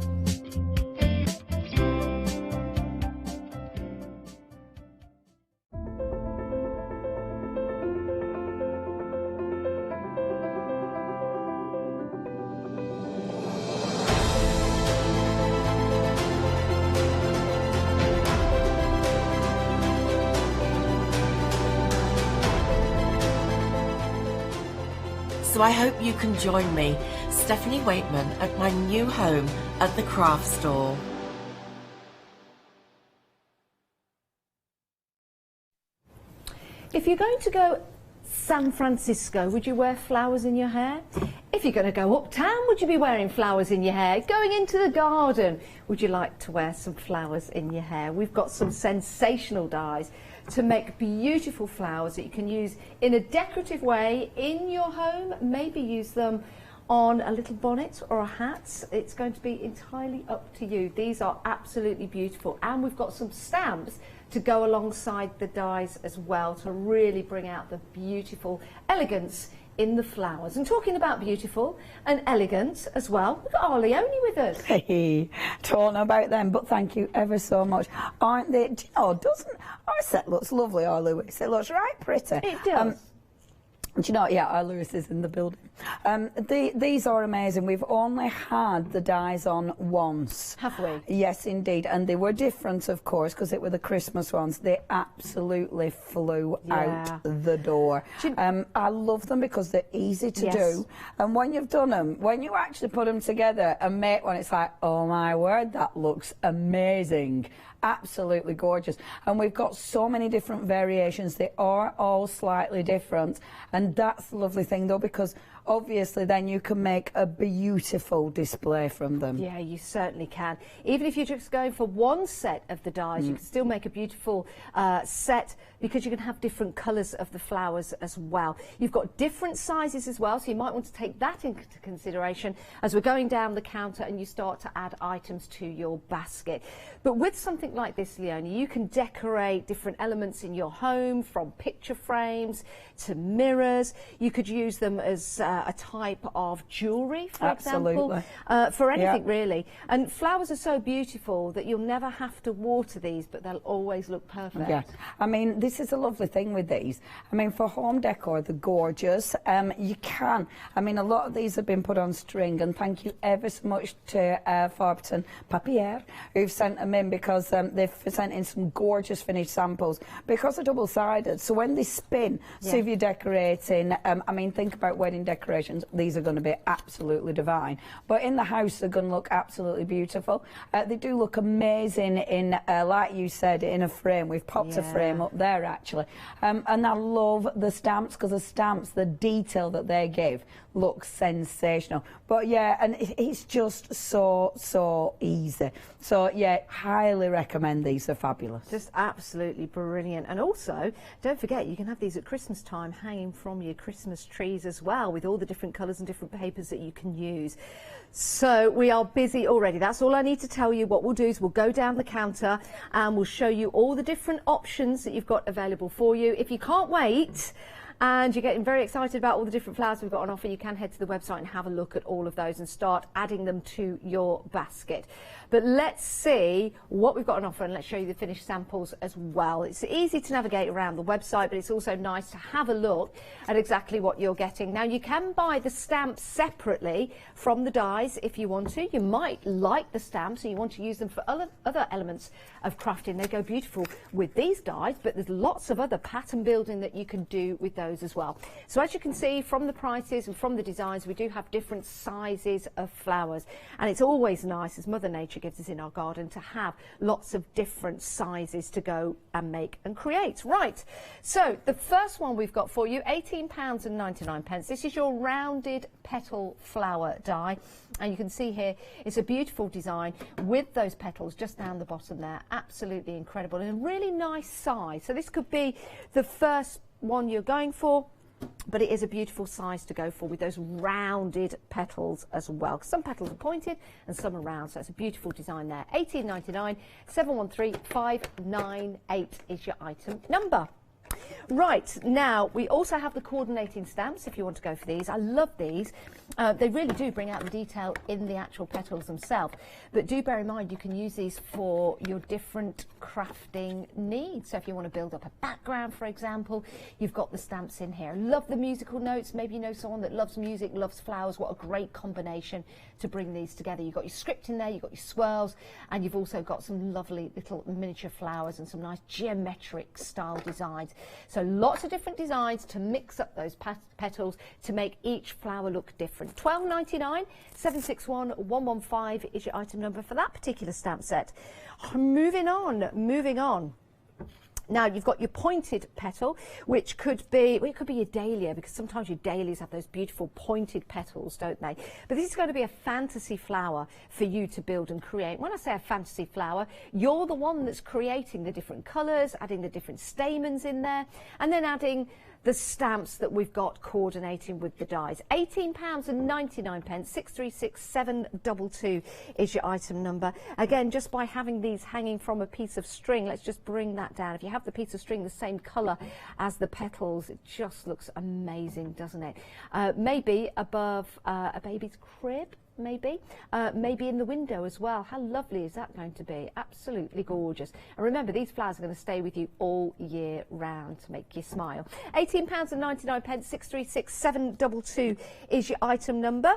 So I hope you can join me, Stephanie Waitman, at my new home at the craft store. If you're going to go San Francisco, would you wear flowers in your hair? If you're going to go uptown, would you be wearing flowers in your hair? Going into the garden, would you like to wear some flowers in your hair? We've got some sensational dyes to make beautiful flowers that you can use in a decorative way in your home. Maybe use them on a little bonnet or a hat. It's going to be entirely up to you. These are absolutely beautiful, and we've got some stamps to go alongside the dies as well to really bring out the beautiful elegance in the flowers. And talking about beautiful and elegant as well, we've got our Leona with us. Hey, don't know about them, but thank you ever so much. Aren't they? Do you know, doesn't our set looks lovely, our Lewis? It looks right pretty. It does. Do you know, yeah, our Lewis is in the building. These are amazing. We've only had the dies on once. Have we? Yes, indeed. And they were different, of course, because it were the Christmas ones. They absolutely flew out the door. I love them because they're easy to do. And when you've done them, when you actually put them together and make one, it's like, oh my word, that looks amazing. Absolutely gorgeous. And we've got so many different variations. They are all slightly different, and that's the lovely thing though, because obviously then you can make a beautiful display from them. Yeah, you certainly can. Even if you're just going for one set of the dies, you can still make a beautiful set, because you can have different colours of the flowers as well. You've got different sizes as well, so you might want to take that into consideration as we're going down the counter and you start to add items to your basket. But with something like this, Leona, you can decorate different elements in your home, from picture frames to mirrors. You could use them as a type of jewellery, for example, for anything really. And flowers are so beautiful that you'll never have to water these, but they'll always look perfect. Yeah, I mean, this is a lovely thing with these. I mean, for home decor, they're gorgeous. You can, I mean, a lot of these have been put on string, and thank you ever so much to Farberton Papier, who've sent them in, because they've sent in some gorgeous finished samples, because they're double-sided, so when they spin, so if you're decorating, I mean, think about wedding decorations, these are going to be absolutely divine, but in the house they're going to look absolutely beautiful. They do look amazing in, like you said, in a frame. We've popped a frame up there actually, and I love the stamps, because the stamps, the detail that they give looks sensational. But yeah, and it's just so easy. So yeah, highly recommend these. They're fabulous. Just absolutely brilliant. And also, don't forget, you can have these at Christmas time hanging from your Christmas trees as well, with all the different colours and different papers that you can use. So we are busy already. That's all I need to tell you. What we'll do is we'll go down the counter and we'll show you all the different options that you've got available for you. If you can't wait and you're getting very excited about all the different flowers we've got on offer, you can head to the website and have a look at all of those and start adding them to your basket. But let's see what we've got on offer, and let's show you the finished samples as well. It's easy to navigate around the website, but it's also nice to have a look at exactly what you're getting. Now, you can buy the stamps separately from the dies if you want to. You might like the stamps and you want to use them for other elements of crafting. They go beautiful with these dies, but there's lots of other pattern building that you can do with those those as well. So as you can see from the prices and from the designs, we do have different sizes of flowers, and it's always nice, as Mother Nature gives us in our garden, to have lots of different sizes to go and make and create. Right, so the first one we've got for you, £18.99. This is your rounded petal flower die, and you can see here it's a beautiful design with those petals just down the bottom there. Absolutely incredible, and a really nice size. So this could be the first one you're going for, but it is a beautiful size to go for with those rounded petals as well. Some petals are pointed and some are round, so it's a beautiful design there. £18.99, 713 598 is your item number. Right, now we also have the coordinating stamps if you want to go for these. I love these. They really do bring out the detail in the actual petals themselves, but do bear in mind you can use these for your different crafting needs. So if you want to build up a background, for example, you've got the stamps in here. Love the musical notes. Maybe you know someone that loves music, loves flowers. What a great combination to bring these together. You've got your script in there, you've got your swirls, and you've also got some lovely little miniature flowers and some nice geometric style designs. So lots of different designs to mix up those petals to make each flower look different. £12.99, 761 115 is your item number for that particular stamp set. Moving on. Now you've got your pointed petal, which could be, well, it could be your dahlia, because sometimes your dahlias have those beautiful pointed petals, don't they? But this is going to be a fantasy flower for you to build and create. When I say a fantasy flower, you're the one that's creating the different colours, adding the different stamens in there, and then adding the stamps that we've got coordinating with the dies. £18.99, 636 722 is your item number. Again, just by having these hanging from a piece of string, let's just bring that down. If you have the piece of string the same colour as the petals, it just looks amazing, doesn't it? Maybe above a baby's crib. Maybe in the window as well. How lovely is that going to be? Absolutely gorgeous. And remember, these flowers are going to stay with you all year round to make you smile. £18.99, 636 722 is your item number.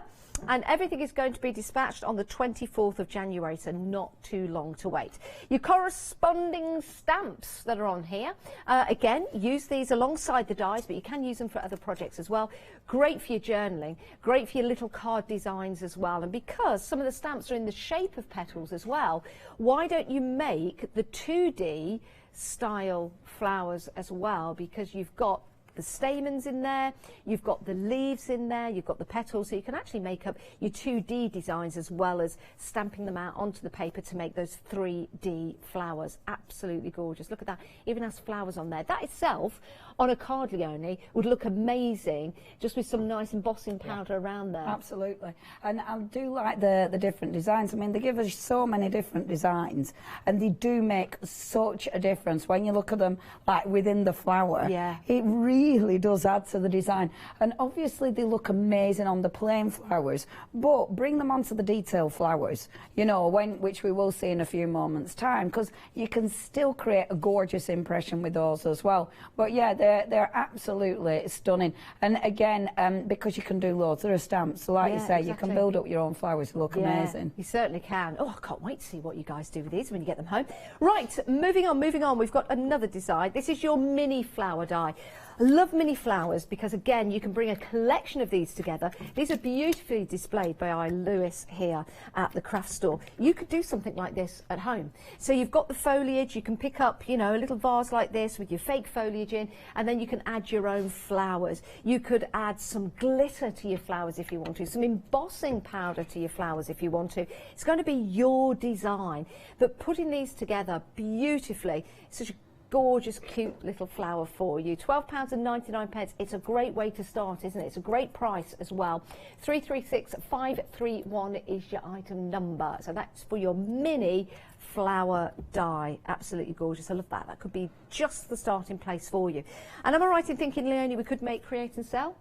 And everything is going to be dispatched on the 24th of January, so not too long to wait. Your corresponding stamps that are on here, again, use these alongside the dies, but you can use them for other projects as well. Great for your journaling, great for your little card designs as well. And because some of the stamps are in the shape of petals as well, why don't you make the 2D style flowers as well? Because you've got the stamens in there, you've got the leaves in there, you've got the petals, so you can actually make up your 2D designs as well as stamping them out onto the paper to make those 3D flowers. Absolutely gorgeous. Look at that, even has flowers on there. That itself on a card, Leonie, would look amazing just with some nice embossing powder around there. Absolutely. And I do like the different designs. I mean, they give us so many different designs, and they do make such a difference when you look at them like within the flower. Yeah. It really does add to the design. And obviously they look amazing on the plain flowers, but bring them onto the detail flowers, you know, which we will see in a few moments' time, because you can still create a gorgeous impression with those as well. But yeah, they're absolutely stunning. And again, because you can do loads, there are stamps, so like you say, exactly, you can build up your own flowers to look amazing. You certainly can. Oh, I can't wait to see what you guys do with these when you get them home. Right, moving on, we've got another design. This is your mini flower die. I love mini flowers because, again, you can bring a collection of these together. These are beautifully displayed by Lewis here at the craft store. You could do something like this at home. So you've got the foliage, you can pick up, you know, a little vase like this with your fake foliage in, and then you can add your own flowers. You could add some glitter to your flowers if you want to, some embossing powder to your flowers if you want to. It's going to be your design, but putting these together beautifully, such a gorgeous, cute little flower for you. £12.99. It's a great way to start, isn't it? It's a great price as well. 336 531 is your item number. So that's for your mini flower die. Absolutely gorgeous. I love that. That could be just the starting place for you. And am I right in thinking, Leonie, we could make, create and sell?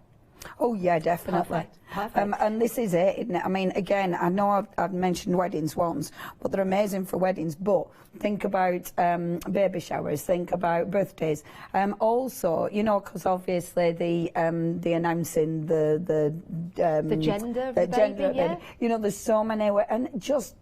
Oh yeah, definitely. Perfect. And this is it, isn't it? I mean, again, I know I've mentioned weddings once, but they're amazing for weddings. But think about baby showers, think about birthdays. Also, you know, because obviously the announcing the gender of the baby, yeah. You know, there's so many, and just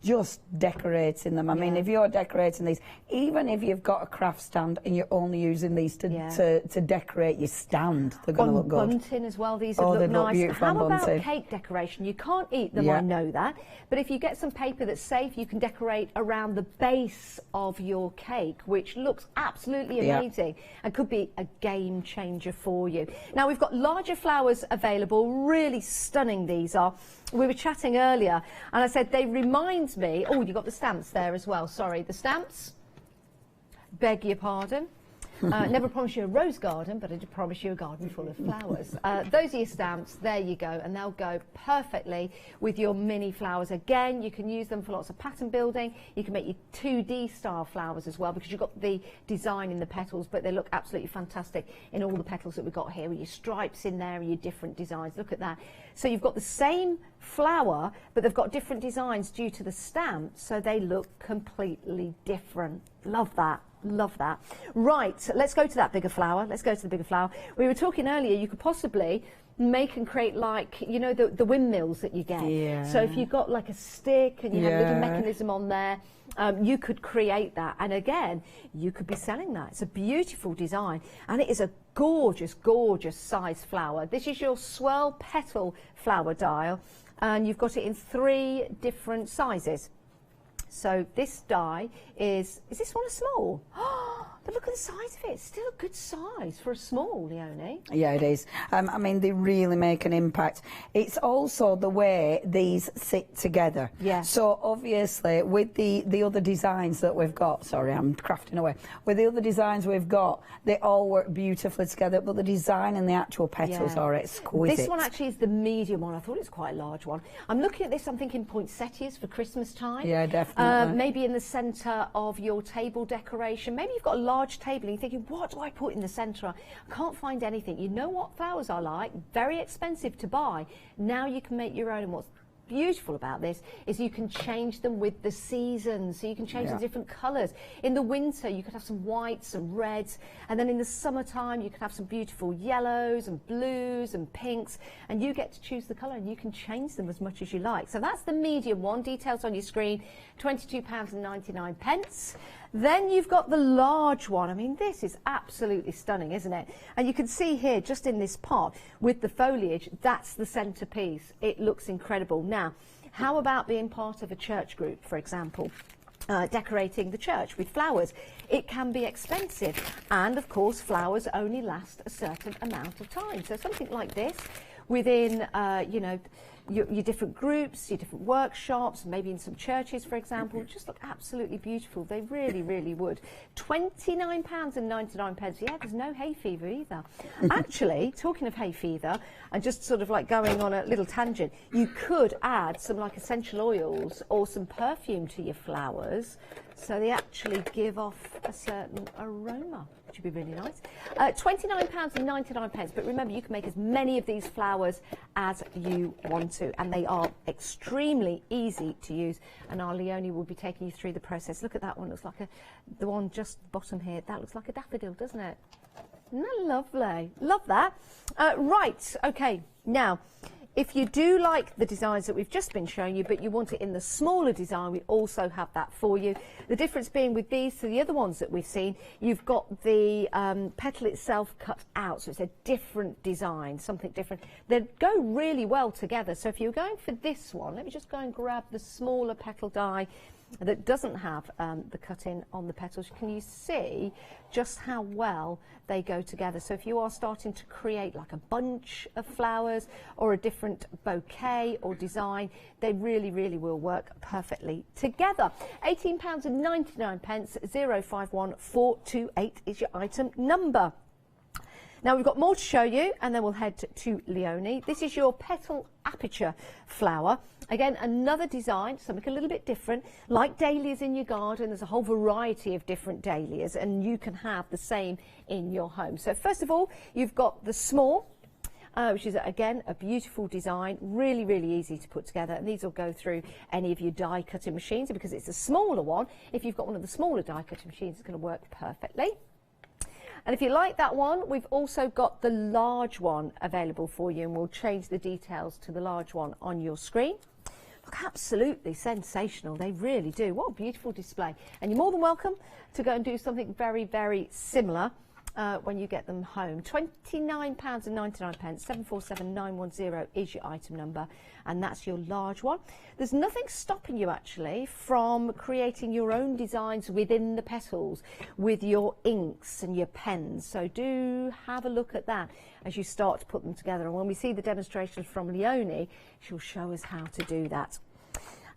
decorating them. I mean, if you're decorating these, even if you've got a craft stand and you're only using these to decorate your stand, they're going to look good. Bunting as well, these would look nice. How about cake decoration? You can't eat them, I know that, but if you get some paper that's safe, you can decorate around the base of your cake, which looks absolutely amazing and could be a game changer for you. Now, we've got larger flowers available, really stunning these are. We were chatting earlier and I said they remind me, oh, you got the stamps there as well, sorry, the stamps, beg your pardon. Never promise you a rose garden, but I did promise you a garden full of flowers. Those are your stamps, there you go, and they'll go perfectly with your mini flowers. Again, you can use them for lots of pattern building. You can make your 2D style flowers as well, because you've got the design in the petals, but they look absolutely fantastic in all the petals that we've got here, with your stripes in there and your different designs. Look at that. So you've got the same flower, but they've got different designs due to the stamp, so they look completely different. Love that. Love that. Right, let's go to that bigger flower. Let's go to the bigger flower. We were talking earlier, you could possibly make and create, like, you know, the windmills that you get. Yeah. So if you've got like a stick and you have a little mechanism on there, you could create that. And again, you could be selling that. It's a beautiful design and it is a gorgeous, gorgeous size flower. This is your swirl petal flower dial and you've got it in 3 different sizes. So this die is this one a small? But look at the size of it. It's still a good size for a small, Leonie. Yeah, it is. I mean, they really make an impact. It's also the way these sit together. Yeah. So obviously, with the other designs that we've got, sorry, I'm crafting away. With the other designs we've got, they all work beautifully together, but the design and the actual petals are exquisite. This one actually is the medium one. I thought it was quite a large one. I'm looking at this, I'm thinking poinsettias for Christmas time. Yeah, definitely. Maybe in the centre of your table decoration. Maybe you've got a large table and you're thinking, what do I put in the centre? I can't find anything. You know what flowers are like? Very expensive to buy. Now you can make your own. And what's beautiful about this is you can change them with the seasons, so you can change the different colours. In the winter you could have some whites and reds, and then in the summertime you could have some beautiful yellows and blues and pinks, and you get to choose the colour and you can change them as much as you like. So that's the medium one, details on your screen, £22.99. Then you've got the large one. I mean, this is absolutely stunning, isn't it? And you can see here, just in this pot, with the foliage, that's the centrepiece. It looks incredible. Now, how about being part of a church group, for example? Decorating the church with flowers. It can be expensive, and of course flowers only last a certain amount of time. So something like this, within you know, your different groups, your different workshops, maybe in some churches, for example, just look absolutely beautiful. They really, really would. £29.99. Yeah, there's no hay fever either. Actually, talking of hay fever, and just sort of like going on a little tangent, you could add some like essential oils or some perfume to your flowers, so they actually give off a certain aroma, which would be really nice. £29.99, but remember, you can make as many of these flowers as you want to, and they are extremely easy to use, and our Leonie will be taking you through the process. Look at that one, looks like the one just bottom here, that looks like a daffodil, doesn't it? Isn't that lovely? Love that. Right, okay, now, if you do like the designs that we've just been showing you, but you want it in the smaller design, we also have that for you. The difference being with these to the other ones that we've seen, you've got the petal itself cut out, so it's a different design, something different. They go really well together. So if you're going for this one, let me just go and grab the smaller petal die that doesn't have the cut-in on the petals. Can you see just how well they go together? So if you are starting to create like a bunch of flowers or a different bouquet or design, they really, really will work perfectly together. £18.99, 051428 is your item number. Now we've got more to show you, and then we'll head to Leonie. This is your petal aperture flower. Again, another design, something a little bit different. Like dahlias in your garden, there's a whole variety of different dahlias, and you can have the same in your home. So first of all, you've got the small, which is, again, a beautiful design, really, really easy to put together. And these will go through any of your die cutting machines, because it's a smaller one. If you've got one of the smaller die cutting machines, it's going to work perfectly. And if you like that one, we've also got the large one available for you, and we'll change the details to the large one on your screen. Look, absolutely sensational. They really do. What a beautiful display. And you're more than welcome to go and do something very, very similar when you get them home. £29.99, 747910 is your item number, and that's your large one. There's nothing stopping you actually from creating your own designs within the petals with your inks and your pens, so do have a look at that as you start to put them together. And when we see the demonstrations from Leona, she'll show us how to do that.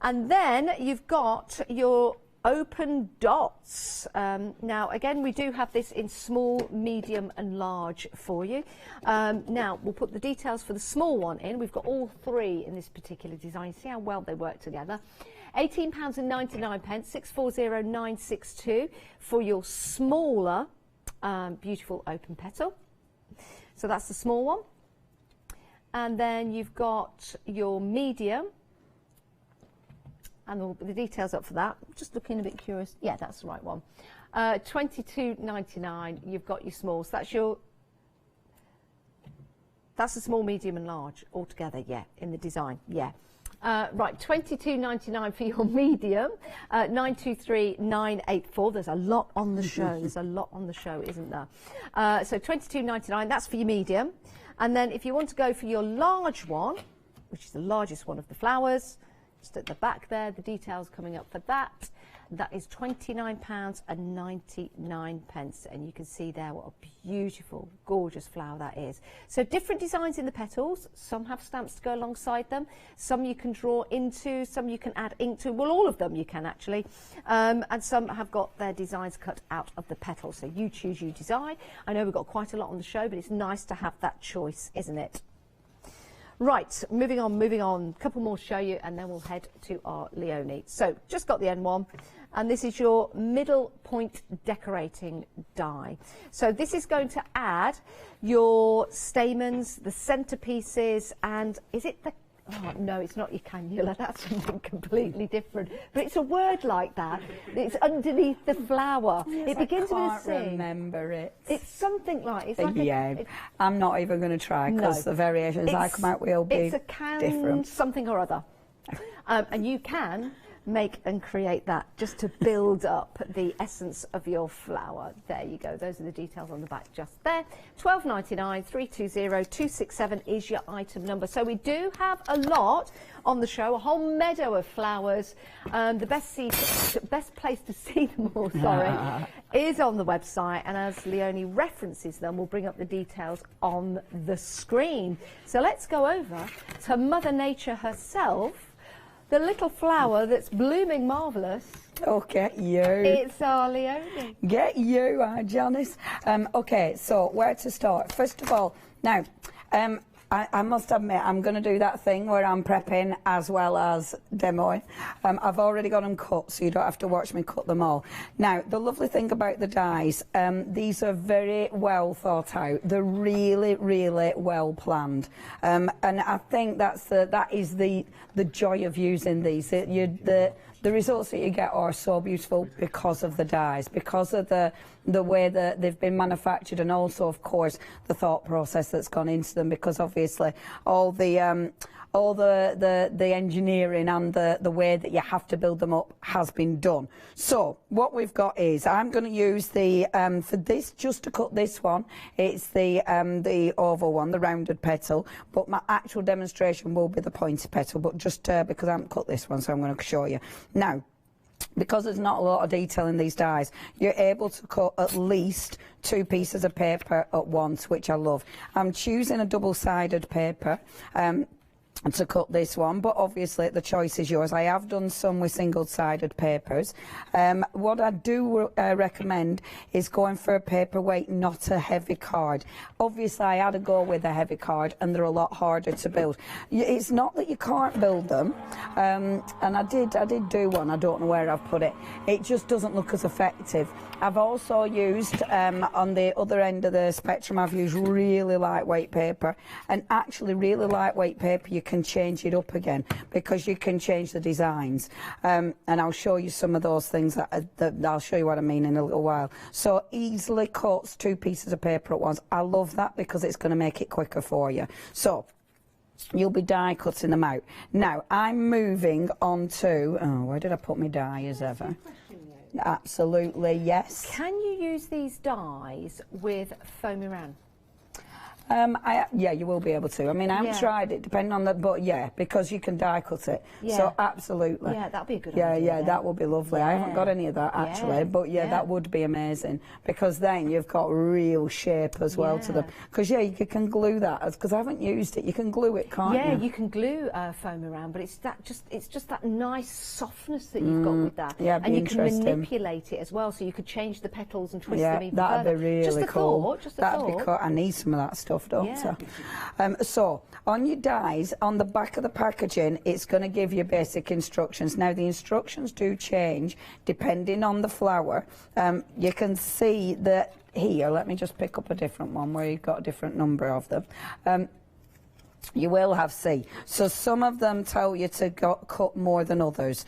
And then you've got your open dots. Now again, we do have this in small, medium and large for you. Now we'll put the details for the small one in. We've got all three in this particular design. See how well they work together. £18.99, 640962 for your smaller beautiful open petal. So that's the small one. And then you've got your medium, and the details up for that. Just looking a bit curious. Yeah, that's the right one. £22.99. You've got your smalls. That's the small, medium, and large all together. Yeah, in the design. Yeah. Right, £22.99 for your medium. 923984. There's a lot on the show. There's a lot on the show, isn't there? So £22.99. That's for your medium. And then if you want to go for your large one, which is the largest one of the flowers, just at the back there, the details coming up for that. That is £29.99, and you can see there what a beautiful, gorgeous flower that is. So different designs in the petals. Some have stamps to go alongside them. Some you can draw into. Some you can add ink to. Well, all of them you can actually. And some have got their designs cut out of the petals. So you choose your design. I know we've got quite a lot on the show, but it's nice to have that choice, isn't it? Right, moving on. A couple more to show you, and then we'll head to our Leona. So, just got the N1, and this is your middle point decorating die. So this is going to add your stamens, the centerpieces, and is it the... Oh, no, it's not your cannula. That's something completely different. But it's a word like that. It's underneath the flower. Yes, it begins with a C. I can't remember it. It's something like... It's like I'm not even going to try, because the variations I come out will be different. It's a can something or other. And you can make and create that just to build up the essence of your flower. There you go. Those are the details on the back just there. £12.99, 320267 is your item number. So we do have a lot on the show, a whole meadow of flowers. The best place to see them all, is on the website. And as Leona references them, we'll bring up the details on the screen. So let's go over to Mother Nature herself. The little flower that's blooming marvellous. Oh, get you. It's our Leona. Get you, Janice. OK, so where to start? First of all, now, I must admit, I'm going to do that thing where I'm prepping as well as demoing. I've already got them cut, so you don't have to watch me cut them all. Now, the lovely thing about the dies, these are very well thought out. They're really, really well planned. And I think that is the joy of using these. The results that you get are so beautiful because of the dies, because of the way that they've been manufactured, and also, of course, the thought process that's gone into them, because obviously all the engineering and the way that you have to build them up has been done. So what we've got is, I'm going to use the for this, just to cut this one, it's the oval one, the rounded petal, but my actual demonstration will be the pointed petal, but just because I haven't cut this one, so I'm going to show you now. Because there's not a lot of detail in these dies, you're able to cut at least 2 pieces of paper at once, which I love. I'm choosing a double-sided paper. to cut this one, but obviously the choice is yours. I have done some with single-sided papers. What I do recommend is going for a paperweight, not a heavy card. Obviously I had to go with a heavy card and they're a lot harder to build. It's not that you can't build them, and I did do one, I don't know where I've put it. It just doesn't look as effective. I've also used, on the other end of the spectrum, I've used really lightweight paper, and actually really lightweight paper you can change it up again because you can change the designs, and I'll show you some of those things that I'll show you what I mean in a little while. So easily cuts 2 pieces of paper at once. I love that because it's going to make it quicker for you. So you'll be die cutting them out. Now I'm moving on to, oh, where did I put my die as ever? Absolutely, yes. Can you use these dies with foam Iran? Yeah, you will be able to. I mean, I haven't tried it, depending on the, but yeah, because you can die cut it. Yeah. So absolutely. Yeah, that'd be a good idea. idea. Yeah, that would be lovely. I haven't got any of that actually, Yeah. but yeah, that would be amazing because then you've got real shape as well to them. Because yeah, you can glue that. Because I haven't used it, you can glue it, can't you? Yeah, you can glue foam around, but it's just that nice softness that you've got with that. Yeah, and you can manipulate it as well, so you could change the petals and twist them even that'd further. be really just a cool. Thought, just a that'd thought. be cool. I need some of that stuff, don't I? So on your dies, on the back of the packaging, it's going to give you basic instructions. Now the instructions do change depending on the flower. You can see that here, let me just pick up a different one where you've got a different number of them. You will have C. So some of them tell you to cut more than others.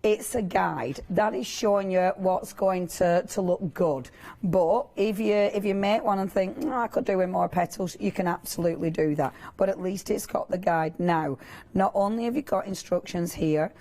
It's a guide that is showing you what's going to look good. But if you make one and think, oh, I could do with more petals, you can absolutely do that. But at least it's got the guide now. Not only have you got instructions here,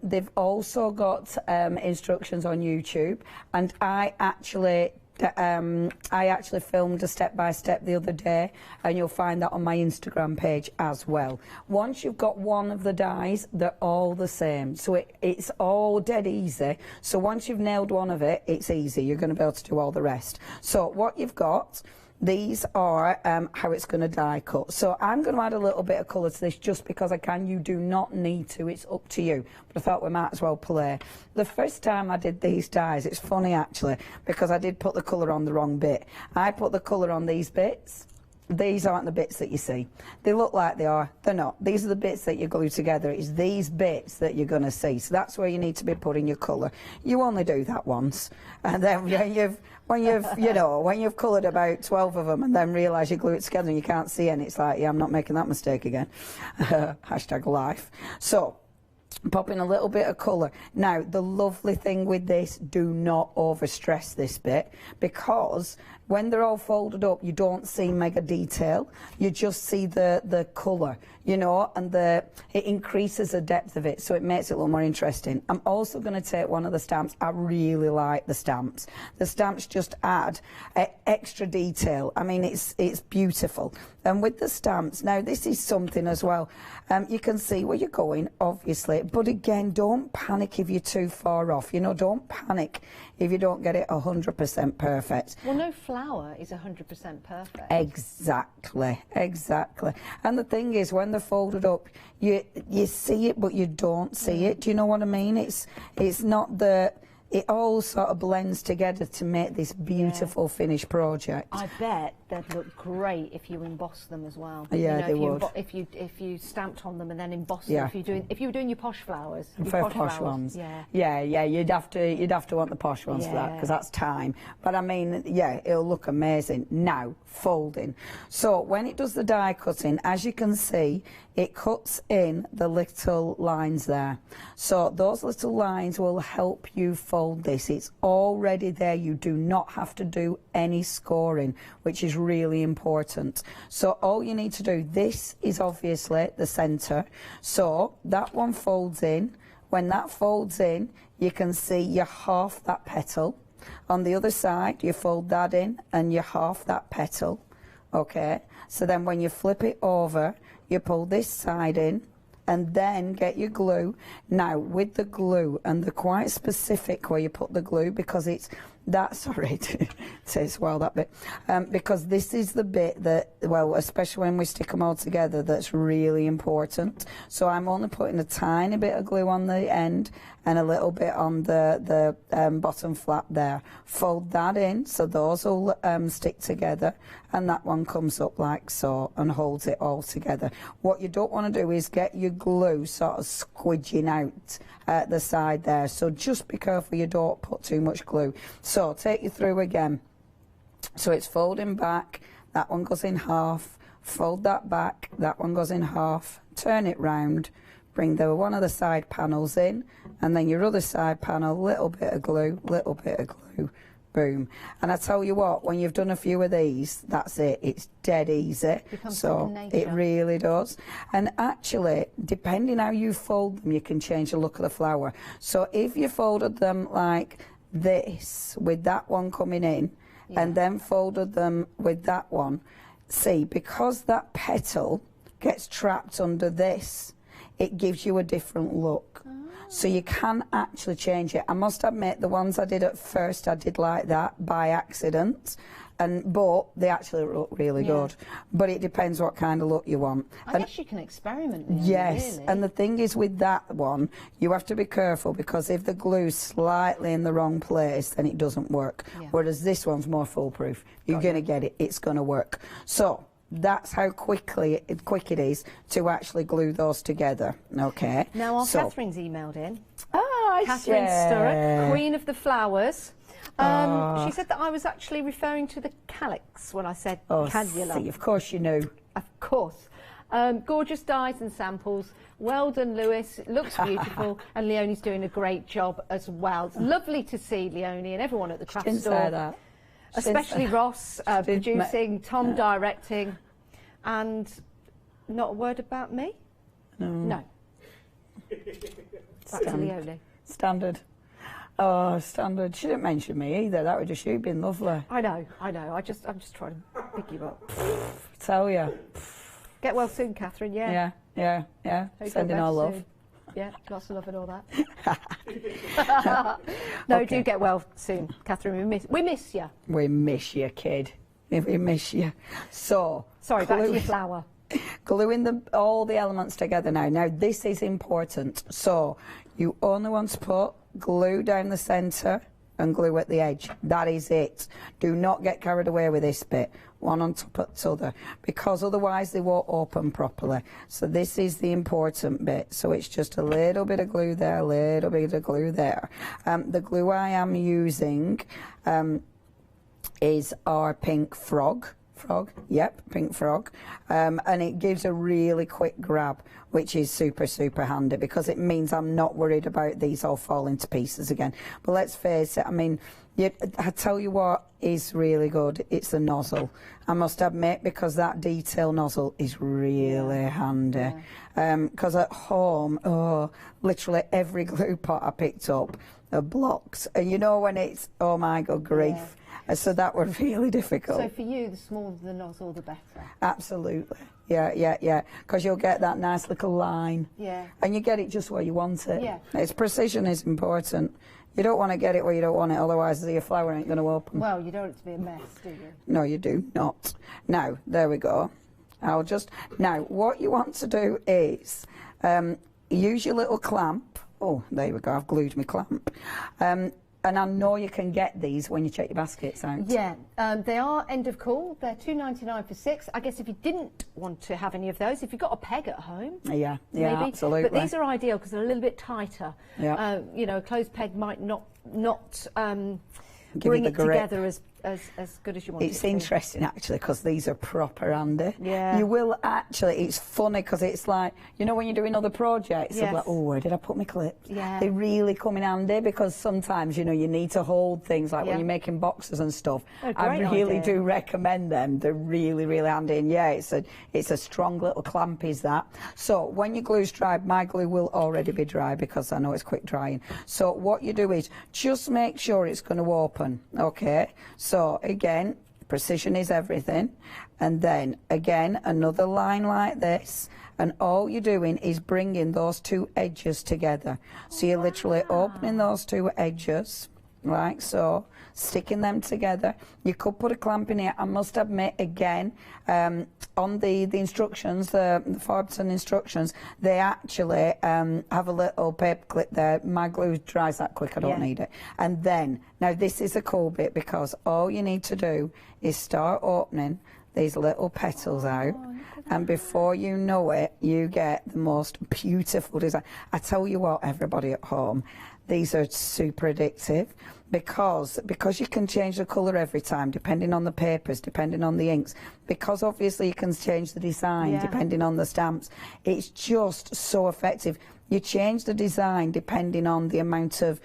they've also got instructions on YouTube, and I actually filmed a step-by-step the other day, and you'll find that on my Instagram page as well. Once you've got one of the dies, they're all the same, so it's all dead easy. So once you've nailed one of it, it's easy. You're going to be able to do all the rest. So what you've got, these are how it's going to die cut. So I'm going to add a little bit of colour to this just because I can. You do not need to, it's up to you. But I thought we might as well play. The first time I did these dies, it's funny actually, because I did put the colour on the wrong bit. I put the colour on these bits. These aren't the bits that you see. They look like they are, they're not. These are the bits that you glue together. It's these bits that you're going to see. So that's where you need to be putting your colour. You only do that once. And then when you've coloured about 12 of them and then realise you glue it together and you can't see any, it's like, yeah, I'm not making that mistake again. Hashtag life. So, pop in a little bit of colour. Now, the lovely thing with this, do not overstress this bit, because when they're all folded up, you don't see mega detail. You just see the colour, you know, and it increases the depth of it, so it makes it a little more interesting. I'm also going to take one of the stamps. I really like the stamps. The stamps just add extra detail. I mean, it's beautiful. And with the stamps, now this is something as well. You can see where you're going, obviously, but again, don't panic if you're too far off. You know, don't panic if you don't get it 100% perfect. Well, no flower is 100% perfect. Exactly, exactly. And the thing is, when they're folded up, you see it, but you don't see it. Do you know what I mean? It's not the... It all sort of blends together to make this beautiful finished project. I bet they'd look great if you emboss them as well. Yeah, they would. If you stamped on them and then embossed Yeah. them. If you were doing your posh flowers. For posh ones. Yeah. Yeah, you'd have to want the posh ones for that, because that's time. But I mean, yeah, it'll look amazing. Now, folding. So when it does the die cutting, as you can see, it cuts in the little lines there. So those little lines will help you fold this. It's already there. You do not have to do any scoring, which is really important. So all you need to do, this is obviously the centre. So that one folds in. When that folds in, you can see you half that petal. On the other side, you fold that in and you half that petal. Okay, so then when you flip it over, you pull this side in and then get your glue. Now, with the glue, and they're quite specific where you put the glue, because it's That's sorry, it says well that bit, because this is the bit that, well, especially when we stick them all together, that's really important. So I'm only putting a tiny bit of glue on the end and a little bit on the bottom flap there. Fold that in so those all stick together, and that one comes up like so and holds it all together. What you don't want to do is get your glue sort of squidging out at the side there, so just be careful you don't put too much glue. So take you through again. So it's folding back, that one goes in half, fold that back, that one goes in half, turn it round, bring one of the side panels in, and then your other side panel, little bit of glue, boom. And I tell you what, when you've done a few of these, that's it, it's dead easy. So it really does. And actually, depending how you fold them, you can change the look of the flower. So if you folded them like this, with that one coming in, and then folded them with that one, see, because that petal gets trapped under this, it gives you a different look. So you can actually change it. I must admit, the ones I did at first, I did like that by accident, but they actually look really good. But it depends what kind of look you want. I guess you can experiment with it, yes, really. and the thing is with that one, you have to be careful, because if the glue's slightly in the wrong place, then it doesn't work. Whereas this one's more foolproof. You're going to get it, it's going to work. So that's how quick it is to actually glue those together. Okay. Now, Catherine's emailed in. Oh, Catherine Sturrock, Queen of the Flowers. She said that I was actually referring to the calyx when I said cannula. See, of course you knew. Of course. Gorgeous dyes and samples. Well done, Lewis. It looks beautiful, and Leonie's doing a great job as well. It's lovely to see Leonie and everyone at the craft store. Say that. Especially Ross producing, Tom directing, and not a word about me? No. Back to Leonie. Standard. Oh, standard. She didn't mention me either. That would just you been lovely. I know. I'm just trying to pick you up. Tell you. Get well soon, Catherine. Yeah. Sending our love. Soon. Yeah, lots of love and all that. No, do get well soon, Catherine. We miss you. We miss you, kid. We miss you. So, sorry, back to your flower. Gluing all the elements together now. Now, this is important. So, you only want to put glue down the centre and glue at the edge. That is it. Do not get carried away with this bit. One on top of the other, because otherwise they won't open properly. So this is the important bit. So it's just a little bit of glue there, a little bit of glue there. The glue I am using is our pink frog. Pink frog, and it gives a really quick grab, which is super handy, because it means I'm not worried about these all falling to pieces again. But let's face it, I mean, I tell you what is really good, it's the nozzle. I must admit, because that detail nozzle is really handy. Because at home, literally every glue pot I picked up are blocks, and you know when it's, oh my God, grief. So that was really difficult. So for you, the smaller the nozzle, the better? Absolutely. Yeah. Because you'll get that nice little line. Yeah. And you get it just where you want it. Yeah. Its precision is important. You don't want to get it where you don't want it, otherwise your flower ain't going to open. Well, you don't want it to be a mess, do you? No, you do not. Now, there we go. Now, what you want to do is use your little clamp. Oh, there we go, I've glued my clamp. And I know you can get these when you check your baskets out. Yeah, they are end of call. They're $2.99 for 6. I guess if you didn't want to have any of those, if you've got a peg at home, yeah, maybe. Absolutely. But these are ideal because they're a little bit tighter. Yeah. You know, a closed peg might not bring it together as good as you want it to. It's interesting actually, because these are proper handy. Yeah. You will actually, it's funny because it's like, you know when you're doing other projects, Yes. like, oh, where did I put my clips? Yeah. They really come in handy, because sometimes, you know, you need to hold things, like when you're making boxes and stuff. I really do recommend them. They're really handy, and yeah, it's a strong little clamp, is that. So when your glue's dry, my glue will already be dry because I know it's quick drying. So what you do is just make sure it's going to open, okay? So again, precision is everything, and then again another line like this, and all you're doing is bringing those two edges together. So you're literally opening those two edges like so. sticking them together. You could put a clamp in here. I must admit, again, on the instructions, the Farberton instructions, they actually have a little paper clip there. My glue dries that quick, I don't need it. And then, now this is a cool bit, because all you need to do is start opening these little petals out, and before you know it, you get the most beautiful design. I tell you what, everybody at home, these are super addictive, because you can change the colour every time, depending on the papers, depending on the inks, because obviously you can change the design depending on the stamps. It's just so effective. You change the design depending on the amount of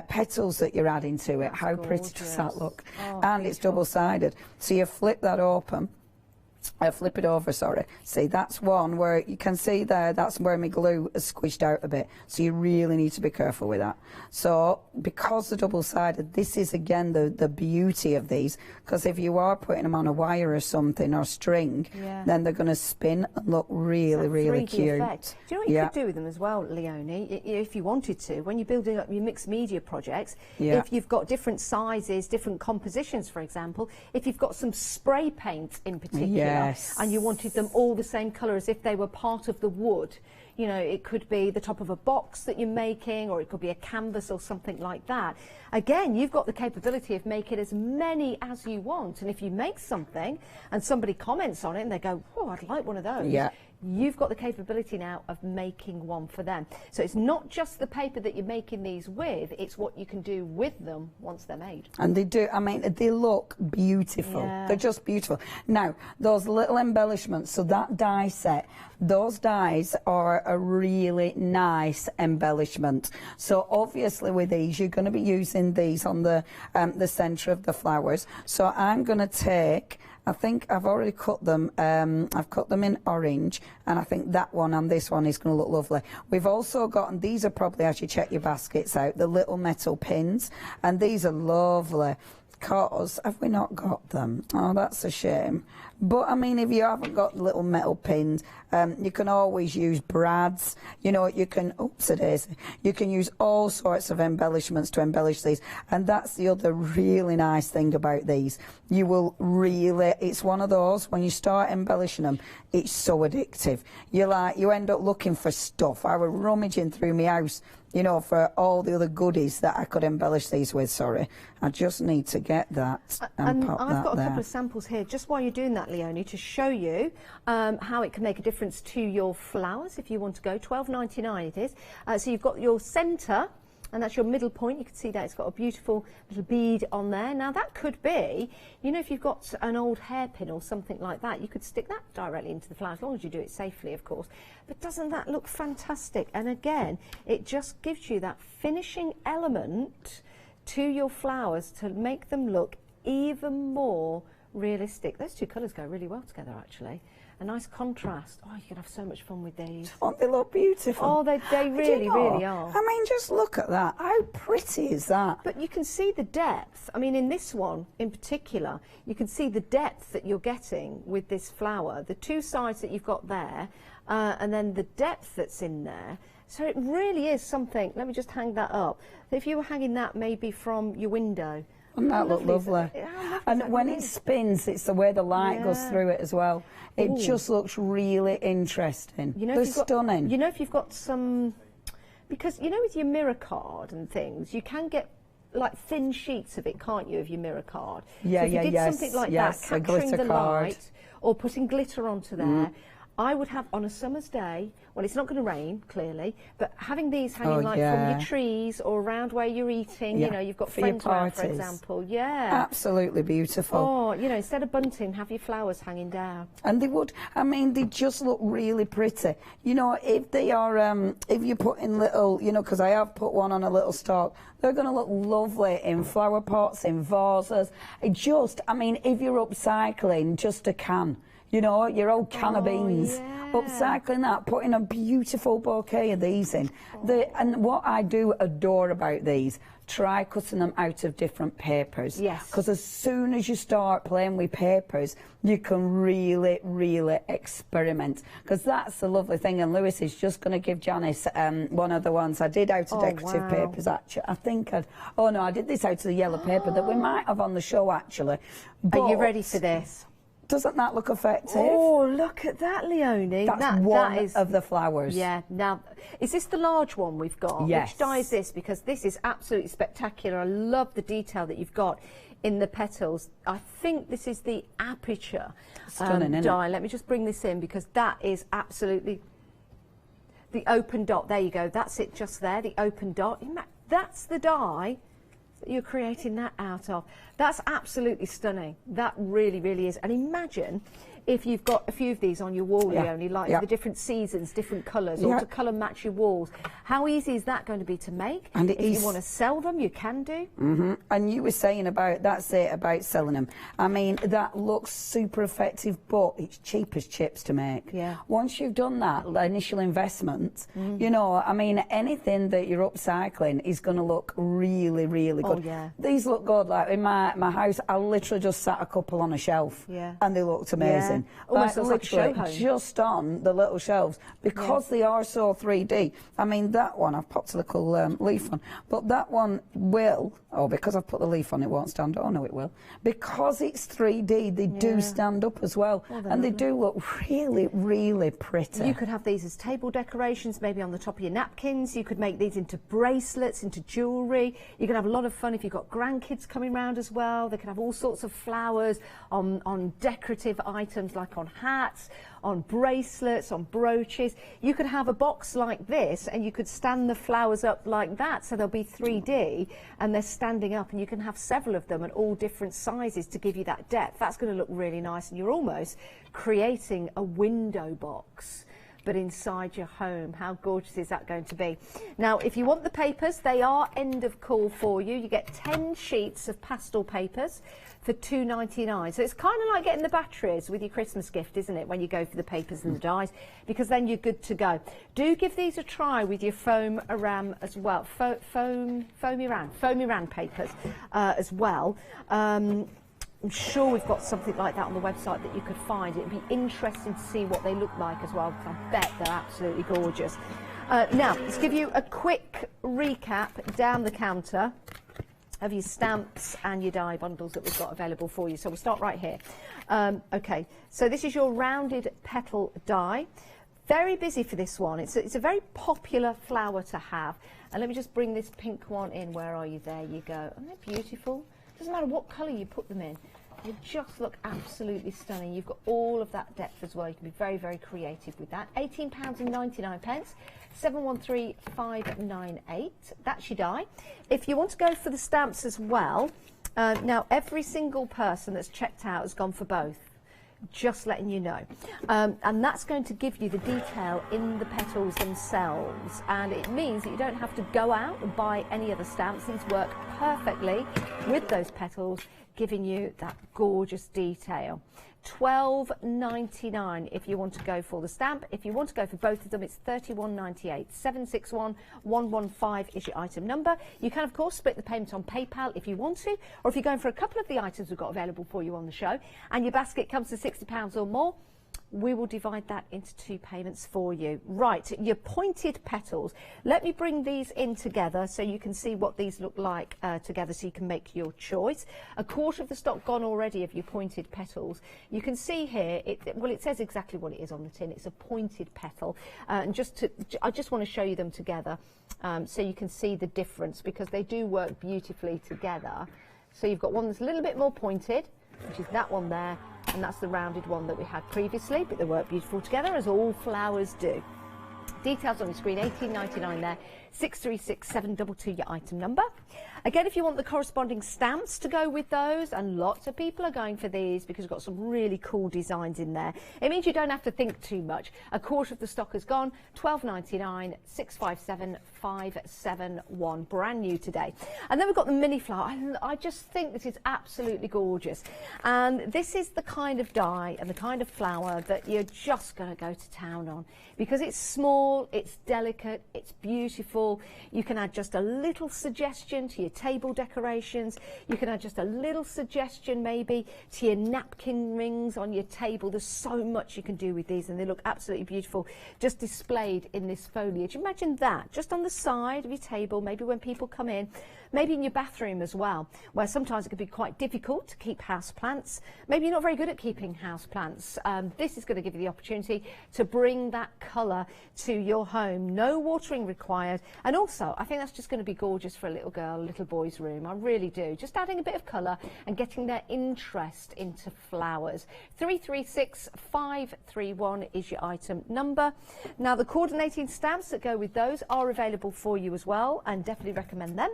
petals that you're adding to it. How pretty does that look? And it's double-sided. So you flip that open. Flip it over, sorry. See, that's one where you can see there, that's where my glue is squished out a bit. So you really need to be careful with that. So, because they're double-sided, this is again the beauty of these, because if you are putting them on a wire or something, or string, then they're going to spin and look really, really cute. Effect. Do you know what you could do with them as well, Leonie, if you wanted to, when you're building up your mixed media projects, if you've got different sizes, different compositions, for example, if you've got some spray paint in particular, and you wanted them all the same colour as if they were part of the wood. You know, it could be the top of a box that you're making, or it could be a canvas or something like that. Again, you've got the capability of making as many as you want, and if you make something and somebody comments on it and they go, oh, I'd like one of those, you've got the capability now of making one for them. So it's not just the paper that you're making these with, it's what you can do with them once they're made. And they do, I mean, they look beautiful. They're just beautiful. Now, those little embellishments, so that die set, those dies are a really nice embellishment. So obviously with these, you're going to be using these on the centre of the flowers. So I'm going to take, I think I've already cut them, I've cut them in orange, and I think that one and this one is going to look lovely. We've also got, and these are probably, as you check your baskets out, the little metal pins, and these are lovely. Because, have we not got them? Oh, that's a shame. But, I mean, if you haven't got little metal pins, you can always use brads. You know, you can, oops-a-daisy, you can use all sorts of embellishments to embellish these. And that's the other really nice thing about these. You will really, it's one of those, when you start embellishing them, it's so addictive. You end up looking for stuff. I was rummaging through my house, you know, for all the other goodies that I could embellish these with, sorry. I just need to get that and pop that there. I've got a couple of samples here, just while you're doing that, Leonie, to show you how it can make a difference to your flowers, if you want to go. $12.99 it is. So you've got your centre, and that's your middle point. You can see that it's got a beautiful little bead on there. Now that could be, you know, if you've got an old hairpin or something like that, you could stick that directly into the flower, as long as you do it safely, of course. But doesn't that look fantastic? And again, it just gives you that finishing element to your flowers to make them look even more realistic. Those two colours go really well together, actually. A nice contrast. Oh, you can have so much fun with these. Oh, they look beautiful. Oh, they really, really are. I mean, just look at that. How pretty is that? But you can see the depth. I mean, in this one in particular, you can see the depth that you're getting with this flower. The two sides that you've got there, and then the depth that's in there. So it really is something. Let me just hang that up. If you were hanging that maybe from your window, wouldn't that look lovely? And when it spins, it's the way the light goes through it as well. It just looks really interesting. You know, they're stunning. You know, if you've got some, because you know, with your mirror card and things, you can get like thin sheets of it, can't you, of your mirror card? Yeah, so if you did something like that, capturing the light or putting glitter onto there. I would have, on a summer's day, well, it's not going to rain, clearly, but having these hanging from your trees or around where you're eating, you know, you've got friends around, for example. Absolutely beautiful. Oh, you know, instead of bunting, have your flowers hanging down. And they would, I mean, they just look really pretty. You know, if they are, if you put in little, you know, because I have put one on a little stalk, they're going to look lovely in flower pots, in vases. It just, I mean, if you're upcycling just a can, you know, your old can of beans. Upcycling that, putting a beautiful bouquet of these in. And what I do adore about these, try cutting them out of different papers. Yes. Because as soon as you start playing with papers, you can really, really experiment. Because that's the lovely thing. And Lewis is just going to give Janice one of the ones I did out of decorative papers, actually. I think I did this out of the yellow paper that we might have on the show, actually. Are you ready for this? Doesn't that look effective? Oh, look at that, Leonie. That's one of the flowers. Yeah. Now, is this the large one we've got? Yes. Which die is this? Because this is absolutely spectacular. I love the detail that you've got in the petals. I think this is the aperture Stunning, isn't die. it? Let me just bring this in because that is absolutely the open dot. There you go. That's it just there, the open dot. That's the die that you're creating that out of. That's absolutely stunning. That really, really is. And imagine if you've got a few of these on your wall, Leonie, like the different seasons, different colours, or to colour match your walls. How easy is that going to be to make? And if you want to sell them, you can do. And you were saying about, that's it, about selling them. I mean, that looks super effective, but it's cheap as chips to make. Yeah. Once you've done that initial investment, you know, I mean, anything that you're upcycling is going to look really, really good. Oh, yeah. These look good. Like in my house, I literally just sat a couple on a shelf. Yeah. And they looked amazing. Almost looks like a show home. Just on the little shelves, because they are so 3D. I mean, that one, I've popped a little leaf on, but that one will, because I've put the leaf on, it won't stand up. Oh, no, it will. Because it's 3D, they do stand up as well, and they do look really, really pretty. You could have these as table decorations, maybe on the top of your napkins. You could make these into bracelets, into jewellery. You can have a lot of fun if you've got grandkids coming round as well. They can have all sorts of flowers on decorative items, like on hats, on bracelets, on brooches. You could have a box like this and you could stand the flowers up like that, so they'll be 3D and they're standing up, and you can have several of them at all different sizes to give you that depth. That's going to look really nice, and you're almost creating a window box but inside your home. How gorgeous is that going to be? Now, if you want the papers, they are end of call for you. You get 10 sheets of pastel papers for $2.99. So it's kind of like getting the batteries with your Christmas gift, isn't it, when you go for the papers and the dies, because then you're good to go. Do give these a try with your foam aram as well, foamy ran papers as well. I'm sure we've got something like that on the website that you could find. It'd be interesting to see what they look like as well, because I bet they're absolutely gorgeous. Now, let's give you a quick recap down the counter of your stamps and your die bundles that we've got available for you. So we'll start right here. Okay, so this is your rounded petal die. Very busy for this one. It's a very popular flower to have. And let me just bring this pink one in. Where are you? There you go. Aren't they beautiful? Doesn't matter what colour you put them in. They just look absolutely stunning. You've got all of that depth as well. You can be very, very creative with that. £18.99. 713598. That's your die. If you want to go for the stamps as well, now every single person that's checked out has gone for both. Just letting you know. And that's going to give you the detail in the petals themselves, and it means that you don't have to go out and buy any other stamps. These work perfectly with those petals, giving you that gorgeous detail. $12.99 if you want to go for the stamp. If you want to go for both of them, it's $31.98. 761115 is your item number. You can, of course, split the payment on PayPal if you want to, or if you're going for a couple of the items we've got available for you on the show, and your basket comes to £60 or more, we will divide that into 2 payments for you. Right, your pointed petals. Let me bring these in together so you can see what these look like together, so you can make your choice. A quarter of the stock gone already of your pointed petals. You can see here, it says exactly what it is on the tin. It's a pointed petal. And I just want to show you them together so you can see the difference, because they do work beautifully together. So you've got one that's a little bit more pointed, which is that one there, and that's the rounded one that we had previously, but they work beautiful together, as all flowers do. Details on your screen, $18.99 there, 636722 your item number. Again, if you want the corresponding stamps to go with those, and lots of people are going for these because we've got some really cool designs in there. It means you don't have to think too much. A quarter of the stock has gone, $12.99, 657 571, brand new today. And then we've got the mini flower. I just think this is absolutely gorgeous. And this is the kind of die and the kind of flower that you're just going to go to town on, because it's small, it's delicate, it's beautiful. You can add just a little suggestion to your table decorations. You can add just a little suggestion maybe to your napkin rings on your table. There's so much you can do with these, and they look absolutely beautiful just displayed in this foliage. Imagine that just on the side of your table, maybe when people come in, maybe in your bathroom as well, where sometimes it can be quite difficult to keep house plants. Maybe you're not very good at keeping house plants. This is going to give you the opportunity to bring that colour to your home. No watering required. And also, I think that's just going to be gorgeous for a little girl, a little boy's room. I really do. Just adding a bit of colour and getting their interest into flowers. 336531 is your item number. Now, the coordinating stamps that go with those are available for you as well, and definitely recommend them.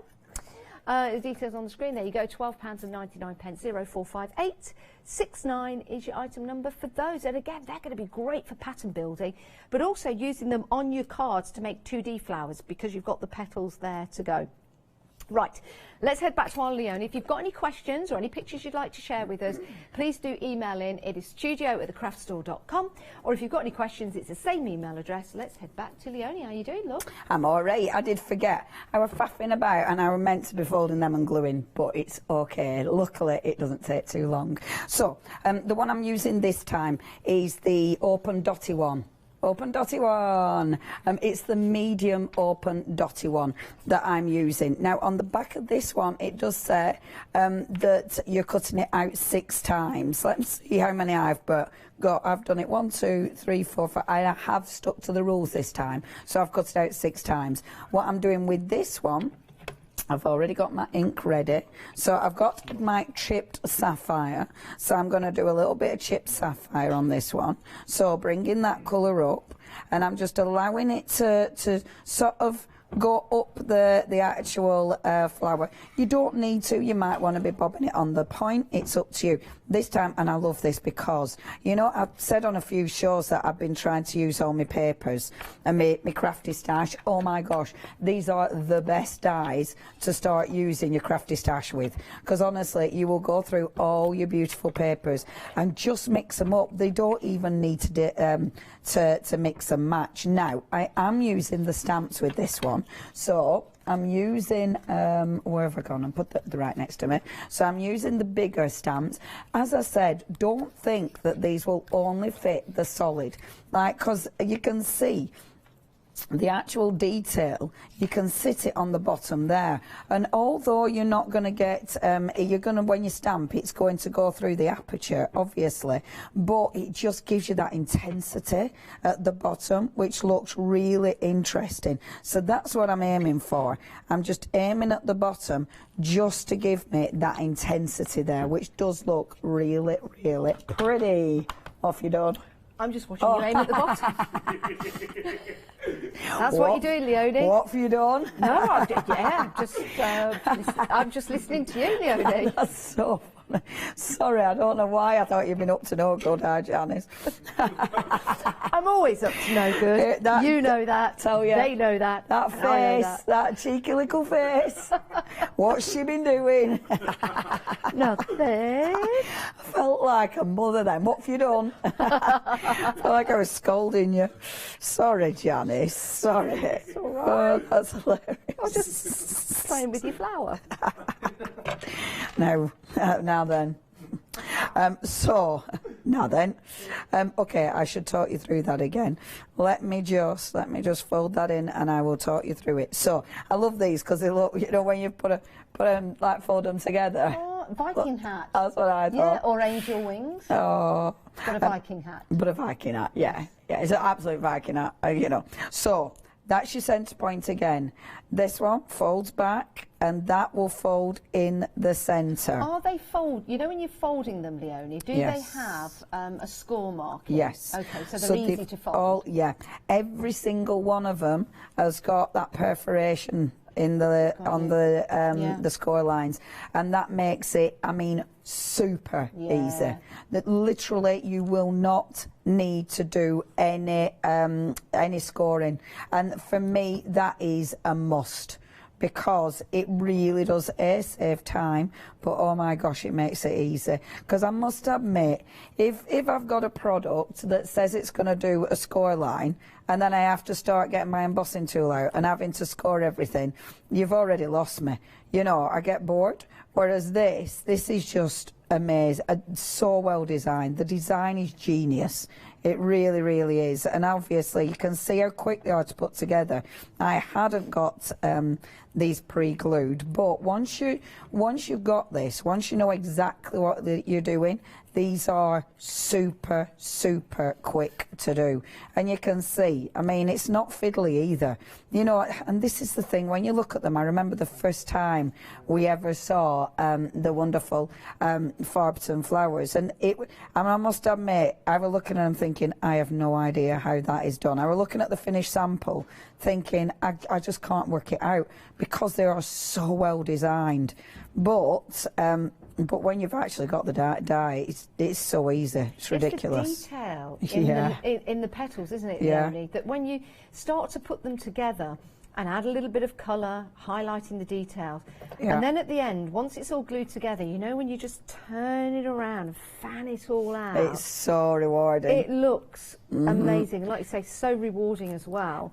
The details on the screen, there you go, £12.99, 045869 is your item number for those. And again, they're going to be great for pattern building, but also using them on your cards to make 2D flowers, because you've got the petals there to go. Right, let's head back to our Leona. If you've got any questions or any pictures you'd like to share with us, please do email in. It is studio@thecraftstore.com. Or if you've got any questions, it's the same email address. Let's head back to Leona. How are you doing, love? I'm all right. I did forget. I was faffing about and I was meant to be folding them and gluing, but it's okay. Luckily, it doesn't take too long. So, the one I'm using this time is the open dotty one. Open dotty one. It's the medium open dotty one that I'm using. Now, on the back of this one, it does say that you're cutting it out 6 times. Let's see how many I've got. I've done it 1, 2, 3, 4, 5. I have stuck to the rules this time, so I've cut it out 6 times. What I'm doing with this one, I've already got my ink ready. So I've got my chipped sapphire. So I'm going to do a little bit of chipped sapphire on this one. So bringing that colour up, and I'm just allowing it to sort of go up the actual flower. You don't need to. You might want to be bobbing it on the point. It's up to you. This time, and I love this because, you know, I've said on a few shows that I've been trying to use all my papers and my crafty stash. Oh my gosh, these are the best dies to start using your crafty stash with, because honestly, you will go through all your beautiful papers and just mix them up. They don't even need to mix and match. Now, I am using the stamps with this one. So I'm using, where have I gone? And put the right next to me. So I'm using the bigger stamps. As I said, don't think that these will only fit the solid. Like, because you can see the actual detail, you can sit it on the bottom there, and although you're not going to get you're going to, when you stamp, it's going to go through the aperture obviously, but it just gives you that intensity at the bottom, which looks really interesting. So that's what I'm aiming for. I'm just aiming at the bottom just to give me that intensity there, which does look really, really pretty. Off you done. I'm just watching you aim at the bottom. That's what you're doing, Leonie. What have you done? No, I'm just listening to you, Leonie. That's so funny. Sorry, I don't know why I thought you'd been up to no good, Janice. I'm always up to no good. You know that. Tell you. They know that. That face, that cheeky little face. What's she been doing? Nothing. I felt like a mother then. What have you done? I felt like I was scolding you. Sorry, Janice. Sorry. It's all right. That's hilarious. I'm just playing with your flower. Now then. Okay, I should talk you through that again. Let me just fold that in, and I will talk you through it. So I love these because they look, you know, when you put them like fold them together. Oh, Viking hat. That's what I thought. Yeah, or angel wings. Oh, but a Viking hat. But a Viking hat, yeah, it's an absolute Viking hat, you know. So that's your centre point again. This one folds back, and that will fold in the centre. Are they you know, when you're folding them, Leonie, do they have a score marking? Yes. Okay, so they're easy to fold. Every single one of them has got that perforation in the on the score lines, and that makes it, I mean, super easy. That literally you will not need to do any scoring, and for me that is a must, because it really does save time, but oh my gosh, it makes it easy. Because I must admit, if I've got a product that says it's going to do a score line, and then I have to start getting my embossing tool out and having to score everything, you've already lost me. You know, I get bored. Whereas this is just amazing. So well designed. The design is genius. It really, really is. And obviously you can see how quick they are to put together. I hadn't got these pre-glued, but once you've got this, once you know exactly what you're doing, these are super, super quick to do. And you can see, I mean, it's not fiddly either. You know, and this is the thing, when you look at them, I remember the first time we ever saw the wonderful Farberton flowers. And I must admit, I was looking at them thinking, I have no idea how that is done. I was looking at the finished sample thinking, I just can't work it out, because they are so well designed. But when you've actually got the dye, it's so easy. It's ridiculous. It's the detail in the petals, isn't it, Leonie? That when you start to put them together and add a little bit of colour, highlighting the details, and then at the end, once it's all glued together, you know, when you just turn it around and fan it all out. It's so rewarding. It looks amazing. Like you say, so rewarding as well.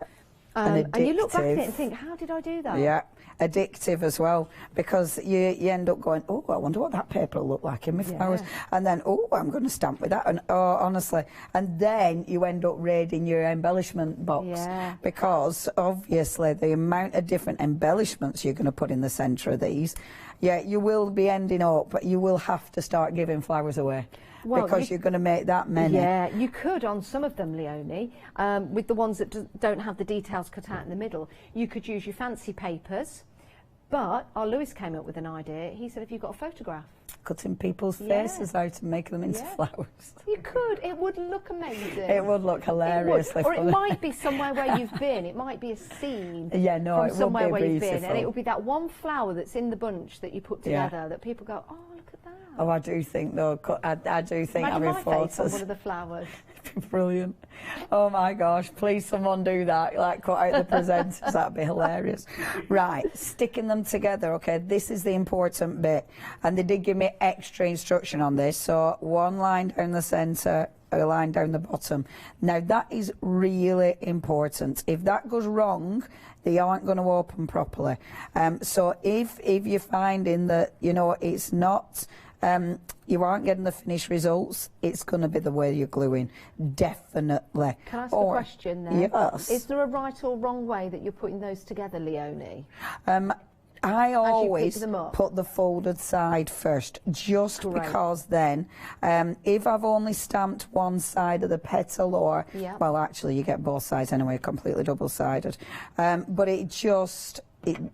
And you look back at it and think, how did I do that? Yeah, addictive as well, because you end up going, oh, I wonder what that paper will look like in my flowers. And then, oh, I'm going to stamp with that. And oh, honestly. And then you end up raiding your embellishment box, because obviously the amount of different embellishments you're going to put in the centre of these, you will be ending up, but you will have to start giving flowers away. Well, because you're going to make that many. Yeah, you could on some of them, Leonie, with the ones that don't have the details cut out in the middle. You could use your fancy papers, but our Lewis came up with an idea. He said, if you've got a photograph, cutting people's faces out and making them into flowers. You could. It would look amazing. It would look hilariously funny. Or it might be somewhere where you've been. It might be a scene from somewhere where you've been. And it would be that one flower that's in the bunch that you put together that people go, oh, look at that. Oh, I do think, though, I do think having photos. On one of the flowers. Brilliant. Oh my gosh, please someone do that, like cut out the presenters, that'd be hilarious. Right, sticking them together, okay, this is the important bit. And they did give me extra instruction on this, so one line down the centre, a line down the bottom. Now that is really important. If that goes wrong, they aren't going to open properly. So if you're finding that, you know, it's not... you aren't getting the finished results, it's going to be the way you're gluing, definitely. Can I ask a question then? Yes. Is there a right or wrong way that you're putting those together, Leonie? I always put the folded side first, just because then, if I've only stamped one side of the petal, or, well, actually you get both sides anyway, completely double-sided, but it just...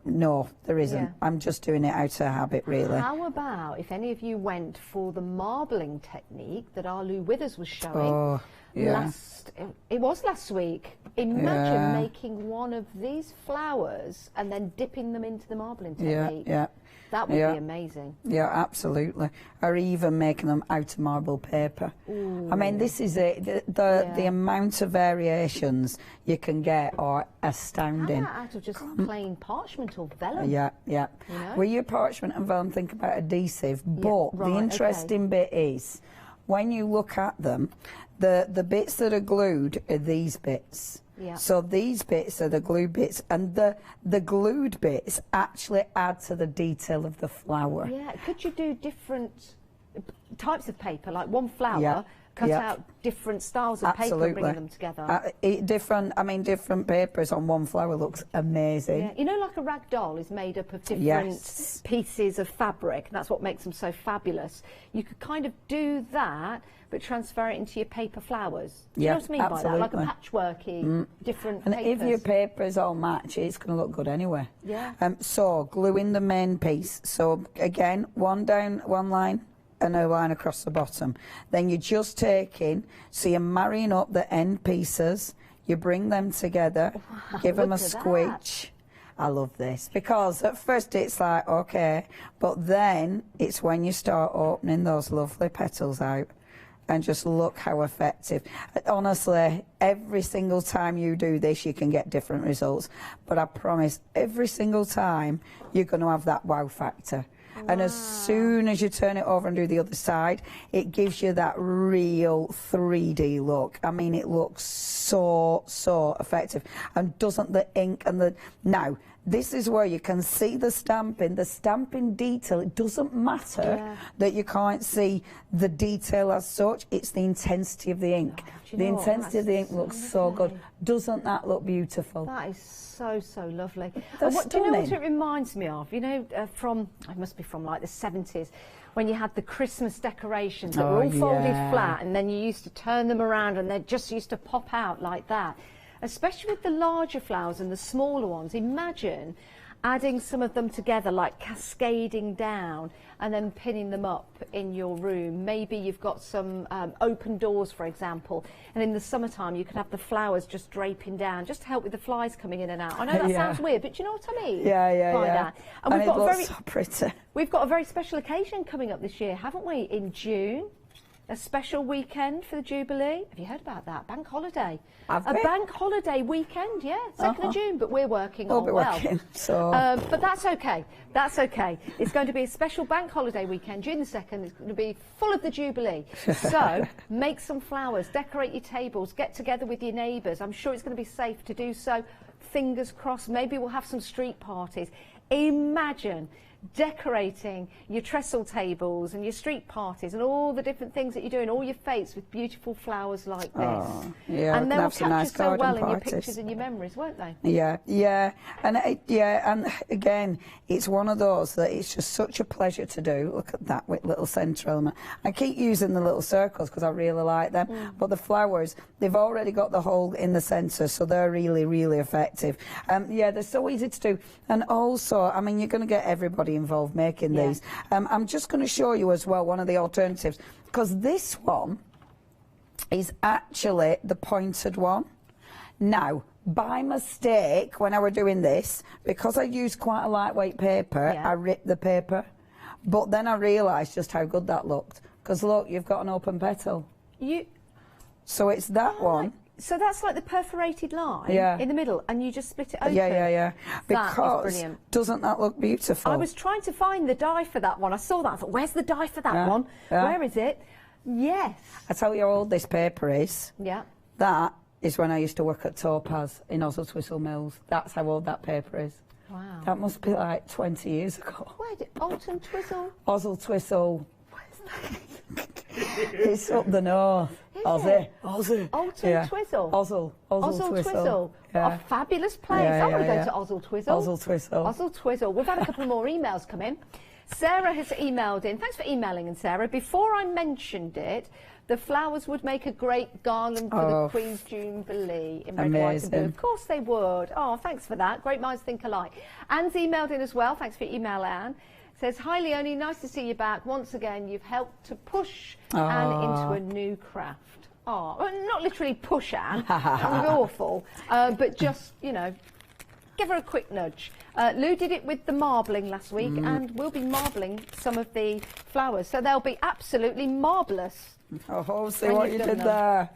no, there isn't. Yeah. I'm just doing it out of habit, really. How about if any of you went for the marbling technique that our Lou Withers was showing it was last week. Imagine making one of these flowers and then dipping them into the marbling technique. That would be amazing. Yeah, absolutely. Or even making them out of marble paper. Ooh. I mean, this is it. The amount of variations you can get are astounding. How about out of just plain parchment or vellum? Yeah. You know? With your parchment and vellum, think about adhesive. But the interesting bit is, when you look at them, the bits that are glued are these bits. Yeah. So these bits are the glued bits, and the glued bits actually add to the detail of the flower. Yeah, could you do different types of paper, like one flower, cut out different styles of paper and bring them together? Different papers on one flower looks amazing. Yeah. You know, like a rag doll is made up of different pieces of fabric, and that's what makes them so fabulous. You could kind of do that, but transfer it into your paper flowers. Do you know what I mean by that? Like a patchworky, different and papers. If your papers all match, it's going to look good anyway. Yeah. So, gluing the main piece. So, again, one down, one line, and a line across the bottom. Then you're just taking, so you're marrying up the end pieces, you bring them together, give them a squeeze, I love this, because at first it's like, okay, but then it's when you start opening those lovely petals out and just look how effective. Honestly, every single time you do this, you can get different results, but I promise every single time you're going to have that wow factor. Wow. And as soon as you turn it over and do the other side, it gives you that real 3D look. I mean, it looks so effective. And doesn't the ink and the... Now, this is where you can see the stamping detail. It doesn't matter that you can't see the detail as such. It's the intensity of the ink. The intensity of the ink looks so good. Doesn't that look beautiful? That is so lovely. That's Do you know what stunning. it reminds me of? You know, it must be from like the 70s, when you had the Christmas decorations that were all folded flat, and then you used to turn them around and they just used to pop out like that. Especially with the larger flowers and the smaller ones. Imagine adding some of them together, like cascading down, and then pinning them up in your room. Maybe you've got some open doors, for example, and in the summertime you could have the flowers just draping down, just to help with the flies coming in and out. I know that sounds weird, but do you know what I mean? Yeah. That? And we've got it looks so pretty. We've got a very special occasion coming up this year, haven't we? In June. A special weekend for the Jubilee. Have you heard about that? Bank holiday. A bank holiday weekend, 2nd of June, but we're working We'll be working, so... but that's okay. That's okay. It's going to be a special bank holiday weekend, June the 2nd. It's going to be full of the Jubilee. So make some flowers, decorate your tables, get together with your neighbours. I'm sure it's going to be safe to do so. Fingers crossed. Maybe we'll have some street parties. Imagine decorating your trestle tables and your street parties and all the different things that you're doing, all your fetes with beautiful flowers like this. And they will capture so well in your pictures and your memories, won't they? Yeah. And again, it's one of those that it's just such a pleasure to do. Look at that with little centre element. I keep using the little circles because I really like them, but the flowers, they've already got the hole in the centre, so they're really effective. They're so easy to do. And also, I mean, you're going to get everybody involved making these. I'm just going to show you as well one of the alternatives, because this one is actually the pointed one. Now, by mistake, when I were doing this, because I used quite a lightweight paper, I ripped the paper, but then I realised just how good that looked, because look, you've got an open petal. So it's that one. So that's like the perforated line in the middle, and you just split it open. Yeah. Because That is brilliant. Doesn't that look beautiful? I was trying to find the die for that one. I saw that. I thought, where's the die for that one? Where is it? Yes. I tell you how old this paper is. Yeah. That is when I used to work at Topaz in Oswald Twistle Mills. That's how old that paper is. Wow. That must be like 20 years ago. Where did Alton Twistle? Oswald Twistle. It's up the north. Aussie. Aussie. Alton Twistle. Oswald Twistle. Yeah. A fabulous place. I want to go to Oswald Twistle. Oswald Twistle. Oswald Twistle. We've had a couple more emails come in. Sarah has emailed in. Thanks for emailing in, Sarah. Before I mentioned it, the flowers would make a great garland for the Queen's Jubilee in red, white and blue. Of course they would. Oh, thanks for that. Great minds think alike. Anne's emailed in as well. Thanks for your email, Anne. Says, hi Leonie, nice to see you back. Once again, you've helped to push Anne into a new craft. Oh, well, not literally push Anne. That would be awful. But just, you know, give her a quick nudge. Lou did it with the marbling last week, and we'll be marbling some of the flowers. So they'll be absolutely marvellous. Oh, see what you did there.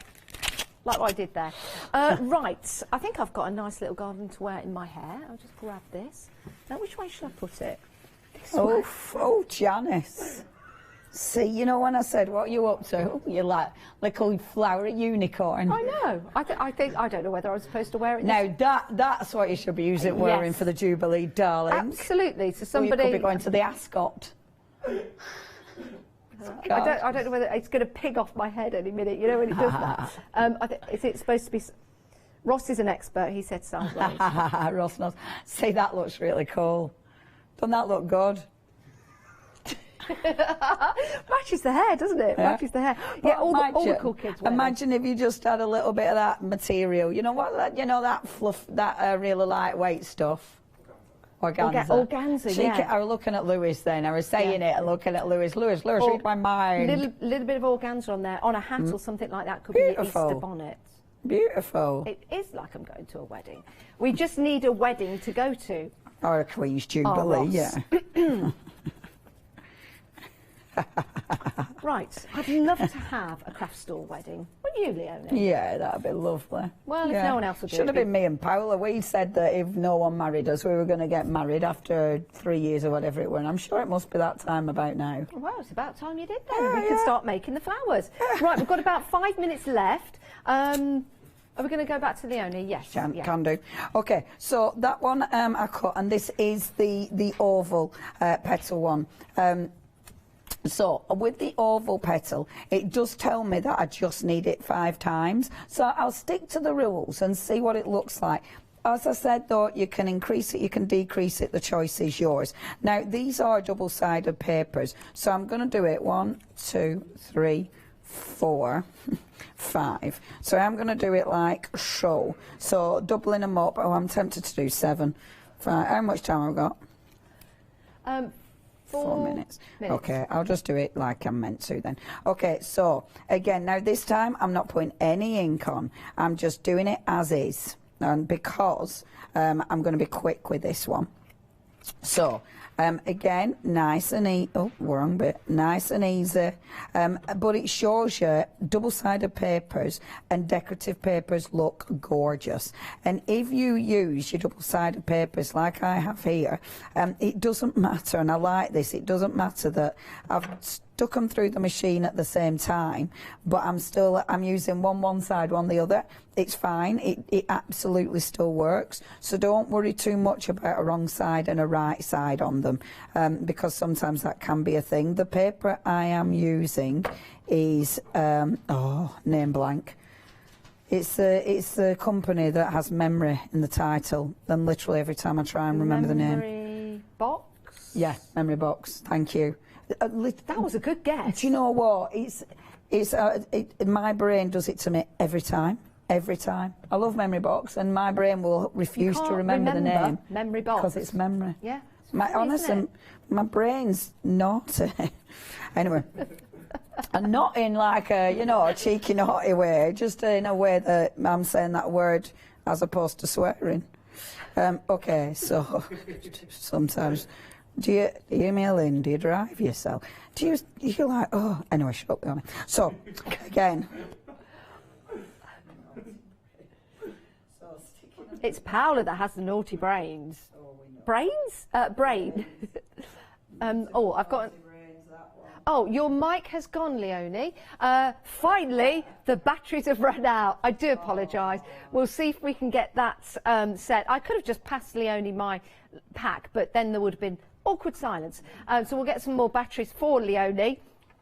Like what I did there. Right, I think I've got a nice little garland to wear in my hair. I'll just grab this. Now, which way should I put it? Oh, Janice. See, you know when I said, what are you up to? Oh, you're like little flowery unicorn. I know. I think, I don't know whether I was supposed to wear it. Now, that's what you should be wearing for the Jubilee, darlings. Absolutely. So somebody... Or you could be going to the ascot. I don't know whether it's going to pig off my head any minute, you know, when it does that. Is it supposed to be... Ross is an expert, he said sideways. Ross knows. See, that looks really cool. Doesn't that look good? Matches the hair, doesn't it? Matches the hair. Yeah, all the cool kids wear Imagine if you just had a little bit of that material. You know what? You know that fluff, that really lightweight stuff. Organza. Organza, I was looking at Lewis then. I was saying it and looking at Lewis. Lewis, read my mind. Little bit of organza on there, on a hat or something like that. Could be your Easter bonnet. Beautiful. It is like I'm going to a wedding. We just need a wedding to go to. Or a Queen's Jubilee, yeah. Right, I'd love to have a craft store wedding. Wouldn't you, Leona? Yeah, that'd be lovely. Well, if no one else will do it. Should have been me and Paula. We said that if no one married us, we were going to get married after 3 years or whatever it were. And I'm sure it must be that time about now. Well, it's about time you did then. We can start making the flowers. Right, we've got about 5 minutes left. Are we going to go back to Leona? Yes. Can do. Okay, so that one I cut, and this is the oval petal one. So with the oval petal, it does tell me that I just need it 5 times. So I'll stick to the rules and see what it looks like. As I said, though, you can increase it, you can decrease it. The choice is yours. Now, these are double-sided papers. So I'm going to do it 1, 2, 3, 4, 5. So I'm going to do it like so. So doubling them up. Oh, I'm tempted to do 7. 5. How much time have I got? 4 minutes. Okay, I'll just do it like I'm meant to then. Okay, so again, now this time I'm not putting any ink on. I'm just doing it as is. And because I'm going to be quick with this one. So, again, nice and easy. Oh, wrong bit. Nice and easy. But it shows you double-sided papers and decorative papers look gorgeous. And if you use your double-sided papers like I have here, it doesn't matter, and I like this, it doesn't matter that I've stuck them through the machine at the same time, but I'm using one side, one the other. It's fine. It absolutely still works. So don't worry too much about a wrong side and a right side on them, because sometimes that can be a thing. The paper I am using is name blank. It's the company that has memory in the title, and literally every time I try and remember the name. Memory Box? Yeah, Memory Box. Thank you. That was a good guess. Do you know what? My brain does it to me every time. Every time. I love Memory Box, and my brain will refuse to remember the name. Memory Box. Because it's memory. Yeah. Honestly, my brain's naughty. Anyway. And not in like a cheeky, naughty way, just in a way that I'm saying that word as opposed to swearing. Okay, so sometimes, do you hear me, Lynn? Do you drive yourself? Do you like, oh, anyway, shut up, Leona. So, again. It's Paula that has the naughty brains. Brains? Brain. I've got... Oh, your mic has gone, Leonie. Finally, the batteries have run out. I do apologise. We'll see if we can get that set. I could have just passed Leonie my pack, but then there would have been awkward silence. So we'll get some more batteries for Leonie,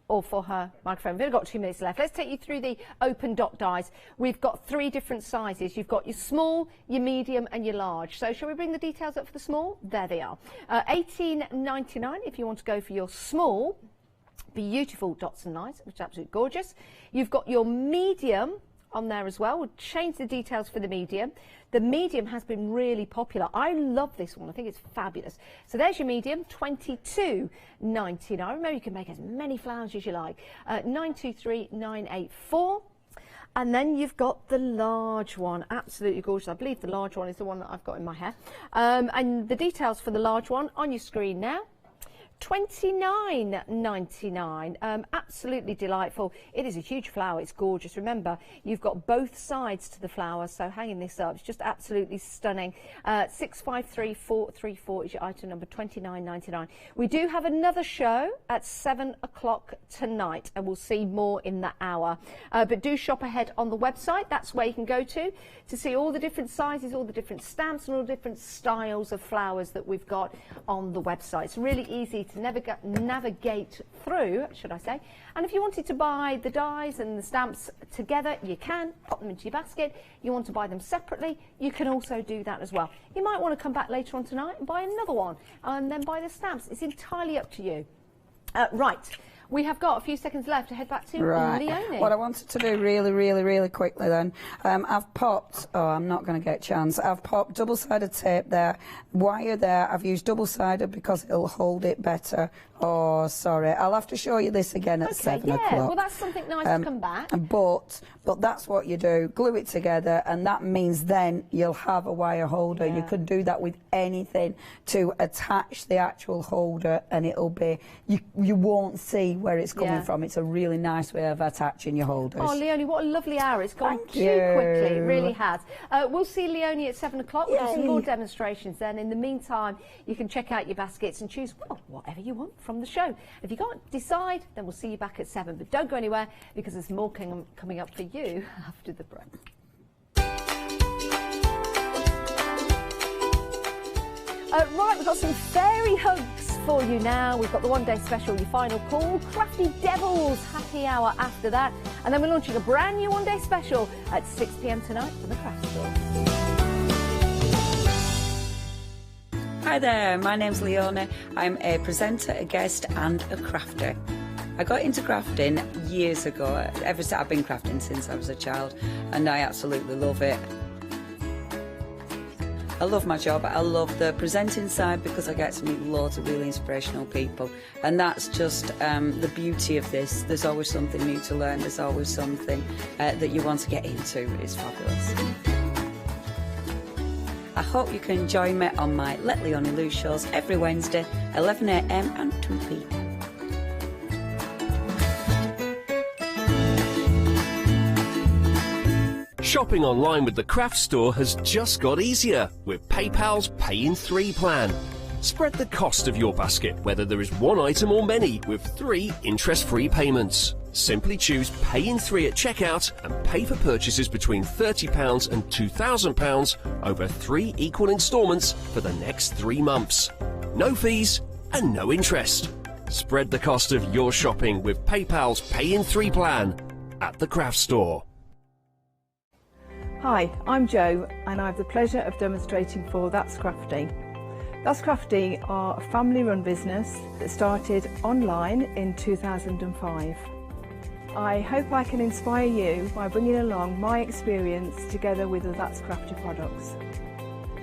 or for her microphone. We've only got 2 minutes left. Let's take you through the open dot dies. We've got 3 different sizes. You've got your small, your medium and your large. So shall we bring the details up for the small? There they are. $18.99 if you want to go for your small. Beautiful dots and lines, which is absolutely gorgeous. You've got your medium on there as well. We'll change the details for the medium. The medium has been really popular. I love this one. I think it's fabulous. So there's your medium, $22.99. Remember, you can make as many flowers as you like. 923984. And then you've got the large one, absolutely gorgeous. I believe the large one is the one that I've got in my hair. And the details for the large one on your screen now. $29.99. Absolutely delightful. It is a huge flower. It's gorgeous. Remember, you've got both sides to the flower, so hanging this up, it's just absolutely stunning. 653434 is your item number, $29.99. We do have another show at 7 o'clock tonight, and we'll see more in that hour. But do shop ahead on the website. That's where you can go to see all the different sizes, all the different stamps, and all the different styles of flowers that we've got on the website. It's really easy to navigate through, should I say. And if you wanted to buy the dies and the stamps together, you can pop them into your basket. You want to buy them separately, you can also do that as well. You might want to come back later on tonight and buy another one and then buy the stamps. It's entirely up to you. Right, We have got a few seconds left to head back to Leona. What I wanted to do really quickly then, I've popped, oh, I'm not going to get a chance, I've popped double-sided tape there, wire there, I've used double-sided because it'll hold it better. Oh, sorry, I'll have to show you this again at 7 o'clock. Well, that's something nice to come back. But that's what you do, glue it together, and that means then you'll have a wire holder. You could do that with anything to attach the actual holder, and it'll be, you won't see where it's coming from. It's a really nice way of attaching your holders. Oh, Leonie, what a lovely hour. It's gone too quickly. It really has. We'll see Leonie at 7 o'clock. We'll do some more demonstrations then. In the meantime, you can check out your baskets and choose, well, whatever you want from the show. If you can't decide, then we'll see you back at 7. But don't go anywhere, because there's more coming up for you after the break. Right, we've got some fairy hugs for you now. We've got the one-day special, your final call, Crafty Devils, happy hour after that. And then we're launching a brand new one-day special at 6 p.m. tonight for the Craft Store. Hi there, my name's Leona. I'm a presenter, a guest and a crafter. I got into crafting years ago. I've been crafting since I was a child, and I absolutely love it. I love my job. I love the presenting side because I get to meet loads of really inspirational people, and that's just the beauty of this. There's always something new to learn. There's always something that you want to get into. It's fabulous. I hope you can join me on my Let Leonie Loose shows every Wednesday, 11 a.m. and 2 p.m. Shopping online with the Craft Store has just got easier with PayPal's Pay in 3 plan. Spread the cost of your basket, whether there is one item or many, with 3 interest-free payments. Simply choose Pay in 3 at checkout and pay for purchases between £30 and £2,000 over 3 equal instalments for the next 3 months. No fees and no interest. Spread the cost of your shopping with PayPal's Pay in 3 plan at the Craft Store. Hi, I'm Jo, and I have the pleasure of demonstrating for That's Crafty. That's Crafty are a family-run business that started online in 2005. I hope I can inspire you by bringing along my experience together with the That's Crafty products.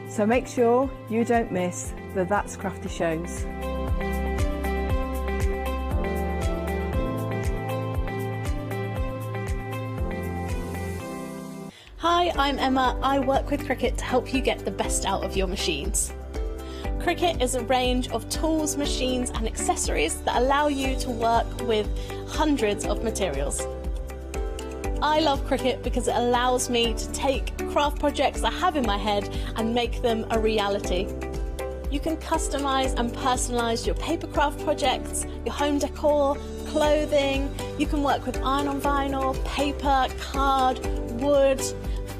So make sure you don't miss the That's Crafty shows. Hi, I'm Emma. I work with Cricut to help you get the best out of your machines. Cricut is a range of tools, machines and accessories that allow you to work with hundreds of materials. I love Cricut because it allows me to take craft projects I have in my head and make them a reality. You can customise and personalise your paper craft projects, your home decor, clothing. You can work with iron-on vinyl, paper, card, wood,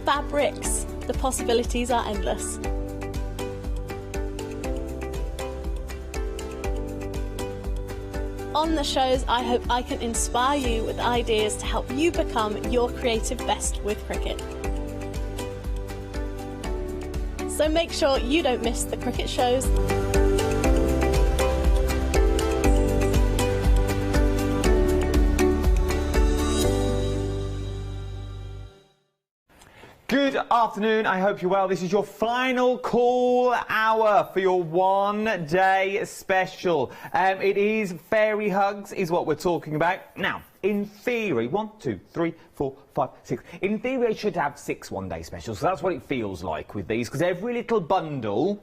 fabrics. The possibilities are endless. On the shows, I hope I can inspire you with ideas to help you become your creative best with Cricut. So make sure you don't miss the Cricut shows. Good afternoon, I hope you're well. This is your final call hour for your one-day special. It is fairy hugs is what we're talking about. Now, in theory, 1, 2, 3, 4, 5, 6. In theory, I should have 6 one-day specials, so that's what it feels like with these, because every little bundle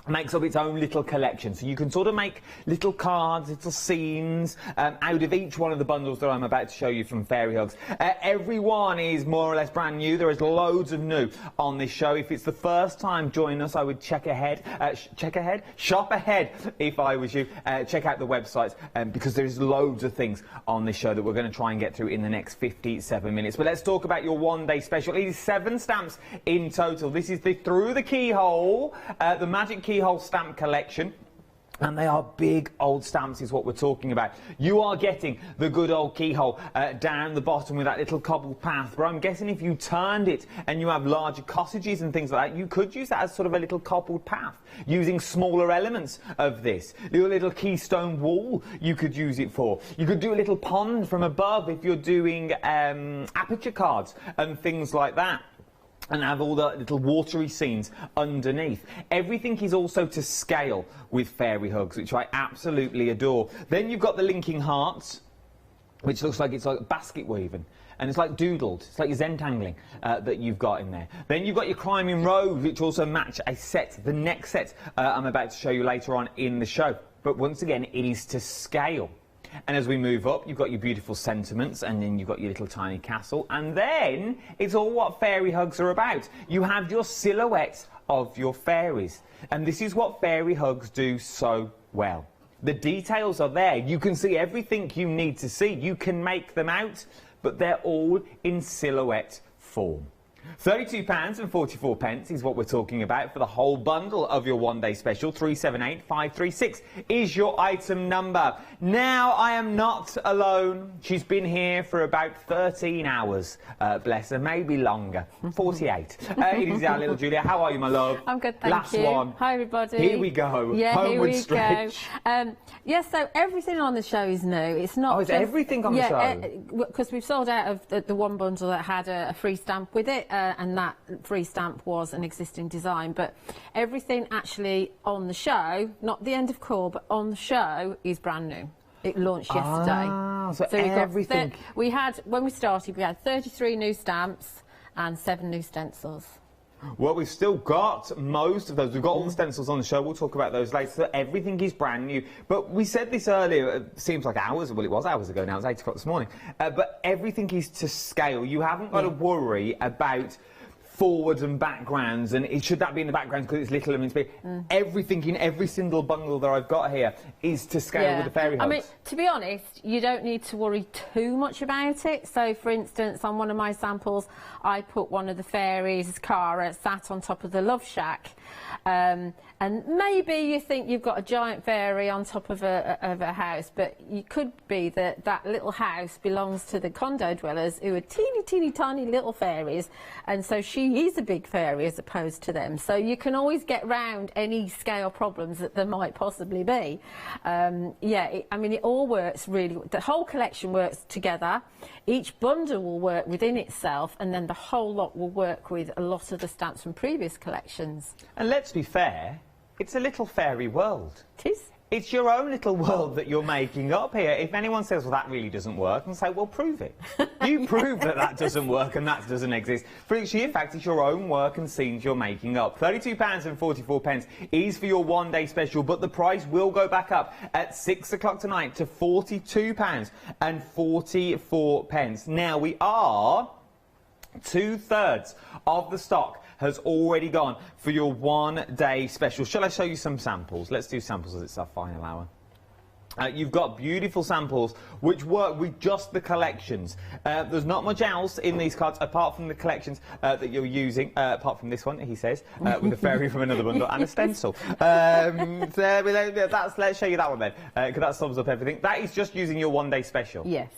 makes up its own little collection, so you can sort of make little cards, little scenes out of each one of the bundles that I'm about to show you from Fairy Hugs. Every one is more or less brand new. There is loads of new on this show. If it's the first time joining us, I would shop ahead if I was you. Check out the websites because there's loads of things on this show that we're going to try and get through in the next 57 minutes. But let's talk about your one-day special. It is 7 stamps in total. This is the Through the Keyhole, the Magic Keyhole stamp collection. And they are big old stamps is what we're talking about. You are getting the good old keyhole down the bottom with that little cobbled path. But I'm guessing if you turned it and you have larger cottages and things like that, you could use that as sort of a little cobbled path, using smaller elements of this. Your little keystone wall you could use it for. You could do a little pond from above if you're doing aperture cards and things like that, and have all the little watery scenes underneath. Everything is also to scale with fairy hugs, which I absolutely adore. Then you've got the linking hearts, which looks like it's like basket weaving, and it's like doodled. It's like your zentangling that you've got in there. Then you've got your climbing road, which also match a set, the next set I'm about to show you later on in the show. But once again, it is to scale. And as we move up, you've got your beautiful sentiments, and then you've got your little tiny castle, and then it's all what fairy hugs are about. You have your silhouette of your fairies, and this is what fairy hugs do so well. The details are there. You can see everything you need to see. You can make them out, but they're all in silhouette form. £32.44 is what we're talking about for the whole bundle of your one-day special. 378536 is your item number. Now, I am not alone. She's been here for about 13 hours, bless her, maybe longer. 48. It is our little Julia. How are you, my love? I'm good, thank Last you. one. Hi, everybody. Here we go. Yeah, Homeward here we stretch. go. Yes, so everything on the show is new. It's not. Oh, is just, everything on the show? Because we've sold out of the one bundle that had a free stamp with it, and that free stamp was an existing design. But everything actually on the show, not the end of core, but on the show, is brand new. It launched yesterday. Ah, so everything. We had, when we started, we had 33 new stamps and 7 new stencils. Well, we've still got most of those. We've got all the stencils on the show. We'll talk about those later. So everything is brand new. But we said this earlier. It seems like hours. Well, it was hours ago now. It was 8 o'clock this morning. But everything is to scale. You haven't got to worry about forwards and backgrounds, and should that be in the background because it's little and it's big. Everything in every single bundle that I've got here is to scale with the fairy hugs. I mean, to be honest, you don't need to worry too much about it. So, for instance, on one of my samples, I put one of the fairies, Cara, sat on top of the love shack. And maybe you think you've got a giant fairy on top of a house, but you could be that that little house belongs to the condo dwellers who are teeny, teeny, tiny little fairies, and so she is a big fairy as opposed to them. So you can always get round any scale problems that there might possibly be. I mean, it all works really. The whole collection works together. Each bundle will work within itself, and then the whole lot will work with a lot of the stamps from previous collections. And let's be fair, it's a little fairy world. It is. It's your own little world that you're making up here. If anyone says, well, that really doesn't work, and say, well, prove it. You prove that that doesn't work and that doesn't exist. For in fact, it's your own work and scenes you're making up. £32.44 is for your one-day special, but the price will go back up at 6 o'clock tonight to £42.44. Now, we are 2/3 of the stock has already gone for your one-day special. Shall I show you some samples? Let's do samples as it's our final hour. You've got beautiful samples which work with just the collections. There's not much else in these cards apart from the collections that you're using, apart from this one, he says, with a fairy from another bundle and a stencil. Let's show you that one then, because that sums up everything. That is just using your one-day special. Yes.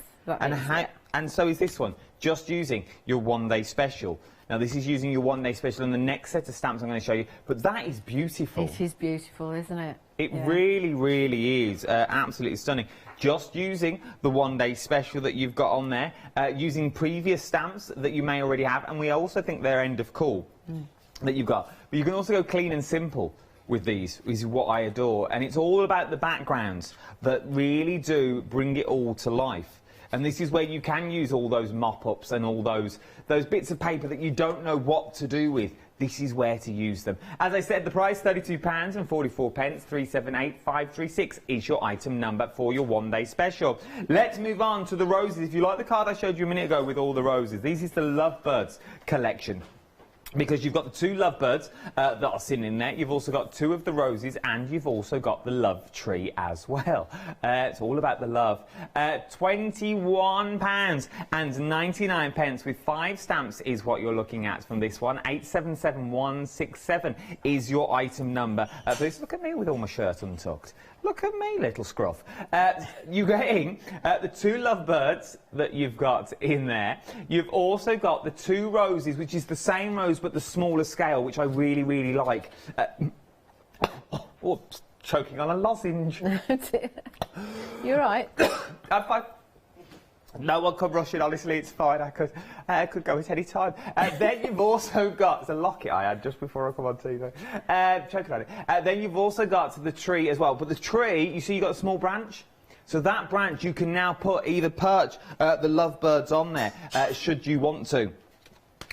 And so is this one, just using your one-day special. Now, this is using your one-day special, and the next set of stamps I'm going to show you, but that is beautiful. It is beautiful, isn't it? It really, really is. Absolutely stunning. Just using the one-day special that you've got on there, using previous stamps that you may already have, and we also think they're end of cool that you've got. But you can also go clean and simple with these, is what I adore. And it's all about the backgrounds that really do bring it all to life. And this is where you can use all those mop-ups and all those bits of paper that you don't know what to do with. This is where to use them. As I said, the price, £32.44, 378536 is your item number for your one-day special. Let's move on to the roses. If you like the card I showed you a minute ago with all the roses, this is the Lovebirds collection. because you've got the 2 lovebirds that are sitting in there. You've also got 2 of the roses, and you've also got the love tree as well. It's all about the love. £21.99 with 5 stamps is what you're looking at from this one. 877167 is your item number. Please look at me with all my shirt untucked. Look at me, little scruff. You're getting the 2 lovebirds that you've got in there. You've also got the 2 roses, which is the same rose but the smaller scale, which I really, really like. Choking on a lozenge. You're right. No one could rush it, honestly, it's fine. I could go at any time. Then you've also got, it's a locket I had just before I come on TV. Choking on it. Then you've also got the tree as well. But the tree, you see you've got a small branch? So that branch you can now put, either perch the lovebirds on there, should you want to.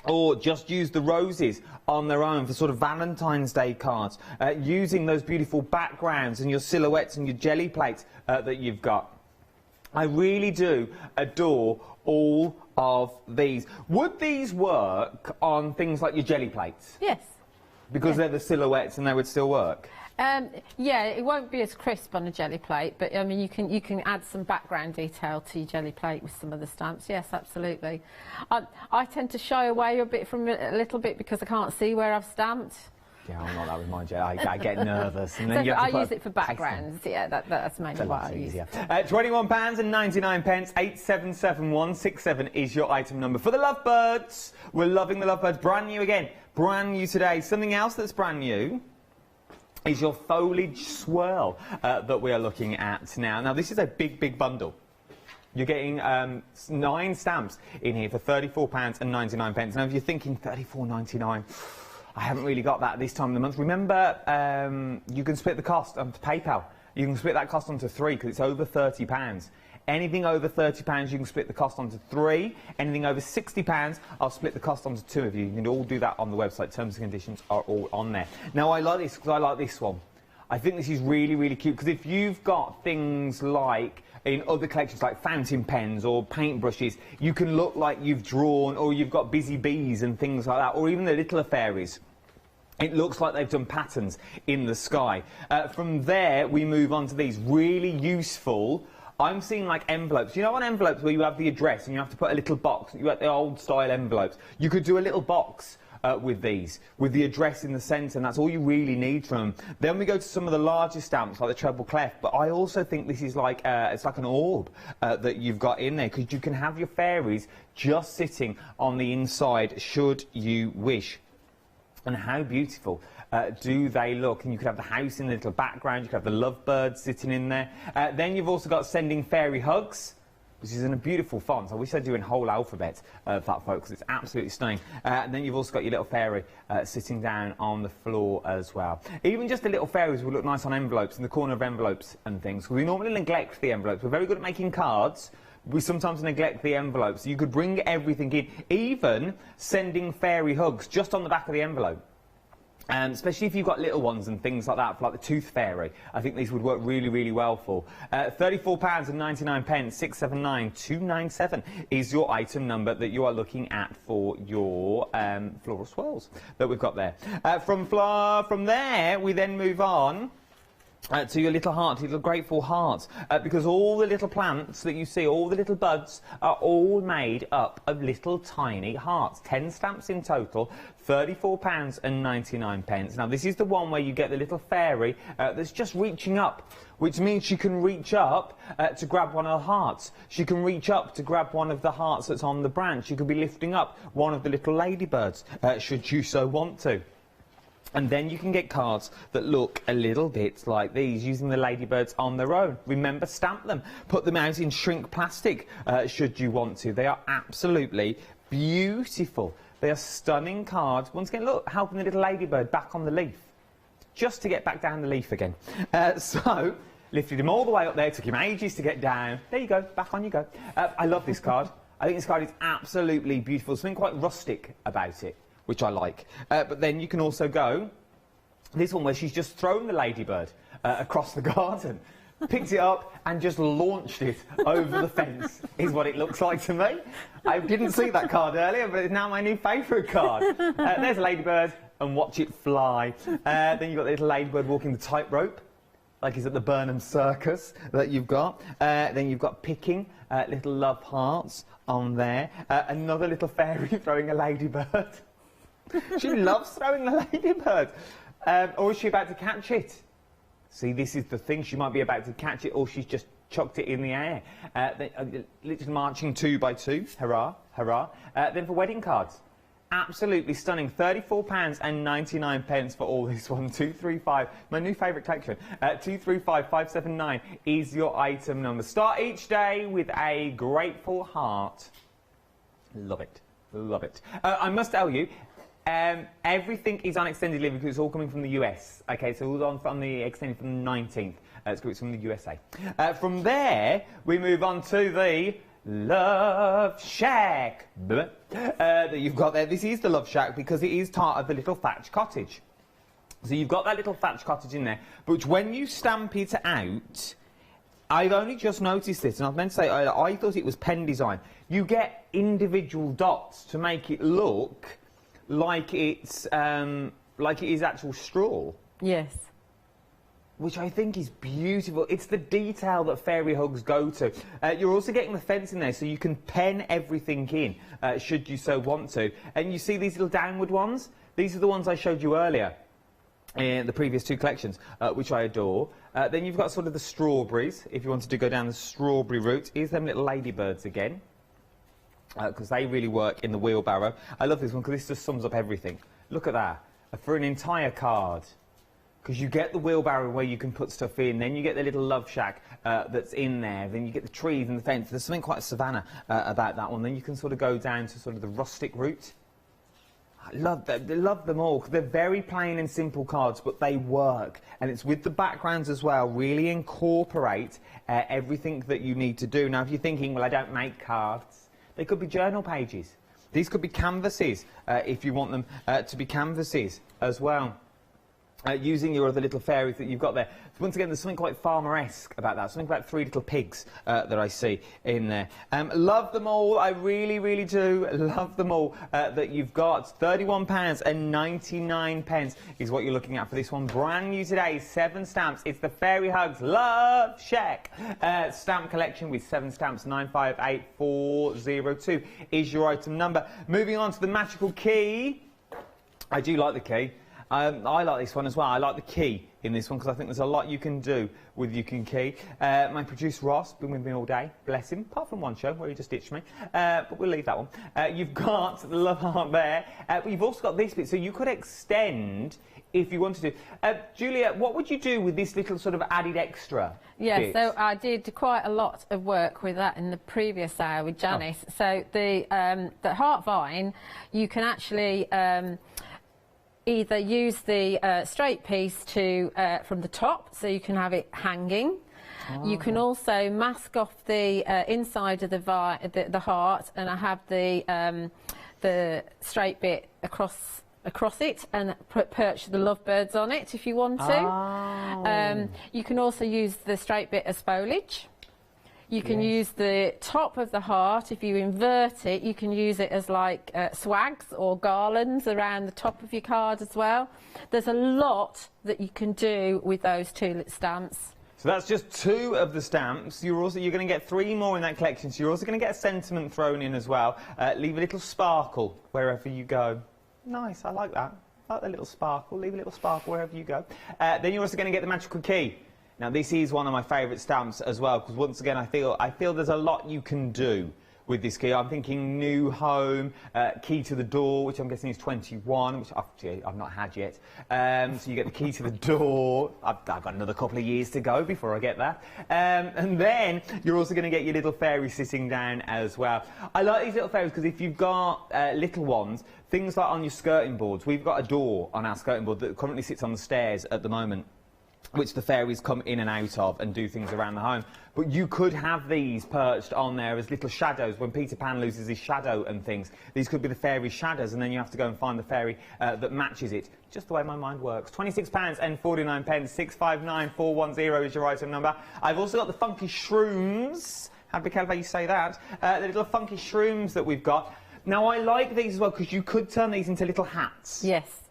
Or just use the roses on their own for sort of Valentine's Day cards, using those beautiful backgrounds and your silhouettes and your jelly plates that you've got. I really do adore all of these. Would these work on things like your jelly plates? Yes. Because they're the silhouettes and they would still work? Yeah, it won't be as crisp on a jelly plate, but I mean you can add some background detail to your jelly plate with some of the stamps. Yes, absolutely. I tend to shy away a little bit because I can't see where I've stamped. Yeah, I'm not that with my jelly. I get nervous. And then So you have to I use it for backgrounds. Yeah, that's mainly what I use. £21.99, 877167 is your item number. For the lovebirds, we're loving the lovebirds. Brand new again. Brand new today. Something else that's brand new is your foliage swirl that we are looking at now. Now, this is a big, big bundle. You're getting 9 stamps in here for £34.99. Now, if you're thinking £34.99, I haven't really got that this time of the month. Remember, you can split the cost onto PayPal. You can split that cost onto 3 because it's over £30. Anything over £30, you can split the cost onto 3. Anything over £60, I'll split the cost onto 2 of you. You can all do that on the website. Terms and conditions are all on there. Now, I like this because I like this one. I think this is really, really cute because if you've got things like in other collections like fountain pens or paintbrushes, you can look like you've drawn, or you've got busy bees and things like that, or even the little fairies. It looks like they've done patterns in the sky. From there, we move on to these really useful. I'm seeing like envelopes. You know, on envelopes where you have the address and you have to put a little box. You have the old style envelopes. You could do a little box with these, with the address in the centre, and that's all you really need from them. Then we go to some of the larger stamps, like the treble clef, but I also think this is like, it's like an orb that you've got in there, because you can have your fairies just sitting on the inside, should you wish. And how beautiful do they look? And you could have the house in the little background, you could have the lovebirds sitting in there. Then you've also got sending fairy hugs, which is in a beautiful font. I wish I'd do in whole alphabet of that, folks. It's absolutely stunning. And then you've also got your little fairy sitting down on the floor as well. Even just the little fairies will look nice on envelopes, in the corner of envelopes and things. We normally neglect the envelopes. We're very good at making cards. We sometimes neglect the envelopes. You could bring everything in, even sending fairy hugs just on the back of the envelope. Especially if you've got little ones and things like that, for like the tooth fairy. I think these would work really, really well for. £34.99, 679297 is your item number that you are looking at for your floral swirls that we've got there. From there, we then move on to your little heart, your little grateful hearts, because all the little plants that you see, all the little buds, are all made up of little tiny hearts. 10 stamps in total, £34.99. Now, this is the one where you get the little fairy that's just reaching up, which means she can reach up to grab one of the hearts. She can reach up to grab one of the hearts that's on the branch. She could be lifting up one of the little ladybirds, should you so want to. And then you can get cards that look a little bit like these, using the ladybirds on their own. Remember, stamp them. Put them out in shrink plastic, should you want to. They are absolutely beautiful. They are stunning cards. Once again, look, helping the little ladybird back on the leaf, just to get back down the leaf again. So, lifted him all the way up there, took him ages to get down. There you go, back on you go. I love this card. I think this card is absolutely beautiful. Something quite rustic about it, which I like. But then you can also go this one where she's just thrown the ladybird across the garden. picked it up and just launched it over the fence, is what it looks like to me. I didn't see that card earlier, but it's now my new favourite card. There's a ladybird, and watch it fly. Then you've got the little ladybird walking the tightrope, like he's at the Burnham Circus that you've got. Then you've got picking little love hearts on there. Another little fairy throwing a ladybird. She loves throwing the ladybird. Or is she about to catch it? See, this is the thing. She might be about to catch it, or she's just chucked it in the air. Literally marching 2 by 2. Hurrah, hurrah. Then for wedding cards. Absolutely stunning. £34.99 for all this one. 235. My new favourite collection. 235579 is your item number. Start each day with a grateful heart. Love it. Love it. I must tell you, everything is on extended delivery because it's all coming from the US. Okay, so all on from the extended from the 19th. It's from the USA. From there, we move on to the Love Shack that you've got there. This is the Love Shack because it is part of the little thatch cottage. So you've got that little thatch cottage in there, but when you stamp it out, I've only just noticed this, and I was meant to say I thought it was pen design. You get individual dots to make it look like it is actual straw. Yes. Which I think is beautiful. It's the detail that fairy hugs go to. You're also getting the fence in there, so you can pen everything in, should you so want to. And you see these little downward ones? These are the ones I showed you earlier in the previous 2 collections, which I adore. Then you've got sort of the strawberries, if you wanted to go down the strawberry route. Here's them little ladybirds again, because they really work in the wheelbarrow. I love this one because this just sums up everything. Look at that. For an entire card. Because you get the wheelbarrow where you can put stuff in, then you get the little love shack that's in there, then you get the trees and the fence. There's something quite savannah about that one. Then you can sort of go down to sort of the rustic route. I love them all. They're very plain and simple cards, but they work. And it's with the backgrounds as well. Really incorporate everything that you need to do. Now, if you're thinking, well, I don't make cards, they could be journal pages. These could be canvases, if you want them to be canvases as well. Using your other little fairies that you've got there. Once again, there's something quite farmer-esque about that. Something about 3 little pigs that I see in there. Love them all. I really, really do love them all that you've got. £31.99 is what you're looking at for this one. Brand new today, 7 stamps. It's the Fairy Hugs Love Shack stamp collection with 7 stamps. 958402 is your item number. Moving on to the magical key. I do like the key. I like this one as well. I like the key in this one because I think there's a lot you can do with your key. My producer Ross, been with me all day, bless him, apart from one show where he just ditched me, but we'll leave that one. You've got the love heart there, but you've also got this bit, so you could extend if you wanted to. Julia, what would you do with this little sort of added extra bit? So I did quite a lot of work with that in the previous hour with Janice. Oh. So the heart vine, you can actually either use the straight piece to from the top, so you can have it hanging. Oh. You can also mask off the inside of the heart, and I have the straight bit across it and perch the lovebirds on it if you want to. Oh. You can also use the straight bit as foliage. You can use the top of the heart. If you invert it, you can use it as like swags or garlands around the top of your card as well. There's a lot that you can do with those 2 stamps. So that's just 2 of the stamps. You're going to get 3 more in that collection. So you're also going to get a sentiment thrown in as well. Leave a little sparkle wherever you go. Nice, I like that. I like the little sparkle. Leave a little sparkle wherever you go. Then you're also going to get the magical key. Now, this is one of my favourite stamps as well, because once again, I feel there's a lot you can do with this key. I'm thinking new home, key to the door, which I'm guessing is 21, which I've not had yet. So you get the key to the door. I've got another couple of years to go before I get that. And then you're also going to get your little fairy sitting down as well. I like these little fairies because if you've got little ones, things like on your skirting boards, we've got a door on our skirting board that currently sits on the stairs at the moment. which the fairies come in and out of and do things around the home. But you could have these perched on there as little shadows. When Peter Pan loses his shadow and things, these could be the fairy shadows, and then you have to go and find the fairy that matches it. Just the way my mind works. £26.49, 659410 is your item number. I've also got the funky shrooms. Have to be careful how you say that. The little funky shrooms that we've got. Now, I like these as well because you could turn these into little hats. Yes.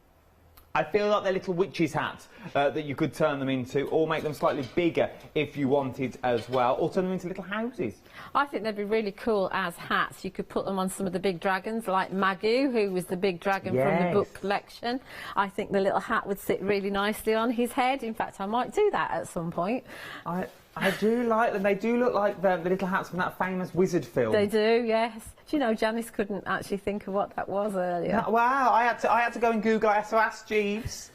I feel like they're little witches' hats that you could turn them into, or make them slightly bigger if you wanted as well, or turn them into little houses. I think they'd be really cool as hats. You could put them on some of the big dragons, like Magoo, who was the big dragon from the book collection. I think the little hat would sit really nicely on his head. In fact, I might do that at some point. I do like them. They do look like the little hats from that famous wizard film. They do, yes. Do you know, Janice couldn't actually think of what that was earlier. No, wow, I had to go and Google. I had to ask Jeeves.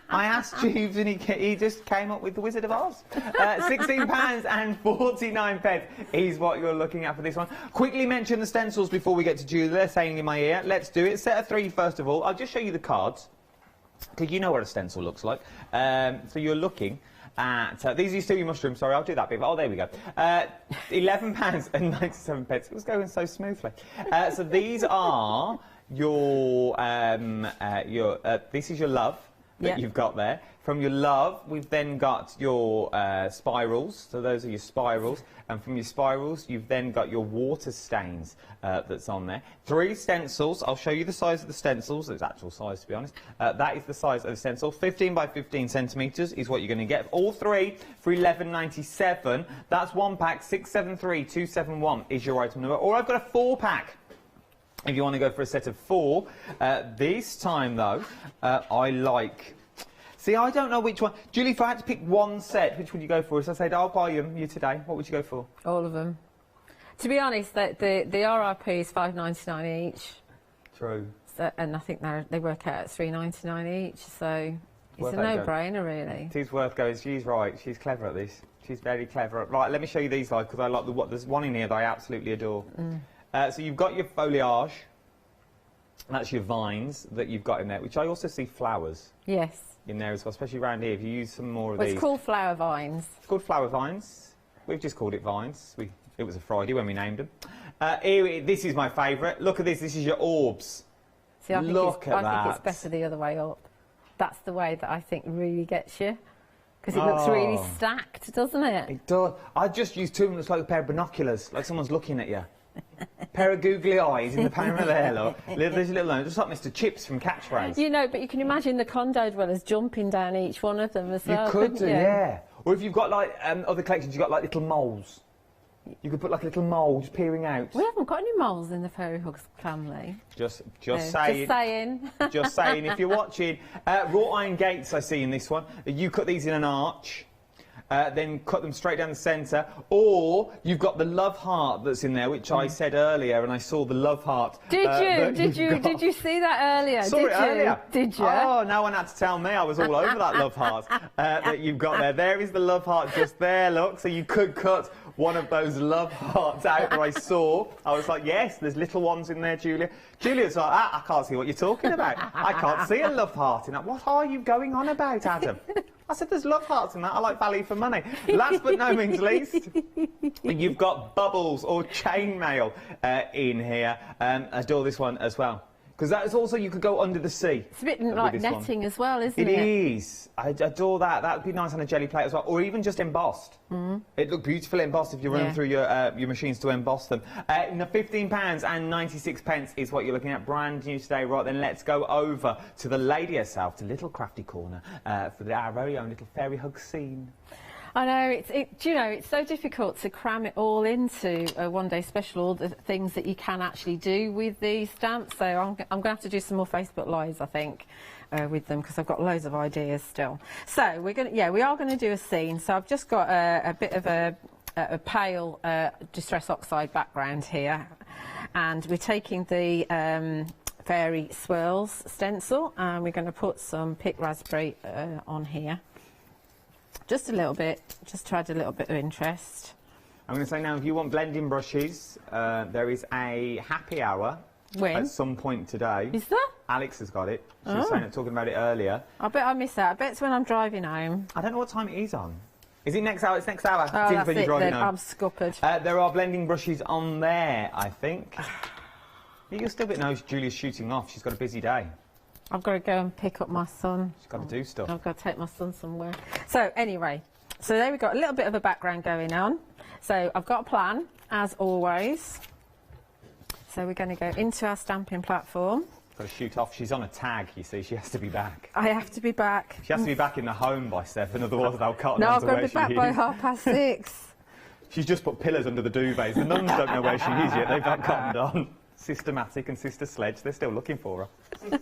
I asked Jeeves and he just came up with the Wizard of Oz. £16.49 is what you're looking at for this one. Quickly mention the stencils before we get to Julie. They're saying in my ear. Let's do it. Set of 3 first of all. I'll just show you the cards, because you know what a stencil looks like. So you're looking at... these are your steely mushrooms. Sorry, I'll do that bit. Oh, there we go. £11.97. It was going so smoothly. So these are your... this is your love that you've got there. From your love, we've then got your spirals. So those are your spirals. And from your spirals, you've then got your water stains that's on there. 3 stencils. I'll show you the size of the stencils. Its actual size, to be honest. That is the size of the stencil. 15 by 15 centimetres is what you're going to get. All 3 for £11.97. That's one pack. 673271 is your item number. Or I've got a 4-pack. If you want to go for a set of 4. This time, though, I like... See, I don't know which one. Julie, if I had to pick one set, which would you go for? So I said, I'll buy you today. What would you go for? All of them. To be honest, the RRP is £5.99 each. True. So, and I think they work out at £3.99 each, so it's a no-brainer, really. It is worth going. She's right. She's clever at this. She's very clever. Right, let me show you these guys, because I like there's one in here that I absolutely adore. So you've got your foliage. That's your vines that you've got in there, which I also see flowers. Yes. In there as well, especially around here. If you use some more of these. It's called flower vines. It's called flower vines. We've just called it vines. It was a Friday when we named them. Here, this is my favourite. Look at this. This is your orbs. See, I think it's better the other way up. That's the way that I think really gets you. Because it looks really stacked, doesn't it? It does. I just used 2 of them. It's like a pair of binoculars, like someone's looking at you. Pair of googly eyes in the panorama there, look. There's a little one, just like Mr. Chips from Catchphrase. You know, but you can imagine the Condo dwellers jumping down each one of them as well. You could do, yeah. Or if you've got, like, other collections, you've got, like, little moles. You could put, like, a little mole just peering out. We haven't got any moles in the Fairy Hugs family. Just saying. Just saying. Just saying, if you're watching. Wrought iron gates I see in this one. You cut these in an arch. Then cut them straight down the centre, or you've got the love heart that's in there, which I said earlier, and I saw the love heart. Did you see that earlier? Earlier. Did you? Oh, no one had to tell me. I was all over that love heart that you've got there. There is the love heart just there. Look, so you could cut one of those love hearts out that I saw. I was like, yes, there's little ones in there, Julia. Julia's like, I can't see what you're talking about. I can't see a love heart in that. What are you going on about, Adam? I said, there's love hearts in that. I like value for money. Last but no means least, you've got bubbles or chainmail in here. Adore this one as well. Because that is also, you could go under the sea. It's a bit like netting as well, isn't it? It is. I adore that. That would be nice on a jelly plate as well. Or even just embossed. It looked beautiful embossed if you're running through your machines to emboss them. £15.96 is what you're looking at. Brand new today. Right, then let's go over to the lady herself, to Little Crafty Corner, for our very own little fairy hug scene. I know, do you know, it's so difficult to cram it all into a one-day special, all the things that you can actually do with these stamps. So I'm going to have to do some more Facebook Lives, I think, with them, because I've got loads of ideas still. So we are going to do a scene. So I've just got a bit of a pale Distress Oxide background here, and we're taking the Fairy Swirls stencil, and we're going to put some picked raspberry on here. Just a little bit, just to add a little bit of interest. I'm going to say now, if you want blending brushes, there is a happy hour When? At some point today. Is there? Alex has got it. She was talking about it earlier. I bet I miss that. I bet it's when I'm driving home. I don't know what time it is on. Is it next hour? It's next hour. Oh, that's when you're it driving then. home. I'm scuppered. There are blending brushes on there, I think. You'll still bit know Julia's shooting off. She's got a busy day. I've got to go and pick up my son. She's got to do stuff. I've got to take my son somewhere. So anyway, so there we've got a little bit of a background going on. So I've got a plan, as always. So we're going to go into our stamping platform. Got to shoot off. She's on a tag, you see. She has to be back. I have to be back. She has to be back in the home by 7, otherwise they'll cut No, on I've to got where to be back by 6:30. She's just put pillars under the duvets. The nuns don't know where she is yet. They've got cottoned on. Systematic and Sister Sledge, they're still looking for her.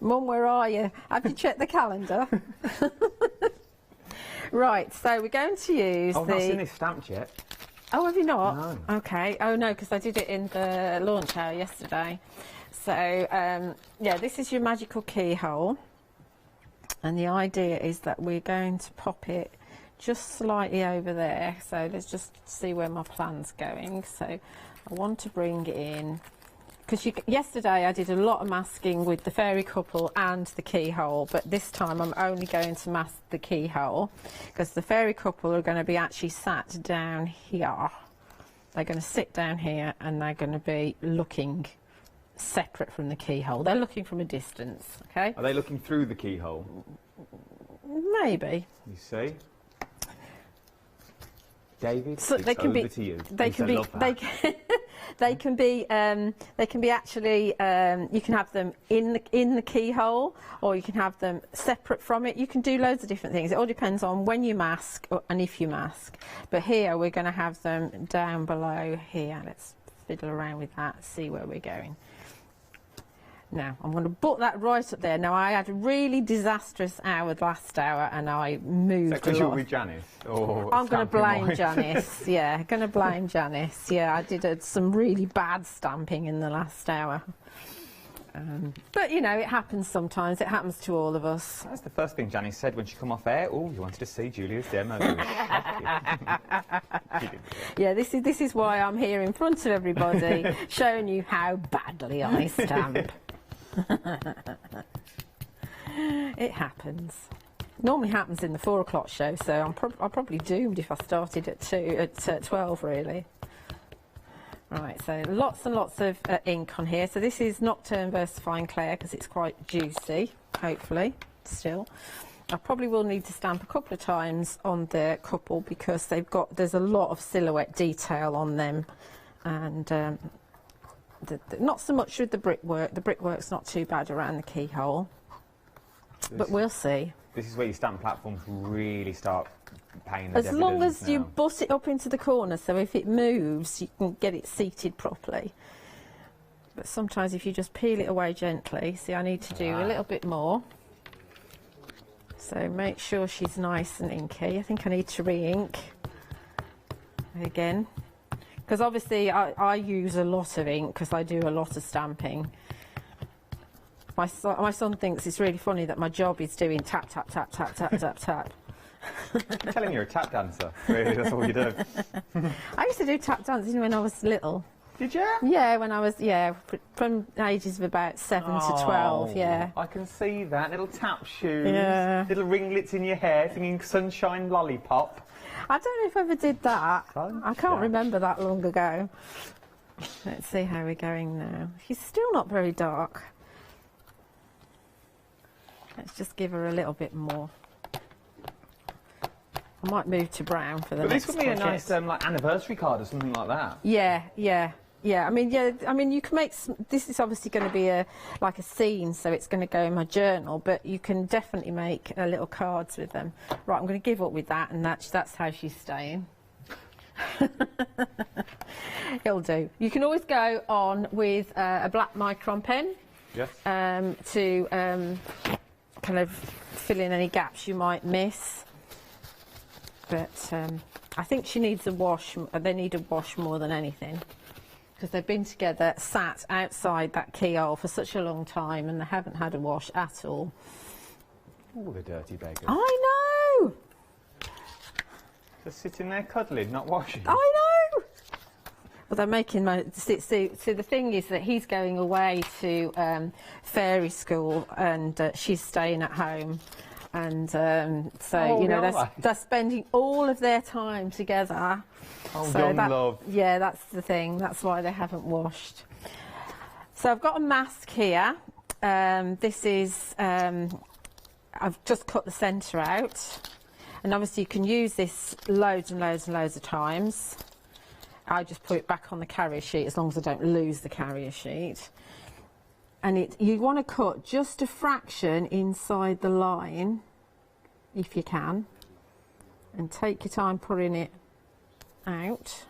Mum, where are you? Have you checked the calendar? Right, so we're going to use I've not seen this stamped yet. Oh, have you not? No. Okay. Oh, no, because I did it in the launch hour yesterday. So, yeah, this is your magical keyhole. And the idea is that we're going to pop it just slightly over there. So let's just see where my plan's going. So I want to bring it in. Because yesterday I did a lot of masking with the fairy couple and the keyhole, but this time I'm only going to mask the keyhole because the fairy couple are going to be actually sat down here. They're going to sit down here and they're going to be looking separate from the keyhole. They're looking from a distance, okay? Are they looking through the keyhole? Maybe. You see? David, so it's they can over be, to you. They can be, they can be actually. You can have them in the keyhole, or you can have them separate from it. You can do loads of different things. It all depends on when you mask and if you mask. But here we're going to have them down below here. Let's fiddle around with that. See where we're going. Now, I'm going to put that right up there. Now, I had a really disastrous hour last hour and I moved a lot. Because you were with Janice? Or I'm going to blame Janice, yeah, going to blame Janice. Yeah, I did some really bad stamping in the last hour. But, you know, it happens sometimes. It happens to all of us. That's the first thing Janice said when she come off air. Oh, you wanted to see Julia's demo. Yeah, this is why I'm here in front of everybody, showing you how badly I stamp. It happens. Normally happens in the 4 o'clock show, so I'm probably doomed if I started at 12 really. Right, so lots and lots of ink on here. So this is Nocturne Versifying Clair because it's quite juicy, hopefully, still. I probably will need to stamp a couple of times on the couple because there's a lot of silhouette detail on them, and not so much with the brickwork. The brickwork's not too bad around the keyhole, but we'll see. This is where your stamp platforms really start paying their As long as now. you butt it up into the corner, so if it moves, you can get it seated properly. But sometimes if you just peel it away gently, see, I need to do a little bit more. So make sure she's nice and inky. I think I need to re-ink again. Because obviously I use a lot of ink because I do a lot of stamping. My son thinks it's really funny that my job is doing tap, tap, tap, tap, tap, tap, tap. I'm telling you, you're a tap dancer. Really, that's all you do. I used to do tap dancing when I was little. Did you? Yeah, when I was, from ages of about 7 to 12, yeah. I can see that. Little tap shoes, Yeah. little ringlets in your hair, singing Sunshine Lollipop. I don't know if I ever did that. I can't remember that long ago. Let's see how we're going now. She's still not very dark. Let's just give her a little bit more. I might move to brown for the next This would be project. a nice like anniversary card or something like that. Yeah. I mean, you can make. This is obviously going to be like a scene, so it's going to go in my journal. But you can definitely make little cards with them. Right, I'm going to give up with that, and that's how she's staying. It'll do. You can always go on with a black micron pen. Yes. To kind of fill in any gaps you might miss. But I think she needs a wash. They need a wash more than anything. Because they've been together, sat outside that keyhole for such a long time and they haven't had a wash at all. Oh, the dirty beggars. I know! Just sitting there cuddling, not washing. I know! But they're making my... See, the thing is that he's going away to fairy school and she's staying at home. And so, you know, they're spending all of their time together. Oh, so love. Yeah, that's the thing. That's why they haven't washed. So I've got a mask here. This is... I've just cut the centre out. And obviously you can use this loads and loads and loads of times. I just put it back on the carrier sheet as long as I don't lose the carrier sheet. And you want to cut just a fraction inside the line, if you can. And take your time putting it out.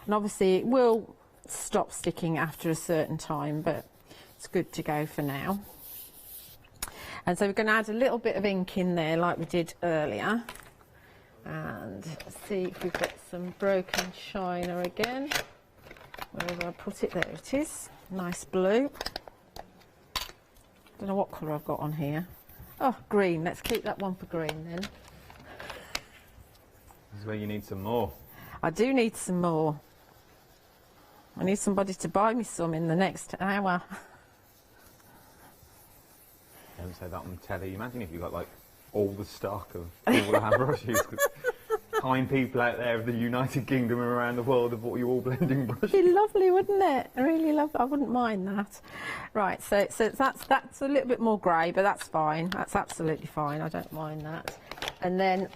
And obviously it will stop sticking after a certain time, but it's good to go for now. And so we're going to add a little bit of ink in there like we did earlier. And see if we've got some broken china again. Where did I put it? There it is. Nice blue. Don't know what colour I've got on here. Oh, green. Let's keep that one for green then. This is where you need some more. I do need some more. I need somebody to buy me some in the next hour. Don't say that on telly. Imagine if you got like all the stock of all our brushes. Kind people out there of the United Kingdom and around the world have bought you all blending brushes. It'd be lovely, wouldn't it? I really love it. I wouldn't mind that. Right, so that's a little bit more grey, but that's fine. That's absolutely fine. I don't mind that. And then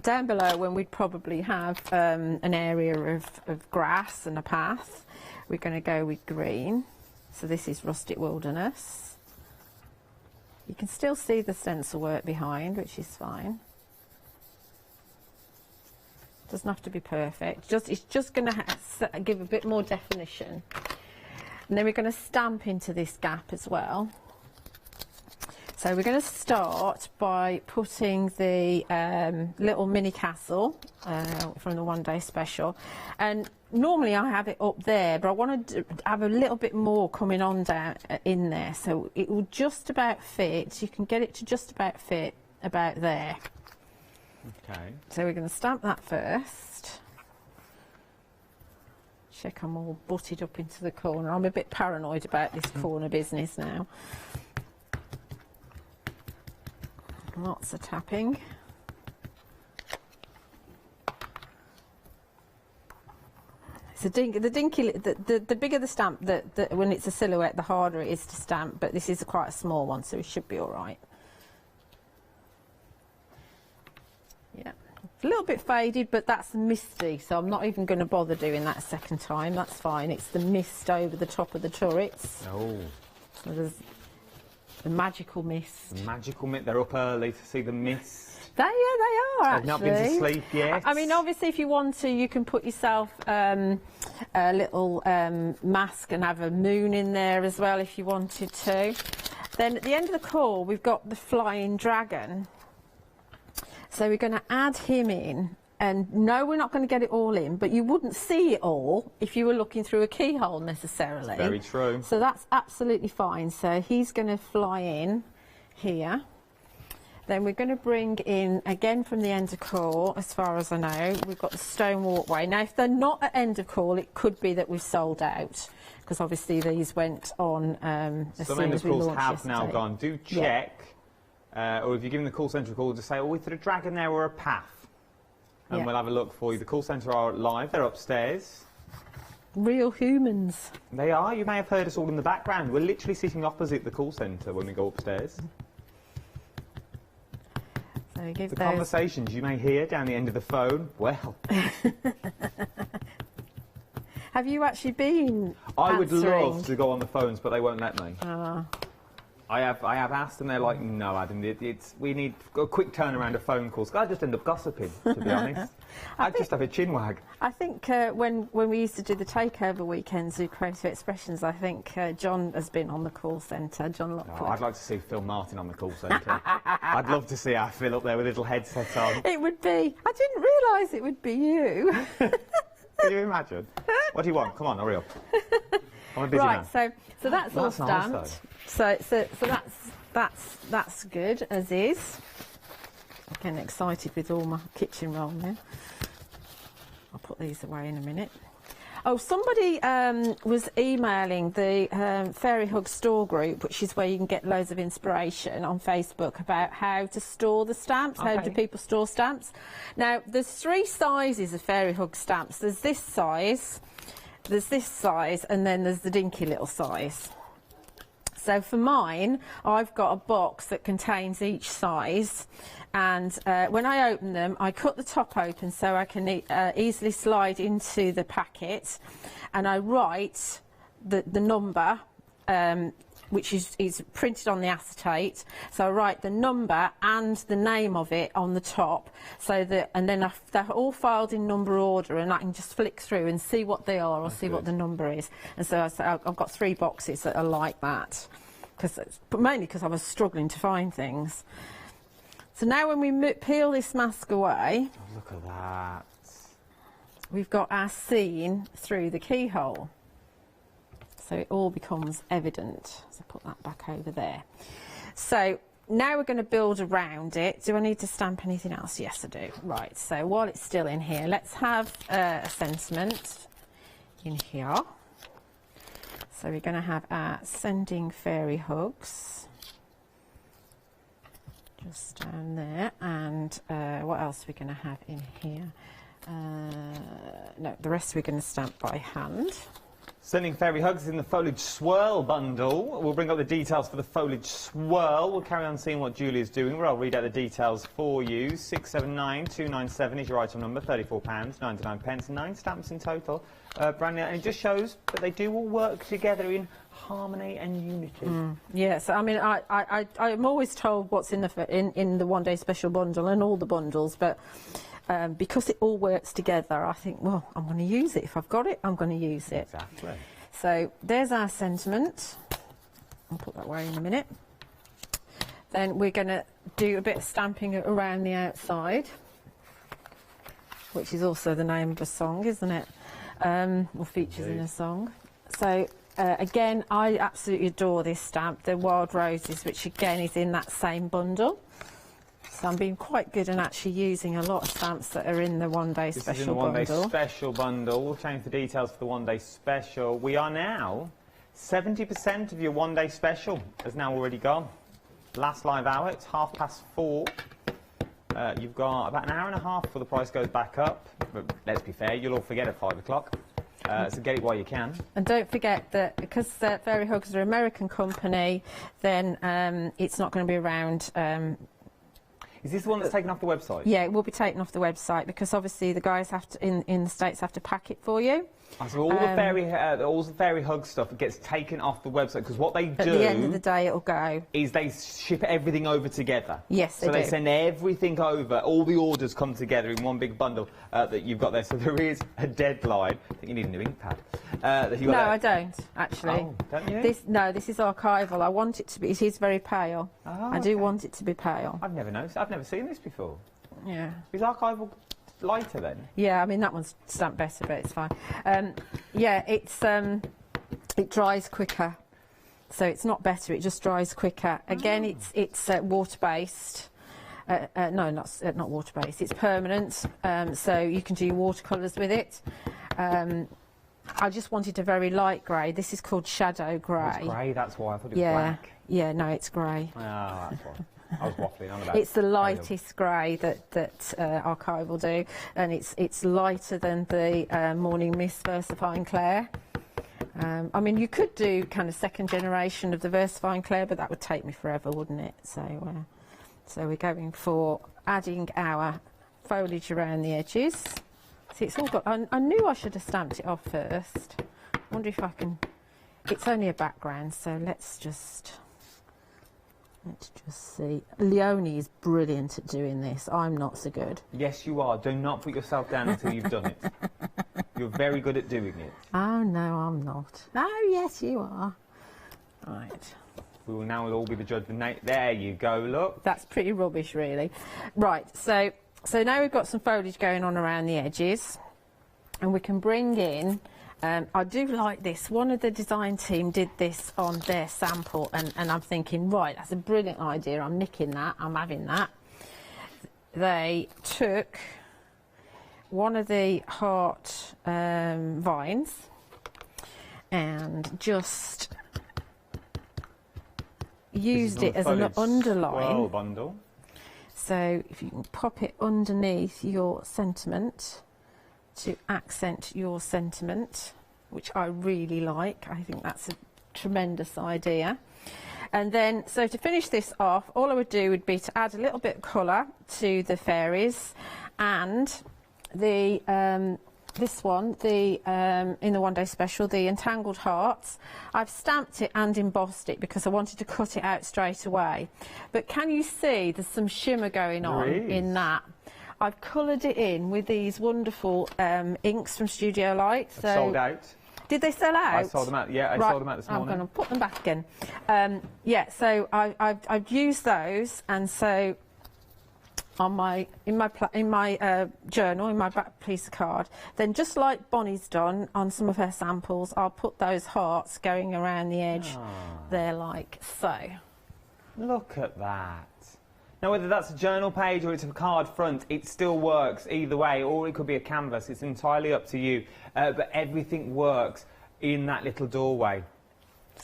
down below, when we'd probably have an area of grass and a path, we're going to go with green. So this is Rustic Wilderness. You can still see the stencil work behind, which is fine. Doesn't have to be perfect. It's just going to give a bit more definition. And then we're going to stamp into this gap as well. So we're going to start by putting the little mini castle from the one day special. And normally I have it up there, but I want to have a little bit more coming on down in there. So it will just about fit. You can get it to just about fit about there. Okay. So we're going to stamp that first. Check I'm all butted up into the corner. I'm a bit paranoid about this corner business now. Lots of tapping. So the bigger the stamp, when it's a silhouette, the harder it is to stamp, but this is quite a small one, so it should be all right. Yeah, it's a little bit faded, but that's misty, so I'm not even going to bother doing that a second time. That's fine. It's the mist over the top of the turrets. Oh. So there's the magical mist. The magical mist. They're up early to see the mist. They are actually. They've not been to sleep yet. I mean, obviously, if you want to, you can put yourself a little mask and have a moon in there as well if you wanted to. Then at the end of the core, we've got the flying dragon. So we're going to add him in. And no, we're not going to get it all in, but you wouldn't see it all if you were looking through a keyhole necessarily. That's very true. So that's absolutely fine. So he's going to fly in here. Then we're going to bring in, again from the end of core, as far as I know, we've got the stone walkway. Now, if they're not at end of core, it could be that we've sold out, because obviously these went on as Some soon end as of we calls launched have yesterday. now gone. Do check, or if you're giving the call centre a call, just say, oh, is there a dragon there or a path? And we'll have a look for you. The call centre are live, they're upstairs. Real humans. They are. You may have heard us all in the background. We're literally sitting opposite the call centre when we go upstairs. So give the those... conversations you may hear down the end of the phone, well. Have you actually been I would answering? love to go on the phones, but they won't let me. I have asked, and they're like, no, Adam, we need a quick turnaround of phone calls. I just end up gossiping, to be honest. I just have a chinwag. I think when we used to do the takeover weekends with Creative Expressions, I think John has been on the call centre, John Lockwood. Oh, I'd like to see Phil Martin on the call centre. I'd love to see our Phil up there with a little headset on. It would be. I didn't realise it would be you. Can you imagine? What do you want? Come on, hurry up. I'm a busy man. So that's all stamped. Nice, so that's good as is. I'm getting excited with all my kitchen roll now. I'll put these away in a minute. Oh, somebody was emailing the Fairy Hug store group, which is where you can get loads of inspiration on Facebook about how to store the stamps, how do people store stamps. Now, there's 3 sizes of Fairy Hug stamps. There's this size, and then there's the dinky little size. So for mine, I've got a box that contains each size, and when I open them, I cut the top open so I can easily slide into the packet, and I write the number, which is printed on the acetate. So I write the number and the name of it on the top, so that, and then they're all filed in number order, and I can just flick through and see what they are or see what the number is. And so I've got 3 boxes that are like that, but mainly because I was struggling to find things. So now when we peel this mask away, look at that. We've got our scene through the keyhole. So it all becomes evident. So put that back over there. So now we're going to build around it. Do I need to stamp anything else? Yes, I do. Right, so while it's still in here, let's have a sentiment in here. So we're going to have our sending fairy hugs. Just down there. And what else are we going to have in here? No, the rest we're going to stamp by hand. Sending fairy hugs in the Foliage Swirl bundle. We'll bring up the details for the Foliage Swirl. We'll carry on seeing what Julie is doing, where I'll read out the details for you. 679297 is your item number, £34.99, 9 stamps in total. Brand new, and it just shows that they do all work together in harmony and unity. Yes, I mean, I'm always told what's in the one day special bundle and all the bundles, but because it all works together, I think, well, I'm going to use it. If I've got it, I'm going to use it. Exactly. So there's our sentiment. I'll put that away in a minute. Then we're going to do a bit of stamping around the outside, which is also the name of a song, isn't it? Or features in a song. So again, I absolutely adore this stamp, the Wild Roses, which again is in that same bundle. So I'm being quite good and actually using a lot of stamps that are in the one day special bundle. This is in the one day special bundle. We'll change the details for the one day special. We are now 70% of your one day special has now already gone. Last live hour, it's 4:30. You've got about an hour and a half before the price goes back up. But let's be fair, you'll all forget at 5 o'clock. So get it while you can. And don't forget that because Fairy Hugs are an American company, then it's not going to be around. Is this the one that's taken off the website? Yeah, it will be taken off the website because obviously the guys have to in the States have to pack it for you. So all the fairy hug stuff gets taken off the website because what they do at the end of the day it'll go is they ship everything over together. Yes, they do. So they send everything over. All the orders come together in one big bundle that you've got there. So there is a deadline. I think you need a new ink pad. No, I don't actually. Oh, don't you? This is archival. I want it to be. It is very pale. Oh, I do want it to be pale. I've never noticed. I've never seen this before. Yeah. Is archival lighter then? Yeah, I mean that one's stamped better, but it's fine. Yeah, it dries quicker, so it's not better. It just dries quicker. Again, it's water based. No, not water based. It's permanent, so you can do your watercolours with it. I just wanted a very light grey. This is called shadow grey. It's grey. That's why I thought it was black. Yeah, no, it's grey. Oh, that's why. I was waffling on about. It's the lightest grey that Archive will do, and it's lighter than the Morning Mist Versifying Clair. I mean, you could do kind of second generation of the Versifying Clair, but that would take me forever, wouldn't it? So we're going for adding our foliage around the edges. See, it's all got. I knew I should have stamped it off first. I wonder if I can. It's only a background, so let's just see. Leona is brilliant at doing this. I'm not so good. Yes, you are. Do not put yourself down until you've done it. You're very good at doing it. Oh, no, I'm not. Oh, yes, you are. Right. We will now all be the judge. There you go, look. That's pretty rubbish, really. Right, so now we've got some foliage going on around the edges, and we can bring in... I do like this. One of the design team did this on their sample, and I'm thinking, right, that's a brilliant idea. I'm nicking that. I'm having that. They took one of the heart vines and just used it as an underline. Bundle. So if you can pop it underneath your sentiment to accent your sentiment, which I really like. I think that's a tremendous idea. And then, so to finish this off, all I would do would be to add a little bit of colour to the fairies, and the this one, the in the one day special, the entangled hearts. I've stamped it and embossed it because I wanted to cut it out straight away. But can you see there's some shimmer going on in that? I've coloured it in with these wonderful inks from Studio Light. So sold out. Did they sell out? I sold them out. Yeah, I sold them out this morning. I'm going to put them back again. Yeah, so I've used those, and so on in my journal, in my back piece of card, then just like Bonnie's done on some of her samples, I'll put those hearts going around the edge there, like so. Look at that. Now, whether that's a journal page or it's a card front, it still works either way, or it could be a canvas. It's entirely up to you. But everything works in that little doorway.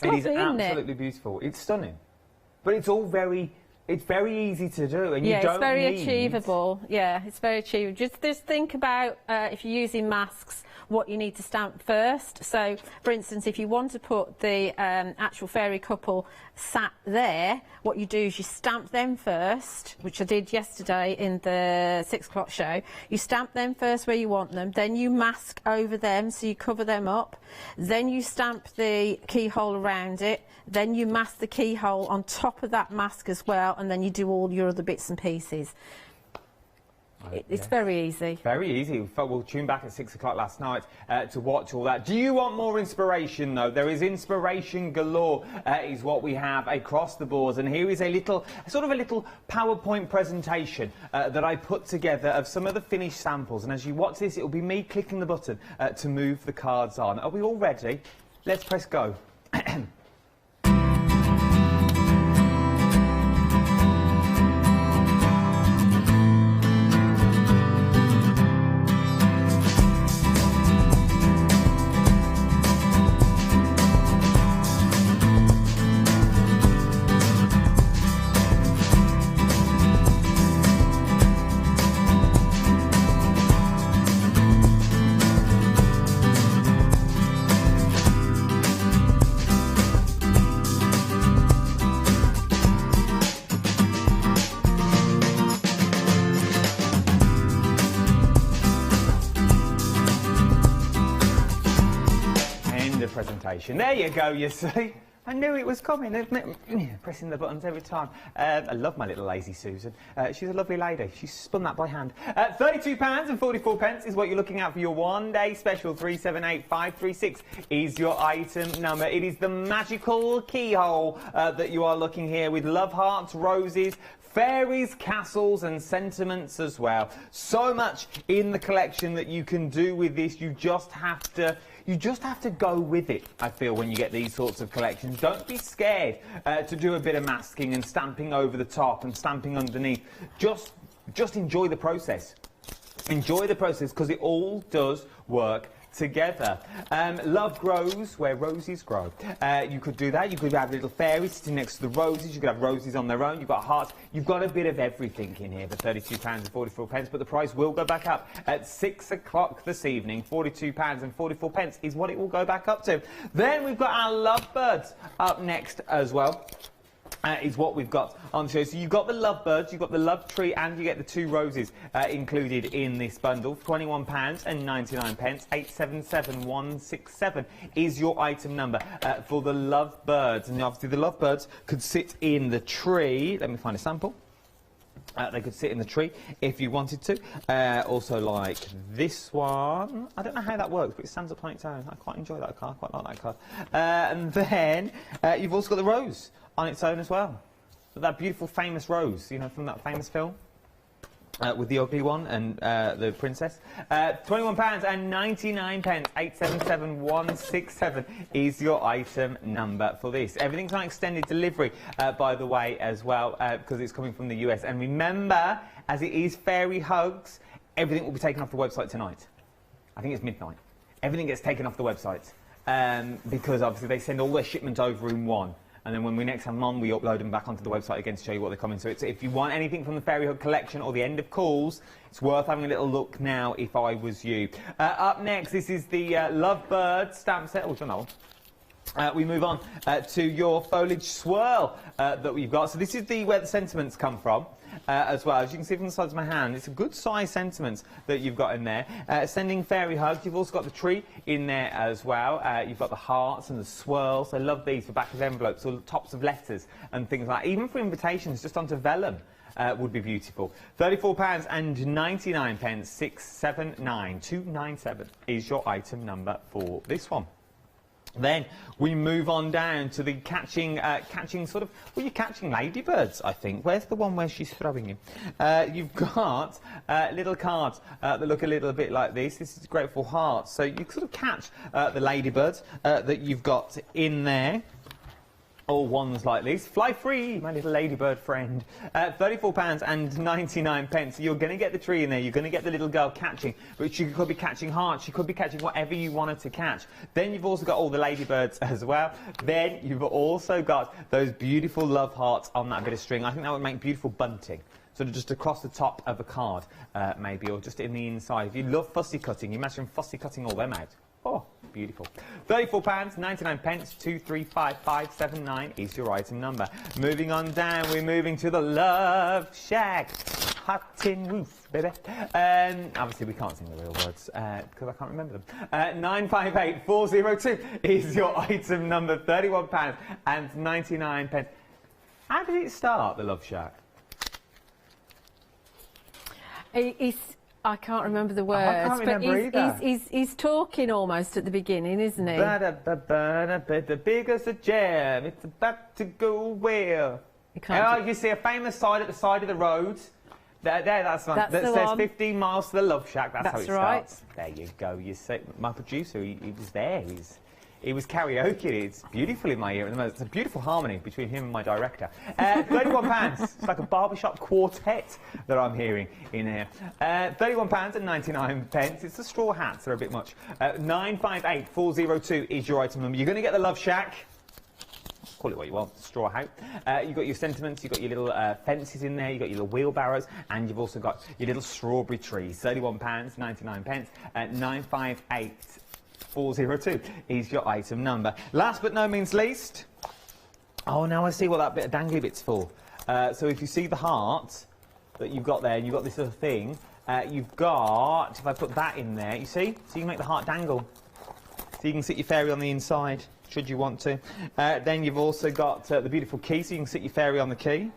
It is absolutely beautiful. It's stunning. But it's all very easy to do, and you don't need... Yeah, it's very achievable. Yeah, it's very achievable. Just think about, if you're using masks, what you need to stamp first. So, for instance, if you want to put the actual fairy couple sat there, what you do is you stamp them first, which I did yesterday in the 6 o'clock show. You stamp them first where you want them, then you mask over them, so you cover them up. Then you stamp the keyhole around it, then you mask the keyhole on top of that mask as well, and then you do all your other bits and pieces. It's very easy. Very easy. We'll tune back at 6 o'clock last night to watch all that. Do you want more inspiration, though? There is inspiration galore, is what we have across the boards. And here is a little PowerPoint presentation that I put together of some of the finished samples. And as you watch this, it will be me clicking the button to move the cards on. Are we all ready? Let's press go. Presentation. There you go, you see. I knew it was coming. Pressing the buttons every time. I love my little lazy Susan. She's a lovely lady. She spun that by hand. £32.44 is what you're looking at for your one-day special. 378536 is your item number. It is the magical keyhole that you are looking here with love hearts, roses, fairies, castles and sentiments as well. So much in the collection that you can do with this. You just have to go with it, I feel, when you get these sorts of collections. Don't be scared to do a bit of masking and stamping over the top and stamping underneath. Just enjoy the process. Enjoy the process, because it all does work together. Love grows where roses grow. You could do that. You could have little fairies sitting next to the roses. You could have roses on their own. You've got hearts. You've got a bit of everything in here for £32.44. But the price will go back up at 6 o'clock this evening. £42.44 is what it will go back up to. Then we've got our lovebirds up next as well. Is what we've got on the show. So you've got the lovebirds, you've got the love tree, and you get the 2 roses included in this bundle. £21.99. 877167 is your item number for the lovebirds. And obviously the lovebirds could sit in the tree. Let me find a sample. They could sit in the tree if you wanted to. Also like this one. I don't know how that works, but it stands up on its own. I quite enjoy that card. I quite like that card. And then you've also got the rose on its own as well. That beautiful famous rose, you know, from that famous film. With the ugly one and the princess. £21.99. 877167 is your item number for this. Everything's on extended delivery, by the way, as well, because it's coming from the US. And remember, as it is Fairy Hugs, everything will be taken off the website tonight. I think it's midnight. Everything gets taken off the website because obviously they send all their shipment over in one. And then when we next have them on, we upload them back onto the website again to show you what they're coming. So if you want anything from the Fairy Hug collection or the end of calls, it's worth having a little look now if I was you. Up next, this is the Lovebird stamp set. Oh, we've done that one. We move on to your Foliage swirl that we've got. So this is where the sentiments come from. As well. As you can see from the sides of my hand, it's a good size sentiments that you've got in there. Sending fairy hugs. You've also got the tree in there as well. You've got the hearts and the swirls. I love these for back of envelopes or tops of letters and things like that. Even for invitations just onto vellum would be beautiful. £34.99, 679297 is your item number for this one. Then we move on down to the catching sort of, well, you're catching ladybirds, I think. Where's the one where she's throwing him? You've got little cards that look a little bit like this. This is Grateful Hearts. So you sort of catch the ladybirds that you've got in there. All ones like this. Fly free, my little ladybird friend. £34.99. You're going to get the tree in there. You're going to get the little girl catching, but she could be catching hearts. She could be catching whatever you want her to catch. Then you've also got all the ladybirds as well. Then you've also got those beautiful love hearts on that bit of string. I think that would make beautiful bunting. Sort of just across the top of a card, maybe, or just in the inside. If you love fussy cutting, you imagine fussy cutting all them out. Oh, beautiful. £34.99, 235579 is your item number. Moving on down, we're moving to the Love Shack. Hot tin roof, baby. Obviously, we can't sing the real words because I can't remember them. 958402 is your item number. £31.99. How did it start, the Love Shack? I can't remember the words, I can't remember either. He's talking almost at the beginning, isn't he? The big as a jam, it's about to go well. You see a famous sign at the side of the road. That's one. That says 15 miles to the Love Shack. That's how it starts. There you go. You see, my producer, he was there. He was karaoke. It's beautiful in my ear at the moment. It's a beautiful harmony between him and my director. £31. It's like a barbershop quartet that I'm hearing in here. £31.99. It's the straw hats. They're a bit much. 958402 is your item number. You're going to get the Love Shack. Call it what you want, straw hat. You've got your sentiments, you've got your little fences in there, you've got your little wheelbarrows, and you've also got your little strawberry trees. £31.99. 958402 is your item number. Last but no means least, oh, now I see what that bit of dangly bit's for. So if you see the heart that you've got there, and you've got this other thing, you've got, if I put that in there, you see? So you can make the heart dangle. So you can sit your fairy on the inside, should you want to. Then you've also got the beautiful key, so you can sit your fairy on the key.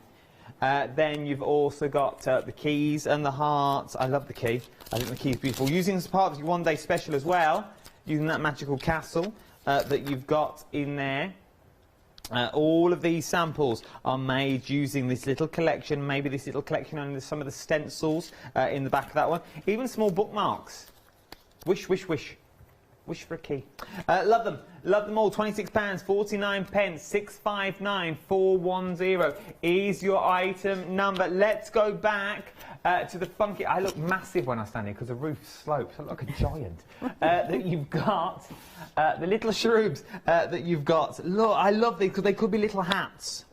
Then you've also got the keys and the hearts. I love the key. I think the key is beautiful. Using this as part of your one-day special as well, using that magical castle that you've got in there. All of these samples are made using this little collection, maybe this little collection on some of the stencils in the back of that one. Even small bookmarks. Wish, wish, wish. Wish for a key. Love them. Love them all. £26.49. 659410 is your item number. Let's go back to the funky... I look massive when I stand here because the roof slopes. I look like a giant. That you've got. The little shrubs that you've got. Look, I love these because they could be little hats.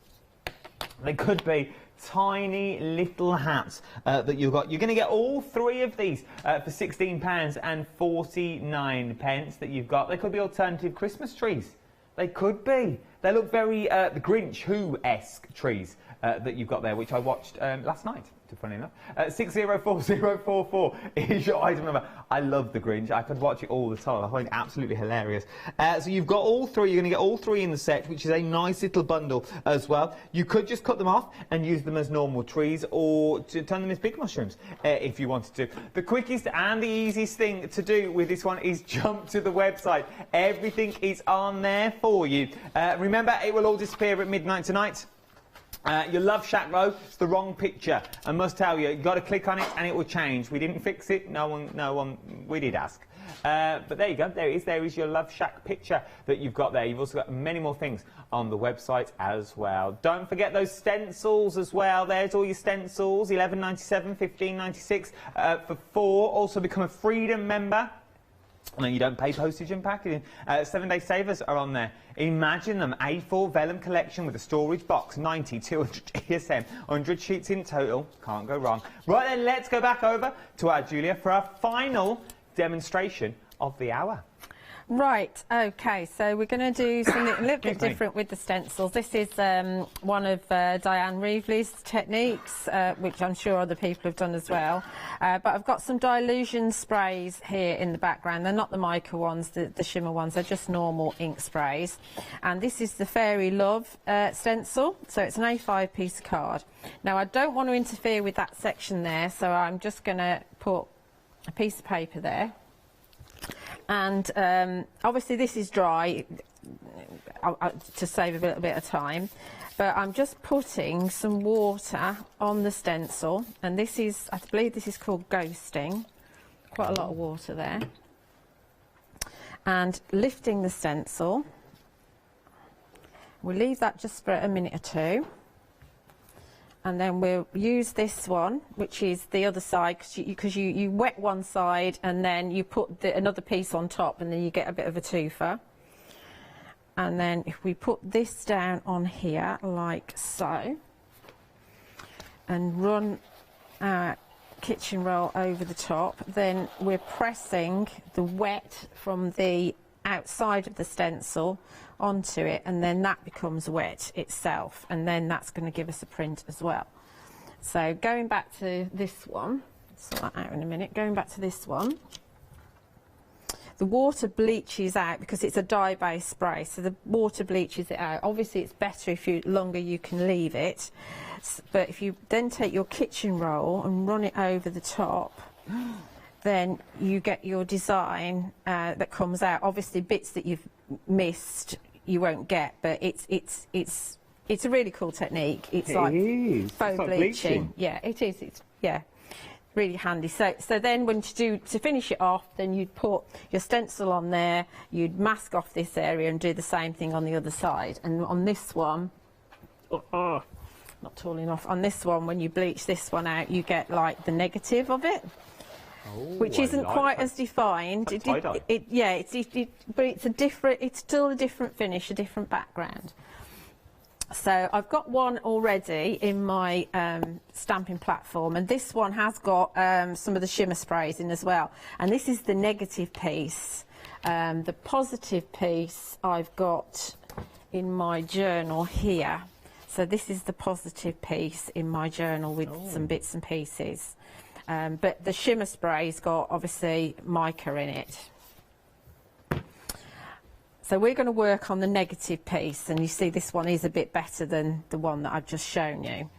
They could be tiny little hats that you've got. You're going to get all three of these for £16.49 that you've got. They could be alternative Christmas trees. They could be. They look very the Grinch Who-esque trees that you've got there, which I watched last night. Funny enough. 604044 is your item number. I love the Grinch. I could watch it all the time. I find it absolutely hilarious. So you've got all three. You're going to get all three in the set, which is a nice little bundle as well. You could just cut them off and use them as normal trees, or to turn them into big mushrooms if you wanted to. The quickest and the easiest thing to do with this one is jump to the website. Everything is on there for you. Remember, it will all disappear at midnight tonight. Your Love Shack though, it's the wrong picture. I must tell you, you've got to click on it and it will change. We didn't fix it. No one, we did ask. But there you go, there is your Love Shack picture that you've got there. You've also got many more things on the website as well. Don't forget those stencils as well. There's all your stencils, $11.97, $15.96 for 4. Also become a Freedom member. And then you don't pay postage and packaging. 7-day savers are on there. Imagine them. A4 vellum collection with a storage box, 90, 200 ESM, 100 sheets in total. Can't go wrong. Right then, let's go back over to our Julia for our final demonstration of the hour. Right, okay, so we're going to do something a little bit different with the stencils. This is one of Diane Reevely's techniques, which I'm sure other people have done as well. But I've got some dilution sprays here in the background. They're not the mica ones, the shimmer ones, they're just normal ink sprays. And this is the Fairy Love stencil, so it's an A5 piece of card. Now, I don't want to interfere with that section there, so I'm just going to put a piece of paper there. And obviously this is dry to save a little bit of time, but I'm just putting some water on the stencil, and this is, I believe this is called ghosting, quite a lot of water there, and lifting the stencil. We'll leave that just for a minute or two. And then we'll use this one, which is the other side, because you wet one side and then you put another piece on top, and then you get a bit of a twofer. And then if we put this down on here, like so, and run our kitchen roll over the top, then we're pressing the wet from the outside of the stencil onto it, and then that becomes wet itself, and then that's going to give us a print as well. So going back to this one, sort that out in a minute, going back to this one, the water bleaches out because it's a dye-based spray, so the water bleaches it out. Obviously it's better if longer you can leave it, but if you then take your kitchen roll and run it over the top, then you get your design that comes out. Obviously bits that you've missed you won't get, but it's a really cool technique. It's like faux bleaching. Yeah, it is. It's really handy. So then when to finish it off, then you'd put your stencil on there, you'd mask off this area and do the same thing on the other side. And on this one, not tall enough. On this one, when you bleach this one out, you get like the negative of it. Which isn't quite as defined. But it's a different. It's still a different finish, a different background. So I've got one already in my stamping platform, and this one has got some of the shimmer sprays in as well. And this is the negative piece. The positive piece I've got in my journal here. So this is the positive piece in my journal with some bits and pieces. But the shimmer spray's got, obviously, mica in it. So we're going to work on the negative piece, and you see this one is a bit better than the one that I've just shown you.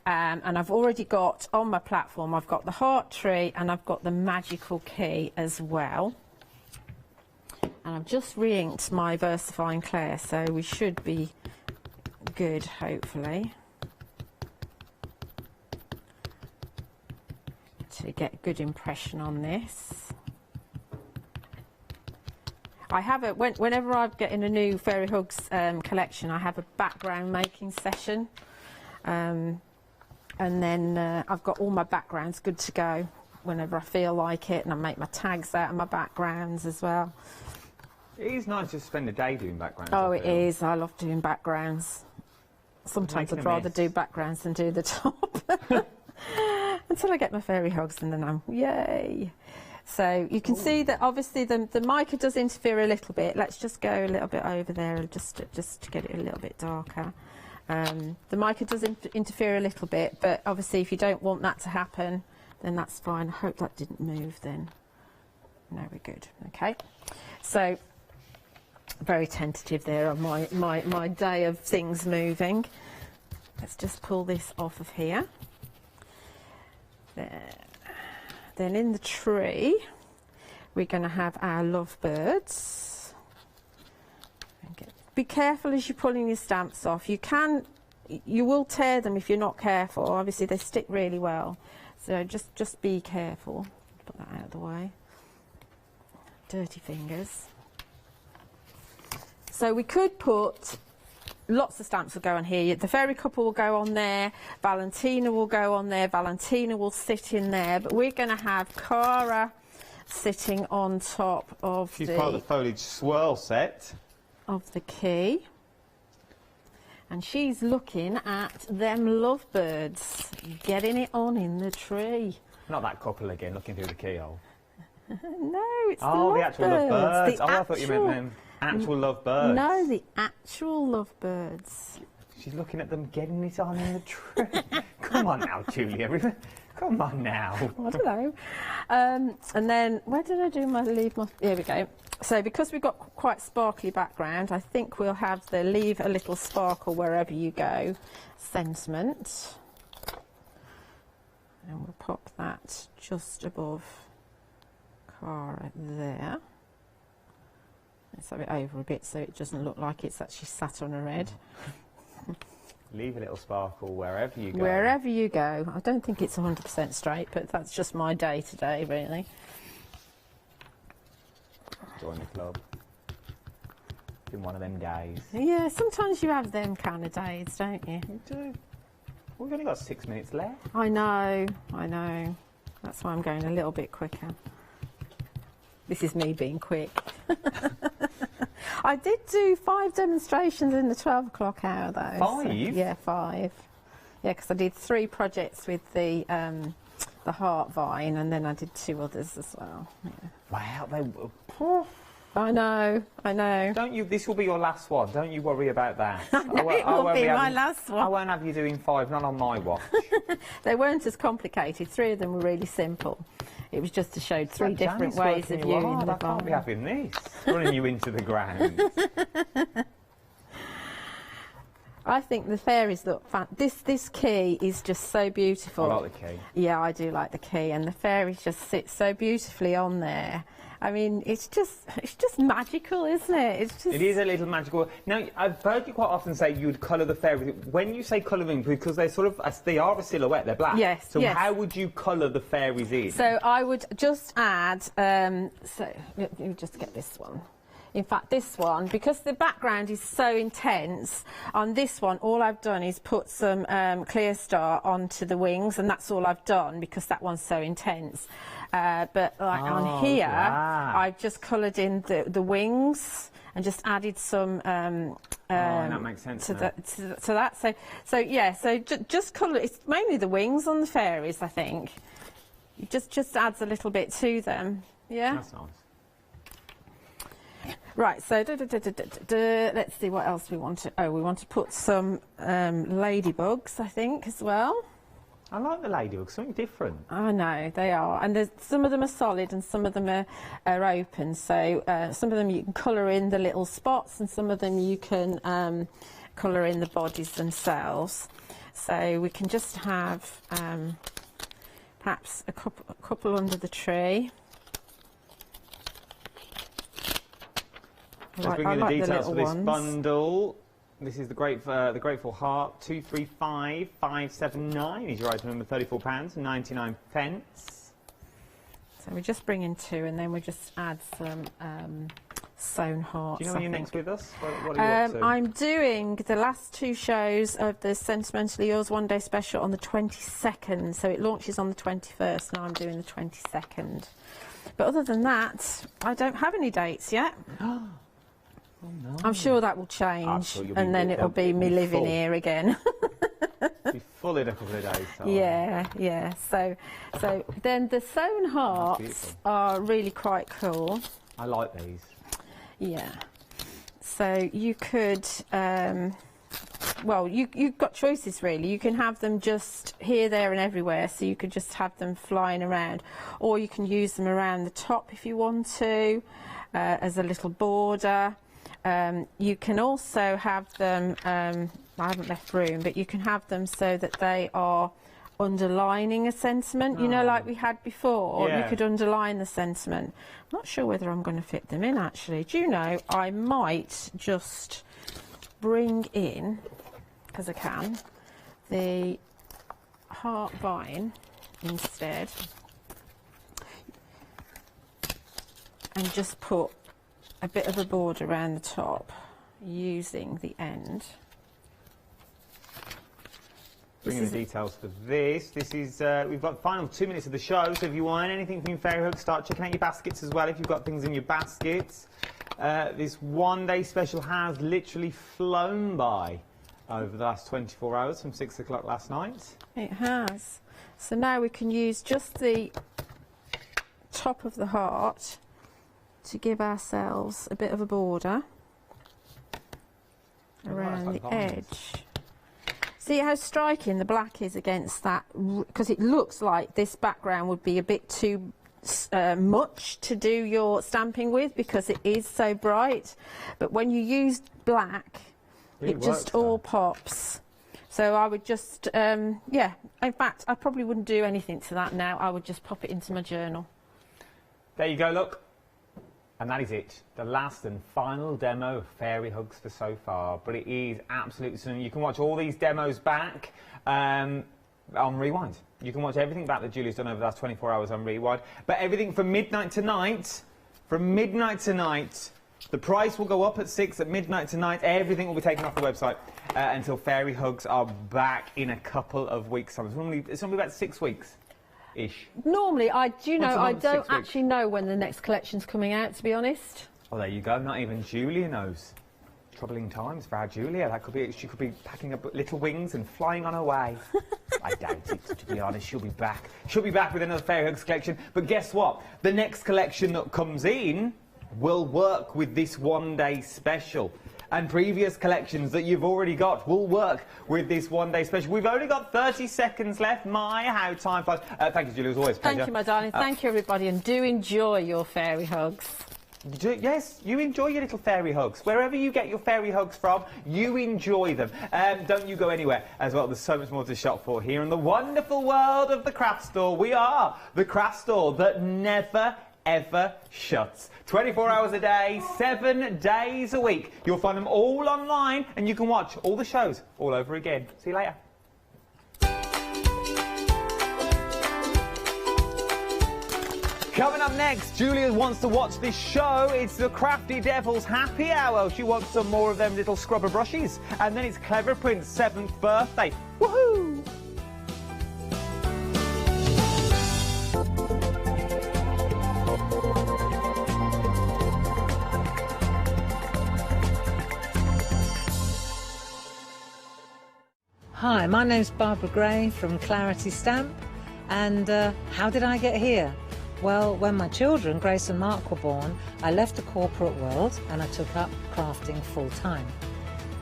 And I've already got, on my platform, I've got the heart tree and I've got the magical key as well. And I've just re-inked my VersaFine Claire, so we should be good, hopefully, to get a good impression on this. I have whenever I'm getting a new Fairy Hugs collection, I have a background making session, and then I've got all my backgrounds good to go whenever I feel like it, and I make my tags out of my backgrounds as well. It is nice to spend a day doing backgrounds. Oh, it is. I love doing backgrounds. Sometimes I'd rather do backgrounds than do the top. Until I get my Fairy Hugs, and then I'm yay. So you can see that obviously the mica does interfere a little bit. Let's just go a little bit over there just to get it a little bit darker. The mica does interfere a little bit, but obviously if you don't want that to happen, then that's fine. I hope that didn't move then. No, we're good. Okay. So very tentative there on my day of things moving. Let's just pull this off of here. There. Then in the tree, we're going to have our lovebirds. Be careful as you're pulling your stamps off. You will tear them if you're not careful. Obviously, they stick really well. So just be careful. Put that out of the way. dirty fingers. So we could put lots of stamps will go on here. The fairy couple will go on there, Valentina will go on there, Valentina will sit in there, but we're going to have Cara sitting on top of She's part of the foliage swirl set. Of the key. And she's looking at them lovebirds, getting it on in the tree. Not that couple again, looking through the keyhole. No, it's the actual lovebirds. I thought you meant them actual lovebirds. No, the actual lovebirds. She's looking at them getting it on in the tree. Come on now, Julia. Come on now. I don't know. And then, where did I do my leave my... Here we go. So because we've got quite sparkly background, I think we'll have the leave a little sparkle wherever you go sentiment. And we'll pop that just above Cara there. Let's have it over a bit so it doesn't look like it's actually sat on her head. Leave a little sparkle wherever you go. Wherever you go. I don't think it's 100% straight, but that's just my day today, really. Join the club. Been one of them days. Yeah, sometimes you have them kind of days, don't you? You do. We've only got 6 minutes left. I know. That's why I'm going a little bit quicker. This is me being quick. I did do 5 demonstrations in the 12 o'clock hour, though. 5? So, yeah, 5. Yeah, because I did 3 projects with the heart vine, and then I did 2 others as well. Yeah. Wow, I know. Don't you? This will be your last one. Don't you worry about that. It will be my last one. I won't have you doing 5, not on my watch. They weren't as complicated. 3 of them were really simple. It was just to show 3 different ways of using the I can't be having this. Running you into the ground. I think the fairies look fun. This key is just so beautiful. I like the key. Yeah, I do like the key, and the fairies just sit so beautifully on there. I mean, it's just magical, isn't it? It's just... It is a little magical. Now, I've heard you quite often say you'd colour the fairies. When you say colouring, because they they are a silhouette, they're black. Yes. So how would you colour the fairies in? So I would just add. So let me just get this one. In fact, this one, because the background is so intense, on this one, all I've done is put some clear star onto the wings, and that's all I've done because that one's so intense. But like on here, I've just coloured in the wings and just added some... that makes sense. To that. So yeah, so just colour... It's mainly the wings on the fairies, I think. It just adds a little bit to them. Yeah? That's nice. Right, so let's see what else we want to... Oh, we want to put some ladybugs, I think, as well. I like the ladybugs, something different. I know, they are. And some of them are solid and some of them are open. So some of them you can colour in the little spots and some of them you can colour in the bodies themselves. So we can just have perhaps a couple under the tree. Let's bring you the details for this bundle. This is the Grateful Heart 235579 is your item number, £34.99. So we're just bringing 2 and then we just add some sewn hearts. Do you know when you're next with us? What are you up to? I'm doing the last 2 shows of the Sentimentally Yours One Day Special on the 22nd. So it launches on the 21st. Now I'm doing the 22nd. But other than that, I don't have any dates yet. Oh, no. I'm sure that will change, and then it'll be me living here again. Be full in a couple of days. Yeah. So then the sewn hearts are really quite cool. I like these. Yeah. So you could, well, you've got choices really. You can have them just here, there, and everywhere. So you could just have them flying around, or you can use them around the top if you want to, as a little border. You can also have them, I haven't left room, but you can have them so that they are underlining a sentiment, you know, like we had before. Yeah. You could underline the sentiment. I'm not sure whether I'm going to fit them in, actually. Do you know, I might just bring in, because I can, the heart vine instead. and just put a bit of a border around the top using the end. Bringing the details for this. This is, we've got the final 2 minutes of the show, so if you want anything from your fairy hooks, start checking out your baskets as well if you've got things in your baskets. This one-day special has literally flown by over the last 24 hours from 6 o'clock last night. It has. So now we can use just the top of the heart to give ourselves a bit of a border around the edge. See how striking the black is against that, because it looks like this background would be a bit too much to do your stamping with because it is so bright, but when you use black it just all pops. So I would just, yeah, in fact I probably wouldn't do anything to that now, I would just pop it into my journal. There you go, look. And that is it, the last and final demo of Fairy Hugs for so far, but it is absolutely stunning. You can watch all these demos back on Rewind. You can watch everything back that Julie's done over the last 24 hours on Rewind, but everything from midnight tonight, the price will go up at 6 at midnight tonight. Everything will be taken off the website until Fairy Hugs are back in a couple of weeks' time. It's only about 6 weeks. Ish. Normally, I don't actually know when the next collection's coming out, to be honest. Oh, there you go. Not even Julia knows. Troubling times for our Julia. That could be. She could be packing up little wings and flying on her way. I doubt it, to be honest. She'll be back. She'll be back with another Fairy Hugs collection. But guess what? The next collection that comes in will work with this one-day special. And previous collections that you've already got will work with this one-day special. We've only got 30 seconds left. My, how time flies. Thank you, Julie. It was always a pleasure. Thank you, my darling. Thank you, everybody. And do enjoy your Fairy Hugs. Yes, you enjoy your little Fairy Hugs. Wherever you get your Fairy Hugs from, you enjoy them. Don't you go anywhere as well. There's so much more to shop for here in the wonderful world of the craft store. We are the craft store that never ever shuts. 24 hours a day, 7 days a week. You'll find them all online and you can watch all the shows all over again. See you later. Coming up next, Julia wants to watch this show. It's the Crafty Devil's Happy Hour. She wants some more of them little scrubber brushes. And then it's Clever Print's 7th birthday. Woohoo! Hi, my name's Barbara Gray from Clarity Stamp, and how did I get here? Well, when my children, Grace and Mark, were born, I left the corporate world and I took up crafting full-time.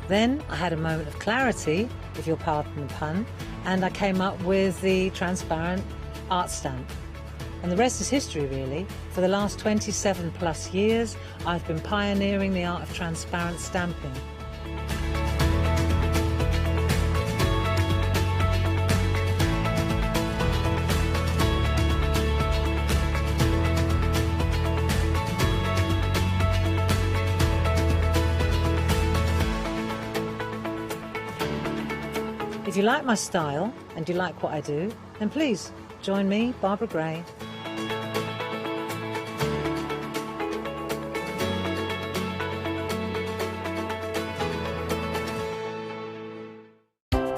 Then I had a moment of clarity, if you'll pardon the pun, and I came up with the transparent art stamp. And the rest is history, really. For the last 27 plus years, I've been pioneering the art of transparent stamping. If you like my style and you like what I do, then please join me, Barbara Gray.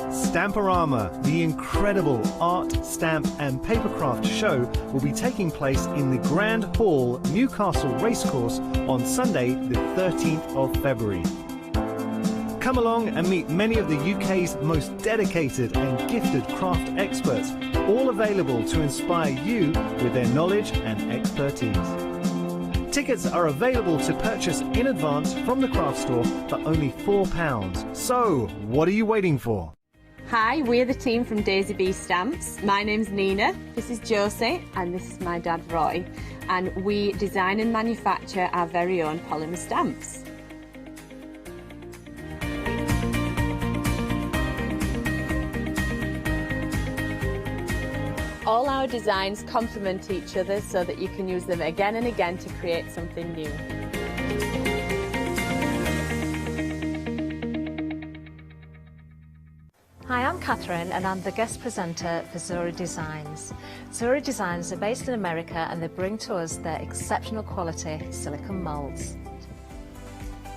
Stamporama, the incredible art, stamp and papercraft show, will be taking place in the Grand Hall, Newcastle Racecourse on Sunday the 13th of February. Come along and meet many of the UK's most dedicated and gifted craft experts, all available to inspire you with their knowledge and expertise. Tickets are available to purchase in advance from the craft store for only £4. So, what are you waiting for? Hi, we're the team from Daisy Bee Stamps. My name's Nina, this is Josie, and this is my dad Roy. And we design and manufacture our very own polymer stamps. All our designs complement each other so that you can use them again and again to create something new. Hi, I'm Catherine and I'm the guest presenter for Zora Designs. Zora Designs are based in America and they bring to us their exceptional quality silicone moulds.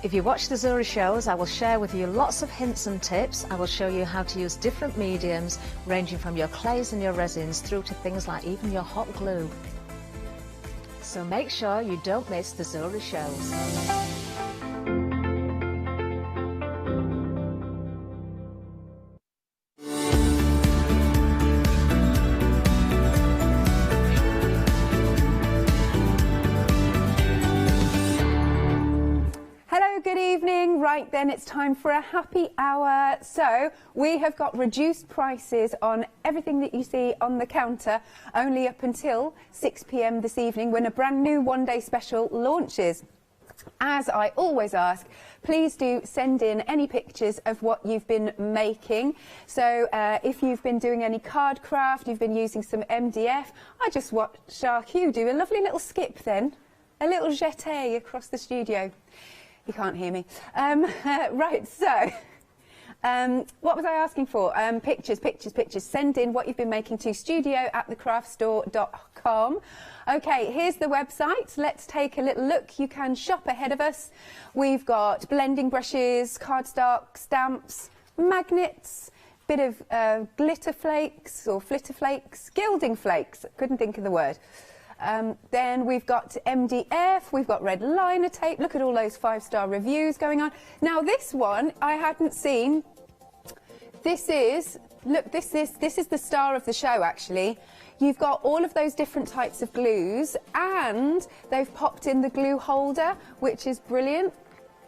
If you watch the Zora shows, I will share with you lots of hints and tips. I will show you how to use different mediums, ranging from your clays and your resins through to things like even your hot glue. So make sure you don't miss the Zora shows. Good evening. Right then, it's time for a happy hour. So we have got reduced prices on everything that you see on the counter, only up until 6 p.m. this evening when a brand new one-day special launches. As I always ask, please do send in any pictures of what you've been making. So if you've been doing any card craft, you've been using some MDF. I just watched our Hugh do a lovely little skip then, a little jeté across the studio. You can't hear me. Right, so what was I asking for? Pictures. Send in what you've been making to studio@thecraftstore.com. Okay, here's the website. Let's take a little look. You can shop ahead of us. We've got blending brushes, cardstock, stamps, magnets, bit of glitter flakes or flitter flakes, gilding flakes. Couldn't think of the word. Then we've got MDF, we've got red liner tape. Look at all those 5-star reviews going on. Now this one I hadn't seen. This is the star of the show actually. You've got all of those different types of glues and they've popped in the glue holder, which is brilliant.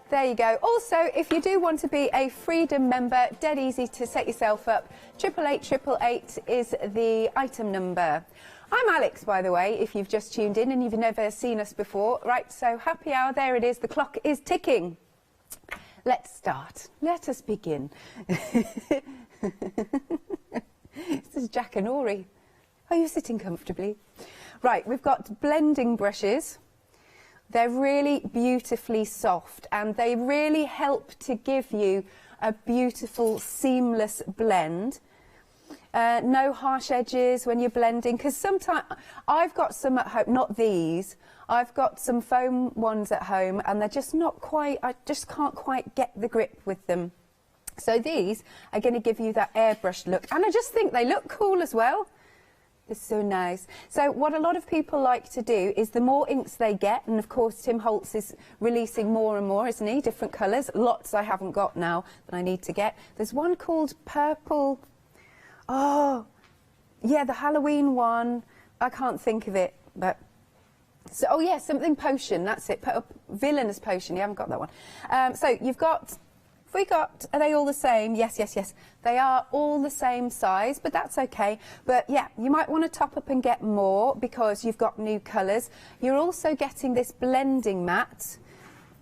There you go. Also, if you do want to be a Freedom member, dead easy to set yourself up. 888 is the item number. I'm Alex, by the way, if you've just tuned in and you've never seen us before. Right, so happy hour, there it is. The clock is ticking. Let's start. Let us begin. This is Jack and Ori. Are you sitting comfortably? Right, we've got blending brushes. They're really beautifully soft and they really help to give you a beautiful, seamless blend. No harsh edges when you're blending, because sometimes I've got some at home, not these, I've got some foam ones at home and they're just not quite, I just can't quite get the grip with them. So these are going to give you that airbrushed look and I just think they look cool as well. It's so nice. So what a lot of people like to do is the more inks they get, and of course Tim Holtz is releasing more and more, isn't he? Different colours, lots I haven't got now that I need to get. There's one called Purple. Oh, yeah, the Halloween one. I can't think of it, but... So, oh, yeah, something potion, that's it. Villainous potion, you haven't got that one. So you've got... Are they all the same? Yes. They are all the same size, but that's okay. But, yeah, you might want to top up and get more because you've got new colours. You're also getting this blending mat,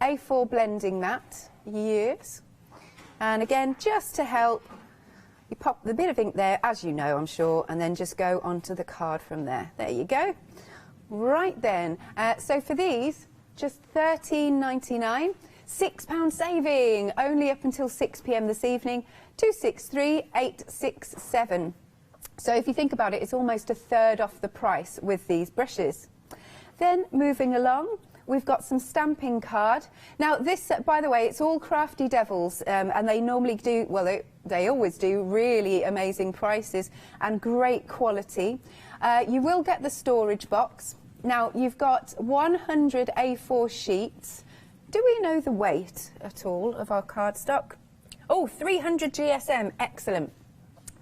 A4 blending mat, yes. And, again, just to help... You pop the bit of ink there, as you know, I'm sure, and then just go onto the card from there. There you go. Right then. So for these, just £13.99, £6 saving, only up until 6 p.m. this evening, 263867. So if you think about it, it's almost a third off the price with these brushes. Then moving along, we've got some stamping card. Now this, by the way, it's all Crafty Devils, and they normally do, well, they always do really amazing prices and great quality. You will get the storage box. Now you've got 100 A4 sheets. Do we know the weight at all of our cardstock? Oh, 300 GSM, excellent.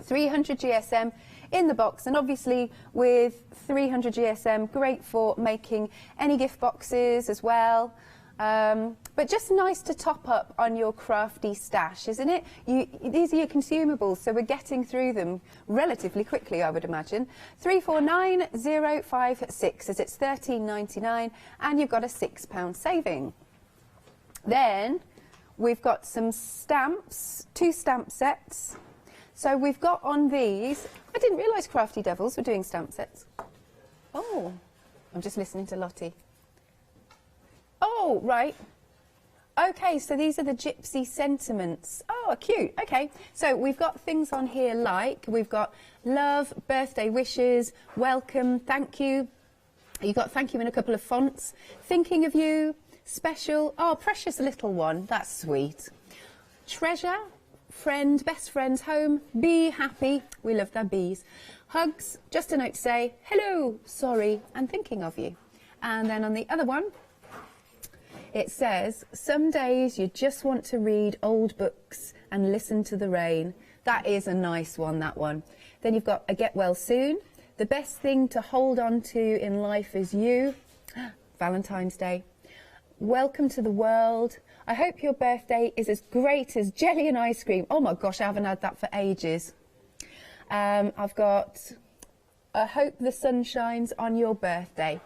300 GSM in the box, and obviously with 300 GSM, great for making any gift boxes as well. But just nice to top up on your crafty stash, isn't it? These are your consumables, so we're getting through them relatively quickly, I would imagine. 349056, as it's £13.99, and you've got a £6 saving. Then we've got some stamps, 2 stamp sets. So we've got on these, I didn't realise Crafty Devils were doing stamp sets. Oh, I'm just listening to Lottie. Oh, right. Okay, so these are the gypsy sentiments. Oh, cute. Okay, so we've got things on here like, we've got love, birthday wishes, welcome, thank you. You've got thank you in a couple of fonts. Thinking of you, special, oh, precious little one, that's sweet. Treasure, friend, best friend's home, be happy, we love their bees. Hugs, just a note to say, hello, sorry, and thinking of you. And then on the other one, it says, some days you just want to read old books and listen to the rain. That is a nice one, that one. Then you've got a get well soon. The best thing to hold on to in life is you. Valentine's Day. Welcome to the world. I hope your birthday is as great as jelly and ice cream. Oh my gosh, I haven't had that for ages. I've got, I hope the sun shines on your birthday.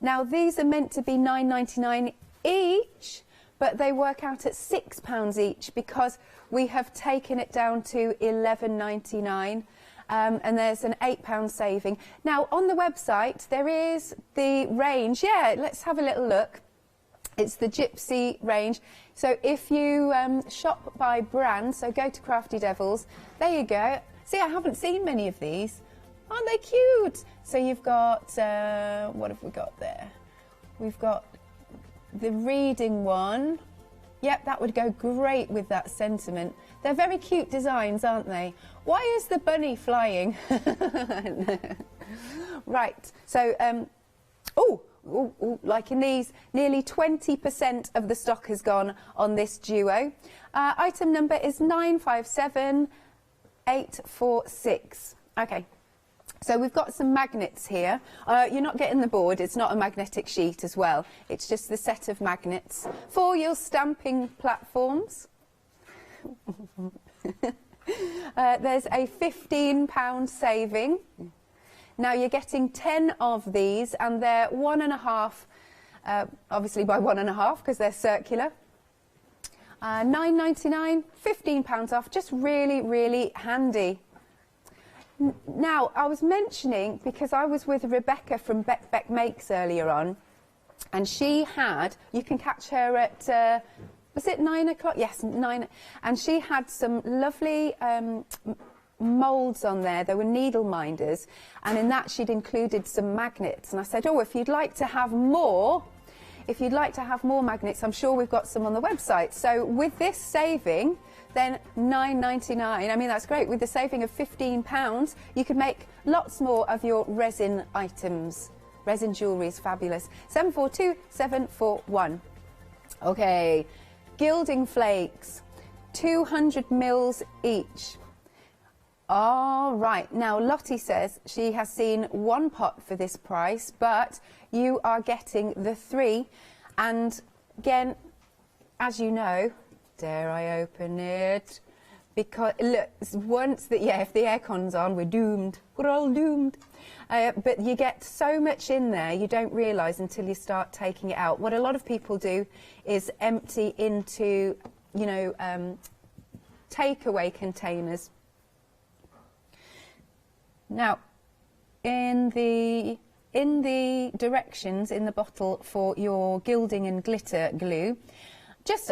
Now these are meant to be $9.99 each, but they work out at £6 each because we have taken it down to $11.99. And there's an £8 saving. Now on the website there is the range. Yeah, let's have a little look. It's the Gypsy range. So if you shop by brand, so go to Crafty Devils, there you go. See, I haven't seen many of these. Aren't they cute? So you've got, what have we got there? We've got the reading one. Yep, that would go great with that sentiment. They're very cute designs, aren't they? Why is the bunny flying? Right, so, like in these, nearly 20% of the stock has gone on this duo. Item number is 957846. Okay. So we've got some magnets here. You're not getting the board, it's not a magnetic sheet as well. It's just the set of magnets for your stamping platforms. There's a £15 saving. Now you're getting 10 of these and they're 1.5, obviously by 1.5 because they're circular. £9.99, £15 off, just really, really handy. Now, I was mentioning, because I was with Rebecca from Beck Makes earlier on, and she had, you can catch her at, was it 9 o'clock? Yes, 9. And she had some lovely moulds on there. They were needle minders, and in that she'd included some magnets. And I said, oh, if you'd like to have more magnets, I'm sure we've got some on the website. So with this saving, then £9.99. I mean, that's great. With the saving of £15, you could make lots more of your resin items. Resin jewellery is fabulous. 742741. Okay, gilding flakes, 200 mils each. All right, now Lottie says she has seen one pot for this price, but you are getting the 3. And again, as you know, dare I open it? Because look, once that, yeah, if the aircon's on, we're doomed. We're all doomed. But you get so much in there, you don't realise until you start taking it out. What a lot of people do is empty into, you know, takeaway containers. Now, in the directions in the bottle for your gilding and glitter glue,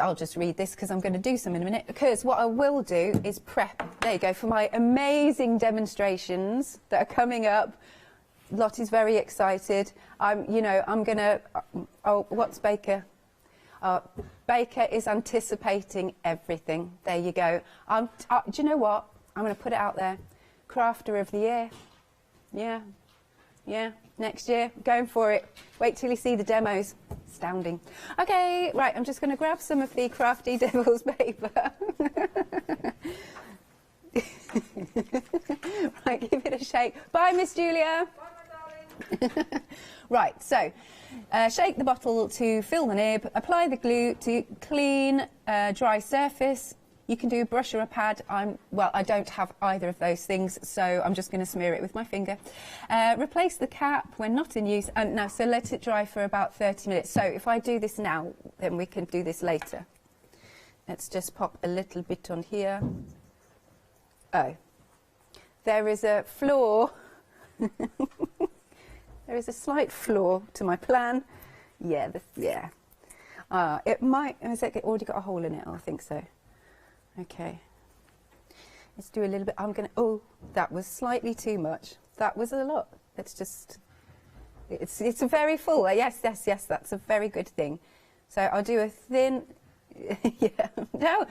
I'll just read this because I'm going to do some in a minute, because what I will do is prep, there you go, for my amazing demonstrations that are coming up. Lottie's very excited. I'm going to, oh, what's Baker? Baker is anticipating everything. There you go. Do you know what? I'm going to put it out there. Crafter of the Year. Yeah. Yeah. Next year. Going for it. Wait till you see the demos. Astounding. Okay, right, I'm just going to grab some of the Crafty Devils paper. Right, give it a shake. Bye, Miss Julia. Bye, my darling. Right, so shake the bottle to fill the nib, apply the glue to clean, dry surface. You can do a brush or a pad. I don't have either of those things, so I'm just going to smear it with my finger. Replace the cap when not in use. Now, so let it dry for about 30 minutes. So if I do this now, then we can do this later. Let's just pop a little bit on here. Oh, there is a flaw. There is a slight flaw to my plan. Yeah, yeah. It might, has it already got a hole in it? Oh, I think so. Okay. Let's do a little bit. I'm going to, oh, that was slightly too much. That was a lot. Let's just, it's a very full. Yes, yes, yes, that's a very good thing. So I'll do a thin, yeah, no,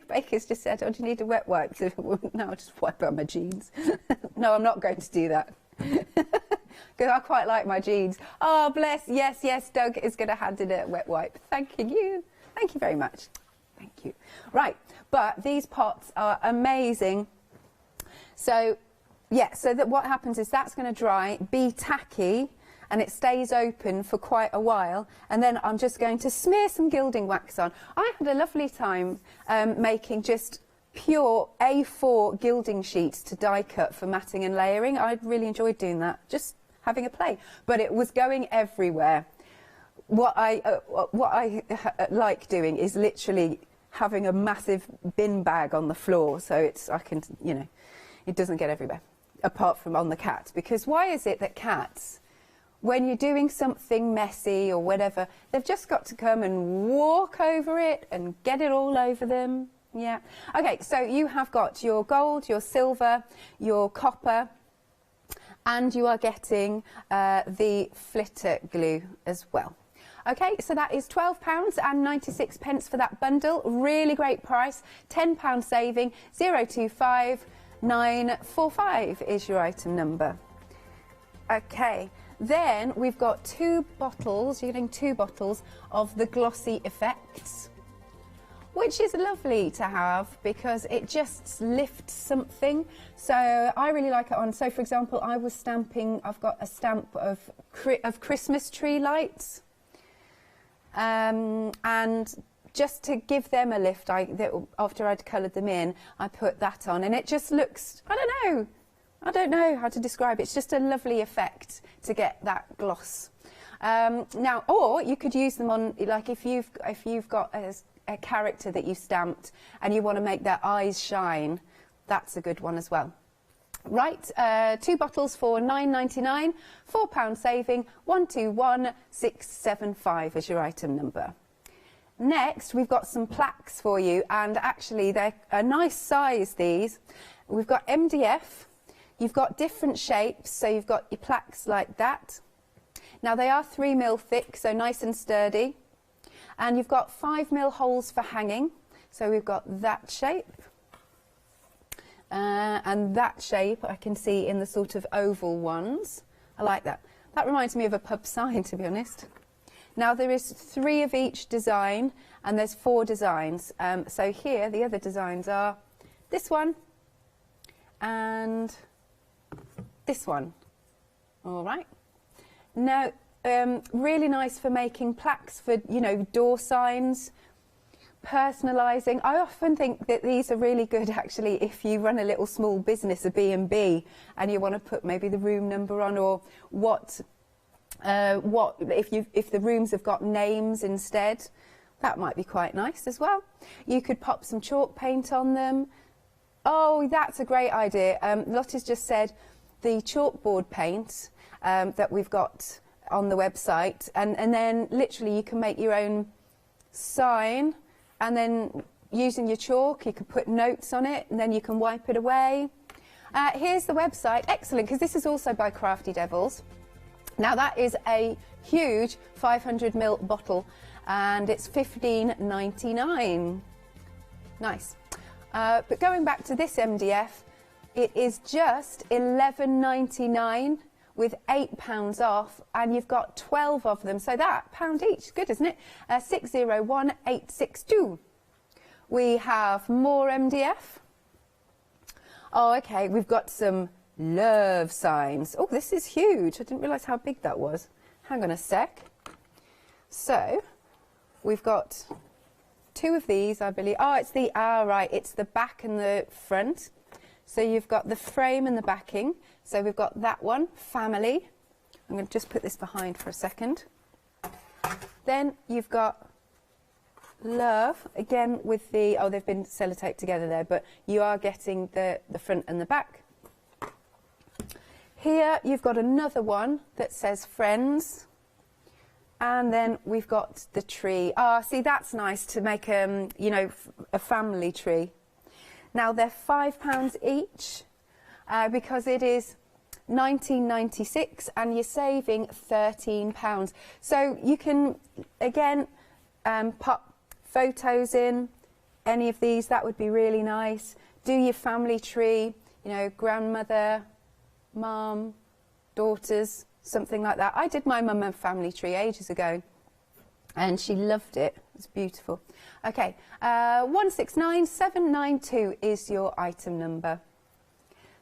Baker's just said, oh, do you need a wet wipe? No, I'll just wipe out my jeans. No, I'm not going to do that. Because I quite like my jeans. Oh, bless, yes, yes, Doug is going to hand in a wet wipe. Thank you. Thank you very much. Thank you. Right, but these pots are amazing. So, yeah, so that what happens is that's going to dry, be tacky, and it stays open for quite a while, and then I'm just going to smear some gilding wax on. I had a lovely time making just pure A4 gilding sheets to die cut for matting and layering. I really enjoyed doing that, just having a play, but it was going everywhere. What I like doing is literally having a massive bin bag on the floor, so it's, I can, you know, it doesn't get everywhere, apart from on the cat. Because why is it that cats, when you're doing something messy or whatever, they've just got to come and walk over it and get it all over them? Yeah. Okay, so you have got your gold, your silver, your copper, and you are getting the flitter glue as well. Okay, so that is £12.96 for that bundle. Really great price. £10 saving. 025945 is your item number. Okay. Then we've got 2 bottles, you're getting 2 bottles of the Glossy Effects, which is lovely to have because it just lifts something. So I really like it on, so for example, I was stamping, I've got a stamp of Christmas tree lights. And just to give them a lift, after I'd coloured them in, I put that on and it just looks, I don't know how to describe it. It's just a lovely effect to get that gloss. Now, or you could use them on, like if you've got a character that you stamped and you want to make their eyes shine, that's a good one as well. Right, 2 bottles for £9.99, £4 saving, 121675 is your item number. Next, we've got some plaques for you, and actually they're a nice size, these. We've got MDF. You've got different shapes, so you've got your plaques like that. Now they are 3mm thick, so nice and sturdy. And you've got 5mm holes for hanging, so we've got that shape. And that shape I can see in the sort of oval ones. I like that. That reminds me of a pub sign, to be honest. Now there is 3 of each design, and there's 4 designs. So here the other designs are this one and this one. All right. Now, really nice for making plaques for, you know, door signs, personalising. I often think that these are really good, actually, if you run a little small business, a B&B, and you want to put maybe the room number on, or what if the rooms have got names instead. That might be quite nice as well. You could pop some chalk paint on them. Oh, that's a great idea. Lottie's just said the chalkboard paint that we've got on the website, and then literally you can make your own sign, and then using your chalk you could put notes on it, and then you can wipe it away. Here's the website. Excellent, because this is also by Crafty Devils. Now that is a huge 500ml bottle, and it's $15.99. Nice. But going back to this MDF, it is just $11.99 with £8 off, and you've got 12 of them, so that £1 each. Good, isn't it? 601862. We have more MDF. Oh, okay, we've got some love signs. Oh, this is huge. I didn't realise how big that was. Hang on a sec. So, we've got 2 of these, I believe. Oh, it's the, right, it's the back and the front. So you've got the frame and the backing. So we've got that one, family. I'm going to just put this behind for a second. Then you've got love, again with the, oh, they've been sellotaped together there, but you are getting the front and the back. Here you've got another one that says friends. And then we've got the tree. Ah, see, that's nice to make, you know, a family tree. Now, they're £5 each because it is 1996 and you're saving £13. So you can, again, pop photos in, any of these, that would be really nice. Do your family tree, you know, grandmother, mum, daughters, something like that. I did my mum and family tree ages ago and she loved it. It's beautiful. Okay, 169792 is your item number.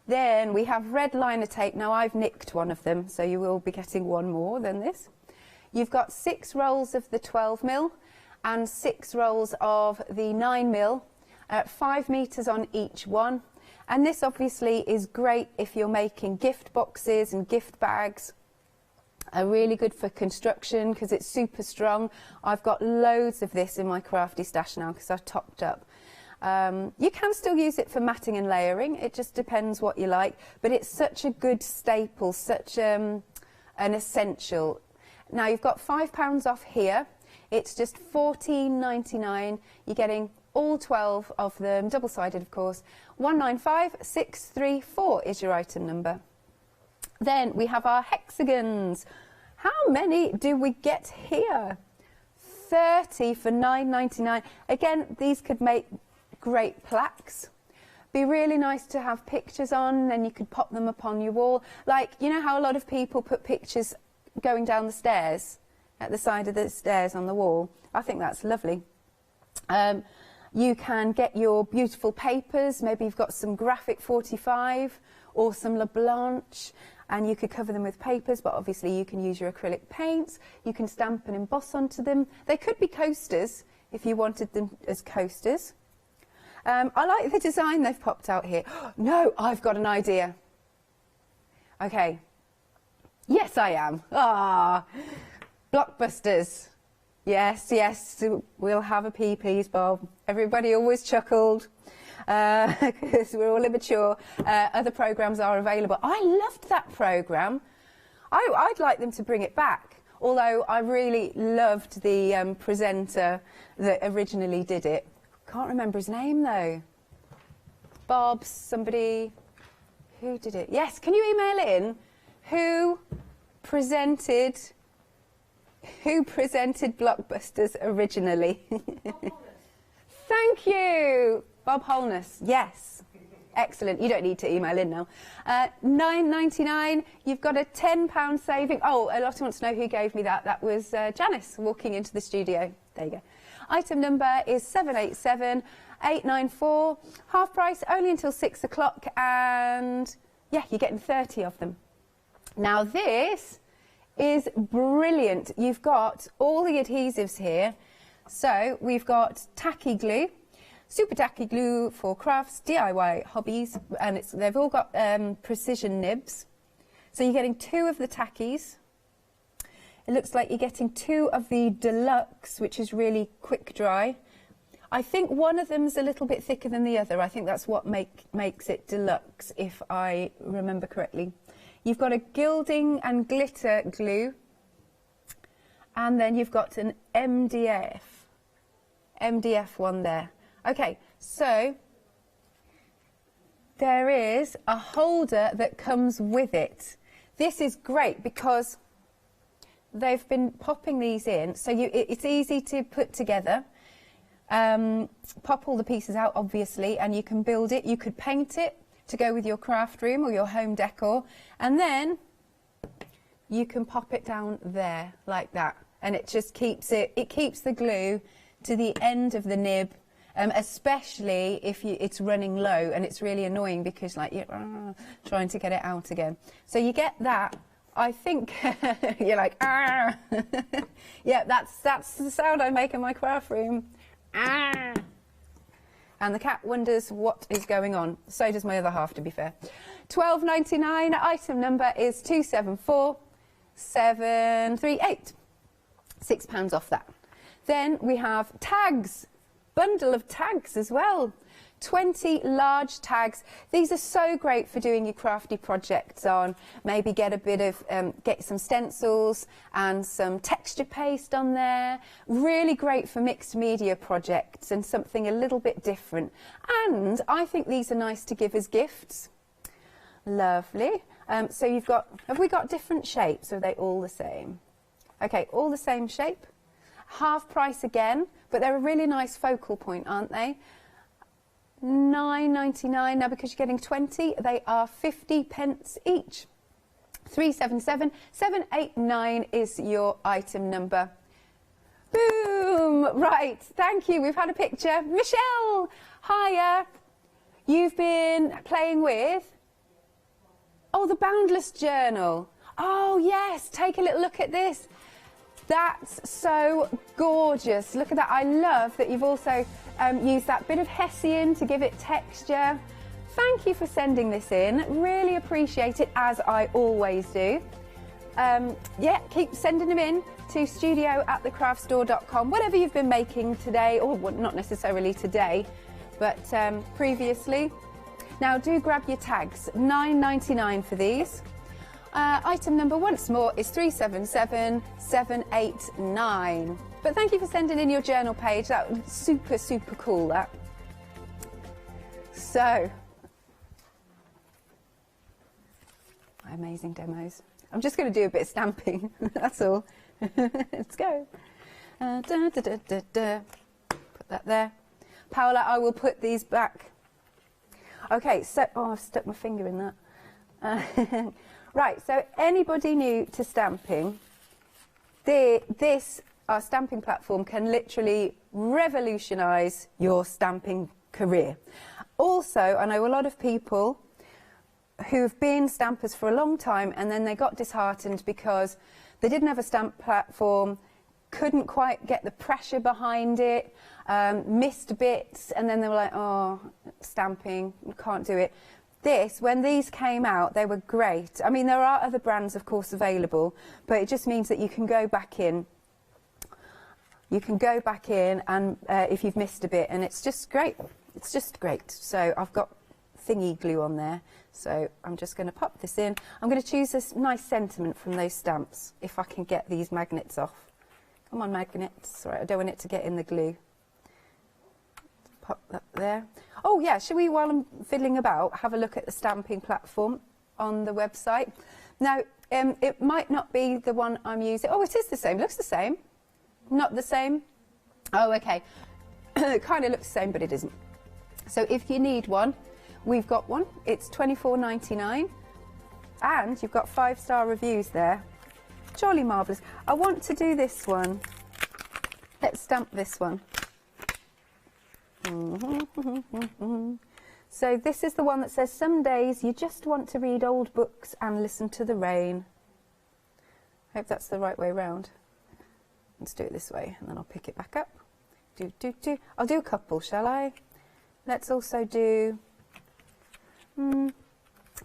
Then we have red liner tape. Now I've nicked one of them, so you will be getting one more than this. You've got 6 rolls of the 12mm and 6 rolls of the 9mm, 5 metres on each one. And this obviously is great if you're making gift boxes and gift bags. Are really good for construction because it's super strong. I've got loads of this in my crafty stash now because I've topped up. You can still use it for matting and layering. It just depends what you like. But it's such a good staple, such an essential. Now you've got £5 off here. It's just £14.99. You're getting all 12 of them, double-sided of course. 195634 is your item number. Then we have our hexagons. How many do we get here? 30 for £9.99. Again, these could make great plaques. Be really nice to have pictures on, and you could pop them up on your wall. Like, you know how a lot of people put pictures going down the stairs, at the side of the stairs on the wall? I think that's lovely. You can get your beautiful papers. Maybe you've got some graphic 45 or some LeBlanche, and you could cover them with papers, but obviously you can use your acrylic paints. You can stamp and emboss onto them. They could be coasters if you wanted them as coasters. I like the design they've popped out here. No, I've got an idea. Okay. Yes, I am. Ah, blockbusters. Yes, yes, we'll have a pee, please, Bob. Everybody always chuckled because we're all immature. Other programmes are available. I loved that programme. I'd like them to bring it back, although I really loved the presenter that originally did it. Can't remember his name, though. Bob, somebody. Who did it? Yes, can you email in who presented Blockbusters originally? Thank you, Bob Holness. Yes, excellent. You don't need to email in now. £9.99. You've got a £10 saving. Oh, a lot wants to know who gave me that. That was Janice walking into the studio. There you go. Item number is 787894. Half price only until 6 o'clock, and yeah, you're getting 30 of them. Now this is brilliant. You've got all the adhesives here. So we've got tacky glue, super tacky glue for crafts, DIY hobbies, and they've all got precision nibs. So you're getting 2 of the tackies. It looks like you're getting 2 of the deluxe, which is really quick dry. I think one of them's a little bit thicker than the other. I think that's what makes it deluxe, if I remember correctly. You've got a gilding and glitter glue, and then you've got an MDF one there. Okay, so there is a holder that comes with it. This is great because they've been popping these in, so it's easy to put together. Pop all the pieces out, obviously, and you can build it. You could paint it to go with your craft room or your home decor, and then you can pop it down there like that, and it just keeps keeps the glue to the end of the nib, especially if it's running low, and it's really annoying because like you're trying to get it out again. So you get that. I think you're like, ah. Yeah, that's the sound I make in my craft room. Ah. And the cat wonders what is going on. So does my other half, to be fair. £12.99. Item number is 274738. £6 off that. Then we have tags. Bundle of tags as well. 20 large tags. These are so great for doing your crafty projects on. Maybe get a bit of, get some stencils and some texture paste on there. Really great for mixed media projects and something a little bit different. And I think these are nice to give as gifts. Lovely. So you've got, have we got different shapes? Or are they all the same? Okay, all the same shape. Half price again, but they're a really nice focal point, aren't they? £9.99. Now, because you're getting 20, they are 50 pence each. 377 789 is your item number. Boom! Right, thank you. We've had a picture. Michelle, hiya. You've been playing with? Oh, the Boundless Journal. Oh, yes. Take a little look at this. That's so gorgeous. Look at that. I love that you've also used that bit of hessian to give it texture. Thank you for sending this in. Really appreciate it, as I always do. Yeah, keep sending them in to studio@thecraftstore.com. Whatever you've been making today, or well, not necessarily today, but previously. Now, do grab your tags. £9.99 for these. Item number, once more, is 377 789. But thank you for sending in your journal page. That was super, super cool, that. So, my amazing demos. I'm just going to do a bit of stamping. That's all. Let's go. Put that there. Paola, I will put these back. Okay, so, oh, I've stuck my finger in that. Right, so anybody new to stamping, this, our stamping platform, can literally revolutionise your stamping career. Also, I know a lot of people who've been stampers for a long time and then they got disheartened because they didn't have a stamp platform, couldn't quite get the pressure behind it, missed bits, and then they were like, oh, stamping, can't do it. This, when these came out, they were great. I mean, there are other brands, of course, available, but it just means that you can go back in. You can go back in, and if you've missed a bit, and it's just great. It's just great. So I've got thingy glue on there, so I'm just going to pop this in. I'm going to choose this nice sentiment from those stamps, if I can get these magnets off. Come on, magnets. All right, I don't want it to get in the glue. Pop that there. Oh yeah, shall we, while I'm fiddling about, have a look at the stamping platform on the website. Now, it might not be the one I'm using. Oh, it is the same. Looks the same. Not the same. Oh, okay. It kind of looks the same, but it isn't. So if you need one, we've got one. It's £24.99, and you've got 5-star reviews there. Jolly marvellous. I want to do this one. Let's stamp this one. So this is the one that says, some days you just want to read old books and listen to the rain. Hope that's the right way round. Let's do it this way, and then I'll pick it back up. I'll do a couple, shall I? Let's also do... oh,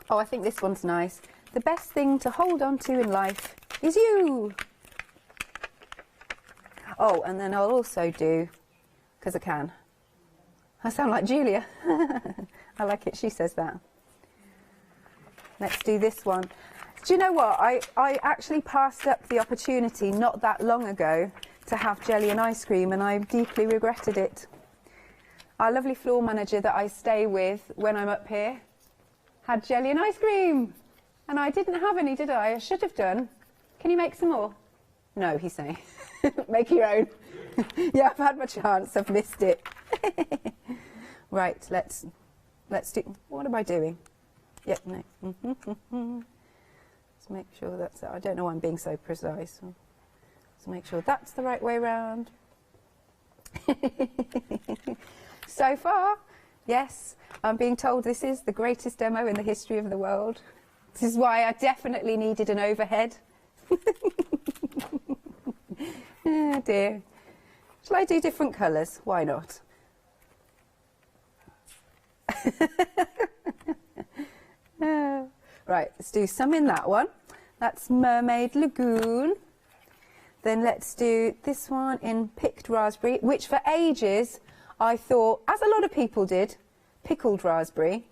I think this one's nice. The best thing to hold on to in life is you. Oh, and then I'll also do, because I can. I sound like Julia. I like it, she says that. Let's do this one. Do you know what? I actually passed up the opportunity not that long ago to have jelly and ice cream, and I deeply regretted it. Our lovely floor manager that I stay with when I'm up here had jelly and ice cream, and I didn't have any, did I? I should have done. Can you make some more? No, he's saying. Make your own. Yeah, I've had my chance, I've missed it. Right, let's do, what am I doing? Yep, no. Let's make sure that's it. I don't know why I'm being so precise. Let's make sure that's the right way round. So far, yes, I'm being told this is the greatest demo in the history of the world. This is why I definitely needed an overhead. Oh dear. Shall I do different colours? Why not? Right, let's do some in that one. That's Mermaid Lagoon. Then let's do this one in Picked Raspberry, which for ages I thought, as a lot of people did, pickled raspberry.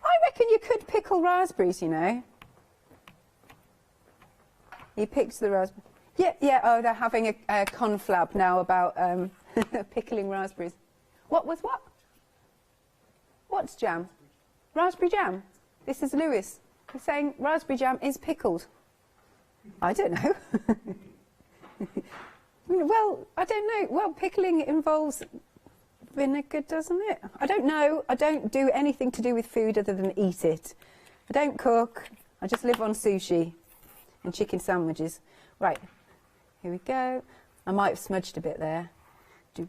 I reckon you could pickle raspberries, you know. He picked the raspberry. Yeah, yeah, oh, they're having a conflab now about pickling raspberries. What was what? What's jam? Raspberry jam? This is Lewis. He's saying raspberry jam is pickled. I don't know. Well, I don't know. Well, pickling involves vinegar, doesn't it? I don't know. I don't do anything to do with food other than eat it. I don't cook. I just live on sushi and chicken sandwiches. Right, here we go. I might have smudged a bit there. Do.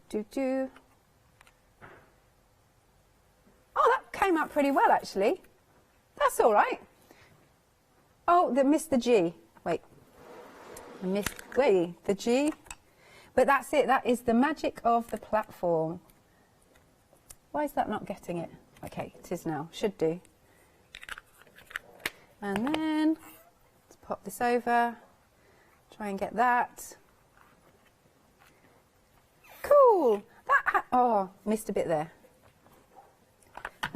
Oh, that came out pretty well, actually. That's all right. Oh, they missed the G. Wait. I missed the G. But that's it. That is the magic of the platform. Why is that not getting it? Okay, it is now. Should do. And then let's pop this over. Try and get that. Cool. That oh, missed a bit there.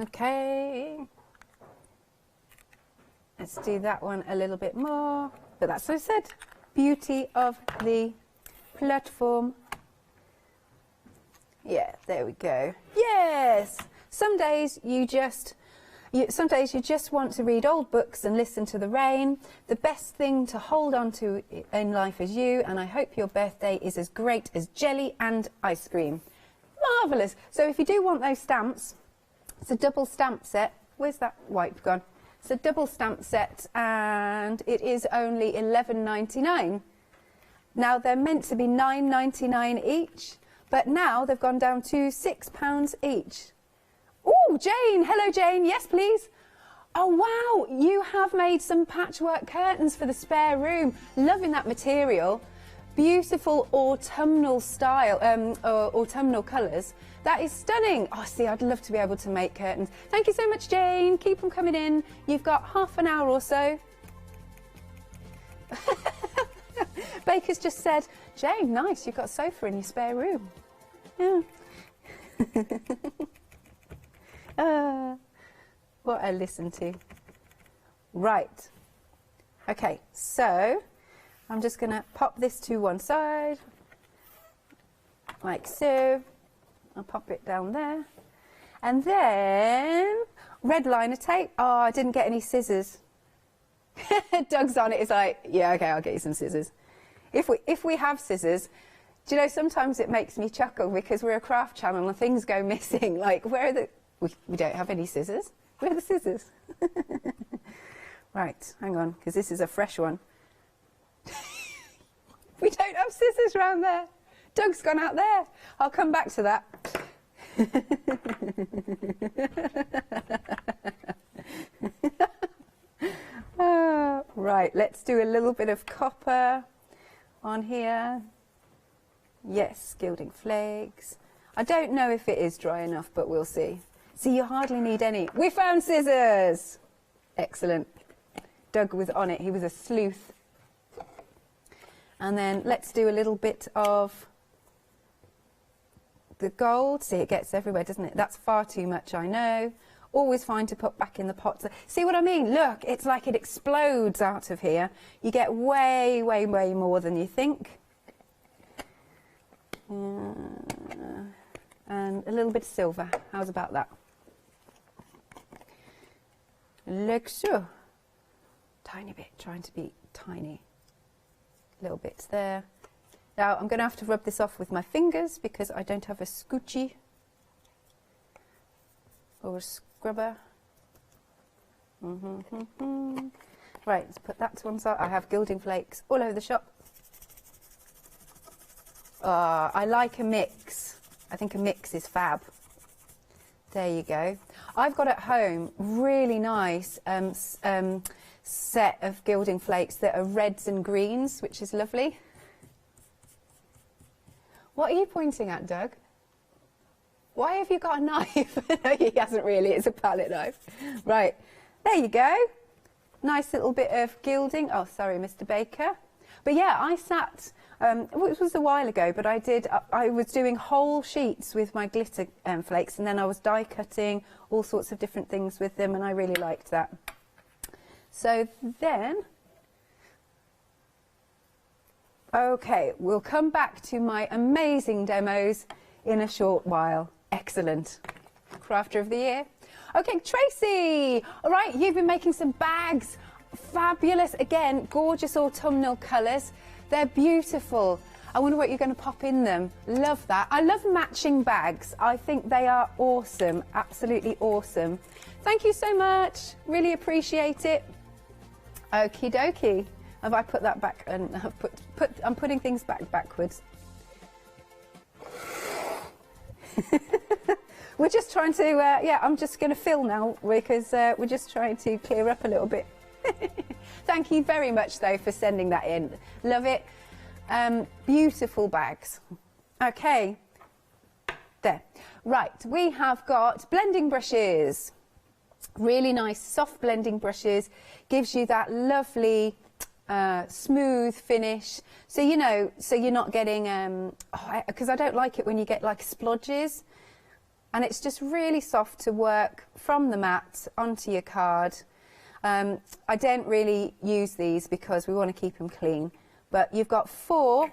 Okay. Let's do that one a little bit more. But that's what I said. Beauty of the platform. Yeah, there we go. Yes. Some days you just want to read old books and listen to the rain. The best thing to hold on to in life is you, and I hope your birthday is as great as jelly and ice cream. Marvellous. So if you do want those stamps, it's a double stamp set. Where's that wipe gone? It's a double stamp set, and it is only £11.99. Now, they're meant to be £9.99 each, but now they've gone down to £6 each. Oh, Jane. Hello, Jane. Yes, please. Oh, wow. You have made some patchwork curtains for the spare room. Loving that material. Beautiful autumnal style, autumnal colours. That is stunning. Oh, see, I'd love to be able to make curtains. Thank you so much, Jane. Keep them coming in. You've got half an hour or so. Baker's just said, Jane, nice, you've got a sofa in your spare room. Yeah. What I listen to. Right. Okay, so I'm just going to pop this to one side, like so. I'll pop it down there. And then red liner tape. Oh, I didn't get any scissors. Doug's on it. It's like, yeah, okay, I'll get you some scissors. If we have scissors, do you know, sometimes it makes me chuckle because we're a craft channel and things go missing. Like, where are the... We don't have any scissors. Where are the scissors? Right, hang on, because this is a fresh one. We don't have scissors round there. Doug's gone out there. I'll come back to that. Right, let's do a little bit of copper on here. Yes, gilding flakes. I don't know if it is dry enough, but we'll see. See, you hardly need any. We found scissors! Excellent. Doug was on it. He was a sleuth. And then let's do a little bit of the gold. See, it gets everywhere, doesn't it? That's far too much, I know. Always fine to put back in the pot. See what I mean? Look, it's like it explodes out of here. You get way, way, way more than you think. And a little bit of silver. How's about that? Like so. Tiny bit, trying to be tiny. Little bits there. Now I'm going to have to rub this off with my fingers because I don't have a scoochie or a scrubber. Right, let's put that to one side. I have gilding flakes all over the shop. I like a mix. I think a mix is fab. There you go. I've got at home really nice set of gilding flakes that are reds and greens, which is lovely. What are you pointing at, Doug? Why have you got a knife? No, he hasn't really. It's a palette knife. Right. There you go. Nice little bit of gilding. Oh, sorry, Mr. Baker. But yeah, I it was a while ago, but I was doing whole sheets with my glitter flakes, and then I was die cutting all sorts of different things with them, and I really liked that. So then, okay, we'll come back to my amazing demos in a short while. Excellent. Crafter of the Year. Okay, Tracy! All right, you've been making some bags. Fabulous. Again, gorgeous autumnal colours. They're beautiful. I wonder what you're going to pop in them. Love that. I love matching bags. I think they are awesome. Absolutely awesome. Thank you so much. Really appreciate it. Okie dokie. Have I put that back? And I'm putting things backwards. We're just trying to, yeah, I'm just going to fill now because we're just trying to clear up a little bit. Thank you very much, though, for sending that in. Love it. Beautiful bags. Okay. There. Right, we have got blending brushes. Really nice, soft blending brushes. Gives you that lovely smooth finish. So, you know, so you're not getting, because I don't like it when you get like splodges. And it's just really soft to work from the mat onto your card. I don't really use these because we want to keep them clean. But you've got 4.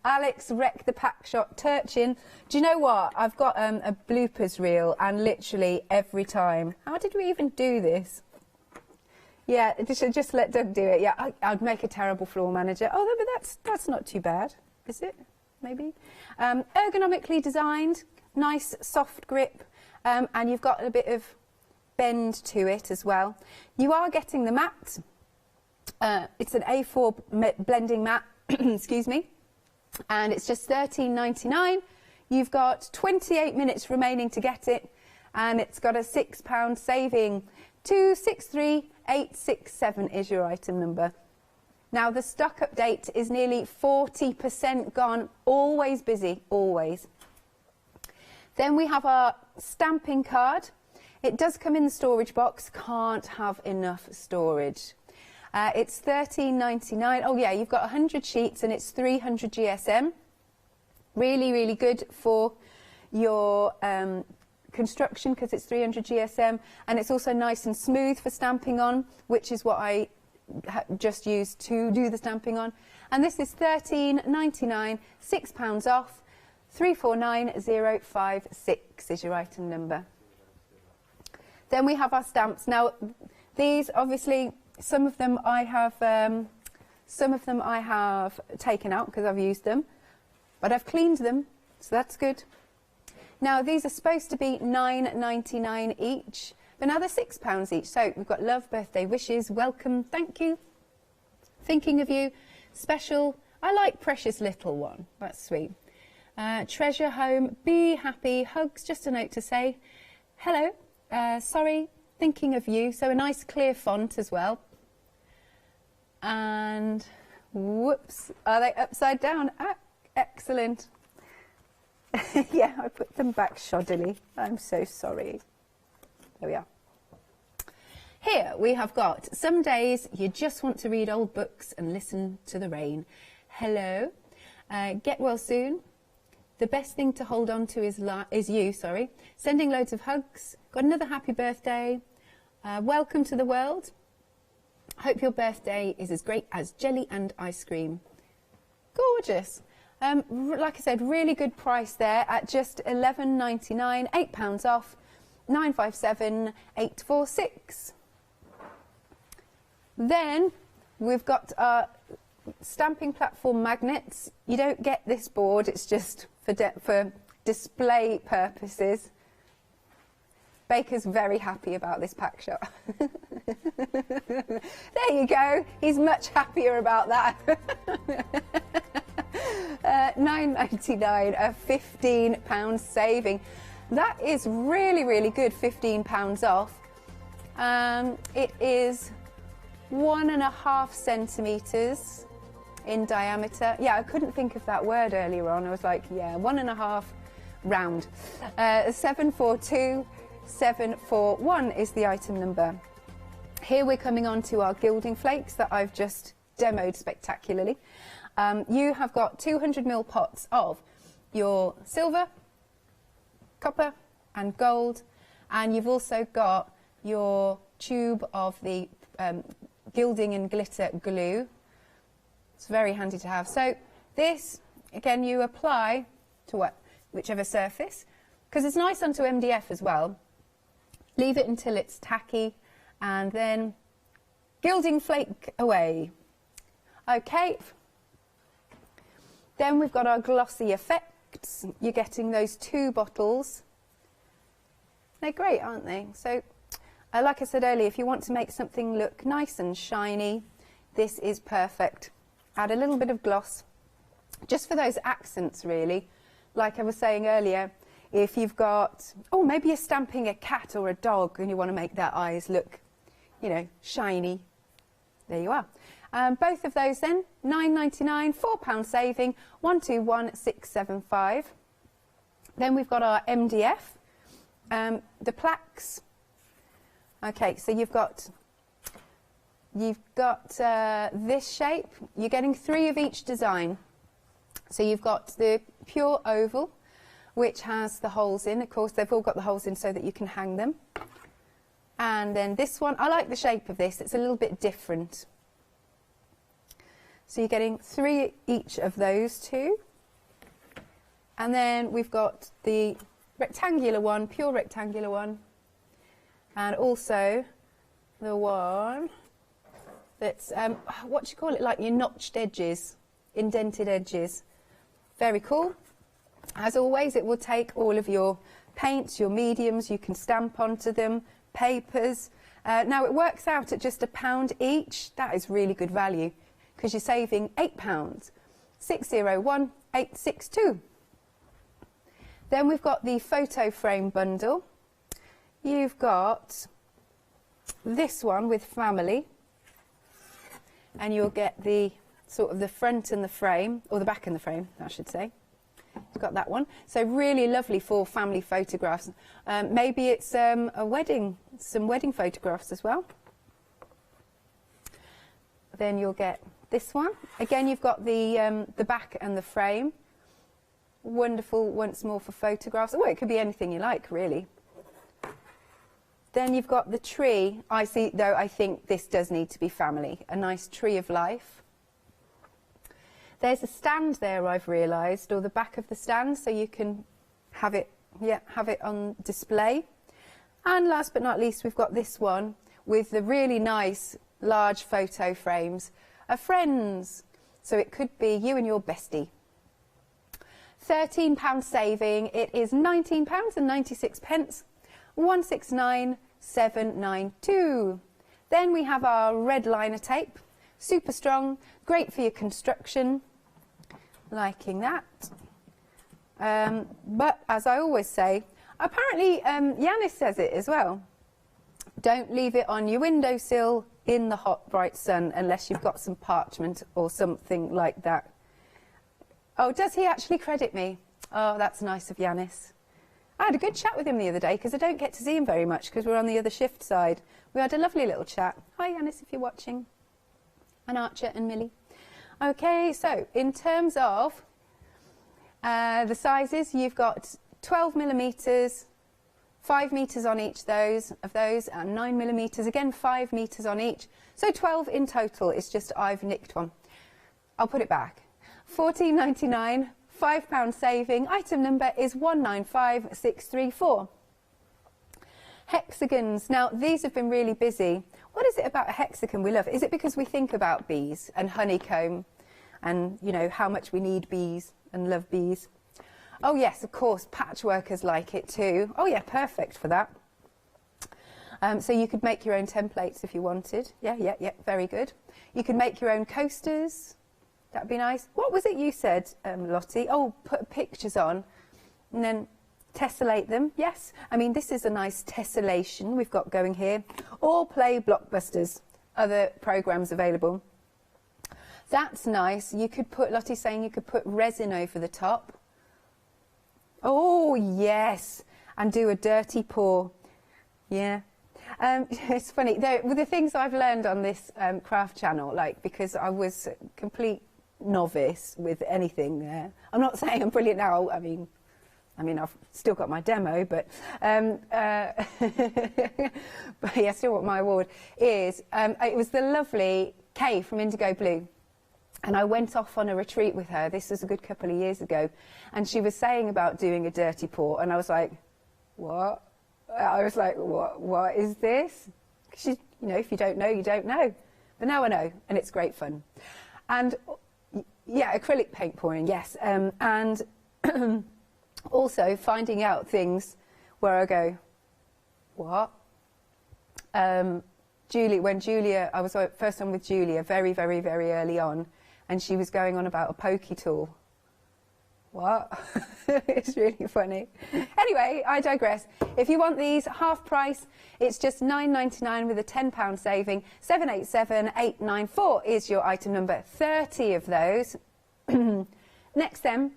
Alex wrecked the pack shot Turchin. Do you know what? I've got a bloopers reel, and literally every time. How did we even do this? Yeah, just let Doug do it. Yeah, I'd make a terrible floor manager. Oh, but that's not too bad, is it? Maybe. Ergonomically designed, nice soft grip, and you've got a bit of bend to it as well. You are getting the mat. It's an A4 blending mat, excuse me, and it's just £13.99. You've got 28 minutes remaining to get it, and it's got a £6 saving. 263867 is your item number. Now, the stock update is nearly 40% gone. Always busy, always. Then we have our stamping card. It does come in the storage box. Can't have enough storage. It's £13.99. Oh, yeah, you've got 100 sheets and it's 300 GSM. Really, really good for your construction because it's 300 GSM. And it's also nice and smooth for stamping on, which is what I just used to do the stamping on. And this is £13.99, £6 off. 349056 is your item number. Then we have our stamps. Now, these obviously some of them I have taken out because I've used them, but I've cleaned them, so that's good. Now, these are supposed to be £9.99 each. But now they're £6 each. So we've got love, birthday wishes, welcome, thank you, thinking of you, special. I like precious little one. That's sweet. Treasure home, be happy, hugs. Just a note to say hello. Sorry, thinking of you. So a nice clear font as well. And whoops, are they upside down? Ah, excellent. Yeah, I put them back shoddily. I'm so sorry. There we are. Here we have got some days you just want to read old books and listen to the rain. Hello. Get well soon. The best thing to hold on to is you. Sending loads of hugs. Got another happy birthday. Welcome to the world. Hope your birthday is as great as jelly and ice cream. Gorgeous. Like I said, really good price there at just £11.99, £8 off. 957846. Then we've got our stamping platform magnets. You don't get this board, it's just for display purposes. Baker's very happy about this pack shot. There you go, he's much happier about that. £9.99, a £15 saving. That is really, really good, £15 off. It is 1.5 centimetres in diameter. Yeah, I couldn't think of that word earlier on. I was like, yeah, 1.5 round. 742741 is the item number. Here we're coming on to our gilding flakes that I've just demoed spectacularly. You have got 200ml pots of your silver, copper and gold, and you've also got your tube of the gilding and glitter glue. It's very handy to have. So this, again, you apply to whichever surface, because it's nice onto MDF as well. Leave it until it's tacky, and then gilding flake away. Okay. Then we've got our glossy effects. You're getting those 2 bottles. They're great, aren't they? So, like I said earlier, if you want to make something look nice and shiny, this is perfect. Add a little bit of gloss, just for those accents, really. Like I was saying earlier, if you've got, oh, maybe you're stamping a cat or a dog and you want to make their eyes look, you know, shiny. There you are. Both of those then, £9.99, £4 saving, 121675. Then we've got our MDF, the plaques. Okay, so you've got this shape. You're getting 3 of each design. So you've got the pure oval, which has the holes in. Of course, they've all got the holes in so that you can hang them. And then this one, I like the shape of this. It's a little bit different. So you're getting 3 each of those 2. And then we've got the rectangular one, pure rectangular one, and also the one that's, what do you call it, like your notched edges, indented edges. Very cool. As always, it will take all of your paints, your mediums, you can stamp onto them, papers. Now it works out at just £1 each. That is really good value, because you're saving £8, 601862. Then we've got the photo frame bundle. You've got this one with family, and you'll get the sort of the front and the frame, or the back and the frame, I should say. You've got that one. So really lovely for family photographs. Maybe it's a wedding, some wedding photographs as well. Then you'll get this one. Again, you've got the back and the frame. Wonderful once more for photographs. Oh, it could be anything you like, really. Then you've got the tree. I see, though, I think this does need to be family. A nice tree of life. There's a stand there, I've realised, or the back of the stand, so you can have it, have it on display. And last but not least, we've got this one with the really nice large photo frames of friends. So it could be you and your bestie. £13 saving. It is £19.96, 169792. Then we have our red liner tape, super strong, great for your construction. Liking that. But as I always say, apparently Yanis says it as well. Don't leave it on your windowsill in the hot, bright sun unless you've got some parchment or something like that. Oh, does he actually credit me? Oh, that's nice of Yanis. I had a good chat with him the other day because I don't get to see him very much because we're on the other shift side. We had a lovely little chat. Hi, Yanis, if you're watching. And Archer and Millie. Okay, so in terms of the sizes, you've got 12mm, 5 metres on each of those, and 9mm, again 5 metres on each. So 12 in total. It's just I've nicked one. I'll put it back. £14.99, £5 saving. Item number is 195634. Hexagons. Now, these have been really busy. What is it about a hexagon we love? Is it because we think about bees and honeycomb and, you know, how much we need bees and love bees? Oh, yes, of course, patchworkers like it too. Oh, yeah, perfect for that. So you could make your own templates if you wanted. Yeah, very good. You could make your own coasters. That'd be nice. What was it you said, Lottie? Oh, put pictures on and then tessellate them. Yes, I mean, this is a nice tessellation we've got going here. Or play blockbusters, other programmes available. That's nice. You could put, Lottie's saying you could put resin over the top. Oh, yes, and do a dirty pour. Yeah. It's funny, with the things I've learned on this craft channel, like, because I was a complete novice with anything there. I'm not saying I'm brilliant now, I mean, I've still got my demo, but but yeah, still what my award is. It was the lovely Kay from Indigo Blue. And I went off on a retreat with her. This was a good couple of years ago. And she was saying about doing a dirty pour. And I was like, what? I was like, what is this? She's, you know, if you don't know, you don't know. But now I know, and it's great fun. And yeah, acrylic paint pouring, yes. And also finding out things where I go, what? Julie, I was first on with Julia very, very, very early on, and she was going on about a pokey tool. What? It's really funny. Anyway, I digress. If you want these half price, it's just £9.99 with a £10 saving. 787894 is your item number. 30 of those. Next then,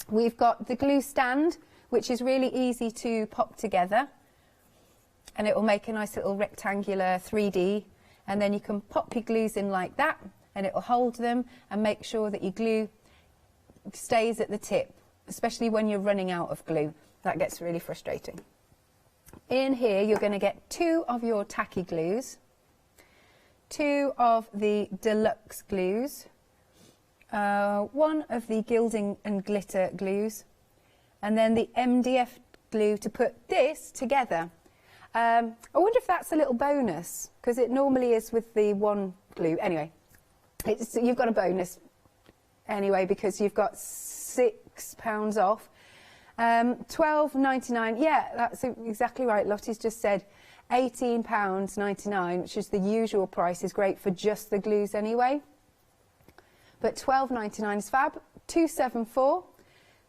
we've got the glue stand, which is really easy to pop together. And it will make a nice little rectangular 3D. And then you can pop your glues in like that, and it will hold them and make sure that your glue stays at the tip, especially when you're running out of glue. That gets really frustrating. In here, you're going to get 2 of your tacky glues, 2 of the deluxe glues, 1 of the gilding and glitter glues, and then the MDF glue to put this together. I wonder if that's a little bonus, because it normally is with the one glue. Anyway, you've got a bonus anyway, because you've got £6 off. £12.99, yeah, that's exactly right. Lottie's just said £18.99, which is the usual price, is great for just the glues anyway. But £12.99 is fab. 274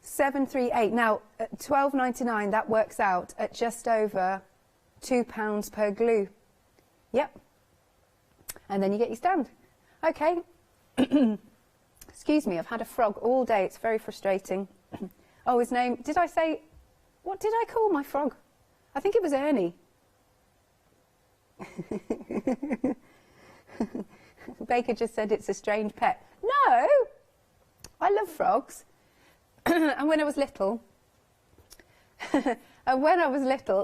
738. Now, at £12.99, that works out at just over £2 per glue. Yep. And then you get your stand. Okay. Excuse me, I've had a frog all day. It's very frustrating. Oh, his name, did I say, what did I call my frog? I think it was Ernie. Baker just said it's a strange pet. No, I love frogs. And when I was little,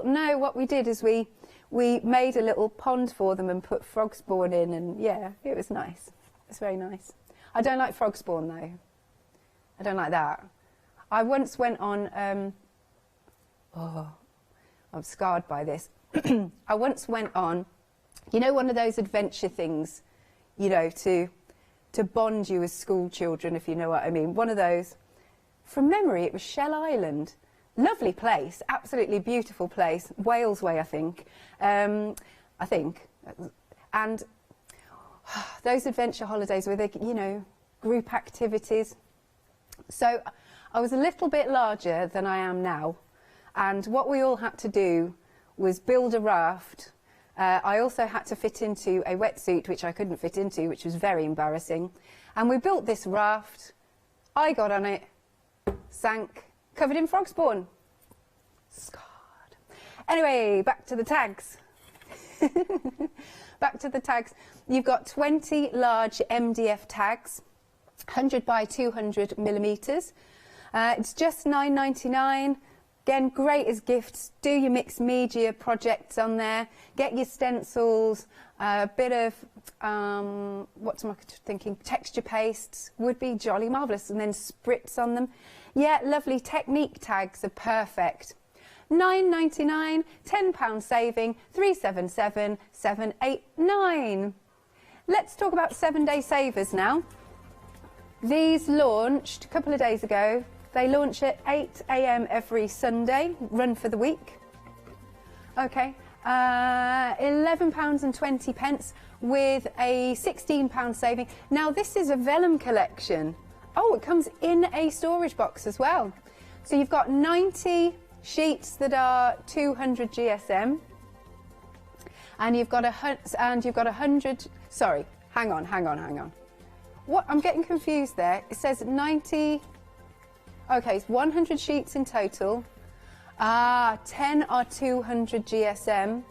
no, what we did is we made a little pond for them and put frog spawn in, and yeah, it was nice. It's very nice. I don't like frog spawn though. I don't like that. I once went on, oh, I'm scarred by this. I once went on, you know, one of those adventure things, you know, to bond you as school children, if you know what I mean. One of those. From memory, it was Shell Island. Lovely place, absolutely beautiful place. Wales way, I think. And those adventure holidays where they, you know, group activities. So I was a little bit larger than I am now, and what we all had to do was build a raft. I also had to fit into a wetsuit, which I couldn't fit into, which was very embarrassing. And we built this raft. I got on it, sank, covered in frog spawn. Scarred. Anyway, back to the tags. Back to the tags. You've got 20 large MDF tags, 100 by 200 millimetres. It's just £9.99. Again, great as gifts. Do your mixed media projects on there. Get your stencils, a bit of, what am I thinking, texture pastes would be jolly marvellous, and then spritz on them. Yeah, lovely technique tags are perfect. £9.99, £10 saving, 377 789. Let's talk about 7-day savers now. These launched a couple of days ago. They launch at 8 AM every Sunday, run for the week. Okay, £11.20 with a £16 saving. Now this is a vellum collection. Oh, it comes in a storage box as well. So you've got 90 sheets that are 200 GSM, and you've got 100. Sorry, hang on. What? I'm getting confused there. It says 90. Okay, it's 100 sheets in total. 10 are 200 GSM.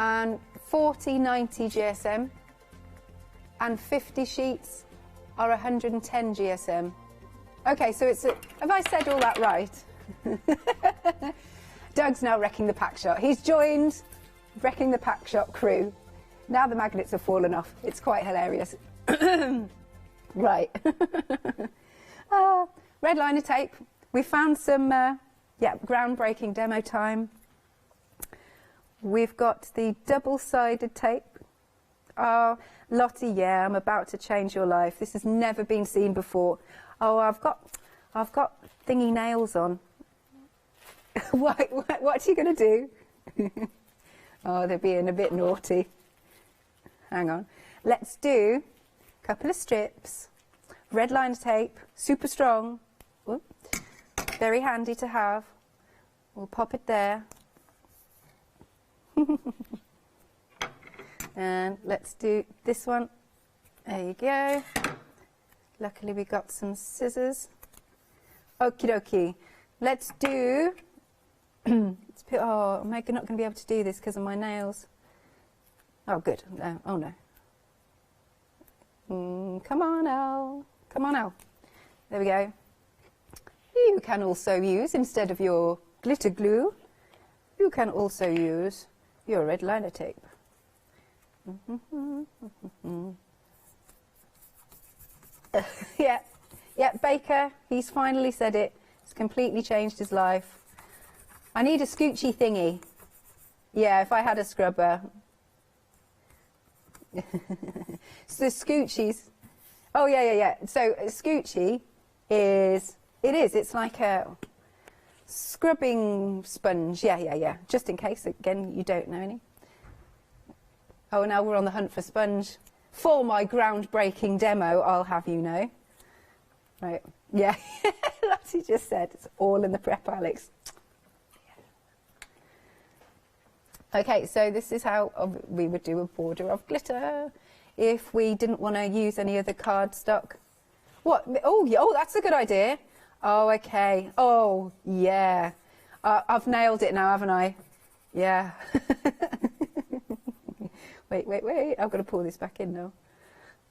and 4090 GSM, and 50 sheets are 110 GSM. Okay, so it's have I said all that right? Doug's now wrecking the pack shop. He's joined wrecking the pack shop crew. Now the magnets have fallen off. It's quite hilarious. Right. Red liner tape. We found some, groundbreaking demo time. We've got the double-sided tape. Oh, Lottie, yeah, I'm about to change your life. This has never been seen before. Oh, I've got thingy nails on. What are you going to do? Oh, they're being a bit naughty. Hang on. Let's do a couple of strips. Red liner tape, super strong. Whoop. Very handy to have. We'll pop it there. And let's do this one. There you go. Luckily we got some scissors. Okie dokie. Let's do... let's put, oh, I'm not going to be able to do this because of my nails. Oh, good. No. Oh, no. Come on, Elle. Come on, Elle. There we go. You can also use, instead of your glitter glue, you can also use your red liner tape. Yeah, Baker, he's finally said it. It's completely changed his life. I need a scoochy thingy. Yeah, if I had a scrubber. So scoochies. Oh, yeah. So a scoochie it's like a scrubbing sponge. Yeah. Just in case, again, you don't know any. Oh, now we're on the hunt for sponge. For my groundbreaking demo, I'll have you know. Right, yeah. Lottie just said, it's all in the prep, Alex. Okay, so this is how we would do a border of glitter if we didn't want to use any other cardstock. What? Oh, that's a good idea. Oh, okay. Oh, yeah. I've nailed it now, haven't I? Yeah. Wait. I've got to pull this back in now.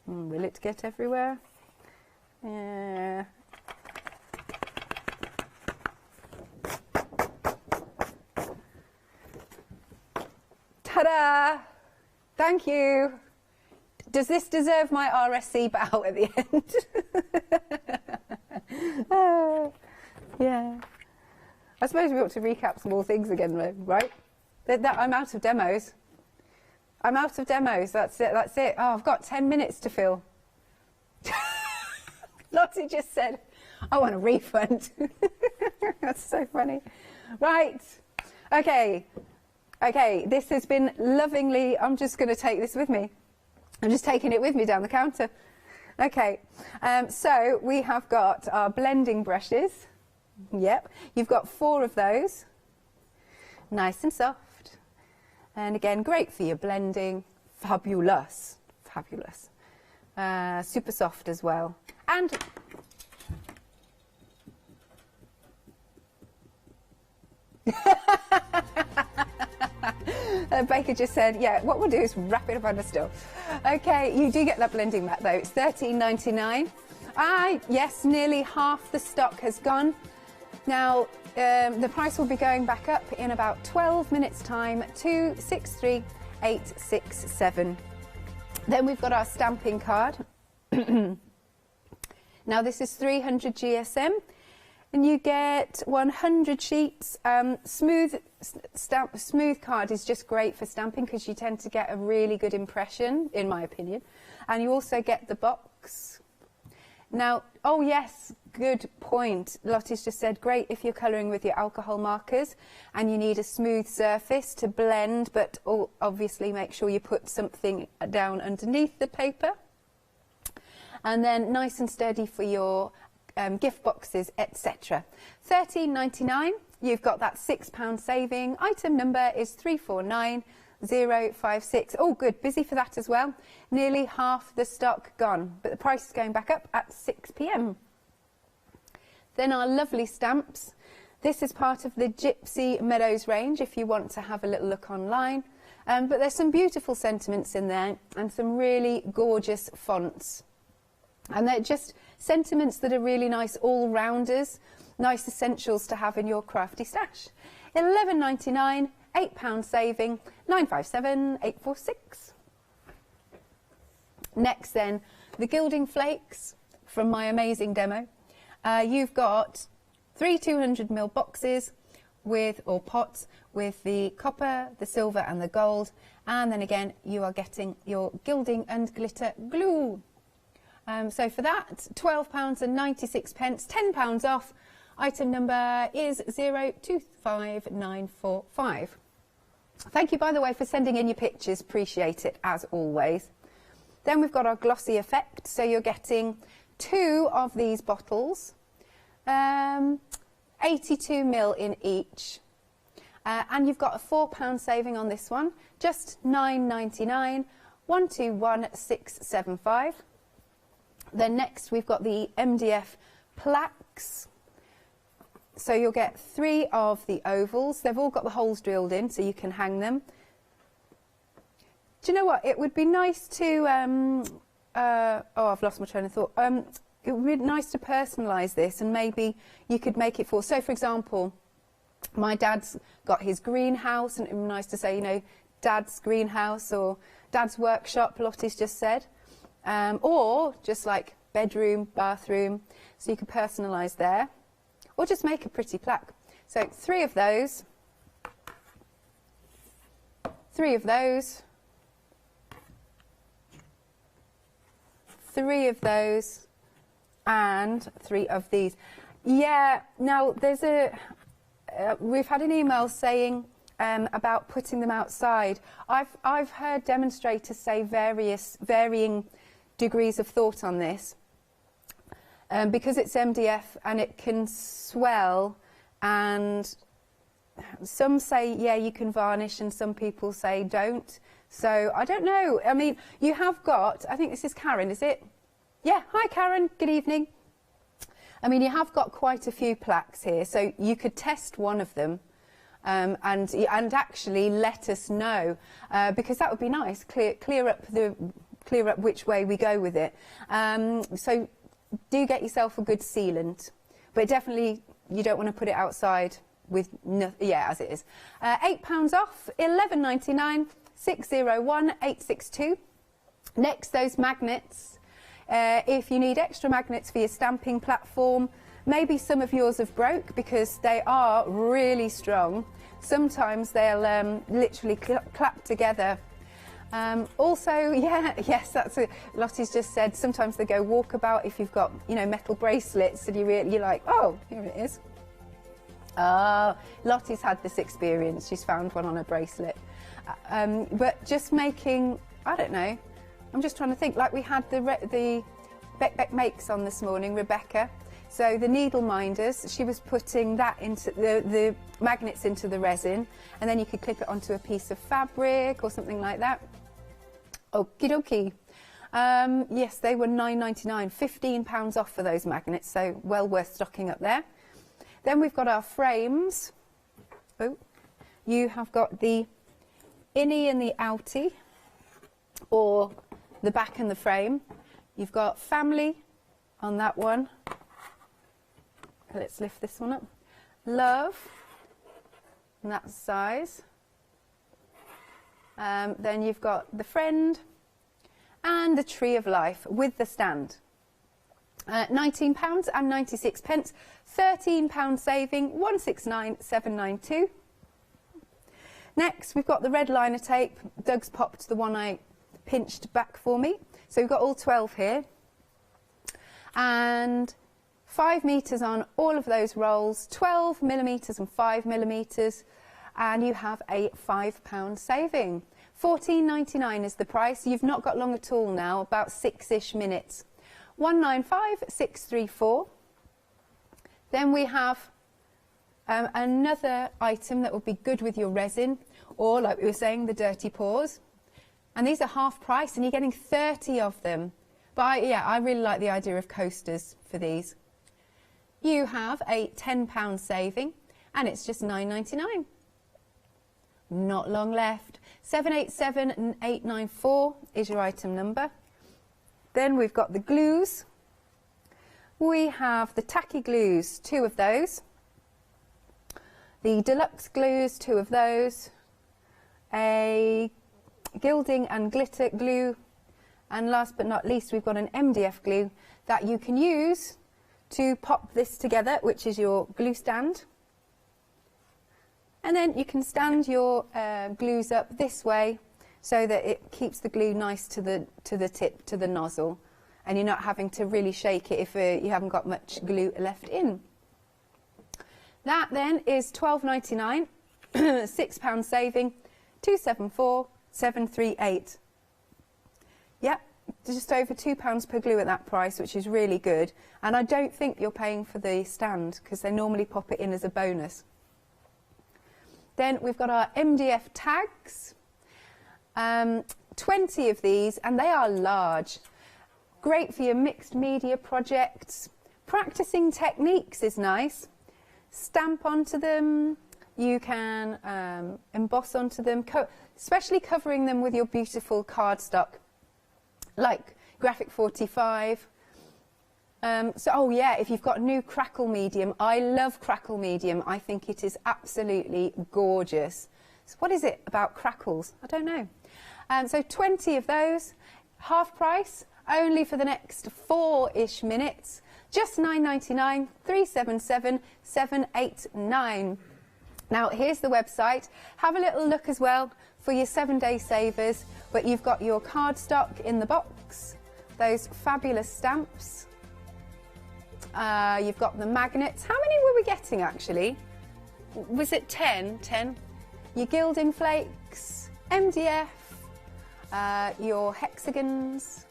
Will it get everywhere? Yeah. Ta-da! Thank you. Does this deserve my RSC bow at the end? Yeah. I suppose we ought to recap some more things again, though, right? I'm out of demos. That's it. Oh, I've got 10 minutes to fill. Lottie just said, I want a refund. That's so funny. Right. Okay, this has been lovingly... I'm just going to take this with me. I'm just taking it with me down the counter. Okay, so we have got our blending brushes. Yep, you've got 4 of those. Nice and soft. And again, great for your blending. Fabulous. Super soft as well. And Baker just said, yeah, what we'll do is wrap it up on the stove. Okay, you do get that blending mat though. It's $13.99. Yes, nearly half the stock has gone. Now, the price will be going back up in about 12 minutes' time to 63867. Then we've got our stamping card. Now, this is 300 GSM. And you get 100 sheets. Smooth card is just great for stamping because you tend to get a really good impression, in my opinion. And you also get the box. Now, oh yes, good point. Lottie's just said, great if you're colouring with your alcohol markers and you need a smooth surface to blend, but obviously make sure you put something down underneath the paper. And then nice and steady for your gift boxes, etc. $13.99. You've got that £6 saving. Item number is 349056. Oh, good. Busy for that as well. Nearly half the stock gone, but the price is going back up at 6 p.m. Then our lovely stamps. This is part of the Gypsy Meadows range if you want to have a little look online. But there's some beautiful sentiments in there and some really gorgeous fonts. And they're just sentiments that are really nice all-rounders, nice essentials to have in your crafty stash. £11.99, £8 saving, 957-846. Next then, the gilding flakes from my amazing demo. You've got 3 200ml boxes with, or pots, with the copper, the silver and the gold, and then again you are getting your gilding and glitter glue. So for that, £12.96, £10 off. Item number is 025945. Thank you, by the way, for sending in your pictures. Appreciate it, as always. Then we've got our glossy effect. So you're getting 2 of these bottles, 82ml in each. And you've got a £4 saving on this one, just £9.99, 121675. Then next we've got the MDF plaques. So you'll get 3 of the ovals. They've all got the holes drilled in, so you can hang them. Do you know what? It would be nice to... oh, I've lost my train of thought. It would be nice to personalise this, and maybe you could make it for... So, for example, my dad's got his greenhouse, and it would be nice to say, you know, Dad's greenhouse or Dad's workshop, Lottie's just said. Or just like bedroom, bathroom, so you could personalise there. Or just make a pretty plaque. So 3 of those, 3 of those, 3 of those, and 3 of these. Yeah, now there's a... we've had an email saying about putting them outside. I've heard demonstrators say varying degrees of thought on this. Because it's MDF and it can swell, and some say, yeah, you can varnish, and some people say don't. So I don't know. I mean, you have got, I think this is Karen, is it? Yeah, hi Karen, good evening. I mean, you have got quite a few plaques here, so you could test one of them and actually let us know, because that would be nice, clear up which way we go with it. So do get yourself a good sealant, but definitely you don't want to put it outside with as it is. £8 off, £11.99, 601862. Next, those magnets. If you need extra magnets for your stamping platform, maybe some of yours have broke because they are really strong. Sometimes they'll literally clap together. Also, yes, that's it. Lottie's just said sometimes they go walkabout if you've got, you know, metal bracelets, and you're like, oh, here it is. Lottie's had this experience. She's found one on a bracelet. But just making, I don't know, I'm just trying to think, like we had the Beck Makes on this morning, Rebecca. So the needle minders, she was putting that into the magnets into the resin, and then you could clip it onto a piece of fabric or something like that. Okie dokie. Yes, they were £9.99, £15 off for those magnets, so well worth stocking up there. Then we've got our frames. Oh, you have got the innie and the outie, or the back and the frame. You've got family on that one. Let's lift this one up. Love, and that's size. Then you've got the friend and the tree of life with the stand. £19.96, £13 saving, 169792. Next, we've got the red liner tape. Doug's popped the one I pinched back for me. So we've got all 12 here. And 5 metres on all of those rolls, 12 millimetres and 5 millimetres, and you have a £5 saving. £14.99 is the price. You've not got long at all now, about 6-ish minutes. 195634. Then we have another item that will be good with your resin, or like we were saying, the dirty paws. And these are half price, and you're getting 30 of them. But I really like the idea of coasters for these. You have a £10 saving, and it's just £9.99. Not long left. 787894 is your item number. Then we've got the glues. We have the tacky glues, 2 of those. The deluxe glues, 2 of those. A gilding and glitter glue. And last but not least, we've got an MDF glue that you can use to pop this together, which is your glue stand. And then you can stand your glues up this way so that it keeps the glue nice to the tip, to the nozzle, and you're not having to really shake it if you haven't got much glue left in. That then is £12.99, £6 saving, 274,738. Yep, just over £2 per glue at that price, which is really good. And I don't think you're paying for the stand because they normally pop it in as a bonus. Then we've got our MDF tags, 20 of these, and they are large. Great for your mixed media projects. Practicing techniques is nice. Stamp onto them, you can emboss onto them, especially covering them with your beautiful cardstock, like Graphic 45. Oh yeah, if you've got new crackle medium, I love crackle medium. I think it is absolutely gorgeous. So what is it about crackles? I don't know. So 20 of those, half price, only for the next 4-ish minutes. Just £9.99, 377,789. Now here's the website. Have a little look as well for your 7-day savers. But you've got your cardstock in the box, those fabulous stamps. You've got the magnets. How many were we getting actually? Was it 10? 10. Your gilding flakes, MDF, your hexagons,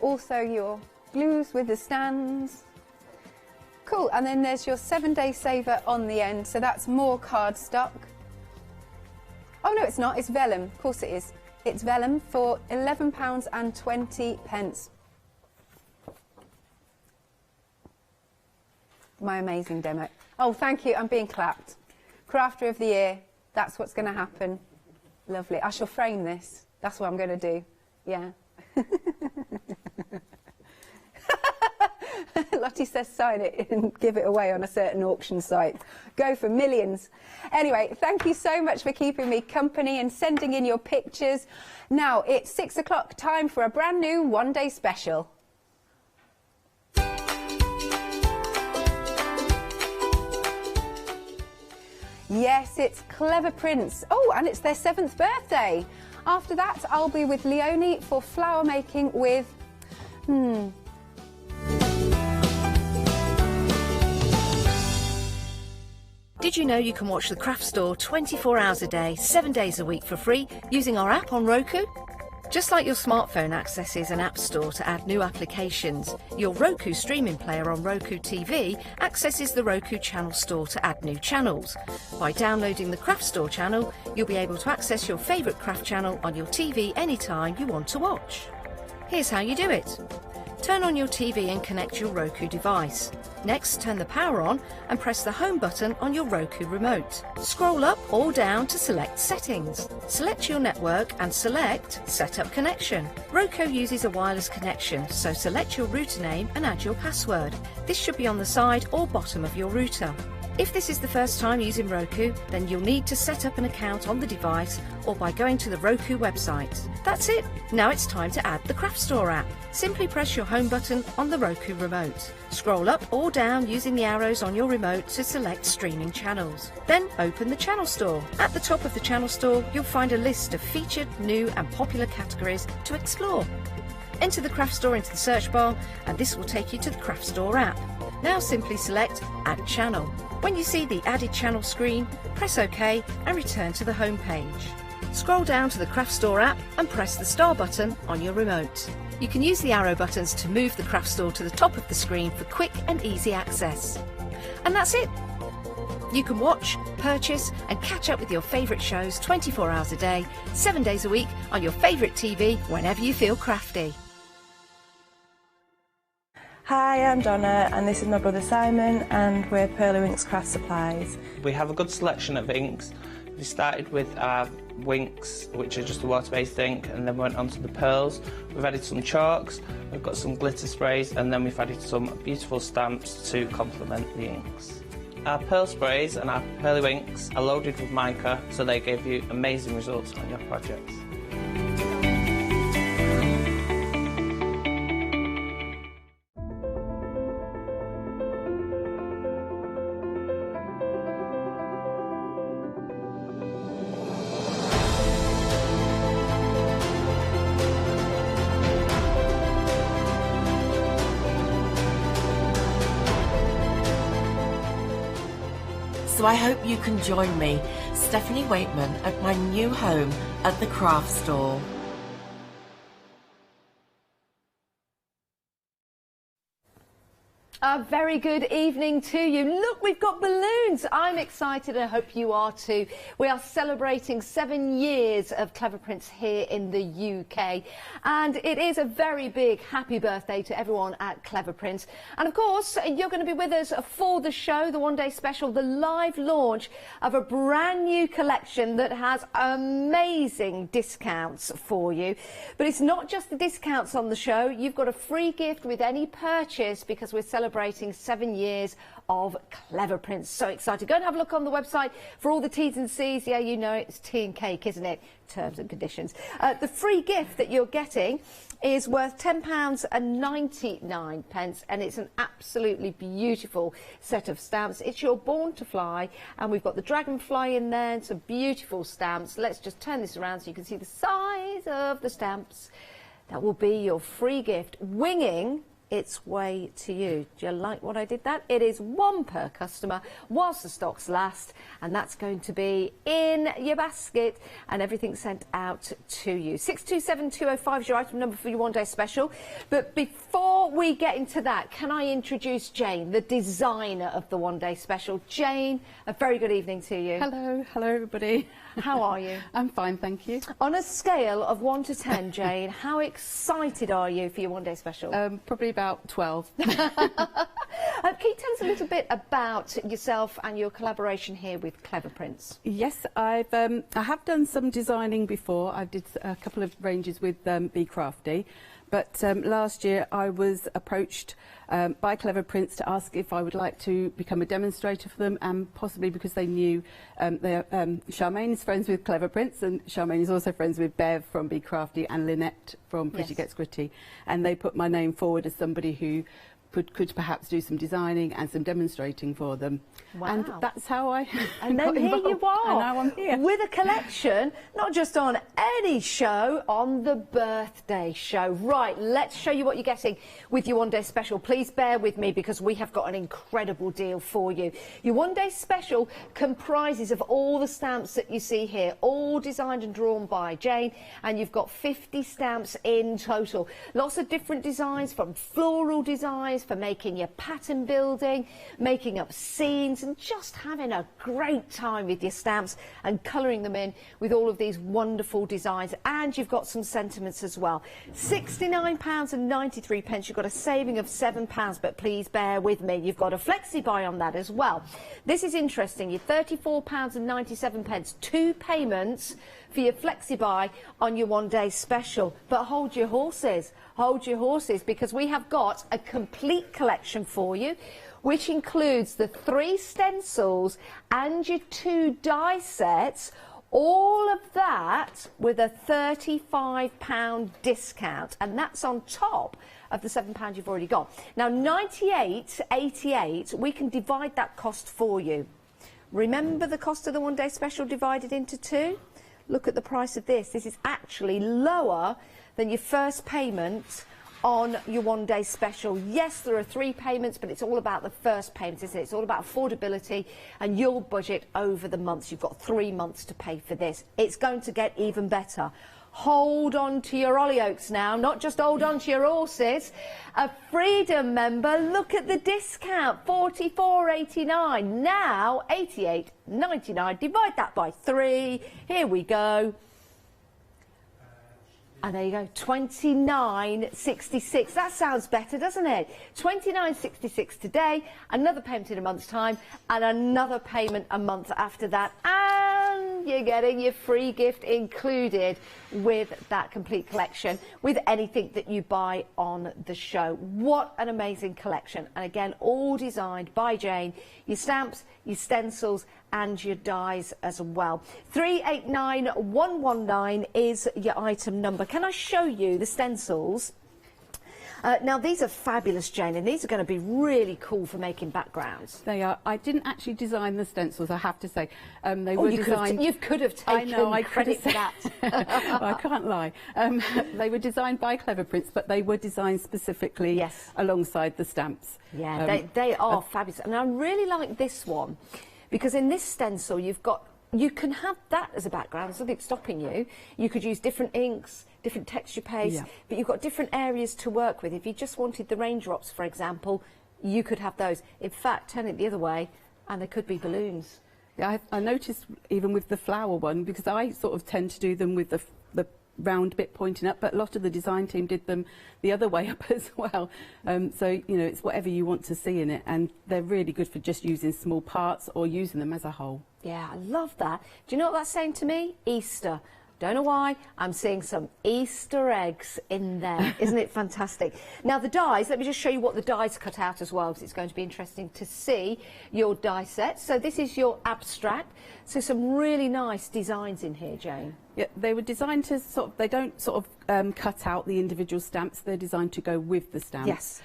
also your glues with the stands. Cool, and then there's your 7-day saver on the end, so that's more cardstock. Oh no, it's not, it's vellum, of course it is. It's vellum for £11.20. My amazing demo. Oh, thank you, I'm being clapped. Crafter of the Year, that's what's going to happen. Lovely. I shall frame this. That's what I'm going to do. Yeah. Lottie says sign it and give it away on a certain auction site. Go for millions. Anyway, thank you so much for keeping me company and sending in your pictures. Now, it's 6 o'clock, time for a brand new one-day special. Yes, it's Clever Prints. Oh, and it's their 7th birthday. After that, I'll be with Leona for flower making with... Did you know you can watch the Craft Store 24 hours a day, 7 days a week for free using our app on Roku? Just like your smartphone accesses an app store to add new applications, your Roku streaming player on Roku TV accesses the Roku channel store to add new channels. By downloading the Craft Store channel, you'll be able to access your favourite craft channel on your TV anytime you want to watch. Here's how you do it. Turn on your TV and connect your Roku device. Next, turn the power on and press the home button on your Roku remote. Scroll up or down to select Settings. Select your network and select Set Up Connection. Roku uses a wireless connection, so select your router name and add your password. This should be on the side or bottom of your router. If this is the first time using Roku, then you'll need to set up an account on the device or by going to the Roku website. That's it. Now it's time to add the Craft Store app. Simply press your home button on the Roku remote. Scroll up or down using the arrows on your remote to select streaming channels. Then open the Channel Store. At the top of the Channel Store, you'll find a list of featured, new and popular categories to explore. Enter the Craft Store into the search bar and this will take you to the Craft Store app. Now simply select Add Channel. When you see the Added Channel screen, press OK and return to the home page. Scroll down to the Craft Store app and press the star button on your remote. You can use the arrow buttons to move the Craft Store to the top of the screen for quick and easy access. And that's it. You can watch, purchase and catch up with your favourite shows 24 hours a day, 7 days a week on your favourite TV whenever you feel crafty. Hi, I'm Donna and this is my brother Simon and we're Pearly Winks Craft Supplies. We have a good selection of inks. If We started with our winks, which are just a water-based ink, and then went on to the pearls. We've added some chalks, we've got some glitter sprays, and then we've added some beautiful stamps to complement the inks. Our pearl sprays and our pearly winks are loaded with mica, so they give you amazing results on your projects. So I hope you can join me, Stephanie Waitman, at my new home at the craft store. A very good evening to you. Look, we've got balloons. I'm excited and I hope you are too. We are celebrating 7 years of Clever Prints here in the UK. And it is a very big happy birthday to everyone at Clever Prints. And of course, you're going to be with us for the show, the one-day special, the live launch of a brand new collection that has amazing discounts for you. But it's not just the discounts on the show. You've got a free gift with any purchase because we're celebrating 7 years of Clever Prints. So excited. Go and have a look on the website for all the T's and C's. Yeah, you know it's tea and cake, isn't it? Terms and conditions. The free gift that you're getting is worth £10.99 and it's an absolutely beautiful set of stamps. It's your Born to Fly and we've got the dragonfly in there and some beautiful stamps. Let's just turn this around so you can see the size of the stamps. That will be your free gift, winging its way to you. Do you like what I did that? It is one per customer whilst the stocks last, and that's going to be in your basket and everything sent out to you. 627205 is your item number for your one-day special. But before we get into that, can I introduce Jane, the designer of the one-day special? Jane, a very good evening to you. Hello everybody. How are you? I'm fine, thank you. On a scale of 1 to 10, Jane, how excited are you for your one-day special? Probably about 12. Can you tell us a little bit about yourself and your collaboration here with Clever Prints? Yes, I have done some designing before. I did a couple of ranges with Be Crafty. But last year I was approached by Clever Prints to ask if I would like to become a demonstrator for them, and possibly because they knew Charmaine is friends with Clever Prints, and Charmaine is also friends with Bev from Be Crafty and Lynette from Pretty Gets Gritty, and they put my name forward as somebody who could perhaps do some designing and some demonstrating for them. Wow. And that's how I And then here you are, and now I'm here. with a collection, not just on any show, on the birthday show. Right, let's show you what you're getting with your one-day special. Please bear with me because we have got an incredible deal for you. Your one-day special comprises of all the stamps that you see here, all designed and drawn by Jane, and you've got 50 stamps in total. Lots of different designs, from floral designs for making your pattern building, making up scenes, and just having a great time with your stamps and colouring them in with all of these wonderful designs. And you've got some sentiments as well. £69.93. You've got a saving of £7, but please bear with me. You've got a flexi buy on that as well. This is interesting. You're £34.97. 2 payments for your flexi buy on your one-day special. But hold your horses. Hold your horses, because we have got a complete collection for you, which includes the 3 stencils and your 2 die sets, all of that with a £35 discount, and that's on top of the £7 you've already got. Now, £98.88, we can divide that cost for you. Remember the cost of the one-day special divided into 2? Look at the price of this. This is actually lower than your first payment on your one-day special. Yes, there are 3 payments, but it's all about the first payment, isn't it? It's all about affordability and your budget over the months. You've got 3 months to pay for this. It's going to get even better. Hold on to your Hollyoaks now, not just hold on to your horses. A Freedom member, look at the discount, £44.89, now £88.99. Divide that by 3. Here we go. And there you go, £29.66. That sounds better, doesn't it? £29.66 today, another payment in a month's time, and another payment a month after that. And And you're getting your free gift included with that complete collection with anything that you buy on the show. What an amazing collection. And again, all designed by Jane. Your stamps, your stencils and your dies as well. 389119 is your item number. Can I show you the stencils? Now, these are fabulous, Jane, and these are going to be really cool for making backgrounds. They are. I didn't actually design the stencils, I have to say. They were designed... You could have taken credit for that. Well, I can't lie. They were designed by Clever Prints, but they were designed specifically alongside the stamps. Yeah, they are fabulous. And I really like this one, because in this stencil, you can have that as a background. There's nothing stopping you. You could use different inks, different texture paste, but you've got different areas to work with. If you just wanted the raindrops, for example, you could have those. In fact, turn it the other way, and there could be balloons. Yeah, I noticed even with the flower one, because I sort of tend to do them with the round bit pointing up, but a lot of the design team did them the other way up as well. So, you know, it's whatever you want to see in it, and they're really good for just using small parts or using them as a whole. Yeah, I love that. Do you know what that's saying to me? Easter. Don't know why, I'm seeing some Easter eggs in there. Isn't it fantastic? Now the dies, let me just show you what the dies cut out as well, because it's going to be interesting to see your die set. So this is your abstract. So some really nice designs in here, Jane. Yeah, they were designed to they don't cut out the individual stamps, they're designed to go with the stamps. Yes.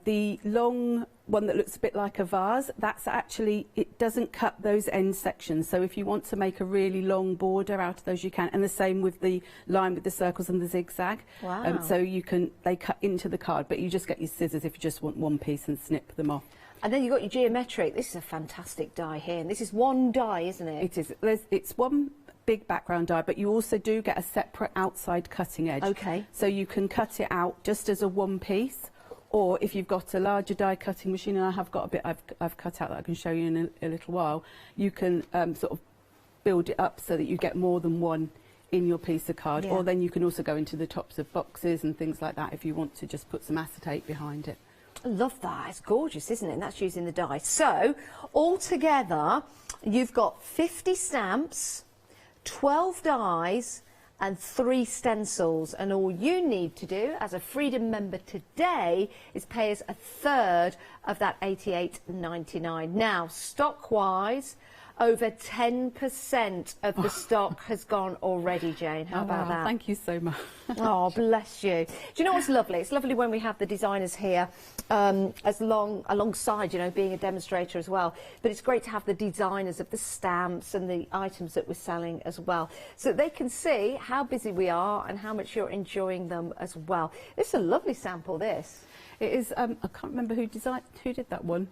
The long one that looks a bit like a vase, that's actually, it doesn't cut those end sections. So if you want to make a really long border out of those, you can. And the same with the line with the circles and the zigzag. Wow. So they cut into the card, but you just get your scissors if you just want one piece and snip them off. And then you've got your geometric. This is a fantastic die here. And this is one die, isn't it? It is. It's one big background die, but you also do get a separate outside cutting edge. Okay. So you can cut it out just as a one piece, or if you've got a larger die cutting machine, and I have got a bit I've cut out that I can show you in a little while, you can sort of build it up so that you get more than one in your piece of card. Or then you can also go into the tops of boxes and things like that if you want to just put some acetate behind it. I love that. It's gorgeous, isn't it? And that's using the die. So altogether, you've got 50 stamps, 12 dies and 3 stencils, and all you need to do as a Freedom member today is pay us a third of that $88.99. Now, stock-wise, over 10% of the stock has gone already, Jane. How about that? Thank you so much. Oh, bless you. Do you know what's lovely? It's lovely when we have the designers here alongside, you know, being a demonstrator as well. But it's great to have the designers of the stamps and the items that we're selling as well, so that they can see how busy we are and how much you're enjoying them as well. This is a lovely sample, this. It is, I can't remember who did that one.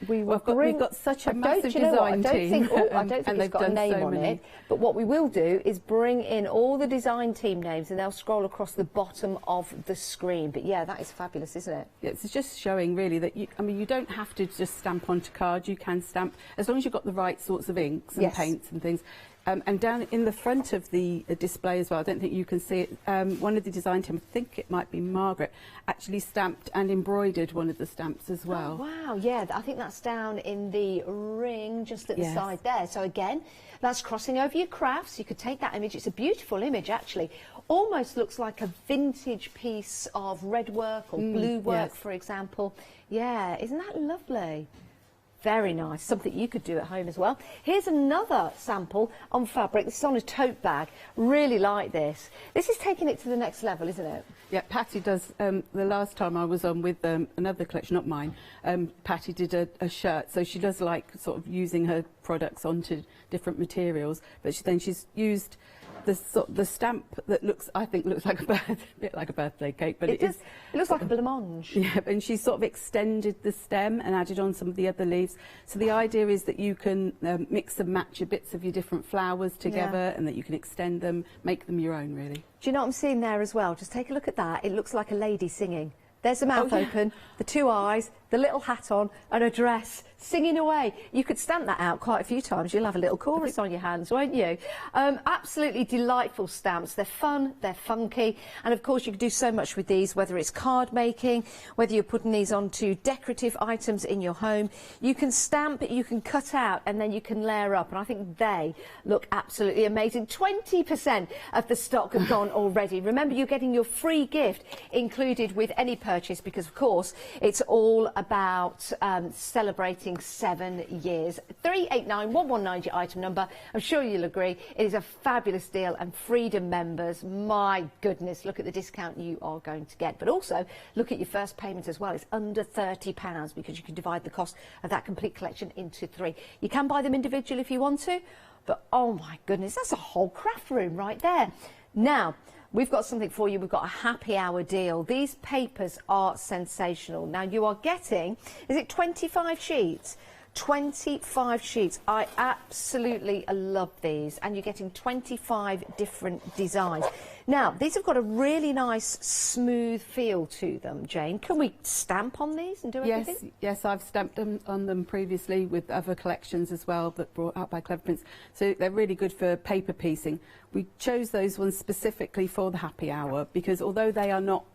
We've got such a massive design team. I don't think it's got a name on it, but what we will do is bring in all the design team names and they'll scroll across the bottom of the screen. But yeah, that is fabulous, isn't it? Yeah, it's just showing really that you don't have to just stamp onto cards. You can stamp as long as you've got the right sorts of inks and paints and things. And down in the front of the display as well, I don't think you can see it, one of the design team, I think it might be Margaret, actually stamped and embroidered one of the stamps as well. Oh, wow, yeah, I think that's down in the ring just at the side there. So again, that's crossing over your crafts. You could take that image. It's a beautiful image, actually. Almost looks like a vintage piece of red work or blue work, for example. Yeah, isn't that lovely? Very nice, something you could do at home as well. Here's another sample on fabric. This is on a tote bag. Really like this. This is taking it to the next level, isn't it? Yeah, Patty does. The last time I was on with another collection, not mine, Patty did a shirt. So she does like sort of using her products onto different materials. But then she's used the stamp that I think looks like a bit like a birthday cake, but it looks like a blancmange. Yeah, and she's sort of extended the stem and added on some of the other leaves. So the idea is that you can mix and match your bits of your different flowers together, and that you can extend them, make them your own, really. Do you know what I'm seeing there as well? Just take a look at that. It looks like a lady singing. There's the mouth open, the 2 eyes, the little hat on and a dress, singing away. You could stamp that out quite a few times. You'll have a little chorus on your hands, won't you? Absolutely delightful stamps. They're fun, they're funky, and of course you can do so much with these, whether it's card making, whether you're putting these onto decorative items in your home. You can stamp, you can cut out, and then you can layer up, and I think they look absolutely amazing. 20% of the stock have gone already. Remember, you're getting your free gift included with any purchase, because of course it's all about celebrating 7 years. 389119 is your item number. I'm sure you'll agree it is a fabulous deal, and Freedom members, my goodness, look at the discount you are going to get. But also look at your first payment as well. It's under £30 because you can divide the cost of that complete collection into 3. You can buy them individually if you want to, but oh my goodness, that's a whole craft room right there. Now, we've got something for you. We've got a happy hour deal. These papers are sensational. Now, you are getting, is it 25 sheets? 25 sheets. I absolutely love these, and you're getting 25 different designs. Now, these have got a really nice smooth feel to them, Jane. Can we stamp on these and do everything? Yes, I've stamped on them previously with other collections as well that brought out by Clever Prints. So they're really good for paper piecing. We chose those ones specifically for the happy hour because although they are not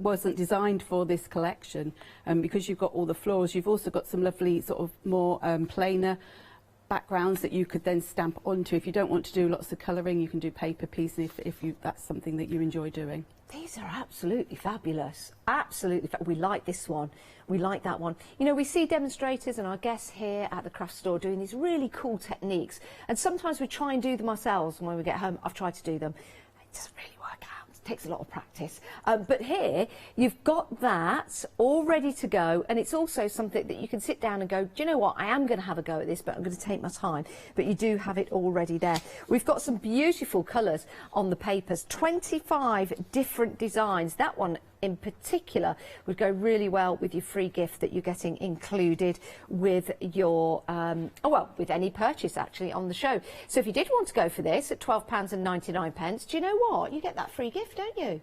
wasn't designed for this collection, because you've got all the florals, you've also got some lovely sort of more plainer backgrounds that you could then stamp onto. If you don't want to do lots of colouring, you can do paper piecing if that's something that you enjoy doing. These are absolutely fabulous. Absolutely. We like this one. We like that one. You know, we see demonstrators and our guests here at the craft store doing these really cool techniques, and sometimes we try and do them ourselves, and when we get home, I've tried to do them. It doesn't really work out. Takes a lot of practice, but here you've got that all ready to go, and it's also something that you can sit down and go, do you know what, I am going to have a go at this, but I'm going to take my time. But you do have it already there. We've got some beautiful colours on the papers, 25 different designs. That one in particular would go really well with your free gift that you're getting included with your with any purchase actually on the show. So if you did want to go for this at £12.99, do you know what, you get that free gift, don't you?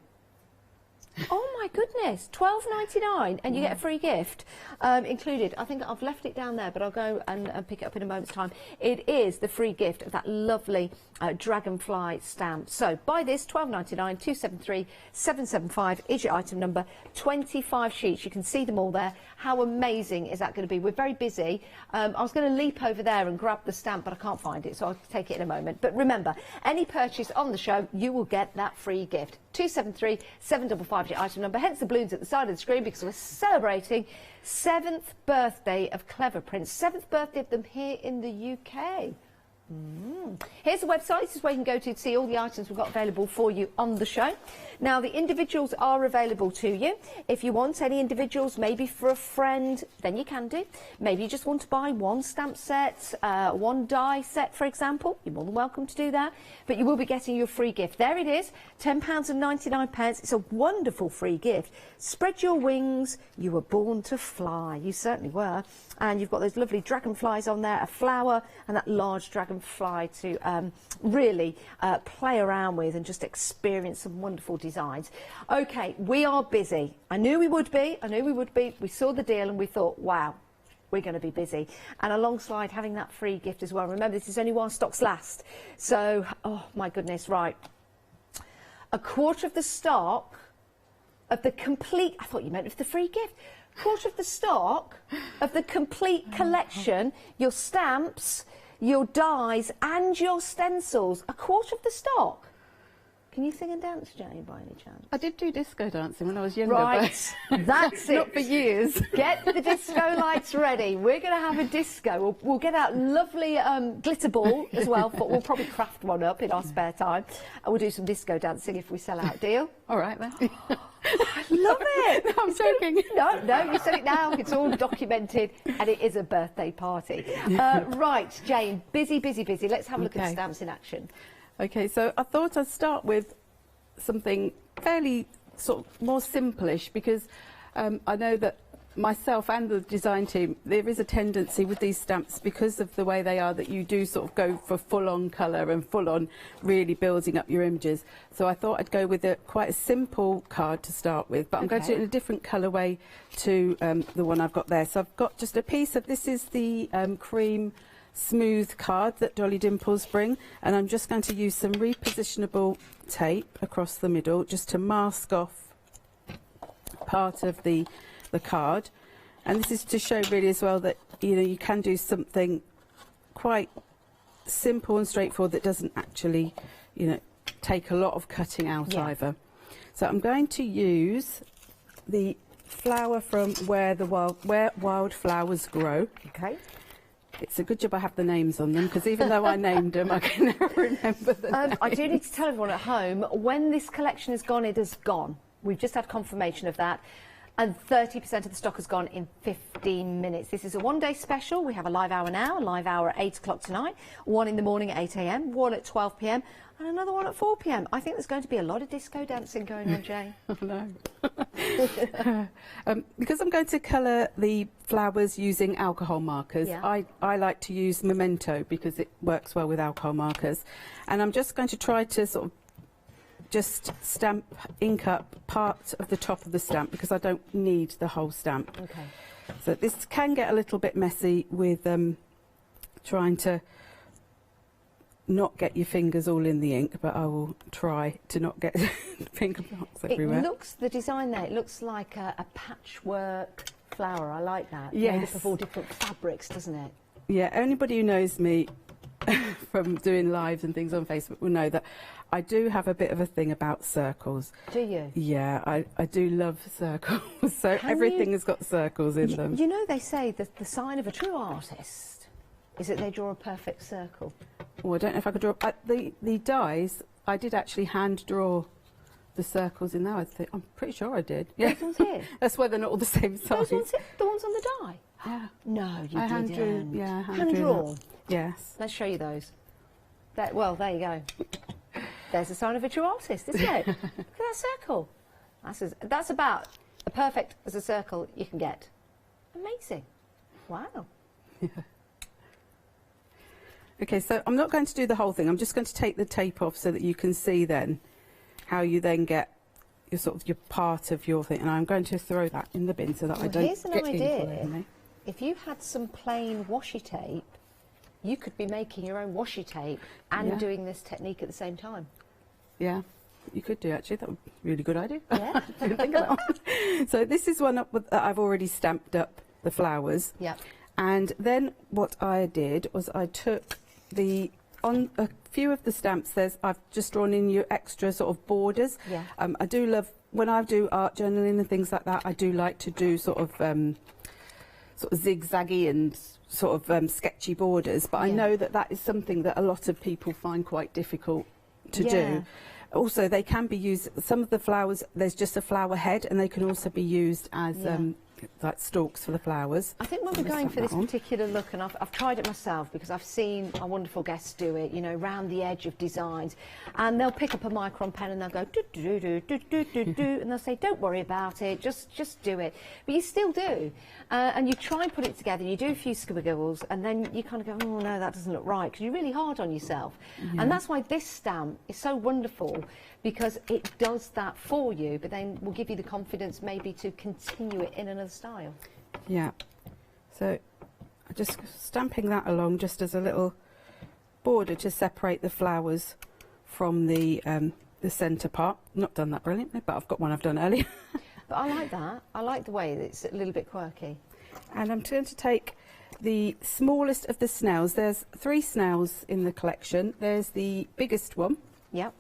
Oh my goodness, £12.99 and you get a free gift included. I think I've left it down there, but I'll go and pick it up in a moment's time. It is the free gift of that lovely dragonfly stamp. So buy this, £12.99, 273 775 is your item number. 25 sheets, you can see them all there. How amazing is that going to be? We're very busy. I was going to leap over there and grab the stamp, but I can't find it, so I'll take it in a moment. But remember, any purchase on the show, you will get that free gift. 273 755 your item number, hence the balloons at the side of the screen, because we're celebrating 7th birthday of Clever Prints, 7th birthday of them here in the UK. Here's the website. This is where you can go to see all the items we've got available for you on the show. Now, the individuals are available to you. If you want any individuals, maybe for a friend, then you can do. Maybe you just want to buy one stamp set, one die set, for example. You're more than welcome to do that. But you will be getting your free gift. There it is, £10.99. It's a wonderful free gift. Spread your wings. You were born to fly. You certainly were. And you've got those lovely dragonflies on there, a flower and that large dragonfly to really play around with and just experience some wonderful designs. Okay, we are busy. I knew we would be. We saw the deal and we thought, wow, we're going to be busy. And alongside having that free gift as well. Remember, this is only while stocks last. So, oh my goodness, right. A quarter of the stock of the complete, I thought you meant of the free gift. Quarter of the stock of the complete collection, your stamps, your dies and your stencils. A quarter of the stock. Can you sing and dance, Jane, by any chance? I did do disco dancing when I was younger. Right, that's it. Not for years. Get the disco lights ready. We're going to have a disco. We'll get out lovely glitter ball as well, but we'll probably craft one up in our spare time. And we'll do some disco dancing if we sell out. Deal? All right, then. I love it. No, I'm joking. No, you said it now. It's all documented, and it is a birthday party. Right, Jane, busy. Let's have a look at the stamps in action. Okay, so I thought I'd start with something fairly sort of more simplish, because I know that myself and the design team, there is a tendency with these stamps, because of the way they are, that you do sort of go for full-on colour and full-on really building up your images. So I thought I'd go with quite a simple card to start with, but I'm going to do it in a different colourway to the one I've got there. So I've got just a piece of, this is the cream smooth card that Dolly Dimples bring, and I'm just going to use some repositionable tape across the middle just to mask off part of the card. And this is to show really as well that, you know, you can do something quite simple and straightforward that doesn't actually, you know, take a lot of cutting out either. So I'm going to use the flower from where wildflowers grow. Okay. It's a good job I have the names on them, because even though I named them, I can never remember the names. I do need to tell everyone at home, when this collection is gone, it has gone. We've just had confirmation of that. And 30% of the stock has gone in 15 minutes. This is a one-day special. We have a live hour now, a live hour at 8 o'clock tonight, one in the morning at 8 a.m, one at 12 p.m, and another one at 4 p.m. I think there's going to be a lot of disco dancing going on, Jane. I know. Because I'm going to colour the flowers using alcohol markers, I like to use Memento because it works well with alcohol markers. And I'm just going to try to sort of just ink up part of the top of the stamp, because I don't need the whole stamp. Okay. So this can get a little bit messy with trying to not get your fingers all in the ink, but I will try to not get finger marks everywhere. It looks, the design there, it looks like a patchwork flower. I like that. Yes. Made up of all different fabrics, doesn't it? Yeah, anybody who knows me from doing lives and things on Facebook will know that I do have a bit of a thing about circles. Do you? Yeah, I do love circles. So everything has got circles in them. You know, they say that the sign of a true artist is that they draw a perfect circle. Well, I don't know if I could draw... the dies, I did actually hand draw the circles in there. I'm pretty sure I did. Yeah. Those ones here? That's why they're not all the same size. The ones on the die? Yeah. No, you I hand didn't. drew, yeah, hand drawn? Yes. Let's show you those. Well, there you go. There's a sign of a true artist, isn't it? Look at that circle. That's about as perfect as a circle you can get. Amazing. Wow. Yeah. Okay, so I'm not going to do the whole thing. I'm just going to take the tape off so that you can see then how you then get your sort of your part of your thing. And I'm going to throw that in the bin so that I don't here's an get idea. If you had some plain washi tape, you could be making your own washi tape and doing this technique at the same time. Yeah, you could do actually. That would be a really good idea. Yeah. Didn't think of that one. So this is one up with, I've already stamped up the flowers. Yeah. And then what I did was I took on a few of the stamps, I've just drawn in your extra sort of borders. Yeah. I do love, when I do art journaling and things like that, I do like to do sort of zigzaggy and sort of sketchy borders, but I know that that is something that a lot of people find quite difficult to do. Also, they can be used, some of the flowers, there's just a flower head, and they can also be used as like stalks for the flowers. I think when we're going for this particular look, and I've tried it myself because I've seen our wonderful guests do it, you know, round the edge of designs, and they'll pick up a micron pen and they'll go do do do do do do do, and they'll say, don't worry about it, just do it. But you still do, and you try and put it together. You do a few squiggles, and then you kind of go, oh no, that doesn't look right, because you're really hard on yourself. And that's why this stamp is so wonderful, because it does that for you, but then will give you the confidence maybe to continue it in another style. Yeah. So I'm just stamping that along just as a little border to separate the flowers from the centre part. Not done that brilliantly, but I've got one I've done earlier. But I like that. I like the way that it's a little bit quirky. And I'm going to take the smallest of the snails. There's 3 snails in the collection. There's the biggest one. Yep.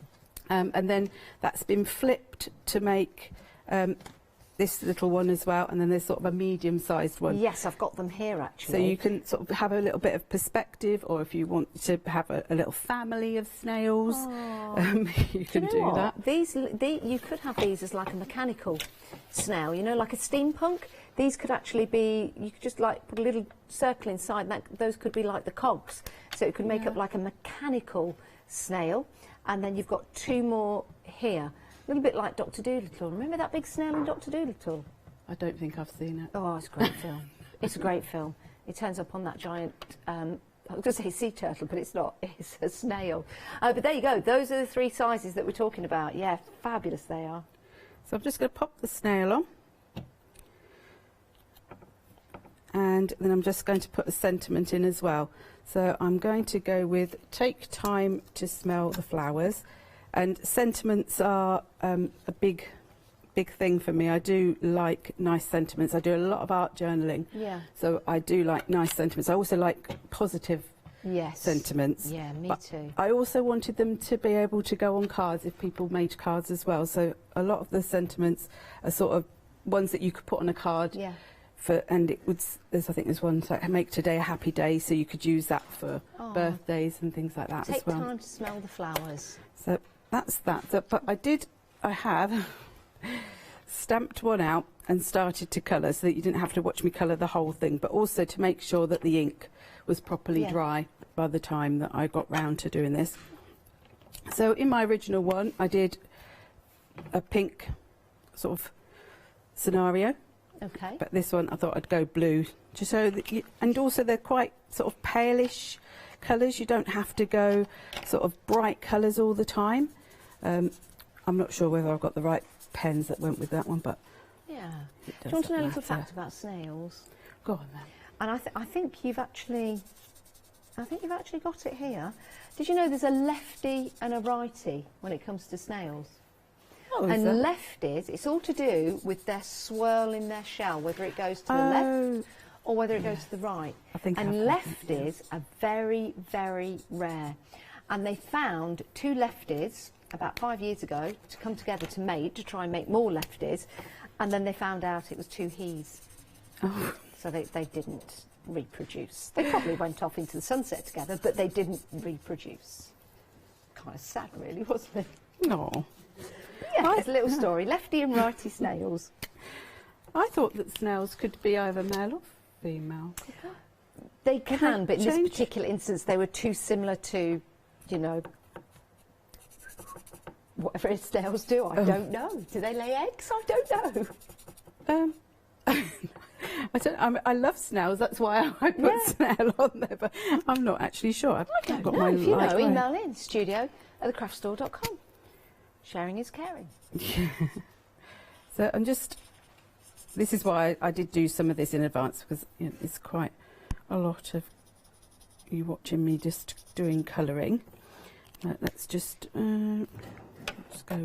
And then that's been flipped to make this little one as well, and then there's sort of a medium-sized one. Yes, I've got them here actually. So you can sort of have a little bit of perspective, or if you want to have a little family of snails, you can do that. You could have these as like a mechanical snail, you know, like a steampunk. These could actually be, you could just like put a little circle inside, those could be like the cogs. So it could make up like a mechanical snail. And then you've got 2 more here. A little bit like Dr. Dolittle. Remember that big snail in Dr. Dolittle? I don't think I've seen it. Oh, it's a great film. It's a great film. It turns up on that giant, I was going to say sea turtle, but it's not. It's a snail. But there you go. Those are the 3 sizes that we're talking about. Yeah, fabulous they are. So I'm just going to pop the snail on. And then I'm just going to put a sentiment in as well. So I'm going to go with take time to smell the flowers. And sentiments are a big thing for me. I do like nice sentiments. I do a lot of art journaling. Yeah. So I do like nice sentiments. I also like positive sentiments. Yeah, me but too. I also wanted them to be able to go on cards if people made cards as well. So a lot of the sentiments are sort of ones that you could put on a card. Yeah. And it would, I think there's one like make today a happy day, so you could use that for birthdays and things like that Take as well. time to smell the flowers. So that's that. So, but I have stamped one out and started to colour so that you didn't have to watch me colour the whole thing, but also to make sure that the ink was properly dry by the time that I got round to doing this. So in my original one, I did a pink sort of scenario. Okay. But this one I thought I'd go blue, just so that and also they're quite sort of palish colours. You don't have to go sort of bright colours all the time. I'm not sure whether I've got the right pens that went with that one, but yeah. Do you want to know a little fact about snails? Go on then. And I think you've actually got it here. Did you know there's a lefty and a righty when it comes to snails? Oh, and lefties, it's all to do with their swirl in their shell, whether it goes to the left or whether it goes to the right. And lefties are very, very rare. And they found 2 lefties about 5 years ago to come together to mate, to try and make more lefties. And then they found out it was 2 he's. Oh. So they didn't reproduce. They probably went off into the sunset together, but they didn't reproduce. Kind of sad, really, wasn't it? No. Yeah, it's a little story. Lefty and righty snails. I thought that snails could be either male or female. They can, but in this particular instance, they were too similar to, you know, whatever snails do. I don't know. Do they lay eggs? I don't know. I love snails. That's why I put snail on there, but I'm not actually sure. I've got my if you know, light email in studio@thecraftstore.com. Sharing is caring. So I'm just, this is why I did do some of this in advance, because you know, it's quite a lot of you watching me just doing colouring. Let's just go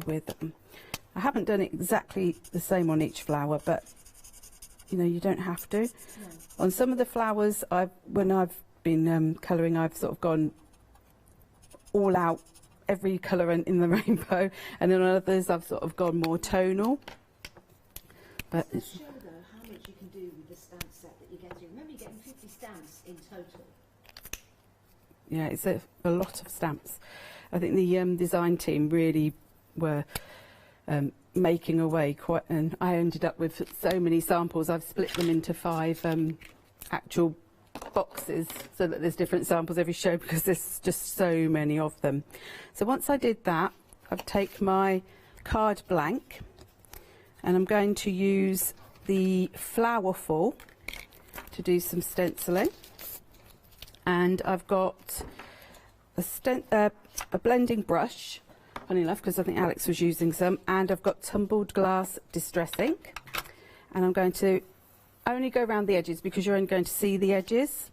with I haven't done it exactly the same on each flower, but you know, you don't have to. No. On some of the flowers, when I've been colouring, I've sort of gone all out, every colour in the rainbow, and then on others I've sort of gone more tonal. But it's show though how much you can do with the stamp set that you're getting. Remember, you're getting 50 stamps in total. Yeah, it's a lot of stamps. I think the design team really were making away quite, and I ended up with so many samples. I've split them into 5 actual boxes so that there's different samples every show, because there's just so many of them. So once I did that, I've taken my card blank and I'm going to use the flower full to do some stenciling, and I've got a blending brush, funny enough, because I think Alex was using some, and I've got tumbled glass distress ink, and I'm going to only go around the edges because you're only going to see the edges.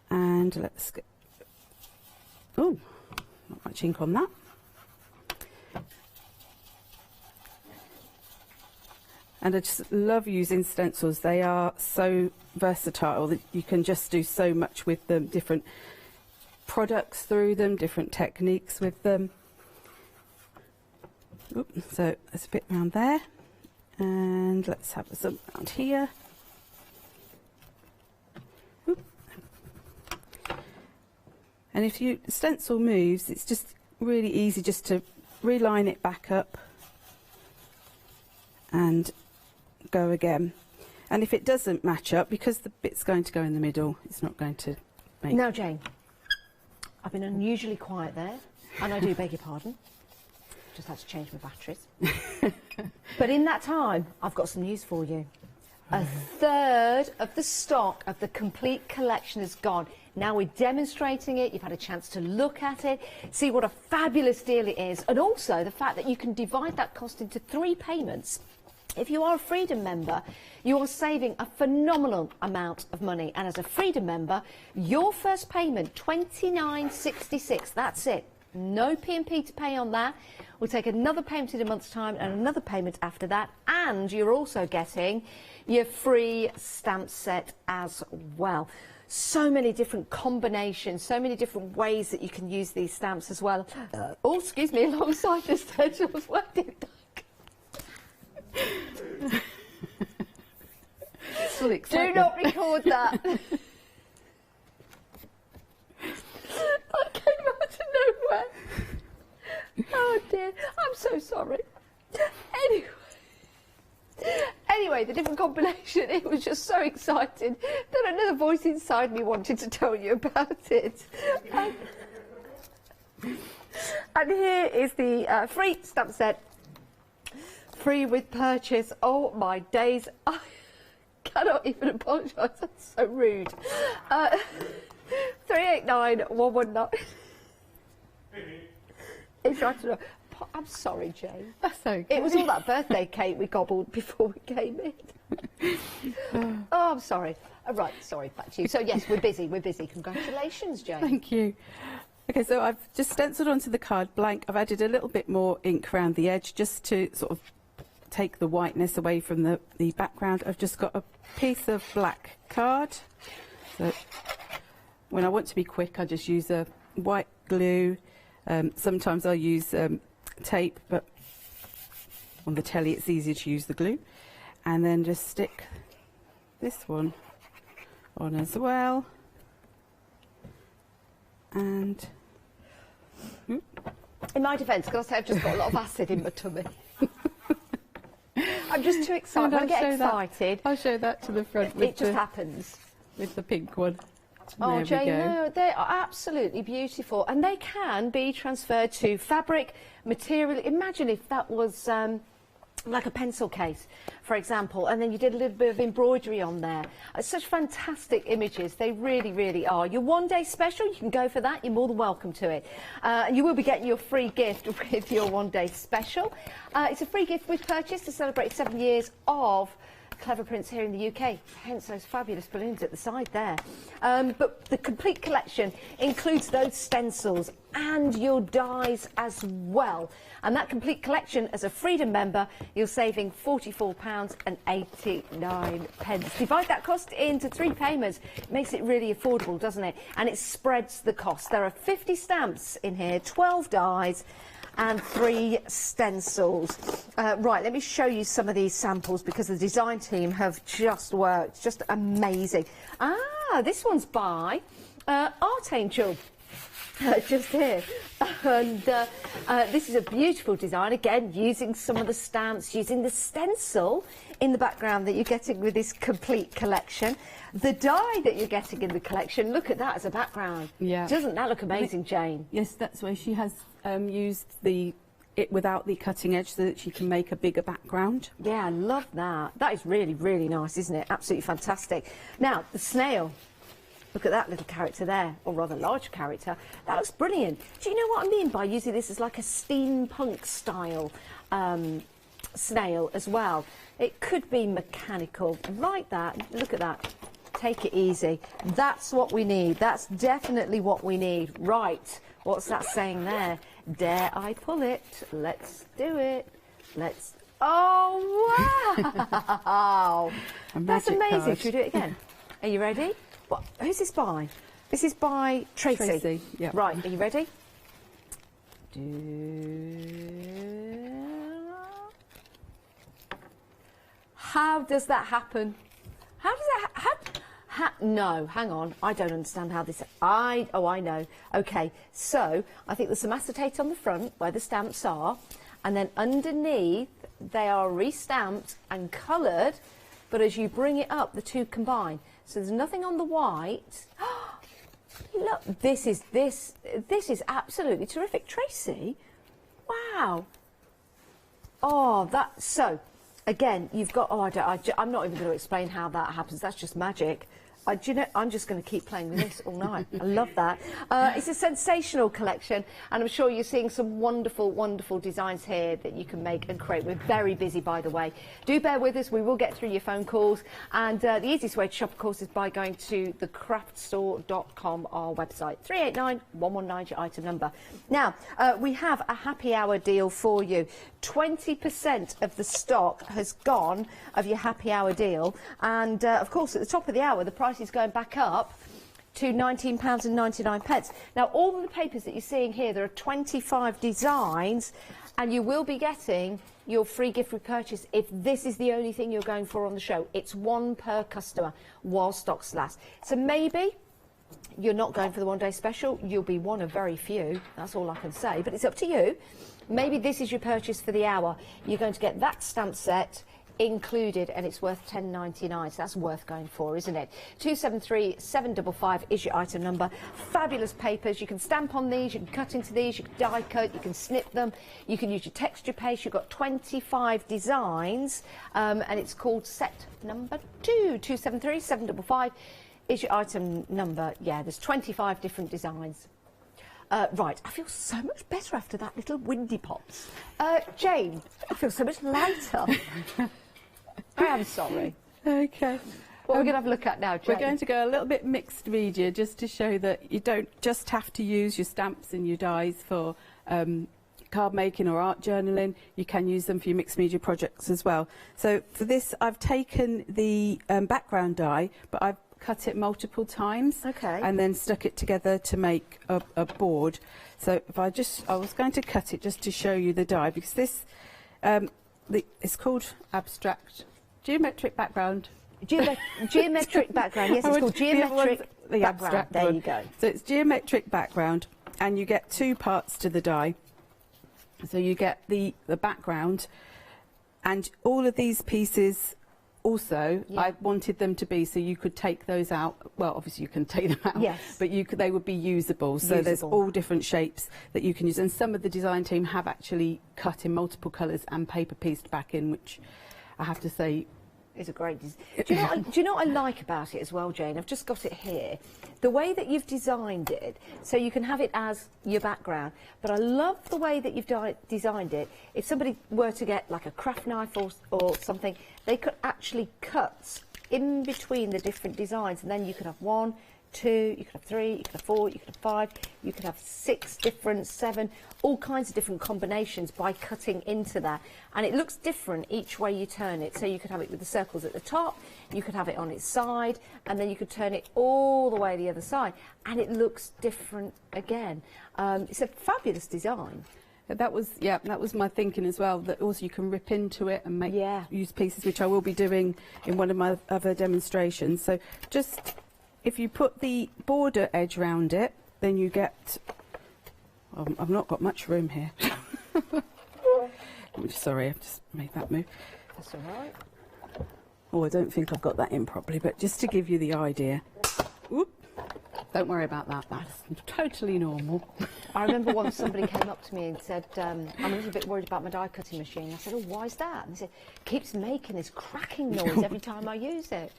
And let's get, oh, not much ink on that. And I just love using stencils. They are so versatile that you can just do so much with them, different products through them, different techniques with them. Oop, so there's a bit around there, and let's have some around here. Oop. And if you stencil moves, it's just really easy just to reline it back up and go again. And if it doesn't match up, because the bit's going to go in the middle, it's not going to make... Now, Jane, I've been unusually quiet there, and I do beg your pardon. just had to change my batteries. But in that time, I've got some news for you. A third of the stock of the complete collection is gone. Now we're demonstrating it, you've had a chance to look at it, see what a fabulous deal it is, and also the fact that you can divide that cost into 3 payments. If you are a Freedom member, you are saving a phenomenal amount of money, and as a Freedom member, your first payment, $29.66, that's it. No P&P to pay on that. We'll take another payment in a month's time and another payment after that, and you're also getting your free stamp set as well. So many different combinations, so many different ways that you can use these stamps as well. Oh, excuse me, alongside the stencils. Where did that go? Do not record that. I came out of nowhere. Oh dear, I'm so sorry. Anyway, the different combination, it was just so exciting that another voice inside me wanted to tell you about it. And here is the free stamp set, free with purchase. Oh my days, I cannot even apologise, that's so rude. 389119. It's right to know. I'm sorry, Jane. That's okay. It was all that birthday cake we gobbled before we came in. Oh, I'm sorry. Right, sorry, back to you. So yes, we're busy, we're busy. Congratulations, Jane. Thank you. Okay, so I've just stenciled onto the card blank. I've added a little bit more ink around the edge just to sort of take the whiteness away from the background. I've just got a piece of black card. So when I want to be quick, I just use a white glue. Sometimes I'll use tape, but on the telly it's easier to use the glue. And then just stick this one on as well. And in my defence, can I say I've just got a lot of acid in my tummy. I'm just too excited. When I get excited, I'll show that to the front. It just happens. With the pink one. Oh, Jane, no, they are absolutely beautiful, and they can be transferred to fabric, material. Imagine if that was like a pencil case, for example, and then you did a little bit of embroidery on there. Such fantastic images. They really, really are. Your one-day special, you can go for that. You're more than welcome to it. And you will be getting your free gift with your one-day special. It's a free gift with purchase to celebrate 7 years of Clever Prints here in the UK, hence those fabulous balloons at the side there. But the complete collection includes those stencils and your dies as well. And that complete collection, as a Freedom member, you're saving £44.89. Divide that cost into 3 payments. It makes it really affordable, doesn't it? And it spreads the cost. There are 50 stamps in here, 12 dies, and 3 stencils. Right, let me show you some of these samples because the design team have just worked, just amazing. Ah, this one's by Art Angel, just here. And this is a beautiful design, again, using some of the stamps, using the stencil in the background that you're getting with this complete collection. The die that you're getting in the collection, look at that as a background. Yeah. Doesn't that look amazing, Jane? Yes, that's where she has used it without the cutting edge so that she can make a bigger background. Yeah, I love that. That is really, really nice, isn't it? Absolutely fantastic. Now, the snail. Look at that little character there, or rather large character. That looks brilliant. Do you know what I mean by using this as like a steampunk style snail as well? It could be mechanical, like that. Look at that. Take it easy. That's what we need. That's definitely what we need. Right. What's that saying there? Dare I pull it? Let's do it. Let's... Oh, wow! That's amazing. Card. Should we do it again? Are you ready? What? Who's this by? This is by Tracy. Tracy, yeah. Right, are you ready? How does that happen? How does that happen? No, hang on. I don't understand how this... Oh, I know. OK, so I think there's some acetate on the front where the stamps are, and then underneath they are re-stamped and coloured, but as you bring it up, the two combine. So there's nothing on the white. Look, this is absolutely terrific. Tracy, wow. Oh, so, again, you've got, oh, I'm not even going to explain how that happens. That's just magic. Do you know, I'm just going to keep playing with this all night. I love that. It's a sensational collection, and I'm sure you're seeing some wonderful, wonderful designs here that you can make and create. We're very busy, by the way. Do bear with us. We will get through your phone calls. And the easiest way to shop, of course, is by going to thecraftstore.com, our website. 389-119 is your item number. Now, we have a happy hour deal for you. 20% of the stock has gone of your happy hour deal. And, of course, at the top of the hour, the price is going back up to £19.99. Now, all of the papers that you're seeing here, there are 25 designs, and you will be getting your free gift repurchase if this is the only thing you're going for on the show. It's one per customer while stocks last. So maybe you're not going for the one-day special. You'll be one of very few. That's all I can say, but it's up to you. Maybe this is your purchase for the hour. You're going to get that stamp set included, and it's worth £10.99, so that's worth going for, isn't it? 273755 is your item number. Fabulous papers. You can stamp on these, you can cut into these, you can die cut, you can snip them, you can use your texture paste. You've got 25 designs, and it's called set number 2. 273755 is your item number. Yeah, there's 25 different designs. Right, I feel so much better after that little windy pops. Jane, I feel so much lighter. I am sorry. Okay. What are we going to have a look at now, Jane? We're going to go a little bit mixed media, just to show that you don't just have to use your stamps and your dies for card making or art journaling. You can use them for your mixed media projects as well. So for this, I've taken the background die, but I've cut it multiple times, and then stuck it together to make a board. So if I was going to cut it just to show you the die, because this it's called abstract geometric background. Geometric background, yes, it's called geometric background. There you go. So it's geometric background, and you get two parts to the die. So you get the background, and all of these pieces also, I wanted them to be so you could take those out. Well, obviously you can take them out, but they would be usable. So there's all different shapes that you can use, and some of the design team have actually cut in multiple colours and paper pieced back in, which I have to say is a great design. Do you know what I like about it as well, Jane? I've just got it here. The way that you've designed it, so you can have it as your background, but I love the way that you've designed it. If somebody were to get like a craft knife or something, they could actually cut in between the different designs, and then you could have 1, 2, you could have 3, you could have 4, you could have 5, you could have 6 different, 7, all kinds of different combinations by cutting into that. And it looks different each way you turn it. So you could have it with the circles at the top, you could have it on its side, and then you could turn it all the way the other side, and it looks different again. It's a fabulous design. That was my thinking as well, that also you can rip into it and make use pieces, which I will be doing in one of my other demonstrations. So just if you put the border edge round it, then you get... I've not got much room here. I'm sorry, I've just made that move. That's all right. Oh, I don't think I've got that in properly, but just to give you the idea. Whoop. Don't worry about that, that's totally normal. I remember once somebody came up to me and said, I'm a little bit worried about my die cutting machine. I said, oh, why is that? And they said, it keeps making this cracking noise every time I use it.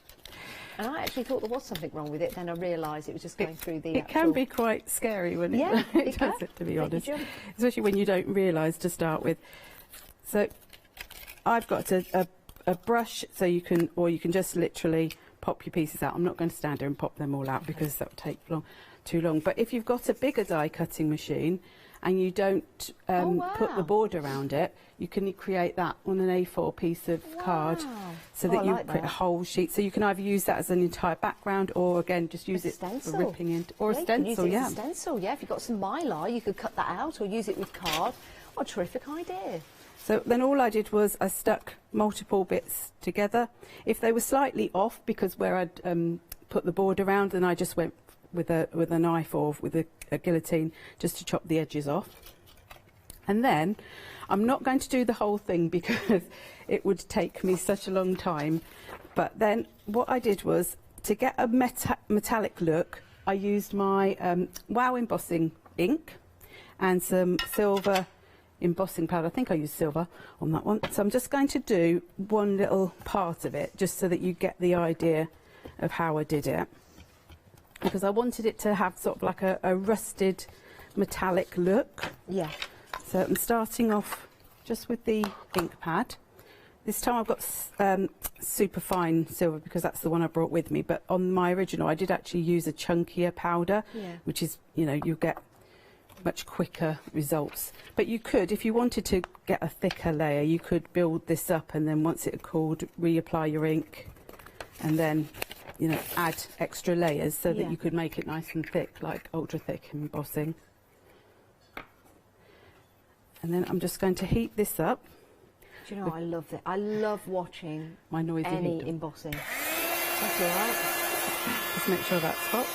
And I actually thought there was something wrong with it, then I realised it was just going through the It can be quite scary when it does it, to be honest. Especially when you don't realise to start with. So I've got a brush, so you can just literally pop your pieces out. I'm not going to stand here and pop them all out because that would take too long. But if you've got a bigger die cutting machine and you don't put the border around it, you can create that on an A4 piece of card, so that you create a whole sheet. So you can either use that as an entire background, or again just use it for ripping in, or a stencil. A stencil, if you've got some mylar, you could cut that out or use it with card. What a terrific idea. So then all I did was I stuck multiple bits together. If they were slightly off, because where I'd put the border around, then I just went with a knife or with a guillotine just to chop the edges off. And then I'm not going to do the whole thing because it would take me such a long time. But then what I did was, to get a metallic look, I used my Wow embossing ink and some silver embossing powder. I think I used silver on that one. So I'm just going to do one little part of it, just so that you get the idea of how I did it. Because I wanted it to have sort of like a rusted metallic look. Yeah. So I'm starting off just with the ink pad. This time I've got super fine silver because that's the one I brought with me. But on my original, I did actually use a chunkier powder, which is, you know, you get much quicker results. But you could, if you wanted to get a thicker layer, you could build this up and then once it had cooled, reapply your ink and then, you know, add extra layers so that you could make it nice and thick, like ultra thick embossing. And then I'm just going to heat this up. Do you know, I love it. I love watching my noisy any heater. embossing. That's all right. Just make sure that's hot.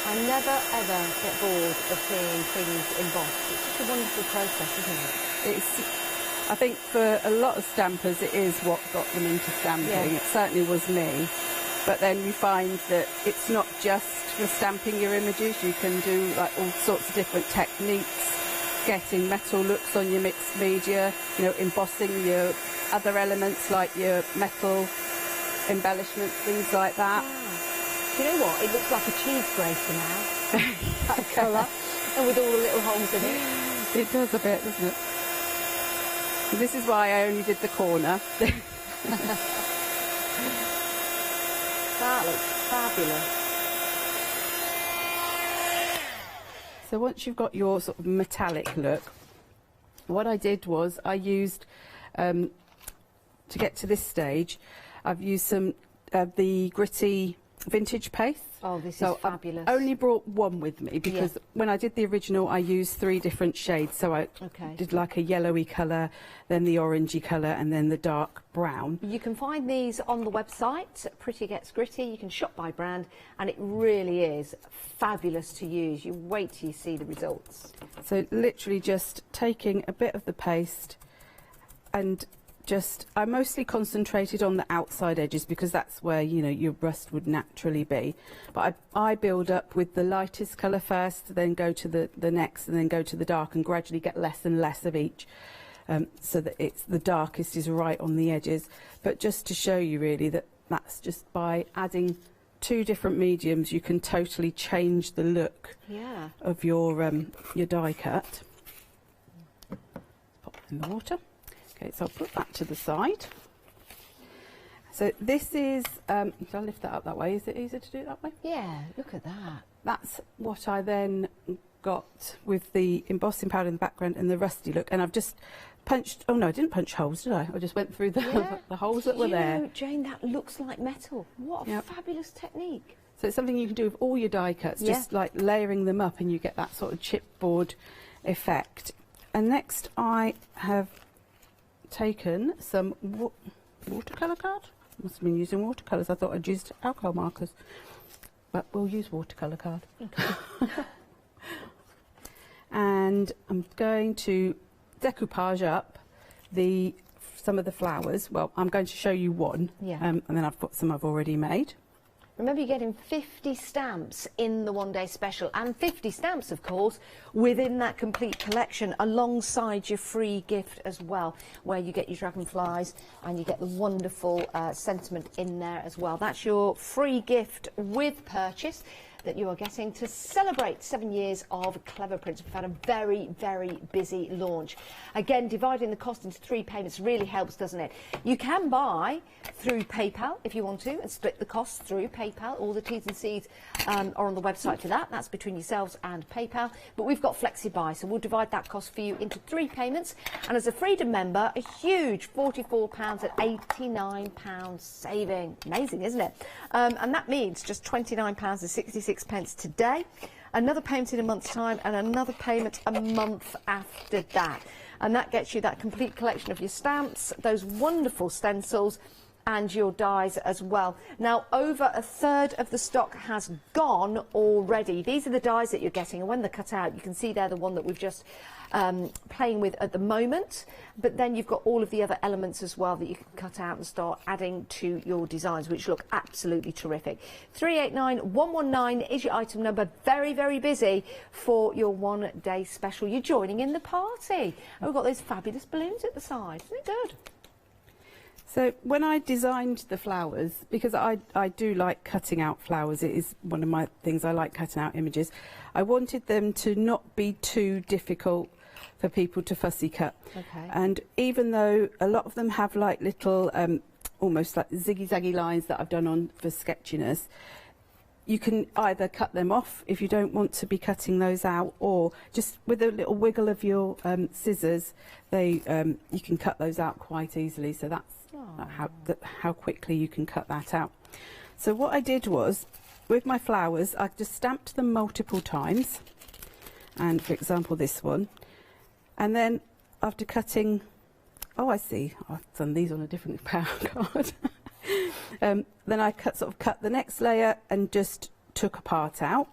I never ever get bored of seeing things embossed. It's such a wonderful process, isn't it? I think for a lot of stampers it is what got them into stamping. Yeah. It certainly was me. But then we find that it's not just for stamping your images. You can do like all sorts of different techniques, getting metal looks on your mixed media, you know, embossing your other elements like your metal embellishments, things like that. Wow. Do you know what? It looks like a cheese grater now. That colour. And with all the little holes in it. It does a bit, doesn't it? And this is why I only did the corner. That looks fabulous. So once you've got your sort of metallic look, what I did was I used, to get to this stage, I've used some of the gritty vintage paste. Oh, this so is fabulous. I've only brought one with me because when I did the original I used 3 different shades. So I did like a yellowy colour, then the orangey colour and then the dark brown. You can find these on the website, Pretty Gets Gritty. You can shop by brand and it really is fabulous to use. You wait till you see the results. So literally just taking a bit of the paste and I mostly concentrated on the outside edges because that's where, you know, your rust would naturally be. But I build up with the lightest colour first, then go to the next and then go to the dark and gradually get less and less of each so that the darkest is right on the edges. But just to show you really that that's just by adding 2 different mediums you can totally change the look of your die cut. Pop it in the water. Okay, so I'll put that to the side. So this is, shall I lift that up that way? Is it easier to do it that way? Yeah, look at that. That's what I then got with the embossing powder in the background and the rusty look. And I've just punched, oh no, I didn't punch holes, did I? I just went through the, the holes that were there. You know, Jane, that looks like metal. What a fabulous technique. So it's something you can do with all your die cuts, just like layering them up and you get that sort of chipboard effect. And next I have taken some watercolour card. Must have been using watercolours. I thought I'd used alcohol markers, but we'll use watercolour card. Okay. And I'm going to decoupage up some of the flowers. Well, I'm going to show you one, and then I've got some I've already made. Remember, you're getting 50 stamps in the one-day special, and 50 stamps, of course, within that complete collection, alongside your free gift as well, where you get your dragonflies and you get the wonderful sentiment in there as well. That's your free gift with purchase that you are getting to celebrate 7 years of Clever Prints. We've had a very, very busy launch. Again, dividing the cost into 3 payments really helps, doesn't it? You can buy through PayPal if you want to and split the costs through PayPal. All the T's and C's are on the website for that. That's between yourselves and PayPal. But we've got FlexiBuy, so we'll divide that cost for you into 3 payments. And as a Freedom member, a huge £44 at £89 saving. Amazing, isn't it? And that means just £29.66 today, another payment in a month's time, and another payment a month after that. And that gets you that complete collection of your stamps, those wonderful stencils, and your dies as well. Now, over a third of the stock has gone already. These are the dies that you're getting, and when they're cut out, you can see they're the one that we've just playing with at the moment, but then you've got all of the other elements as well that you can cut out and start adding to your designs, which look absolutely terrific. 389119 is your item number. Very, very busy for your one-day special. You're joining in the party. And we've got those fabulous balloons at the side. Isn't it good? So when I designed the flowers, because I do like cutting out flowers, it is one of my things, I like cutting out images, I wanted them to not be too difficult for people to fussy cut. Okay. And even though a lot of them have like little, almost like ziggy-zaggy lines that I've done on for sketchiness, you can either cut them off if you don't want to be cutting those out, or just with a little wiggle of your scissors, you can cut those out quite easily. So that's how quickly you can cut that out. So what I did was, with my flowers, I just stamped them multiple times, and for example this one, and then after cutting, oh I see, I've done these on a different power card. Then I cut the next layer and just took a part out.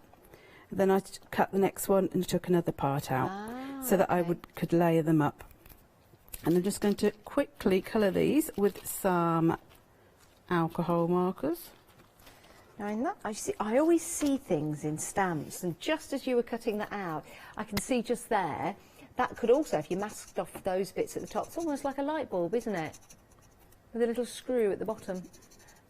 Then I cut the next one and took another part out, so that I could layer them up. And I'm just going to quickly colour these with some alcohol markers. Now I always see things in stamps, and just as you were cutting that out, I can see just there, that could also, if you masked off those bits at the top, it's almost like a light bulb, isn't it? With a little screw at the bottom.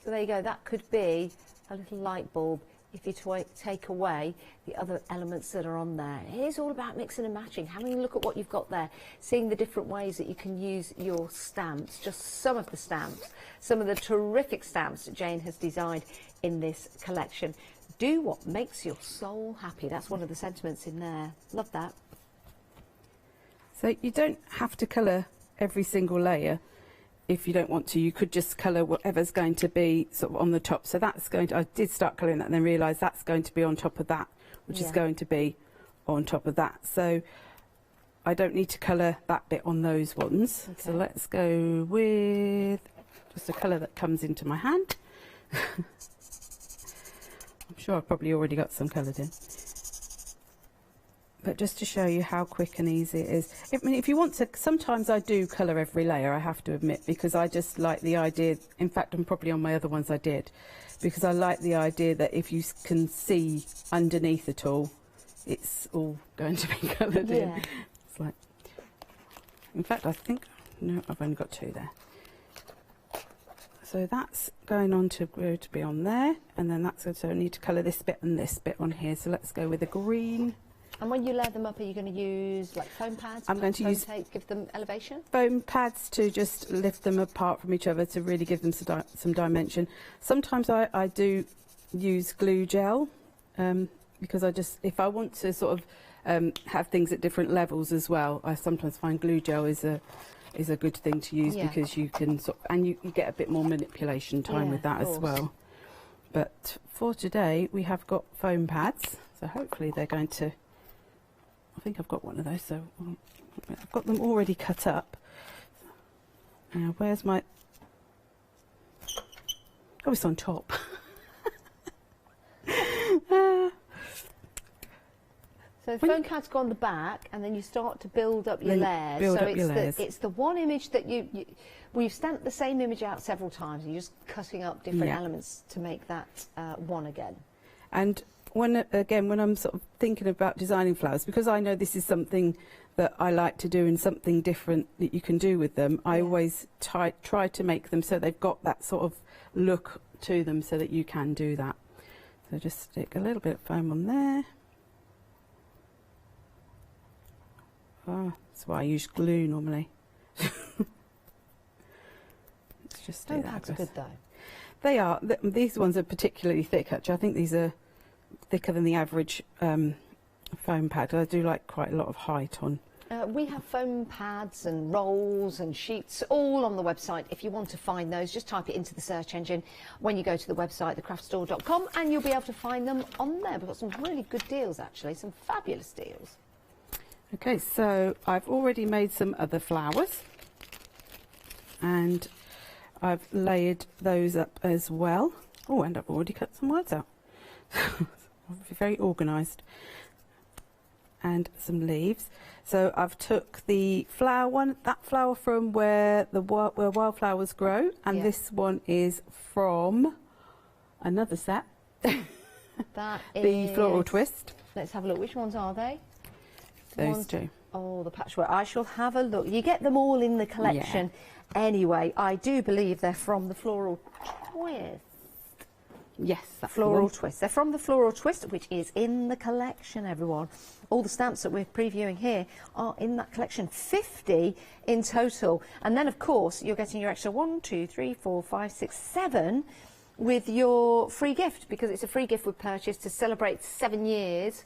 So there you go, that could be a little light bulb if you take away the other elements that are on there. It is all about mixing and matching, having a look at what you've got there, seeing the different ways that you can use your stamps, just some of the stamps, some of the terrific stamps that Jane has designed in this collection. Do what makes your soul happy. That's one of the sentiments in there. Love that. So you don't have to colour every single layer. If you don't want to, you could just colour whatever's going to be sort of on the top. So that's going to, I did start colouring that and then realised that's going to be on top of that, which is going to be on top of that. So I don't need to colour that bit on those ones. Okay. So let's go with just a colour that comes into my hand. I'm sure I've probably already got some coloured in. But just to show you how quick and easy it is. I mean, if you want to, sometimes I do colour every layer, I have to admit, because I just like the idea, in fact, and probably on my other ones I did, because I like the idea that if you can see underneath it all, it's all going to be coloured in. It's like, in fact, I think, no, I've only got two there. So that's going on to be on there, and then that's, so I need to colour this bit and this bit on here. So let's go with a green. And when you layer them up, are you going to use like foam pads? I'm going to use give them elevation. Foam pads to just lift them apart from each other to really give them some dimension. Sometimes I do use glue gel because if I want to sort of have things at different levels as well, I sometimes find glue gel is a good thing to use because you can and you get a bit more manipulation time with that as well. But for today, we have got foam pads, so hopefully they're going to. I think I've got one of those, so I've got them already cut up. Now, where's my... Oh, it's on top. So the foam pads go on the back, and then you start to build up your layers. It's the one image that we've stamped the same image out several times, and you're just cutting up different elements to make that one again. And when I'm sort of thinking about designing flowers, because I know this is something that I like to do and something different that you can do with them, I always try to make them so they've got that sort of look to them so that you can do that. So just stick a little bit of foam on there. Oh, that's why I use glue normally. Let's just do that. That's good though. They are. These ones are particularly thick, actually. I think these are thicker than the average foam pad. I do like quite a lot of height on. We have foam pads and rolls and sheets all on the website. If you want to find those, just type it into the search engine when you go to the website, thecraftstore.com, and you'll be able to find them on there. We've got some really good deals, actually, some fabulous deals. Okay, so I've already made some other flowers, and I've layered those up as well. Oh, and I've already cut some words out. Very organised. And some leaves. So I've took the flower one, that flower from where wildflowers grow, and this one is from another set. That the is Floral Twist. Let's have a look. Which ones are they? Those two. Oh, the patchwork. I shall have a look. You get them all in the collection. Anyway, I do believe they're from the Floral Twist. Yes, that's Floral Twist. They're from the Floral Twist, which is in the collection, everyone. All the stamps that we're previewing here are in that collection. 50 in total. And then, of course, you're getting your extra 1, 2, 3, 4, 5, 6, 7 with your free gift, because it's a free gift we purchased to celebrate 7 years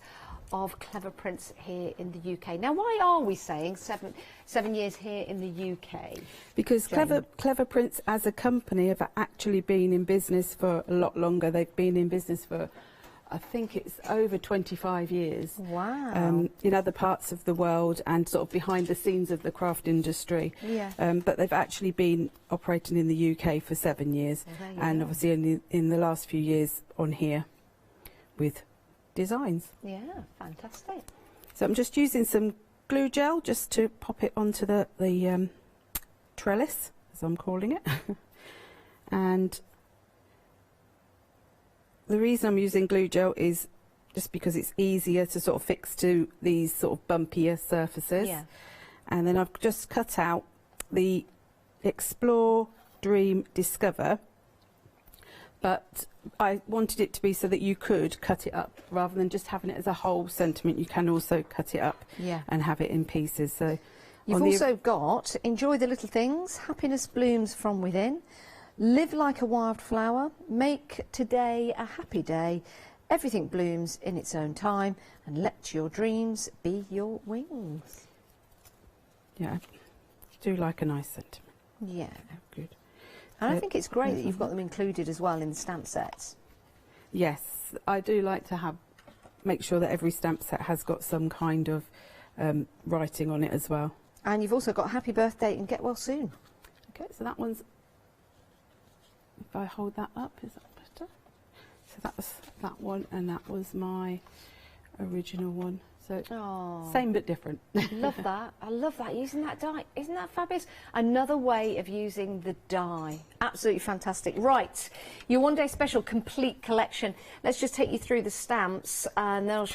of Clever Prints here in the UK. Now, why are we saying seven years here in the UK? Because Clever Prints as a company have actually been in business for a lot longer. They've been in business for, I think it's over 25 years. Wow. In other parts of the world and sort of behind the scenes of the craft industry. Yeah. But they've actually been operating in the UK for 7 years. And obviously in the last few years on here with designs. Yeah, fantastic. So I'm just using some glue gel just to pop it onto the trellis, as I'm calling it. And the reason I'm using glue gel is just because it's easier to sort of fix to these sort of bumpier surfaces. Yeah. And then I've just cut out the Explore, Dream, Discover, but I wanted it to be so that you could cut it up rather than just having it as a whole sentiment. You can also cut it up and have it in pieces. So you've also got Enjoy the Little Things, Happiness Blooms from Within, Live Like a Wildflower, Make Today a Happy Day, Everything Blooms in Its Own Time, and Let Your Dreams Be Your Wings. Yeah, do like a nice sentiment. Yeah. Good. And I think it's great that you've got them included as well in the stamp sets. Yes, I do like to make sure that every stamp set has got some kind of writing on it as well. And you've also got Happy Birthday and Get Well Soon. Okay, so that one's, if I hold that up, is that better? So that was that one, and that was my original one. So same but different. Love that. I love that, using that die. Isn't that fabulous? Another way of using the die. Absolutely fantastic. Right, your one day special complete collection. Let's just take you through the stamps and then I'll show